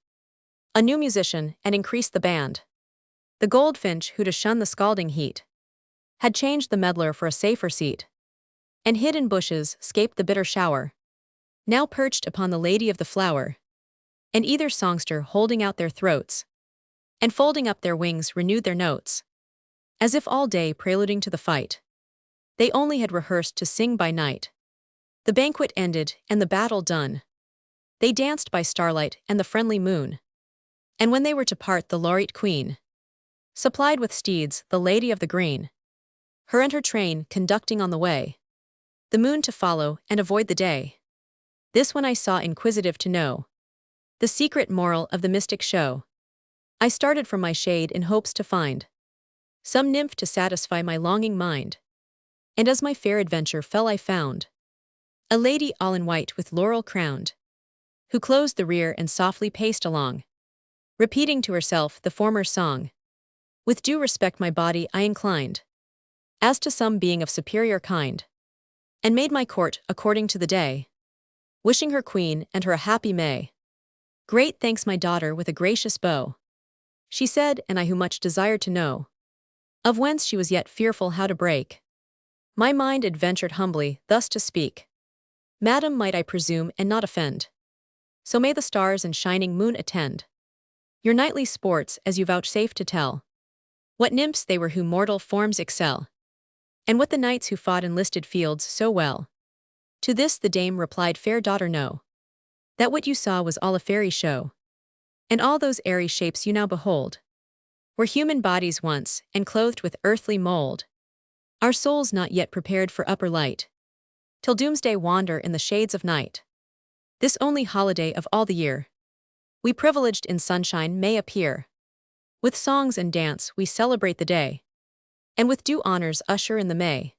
a new musician, and increased the band. The goldfinch, who to shun the scalding heat, had changed the medlar for a safer seat, and hid in bushes, scaped the bitter shower, now perched upon the lady of the flower, and either songster holding out their throats, and folding up their wings renewed their notes, as if all day preluding to the fight, they only had rehearsed to sing by night. The banquet ended, and the battle done, they danced by starlight and the friendly moon, and when they were to part the laureate queen, supplied with steeds the lady of the green, her and her train conducting on the way, the moon to follow and avoid the day. This when I saw inquisitive to know the secret moral of the mystic show, I started from my shade in hopes to find some nymph to satisfy my longing mind, and as my fair adventure fell I found a lady all in white with laurel crowned, who closed the rear and softly paced along, repeating to herself the former song. With due respect my body I inclined, as to some being of superior kind, and made my court according to the day, wishing her queen and her a happy May. Great thanks my daughter with a gracious bow, she said, and I who much desired to know, of whence she was yet fearful how to break, my mind adventured humbly thus to speak. Madam, might I presume and not offend? So may the stars and shining moon attend your nightly sports as you vouchsafe to tell, what nymphs they were who mortal forms excel, and what the knights who fought in listed fields so well. To this the dame replied, fair daughter, know that what you saw was all a fairy show, and all those airy shapes you now behold were human bodies once, and clothed with earthly mold, our souls not yet prepared for upper light, till doomsday wander in the shades of night. This only holiday of all the year, we privileged in sunshine may appear. With songs and dance we celebrate the day, and with due honors usher in the May.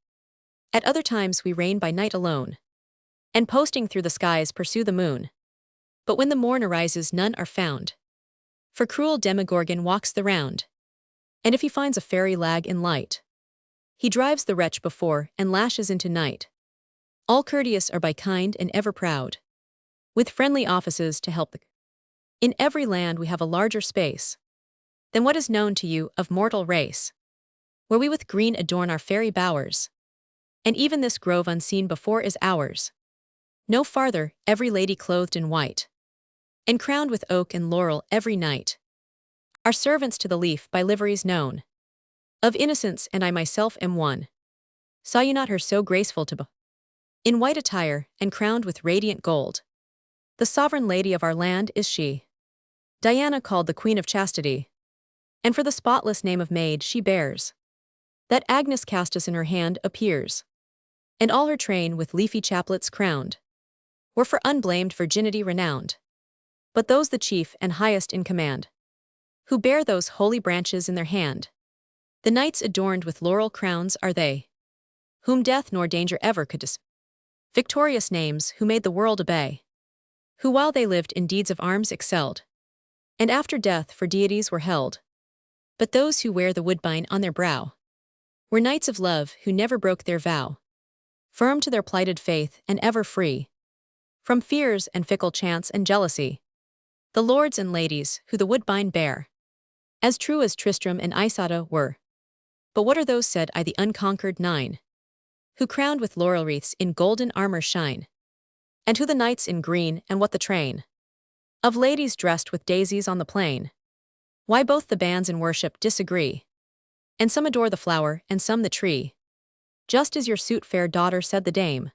At other times we reign by night alone, and posting through the skies pursue the moon. But when the morn arises none are found, for cruel Demogorgon walks the round, and if he finds a fairy lag in light, he drives the wretch before and lashes into night. All courteous are by kind and ever proud, with friendly offices to help the. In every land we have a larger space than what is known to you of mortal race, where we with green adorn our fairy bowers, and even this grove unseen before is ours. No farther, every lady clothed in white, and crowned with oak and laurel every night, are servants to the leaf by liveries known, of innocence, and I myself am one. Saw you not her so graceful to in white attire, and crowned with radiant gold? The sovereign lady of our land is she, Diana, called the Queen of Chastity, and for the spotless name of maid she bears. That Agnes Castus in her hand appears, and all her train with leafy chaplets crowned, were for unblamed virginity renowned. But those the chief and highest in command, who bear those holy branches in their hand, the knights adorned with laurel crowns are they, whom death nor danger ever could victorious names who made the world obey, who while they lived in deeds of arms excelled, and after death for deities were held. But those who wear the woodbine on their brow were knights of love who never broke their vow, firm to their plighted faith and ever free from fears and fickle chance and jealousy. The lords and ladies who the woodbine bear, as true as Tristram and Isolde were. But what are those, said I, the unconquered nine, who crowned with laurel wreaths in golden armor shine? And who the knights in green, and what the train of ladies dressed with daisies on the plain? Why both the bands in worship disagree, and some adore the flower and some the tree. Just as your suit, fair daughter, said the dame.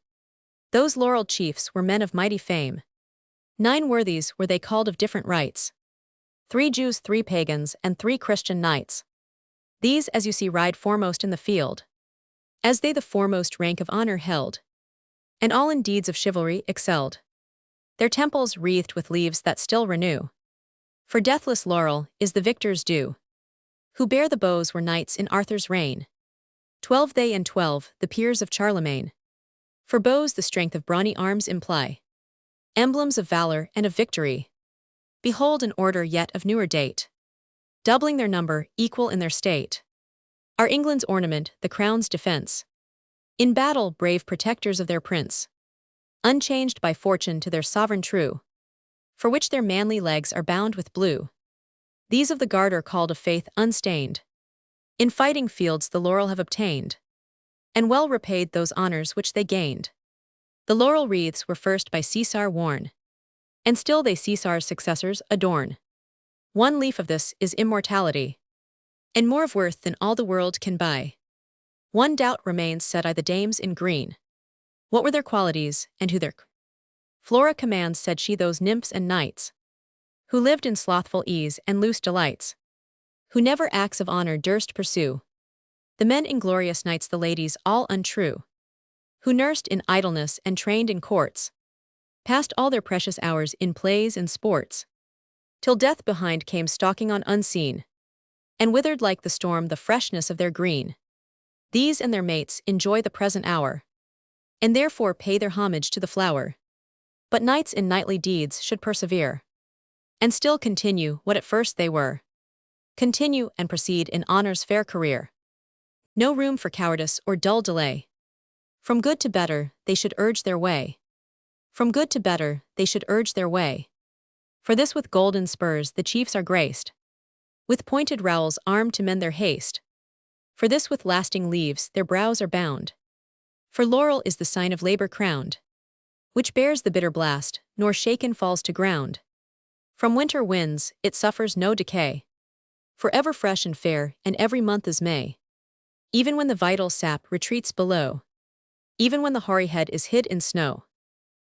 Those laureled chiefs were men of mighty fame. 9 worthies were they called of different rights, 3 Jews, 3 pagans, and 3 Christian knights. These as you see ride foremost in the field, as they the foremost rank of honor held, and all in deeds of chivalry excelled, their temples wreathed with leaves that still renew. For deathless laurel is the victor's due, who bear the bows were knights in Arthur's reign. 12 they and 12 the peers of Charlemagne. For bows the strength of brawny arms imply, emblems of valor and of victory. Behold an order yet of newer date, doubling their number, equal in their state. Are England's ornament, the crown's defense. In battle, brave protectors of their prince, unchanged by fortune to their sovereign true, for which their manly legs are bound with blue. These of the guard are called of faith unstained. In fighting fields the laurel have obtained, and well repaid those honors which they gained. The laurel wreaths were first by Caesar worn, and still they Caesar's successors adorn. One leaf of this is immortality, and more of worth than all the world can buy. One doubt remains, said I, the dames in green. What were their qualities, and who their Flora commands, said she, those nymphs and knights, who lived in slothful ease and loose delights, who never acts of honor durst pursue. The men inglorious knights, the ladies all untrue, who nursed in idleness and trained in courts, passed all their precious hours in plays and sports, till death behind came stalking on unseen, and withered like the storm the freshness of their green. These and their mates enjoy the present hour, and therefore pay their homage to the flower. But knights in knightly deeds should persevere, and still continue what at first they were. Continue and proceed in honor's fair career. No room for cowardice or dull delay. From good to better, they should urge their way. From good to better, they should urge their way. For this with golden spurs the chiefs are graced, with pointed rowels armed to mend their haste. For this with lasting leaves their brows are bound. For laurel is the sign of labor crowned, which bears the bitter blast, nor shaken falls to ground. From winter winds it suffers no decay, forever fresh and fair, and every month is May. Even when the vital sap retreats below, even when the hoary head is hid in snow,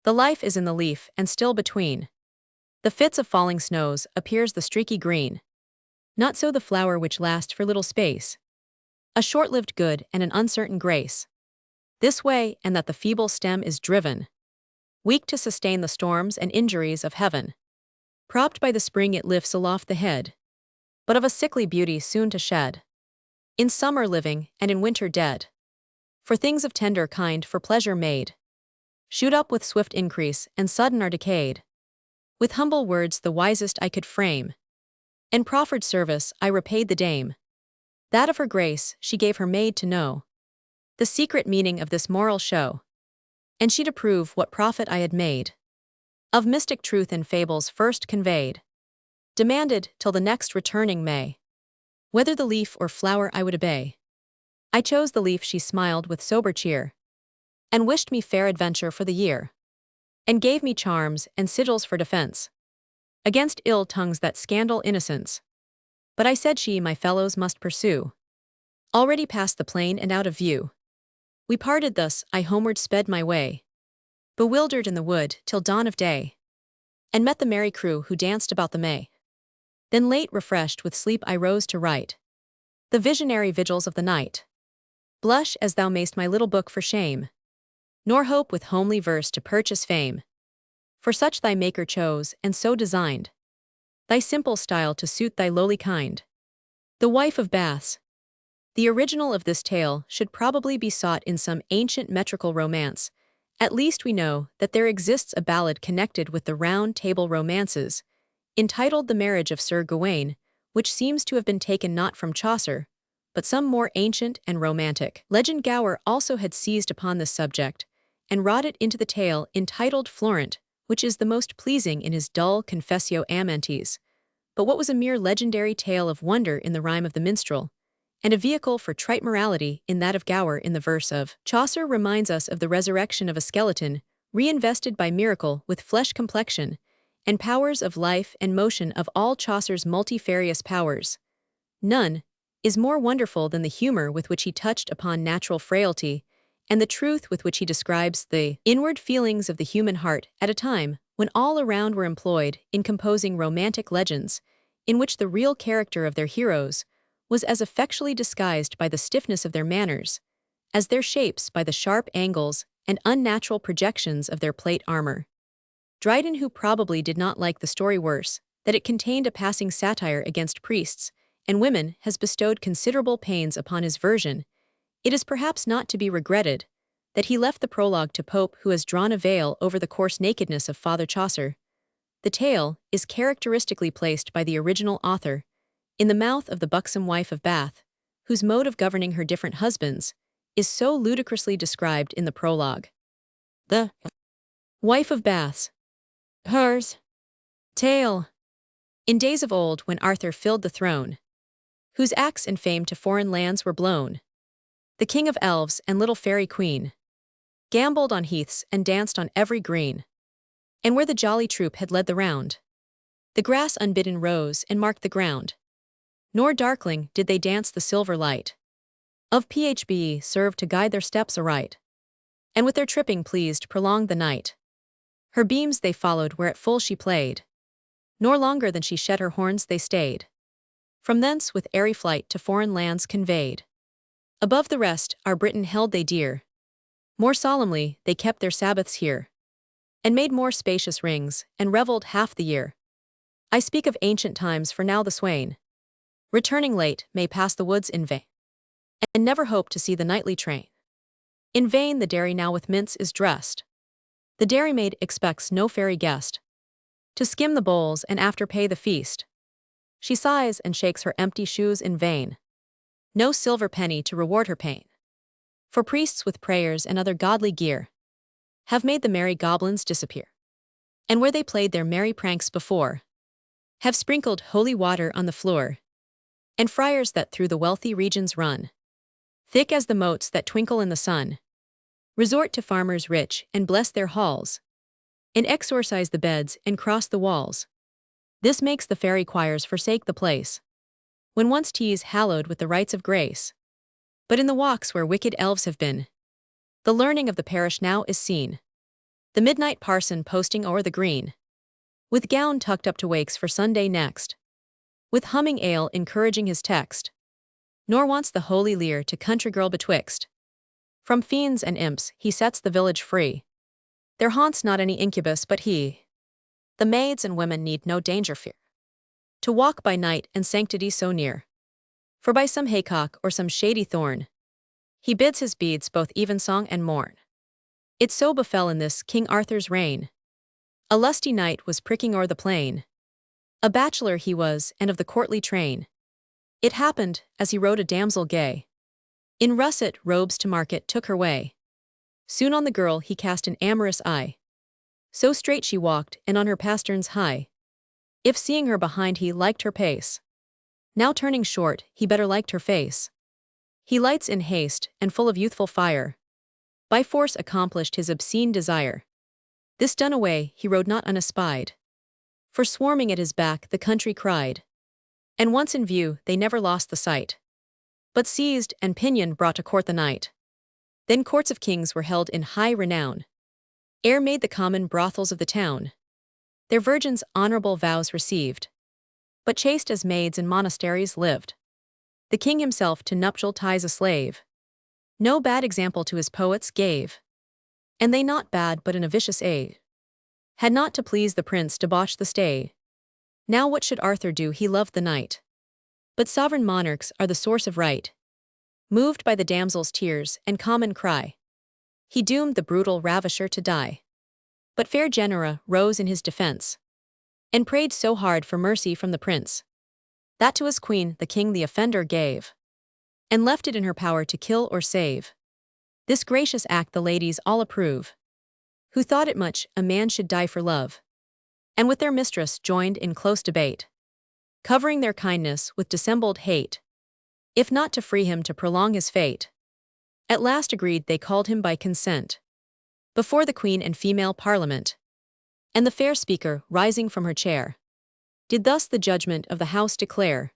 the life is in the leaf, and still between the fits of falling snows appears the streaky green. Not so the flower which lasts for little space, a short-lived good and an uncertain grace. This way and that the feeble stem is driven, weak to sustain the storms and injuries of heaven. Propped by the spring it lifts aloft the head, but of a sickly beauty soon to shed. In summer living, and in winter dead. For things of tender kind for pleasure made, shoot up with swift increase, and sudden are decayed. With humble words the wisest I could frame, and proffered service I repaid the dame. That of her grace she gave her maid to know, the secret meaning of this moral show. And she to prove what profit I had made, of mystic truth and fables first conveyed, demanded till the next returning May, whether the leaf or flower I would obey. I chose the leaf, she smiled with sober cheer, and wished me fair adventure for the year, and gave me charms and sigils for defense against ill tongues that scandal innocence. But I said she my fellows must pursue, already past the plain and out of view. We parted thus, I homeward sped my way, bewildered in the wood till dawn of day, and met the merry crew who danced about the May. Then late refreshed with sleep I rose to write the visionary vigils of the night. Blush as thou mayst, my little book, for shame, nor hope with homely verse to purchase fame. For such thy Maker chose, and so designed thy simple style to suit thy lowly kind. The Wife of Baths. The original of this tale should probably be sought in some ancient metrical romance. At least we know that there exists a ballad connected with the Round Table romances, entitled The Marriage of Sir Gawain, which seems to have been taken not from Chaucer, but some more ancient and romantic legend. Gower also had seized upon this subject, and wrought it into the tale entitled Florent, which is the most pleasing in his dull Confessio Amantis, but what was a mere legendary tale of wonder in the rhyme of the minstrel, and a vehicle for trite morality in that of Gower in the verse of Chaucer, reminds us of the resurrection of a skeleton, reinvested by miracle with flesh complexion, and powers of life and motion. Of all Chaucer's multifarious powers, none is more wonderful than the humor with which he touched upon natural frailty, and the truth with which he describes the inward feelings of the human heart at a time when all around were employed in composing romantic legends, in which the real character of their heroes was as effectually disguised by the stiffness of their manners, as their shapes by the sharp angles and unnatural projections of their plate armor. Dryden, who probably did not like the story worse, that it contained a passing satire against priests and women, has bestowed considerable pains upon his version. It is perhaps not to be regretted that he left the prologue to Pope who has drawn a veil over the coarse nakedness of Father Chaucer. The tale is characteristically placed by the original author in the mouth of the buxom wife of Bath, whose mode of governing her different husbands is so ludicrously described in the prologue. The wife of Bath's hers tale. In days of old, when Arthur filled the throne, whose axe and fame to foreign lands were blown, the king of elves and little fairy queen gambled on heaths and danced on every green. And where the jolly troop had led the round, the grass unbidden rose and marked the ground. Nor darkling did they dance the silver light of PHBE served to guide their steps aright, and with their tripping pleased prolonged the night. Her beams they followed where at full she played, nor longer than she shed her horns they stayed. From thence with airy flight to foreign lands conveyed. Above the rest our Britain held they dear, more solemnly they kept their Sabbaths here, and made more spacious rings, and revelled half the year. I speak of ancient times, for now the swain, returning late, may pass the woods in vain, and never hope to see the nightly train. In vain the dairy now with mints is dressed. The dairymaid expects no fairy guest to skim the bowls and after pay the feast. She sighs and shakes her empty shoes in vain. No silver penny to reward her pain. For priests with prayers and other godly gear have made the merry goblins disappear, and where they played their merry pranks before, have sprinkled holy water on the floor, and friars that through the wealthy regions run, thick as the motes that twinkle in the sun, resort to farmers rich and bless their halls, and exorcise the beds and cross the walls. This makes the fairy choirs forsake the place, when once 'tis hallowed with the rites of grace. But in the walks where wicked elves have been, the learning of the parish now is seen. The midnight parson posting o'er the green, with gown tucked up to wakes for Sunday next, with humming ale encouraging his text. Nor wants the holy leer to country girl betwixt. From fiends and imps he sets the village free. There haunts not any incubus but he. The maids and women need no danger fear to walk by night and sanctity so near. For by some haycock or some shady thorn, he bids his beads both evensong and morn. It so befell in this King Arthur's reign. A lusty knight was pricking o'er the plain. A bachelor he was, and of the courtly train. It happened, as he rode, a damsel gay, in russet robes to market took her way. Soon on the girl he cast an amorous eye. So straight she walked, and on her pasterns high. If seeing her behind he liked her pace, now turning short, he better liked her face. He lights in haste, and full of youthful fire, by force accomplished his obscene desire. This done away, he rode not unespied, for swarming at his back the country cried. And once in view, they never lost the sight, but seized and pinioned brought to court the night. Then courts of kings were held in high renown, ere made the common brothels of the town. Their virgins honorable vows received, but chaste as maids in monasteries lived. The king himself to nuptial ties a slave, no bad example to his poets gave. And they not bad but in a vicious age, had not to please the prince debauched the stay. Now what should Arthur do? He loved the knight, but sovereign monarchs are the source of right. Moved by the damsel's tears and common cry, he doomed the brutal ravisher to die. But fair Genera rose in his defense, and prayed so hard for mercy from the prince, that to his queen the king the offender gave, and left it in her power to kill or save. This gracious act the ladies all approve, who thought it much a man should die for love, and with their mistress joined in close debate, covering their kindness with dissembled hate, if not to free him to prolong his fate. At last agreed they called him by consent, before the queen and female parliament. And the fair speaker, rising from her chair, did thus the judgment of the house declare.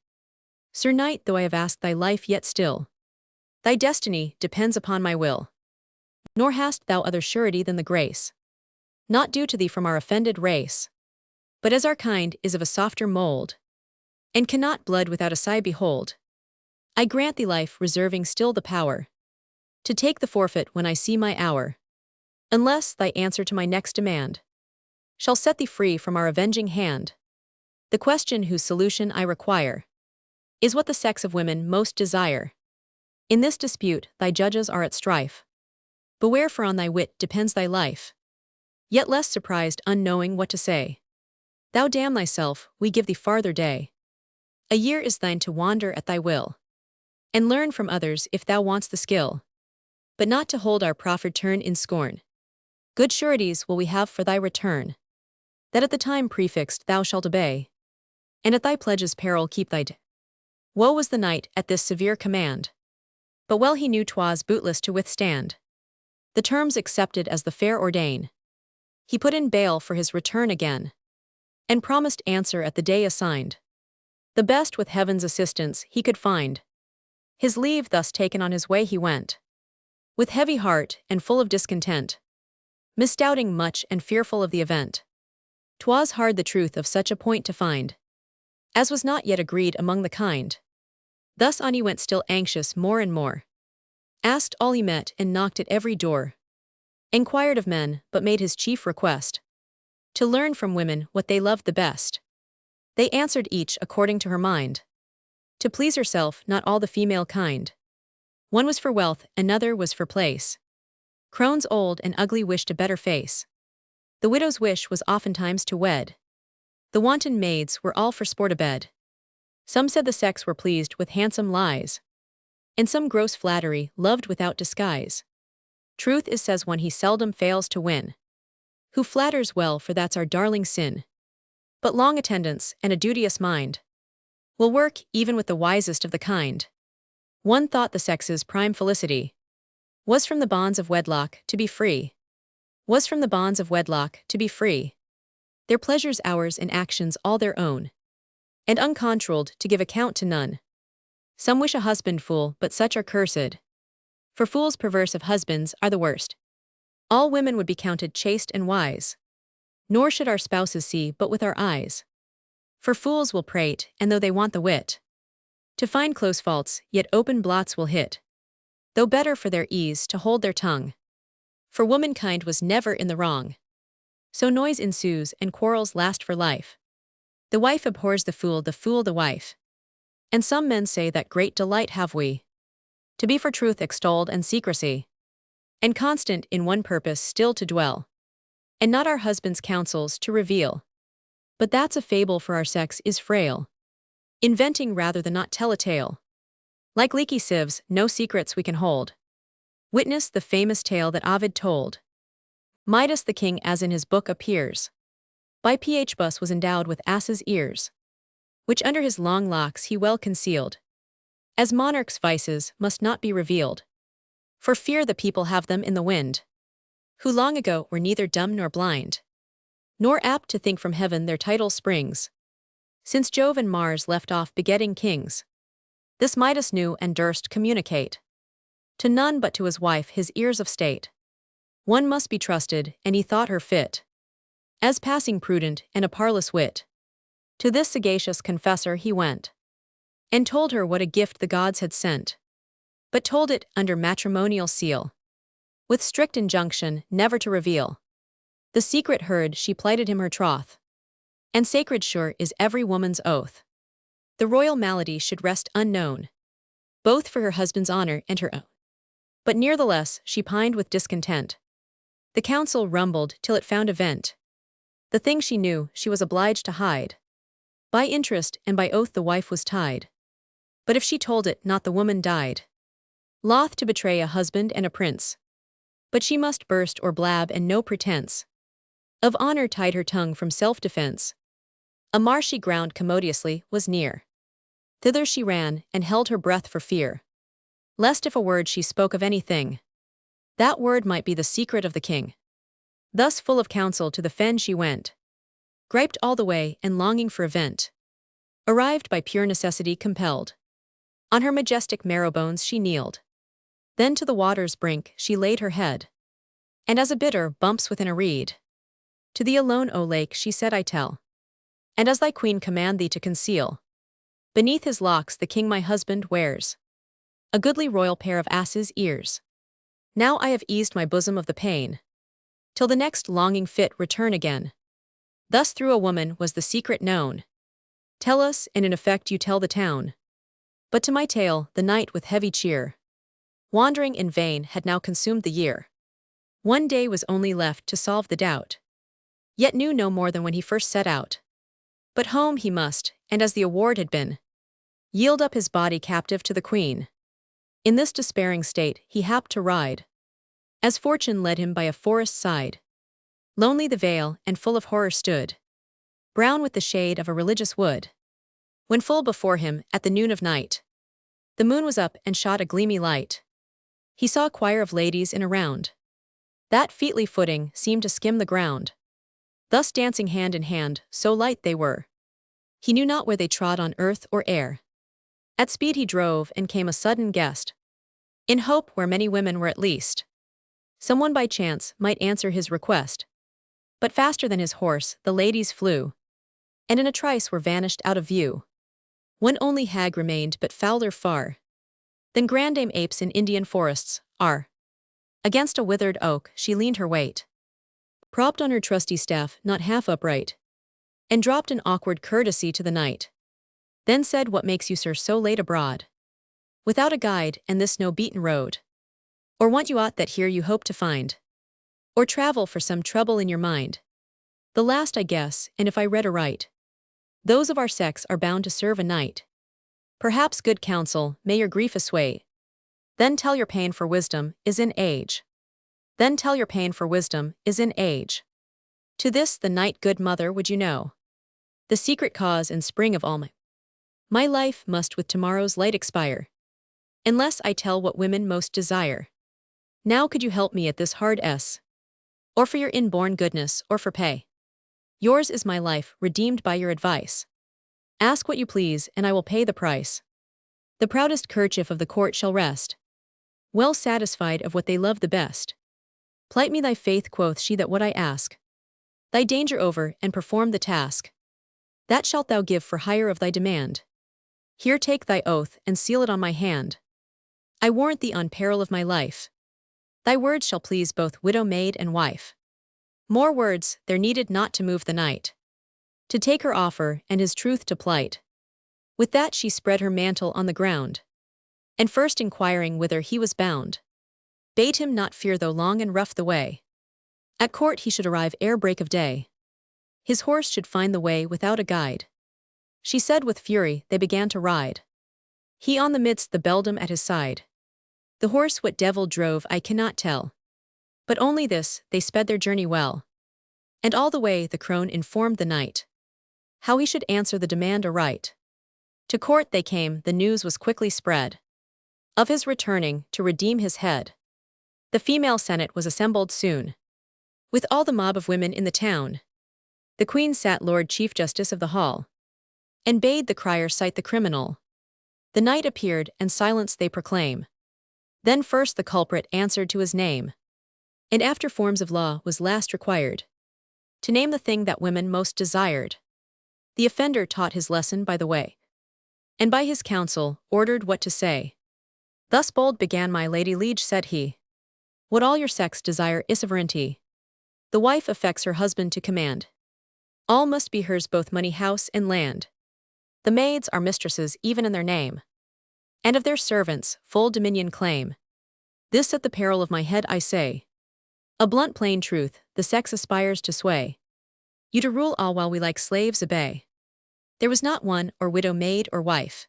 Sir knight, though I have asked thy life, yet still thy destiny depends upon my will. Nor hast thou other surety than the grace, not due to thee from our offended race. But as our kind is of a softer mold, and cannot blood without a sigh behold, I grant thee life, reserving still the power to take the forfeit when I see my hour. Unless thy answer to my next demand shall set thee free from our avenging hand. The question whose solution I require is what the sex of women most desire. In this dispute thy judges are at strife, Beware, for on thy wit depends thy life. Yet less surprised, unknowing what to say. Thou damn thyself, we give thee farther day. A year is thine to wander at thy will, and learn from others if thou wants the skill, but not to hold our proffered turn in scorn. Good sureties will we have for thy return, that at the time prefixed thou shalt obey, and at thy pledge's peril keep thy d. Woe was the knight at this severe command, but well he knew 'twas bootless to withstand the terms accepted as the fair ordain. He put in bail for his return again, and promised answer at the day assigned. The best with heaven's assistance he could find. His leave thus taken, on his way he went, with heavy heart and full of discontent, misdoubting much and fearful of the event. 'Twas hard the truth of such a point to find, as was not yet agreed among the kind. Thus on he went, still anxious more and more, asked all he met and knocked at every door, enquired of men, but made his chief request to learn from women what they loved the best. They answered each according to her mind, to please herself, not all the female kind. One was for wealth, another was for place. Crones old and ugly wished a better face. The widow's wish was oftentimes to wed. The wanton maids were all for sport abed. Some said the sex were pleased with handsome lies, and some gross flattery loved without disguise. Truth is, says one, he seldom fails to win, who flatters well, for that's our darling sin. But long attendance and a duteous mind will work even with the wisest of the kind. One thought the sex's prime felicity was from the bonds of wedlock to be free. Was from the bonds of wedlock to be free. Their pleasures ours and actions all their own, and uncontrolled to give account to none. Some wish a husband fool, but such are cursed, for fools perverse of husbands are the worst. All women would be counted chaste and wise, nor should our spouses see but with our eyes. For fools will prate, and though they want the wit to find close faults, yet open blots will hit, though better for their ease to hold their tongue. For womankind was never in the wrong, so noise ensues and quarrels last for life. The wife abhors the fool the wife. And some men say that great delight have we to be for truth extolled and secrecy, and constant in one purpose still to dwell, and not our husbands' counsels to reveal. But that's a fable, for our sex is frail, inventing rather than not tell a tale. Like leaky sieves, no secrets we can hold. Witness the famous tale that Ovid told. Midas the king, as in his book appears, by Phbus was endowed with ass's ears, which under his long locks he well concealed, as monarch's vices must not be revealed, for fear the people have them in the wind, who long ago were neither dumb nor blind, nor apt to think from heaven their title springs, since Jove and Mars left off begetting kings. This Midas knew and durst communicate to none but to his wife his ears of state. One must be trusted, and he thought her fit, as passing prudent and a parlous wit. To this sagacious confessor he went, and told her what a gift the gods had sent, but told it under matrimonial seal, with strict injunction never to reveal the secret heard. She plighted him her troth, and sacred sure is every woman's oath. The royal malady should rest unknown, both for her husband's honor and her own. But nevertheless she pined with discontent. The council rumbled till it found a vent. The thing she knew she was obliged to hide. By interest and by oath the wife was tied. But if she told it not, the woman died, loth to betray a husband and a prince. But she must burst or blab, and no pretense of honor tied her tongue from self-defense. A marshy ground commodiously was near. Thither she ran, and held her breath for fear, lest if a word she spoke of anything, that word might be the secret of the king. Thus full of counsel to the fen she went, griped all the way, and longing for a vent, arrived by pure necessity compelled. On her majestic marrow bones she kneeled, then to the water's brink she laid her head, and as a bitter bumps within a reed, to thee alone, O lake, she said, I tell, and as thy queen command thee to conceal, beneath his locks the king my husband wears a goodly royal pair of ass's ears. Now I have eased my bosom of the pain, till the next longing fit return again. Thus through a woman was the secret known. Tell us, and in effect you tell the town. But to my tale the night with heavy cheer, wandering in vain, had now consumed the year. One day was only left to solve the doubt, yet knew no more than when he first set out. But home he must, and as the award had been, yield up his body captive to the queen. In this despairing state he happed to ride, as fortune led him by a forest side. Lonely the vale, and full of horror stood, brown with the shade of a religious wood. When full before him, at the noon of night, the moon was up and shot a gleamy light. He saw a choir of ladies in a round, that featly footing seemed to skim the ground. Thus dancing hand in hand, so light they were, he knew not where they trod on earth or air. At speed he drove, and came a sudden guest, in hope where many women were at least, someone by chance might answer his request. But faster than his horse the ladies flew, and in a trice were vanished out of view. One only hag remained, but fouler far than grandame apes in Indian forests are. Against a withered oak she leaned her weight, propped on her trusty staff not half upright, and dropped an awkward courtesy to the knight. Then said, "What makes you, sir, so late abroad, without a guide, and this no-beaten road? Or want you aught that here you hope to find? Or travel for some trouble in your mind?" "The last I guess, and if I read aright, those of our sex are bound to serve a knight. Perhaps good counsel may your grief assuage. Then tell your pain, for wisdom is in age. Then tell your pain, for wisdom is in age." To this the knight, "Good mother, would you know the secret cause and spring of all my life must with tomorrow's light expire, unless I tell what women most desire. Now could you help me at this hard ess, or for your inborn goodness, or for pay? Yours is my life, redeemed by your advice. Ask what you please, and I will pay the price. The proudest kerchief of the court shall rest, well satisfied of what they love the best. Plight me thy faith," quoth she, "that what I ask, thy danger over, and perform the task. That shalt thou give for hire of thy demand. Here take thy oath, and seal it on my hand. I warrant thee on peril of my life, thy words shall please both widow, maid, and wife." More words there needed not to move the knight to take her offer, and his truth to plight. With that she spread her mantle on the ground, and first inquiring whither he was bound, bade him not fear though long and rough the way. At court he should arrive ere break of day. His horse should find the way without a guide. She said with fury they began to ride, he on the midst, the beldam at his side. The horse what devil drove I cannot tell, but only this, they sped their journey well. And all the way the crone informed the knight how he should answer the demand aright. To court they came, the news was quickly spread of his returning to redeem his head. The female senate was assembled soon, with all the mob of women in the town. The queen sat Lord Chief Justice of the hall, and bade the crier cite the criminal. The knight appeared, and silence they proclaim. Then first the culprit answered to his name, and after forms of law was last required to name the thing that women most desired. The offender taught his lesson by the way, and by his counsel ordered what to say. Thus bold began, "My lady liege," said he, "what all your sex desire is sovereignty. The wife affects her husband to command. All must be hers, both money, house, and land. The maids are mistresses even in their name, and of their servants full dominion claim. This at the peril of my head I say, a blunt plain truth, the sex aspires to sway you to rule all, while we like slaves obey." There was not one, or widow, maid, or wife,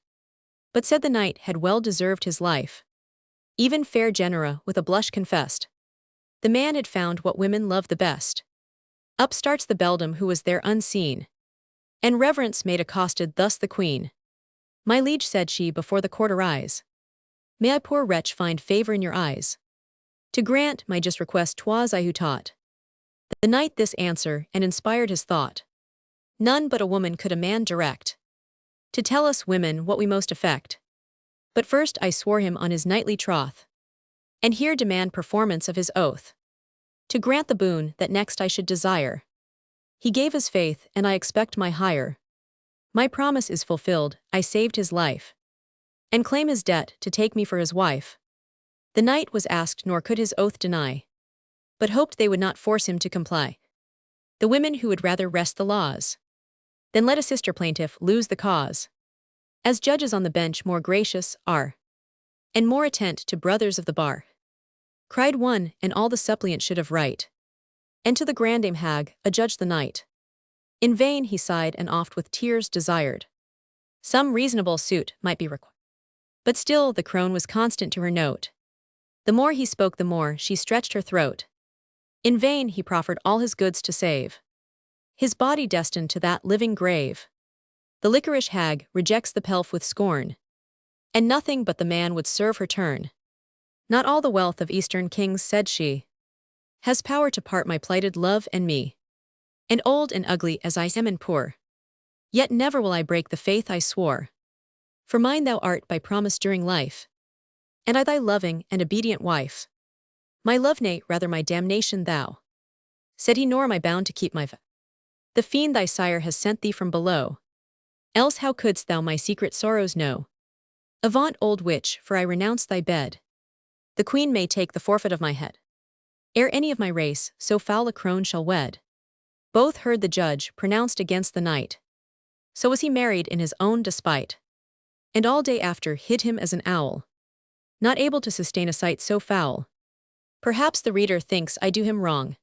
but said the knight had well deserved his life. Even fair Genera with a blush confessed the man had found what women love the best. Up starts the beldam who was there unseen, and reverence made accosted thus the queen. "My liege," said she, "before the court arise, may I, poor wretch, find favor in your eyes? To grant my just request 'twas I who taught." The knight this answer, and inspired his thought, "None but a woman could a man direct to tell us women what we most affect. But first I swore him on his knightly troth, and here demand performance of his oath, to grant the boon that next I should desire. He gave his faith, and I expect my hire. My promise is fulfilled, I saved his life, and claim his debt to take me for his wife." The knight was asked, nor could his oath deny, but hoped they would not force him to comply. The women who would rather wrest the laws than let a sister plaintiff lose the cause, as judges on the bench more gracious are, and more attent to brothers of the bar, Cried one, and all the suppliant should have right. And to the grandame hag, adjudged the knight. In vain he sighed and oft with tears desired some reasonable suit might be required. But still the crone was constant to her note. The more he spoke the more she stretched her throat. In vain he proffered all his goods to save his body destined to that living grave. The liquorish hag rejects the pelf with scorn, and nothing but the man would serve her turn. Not all the wealth of eastern kings, said she, has power to part my plighted love and me. And old and ugly as I am and poor, yet never will I break the faith I swore. For mine thou art by promise during life, and I thy loving and obedient wife. My love, nay, rather my damnation thou, said he, nor am I bound to keep my vow. The fiend thy sire has sent thee from below, else how couldst thou my secret sorrows know? Avaunt, old witch, for I renounce thy bed. The queen may take the forfeit of my head, ere any of my race so foul a crone shall wed. Both heard the judge pronounced against the knight. So was he married in his own despite, and all day after hid him as an owl, not able to sustain a sight so foul. Perhaps the reader thinks I do him wrong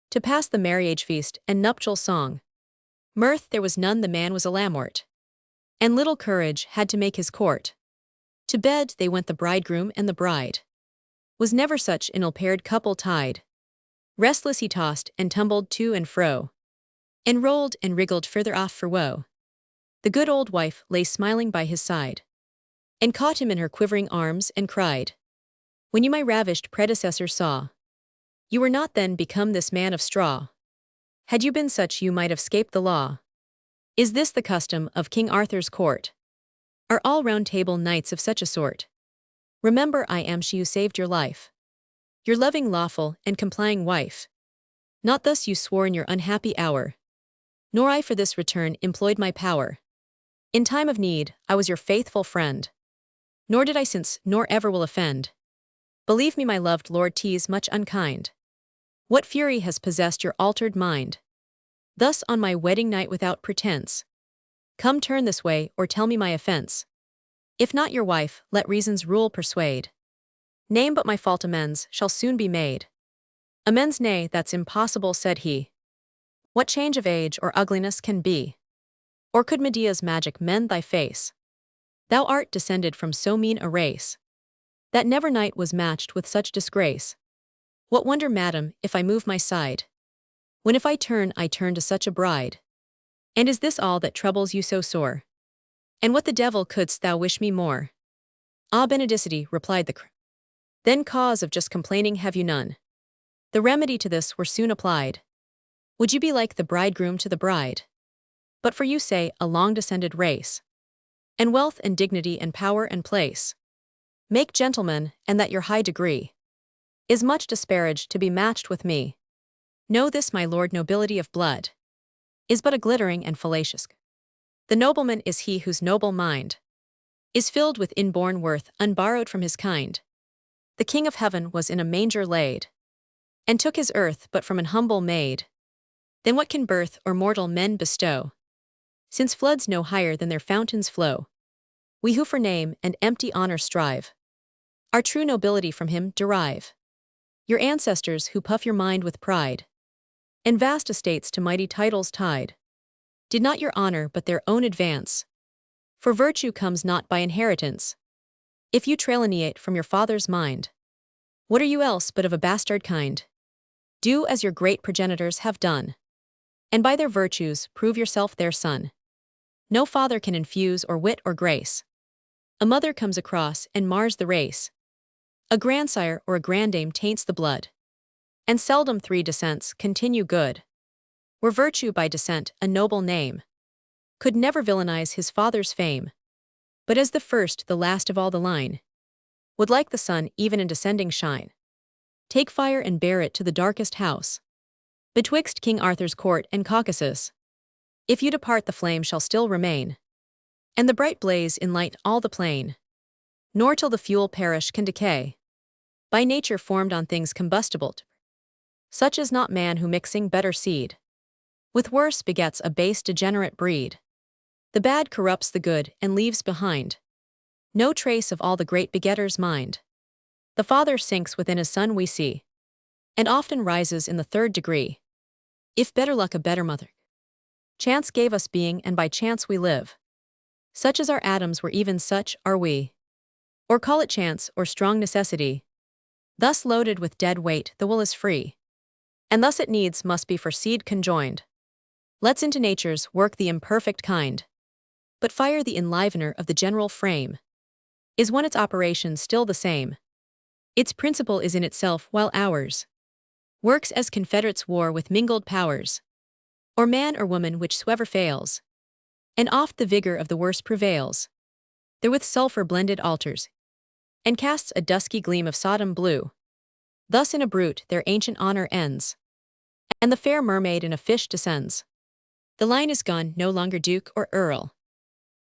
to pass the marriage feast and nuptial song. Mirth there was none, the man was a lamort, and little courage had to make his court. To bed they went the bridegroom and the bride, was never such an ill-paired couple tied. Restless he tossed and tumbled to and fro, and rolled and wriggled further off for woe. The good old wife lay smiling by his side, and caught him in her quivering arms and cried, when you my ravished predecessor saw, you were not then become this man of straw. Had you been such you might have scaped the law. Is this the custom of King Arthur's court? Are all round table knights of such a sort? Remember I am she who saved your life, your loving, lawful, and complying wife. Not thus you swore in your unhappy hour, nor I for this return employed my power. In time of need, I was your faithful friend, nor did I since, nor ever will offend. Believe me, my loved lord, 'tis much unkind. What fury has possessed your altered mind? Thus on my wedding night without pretense, come turn this way, or tell me my offense. If not your wife, let reason's rule persuade. Name but my fault, amends shall soon be made. Amends, nay, that's impossible, said he. What change of age or ugliness can be? Or could Medea's magic mend thy face? Thou art descended from so mean a race, that never knight was matched with such disgrace. What wonder, madam, if I move my side, when if I turn to such a bride? And is this all that troubles you so sore? And what the devil couldst thou wish me more? Ah, benedicite, replied the crone, then cause of just complaining have you none. The remedy to this were soon applied. Would you be like the bridegroom to the bride? But for you say, a long-descended race, and wealth and dignity and power and place, make gentlemen, and that your high degree is much disparaged to be matched with me. Know this, my lord, nobility of blood is but a glittering and fallacious. The nobleman is he whose noble mind is filled with inborn worth unborrowed from his kind. The King of heaven was in a manger laid, and took his earth but from an humble maid. Then what can birth or mortal men bestow, since floods no higher than their fountains flow? We who for name and empty honor strive, our true nobility from him derive. Your ancestors who puff your mind with pride, and vast estates to mighty titles tied, did not your honor but their own advance. For virtue comes not by inheritance. If you tralineate from your father's mind, what are you else but of a bastard kind? Do as your great progenitors have done, and by their virtues prove yourself their son. No father can infuse or wit or grace. A mother comes across and mars the race. A grandsire or a grandame taints the blood, and seldom three descents continue good. Were virtue by descent a noble name, could never villainize his father's fame. But as the first, the last of all the line, would like the sun even in descending shine, take fire and bear it to the darkest house, betwixt King Arthur's court and Caucasus. If you depart, the flame shall still remain, and the bright blaze enlight all the plain. Nor till the fuel perish can decay, by nature formed on things combustible. Such is not man who mixing better seed with worse begets a base degenerate breed. The bad corrupts the good and leaves behind no trace of all the great begetter's mind. The Father sinks within his Son we see, and often rises in the third degree. If better luck a better mother. Chance gave us being, and by chance we live. Such as our atoms were, even such are we. Or call it chance, or strong necessity. Thus loaded with dead weight, the will is free. And thus it needs must be for seed conjoined. Let's into nature's work the imperfect kind. But fire the enlivener of the general frame. Is one its operation still the same? Its principle is in itself, while ours works as confederates war with mingled powers. Or man or woman whichsoever fails. And oft the vigor of the worst prevails. There with sulphur blended altars. And casts a dusky gleam of Sodom blue. Thus in a brute their ancient honor ends. And the fair mermaid in a fish descends. The line is gone, no longer duke or earl.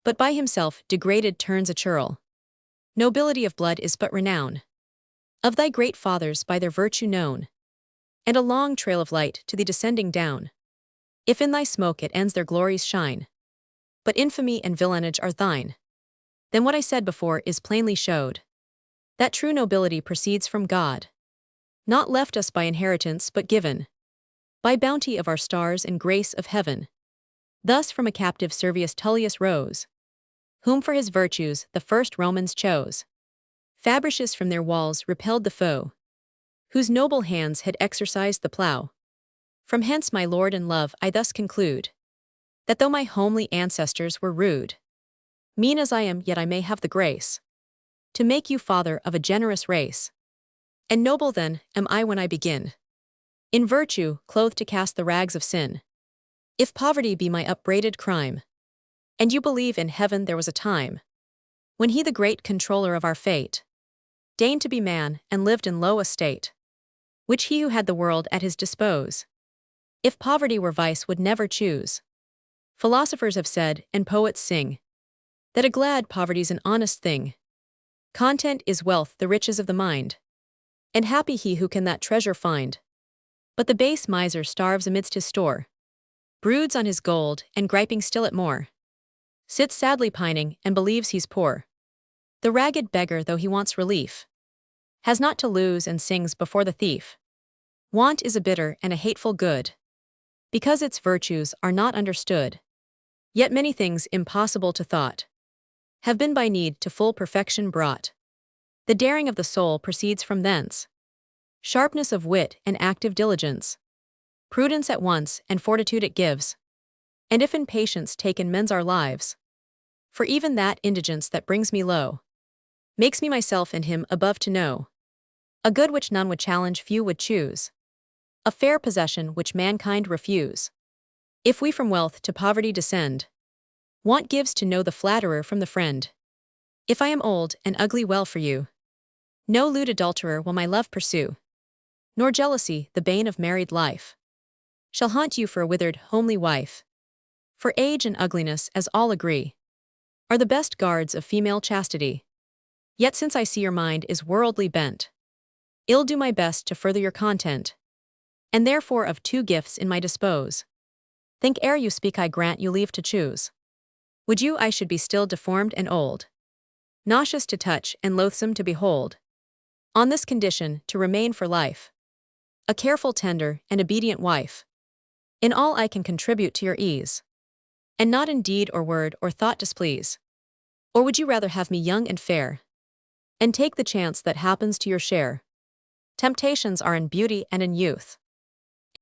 But by himself degraded turns a churl. Nobility of blood is but renown. Of thy great fathers by their virtue known. And a long trail of light to thee descending down. If in thy smoke it ends their glories shine. But infamy and villainage are thine. Then what I said before is plainly showed. That true nobility proceeds from God. Not left us by inheritance but given. By bounty of our stars and grace of heaven. Thus from a captive Servius Tullius rose. Whom for his virtues the first Romans chose. Fabricious from their walls repelled the foe. Whose noble hands had exercised the plough. From hence, my lord and love, I thus conclude. That though my homely ancestors were rude. Mean as I am, yet I may have the grace. To make you father of a generous race. And noble then am I when I begin. In virtue, clothed to cast the rags of sin. If poverty be my upbraided crime. And you believe in heaven there was a time. When he the great controller of our fate. Deigned to be man, and lived in low estate. Which he who had the world at his dispose. If poverty were vice would never choose. Philosophers have said, and poets sing. That a glad poverty's an honest thing. Content is wealth, the riches of the mind. And happy he who can that treasure find. But the base miser starves amidst his store. Broods on his gold, and griping still at more. Sits sadly pining, and believes he's poor. The ragged beggar, though he wants relief. Has not to lose, and sings before the thief. Want is a bitter and a hateful good. Because its virtues are not understood. Yet many things impossible to thought. Have been by need to full perfection brought. The daring of the soul proceeds from thence. Sharpness of wit and active diligence. Prudence at once, and fortitude it gives. And if in patience taken mends our lives. For even that indigence that brings me low. Makes me myself and him above to know. A good which none would challenge, few would choose. A fair possession which mankind refuse. If we from wealth to poverty descend. Want gives to know the flatterer from the friend. If I am old and ugly, well for you. No lewd adulterer will my love pursue. Nor jealousy, the bane of married life. Shall haunt you for a withered, homely wife. For age and ugliness, as all agree, are the best guards of female chastity. Yet since I see your mind is worldly bent, I'll do my best to further your content. And therefore of two gifts in my dispose. Think ere you speak, I grant you leave to choose. Would you I should be still deformed and old, nauseous to touch and loathsome to behold? On this condition, to remain for life, a careful, tender, and obedient wife. In all I can contribute to your ease, and not in deed or word or thought displease. Or would you rather have me young and fair, and take the chance that happens to your share? Temptations are in beauty and in youth.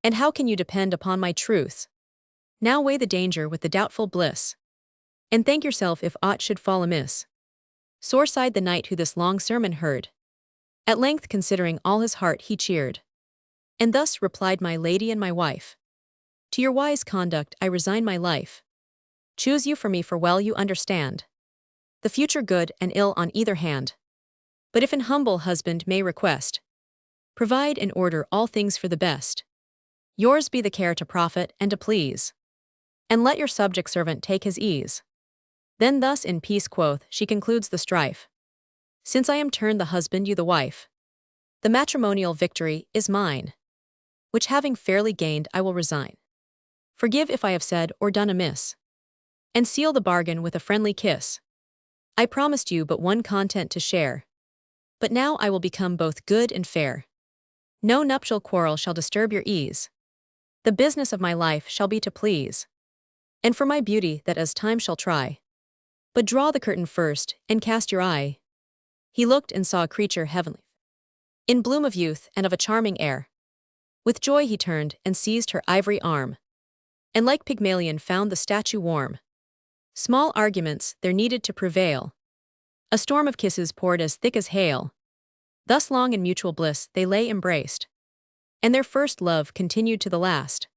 And how can you depend upon my truth? Now weigh the danger with the doubtful bliss, and thank yourself if aught should fall amiss. Sore sighed the knight who this long sermon heard. At length considering all his heart he cheered. And thus replied my lady and my wife. To your wise conduct I resign my life. Choose you for me, for well you understand the future good and ill on either hand. But if an humble husband may request, provide and order all things for the best. Yours be the care to profit and to please, and let your subject servant take his ease. Then thus in peace quoth, she concludes the strife. Since I am turned the husband, you the wife, the matrimonial victory is mine, which having fairly gained I will resign. Forgive if I have said or done amiss, and seal the bargain with a friendly kiss. I promised you but one content to share, But now I will become both good and fair. No nuptial quarrel shall disturb your ease. The business of my life shall be to please. And for my beauty that as time shall try. But draw the curtain first, and cast your eye. He looked and saw a creature heavenly, in bloom of youth and of a charming air. With joy he turned and seized her ivory arm, and like Pygmalion found the statue warm. Small arguments there needed to prevail. A storm of kisses poured as thick as hail. Thus long in mutual bliss they lay embraced, and their first love continued to the last.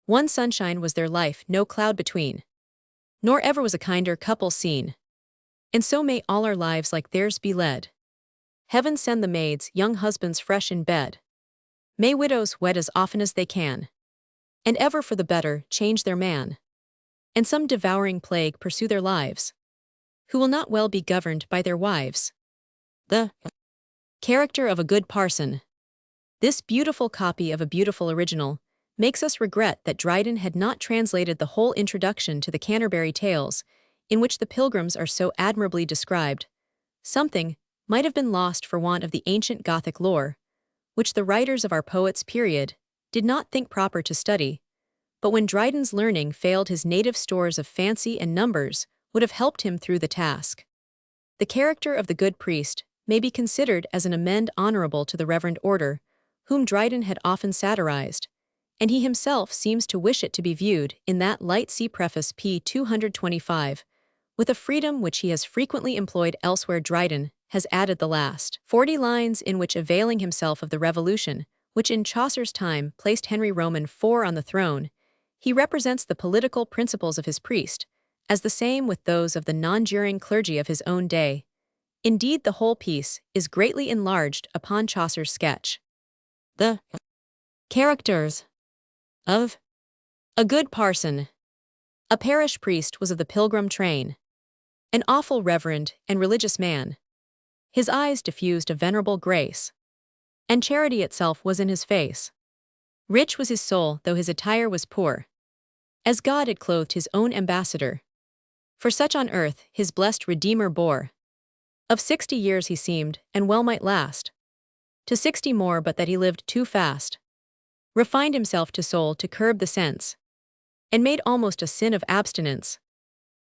One sunshine was their life, no cloud between, nor ever was a kinder couple seen. And so may all our lives like theirs be led. Heaven send the maids young husbands fresh in bed. May widows wed as often as they can, and ever for the better change their man. And some devouring plague pursue their lives, who will not well be governed by their wives. The character of a good parson. This beautiful copy of a beautiful original makes us regret that Dryden had not translated the whole introduction to the Canterbury Tales, in which the pilgrims are so admirably described. Something might have been lost for want of the ancient Gothic lore, which the writers of our poets' period did not think proper to study, but when Dryden's learning failed his native stores of fancy and numbers would have helped him through the task. The character of the good priest may be considered as an amende honorable to the reverend order, whom Dryden had often satirized, and he himself seems to wish it to be viewed in that light. See preface p. 225, with a freedom which he has frequently employed elsewhere. Dryden has added the last 40 lines in which, availing himself of the revolution, which in Chaucer's time placed Henry Roman IV on the throne, he represents the political principles of his priest, as the same with those of the non-juring clergy of his own day. Indeed, the whole piece is greatly enlarged upon Chaucer's sketch. The characters of a good parson. A parish priest was of the pilgrim train, an awful reverend and religious man. His eyes diffused a venerable grace, and charity itself was in his face. Rich was his soul, though his attire was poor, as God had clothed his own ambassador. For such on earth his blessed Redeemer bore. Of 60 years he seemed, and well might last, to 60 more, but that he lived too fast. Refined himself to soul to curb the sense, and made almost a sin of abstinence.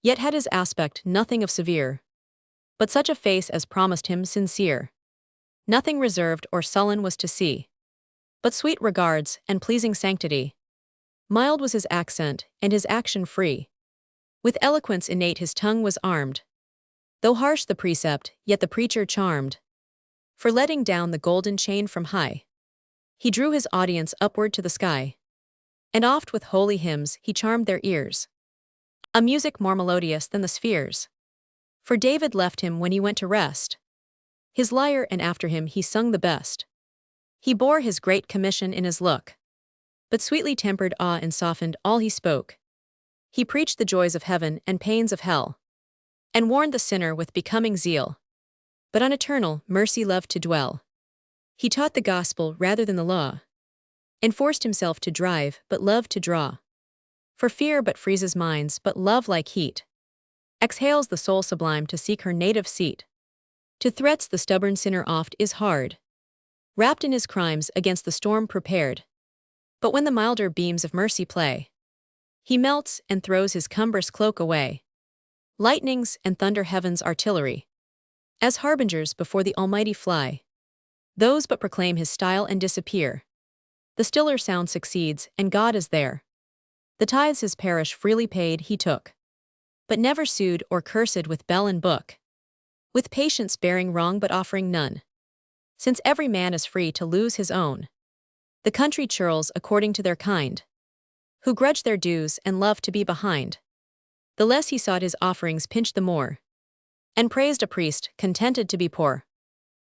Yet had his aspect nothing of severe, but such a face as promised him sincere. Nothing reserved or sullen was to see, but sweet regards and pleasing sanctity. Mild was his accent, and his action free. With eloquence innate his tongue was armed. Though harsh the precept, yet the preacher charmed. For letting down the golden chain from high, he drew his audience upward to the sky. And oft with holy hymns he charmed their ears, a music more melodious than the spheres. For David left him when he went to rest, his lyre, and after him he sung the best. He bore his great commission in his look, but sweetly tempered awe and softened all he spoke. He preached the joys of heaven and pains of hell, and warned the sinner with becoming zeal, but on eternal mercy loved to dwell. He taught the gospel rather than the law, and forced himself to drive, but loved to draw. For fear but freezes minds, but love like heat exhales the soul sublime to seek her native seat. To threats the stubborn sinner oft is hard, wrapped in his crimes against the storm prepared. But when the milder beams of mercy play, he melts and throws his cumbrous cloak away. Lightnings and thunder heaven's artillery, as harbingers before the Almighty fly. Those but proclaim his style and disappear. The stiller sound succeeds, and God is there. The tithes his parish freely paid he took, but never sued or cursed with bell and book. With patience bearing wrong but offering none, since every man is free to lose his own. The country churls according to their kind, who grudge their dues and love to be behind. The less he sought his offerings pinched the more, and praised a priest contented to be poor.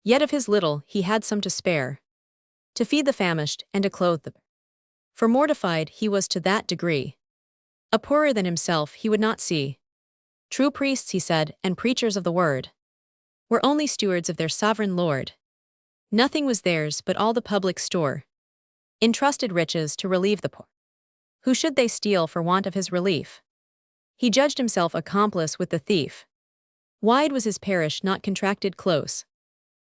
Yet of his little he had some to spare, to feed the famished and to clothe the. For mortified he was to that degree, a poorer than himself he would not see. True priests, he said, and preachers of the word, were only stewards of their sovereign Lord. Nothing was theirs but all the public store, entrusted riches to relieve the poor. Who should they steal for want of his relief? He judged himself accomplice with the thief. Wide was his parish not contracted close,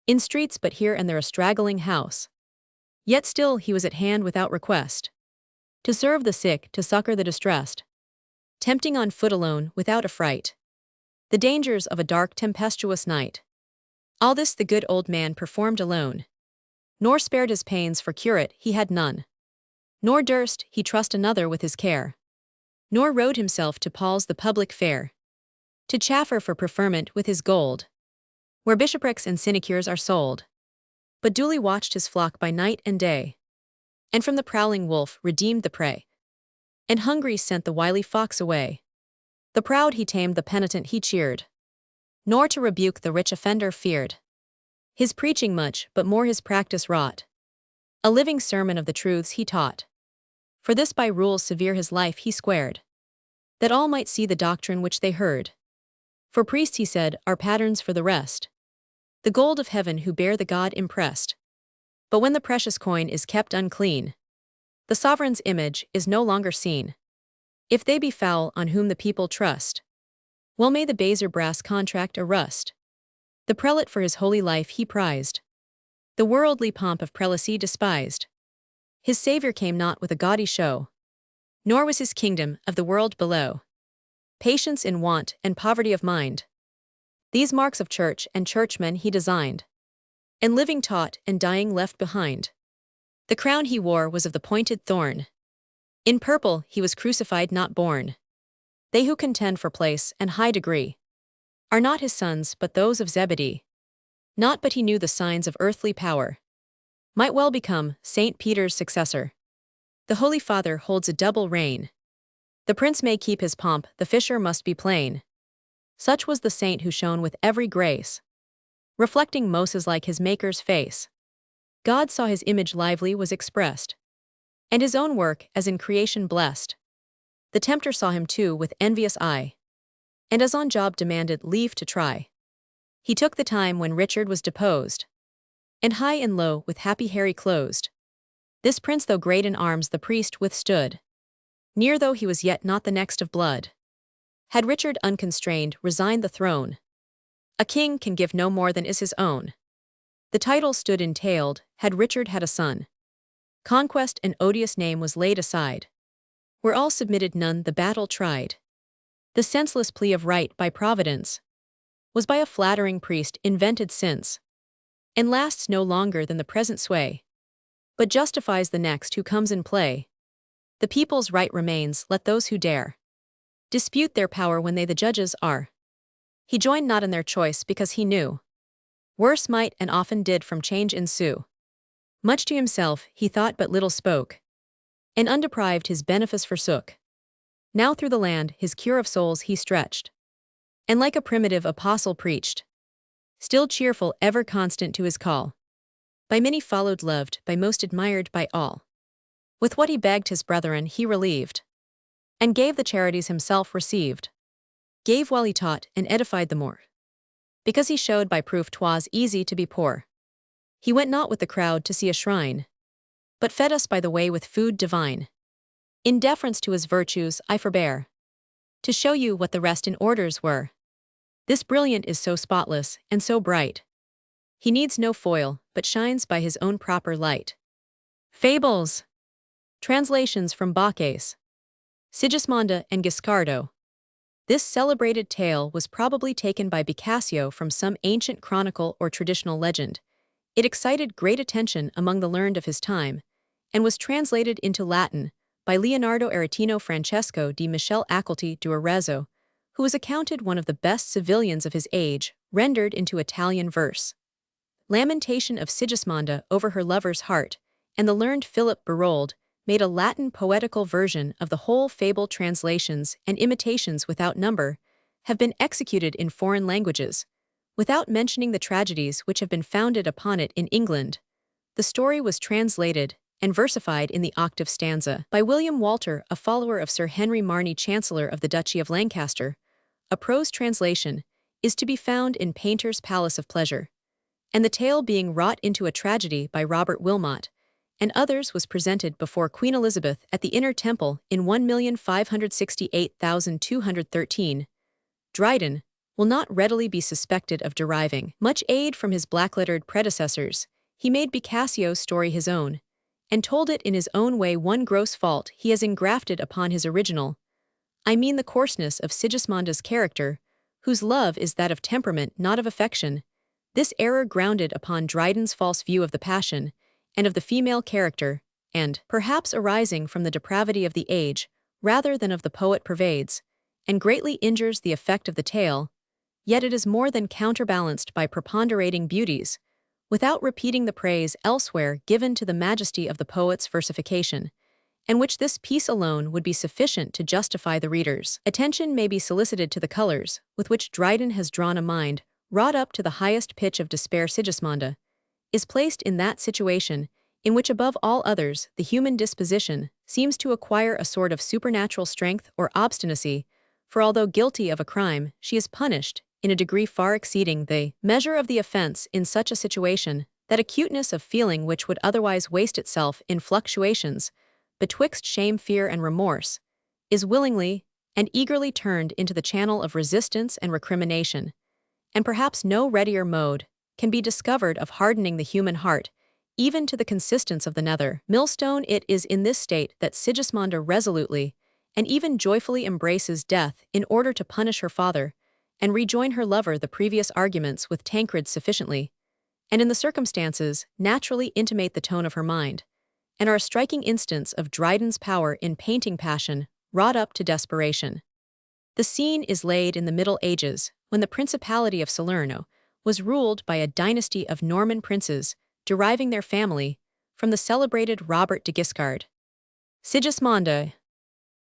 In streets but here and there a straggling house. Yet still he was at hand without request. To serve the sick, to succor the distressed. Tempting on foot alone, without affright. The dangers of a dark tempestuous night. All this the good old man performed alone. Nor spared his pains, for curate he had none. Nor durst he trust another with his care. Nor rode himself to palls the public fair. To chaffer for preferment with his gold. Where bishoprics and sinecures are sold. But duly watched his flock by night and day. And from the prowling wolf redeemed the prey. And hungry sent the wily fox away. The proud he tamed, the penitent he cheered. Nor to rebuke the rich offender feared. His preaching much, but more his practice wrought. A living sermon of the truths he taught. For this by rules severe his life he squared. That all might see the doctrine which they heard. For priests, he said, are patterns for the rest. The gold of heaven who bear the God impressed. But when the precious coin is kept unclean, the sovereign's image is no longer seen. If they be foul on whom the people trust, well may the baser brass contract a rust. The prelate for his holy life he prized. The worldly pomp of prelacy despised. His Saviour came not with a gaudy show, nor was his kingdom of the world below. Patience in want and poverty of mind. These marks of church and churchmen he designed. And living taught and dying left behind. The crown he wore was of the pointed thorn. In purple he was crucified, not born. They who contend for place and high degree are not his sons but those of Zebedee. Not but he knew the signs of earthly power might well become St. Peter's successor. The Holy Father holds a double reign. The prince may keep his pomp, the fisher must be plain. Such was the saint who shone with every grace, reflecting Moses like his Maker's face. God saw his image lively was expressed, and his own work as in creation blessed. The tempter saw him too with envious eye, and as on job demanded leave to try. He took the time when Richard was deposed, and high and low with happy Harry closed. This prince though great in arms the priest withstood, near though he was yet not the next of blood. Had Richard unconstrained resigned the throne, a king can give no more than is his own. The title stood entailed, had Richard had a son. Conquest and odious name was laid aside. Where all submitted none the battle tried. The senseless plea of right by providence was by a flattering priest invented since, and lasts no longer than the present sway, but justifies the next who comes in play. The people's right remains, let those who dare dispute their power when they the judges are. He joined not in their choice because he knew worse might and often did from change ensue. Much to himself he thought but little spoke, and undeprived his benefice forsook. Now through the land his cure of souls he stretched, and like a primitive apostle preached, still cheerful, ever constant to his call. By many followed, loved, by most admired by all. With what he begged his brethren he relieved, and gave the charities himself received. Gave while he taught, and edified the more, because he showed by proof 'twas easy to be poor. He went not with the crowd to see a shrine, but fed us by the way with food divine. In deference to his virtues I forbear to show you what the rest in orders were. This brilliant is so spotless and so bright, he needs no foil, but shines by his own proper light. Fables. Translations from Bacchus, Sigismonda and Guiscardo. This celebrated tale was probably taken by Boccaccio from some ancient chronicle or traditional legend. It excited great attention among the learned of his time, and was translated into Latin by Leonardo Aretino Francesco di Michele Accolti do Arezzo, who was accounted one of the best civilians of his age, rendered into Italian verse. Lamentation of Sigismonda over her lover's heart, and the learned Philip Berold made a Latin poetical version of the whole fable. Translations and imitations without number have been executed in foreign languages, without mentioning the tragedies which have been founded upon it in England. The story was translated and versified in the octave stanza by William Walter, a follower of Sir Henry Marney, Chancellor of the Duchy of Lancaster. A prose translation is to be found in Painter's Palace of Pleasure, and the tale being wrought into a tragedy by Robert Wilmot, and others was presented before Queen Elizabeth at the Inner Temple in 1,568,213. Dryden, will not readily be suspected of deriving much aid from his black-lettered predecessors. He made Boccaccio's story his own, and told it in his own way. One gross fault he has engrafted upon his original. I mean the coarseness of Sigismonda's character, whose love is that of temperament, not of affection. This error grounded upon Dryden's false view of the passion, and of the female character, and, perhaps arising from the depravity of the age, rather than of the poet, pervades, and greatly injures the effect of the tale, yet it is more than counterbalanced by preponderating beauties, without repeating the praise elsewhere given to the majesty of the poet's versification, and which this piece alone would be sufficient to justify the reader's attention may be solicited to the colors with which Dryden has drawn a mind, wrought up to the highest pitch of despair. Sigismonda is placed in that situation in which above all others the human disposition seems to acquire a sort of supernatural strength or obstinacy, for although guilty of a crime, she is punished in a degree far exceeding the measure of the offense. In such a situation, that acuteness of feeling which would otherwise waste itself in fluctuations betwixt shame, fear, and remorse, is willingly and eagerly turned into the channel of resistance and recrimination, and perhaps no readier mode can be discovered of hardening the human heart, even to the consistence of the nether millstone. It is in this state that Sigismonda resolutely and even joyfully embraces death in order to punish her father and rejoin her lover. The previous arguments with Tancred sufficiently, and in the circumstances, naturally intimate the tone of her mind, and are a striking instance of Dryden's power in painting passion wrought up to desperation. The scene is laid in the Middle Ages, when the Principality of Salerno was ruled by a dynasty of Norman princes deriving their family from the celebrated Robert de Guiscard. Sigismonda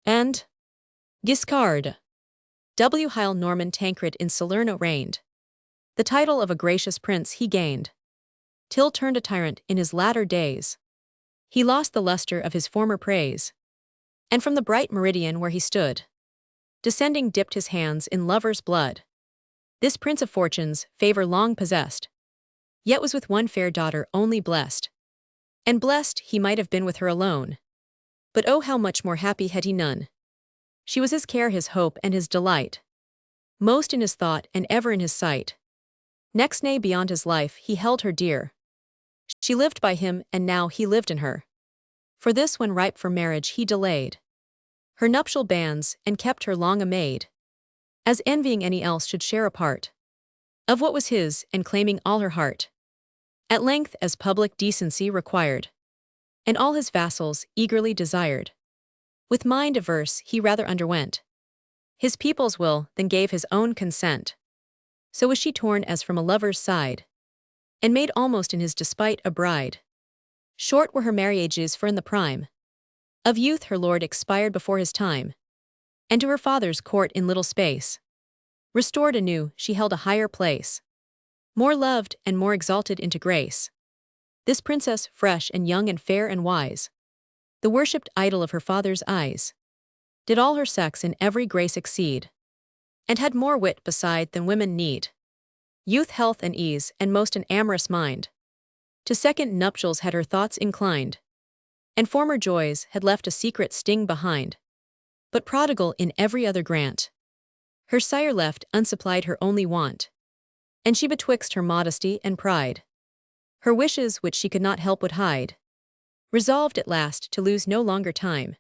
and Guiscard. While Norman Tancred in Salerno reigned, the title of a gracious prince he gained, till turned a tyrant in his latter days. He lost the luster of his former praise, and from the bright meridian where he stood, descending dipped his hands in lover's blood. This prince of fortune's favor long possessed, yet was with one fair daughter only blessed. And blessed he might have been with her alone. But oh, how much more happy had he none! She was his care, his hope, and his delight, most in his thought and ever in his sight. Next, nay, beyond his life, he held her dear. She lived by him, and now he lived in her. For this, when ripe for marriage, he delayed her nuptial banns, and kept her long a maid, as envying any else should share a part of what was his, and claiming all her heart. At length, as public decency required, and all his vassals eagerly desired, with mind averse he rather underwent his people's will than gave his own consent. So was she torn as from a lover's side, and made almost in his despite a bride. Short were her marriages, for in the prime of youth her lord expired before his time, and to her father's court in little space, restored anew, she held a higher place, more loved and more exalted into grace. This princess, fresh and young and fair and wise, the worshipped idol of her father's eyes, did all her sex in every grace exceed, and had more wit beside than women need, youth, health, and ease, and most an amorous mind. To second nuptials had her thoughts inclined, and former joys had left a secret sting behind. But prodigal in every other grant, her sire left unsupplied her only want, and she betwixt her modesty and pride, her wishes which she could not help would hide, resolved at last to lose no longer time,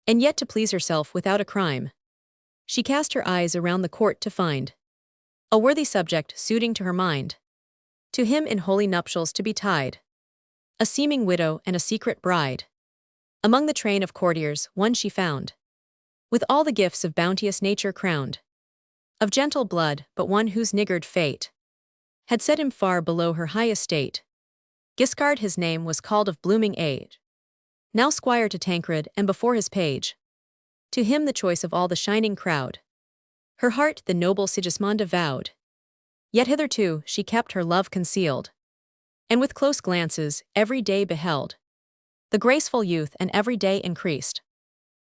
and yet to please herself without a crime. She cast her eyes around the court to find a worthy subject suiting to her mind, to him in holy nuptials to be tied, a seeming widow and a secret bride. Among the train of courtiers one she found, with all the gifts of bounteous nature crowned, of gentle blood, but one whose niggard fate had set him far below her high estate. Guiscard his name was, called of blooming age, now squire to Tancred, and before his page, to him the choice of all the shining crowd. Her heart the noble Sigismonda vowed, yet hitherto she kept her love concealed, and with close glances every day beheld the graceful youth, and every day increased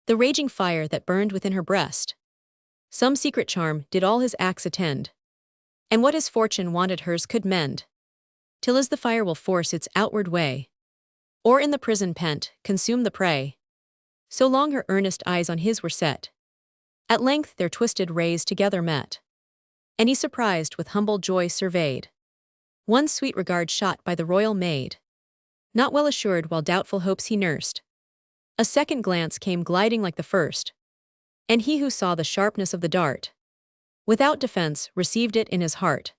the raging fire that burned within her breast. Some secret charm did all his acts attend, and what his fortune wanted hers could mend, till as the fire will force its outward way, or in the prison pent consume the prey, so long her earnest eyes on his were set. At length their twisted rays together met, And he surprised with humble joy surveyed one sweet regard shot by the royal maid. Not well assured while doubtful hopes he nursed, a second glance came gliding like the first, and he who saw the sharpness of the dart, without defense received it in his heart.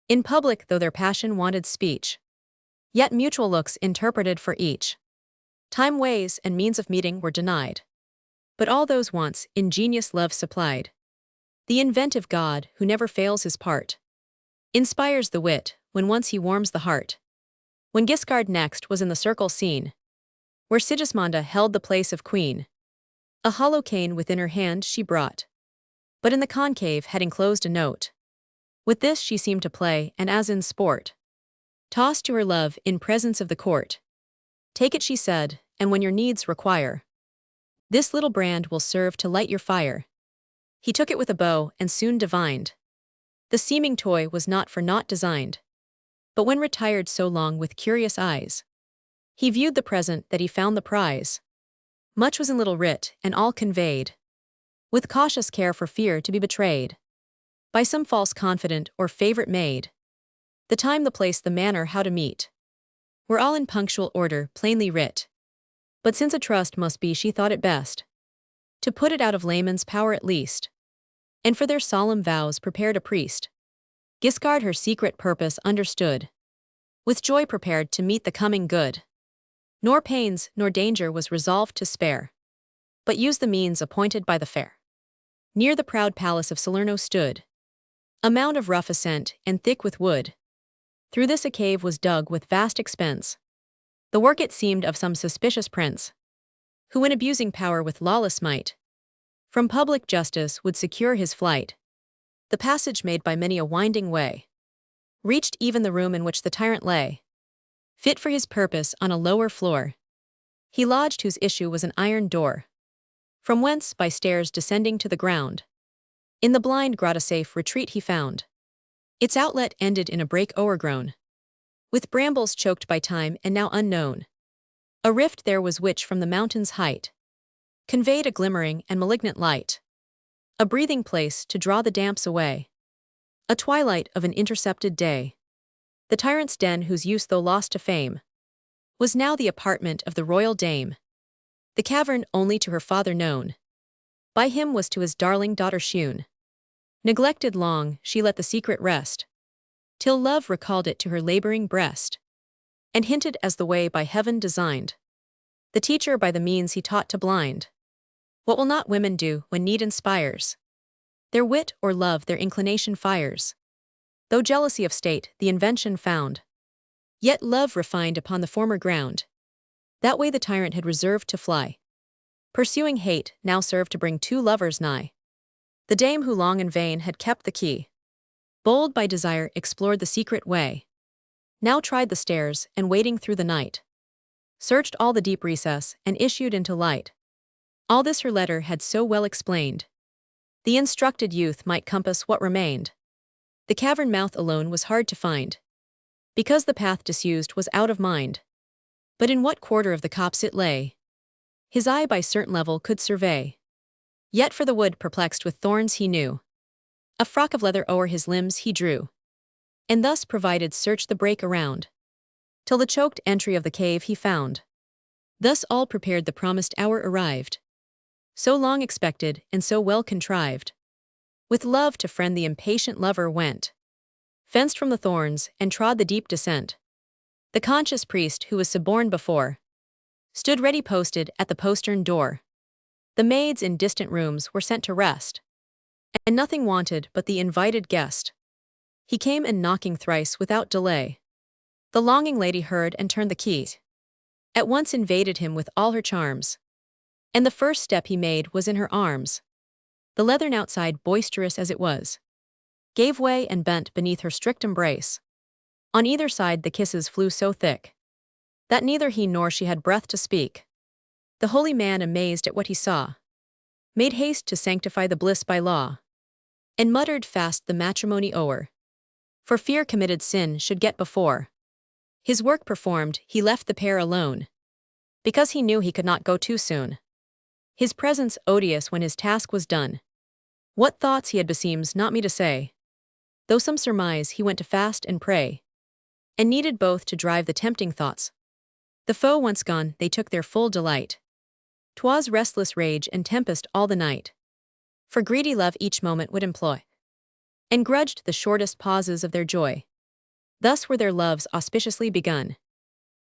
In public though their passion wanted speech, yet mutual looks interpreted for each. Time, ways, and means of meeting were denied, but all those wants ingenious love supplied. The inventive God, who never fails his part, inspires the wit, when once he warms the heart. When Guiscard next was in the circle seen, where Sigismonda held the place of queen, a hollow cane within her hand she brought, but in the concave had enclosed a note. With this she seemed to play, and as in sport, tossed to her love in presence of the court. Take it, she said, and when your needs require, this little brand will serve to light your fire. He took it with a bow and soon divined the seeming toy was not for naught designed. But when retired so long with curious eyes, he viewed the present that he found the prize. Much was in little writ, and all conveyed with cautious care for fear to be betrayed by some false confidant or favorite maid. The time, the place, the manner, how to meet, were all in punctual order, plainly writ. But since a trust must be, she thought it best to put it out of layman's power at least, and for their solemn vows prepared a priest. Guiscard her secret purpose understood, with joy prepared to meet the coming good. Nor pains nor danger was resolved to spare, but used the means appointed by the fair. Near the proud palace of Salerno stood a mound of rough ascent and thick with wood. Through this a cave was dug with vast expense. The work it seemed of some suspicious prince, who in abusing power with lawless might, from public justice would secure his flight. The passage made by many a winding way reached even the room in which the tyrant lay, fit for his purpose on a lower floor. He lodged whose issue was an iron door, from whence by stairs descending to the ground, in the blind grot a safe retreat he found. Its outlet ended in a brake o'ergrown with brambles choked by time and now unknown. A rift there was which from the mountain's height conveyed a glimmering and malignant light, a breathing place to draw the damps away, a twilight of an intercepted day. The tyrant's den, whose use though lost to fame, was now the apartment of the royal dame. The cavern only to her father known, by him was to his darling daughter shewn. Neglected long, she let the secret rest, till love recalled it to her laboring breast, and hinted as the way by heaven designed. The teacher by the means he taught to blind. What will not women do when need inspires their wit, or love their inclination fires? Though jealousy of state the invention found, yet love refined upon the former ground. That way the tyrant had reserved to fly, pursuing hate now served to bring two lovers nigh. The dame who long in vain had kept the key, bold by desire explored the secret way, now tried the stairs, and waiting through the night, searched all the deep recess, and issued into light. All this her letter had so well explained, the instructed youth might compass what remained. The cavern mouth alone was hard to find, because the path disused was out of mind. But in what quarter of the copse it lay, his eye by certain level could survey. Yet for the wood perplexed with thorns he knew, a frock of leather o'er his limbs he drew, and thus provided searched the brake around, till the choked entry of the cave he found. Thus all prepared the promised hour arrived, so long expected and so well contrived. With love to friend the impatient lover went, fenced from the thorns and trod the deep descent. The conscious priest who was suborned before stood ready posted at the postern door. The maids in distant rooms were sent to rest, and nothing wanted but the invited guest. He came and knocking thrice without delay, the longing lady heard and turned the key, at once invaded him with all her charms, and the first step he made was in her arms. The leathern outside, boisterous as it was, gave way and bent beneath her strict embrace. On either side the kisses flew so thick that neither he nor she had breath to speak. The holy man, amazed at what he saw, made haste to sanctify the bliss by law, and muttered fast the matrimony o'er, for fear committed sin should get before. His work performed, he left the pair alone, because he knew he could not go too soon. His presence odious when his task was done. What thoughts he had beseems not me to say. though some surmise he went to fast and pray, and needed both to drive the tempting thoughts. The foe once gone, they took their full delight. 'Twas restless rage and tempest all the night. For greedy love each moment would employ, and grudged the shortest pauses of their joy. Thus were their loves auspiciously begun,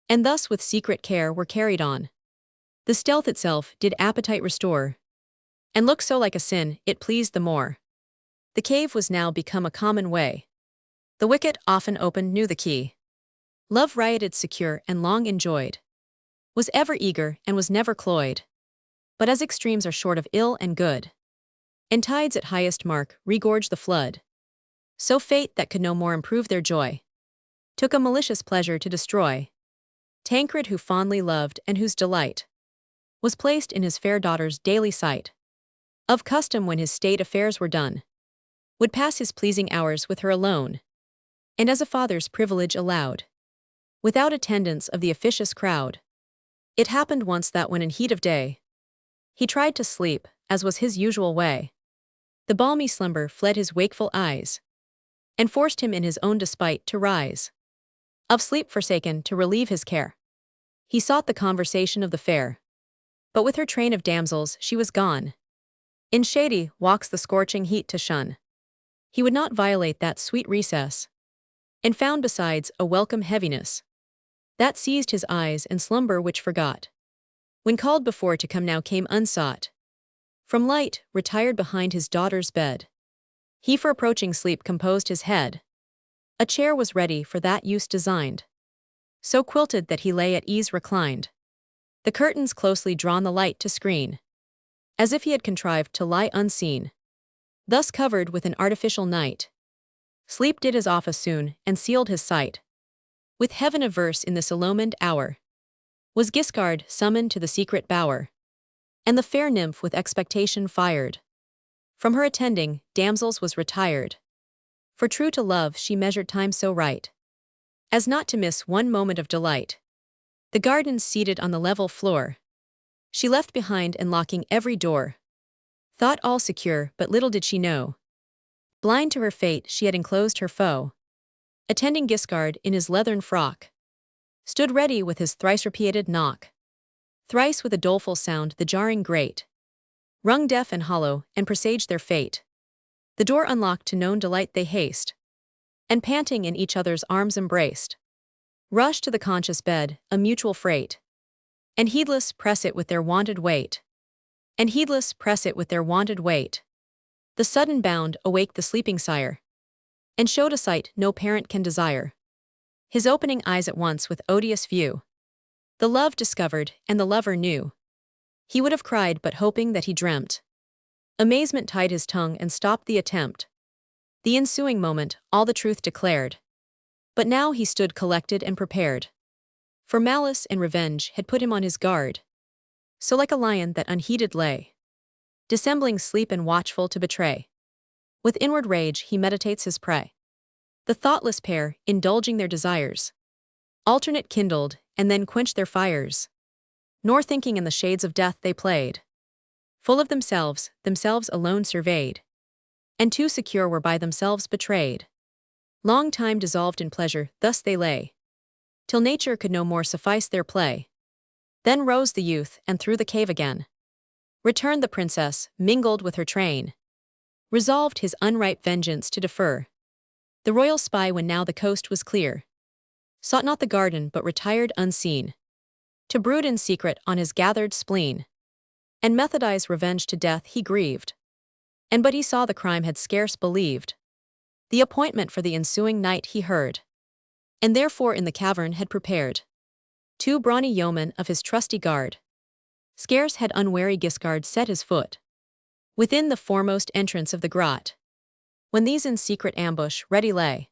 and thus with secret care were carried on. The stealth itself did appetite restore, and looked so like a sin, it pleased the more. The cave was now become a common way. The wicket often opened knew the key. Love rioted secure and long enjoyed, was ever eager and was never cloyed. But as extremes are short of ill and good, and tides at highest mark regorge the flood, so fate that could no more improve their joy, took a malicious pleasure to destroy. Tancred, who fondly loved and whose delight was placed in his fair daughter's daily sight, of custom when his state affairs were done, would pass his pleasing hours with her alone, and as a father's privilege allowed, without attendance of the officious crowd. It happened once that when in heat of day he tried to sleep, as was his usual way, the balmy slumber fled his wakeful eyes, and forced him in his own despite to rise. Of sleep forsaken to relieve his care, he sought the conversation of the fair, but with her train of damsels she was gone. In shady walks the scorching heat to shun, he would not violate that sweet recess, and found besides a welcome heaviness that seized his eyes, and slumber which forgot, when called before to come now came unsought. From light, retired behind his daughter's bed, he for approaching sleep composed his head. A chair was ready for that use designed, so quilted that he lay at ease reclined, the curtains closely drawn the light to screen, as if he had contrived to lie unseen. Thus covered with an artificial night, sleep did his office soon, and sealed his sight. With heaven averse in this illumined hour, was Guiscard summoned to the secret bower, and the fair nymph with expectation fired, from her attending damsels was retired. For true to love she measured time so right, as not to miss one moment of delight. The garden seated on the level floor, she left behind, and locking every door, thought all secure, but little did she know, blind to her fate she had enclosed her foe. Attending Guiscard in his leathern frock, stood ready with his thrice-repeated knock. Thrice with a doleful sound the jarring grate rung deaf and hollow, and presaged their fate. The door unlocked to known delight they haste, and panting in each other's arms embraced, rush to the conscious bed, a mutual freight, and heedless press it with their wonted weight. And heedless press it with their wonted weight. The sudden bound awaked the sleeping sire, and showed a sight no parent can desire. His opening eyes at once with odious view, the love discovered, and the lover knew. He would have cried, but hoping that he dreamt. Amazement tied his tongue and stopped the attempt. The ensuing moment all the truth declared. But now he stood collected and prepared, for malice and revenge had put him on his guard. So like a lion that unheeded lay, dissembling sleep and watchful to betray, with inward rage he meditates his prey. The thoughtless pair, indulging their desires, alternate kindled, and then quenched their fires. Nor thinking in the shades of death they played, full of themselves alone surveyed, and too secure were by themselves betrayed. Long time dissolved in pleasure, thus they lay, till nature could no more suffice their play. Then rose the youth, and through the cave again returned the princess, mingled with her train, resolved his unripe vengeance to defer. The royal spy, when now the coast was clear, sought not the garden but retired unseen, to brood in secret on his gathered spleen, and methodize revenge to death he grieved. And but he saw the crime had scarce believed. The appointment for the ensuing night he heard, and therefore in the cavern had prepared 2 brawny yeomen of his trusty guard. Scarce had unwary Guiscard set his foot within the foremost entrance of the grot, when these in secret ambush ready lay,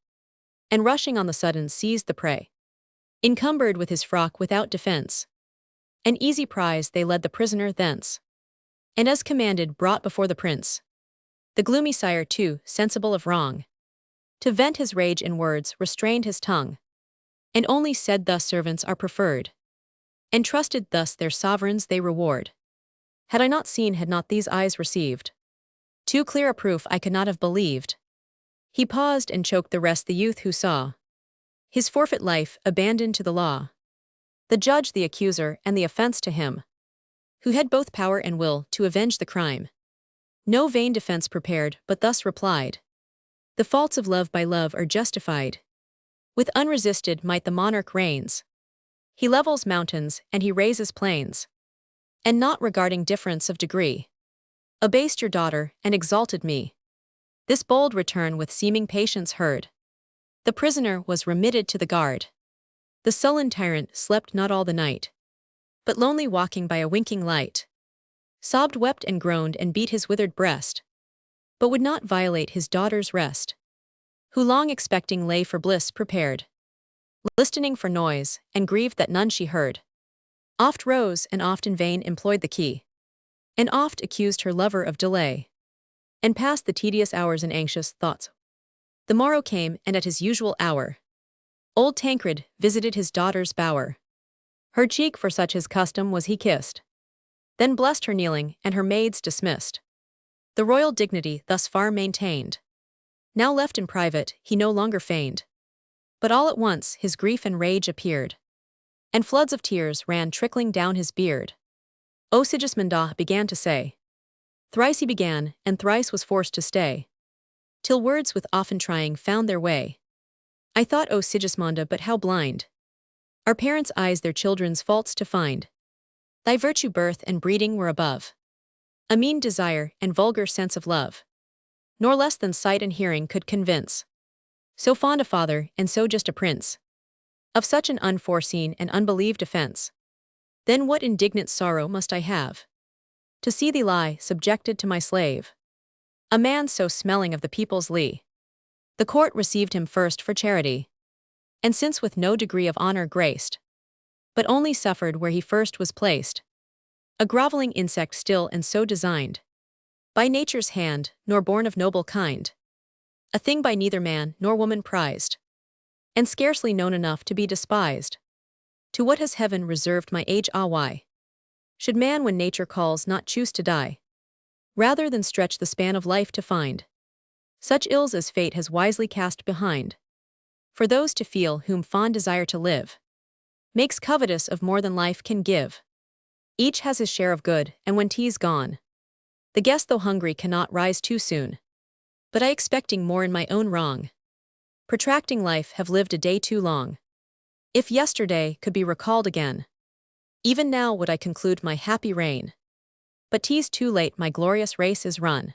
and rushing on the sudden seized the prey. Encumbered with his frock without defense, an easy prize they led the prisoner thence, and as commanded brought before the prince. The gloomy sire too, sensible of wrong, to vent his rage in words restrained his tongue, and only said thus servants are preferred, and trusted thus their sovereigns they reward. Had I not seen, had not these eyes received too clear a proof, I could not have believed. He paused and choked the rest the youth who saw his forfeit life abandoned to the law. The judge, the accuser, and the offense to him, who had both power and will to avenge the crime. No vain defense prepared, but thus replied: the faults of love by love are justified. With unresisted might the monarch reigns. He levels mountains and he raises plains. And not regarding difference of degree, abased your daughter and exalted me. This bold return with seeming patience heard. The prisoner was remitted to the guard. The sullen tyrant slept not all the night, but lonely walking by a winking light, sobbed, wept, and groaned, and beat his withered breast, but would not violate his daughter's rest, who long expecting lay for bliss prepared, listening for noise, and grieved that none she heard. Oft rose, and oft in vain employed the key, and oft accused her lover of delay, and passed the tedious hours in anxious thoughts. The morrow came, and at his usual hour, old Tancred visited his daughter's bower. Her cheek, for such his custom was, he kissed, then blessed her kneeling, and her maids dismissed. The royal dignity thus far maintained, now left in private, he no longer feigned. But all at once his grief and rage appeared, and floods of tears ran trickling down his beard. O Sigismunda began to say. Thrice he began, and thrice was forced to stay, till words with often trying found their way. I thought, O Sigismunda, but how blind are parents' eyes their children's faults to find. Thy virtue, birth, and breeding were above a mean desire and vulgar sense of love, nor less than sight and hearing could convince so fond a father and so just a prince of such an unforeseen and unbelieved offense. Then what indignant sorrow must I have to see thee lie subjected to my slave, a man so smelling of the people's lee. The court received him first for charity, and since with no degree of honor graced, but only suffered where he first was placed, a groveling insect still, and so designed by nature's hand, nor born of noble kind, a thing by neither man nor woman prized, and scarcely known enough to be despised. To what has heaven reserved my age? Ah, why should man, when nature calls, not choose to die, rather than stretch the span of life to find such ills as fate has wisely cast behind? For those to feel whom fond desire to live makes covetous of more than life can give. Each has his share of good, and when tea's gone, the guest, though hungry, cannot rise too soon. But I, expecting more in my own wrong, protracting life, have lived a day too long. If yesterday could be recalled again, even now would I conclude my happy reign. But 'tis too late, my glorious race is run,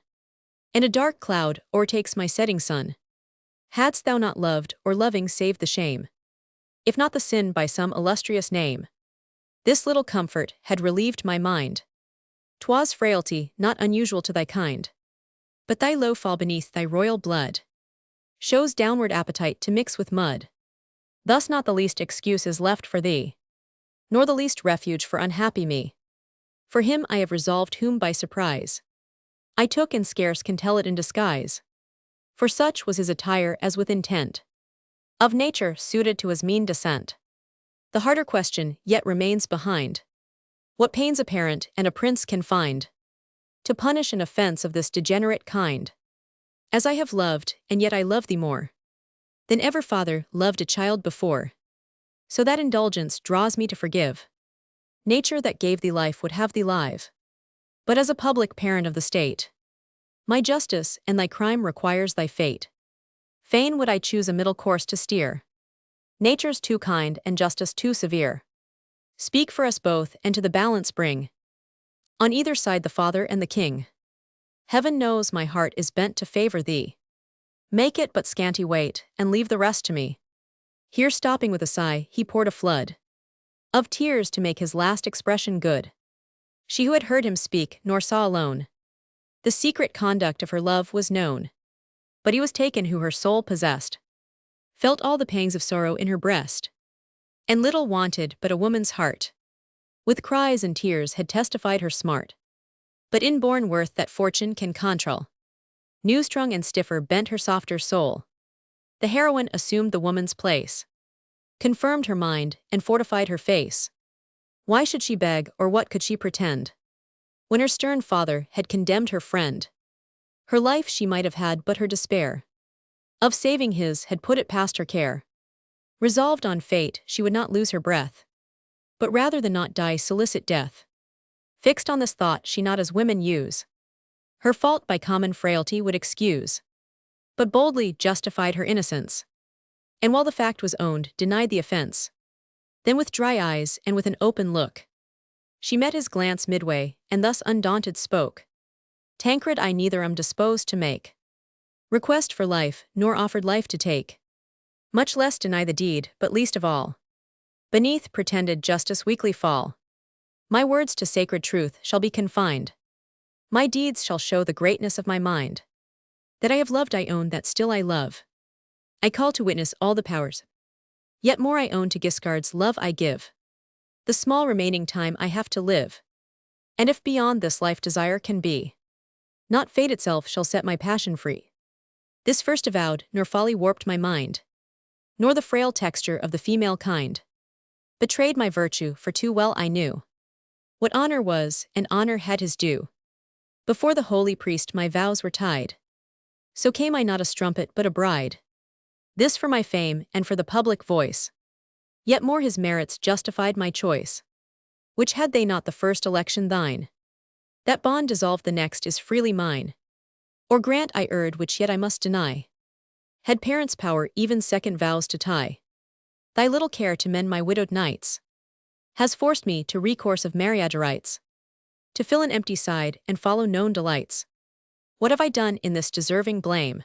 and a dark cloud o'ertakes my setting sun. Hadst thou not loved, or loving saved the shame, if not the sin, by some illustrious name, this little comfort had relieved my mind. 'Twas frailty, not unusual to thy kind, but thy low fall beneath thy royal blood shows downward appetite to mix with mud. Thus not the least excuse is left for thee, nor the least refuge for unhappy me. For him I have resolved whom by surprise I took, and scarce can tell it in disguise. For such was his attire as with intent of nature suited to his mean descent. The harder question yet remains behind: what pains a parent and a prince can find to punish an offense of this degenerate kind? As I have loved, and yet I love thee more than ever father loved a child before, so that indulgence draws me to forgive. Nature that gave thee life would have thee live, but as a public parent of the state, my justice and thy crime requires thy fate. Fain would I choose a middle course to steer. Nature's too kind and justice too severe. Speak for us both, and to the balance bring on either side the father and the king. Heaven knows my heart is bent to favor thee. Make it but scanty weight, and leave the rest to me. Here stopping with a sigh, he poured a flood of tears to make his last expression good. She who had heard him speak, nor saw alone the secret conduct of her love, was known. But he was taken who her soul possessed, felt all the pangs of sorrow in her breast, and little wanted but a woman's heart. With cries and tears had testified her smart, but inborn worth that fortune can control. New-strung and stiffer bent her softer soul. The heroine assumed the woman's place, confirmed her mind, and fortified her face. Why should she beg, or what could she pretend, when her stern father had condemned her friend? Her life she might have had, but her despair Of saving his had put it past her care. Resolved on fate, she would not lose her breath, but rather than not die solicit death. Fixed on this thought, she not as women use, her fault by common frailty would excuse, but boldly justified her innocence. And while the fact was owned, denied the offense. Then with dry eyes and with an open look, she met his glance midway, and thus undaunted spoke. Tancred, I neither am disposed to make request for life, nor offered life to take, much less deny the deed, but least of all beneath pretended justice weakly fall. My words to sacred truth shall be confined. My deeds shall show the greatness of my mind. That I have loved I own, that still I love. I call to witness all the powers. Yet more I own to Giscard's love I give. The small remaining time I have to live. And if beyond this life desire can be, not fate itself shall set my passion free. This first avowed, nor folly warped my mind, nor the frail texture of the female kind betrayed my virtue, for too well I knew what honor was, and honor had his due. Before the holy priest my vows were tied. So came I not a strumpet but a bride. This for my fame and for the public voice. Yet more his merits justified my choice. Which had they not the first election thine? That bond dissolved the next is freely mine. Or grant I erred which yet I must deny. Had parents' power even second vows to tie. Thy little care to mend my widowed nights has forced me to recourse of marriage rites, to fill an empty side and follow known delights. What have I done in this deserving blame?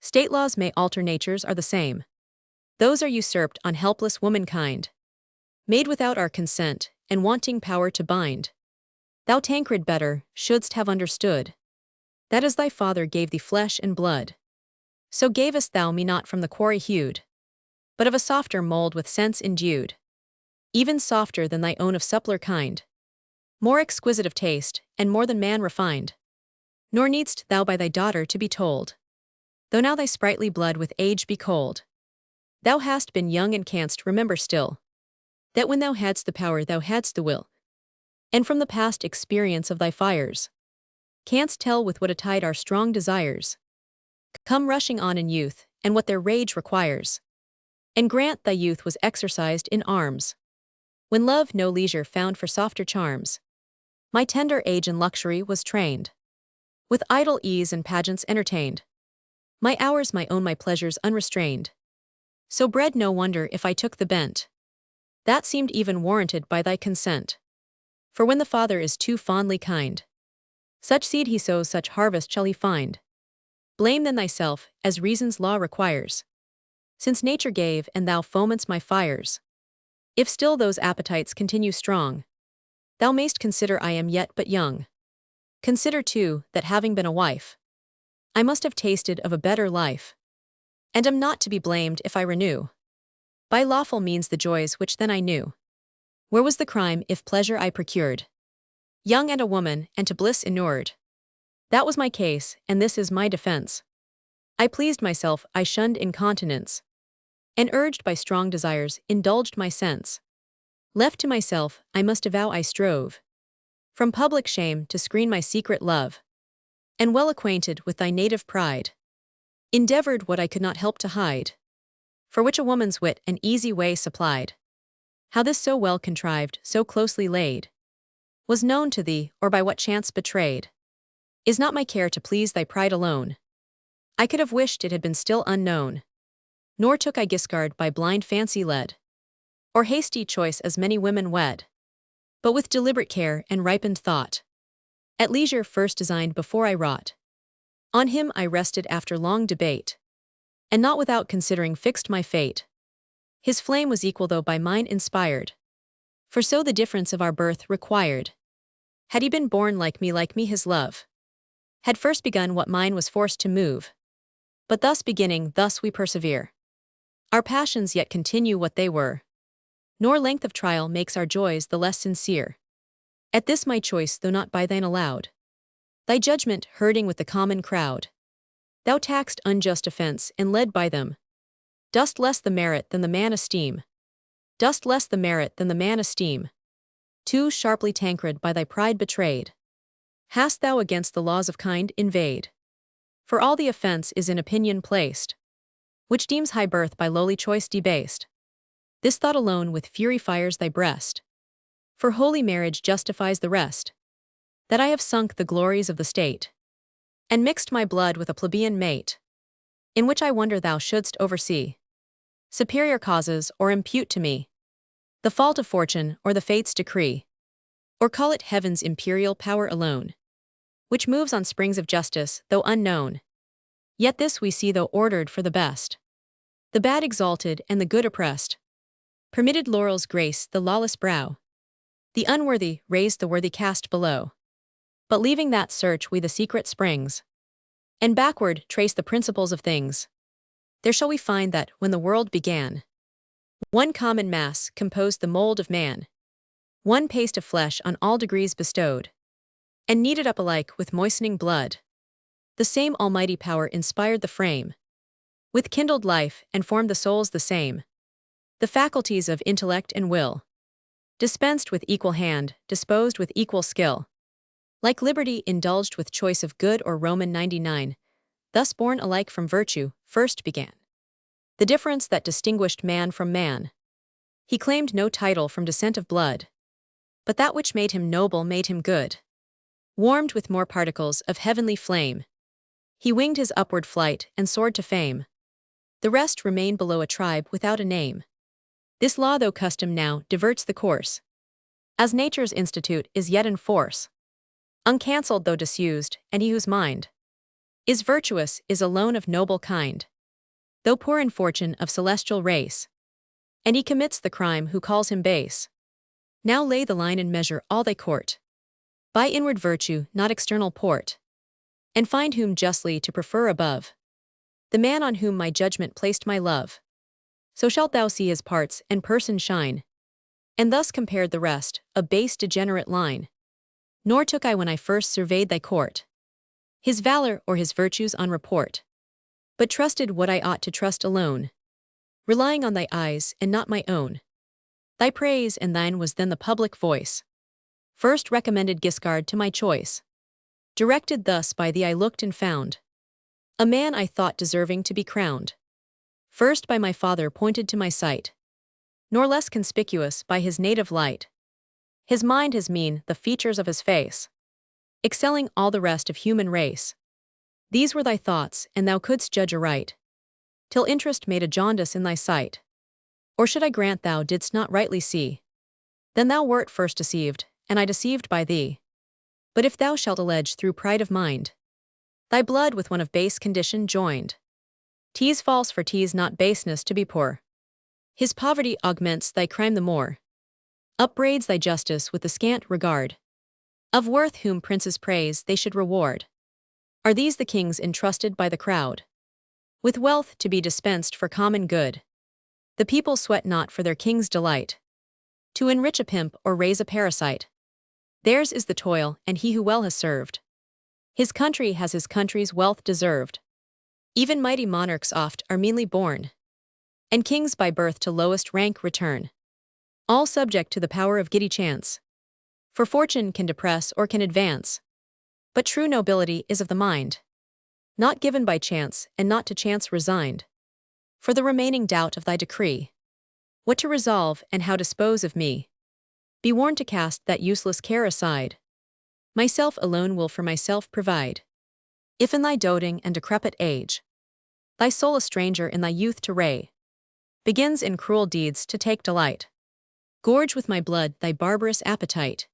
State laws may alter, natures are the same. Those are usurped on helpless womankind, made without our consent, and wanting power to bind. Thou, Tancred, better shouldst have understood that as thy father gave thee flesh and blood, so gavest thou me not from the quarry hewed, but of a softer mold with sense endued, even softer than thy own of suppler kind, more exquisite of taste, and more than man refined. Nor needst thou by thy daughter to be told, though now thy sprightly blood with age be cold. Thou hast been young and canst remember still, that when thou hadst the power thou hadst the will, and from the past experience of thy fires, canst tell with what a tide our strong desires come rushing on in youth, and what their rage requires. And grant thy youth was exercised in arms, when love no leisure found for softer charms. My tender age in luxury was trained, with idle ease and pageants entertained. My hours my own, my pleasures unrestrained. So bred, no wonder if I took the bent that seemed even warranted by thy consent. For when the father is too fondly kind, such seed he sows, such harvest shall he find. Blame then thyself, as reason's law requires, since nature gave and thou foment'st my fires. If still those appetites continue strong, thou mayst consider I am yet but young. Consider too, that having been a wife, I must have tasted of a better life, and am not to be blamed if I renew by lawful means the joys which then I knew. Where was the crime if pleasure I procured, young and a woman, and to bliss inured? That was my case, and this is my defense. I pleased myself, I shunned incontinence, and urged by strong desires, indulged my sense. Left to myself, I must avow I strove from public shame to screen my secret love, and well acquainted with thy native pride, endeavored what I could not help to hide, for which a woman's wit an easy way supplied. How this so well contrived, so closely laid, was known to thee, or by what chance betrayed, is not my care to please thy pride alone. I could have wished it had been still unknown, nor took I Giscard by blind fancy led, or hasty choice as many women wed, but with deliberate care and ripened thought, at leisure first designed before I wrought. On him I rested after long debate, and not without considering fixed my fate. His flame was equal though by mine inspired, for so the difference of our birth required. Had he been born like me his love had first begun what mine was forced to move. But thus beginning, thus we persevere. Our passions yet continue what they were, nor length of trial makes our joys the less sincere. At this my choice, though not by thine allowed, thy judgment herding with the common crowd, thou taxed unjust offense, and led by them, dost less the merit than the man esteem. Dost less the merit than the man esteem. Too sharply, Tancred, by thy pride betrayed, hast thou against the laws of kind inveighed. For all the offense is in opinion placed, which deems high birth by lowly choice debased. This thought alone with fury fires thy breast. For holy marriage justifies the rest. That I have sunk the glories of the state, and mixed my blood with a plebeian mate, in which I wonder thou shouldst oversee superior causes, or impute to me the fault of fortune or the fate's decree, or call it heaven's imperial power alone, which moves on springs of justice, though unknown. Yet this we see though ordered for the best. The bad exalted and the good oppressed. Permitted laurels grace the lawless brow. The unworthy raised the worthy cast below. But leaving that search we the secret springs, and backward trace the principles of things. There shall we find that, when the world began, one common mass composed the mold of man. One paste of flesh on all degrees bestowed, and kneaded up alike with moistening blood. The same almighty power inspired the frame with kindled life, and formed the souls the same. The faculties of intellect and will, dispensed with equal hand, disposed with equal skill. Like liberty indulged with choice of good or Roman 99, thus born alike from virtue, first began. The difference that distinguished man from man. He claimed no title from descent of blood, but that which made him noble made him good. Warmed with more particles of heavenly flame, he winged his upward flight and soared to fame. The rest remained below a tribe without a name. This law though custom now diverts the course, as nature's institute is yet in force. Uncancelled though disused, and he whose mind is virtuous is alone of noble kind, though poor in fortune of celestial race. And he commits the crime who calls him base. Now lay the line and measure all thy court by inward virtue, not external port, and find whom justly to prefer above the man on whom my judgment placed my love. So shalt thou see his parts and person shine, and thus compared the rest, a base degenerate line. Nor took I when I first surveyed thy court his valor or his virtues on report, but trusted what I ought to trust alone, relying on thy eyes and not my own. Thy praise and thine was then the public voice, first recommended Guiscard to my choice. Directed thus by thee I looked and found a man I thought deserving to be crowned. First by my father pointed to my sight, nor less conspicuous by his native light. His mind, his mien, the features of his face, excelling all the rest of human race. These were thy thoughts, and thou couldst judge aright, till interest made a jaundice in thy sight. Or should I grant thou didst not rightly see, then thou wert first deceived, and I deceived by thee. But if thou shalt allege through pride of mind thy blood with one of base condition joined, 'tis false, for 'tis not baseness to be poor. His poverty augments thy crime the more, upbraids thy justice with the scant regard of worth whom princes praise they should reward. Are these the kings entrusted by the crowd with wealth to be dispensed for common good? The people sweat not for their king's delight, to enrich a pimp or raise a parasite. Theirs is the toil, and he who well has served his country has his country's wealth deserved. Even mighty monarchs oft are meanly born, and kings by birth to lowest rank return, all subject to the power of giddy chance. For fortune can depress or can advance, but true nobility is of the mind, not given by chance and not to chance resigned. For the remaining doubt of thy decree, what to resolve and how dispose of me, be warned to cast that useless care aside. Myself alone will for myself provide. If in thy doting and decrepit age, thy soul a stranger in thy youth to ray, begins in cruel deeds to take delight, gorge with my blood thy barbarous appetite.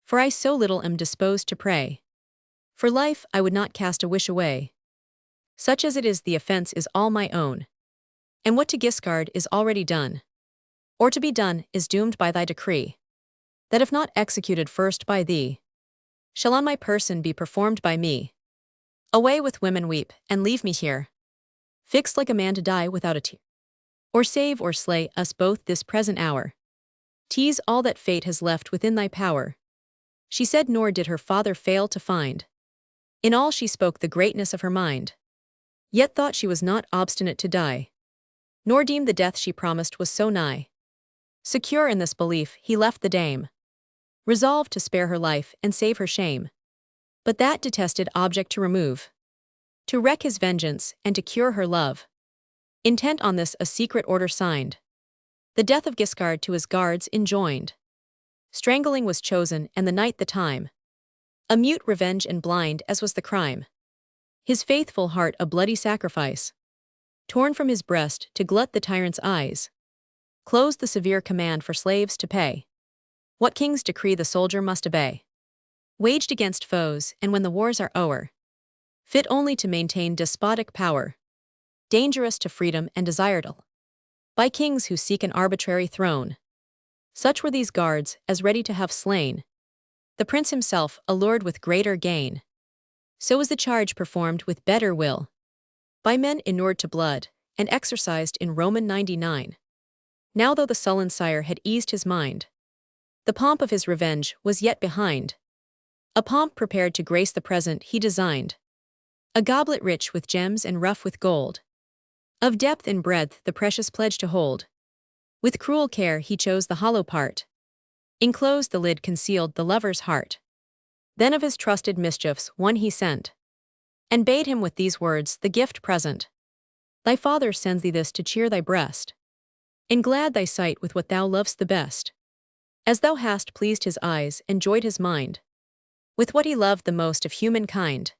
For I so little am disposed to pray, for life I would not cast a wish away. Such as it is, the offense is all my own, and what to Guiscard is already done, or to be done, is doomed by thy decree, that if not executed first by thee, shall on my person be performed by me. Away with women, weep, and leave me here, fixed like a man to die without a tear, or save or slay us both this present hour. 'Tis all that fate has left within thy power. She said, nor did her father fail to find in all she spoke the greatness of her mind, yet thought she was not obstinate to die, nor deemed the death she promised was so nigh. Secure in this belief, he left the dame, resolved to spare her life and save her shame, but that detested object to remove, to wreak his vengeance and to cure her love. Intent on this, a secret order signed. The death of Guiscard to his guards enjoined. Strangling was chosen, and the night the time. A mute revenge and blind as was the crime. His faithful heart a bloody sacrifice. Torn from his breast to glut the tyrant's eyes. Closed the severe command for slaves to pay. What king's decree the soldier must obey. Waged against foes, and when the wars are o'er, fit only to maintain despotic power. Dangerous to freedom and desiredal. By kings who seek an arbitrary throne. Such were these guards, as ready to have slain the prince himself, allured with greater gain. So was the charge performed with better will, by men inured to blood, and exercised in Roman 99. Now though the sullen sire had eased his mind, the pomp of his revenge was yet behind. A pomp prepared to grace the present he designed. A goblet rich with gems and rough with gold. Of depth and breadth the precious pledge to hold. With cruel care he chose the hollow part. Enclosed the lid concealed the lover's heart. Then of his trusted mischiefs one he sent, and bade him with these words the gift present. Thy father sends thee this to cheer thy breast, and glad thy sight with what thou lovest the best. As thou hast pleased his eyes and joyed his mind, with what he loved the most of humankind.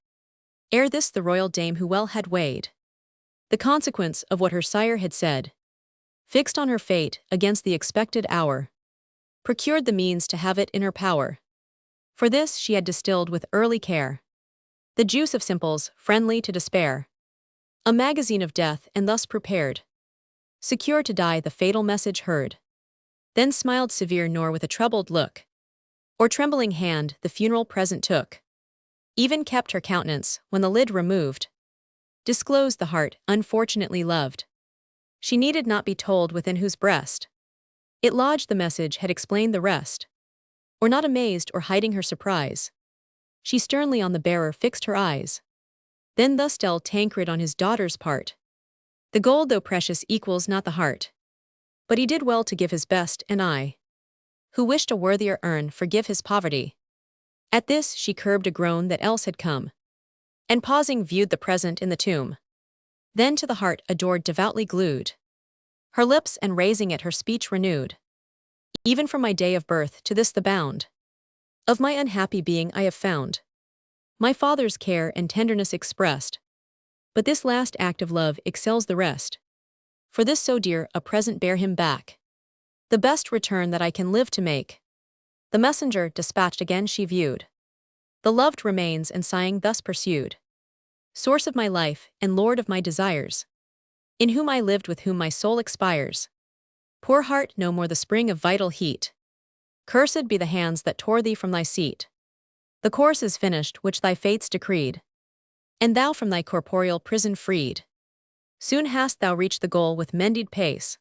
Ere this the royal dame who well had weighed the consequence of what her sire had said, fixed on her fate against the expected hour, procured the means to have it in her power. For this she had distilled with early care the juice of simples, friendly to despair, a magazine of death, and thus prepared, secure to die, the fatal message heard. Then smiled severe, nor with a troubled look, or trembling hand the funeral present took. Even kept her countenance, when the lid removed, disclosed the heart unfortunately loved. She needed not be told within whose breast it lodged, the message had explained the rest. Or not amazed or hiding her surprise, she sternly on the bearer fixed her eyes. Then thus dealt Tancred on his daughter's part. The gold though precious equals not the heart, but he did well to give his best, and I, who wished a worthier urn, forgive his poverty. At this she curbed a groan that else had come, and pausing viewed the present in the tomb. Then to the heart adored devoutly glued her lips, and raising it her speech renewed. Even from my day of birth to this the bound of my unhappy being I have found. My father's care and tenderness expressed, but this last act of love excels the rest. For this so dear a present bear him back, the best return that I can live to make. The messenger dispatched again she viewed the loved remains, and sighing thus pursued. Source of my life, and lord of my desires, in whom I lived, with whom my soul expires. Poor heart, no more the spring of vital heat. Cursed be the hands that tore thee from thy seat. The course is finished which thy fates decreed, and thou from thy corporeal prison freed. Soon hast thou reached the goal with mended pace,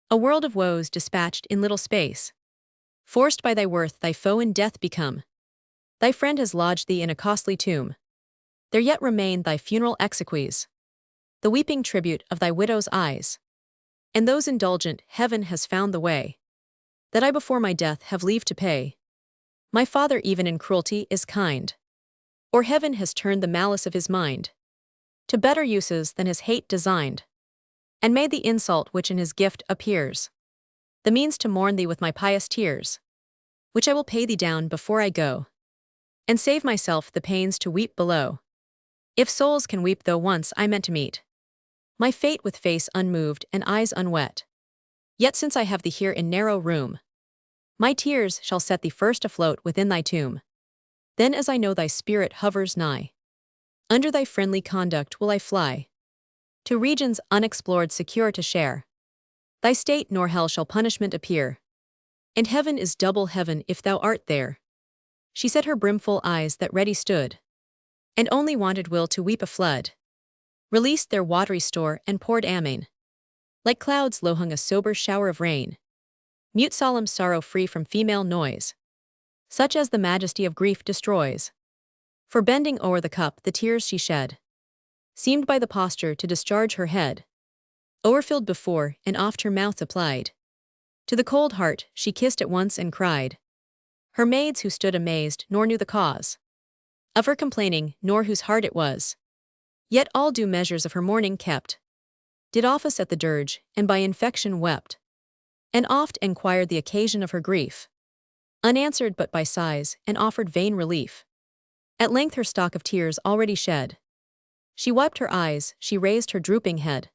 a world of woes dispatched in little space. Forced by thy worth thy foe in death become. Thy friend has lodged thee in a costly tomb. There yet remain thy funeral exequies, the weeping tribute of thy widow's eyes. And those indulgent, heaven has found the way, that I before my death have leave to pay. My father even in cruelty is kind, or heaven has turned the malice of his mind to better uses than his hate designed, and made the insult which in his gift appears the means to mourn thee with my pious tears, which I will pay thee down before I go, and save myself the pains to weep below. If souls can weep, though once I meant to meet my fate with face unmoved and eyes unwet, yet since I have thee here in narrow room, my tears shall set thee first afloat within thy tomb. Then as I know thy spirit hovers nigh, under thy friendly conduct will I fly, to regions unexplored secure to share thy state, nor hell shall punishment appear. And heaven is double heaven if thou art there. She set her brimful eyes that ready stood, and only wanted will to weep a flood, released their watery store and poured amain. Like clouds low hung a sober shower of rain, mute solemn sorrow free from female noise, such as the majesty of grief destroys. For bending o'er the cup the tears she shed seemed by the posture to discharge her head, o'erfilled before and oft her mouth applied to the cold heart she kissed at once and cried. Her maids who stood amazed nor knew the cause of her complaining, nor whose heart it was, yet all due measures of her mourning kept, did office at the dirge, and by infection wept, and oft enquired the occasion of her grief, unanswered but by sighs, and offered vain relief. At length her stock of tears already shed, she wiped her eyes, she raised her drooping head,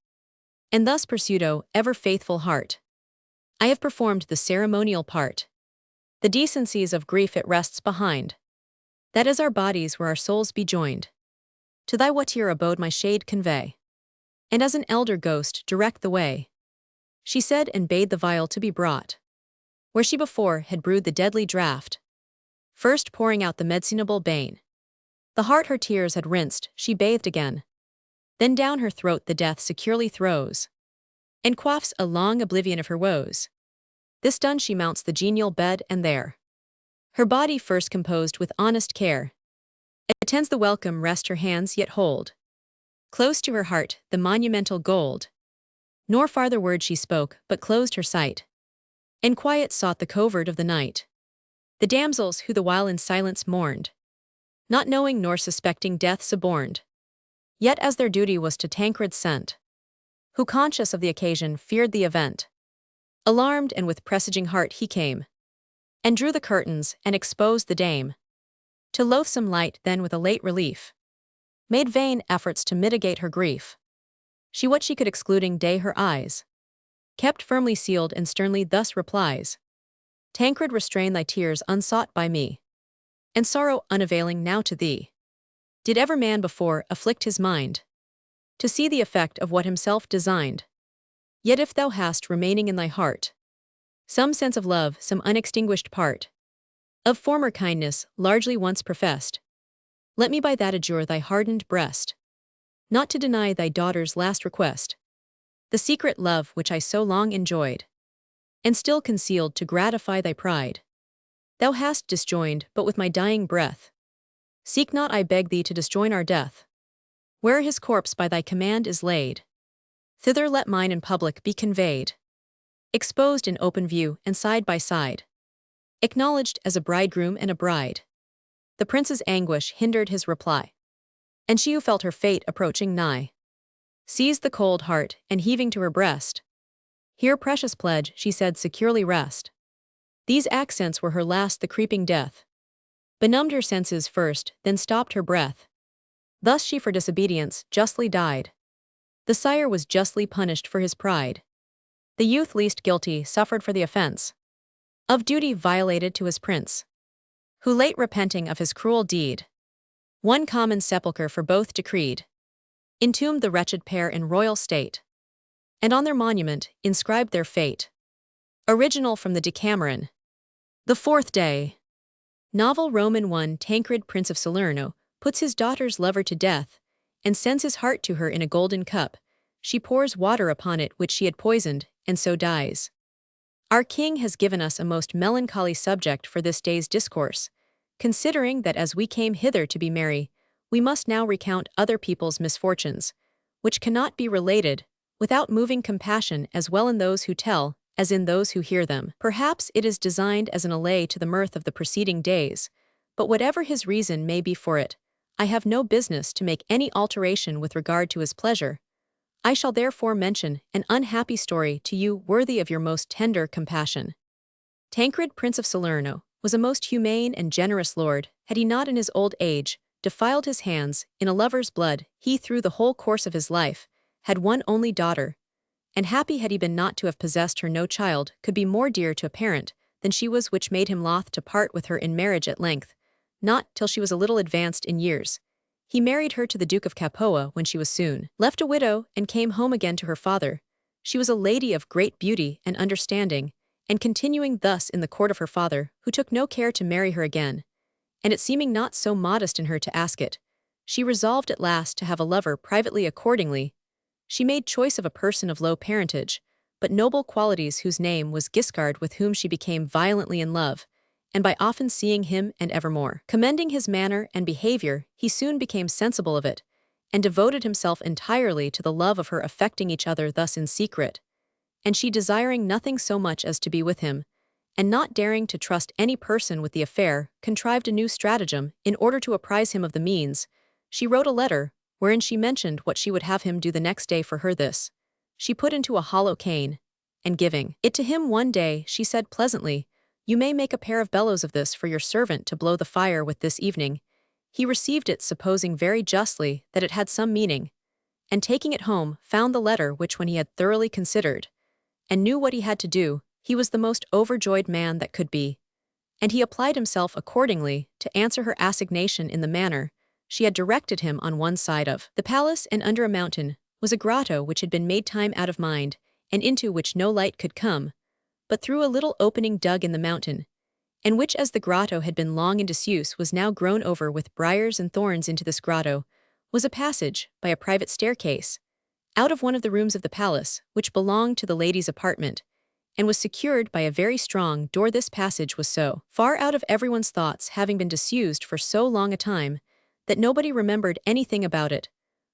and thus pursued, O ever faithful heart, I have performed the ceremonial part. The decencies of grief it rests behind, that is our bodies where our souls be joined. To thy whatever abode my shade convey, and as an elder ghost direct the way, she said, and bade the vial to be brought, where she before had brewed the deadly draught, first pouring out the medicinable bane. The heart her tears had rinsed, she bathed again, then down her throat the death securely throws, and quaffs a long oblivion of her woes. This done she mounts the genial bed, and there, her body first composed with honest care, attends the welcome rest her hands yet hold, close to her heart the monumental gold. Nor farther word she spoke, but closed her sight, and quiet sought the covert of the night. The damsels who the while in silence mourned, not knowing nor suspecting death suborned, yet as their duty was to Tancred sent, who conscious of the occasion feared the event. Alarmed and with presaging heart he came, and drew the curtains, and exposed the dame to loathsome light. Then with a late relief, made vain efforts to mitigate her grief. She what she could excluding day her eyes, kept firmly sealed, and sternly thus replies, Tancred, restrain thy tears unsought by me, and sorrow unavailing now to thee. Did ever man before afflict his mind, to see the effect of what himself designed? Yet if thou hast remaining in thy heart some sense of love, some unextinguished part of former kindness, largely once professed, let me by that adjure thy hardened breast, not to deny thy daughter's last request, the secret love which I so long enjoyed, and still concealed to gratify thy pride. Thou hast disjoined, but with my dying breath, seek not, I beg thee, to disjoin our death. Where his corpse by thy command is laid, thither let mine in public be conveyed, exposed in open view, and side by side, acknowledged as a bridegroom and a bride. The prince's anguish hindered his reply, and she who felt her fate approaching nigh, seized the cold heart, and heaving to her breast, here, precious pledge, she said, securely rest. These accents were her last, the creeping death benumbed her senses first, then stopped her breath. Thus she for disobedience justly died. The sire was justly punished for his pride. The youth least guilty suffered for the offense of duty violated to his prince, who late repenting of his cruel deed, one common sepulchre for both decreed, entombed the wretched pair in royal state, and on their monument inscribed their fate. Original from the Decameron. The Fourth Day. Novel Roman I. Tancred, Prince of Salerno, puts his daughter's lover to death, and sends his heart to her in a golden cup. She pours water upon it which she had poisoned, and so dies. Our king has given us a most melancholy subject for this day's discourse, considering that as we came hither to be merry, we must now recount other people's misfortunes, which cannot be related without moving compassion as well in those who tell as in those who hear them. Perhaps it is designed as an allay to the mirth of the preceding days, but whatever his reason may be for it, I have no business to make any alteration with regard to his pleasure. I shall therefore mention an unhappy story to you worthy of your most tender compassion. Tancred, Prince of Salerno, was a most humane and generous lord. Had he not in his old age defiled his hands in a lover's blood, he through the whole course of his life had one only daughter, and happy had he been not to have possessed her. No child could be more dear to a parent than she was, which made him loth to part with her in marriage at length, not till she was a little advanced in years. He married her to the Duke of Capua when she was soon left a widow, and came home again to her father. She was a lady of great beauty and understanding, and continuing thus in the court of her father, who took no care to marry her again, and it seeming not so modest in her to ask it, she resolved at last to have a lover privately. Accordingly, she made choice of a person of low parentage, but noble qualities, whose name was Guiscard, with whom she became violently in love, and by often seeing him and evermore commending his manner and behavior, he soon became sensible of it, and devoted himself entirely to the love of her, affecting each other thus in secret, and she desiring nothing so much as to be with him, and not daring to trust any person with the affair, contrived a new stratagem. In order to apprise him of the means, she wrote a letter, wherein she mentioned what she would have him do the next day for her. This she put into a hollow cane, and giving it to him one day, she said pleasantly, "You may make a pair of bellows of this for your servant to blow the fire with this evening." He received it, supposing very justly that it had some meaning, and taking it home, found the letter which, when he had thoroughly considered, and knew what he had to do, he was the most overjoyed man that could be. And he applied himself accordingly to answer her assignation in the manner she had directed him. On one side of the palace and under a mountain was a grotto which had been made time out of mind, and into which no light could come, but through a little opening dug in the mountain, and which, as the grotto had been long in disuse, was now grown over with briars and thorns. Into this grotto was a passage by a private staircase, out of one of the rooms of the palace, which belonged to the lady's apartment, and was secured by a very strong door. This passage was so far out of everyone's thoughts, having been disused for so long a time, that nobody remembered anything about it,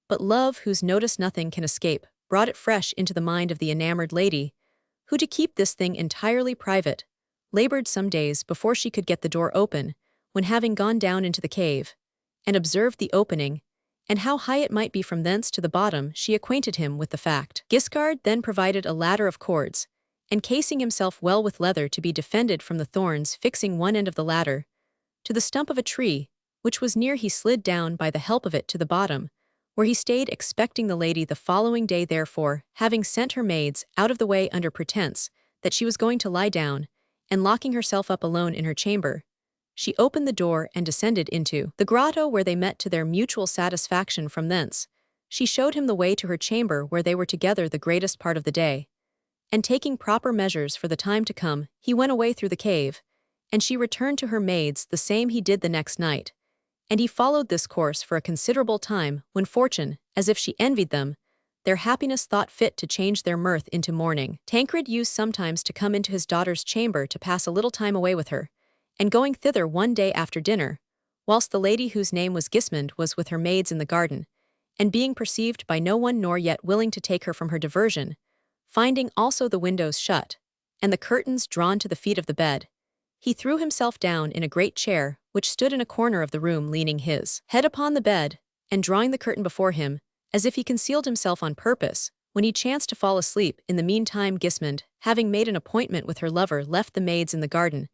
but love, whose notice nothing can escape, brought it fresh into the mind of the enamored lady, who, to keep this thing entirely private, labored some days before she could get the door open, when, having gone down into the cave, and observed the opening, and how high it might be from thence to the bottom, she acquainted him with the fact. Guiscard then provided a ladder of cords, and casing himself well with leather to be defended from the thorns, fixing one end of the ladder to the stump of a tree, which was near, he slid down by the help of it to the bottom, where he stayed, expecting the lady the following day. Therefore, having sent her maids out of the way under pretence that she was going to lie down, and locking herself up alone in her chamber, she opened the door and descended into the grotto, where they met to their mutual satisfaction. From thence she showed him the way to her chamber, where they were together the greatest part of the day, and taking proper measures for the time to come, he went away through the cave, and she returned to her maids. The same he did the next night, and he followed this course for a considerable time, when fortune, as if she envied them their happiness, thought fit to change their mirth into mourning. Tancred used sometimes to come into his daughter's chamber to pass a little time away with her, and going thither one day after dinner, whilst the lady, whose name was Gismond, was with her maids in the garden, and being perceived by no one, nor yet willing to take her from her diversion, finding also the windows shut, and the curtains drawn to the feet of the bed, he threw himself down in a great chair which stood in a corner of the room, leaning his head upon the bed, and drawing the curtain before him, as if he concealed himself on purpose, when he chanced to fall asleep. In the meantime, Gismond, having made an appointment with her lover, left the maids in the garden,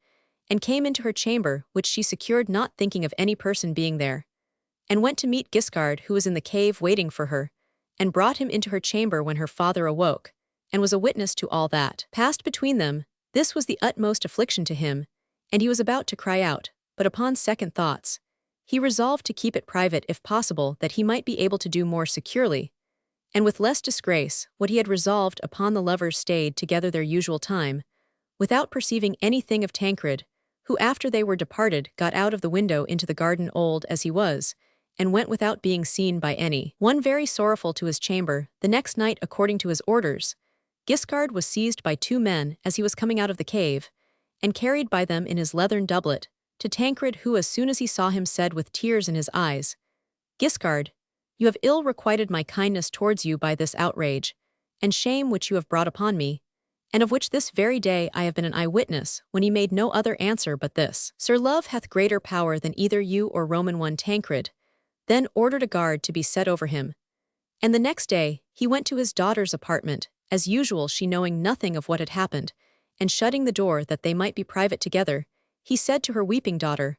and came into her chamber, which she secured, not thinking of any person being there, and went to meet Guiscard, who was in the cave waiting for her, and brought him into her chamber when her father awoke, and was a witness to all that passed between them. This was the utmost affliction to him, and he was about to cry out, but upon second thoughts, he resolved to keep it private if possible, that he might be able to do more securely, and with less disgrace, what he had resolved upon. The lovers stayed together their usual time, without perceiving anything of Tancred, who, after they were departed, got out of the window into the garden, old as he was, and went without being seen by any one, very sorrowful, to his chamber. The next night, according to his orders, Guiscard was seized by two men as he was coming out of the cave, and carried by them in his leathern doublet to Tancred, who, as soon as he saw him, said with tears in his eyes, "Guiscard, you have ill requited my kindness towards you by this outrage and shame which you have brought upon me, and of which this very day I have been an eyewitness." When he made no other answer but this, "Sir, love hath greater power than either you or Roman one." Tancred then ordered a guard to be set over him, and the next day he went to his daughter's apartment, as usual, she knowing nothing of what had happened, and shutting the door that they might be private together, he said to her, weeping, "Daughter,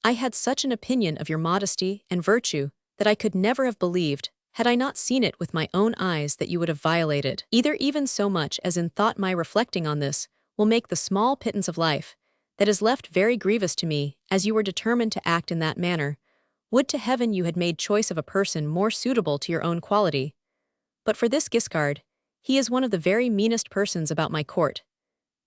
I had such an opinion of your modesty and virtue that I could never have believed, had I not seen it with my own eyes, that you would have violated either even so much as in thought. My reflecting on this will make the small pittance of life that is left very grievous to me, as you were determined to act in that manner. Would to heaven you had made choice of a person more suitable to your own quality. But for this Guiscard, he is one of the very meanest persons about my court.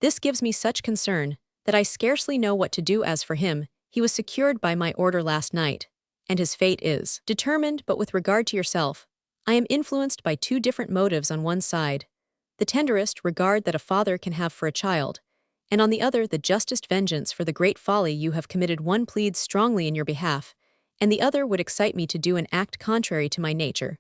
This gives me such concern that I scarcely know what to do. As for him, he was secured by my order last night, and his fate is determined. But with regard to yourself, I am influenced by two different motives. On one side, the tenderest regard that a father can have for a child, and on the other, the justest vengeance for the great folly you have committed. One pleads strongly in your behalf, and the other would excite me to do an act contrary to my nature.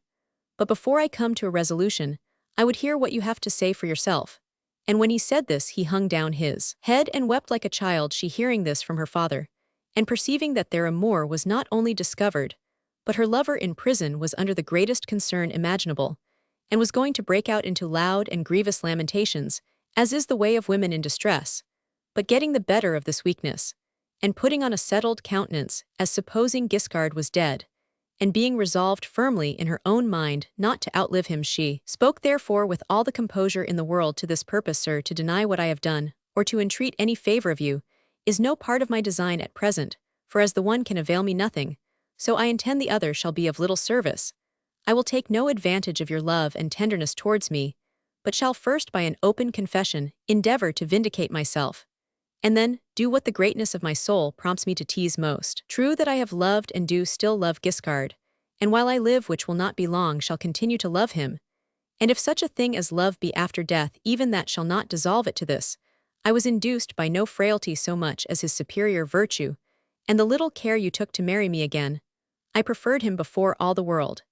But before I come to a resolution, I would hear what you have to say for yourself." And when he said this, he hung down his head and wept like a child. She, hearing this from her father, and perceiving that their amour was not only discovered, but her lover in prison, was under the greatest concern imaginable, and was going to break out into loud and grievous lamentations, as is the way of women in distress, but getting the better of this weakness, and putting on a settled countenance, as supposing Guiscard was dead, and being resolved firmly in her own mind not to outlive him, she spoke therefore with all the composure in the world. To this purpose, sir, to deny what I have done, or to entreat any favor of you, is no part of my design at present, for as the one can avail me nothing, so I intend the other shall be of little service. I will take no advantage of your love and tenderness towards me, but shall first by an open confession endeavor to vindicate myself, and then do what the greatness of my soul prompts me to tease most. True that I have loved and do still love Guiscard, and while I live, which will not be long, shall continue to love him, and if such a thing as love be after death, even that shall not dissolve it to this. I was induced by no frailty so much as his superior virtue, and the little care you took to marry me again. I preferred him before all the world.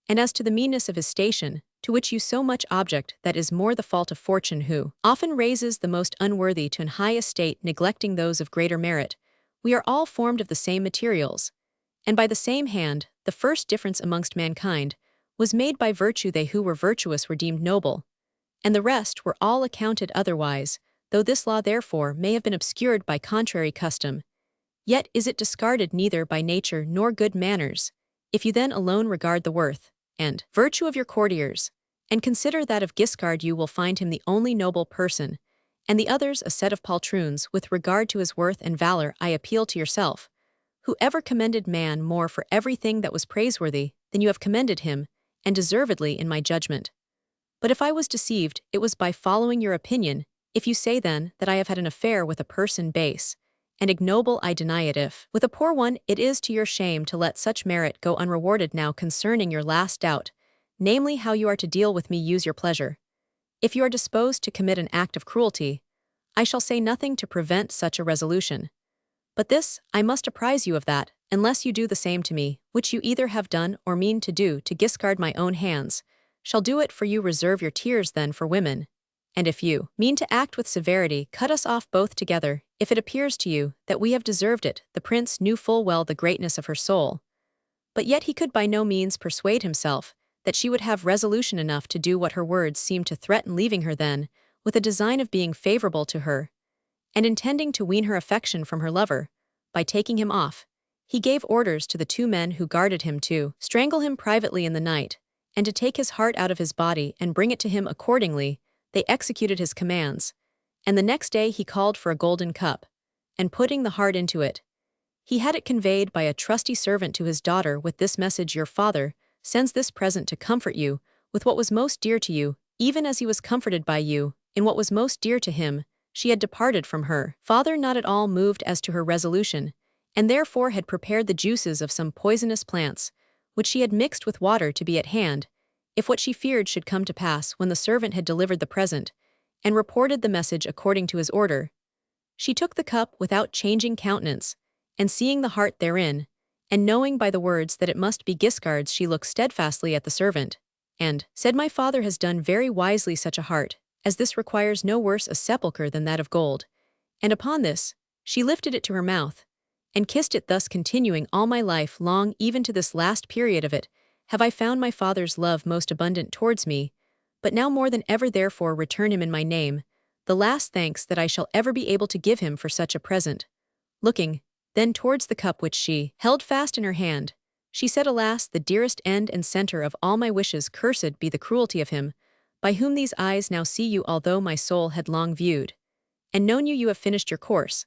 And as to the meanness of his station, to which you so much object, that is more the fault of fortune, who often raises the most unworthy to an high estate, neglecting those of greater merit. We are all formed of the same materials, and by the same hand. The first difference amongst mankind was made by virtue. They who were virtuous were deemed noble, and the rest were all accounted otherwise. Though this law therefore may have been obscured by contrary custom, yet is it discarded neither by nature nor good manners, if you then alone regard the worth and virtue of your courtiers, and consider that of Guiscard. You will find him the only noble person, and the others a set of poltroons. With regard to his worth and valor, I appeal to yourself. Who ever commended man more for everything that was praiseworthy than you have commended him, and deservedly in my judgment? But if I was deceived, it was by following your opinion. If you say then that I have had an affair with a person base and ignoble, I deny it. If with a poor one, it is to your shame to let such merit go unrewarded. Now concerning your last doubt, namely how you are to deal with me, use your pleasure. If you are disposed to commit an act of cruelty, I shall say nothing to prevent such a resolution. But this, I must apprise you of that, unless you do the same to me, which you either have done or mean to do to Guiscard, my own hands shall do it for you. Reserve your tears then for women, and if you mean to act with severity, cut us off both together. If it appears to you that we have deserved it. The prince knew full well the greatness of her soul, but yet he could by no means persuade himself that she would have resolution enough to do what her words seemed to threaten, leaving her then, with a design of being favorable to her, and intending to wean her affection from her lover, by taking him off. He gave orders to the 2 men who guarded him to strangle him privately in the night, and to take his heart out of his body and bring it to him. Accordingly, they executed his commands, and the next day he called for a golden cup, and putting the heart into it, he had it conveyed by a trusty servant to his daughter with this message: your father sends this present to comfort you with what was most dear to you, even as he was comforted by you in what was most dear to him. She had departed from her father not at all moved as to her resolution, and therefore had prepared the juices of some poisonous plants, which she had mixed with water, to be at hand, if what she feared should come to pass. When the servant had delivered the present, and reported the message according to his order, she took the cup without changing countenance, and seeing the heart therein, and knowing by the words that it must be Guiscard's, she looked steadfastly at the servant, and said, my father has done very wisely. Such a heart as this requires no worse a sepulchre than that of gold. And upon this, she lifted it to her mouth, and kissed it, thus continuing, all my life long, even to this last period of it, have I found my father's love most abundant towards me, but now more than ever therefore return him in my name the last thanks that I shall ever be able to give him for such a present. Looking then towards the cup which she held fast in her hand, she said, alas, the dearest end and center of all my wishes, cursed be the cruelty of him, by whom these eyes now see you. Although my soul had long viewed and known you, you have finished your course.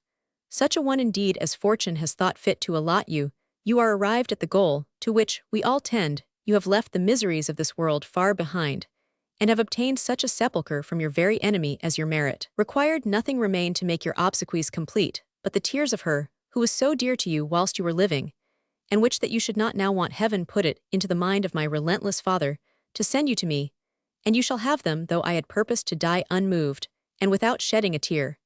Such a one indeed as fortune has thought fit to allot you. You are arrived at the goal, to which we all tend. You have left the miseries of this world far behind, and have obtained such a sepulchre from your very enemy as your merit required. Nothing remained to make your obsequies complete, but the tears of her, who was so dear to you whilst you were living, and which that you should not now want. Heaven put it into the mind of my relentless father to send you to me, and you shall have them, though I had purposed to die unmoved, and without shedding a tear.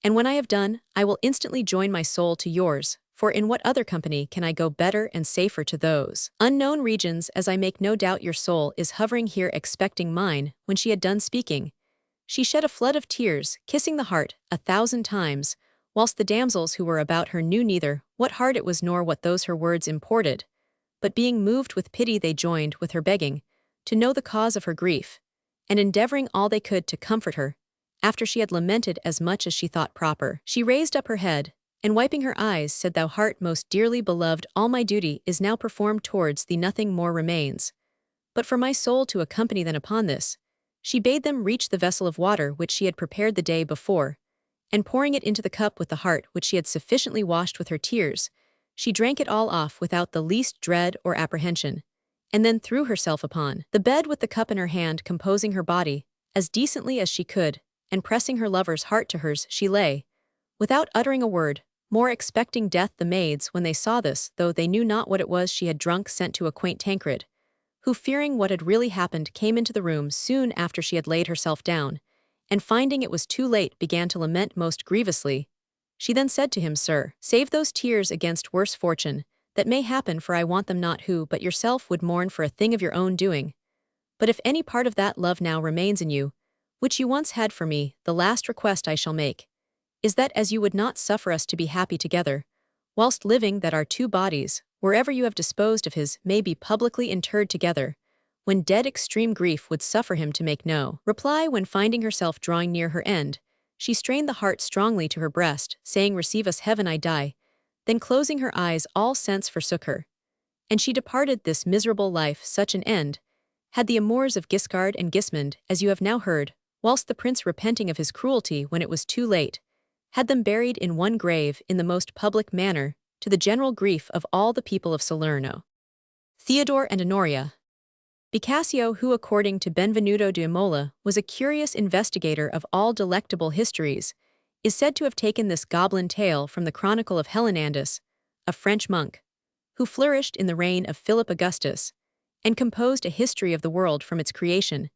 And when I have done, I will instantly join my soul to yours, for in what other company can I go better and safer to those unknown regions, as I make no doubt your soul is hovering here expecting mine. When she had done speaking, she shed a flood of tears, kissing the heart 1,000 times, whilst the damsels who were about her knew neither what heart it was nor what those her words imported, but being moved with pity they joined with her begging to know the cause of her grief, and endeavoring all they could to comfort her, after she had lamented as much as she thought proper. She raised up her head, and wiping her eyes, said, Thou heart most dearly beloved, all my duty is now performed towards thee, nothing more remains. But for my soul to accompany them upon this, she bade them reach the vessel of water which she had prepared the day before, and pouring it into the cup with the heart which she had sufficiently washed with her tears, she drank it all off without the least dread or apprehension, and then threw herself upon the bed with the cup in her hand, composing her body as decently as she could, and pressing her lover's heart to hers, she lay, without uttering a word, more expecting death. The maids, when they saw this, though they knew not what it was she had drunk, sent to acquaint Tancred, who, fearing what had really happened, came into the room soon after she had laid herself down, and finding it was too late, began to lament most grievously. She then said to him, Sir, save those tears against worse fortune that may happen, for I want them not. Who but yourself would mourn for a thing of your own doing? But if any part of that love now remains in you, which you once had for me, the last request I shall make is that, as you would not suffer us to be happy together, whilst living, that our two bodies, wherever you have disposed of his, may be publicly interred together. When dead, extreme grief would suffer him to make no reply. When finding herself drawing near her end, she strained the heart strongly to her breast, saying, Receive us, heaven, I die. Then closing her eyes, all sense forsook her, and she departed this miserable life. Such an end had the amours of Guiscard and Gismond, as you have now heard, whilst the prince, repenting of his cruelty when it was too late, had them buried in one grave in the most public manner, to the general grief of all the people of Salerno. Theodore and Honoria. Boccaccio, who according to Benvenuto de Imola was a curious investigator of all delectable histories, is said to have taken this goblin tale from the Chronicle of Helenandus, a French monk, who flourished in the reign of Philip Augustus, and composed a history of the world from its creation,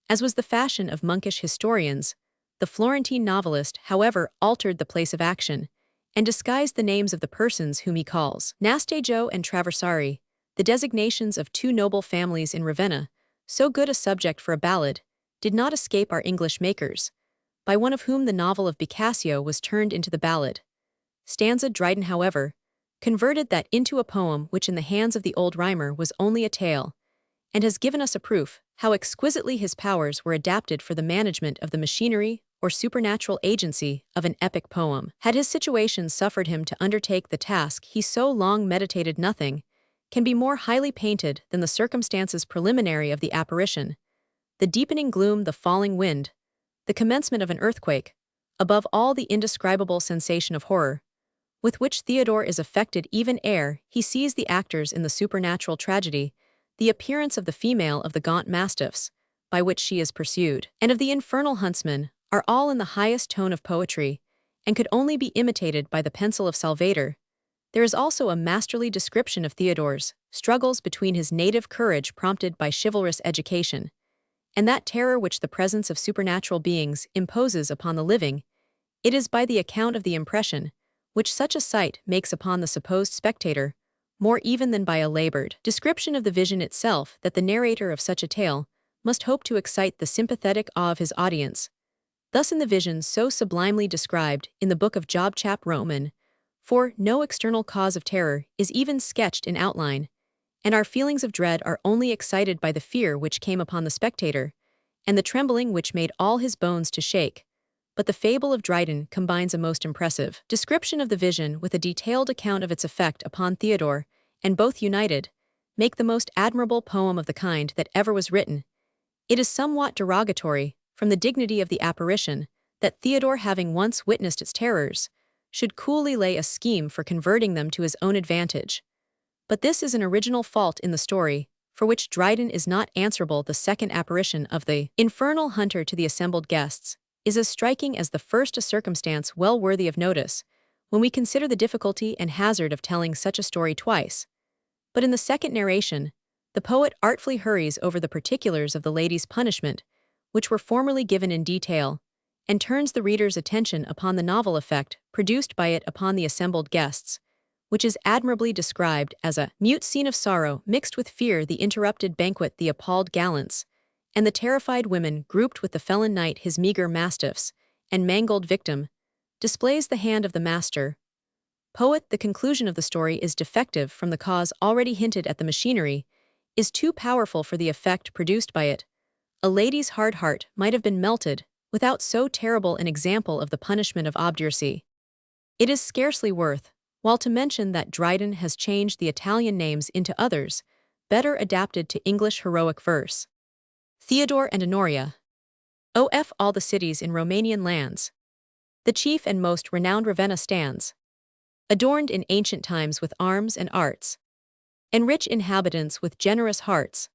as was the fashion of monkish historians. The Florentine novelist, however, altered the place of action, and disguised the names of the persons whom he calls Nasteggio and Traversari, the designations of two noble families in Ravenna. So good a subject for a ballad did not escape our English makers, by one of whom the novel of Boccaccio was turned into the ballad. Stanza. Dryden, however, converted that into a poem which in the hands of the old rhymer was only a tale, and has given us a proof how exquisitely his powers were adapted for the management of the machinery or supernatural agency of an epic poem. Had his situation suffered him to undertake the task he so long meditated, nothing can be more highly painted than the circumstances preliminary of the apparition, the deepening gloom, the falling wind, the commencement of an earthquake, above all the indescribable sensation of horror, with which Theodore is affected even ere he sees the actors in the supernatural tragedy, the appearance of the female of the gaunt mastiffs, by which she is pursued, and of the infernal huntsman, are all in the highest tone of poetry, and could only be imitated by the pencil of Salvator. There is also a masterly description of Theodore's struggles between his native courage prompted by chivalrous education, and that terror which the presence of supernatural beings imposes upon the living. It is by the account of the impression which such a sight makes upon the supposed spectator, more even than by a labored description of the vision itself, that the narrator of such a tale must hope to excite the sympathetic awe of his audience. Thus in the vision so sublimely described in the book of Job chap Roman, for no external cause of terror is even sketched in outline, and our feelings of dread are only excited by the fear which came upon the spectator, and the trembling which made all his bones to shake. But the fable of Dryden combines a most impressive description of the vision with a detailed account of its effect upon Theodore, and both united make the most admirable poem of the kind that ever was written. It is somewhat derogatory, from the dignity of the apparition, that Theodore, having once witnessed its terrors, should coolly lay a scheme for converting them to his own advantage. But this is an original fault in the story, for which Dryden is not answerable. The second apparition of the infernal hunter to the assembled guests is as striking as the first, a circumstance well worthy of notice, when we consider the difficulty and hazard of telling such a story twice. But in the second narration, the poet artfully hurries over the particulars of the lady's punishment, which were formerly given in detail, and turns the reader's attention upon the novel effect produced by it upon the assembled guests, which is admirably described as a mute scene of sorrow mixed with fear, the interrupted banquet, the appalled gallants, and the terrified women grouped with the felon knight, his meager mastiffs, and mangled victim, displays the hand of the master poet. The conclusion of the story is defective from the cause already hinted at. The machinery is too powerful for the effect produced by it. A lady's hard heart might have been melted without so terrible an example of the punishment of obduracy. It is scarcely worth while to mention that Dryden has changed the Italian names into others, better adapted to English heroic verse. Theodore and Honoria. Of all the cities in Romanian lands, the chief and most renowned Ravenna stands, adorned in ancient times with arms and arts, and rich inhabitants with generous hearts.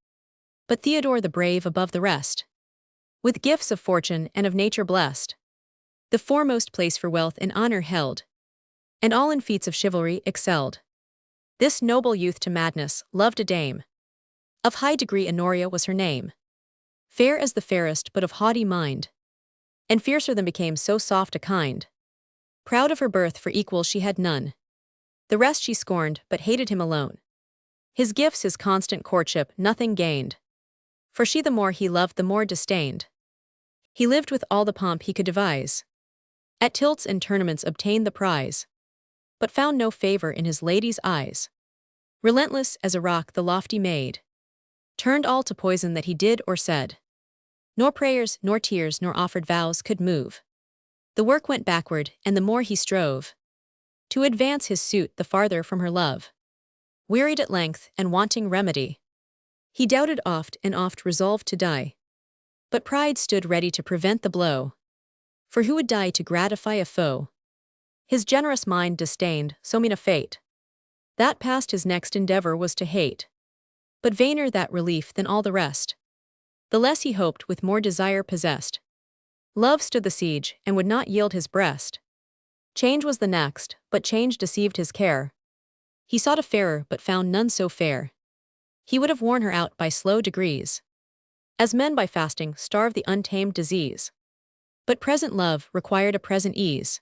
But Theodore the brave above the rest, with gifts of fortune and of nature blessed, the foremost place for wealth and honor held, and all in feats of chivalry excelled. This noble youth to madness loved a dame. Of high degree Honoria was her name. Fair as the fairest, but of haughty mind, and fiercer than became so soft a kind. Proud of her birth, for equal she had none. The rest she scorned, but hated him alone. His gifts, his constant courtship, nothing gained. For she the more he loved, the more disdained. He lived with all the pomp he could devise. At tilts and tournaments obtained the prize, but found no favor in his lady's eyes. Relentless as a rock the lofty maid, turned all to poison that he did or said. Nor prayers, nor tears, nor offered vows could move. The work went backward, and the more he strove to advance his suit, the farther from her love. Wearied at length, and wanting remedy, he doubted oft and oft resolved to die. But pride stood ready to prevent the blow. For who would die to gratify a foe? His generous mind disdained so mean a fate. That past his next endeavor was to hate. But vainer that relief than all the rest. The less he hoped, with more desire possessed. Love stood the siege, and would not yield his breast. Change was the next, but change deceived his care. He sought a fairer, but found none so fair. He would have worn her out by slow degrees, as men by fasting starve the untamed disease. But present love required a present ease.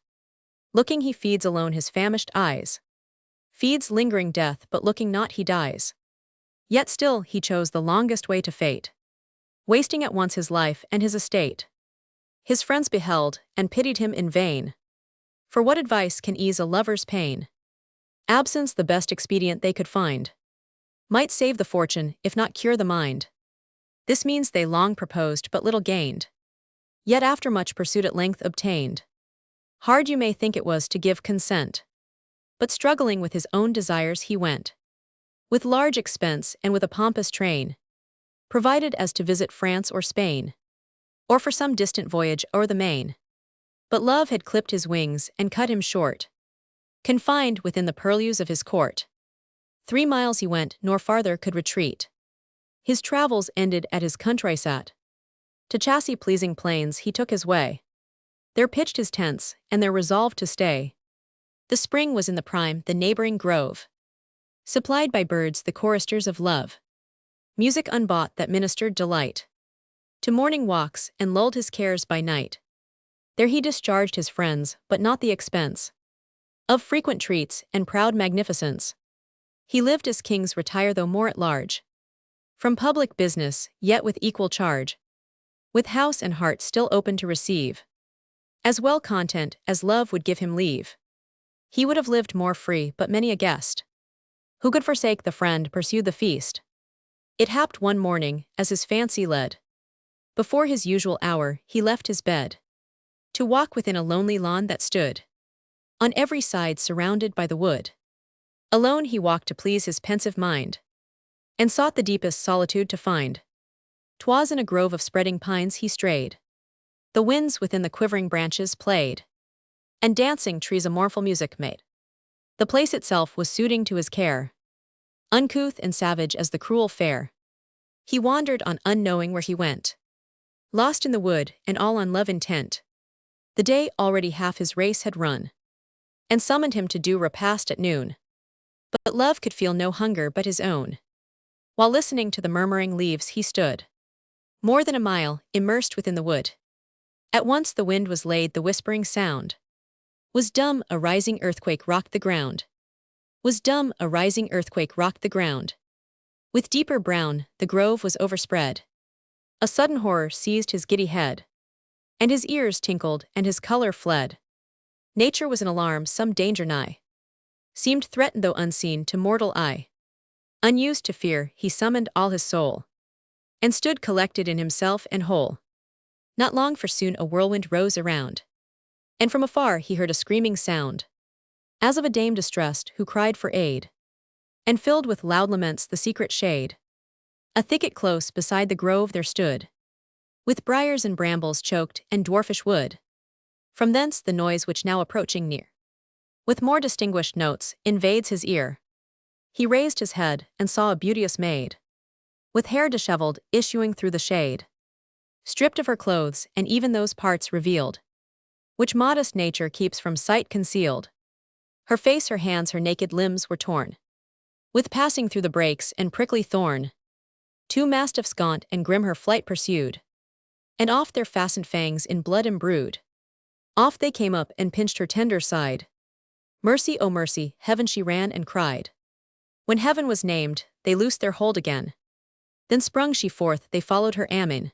Looking he feeds alone his famished eyes. Feeds lingering death, but looking not he dies. Yet still he chose the longest way to fate, wasting at once his life and his estate. His friends beheld, and pitied him in vain. For what advice can ease a lover's pain? Absence, the best expedient they could find, might save the fortune, if not cure the mind. This means they long proposed, but little gained. Yet after much pursuit at length obtained. Hard you may think it was to give consent, but struggling with his own desires he went, with large expense and with a pompous train, provided as to visit France or Spain, or for some distant voyage o'er the main. But love had clipped his wings and cut him short, confined within the purlieus of his court. 3 miles he went, nor farther could retreat. His travels ended at his countrysat. To chassy pleasing plains he took his way. There pitched his tents, and there resolved to stay. The spring was in the prime, the neighboring grove, supplied by birds the choristers of love. Music unbought that ministered delight to morning walks, and lulled his cares by night. There he discharged his friends, but not the expense of frequent treats and proud magnificence. He lived as kings retire, though more at large, from public business, yet with equal charge, with house and heart still open to receive, as well content as love would give him leave. He would have lived more free, but many a guest, who could forsake the friend, pursued the feast. It happed one morning, as his fancy led, before his usual hour, he left his bed, to walk within a lonely lawn that stood on every side surrounded by the wood. Alone he walked to please his pensive mind, and sought the deepest solitude to find. 'Twas in a grove of spreading pines he strayed. The winds within the quivering branches played, and dancing trees a mournful music made. The place itself was suiting to his care, uncouth and savage as the cruel fair. He wandered on, unknowing where he went, lost in the wood, and all on love intent. The day already half his race had run, and summoned him to do repast at noon. But love could feel no hunger but his own. While listening to the murmuring leaves he stood, more than a mile, immersed within the wood. At once the wind was laid, the whispering sound was dumb, a rising earthquake rocked the ground. Was dumb, a rising earthquake rocked the ground. With deeper brown, the grove was overspread. A sudden horror seized his giddy head, and his ears tinkled, and his color fled. Nature was in alarm, some danger nigh seemed threatened though unseen to mortal eye. Unused to fear, he summoned all his soul, and stood collected in himself and whole. Not long for soon a whirlwind rose around, and from afar he heard a screaming sound, as of a dame distressed who cried for aid, and filled with loud laments the secret shade. A thicket close beside the grove there stood, with briars and brambles choked and dwarfish wood. From thence the noise which now approaching near, with more distinguished notes, invades his ear. He raised his head and saw a beauteous maid, with hair dishevelled, issuing through the shade, stripped of her clothes and even those parts revealed, which modest nature keeps from sight concealed. Her face, her hands, her naked limbs were torn, with passing through the brakes and prickly thorn. Two mastiffs gaunt and grim her flight pursued, and oft their fastened fangs in blood imbrued. Oft they came up and pinched her tender side. Mercy, oh mercy, heaven, she ran and cried. When heaven was named, they loosed their hold again. Then sprung she forth, they followed her amen.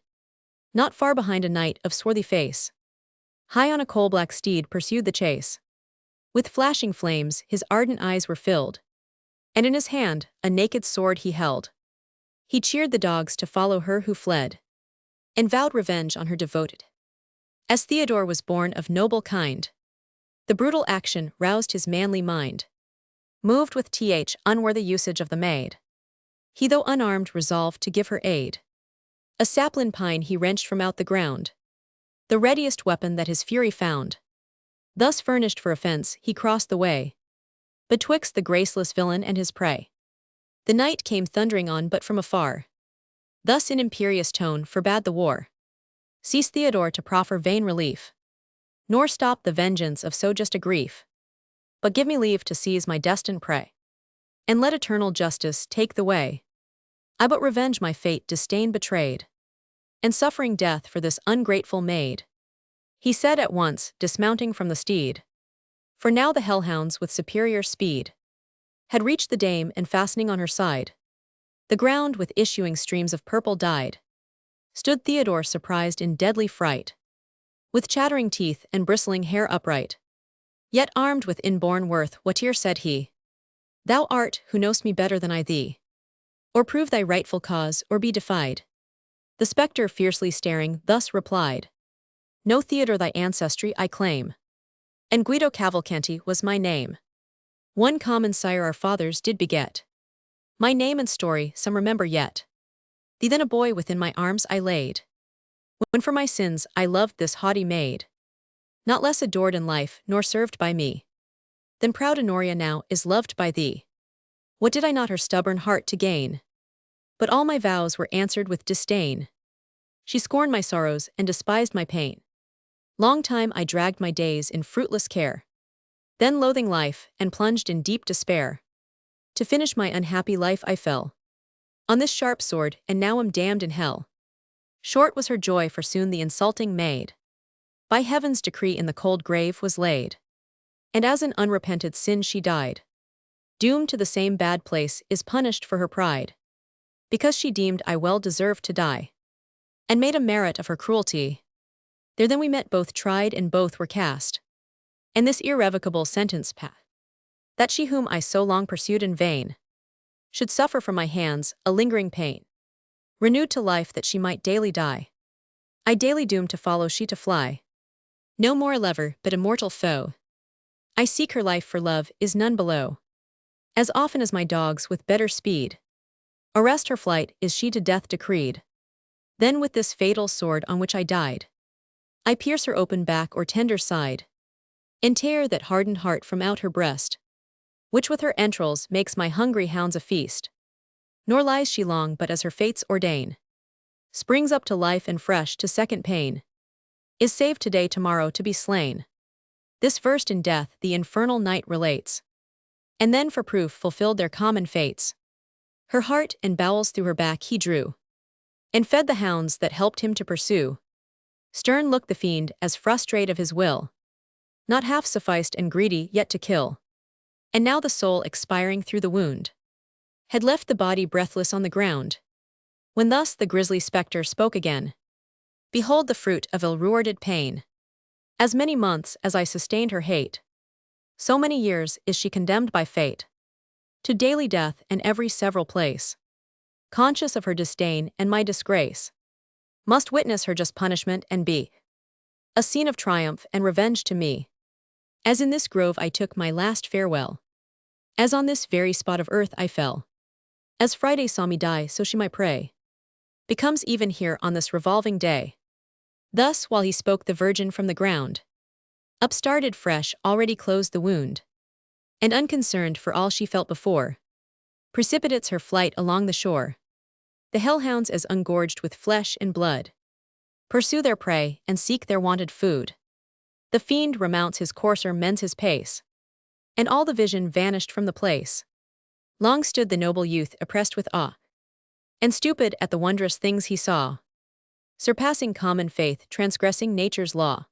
Not far behind a knight of swarthy face, high on a coal-black steed pursued the chase. With flashing flames his ardent eyes were filled, and in his hand a naked sword he held. He cheered the dogs to follow her who fled, and vowed revenge on her devoted. As Theodore was born of noble kind, the brutal action roused his manly mind. Moved with unworthy usage of the maid, he though unarmed resolved to give her aid. A sapling pine he wrenched from out the ground, the readiest weapon that his fury found. Thus furnished for offense, he crossed the way, betwixt the graceless villain and his prey. The knight came thundering on but from afar, thus in imperious tone forbade the war. Ceased Theodore to proffer vain relief, nor stop the vengeance of so just a grief. But give me leave to seize my destined prey, and let eternal justice take the way. I but revenge my fate disdain betrayed, and suffering death for this ungrateful maid. He said at once, dismounting from the steed. For now the hellhounds with superior speed had reached the dame and fastening on her side, the ground with issuing streams of purple dyed, stood Theodore surprised in deadly fright, with chattering teeth and bristling hair upright. Yet armed with inborn worth, whate'er said he, thou art who know'st me better than I thee, or prove thy rightful cause or be defied. The spectre fiercely staring thus replied, know Theodore thy ancestry I claim, and Guido Cavalcanti was my name. One common sire our fathers did beget. My name and story some remember yet. Thee then a boy within my arms I laid, when for my sins I loved this haughty maid, not less adored in life nor served by me, than proud Honoria now is loved by thee. What did I not her stubborn heart to gain? But all my vows were answered with disdain. She scorned my sorrows and despised my pain. Long time I dragged my days in fruitless care, then loathing life and plunged in deep despair. To finish my unhappy life I fell on this sharp sword, and now am damned in hell. Short was her joy, for soon the insulting maid by heaven's decree in the cold grave was laid, and as an unrepented sin she died. Doomed to the same bad place is punished for her pride, because she deemed I well deserved to die, and made a merit of her cruelty. There then we met both tried and both were cast, and this irrevocable sentence passed, that she whom I so long pursued in vain should suffer from my hands a lingering pain, renewed to life that she might daily die. I daily doomed to follow, she to fly. No more a lover, but a mortal foe. I seek her life, for love is none below. As often as my dogs with better speed arrest her flight, is she to death decreed. Then with this fatal sword on which I died, I pierce her open back or tender side, and tear that hardened heart from out her breast, which with her entrails makes my hungry hounds a feast. Nor lies she long, but as her fates ordain, springs up to life and fresh to second pain, is saved today, tomorrow to be slain. This first in death the infernal night relates, and then for proof fulfilled their common fates. Her heart and bowels through her back he drew, and fed the hounds that helped him to pursue. Stern looked the fiend as frustrate of his will, not half sufficed and greedy yet to kill. And now the soul expiring through the wound had left the body breathless on the ground. When thus the grisly spectre spoke again, behold the fruit of ill-rewarded pain. As many months as I sustained her hate, so many years is she condemned by fate. to daily death and every several place. Conscious of her disdain and my disgrace, must witness her just punishment and be a scene of triumph and revenge to me. As in this grove I took my last farewell, as on this very spot of earth I fell, as Friday saw me die, so she my prey becomes even here on this revolving day. Thus while he spoke, the virgin from the ground upstarted fresh, already closed the wound, and unconcerned for all she felt before, precipitates her flight along the shore. The hellhounds, as ungorged with flesh and blood, pursue their prey and seek their wonted food. The fiend remounts his courser, mends his pace, and all the vision vanished from the place. Long stood the noble youth oppressed with awe, and stupid at the wondrous things he saw, surpassing common faith, transgressing nature's law.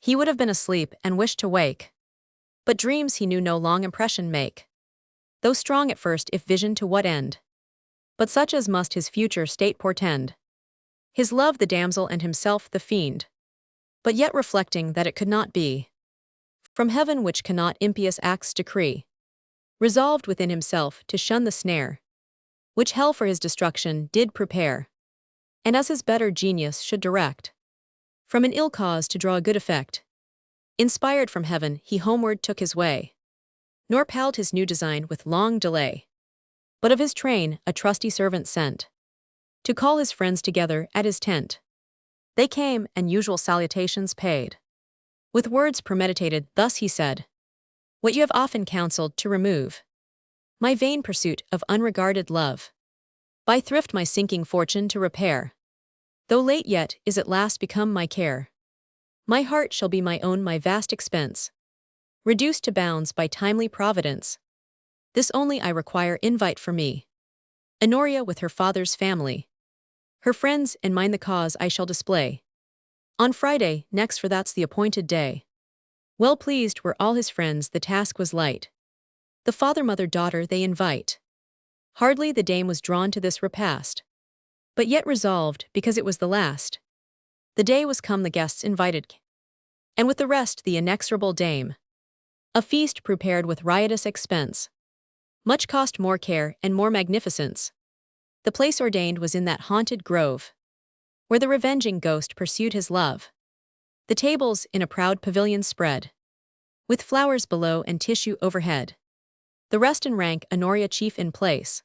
He would have been asleep and wished to wake, but dreams he knew no long impression make, though strong at first, if vision to what end? But such as must his future state portend. His love the damsel and himself the fiend, but yet reflecting that it could not be, from heaven which cannot impious acts decree, resolved within himself to shun the snare, which hell for his destruction did prepare, and as his better genius should direct, from an ill cause to draw a good effect. Inspired from heaven, he homeward took his way, nor palled his new design with long delay, but of his train a trusty servant sent, to call his friends together at his tent. They came, and usual salutations paid. With words premeditated, thus he said, "What you have often counseled to remove, my vain pursuit of unregarded love, by thrift my sinking fortune to repair, though late yet, is at last become my care. My heart shall be my own, my vast expense, reduced to bounds by timely providence. This only I require, invite for me Honoria with her father's family, her friends, and mine the cause I shall display on Friday next, for that's the appointed day." Well pleased were all his friends, the task was light. The father, mother, daughter they invite. Hardly the dame was drawn to this repast, but yet resolved, because it was the last. The day was come, the guests invited, and with the rest the inexorable dame, a feast prepared with riotous expense. Much cost, more care, and more magnificence. The place ordained was in that haunted grove, where the revenging ghost pursued his love. The tables in a proud pavilion spread, with flowers below and tissue overhead. The rest in rank, Honoria chief in place,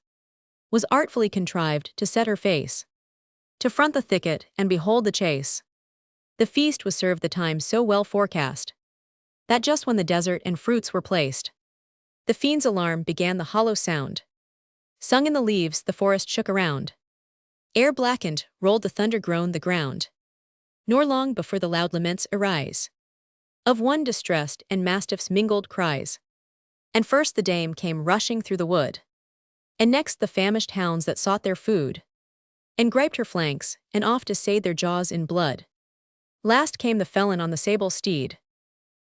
was artfully contrived to set her face, to front the thicket and behold the chase. The feast was served the time so well forecast, that just when the dessert and fruits were placed, the fiend's alarm began the hollow sound. Sung in the leaves, the forest shook around. Air blackened, rolled the thunder, groaned the ground. Nor long before the loud laments arise, of one distressed and mastiffs mingled cries. And first the dame came rushing through the wood, and next the famished hounds that sought their food, and griped her flanks, and oft essayed their jaws in blood. Last came the felon on the sable steed,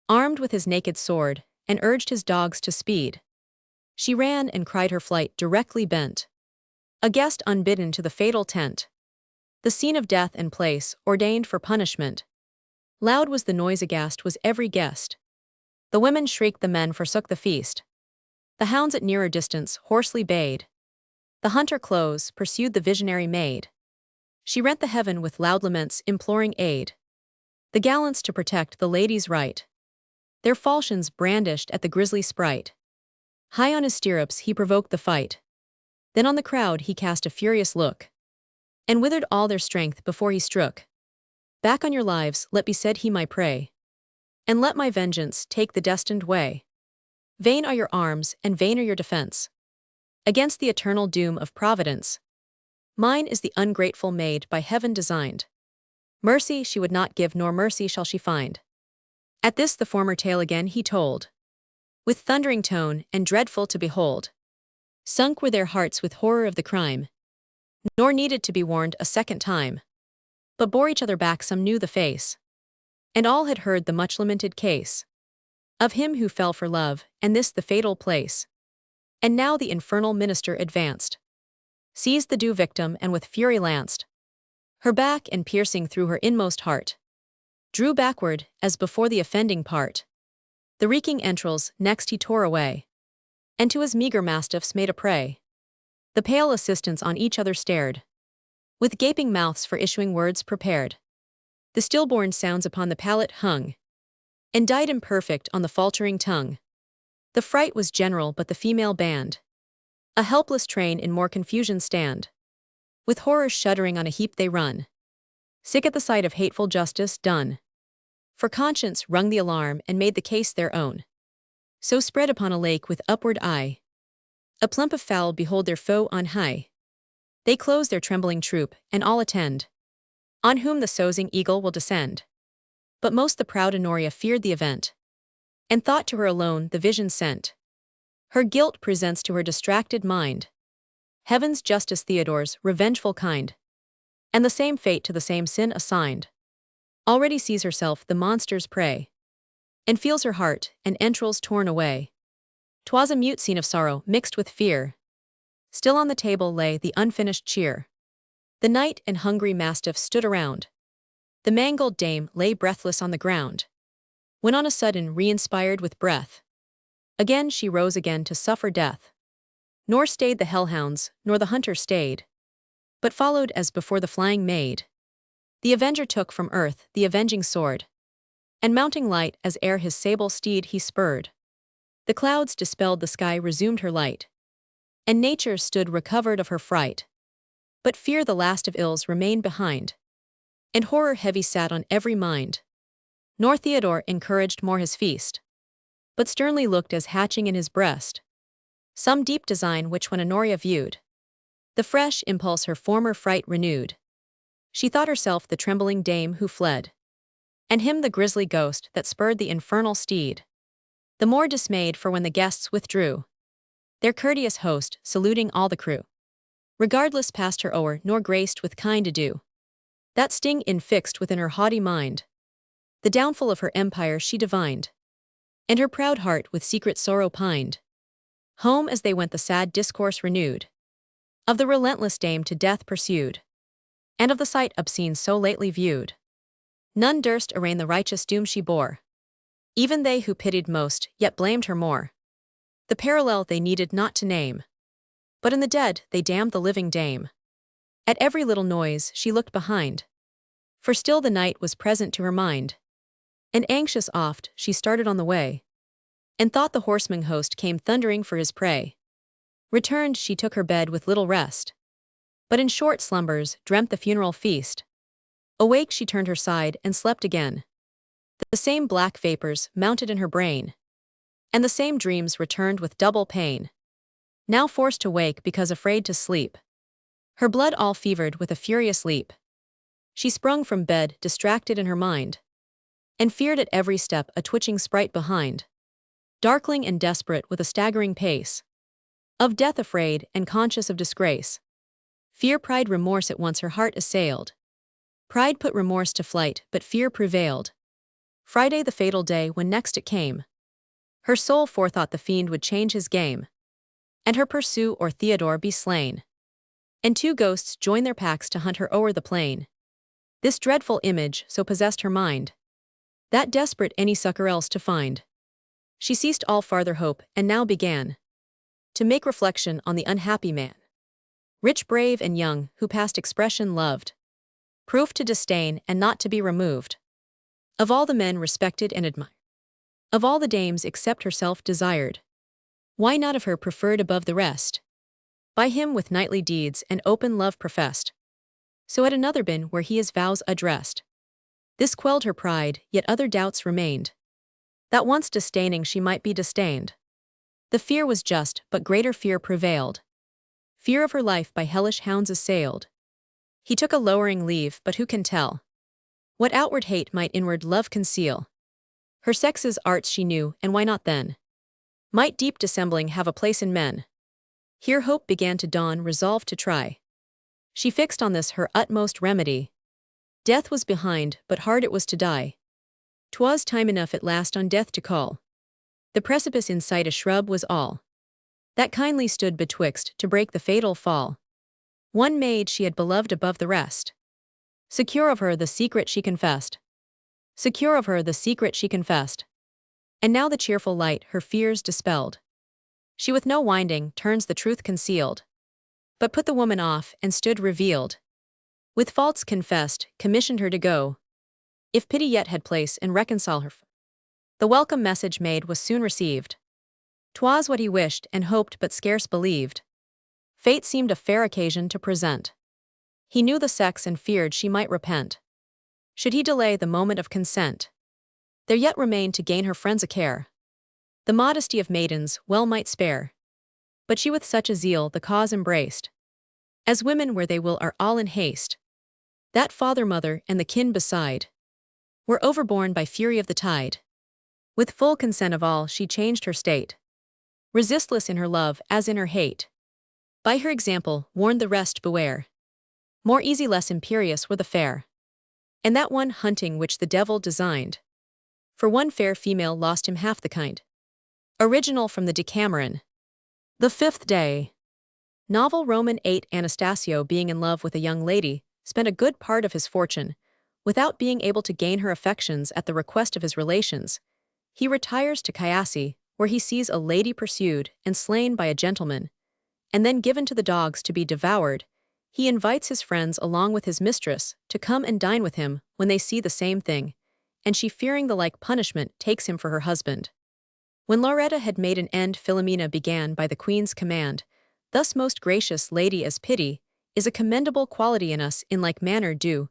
armed with his naked sword, and urged his dogs to speed. She ran and cried, her flight directly bent, a guest unbidden to the fatal tent, the scene of death and place ordained for punishment. Loud was the noise, aghast was every guest. The women shrieked, the men forsook the feast. The hounds at nearer distance hoarsely bayed. The hunter close pursued the visionary maid. She rent the heaven with loud laments, imploring aid. The gallants to protect the lady's right, their falchions brandished at the grisly sprite. High on his stirrups he provoked the fight. Then on the crowd he cast a furious look, and withered all their strength before he strook. Back on your lives, let be said he my prey, and let my vengeance take the destined way. Vain are your arms, and vain are your defense, against the eternal doom of Providence. Mine is the ungrateful maid by heaven designed. Mercy she would not give, nor mercy shall she find. At this the former tale again he told, with thundering tone, and dreadful to behold. Sunk were their hearts with horror of the crime, nor needed to be warned a second time, but bore each other back some knew the face, and all had heard the much lamented case of him who fell for love, and this the fatal place. And now the infernal minister advanced, seized the due victim, and with fury lanced her back, and piercing through her inmost heart, drew backward, as before the offending part. The reeking entrails next he tore away, and to his meager mastiffs made a prey. The pale assistants on each other stared, with gaping mouths for issuing words prepared. The stillborn sounds upon the palate hung, and died imperfect on the faltering tongue. The fright was general, but the female band, a helpless train in more confusion stand. With horror shuddering on a heap they run, sick at the sight of hateful justice done. For conscience rung the alarm and made the case their own. So spread upon a lake with upward eye, a plump of fowl behold their foe on high. They close their trembling troop, and all attend, on whom the sousing eagle will descend. But most the proud Honoria feared the event, and thought to her alone the vision sent. Her guilt presents to her distracted mind Heaven's justice, Theodore's revengeful kind, and the same fate to the same sin assigned. Already sees herself the monster's prey, and feels her heart and entrails torn away. 'Twas a mute scene of sorrow mixed with fear. Still on the table lay the unfinished cheer. The knight and hungry mastiff stood around. The mangled dame lay breathless on the ground, when on a sudden, re-inspired with breath, again she rose again to suffer death. Nor stayed the hellhounds, nor the hunter stayed, but followed as before the flying maid. The avenger took from earth the avenging sword, and mounting light as ere his sable steed he spurred. The clouds dispelled, the sky resumed her light, and nature stood recovered of her fright. But fear, the last of ills, remained behind, and horror heavy sat on every mind. Nor Theodore encouraged more his feast, but sternly looked as hatching in his breast some deep design which when Honoria viewed, the fresh impulse her former fright renewed. She thought herself the trembling dame who fled, and him the grisly ghost that spurred the infernal steed. The more dismayed for when the guests withdrew, their courteous host saluting all the crew, regardless passed her o'er nor graced with kind adieu. That sting infixed within her haughty mind the downfall of her empire she divined, and her proud heart with secret sorrow pined. Home as they went the sad discourse renewed, of the relentless dame to death pursued, and of the sight obscene so lately viewed. None durst arraign the righteous doom she bore, even they who pitied most yet blamed her more. The parallel they needed not to name, but in the dead they damned the living dame. At every little noise she looked behind, for still the night was present to her mind, and anxious oft she started on the way, and thought the horseman host came thundering for his prey. Returned she took her bed with little rest, but in short slumbers dreamt the funeral feast. Awake she turned her side and slept again. The same black vapors mounted in her brain, and the same dreams returned with double pain. Now forced to wake because afraid to sleep, her blood all fevered with a furious leap. She sprung from bed distracted in her mind, and feared at every step a twitching sprite behind. Darkling and desperate with a staggering pace, of death afraid and conscious of disgrace. Fear, pride, remorse at once her heart assailed. Pride put remorse to flight, but fear prevailed. Friday, the fatal day when next it came, her soul forethought the fiend would change his game, and her pursue or Theodore be slain, and two ghosts join their packs to hunt her o'er the plain. This dreadful image so possessed her mind, that desperate any succor else to find, she ceased all farther hope, and now began to make reflection on the unhappy man, rich, brave, and young, who past expression loved, proof to disdain and not to be removed, of all the men respected and admired, of all the dames except herself desired. Why not of her preferred above the rest? By him with knightly deeds and open love professed, so had another been where he his vows addressed. This quelled her pride, yet other doubts remained, that once disdaining she might be disdained. The fear was just, but greater fear prevailed, fear of her life by hellish hounds assailed. He took a lowering leave, but who can tell what outward hate might inward love conceal? Her sex's arts she knew, and why not then might deep dissembling have a place in men? Here hope began to dawn, resolved to try. She fixed on this her utmost remedy. Death was behind, but hard it was to die. 'Twas time enough at last on death to call. The precipice in sight a shrub was all that kindly stood betwixt to break the fatal fall. One maid she had beloved above the rest, secure of her the secret she confessed. Secure of her the secret she confessed. And now the cheerful light her fears dispelled. She with no winding turns the truth concealed, but put the woman off and stood revealed. With faults confessed, commissioned her to go, if pity yet had place and reconcile her. The welcome message made was soon received. 'Twas what he wished and hoped but scarce believed. Fate seemed a fair occasion to present. He knew the sex and feared she might repent. Should he delay the moment of consent, there yet remained to gain her friends a care. The modesty of maidens well might spare, but she with such a zeal the cause embraced, as women where they will are all in haste. That father, mother, and the kin beside were overborne by fury of the tide. With full consent of all she changed her state, resistless in her love as in her hate. By her example warned the rest beware. More easy, less imperious were the fair, and that one hunting which the devil designed. For one fair female lost him half the kind. Original from the Decameron. The Fifth Day. Novel. Roman 8. Anastasio, being in love with a young lady, spent a good part of his fortune, without being able to gain her affections at the request of his relations. He retires to Chiasse, where he sees a lady pursued and slain by a gentleman, and then given to the dogs to be devoured. He invites his friends along with his mistress to come and dine with him when they see the same thing, and she, fearing the like punishment, takes him for her husband. When Lauretta had made an end, Philomena began by the queen's command, "Thus, most gracious lady, as pity is a commendable quality in us, in like manner do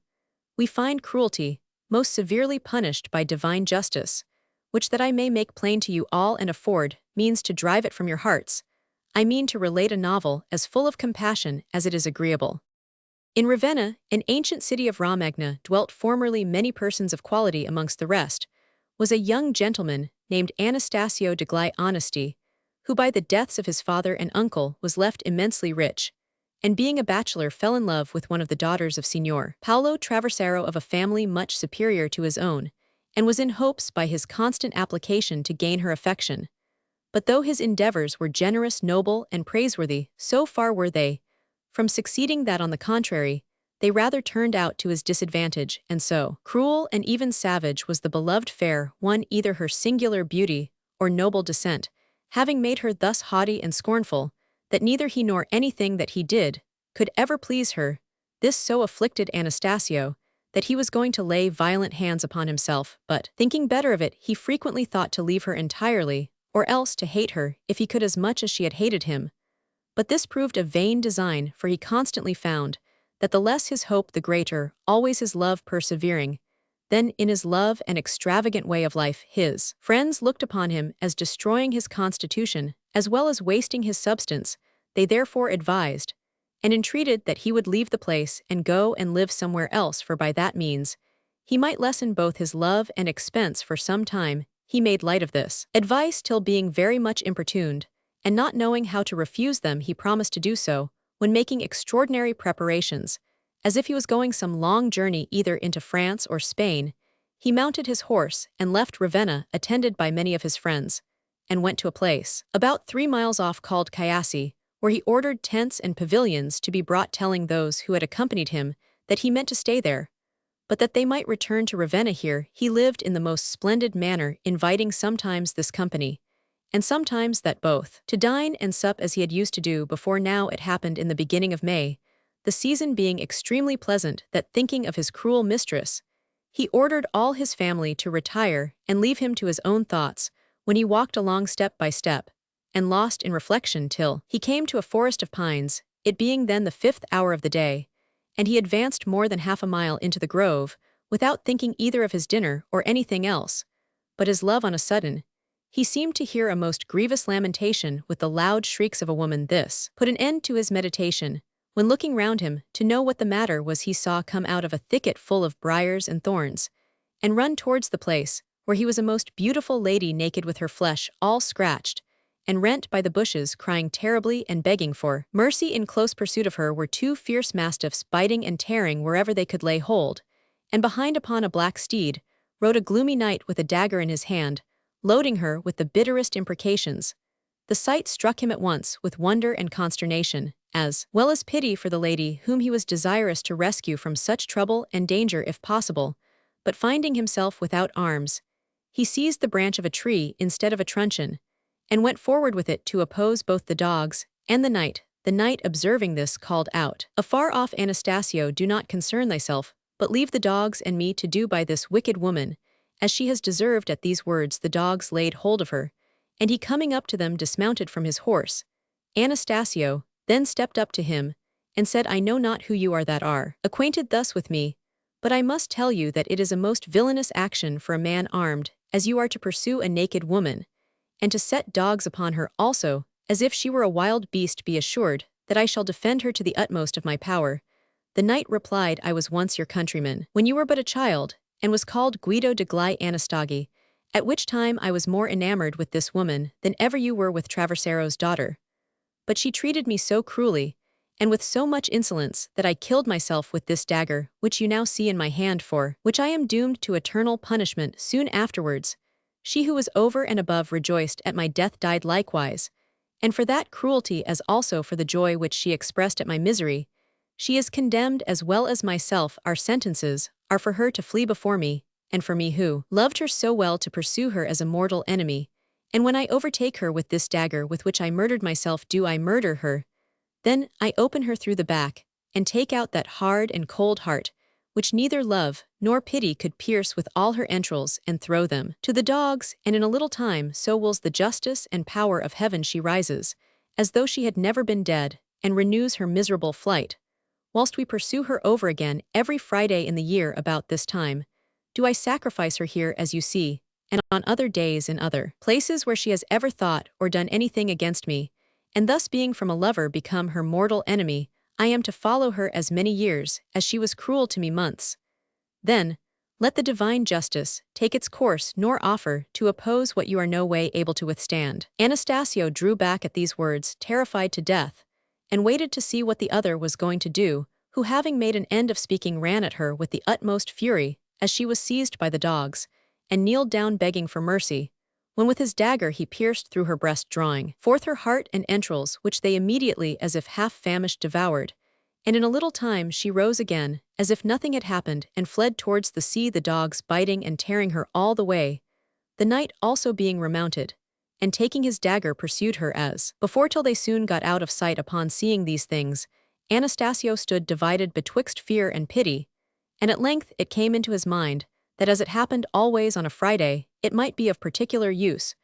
we find cruelty most severely punished by divine justice, which that I may make plain to you all and afford means to drive it from your hearts. I mean to relate a novel as full of compassion as it is agreeable. In Ravenna, an ancient city of Romagna, dwelt formerly many persons of quality. Amongst the rest was a young gentleman named Anastasio degli Onesti, who by the deaths of his father and uncle was left immensely rich, and being a bachelor fell in love with one of the daughters of Signor Paolo Traversaro, of a family much superior to his own, and was in hopes by his constant application to gain her affection. But though his endeavors were generous, noble, and praiseworthy, so far were they from succeeding that, on the contrary, they rather turned out to his disadvantage, and so cruel and even savage was the beloved fair one, either her singular beauty or noble descent, having made her thus haughty and scornful, that neither he nor anything that he did could ever please her. This so afflicted Anastasio that he was going to lay violent hands upon himself, but, thinking better of it, he frequently thought to leave her entirely, or else to hate her if he could as much as she had hated him. But this proved a vain design, for he constantly found that the less his hope the greater, always his love persevering. Then, in his love and extravagant way of life, his friends looked upon him as destroying his constitution, as well as wasting his substance. They therefore advised and entreated that he would leave the place and go and live somewhere else, for by that means he might lessen both his love and expense for some time. He made light of this advice till, being very much importuned, and not knowing how to refuse them, he promised to do so, when making extraordinary preparations, as if he was going some long journey either into France or Spain. He mounted his horse and left Ravenna, attended by many of his friends, and went to a place about 3 miles off called Chiasse, where he ordered tents and pavilions to be brought, telling those who had accompanied him that he meant to stay there, but that they might return to Ravenna. Here he lived in the most splendid manner, inviting sometimes this company, and sometimes that, both to dine and sup as he had used to do before. Now it happened in the beginning of May, the season being extremely pleasant, that, thinking of his cruel mistress, he ordered all his family to retire and leave him to his own thoughts, when he walked along step by step, and lost in reflection till he came to a forest of pines, it being then the 5th hour of the day, and he advanced more than half a mile into the grove, without thinking either of his dinner or anything else, but his love. On a sudden, he seemed to hear a most grievous lamentation with the loud shrieks of a woman. This put an end to his meditation, when, looking round him to know what the matter was, he saw come out of a thicket full of briars and thorns, and run towards the place, where he was a most beautiful lady, naked, with her flesh all scratched and rent by the bushes, crying terribly and begging for mercy. In close pursuit of her were 2 fierce mastiffs, biting and tearing wherever they could lay hold, and behind, upon a black steed, rode a gloomy knight with a dagger in his hand, loading her with the bitterest imprecations. The sight struck him at once with wonder and consternation, as well as pity for the lady whom he was desirous to rescue from such trouble and danger if possible. But finding himself without arms, he seized the branch of a tree instead of a truncheon, and went forward with it to oppose both the dogs and the knight. The knight, observing this, called out, "Afar off, Anastasio, do not concern thyself, but leave the dogs and me to do by this wicked woman, as she has deserved." At these words the dogs laid hold of her, and he, coming up to them, dismounted from his horse. Anastasio then stepped up to him, and said, "I know not who you are that are acquainted thus with me, but I must tell you that it is a most villainous action for a man armed, as you are, to pursue a naked woman, and to set dogs upon her also, as if she were a wild beast. Be assured that I shall defend her to the utmost of my power." The knight replied, "I was once your countryman, when you were but a child, and was called Guido de Glai Anastagi, at which time I was more enamored with this woman than ever you were with Traversero's daughter. But she treated me so cruelly, and with so much insolence, that I killed myself with this dagger, which you now see in my hand, for which I am doomed to eternal punishment soon afterwards. She who was over and above rejoiced at my death died likewise, and for that cruelty as also for the joy which she expressed at my misery, she is condemned as well as myself. Our sentences are for her to flee before me, and for me who loved her so well to pursue her as a mortal enemy. And when I overtake her with this dagger with which I murdered myself, do I murder her? Then I open her through the back, and take out that hard and cold heart, which neither love nor pity could pierce, with all her entrails, and throw them to the dogs, and in a little time so wills the justice and power of heaven she rises, as though she had never been dead, and renews her miserable flight. Whilst we pursue her over again every Friday in the year about this time, do I sacrifice her here as you see, and on other days in other places where she has ever thought or done anything against me, and thus being from a lover become her mortal enemy, I am to follow her as many years as she was cruel to me months. Then let the divine justice take its course, nor offer to oppose what you are no way able to withstand." Anastasio drew back at these words, terrified to death, and waited to see what the other was going to do, who, having made an end of speaking, ran at her with the utmost fury, as she was seized by the dogs, and kneeled down begging for mercy, when with his dagger he pierced through her breast, drawing forth her heart and entrails, which they immediately as if half famished devoured. And in a little time she rose again, as if nothing had happened, and fled towards the sea, the dogs biting and tearing her all the way. The knight also being remounted, and taking his dagger pursued her as before, till they soon got out of sight. Upon seeing these things, Anastasio stood divided betwixt fear and pity, and at length it came into his mind that, as it happened always on a Friday, it might be of particular use.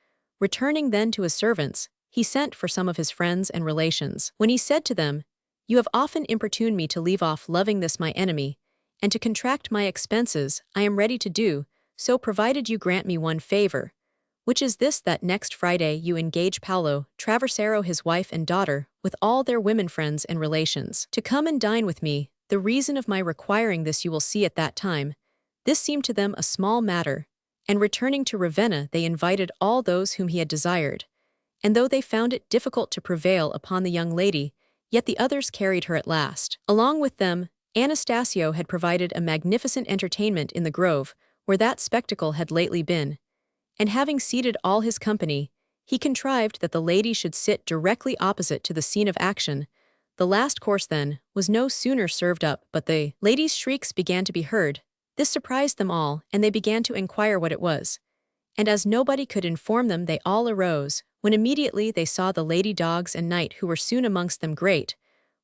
Returning then to his servants, he sent for some of his friends and relations, when he said to them, "You have often importuned me to leave off loving this my enemy, and to contract my expenses I am ready to do, so provided you grant me one favor, which is this, that next Friday you engage Paolo Traversero, his wife and daughter, with all their women friends and relations, to come and dine with me. The reason of my requiring this you will see at that time." This seemed to them a small matter, and returning to Ravenna they invited all those whom he had desired. And though they found it difficult to prevail upon the young lady, yet the others carried her at last. Along with them, Anastasio had provided a magnificent entertainment in the grove, where that spectacle had lately been, and having seated all his company, he contrived that the lady should sit directly opposite to the scene of action. The last course, then, was no sooner served up, but the lady's shrieks began to be heard. This surprised them all, and they began to inquire what it was. And as nobody could inform them, they all arose, when immediately they saw the lady, dogs, and knight, who were soon amongst them. Great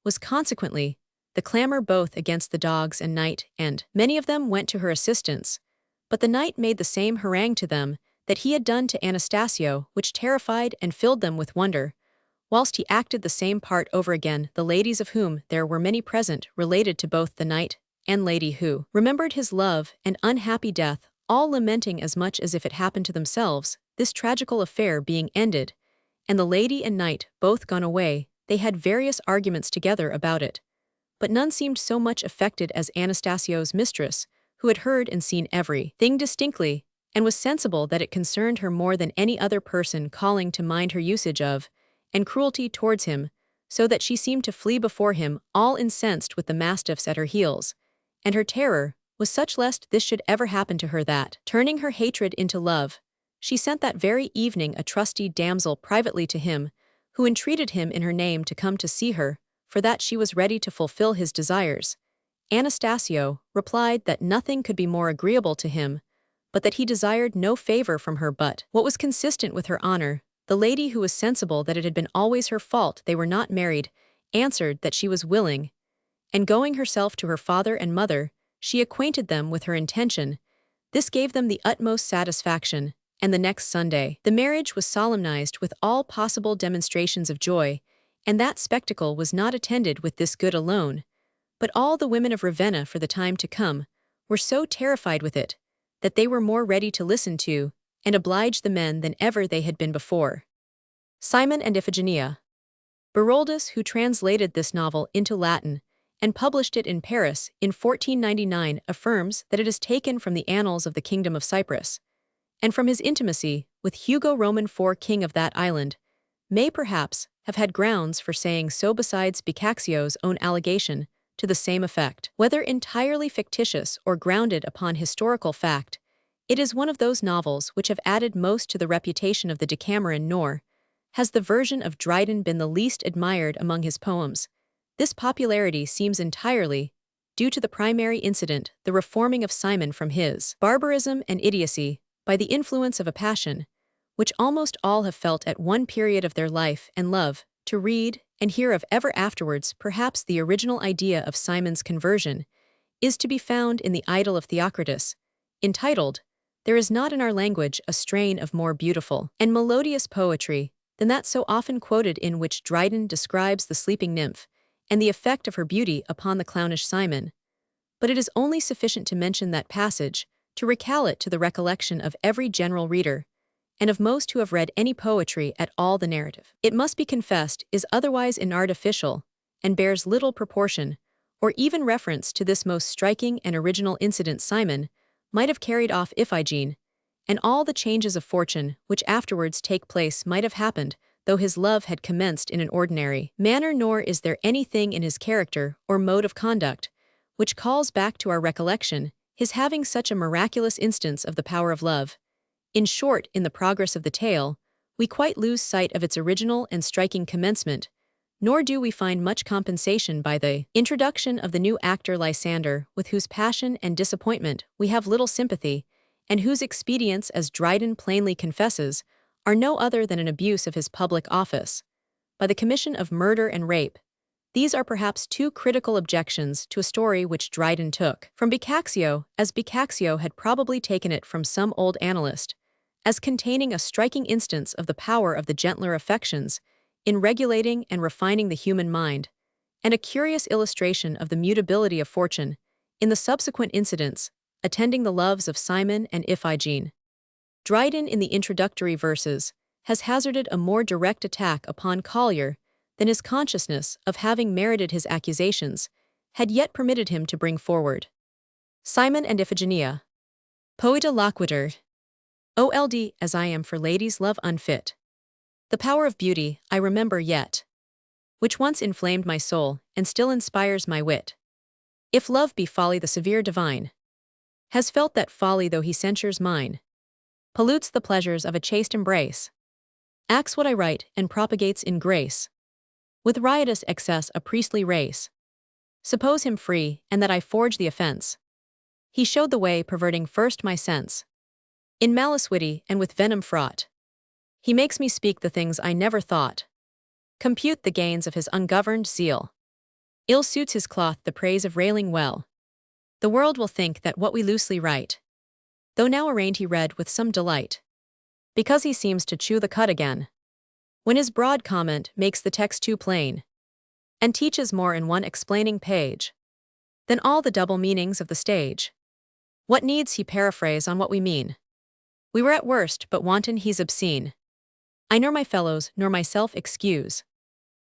was consequently the clamor both against the dogs and knight, and many of them went to her assistance. But the knight made the same harangue to them that he had done to Anastasio, which terrified and filled them with wonder, whilst he acted the same part over again. The ladies, of whom there were many present, related to both the knight and lady, who remembered his love and unhappy death, all lamenting as much as if it happened to themselves. This tragical affair being ended, and the lady and knight both gone away, they had various arguments together about it. But none seemed so much affected as Anastasio's mistress, who had heard and seen every thing distinctly, and was sensible that it concerned her more than any other person, calling to mind her usage of and cruelty towards him, so that she seemed to flee before him, all incensed, with the mastiffs at her heels. And her terror was such lest this should ever happen to her that, turning her hatred into love, she sent that very evening a trusty damsel privately to him, who entreated him in her name to come to see her, for that she was ready to fulfill his desires. Anastasio replied that nothing could be more agreeable to him, but that he desired no favor from her but what was consistent with her honor. the lady, who was sensible that it had been always her fault they were not married, answered that she was willing, and going herself to her father and mother, she acquainted them with her intention. This gave them the utmost satisfaction, and the next Sunday the marriage was solemnized with all possible demonstrations of joy, and that spectacle was not attended with this good alone, but all the women of Ravenna for the time to come were so terrified with it that they were more ready to listen to and oblige the men than ever they had been before. Simon and Iphigenia. Beroldus, who translated this novel into Latin and published it in Paris in 1499, affirms that it is taken from the annals of the Kingdom of Cyprus, and from his intimacy with Hugo Roman IV, king of that island, may perhaps have had grounds for saying so besides Boccaccio's own allegation to the same effect. Whether entirely fictitious or grounded upon historical fact, it is one of those novels which have added most to the reputation of the Decameron, nor has the version of Dryden been the least admired among his poems. This popularity seems entirely due to the primary incident, the reforming of Simon from his barbarism and idiocy by the influence of a passion, which almost all have felt at one period of their life and love to read and hear of ever afterwards. Perhaps the original idea of Simon's conversion is to be found in the Idyll of Theocritus, entitled, "There is not in our language a strain of more beautiful and melodious poetry than that so often quoted, in which Dryden describes the sleeping nymph and the effect of her beauty upon the clownish Simon." But it is only sufficient to mention that passage to recall it to the recollection of every general reader, and of most who have read any poetry at all. The narrative, it must be confessed, is otherwise inartificial, and bears little proportion, or even reference to this most striking and original incident. Simon might have carried off Iphigenia, and all the changes of fortune which afterwards take place might have happened, though his love had commenced in an ordinary manner. Nor is there anything in his character or mode of conduct which calls back to our recollection his having such a miraculous instance of the power of love. In short, in the progress of the tale, we quite lose sight of its original and striking commencement, nor do we find much compensation by the introduction of the new actor Lysander, with whose passion and disappointment we have little sympathy, and whose expedients, as Dryden plainly confesses, are no other than an abuse of his public office, by the commission of murder and rape. These are perhaps two critical objections to a story which Dryden took from Boccaccio, as Boccaccio had probably taken it from some old annalist, as containing a striking instance of the power of the gentler affections in regulating and refining the human mind, and a curious illustration of the mutability of fortune in the subsequent incidents attending the loves of Simon and Iphigenia. Dryden, in the introductory verses, has hazarded a more direct attack upon Collier than his consciousness of having merited his accusations had yet permitted him to bring forward. Simon and Iphigenia. Poeta loquitur. Old as I am for ladies' love unfit. The power of beauty I remember yet, which once inflamed my soul and still inspires my wit. If love be folly, the severe divine has felt that folly, though he censures mine, pollutes the pleasures of a chaste embrace, acts what I write and propagates in grace, with riotous excess a priestly race. Suppose him free, and that I forge the offense. He showed the way, perverting first my sense. In malice witty and with venom fraught, he makes me speak the things I never thought. Compute the gains of his ungoverned zeal. Ill suits his cloth the praise of railing well. The world will think that what we loosely write, though now arraigned he read with some delight, because he seems to chew the cud again, when his broad comment makes the text too plain, and teaches more in one explaining page than all the double meanings of the stage. What needs he paraphrase on what we mean? We were at worst but wanton, he's obscene. I nor my fellows nor myself excuse,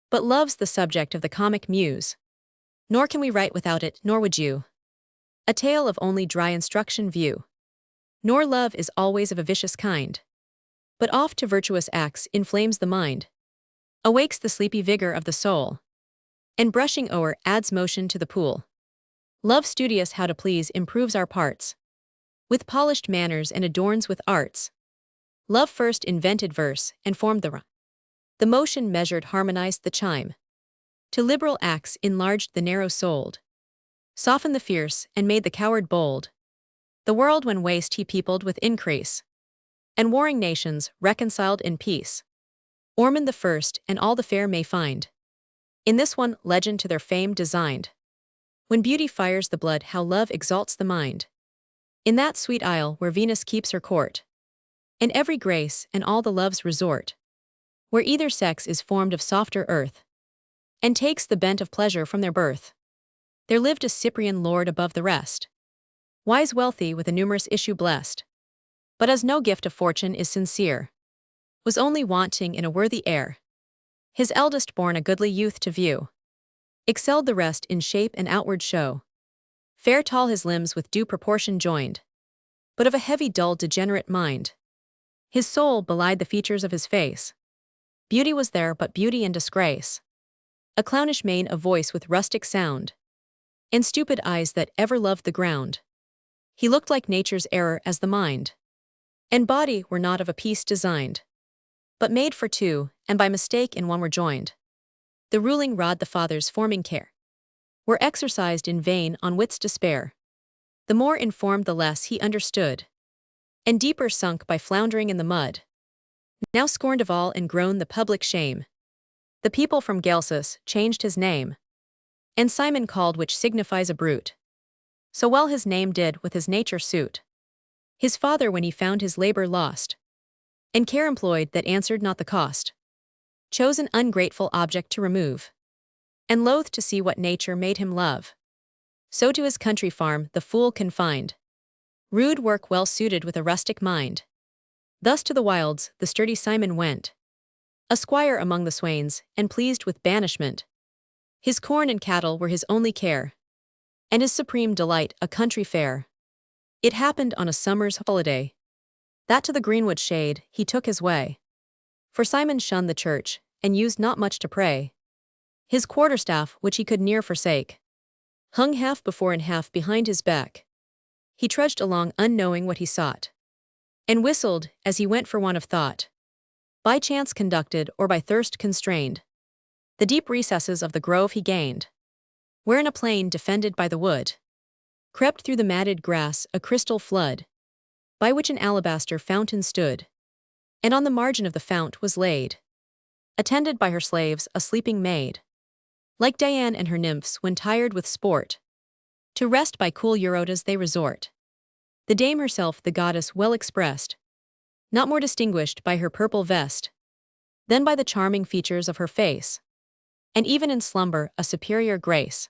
but love's the subject of the comic muse. Nor can we write without it, nor would you. A tale of only dry instruction view. Nor love is always of a vicious kind, but oft to virtuous acts inflames the mind, awakes the sleepy vigor of the soul, and brushing o'er adds motion to the pool. Love studious how to please improves our parts, with polished manners and adorns with arts. Love first invented verse and formed the rhyme. The motion measured harmonized the chime. To liberal acts enlarged the narrow-souled, softened the fierce and made the coward bold. The world when waste he peopled with increase, and warring nations reconciled in peace. Ormond the first, and all the fair may find. In this one legend to their fame designed. When beauty fires the blood, how love exalts the mind. In that sweet isle where Venus keeps her court, and every grace and all the loves resort, where either sex is formed of softer earth, and takes the bent of pleasure from their birth. There lived a Cyprian lord above the rest, wise wealthy with a numerous issue blessed, but as no gift of fortune is sincere, was only wanting in a worthy heir. His eldest born a goodly youth to view, excelled the rest in shape and outward show. Fair tall his limbs with due proportion joined, but of a heavy dull degenerate mind. His soul belied the features of his face. Beauty was there, but beauty and disgrace. A clownish mane of voice with rustic sound, and stupid eyes that ever loved the ground. He looked like nature's error as the mind and body were not of a piece designed, but made for two, and by mistake in one were joined. The ruling rod the father's forming care were exercised in vain on wit's despair. The more informed the less he understood, and deeper sunk by floundering in the mud. Now scorned of all and grown the public shame, the people from Gelsus changed his name, and Simon called, which signifies a brute. So well his name did with his nature suit. His father, when he found his labor lost, and care employed that answered not the cost, chose an ungrateful object to remove, and loath to see what nature made him love. So to his country farm the fool confined, rude work well suited with a rustic mind. Thus to the wilds the sturdy Simon went, a squire among the swains, and pleased with banishment. His corn and cattle were his only care, and his supreme delight a country fair. It happened on a summer's holiday, that to the greenwood shade he took his way. For Simon shunned the church, and used not much to pray. His quarterstaff, which he could ne'er forsake, hung half before and half behind his back. He trudged along unknowing what he sought, and whistled as he went for want of thought. By chance conducted or by thirst constrained, the deep recesses of the grove he gained, where in a plain defended by the wood, crept through the matted grass a crystal flood, by which an alabaster fountain stood, and on the margin of the fount was laid, attended by her slaves, a sleeping maid, like Diane and her nymphs when tired with sport, to rest by cool Eurotas they resort. The dame herself the goddess well expressed, not more distinguished by her purple vest than by the charming features of her face, and even in slumber a superior grace.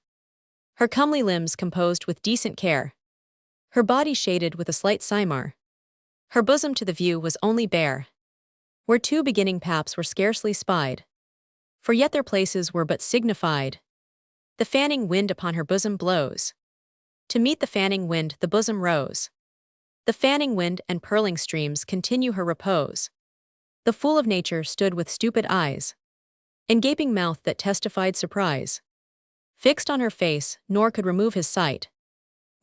Her comely limbs composed with decent care, her body shaded with a slight cymar. Her bosom to the view was only bare, where two beginning paps were scarcely spied, for yet their places were but signified. The fanning wind upon her bosom blows, to meet the fanning wind the bosom rose. The fanning wind and purling streams continue her repose. The fool of nature stood with stupid eyes, and gaping mouth that testified surprise, fixed on her face, nor could remove his sight,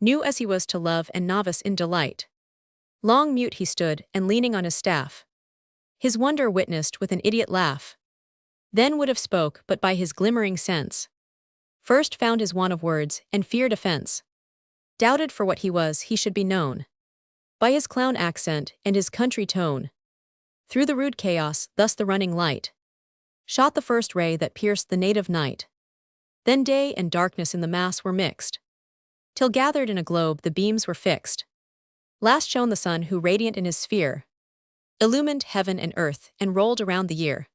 new as he was to love and novice in delight. Long mute he stood, and leaning on his staff, his wonder witnessed with an idiot laugh. Then would have spoke, but by his glimmering sense, first found his want of words, and feared offense. Doubted for what he was he should be known, by his clown accent and his country tone. Through the rude chaos, thus the running light shot the first ray that pierced the native night. Then day and darkness in the mass were mixed, till gathered in a globe the beams were fixed. Last shone the sun, who radiant in his sphere illumined heaven and earth, and rolled around the year.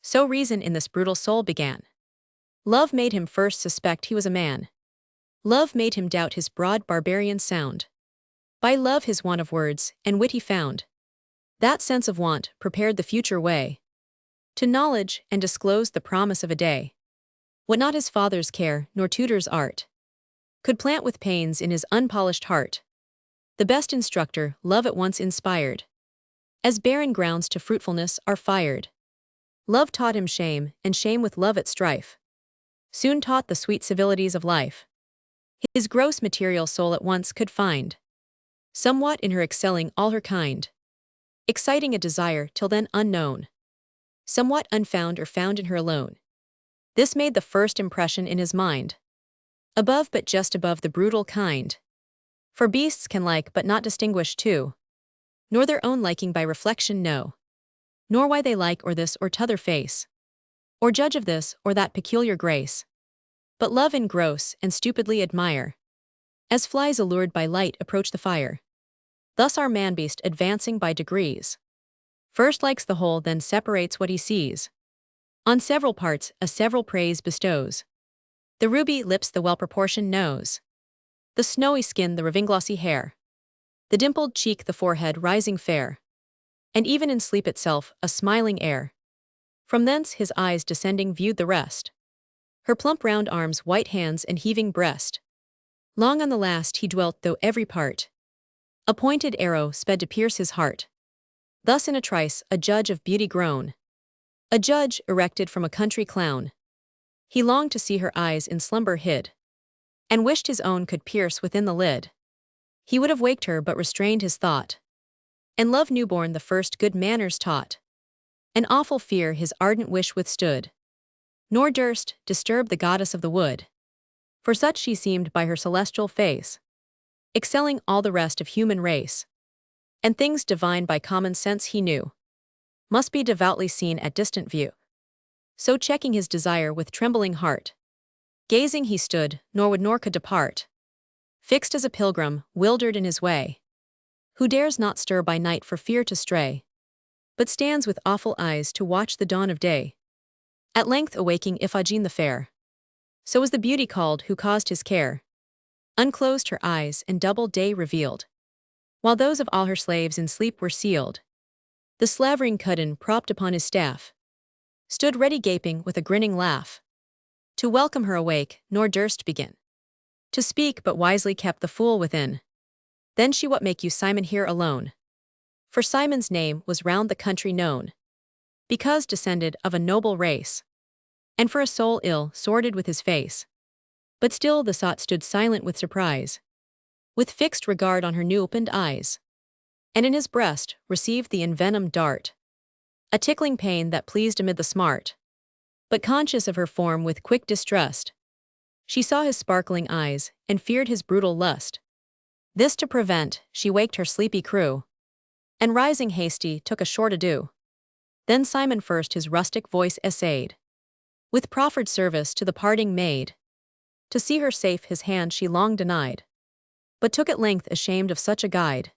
So reason in this brutal soul began. Love made him first suspect he was a man. Love made him doubt his broad barbarian sound. By love his want of words and wit he found. That sense of want prepared the future way to knowledge, and disclosed the promise of a day. What not his father's care nor tutor's art could plant with pains in his unpolished heart, the best instructor love at once inspired. As barren grounds to fruitfulness are fired, love taught him shame, and shame with love at strife soon taught the sweet civilities of life. His gross material soul at once could find somewhat in her excelling all her kind, exciting a desire till then unknown, somewhat unfound or found in her alone. This made the first impression in his mind, above but just above the brutal kind. For beasts can like but not distinguish two, nor their own liking by reflection know. nor why they like or this or t'other face, or judge of this or that peculiar grace, but love engross and stupidly admire, as flies allured by light approach the fire. Thus our man-beast advancing by degrees, first likes the whole, then separates what he sees. On several parts a several praise bestows. The ruby lips the well-proportioned nose, the snowy skin the ravinglossy hair, the dimpled cheek the forehead rising fair, and even in sleep itself a smiling air. From thence his eyes descending viewed the rest, her plump round arms, white hands, and heaving breast. Long on the last he dwelt, though every part a pointed arrow sped to pierce his heart. Thus in a trice a judge of beauty grown, a judge erected from a country clown. He longed to see her eyes in slumber hid, and wished his own could pierce within the lid. He would have waked her, but restrained his thought, and love newborn the first good manners taught. An awful fear his ardent wish withstood, nor durst disturb the goddess of the wood, for such she seemed by her celestial face, excelling all the rest of human race. And things divine by common sense he knew must be devoutly seen at distant view. So checking his desire with trembling heart, gazing he stood, nor would nor could depart, fixed as a pilgrim, wildered in his way, who dares not stir by night for fear to stray, but stands with awful eyes to watch the dawn of day. At length awaking Iphigene the fair, so was the beauty called who caused his care, unclosed her eyes and double day revealed, while those of all her slaves in sleep were sealed. The slavering Cudden, propped upon his staff, stood ready gaping with a grinning laugh, to welcome her awake, nor durst begin to speak, but wisely kept the fool within. Then she, what make you Simon here alone? For Simon's name was round the country known, because descended of a noble race, and for a soul ill sordid with his face. But still the sot stood silent with surprise, with fixed regard on her new-opened eyes, and in his breast received the envenomed dart, a tickling pain that pleased amid the smart. But conscious of her form with quick distrust, she saw his sparkling eyes, and feared his brutal lust. This to prevent, she waked her sleepy crew, and rising hasty took a short adieu. Then Simon first his rustic voice essayed, with proffered service to the parting maid. To see her safe his hand she long denied, but took at length ashamed of such a guide.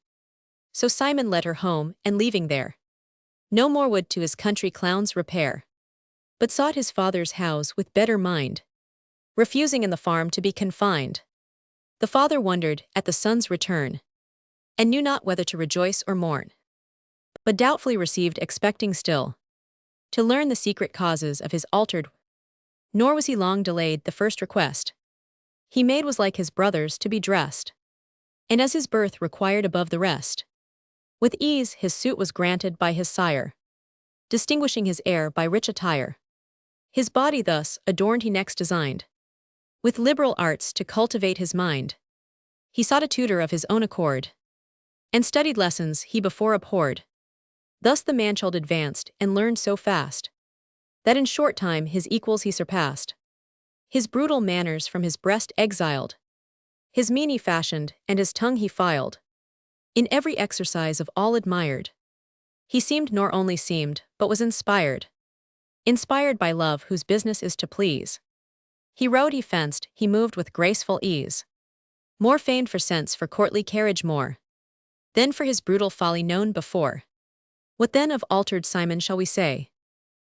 So Simon led her home, and leaving there, no more would to his country clowns repair, but sought his father's house with better mind, refusing in the farm to be confined. The father wondered at the son's return, and knew not whether to rejoice or mourn, but doubtfully received, expecting still to learn the secret causes of his altered. Nor was he long delayed. The first request he made was like his brother's, to be dressed, and as his birth required above the rest. With ease his suit was granted by his sire, distinguishing his heir by rich attire. His body thus adorned he next designed, with liberal arts to cultivate his mind. He sought a tutor of his own accord, and studied lessons he before abhorred. Thus the man-child advanced, and learned so fast, that in short time his equals he surpassed. His brutal manners from his breast exiled, his mien he fashioned, and his tongue he filed. In every exercise of all admired, he seemed, nor only seemed, but was inspired. Inspired by love whose business is to please. He rode, he fenced, he moved with graceful ease. More famed for sense, for courtly carriage more, than for his brutal folly known before. What then of altered Simon shall we say,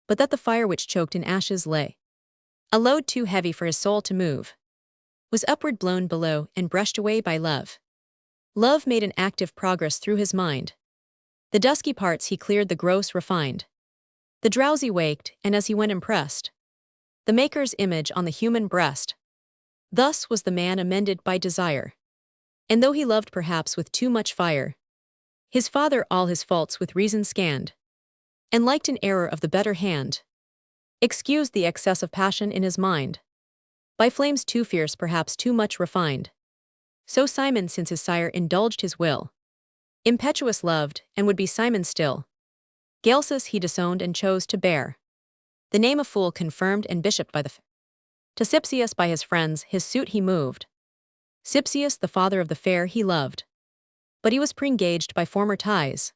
but that the fire which choked in ashes lay, a load too heavy for his soul to move, was upward blown below and brushed away by love. Love made an active progress through his mind. The dusky parts he cleared, the gross refined. The drowsy waked, and as he went impressed the Maker's image on the human breast. Thus was the man amended by desire. And though he loved perhaps with too much fire, his father all his faults with reason scanned, and liked an error of the better hand, excused the excess of passion in his mind, by flames too fierce, perhaps too much refined. So Simon, since his sire indulged his will, impetuous loved, and would be Simon still. Gelsus he disowned and chose to bear the name of fool, confirmed and bishoped by the to Cypsius by his friends his suit he moved. Cypsius, the father of the fair, he loved, but he was pre-engaged by former ties.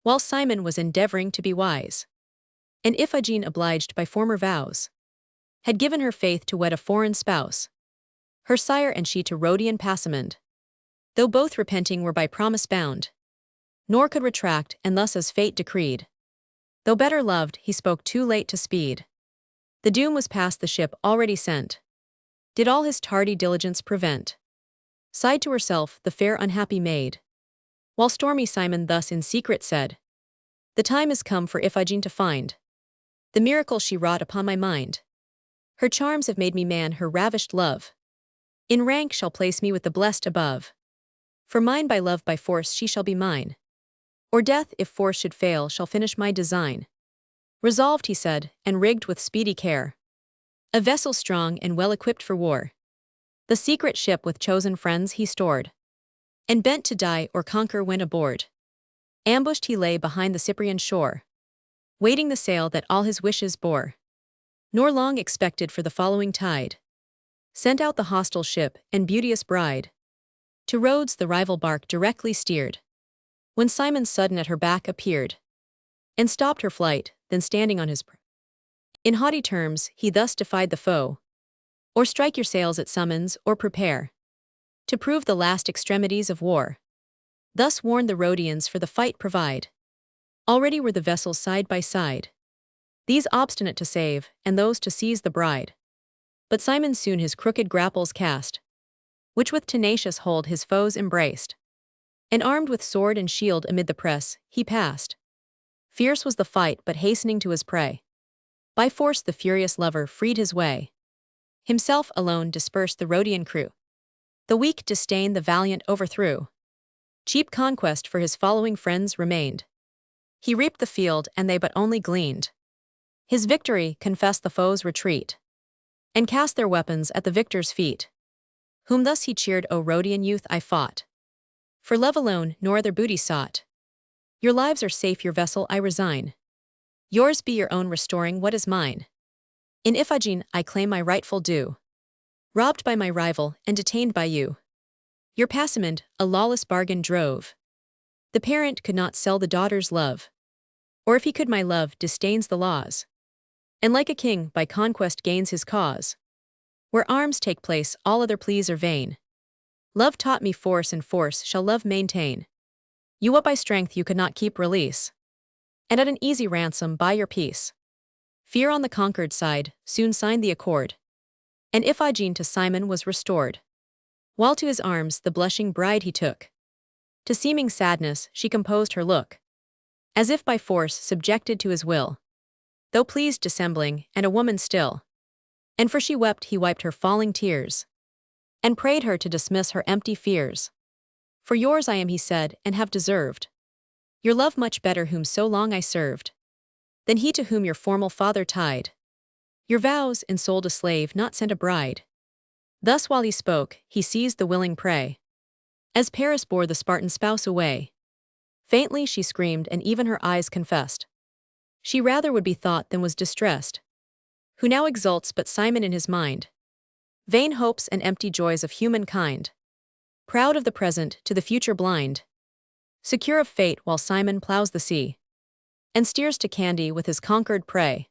while Simon was endeavoring to be wise. And Iphigene, obliged by former vows, had given her faith to wed a foreign spouse, her sire and she to Rhodian Passamond. Though both repenting were by promise bound, nor could retract, and thus as fate decreed. Though better loved, he spoke too late to speed. The doom was past, the ship already sent did all his tardy diligence prevent. Sighed to herself the fair unhappy maid, while stormy Simon thus in secret said, "The time is come for Iphigene to find the miracle she wrought upon my mind. Her charms have made me man, her ravished love in rank shall place me with the blessed above. For mine by love, by force she shall be mine, or death, if force should fail, shall finish my design." Resolved, he said, and rigged with speedy care a vessel strong and well equipped for war. The secret ship with chosen friends he stored, and bent to die or conquer when aboard. Ambushed he lay behind the Cyprian shore, waiting the sail that all his wishes bore. Nor long expected for the following tide, sent out the hostile ship and beauteous bride. To Rhodes the rival bark directly steered, when Simon sudden at her back appeared, and stopped her flight, then standing on his in haughty terms he thus defied the foe, "Or strike your sails at summons, or prepare to prove the last extremities of war." Thus warned the Rhodians for the fight provide. Already were the vessels side by side, these obstinate to save, and those to seize the bride. But Simon soon his crooked grapples cast, which with tenacious hold his foes embraced. And armed with sword and shield amid the press, he passed. Fierce was the fight, but hastening to his prey, by force the furious lover freed his way. Himself alone dispersed the Rhodian crew. The weak disdain the valiant overthrew. Cheap conquest for his following friends remained. He reaped the field, and they but only gleaned. His victory confessed the foe's retreat, and cast their weapons at the victor's feet. Whom thus he cheered, "O Rhodian youth, I fought for love alone, nor other booty sought. Your lives are safe, your vessel I resign. Yours be your own, restoring what is mine. In Iphigene I claim my rightful due, robbed by my rival and detained by you. Your Passamond a lawless bargain drove. The parent could not sell the daughter's love, or if he could my love disdains the laws, and like a king by conquest gains his cause. Where arms take place all other pleas are vain. Love taught me force, and force shall love maintain. You what by strength you could not keep, release, and at an easy ransom buy your peace. Fear on the conquered side soon signed the accord, and Iphigene to Simon was restored. While to his arms the blushing bride he took, to seeming sadness she composed her look, as if by force subjected to his will, though pleased dissembling, and a woman still. And for she wept he wiped her falling tears, and prayed her to dismiss her empty fears. "For yours I am," he said, "and have deserved your love much better whom so long I served, than he to whom your formal father tied your vows, and sold a slave, not sent a bride." Thus while he spoke, he seized the willing prey, as Paris bore the Spartan spouse away. Faintly she screamed, and even her eyes confessed she rather would be thought than was distressed. Who now exults but Simon in his mind? Vain hopes and empty joys of humankind, proud of the present, to the future blind, secure of fate, while Simon plows the sea, and steers to Candy with his conquered prey.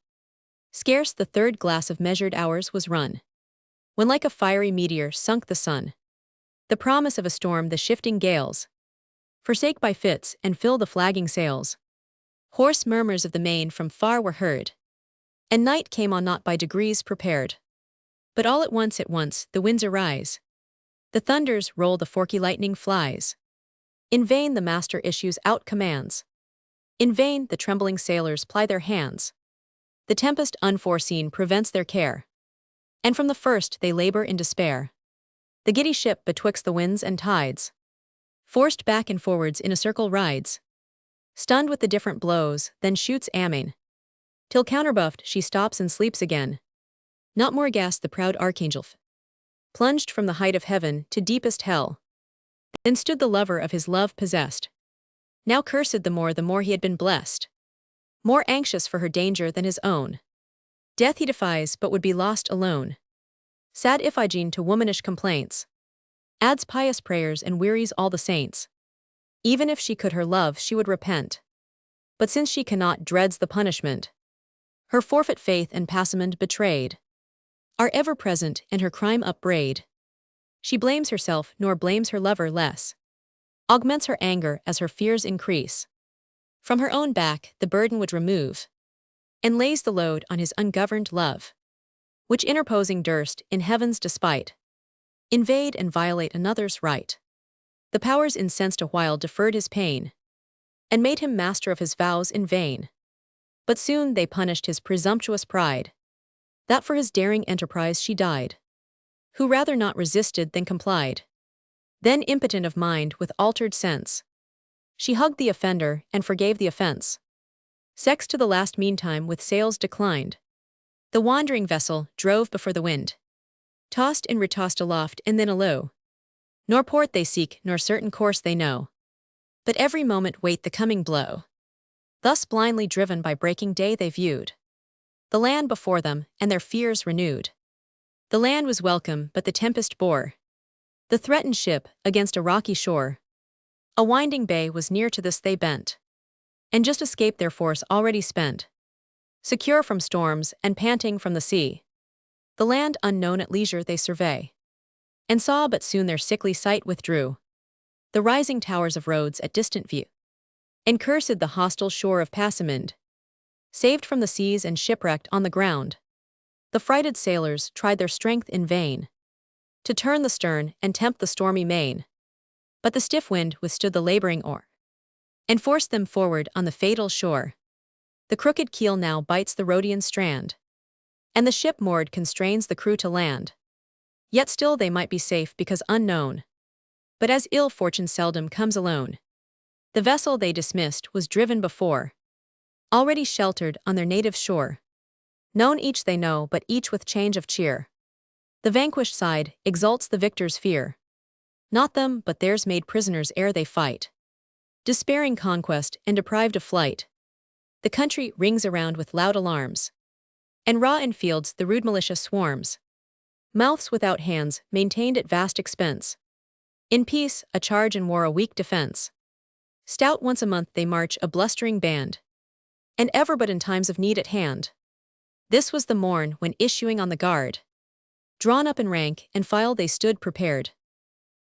Scarce the third glass of measured hours was run, when like a fiery meteor sunk the sun. The promise of a storm the shifting gales forsake by fits, and fill the flagging sails. Hoarse murmurs of the main from far were heard, and night came on not by degrees prepared. But all at once the winds arise, the thunders roll, the forky lightning flies. In vain the master issues out commands, in vain the trembling sailors ply their hands. The tempest unforeseen prevents their care, and from the first they labor in despair. The giddy ship betwixt the winds and tides, forced back and forwards in a circle rides, stunned with the different blows, then shoots amain, till counterbuffed she stops and sleeps again. Not more aghast the proud archangel plunged from the height of heaven to deepest hell. Then stood the lover of his love possessed, now cursed the more he had been blessed, more anxious for her danger than his own. Death he defies, but would be lost alone. Sad Iphigene to womanish complaints adds pious prayers and wearies all the saints. Even if she could her love she would repent, But since she cannot, dreads the punishment. Her forfeit faith and passament betrayed are ever present, and her crime upbraid. She blames herself, nor blames her lover less, augments her anger as her fears increase. From her own back the burden would remove, and lays the load on his ungoverned love, which interposing durst, in heaven's despite, invade and violate another's right. The powers incensed a while deferred his pain, and made him master of his vows in vain. But soon they punished his presumptuous pride, that for his daring enterprise she died, who rather not resisted than complied. Then impotent of mind with altered sense, she hugged the offender and forgave the offense. Sex to the last meantime with sails declined. The wandering vessel drove before the wind, tossed and retossed aloft and then alow. Nor port they seek, nor certain course they know, but every moment wait the coming blow. Thus blindly driven by breaking day they viewed the land before them, and their fears renewed. The land was welcome, but the tempest bore the threatened ship against a rocky shore. A winding bay was near, to this they bent, and just escaped their force already spent. Secure from storms, and panting from the sea, the land unknown at leisure they survey, and saw but soon their sickly sight withdrew the rising towers of Rhodes at distant view, and cursed the hostile shore of Passaminde. Saved from the seas and shipwrecked on the ground, the frighted sailors tried their strength in vain to turn the stern and tempt the stormy main. But the stiff wind withstood the laboring oar, and forced them forward on the fatal shore. The crooked keel now bites the Rhodian strand, and the ship moored constrains the crew to land. Yet still they might be safe because unknown. But as ill fortune seldom comes alone, the vessel they dismissed was driven before, already sheltered on their native shore. Known each they know, but each with change of cheer. The vanquished side exults the victor's fear. Not them, but theirs made prisoners ere they fight, despairing conquest and deprived of flight. The country rings around with loud alarms, and raw in fields the rude militia swarms. Mouths without hands, maintained at vast expense. In peace, a charge, in war a weak defense. Stout once a month they march, a blustering band, and ever but in times of need at hand. This was the morn when, issuing on the guard, drawn up in rank and file they stood prepared,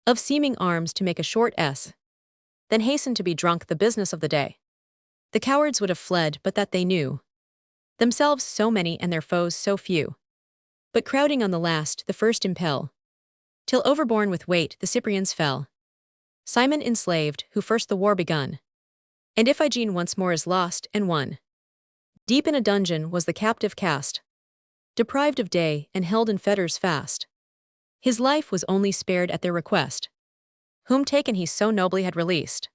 of seeming arms to make a short s, then hasten to be drunk the business of the day. The cowards would have fled, but that they knew themselves so many and their foes so few. But crowding on the last, the first impel, till overborne with weight the Cyprians fell. Simon enslaved, who first the war begun, and Iphigene once more is lost and won. Deep in a dungeon was the captive cast, deprived of day and held in fetters fast. His life was only spared at their request, whom taken he so nobly had released.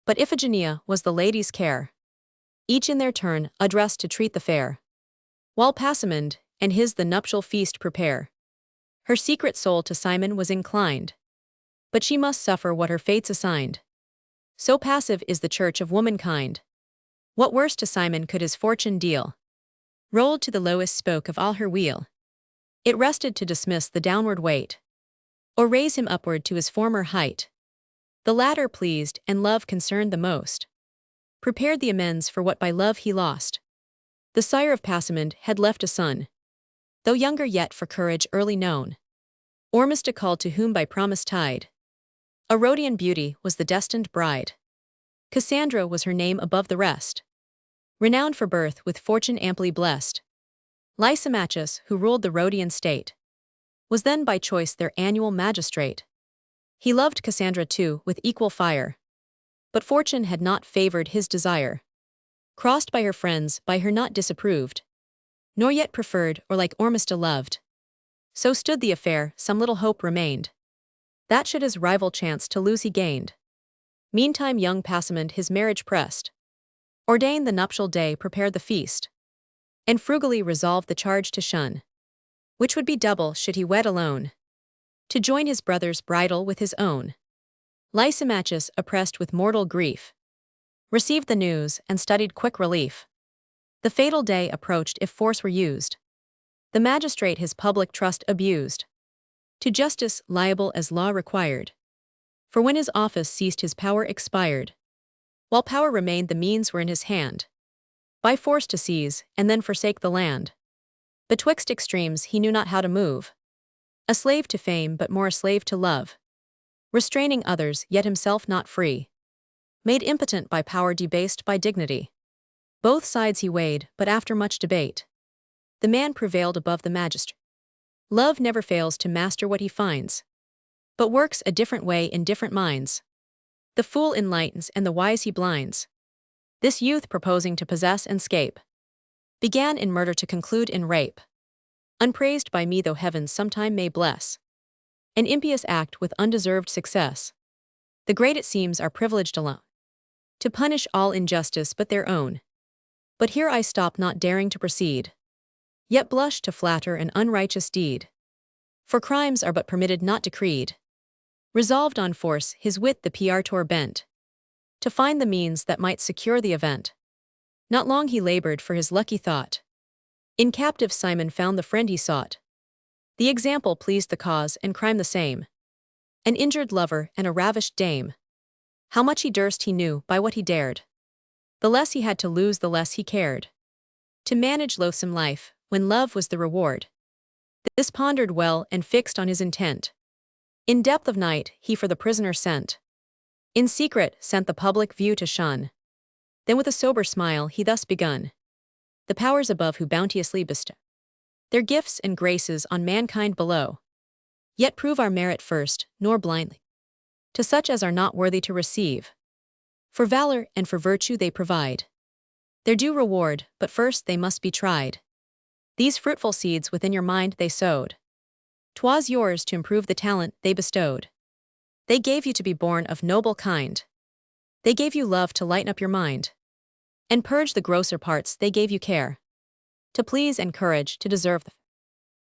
But Iphigenia was the ladies' care, each in their turn addressed to treat the fair, while Passaminde and his the nuptial feast prepare. Her secret soul to Simon was inclined, but she must suffer what her fates assigned. So passive is the church of womankind. What worse to Simon could his fortune deal? Rolled to the lowest spoke of all her wheel, it rested to dismiss the downward weight, or raise him upward to his former height. The latter pleased, and love concerned the most, prepared the amends for what by love he lost. The sire of Passaminde had left a son, though younger yet for courage early known, Ormisda called, to whom by promise tied a Rhodian beauty was the destined bride. Cassandra was her name above the rest, renowned for birth with fortune amply blessed. Lysimachus, who ruled the Rhodian state, was then by choice their annual magistrate. He loved Cassandra too with equal fire, but fortune had not favored his desire. Crossed by her friends, by her not disapproved, nor yet preferred or like Ormisda loved. So stood the affair, some little hope remained, that should his rival chance to lose he gained. Meantime young Passaminde his marriage pressed, ordained the nuptial day, prepared the feast, and frugally resolved the charge to shun, which would be double should he wed alone, to join his brother's bridal with his own. Lysimachus, oppressed with mortal grief, received the news and studied quick relief. The fatal day approached if force were used. The magistrate his public trust abused, to justice liable as law required, for when his office ceased his power expired. While power remained, the means were in his hand. By force to seize, and then forsake the land. Betwixt extremes he knew not how to move. A slave to fame, but more a slave to love. Restraining others, yet himself not free. Made impotent by power, debased by dignity. Both sides he weighed, but after much debate, the man prevailed above the magistrate. Love never fails to master what he finds, but works a different way in different minds. The fool enlightens and the wise he blinds. This youth, proposing to possess and scape, began in murder to conclude in rape. Unpraised by me, though heavens sometime may bless an impious act with undeserved success. The great, it seems, are privileged alone to punish all injustice but their own. But here I stop, not daring to proceed, yet blush to flatter an unrighteous deed. For crimes are but permitted, not decreed. Resolved on force, his wit the praetor bent, to find the means that might secure the event. Not long he labored for his lucky thought. In captive Simon found the friend he sought. The example pleased the cause, and crime the same. An injured lover and a ravished dame. How much he durst he knew, by what he dared. The less he had to lose, the less he cared. To manage loathsome life, when love was the reward. This pondered well, and fixed on his intent. In depth of night, he for the prisoner sent. In secret, sent the public view to shun. Then with a sober smile he thus begun. The powers above who bounteously bestow their gifts and graces on mankind below, yet prove our merit first, nor blindly to such as are not worthy to receive. For valor and for virtue they provide their due reward, but first they must be tried. These fruitful seeds within your mind they sowed. 'Twas yours to improve the talent they bestowed. They gave you to be born of noble kind. They gave you love to lighten up your mind, and purge the grosser parts. They gave you care to please, and courage to deserve.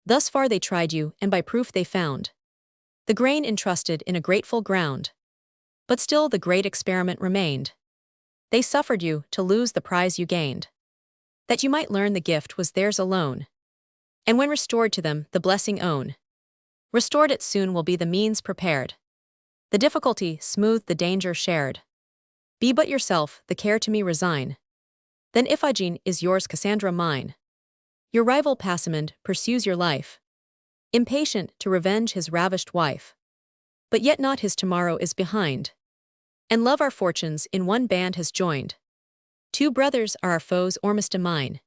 Thus far they tried you, and by proof they found the grain entrusted in a grateful ground. But still the great experiment remained. They suffered you to lose the prize you gained, that you might learn the gift was theirs alone, and when restored to them the blessing own. Restored it soon will be the means prepared, the difficulty smoothed, the danger shared. Be but yourself, the care to me resign. Then Iphigene is yours, Cassandra mine. Your rival Passamond pursues your life, impatient to revenge his ravished wife. But yet not his tomorrow is behind, and love our fortunes in one band has joined. Two brothers are our foes, Ormisda mine,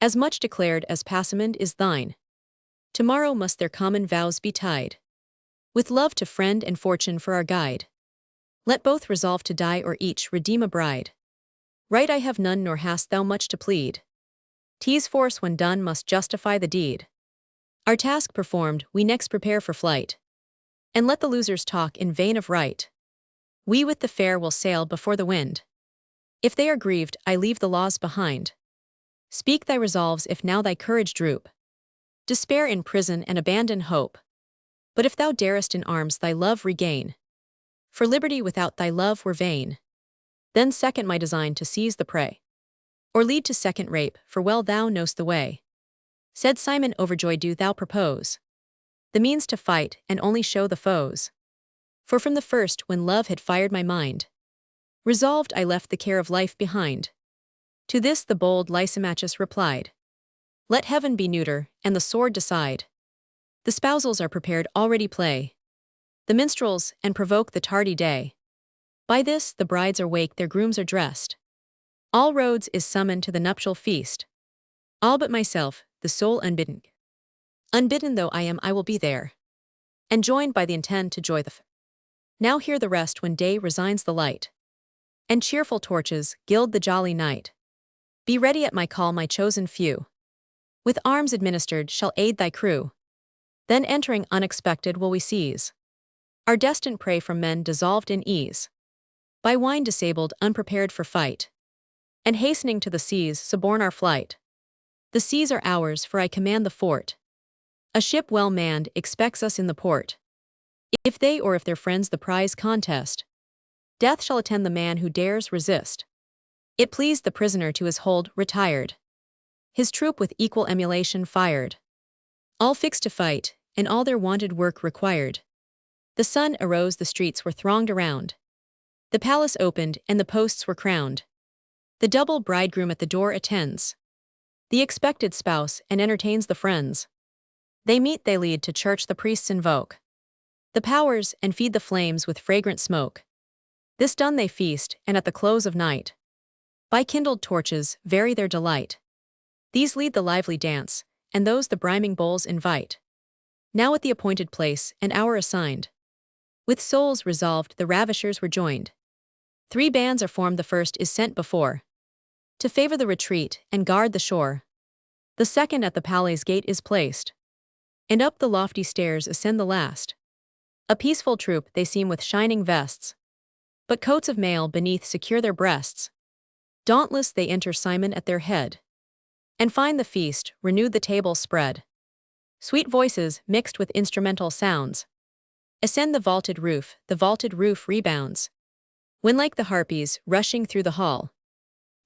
as much declared as Passamond is thine. Tomorrow must their common vows be tied, with love to friend and fortune for our guide. Let both resolve to die, or each redeem a bride. Right I have none, nor hast thou much to plead. 'Tis force when done must justify the deed. Our task performed, we next prepare for flight, and let the losers talk in vain of right. We with the fair will sail before the wind. If they are grieved, I leave the laws behind. Speak thy resolves if now thy courage droop. Despair in prison and abandon hope. But if thou darest in arms thy love regain, for liberty without thy love were vain. Then second my design to seize the prey, or lead to second rape, for well thou know'st the way. Said Simon overjoyed, do thou propose the means to fight, and only show the foes. For from the first, when love had fired my mind, resolved I left the care of life behind. To this the bold Lysimachus replied, let heaven be neuter, and the sword decide. The spousals are prepared, already play the minstrels, and provoke the tardy day. By this the brides are wake, their grooms are dressed. All roads is summoned to the nuptial feast. All but myself, the sole unbidden. Unbidden though I am, I will be there, and joined by the intent to joy the Now hear the rest when day resigns the light, and cheerful torches gild the jolly night. Be ready at my call, my chosen few, with arms administered shall aid thy crew. Then entering unexpected will we seize our destined prey from men dissolved in ease, by wine disabled, unprepared for fight, and hastening to the seas suborn our flight. The seas are ours, for I command the fort. A ship well manned expects us in the port. If they or if their friends the prize contest, death shall attend the man who dares resist. It pleased the prisoner to his hold retired, his troop with equal emulation fired, all fixed to fight, and all their wonted work required. The sun arose, the streets were thronged around, The palace opened, and the posts were crowned. The double bridegroom at the door attends the expected spouse and entertains the friends. They meet, they lead to church, the priests invoke the powers and feed the flames with fragrant smoke. This done, they feast, and at the close of night, by kindled torches, vary their delight. These lead the lively dance, and those the briming bowls invite. Now at the appointed place and hour assigned, with souls resolved, the ravishers were joined. 3 bands are formed. The first is sent before to favor the retreat and guard the shore. The second at the palace gate is placed, and up the lofty stairs ascend the last. A peaceful troop they seem, with shining vests, but coats of mail beneath secure their breasts. Dauntless they enter, Simon at their head, and find the feast, renewed, the table spread. Sweet voices, mixed with instrumental sounds, ascend the vaulted roof rebounds. When like the harpies, rushing through the hall,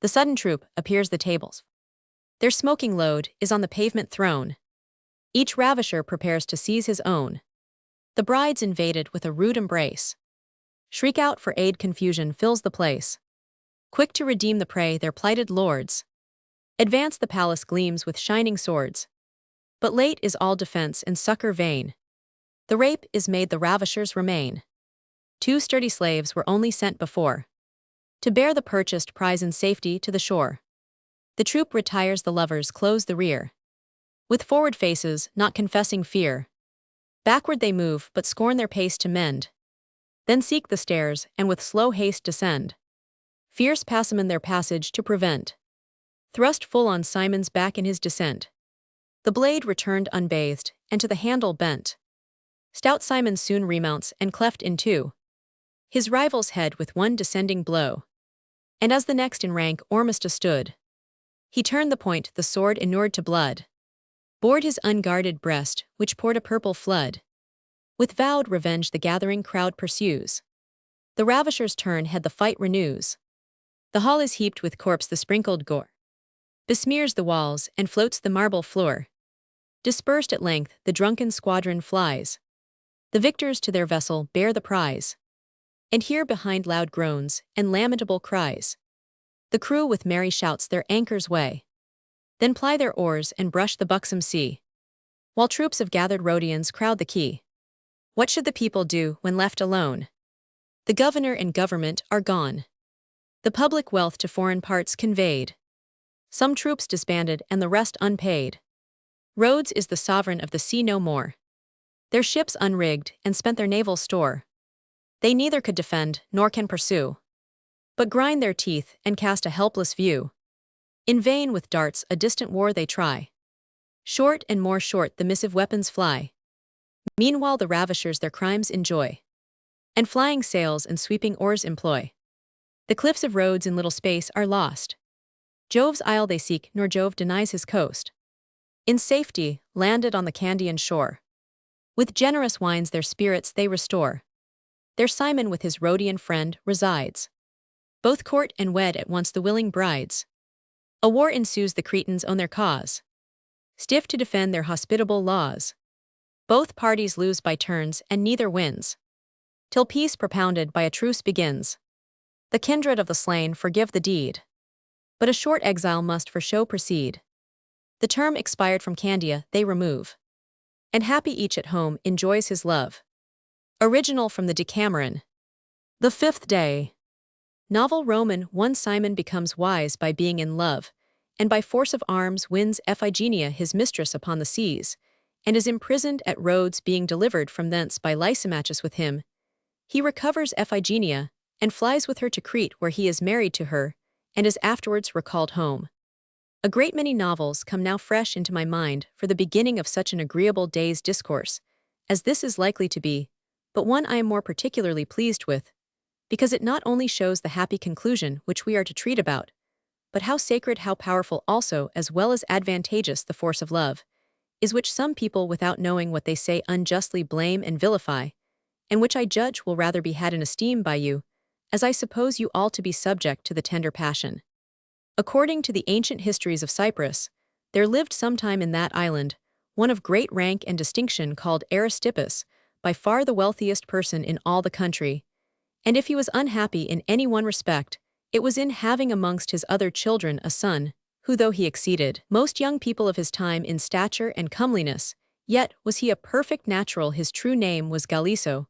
the sudden troop appears the tables. Their smoking load is on the pavement thrown. Each ravisher prepares to seize his own. The brides, invaded with a rude embrace, shriek out for aid, confusion fills the place. Quick to redeem the prey, their plighted lords advance, the palace gleams with shining swords. But late is all defense and succor vain. The rape is made, the ravishers remain. 2 sturdy slaves were only sent before to bear the purchased prize in safety to the shore. The troop retires, the lovers close the rear, with forward faces, not confessing fear. Backward they move, but scorn their pace to mend. Then seek the stairs, and with slow haste descend. Fierce Passamon their passage to prevent, thrust full on Simon's back in his descent. The blade returned unbathed, and to the handle bent. Stout Simon soon remounts, and cleft in 2 his rival's head with one descending blow. And as the next in rank Ormista stood, he turned the point, the sword inured to blood bored his unguarded breast, which poured a purple flood. With vowed revenge the gathering crowd pursues. The ravisher's turn head the fight renews. The hall is heaped with corpse, the sprinkled gore besmears the walls and floats the marble floor. Dispersed at length, the drunken squadron flies. The victors to their vessel bear the prize, and hear behind loud groans and lamentable cries. The crew with merry shouts their anchors weigh, then ply their oars and brush the buxom sea, while troops of gathered Rhodians crowd the quay. What should the people do when left alone? The governor and government are gone, the public wealth to foreign parts conveyed. Some troops disbanded and the rest unpaid. Rhodes is the sovereign of the sea no more. Their ships unrigged and spent their naval store. They neither could defend nor can pursue, but grind their teeth and cast a helpless view. In vain with darts a distant war they try. Short and more short the missive weapons fly. Meanwhile the ravishers their crimes enjoy, and flying sails and sweeping oars employ. The cliffs of Rhodes in little space are lost. Jove's isle they seek, nor Jove denies his coast. In safety, landed on the Candian shore. With generous wines their spirits they restore. There Simon with his Rhodian friend resides. Both court and wed at once the willing brides. A war ensues, the Cretans own their cause, stiff to defend their hospitable laws. Both parties lose by turns and neither wins, till peace propounded by a truce begins. The kindred of the slain forgive the deed, but a short exile must for show proceed. The term expired from Candia they remove, and happy each at home enjoys his love. Original from the Decameron. The 5th day. Novel Roman 1. Simon becomes wise by being in love, and by force of arms wins Iphigenia his mistress upon the seas, and is imprisoned at Rhodes, being delivered from thence by Lysimachus with him. He recovers Iphigenia, and flies with her to Crete, where he is married to her, and is afterwards recalled home. A great many novels come now fresh into my mind for the beginning of such an agreeable day's discourse, as this is likely to be, but one I am more particularly pleased with, because it not only shows the happy conclusion which we are to treat about, but how sacred, how powerful also, as well as advantageous the force of love, is, which some people without knowing what they say unjustly blame and vilify, and which I judge will rather be had in esteem by you, as I suppose you all to be subject to the tender passion. According to the ancient histories of Cyprus, there lived sometime in that island one of great rank and distinction called Aristippus, by far the wealthiest person in all the country, And if he was unhappy in any one respect, it was in having amongst his other children a son, who though he exceeded most young people of his time in stature and comeliness, yet was he a perfect natural. His true name was Galiso.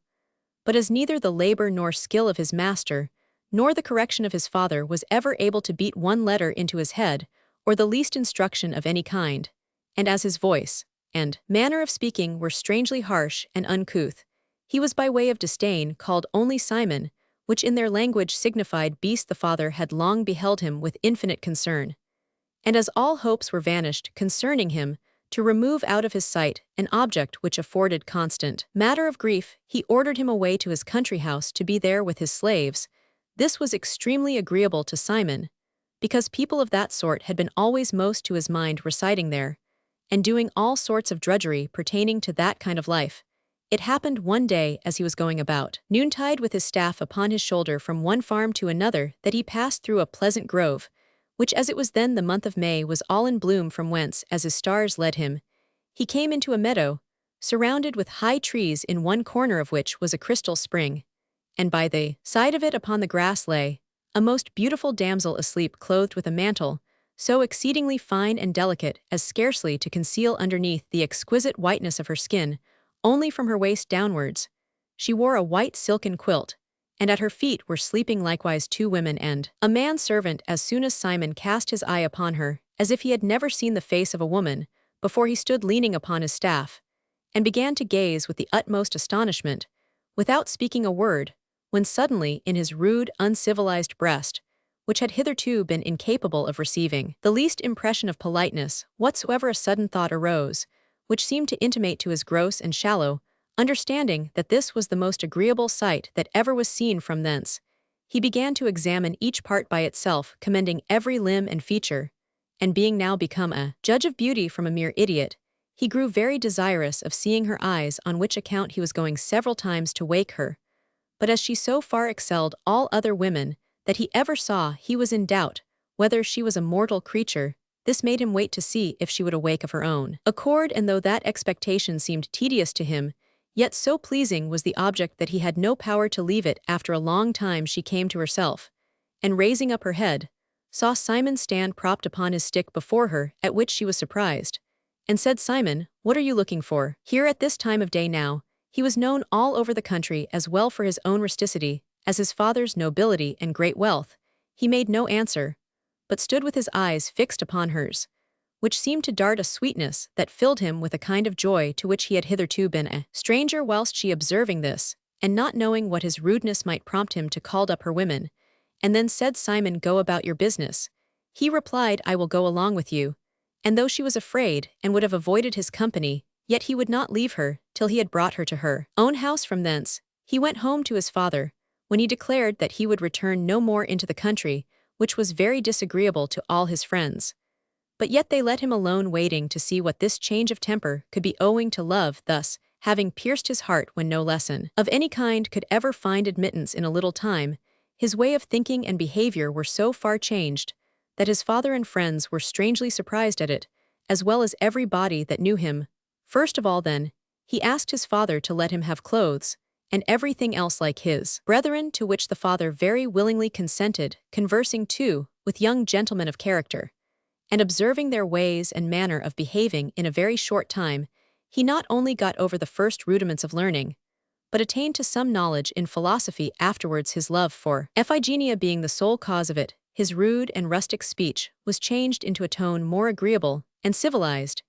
But as neither the labor nor skill of his master, nor the correction of his father was ever able to beat one letter into his head, or the least instruction of any kind, and as his voice and manner of speaking were strangely harsh and uncouth, he was by way of disdain called only Simon, which in their language signified beast. The father had long beheld him with infinite concern. And as all hopes were vanished concerning him, to remove out of his sight an object which afforded constant matter of grief, he ordered him away to his country house to be there with his slaves. This was extremely agreeable to Simon, because people of that sort had been always most to his mind residing there, and doing all sorts of drudgery pertaining to that kind of life. It happened one day as he was going about noontide with his staff upon his shoulder from one farm to another that he passed through a pleasant grove, which as it was then the month of May was all in bloom, from whence, as his stars led him, he came into a meadow, surrounded with high trees, in one corner of which was a crystal spring, and by the side of it upon the grass lay a most beautiful damsel asleep, clothed with a mantle, so exceedingly fine and delicate as scarcely to conceal underneath the exquisite whiteness of her skin, only from her waist downwards. She wore a white silken quilt, and at her feet were sleeping likewise two women and a man-servant. As soon as Simon cast his eye upon her, as if he had never seen the face of a woman, before he stood leaning upon his staff, and began to gaze with the utmost astonishment, without speaking a word, when suddenly in his rude, uncivilized breast, which had hitherto been incapable of receiving the least impression of politeness whatsoever, a sudden thought arose, which seemed to intimate to his gross and shallow understanding that this was the most agreeable sight that ever was seen. From thence, he began to examine each part by itself, commending every limb and feature, and being now become a judge of beauty from a mere idiot, he grew very desirous of seeing her eyes, on which account he was going several times to wake her. But as she so far excelled all other women that he ever saw, he was in doubt whether she was a mortal creature. This made him wait to see if she would awake of her own accord, and though that expectation seemed tedious to him, yet so pleasing was the object that he had no power to leave it. After a long time she came to herself, and raising up her head, saw Simon stand propped upon his stick before her, at which she was surprised, and said, "Simon, what are you looking for here at this time of day now?" He was known all over the country as well for his own rusticity as his father's nobility and great wealth. He made no answer, but stood with his eyes fixed upon hers, which seemed to dart a sweetness that filled him with a kind of joy to which he had hitherto been a stranger. Whilst she, observing this, and not knowing what his rudeness might prompt him to, called up her women, and then said, "Simon, go about your business." He replied, "I will go along with you." And though she was afraid and would have avoided his company, yet he would not leave her till he had brought her to her own house. From thence, he went home to his father, when he declared that he would return no more into the country, which was very disagreeable to all his friends. But yet they let him alone, waiting to see what this change of temper could be owing to love, thus having pierced his heart when no lesson of any kind could ever find admittance. In a little time, his way of thinking and behavior were so far changed that his father and friends were strangely surprised at it, as well as every body that knew him. First of all, then, he asked his father to let him have clothes, and everything else like his brethren, to which the father very willingly consented, conversing too with young gentlemen of character, and observing their ways and manner of behaving. In a very short time, he not only got over the first rudiments of learning, but attained to some knowledge in philosophy. Afterwards, his love for Iphigenia being the sole cause of it, his rude and rustic speech was changed into a tone more agreeable and civilized.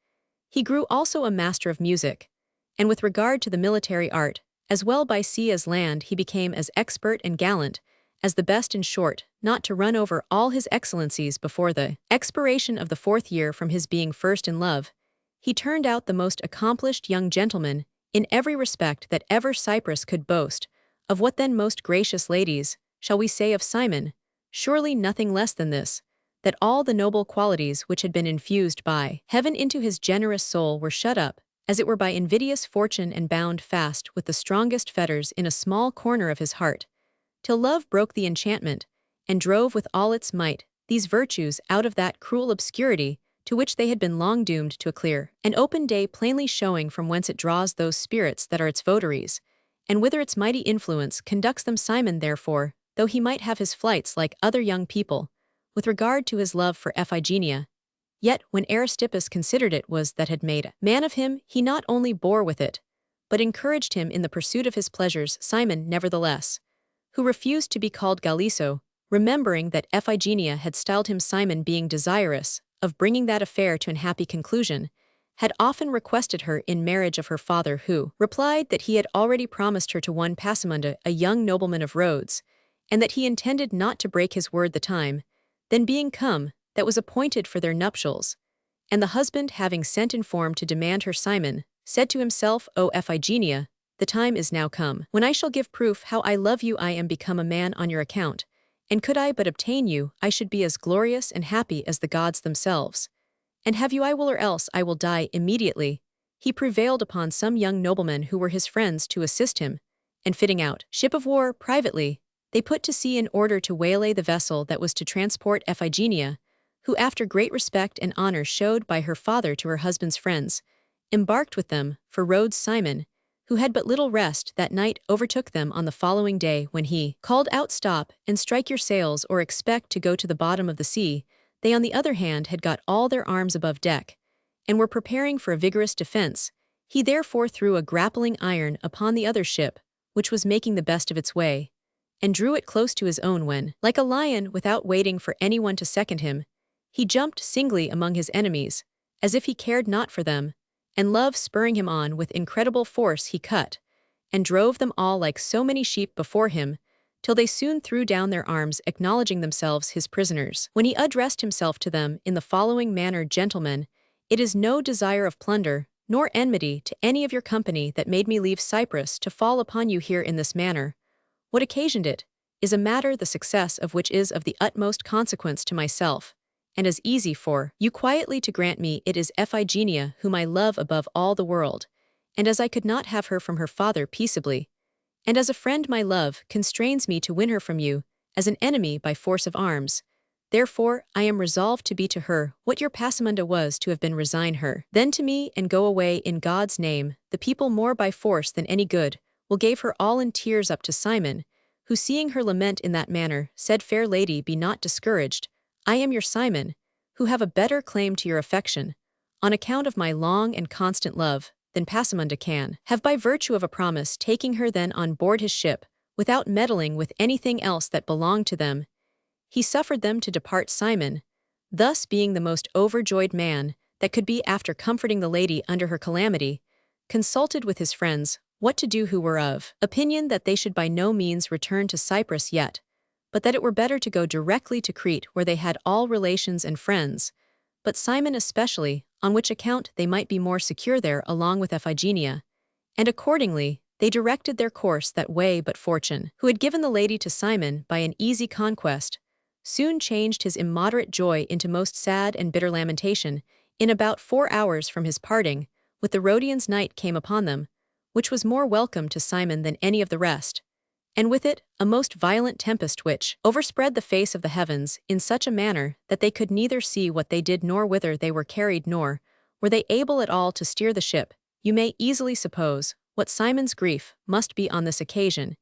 He grew also a master of music, and with regard to the military art, as well by sea as land, he became as expert and gallant as the best. In short, not to run over all his excellencies, before the expiration of the 4th year from his being first in love, he turned out the most accomplished young gentleman in every respect that ever Cyprus could boast. Of what then, most gracious ladies, shall we say of Simon? Surely nothing less than this, that all the noble qualities which had been infused by heaven into his generous soul were shut up, as it were by invidious fortune, and bound fast with the strongest fetters in a small corner of his heart, till love broke the enchantment, and drove with all its might these virtues out of that cruel obscurity to which they had been long doomed, to a clear and open day, plainly showing from whence it draws those spirits that are its votaries, and whither its mighty influence conducts them. Simon, therefore, though he might have his flights like other young people, with regard to his love for Iphigenia, yet when Aristippus considered it was that had made a man of him, he not only bore with it, but encouraged him in the pursuit of his pleasures. Simon, nevertheless, who refused to be called Galliso, remembering that Iphigenia had styled him Simon, being desirous of bringing that affair to an happy conclusion, had often requested her in marriage of her father, who replied that he had already promised her to one Passamunda, a young nobleman of Rhodes, and that he intended not to break his word the time, then being come, that was appointed for their nuptials. And the husband, having sent in form to demand her, Simon said to himself, O Iphigenia, the time is now come, when I shall give proof how I love you. I am become a man on your account, and could I but obtain you, I should be as glorious and happy as the gods themselves. And have you I will, or else I will die immediately. He prevailed upon some young noblemen who were his friends to assist him, and fitting out ship of war privately, they put to sea in order to waylay the vessel that was to transport Iphigenia, who after great respect and honor showed by her father to her husband's friends, embarked with them for Rhodes. Simon, who had but little rest that night, overtook them on the following day, when he called out, Stop, and strike your sails, or expect to go to the bottom of the sea. They on the other hand had got all their arms above deck, and were preparing for a vigorous defense. He therefore threw a grappling iron upon the other ship, which was making the best of its way, and drew it close to his own, when, like a lion, without waiting for anyone to second him, he jumped singly among his enemies, as if he cared not for them, and love spurring him on with incredible force, he cut and drove them all like so many sheep before him, till they soon threw down their arms, acknowledging themselves his prisoners. When he addressed himself to them in the following manner, Gentlemen, it is no desire of plunder, nor enmity to any of your company that made me leave Cyprus to fall upon you here in this manner. What occasioned it is a matter the success of which is of the utmost consequence to myself, and as easy for you quietly to grant me. It is Iphigenia, whom I love above all the world, and as I could not have her from her father peaceably, and as a friend my love constrains me to win her from you, as an enemy by force of arms, therefore I am resolved to be to her what your Passamunda was to have been. Resign her then to me, and go away in God's name. The people, more by force than any good, will gave her all in tears up to Simon, who seeing her lament in that manner, said, Fair lady, be not discouraged. I am your Simon, who have a better claim to your affection, on account of my long and constant love, than Passamunda can have by virtue of a promise. Taking her then on board his ship, without meddling with anything else that belonged to them, he suffered them to depart. Simon, thus being the most overjoyed man that could be after comforting the lady under her calamity, consulted with his friends what to do, who were of opinion that they should by no means return to Cyprus yet, but that it were better to go directly to Crete, where they had all relations and friends, but Simon especially, on which account they might be more secure there along with Iphigenia, and accordingly they directed their course that way. But fortune, who had given the lady to Simon by an easy conquest, soon changed his immoderate joy into most sad and bitter lamentation. In about 4 hours from his parting with the Rhodians, night came upon them, which was more welcome to Simon than any of the rest, and with it a most violent tempest, which overspread the face of the heavens in such a manner that they could neither see what they did nor whither they were carried, nor were they able at all to steer the ship. You may easily suppose what Simon's grief must be on this occasion.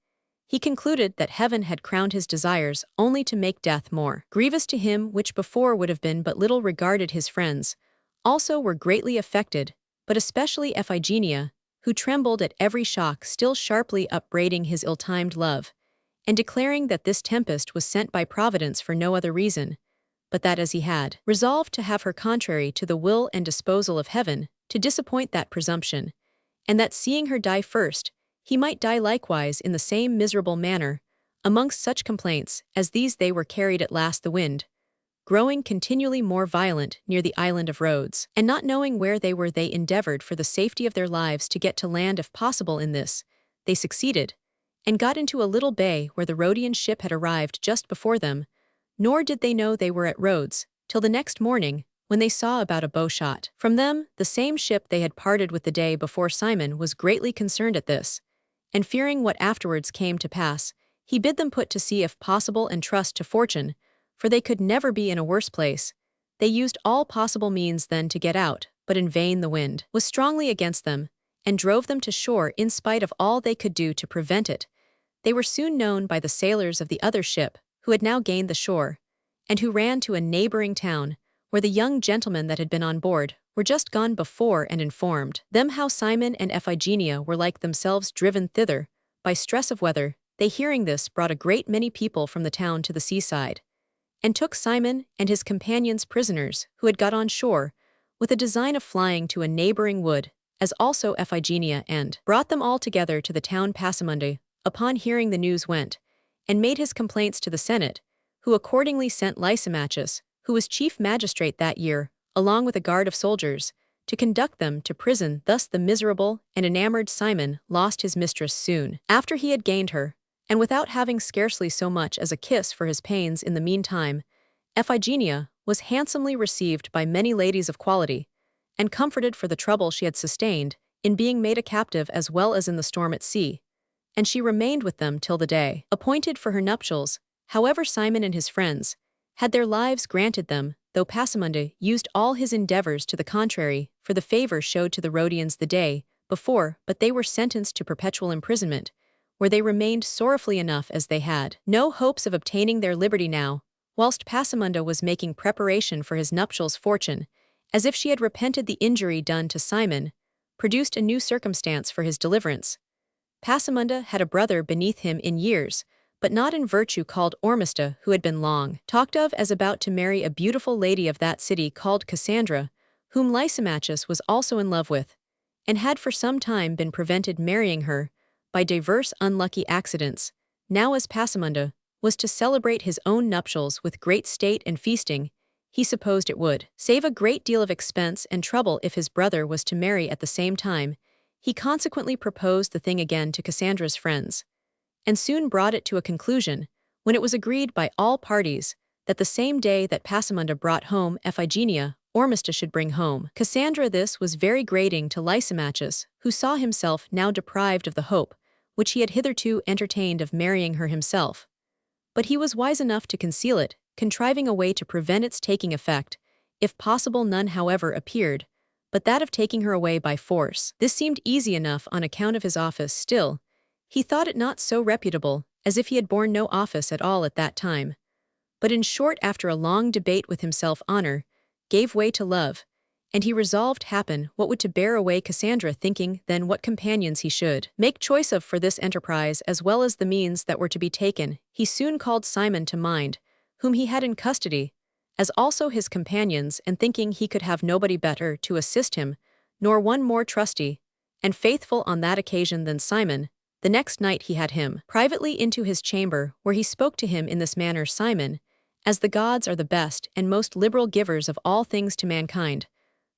He concluded that heaven had crowned his desires only to make death more grievous to him, which before would have been but little regarded. His friends also were greatly affected, but especially Iphigenia, who trembled at every shock, still sharply upbraiding his ill-timed love, and declaring that this tempest was sent by Providence for no other reason, but that as he had resolved to have her contrary to the will and disposal of heaven, to disappoint that presumption, and that seeing her die first, he might die likewise in the same miserable manner. Amongst such complaints as these they were carried at last, the wind growing continually more violent near the island of Rhodes, and not knowing where they were, they endeavored for the safety of their lives to get to land if possible. In this they succeeded, and got into a little bay where the Rhodian ship had arrived just before them, nor did they know they were at Rhodes till the next morning, when they saw about a bow shot from them the same ship they had parted with the day before. Simon was greatly concerned at this, and fearing what afterwards came to pass, he bid them put to sea if possible and trust to fortune, for they could never be in a worse place. They used all possible means then to get out, but in vain. The wind was strongly against them, and drove them to shore in spite of all they could do to prevent it. They were soon known by the sailors of the other ship, who had now gained the shore, and who ran to a neighboring town, where the young gentlemen that had been on board were just gone before and informed them how Simon and Iphigenia were like themselves driven thither by stress of weather. They hearing this brought a great many people from the town to the seaside, and took Simon and his companions prisoners who had got on shore, with a design of flying to a neighboring wood, as also Iphigenia, and brought them all together to the town. Pasamundi, upon hearing the news, went and made his complaints to the Senate, who accordingly sent Lysimachus, who was chief magistrate that year, along with a guard of soldiers, to conduct them to prison. Thus the miserable and enamored Simon lost his mistress soon after he had gained her, and without having scarcely so much as a kiss for his pains. In the meantime, Iphigenia was handsomely received by many ladies of quality, and comforted for the trouble she had sustained in being made a captive as well as in the storm at sea, and she remained with them till the day appointed for her nuptials. However, Simon and his friends had their lives granted them, though Pasamundi used all his endeavors to the contrary, for the favor showed to the Rhodians the day before, but they were sentenced to perpetual imprisonment, where they remained sorrowfully enough, as they had no hopes of obtaining their liberty now, whilst Pasamunda was making preparation for his nuptials. Fortune, as if she had repented the injury done to Simon, produced a new circumstance for his deliverance. Pasamunda had a brother beneath him in years, but not in virtue, called Ormista, who had been long talked of as about to marry a beautiful lady of that city called Cassandra, whom Lysimachus was also in love with, and had for some time been prevented marrying her by diverse unlucky accidents. Now as Pasamunda was to celebrate his own nuptials with great state and feasting, he supposed it would save a great deal of expense and trouble if his brother was to marry at the same time. He consequently proposed the thing again to Cassandra's friends, and soon brought it to a conclusion, when it was agreed by all parties that the same day that Pasamunda brought home Iphigenia, Ormista should bring home Cassandra. This was very grating to Lysimachus, who saw himself now deprived of the hope which he had hitherto entertained of marrying her himself. But he was wise enough to conceal it, contriving a way to prevent its taking effect, if possible. None, however, appeared but that of taking her away by force. This seemed easy enough on account of his office. Still, he thought it not so reputable, as if he had borne no office at all at that time. But in short, after a long debate with himself, honor gave way to love, and he resolved happen what would to bear away Cassandra, thinking then what companions he should make choice of for this enterprise, as well as the means that were to be taken. He soon called Simon to mind, whom he had in custody, as also his companions, and thinking he could have nobody better to assist him, nor one more trusty and faithful on that occasion than Simon, the next night he had him privately into his chamber, where he spoke to him in this manner: Simon, as the gods are the best and most liberal givers of all things to mankind,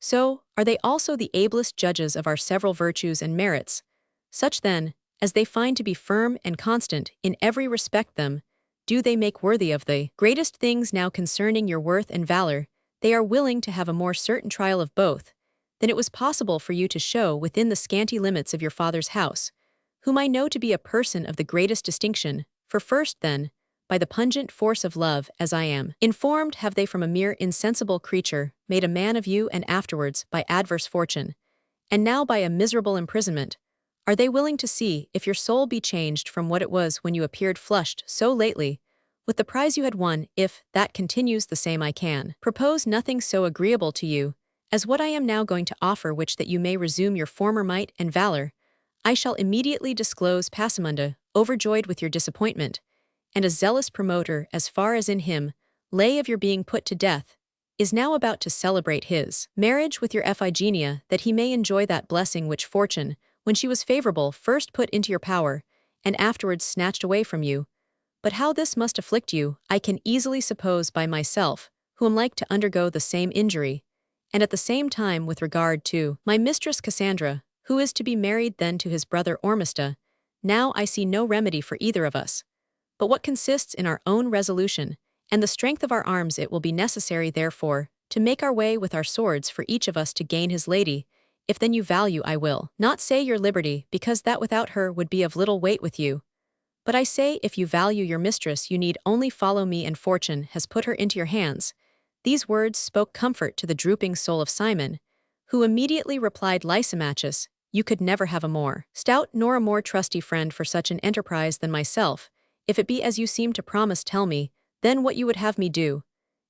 so are they also the ablest judges of our several virtues and merits. Such then, as they find to be firm and constant in every respect, them do they make worthy of the greatest things. Now concerning your worth and valor, they are willing to have a more certain trial of both than it was possible for you to show within the scanty limits of your father's house, whom I know to be a person of the greatest distinction. For first then, by the pungent force of love, as I am informed, have they from a mere insensible creature made a man of you, and afterwards by adverse fortune, and now by a miserable imprisonment, are they willing to see if your soul be changed from what it was when you appeared flushed so lately with the prize you had won. If that continues the same, I can propose nothing so agreeable to you as what I am now going to offer, which that you may resume your former might and valor, I shall immediately disclose. Pasamunda, overjoyed with your disappointment, and a zealous promoter as far as in him lay of your being put to death, is now about to celebrate his marriage with your Iphigenia, that he may enjoy that blessing which fortune, when she was favorable, first put into your power, and afterwards snatched away from you. But how this must afflict you, I can easily suppose by myself, who am like to undergo the same injury, and at the same time with regard to my mistress Cassandra, who is to be married then to his brother Ormista. Now I see no remedy for either of us, but what consists in our own resolution, and the strength of our arms. It will be necessary, therefore, to make our way with our swords for each of us to gain his lady. If then you value, I will not say your liberty, because that without her would be of little weight with you. But I say, if you value your mistress, you need only follow me, and fortune has put her into your hands. These words spoke comfort to the drooping soul of Simon, who immediately replied: Lysimachus, you could never have a more stout nor a more trusty friend for such an enterprise than myself. If it be as you seem to promise, tell me, then what you would have me do,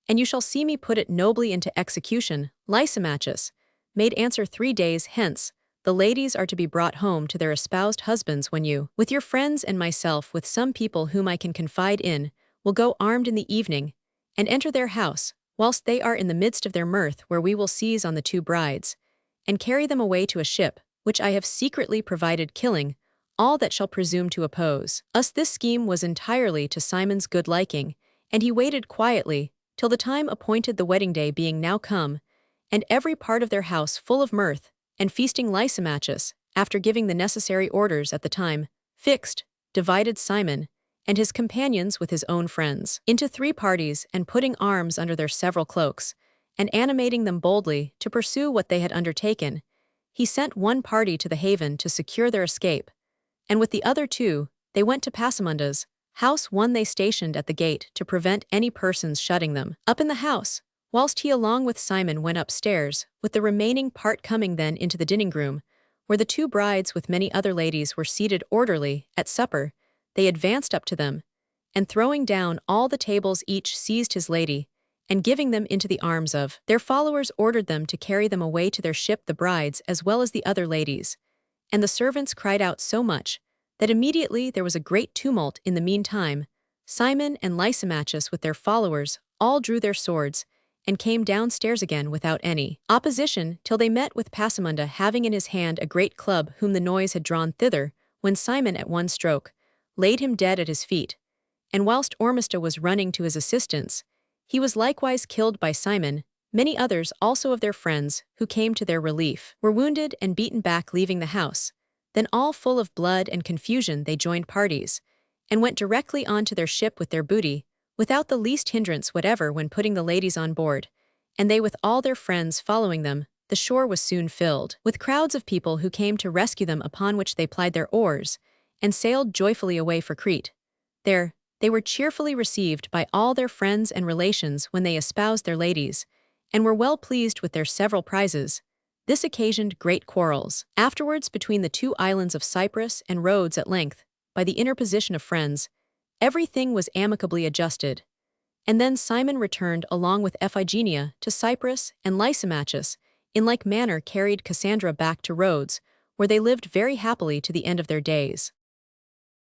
and you shall see me put it nobly into execution. Lysimachus made answer, 3 days hence, the ladies are to be brought home to their espoused husbands, when you, with your friends and myself, with some people whom I can confide in, will go armed in the evening, and enter their house, whilst they are in the midst of their mirth, where we will seize on the 2 brides, and carry them away to a ship, which I have secretly provided, killing all that shall presume to oppose us. This scheme was entirely to Simon's good liking, and he waited quietly till the time appointed, the wedding day being now come, and every part of their house full of mirth and feasting. Lysimachus, after giving the necessary orders at the time fixed, divided Simon and his companions with his own friends into 3 parties, and putting arms under their several cloaks, and animating them boldly to pursue what they had undertaken, he sent one party to the haven to secure their escape, and with the other 2 they went to Pasimunda's house. One they stationed at the gate to prevent any persons shutting them up in the house, whilst he along with Simon went upstairs, with the remaining part coming then into the dining room, where the 2 brides with many other ladies were seated orderly at supper. They advanced up to them, and throwing down all the tables, each seized his lady, and giving them into the arms of their followers, ordered them to carry them away to their ship, the brides as well as the other ladies. And the servants cried out so much that immediately there was a great tumult. In the meantime, Simon and Lysimachus with their followers all drew their swords, and came downstairs again without any opposition, till they met with Pasimunda, having in his hand a great club, whom the noise had drawn thither, when Simon at one stroke laid him dead at his feet, and whilst Ormisda was running to his assistance, he was likewise killed by Simon. Many others also of their friends, who came to their relief, were wounded and beaten back, leaving the house. Then, all full of blood and confusion, they joined parties, and went directly on to their ship with their booty, without the least hindrance whatever, when putting the ladies on board, and they with all their friends following them. The shore was soon filled with crowds of people who came to rescue them, upon which they plied their oars, and sailed joyfully away for Crete. There they were cheerfully received by all their friends and relations, when they espoused their ladies, and were well pleased with their several prizes. This occasioned great quarrels afterwards between the 2 islands of Cyprus and Rhodes. At length, by the interposition of friends, everything was amicably adjusted, and then Simon returned along with Iphigenia to Cyprus, and Lysimachus in like manner carried Cassandra back to Rhodes, where they lived very happily to the end of their days.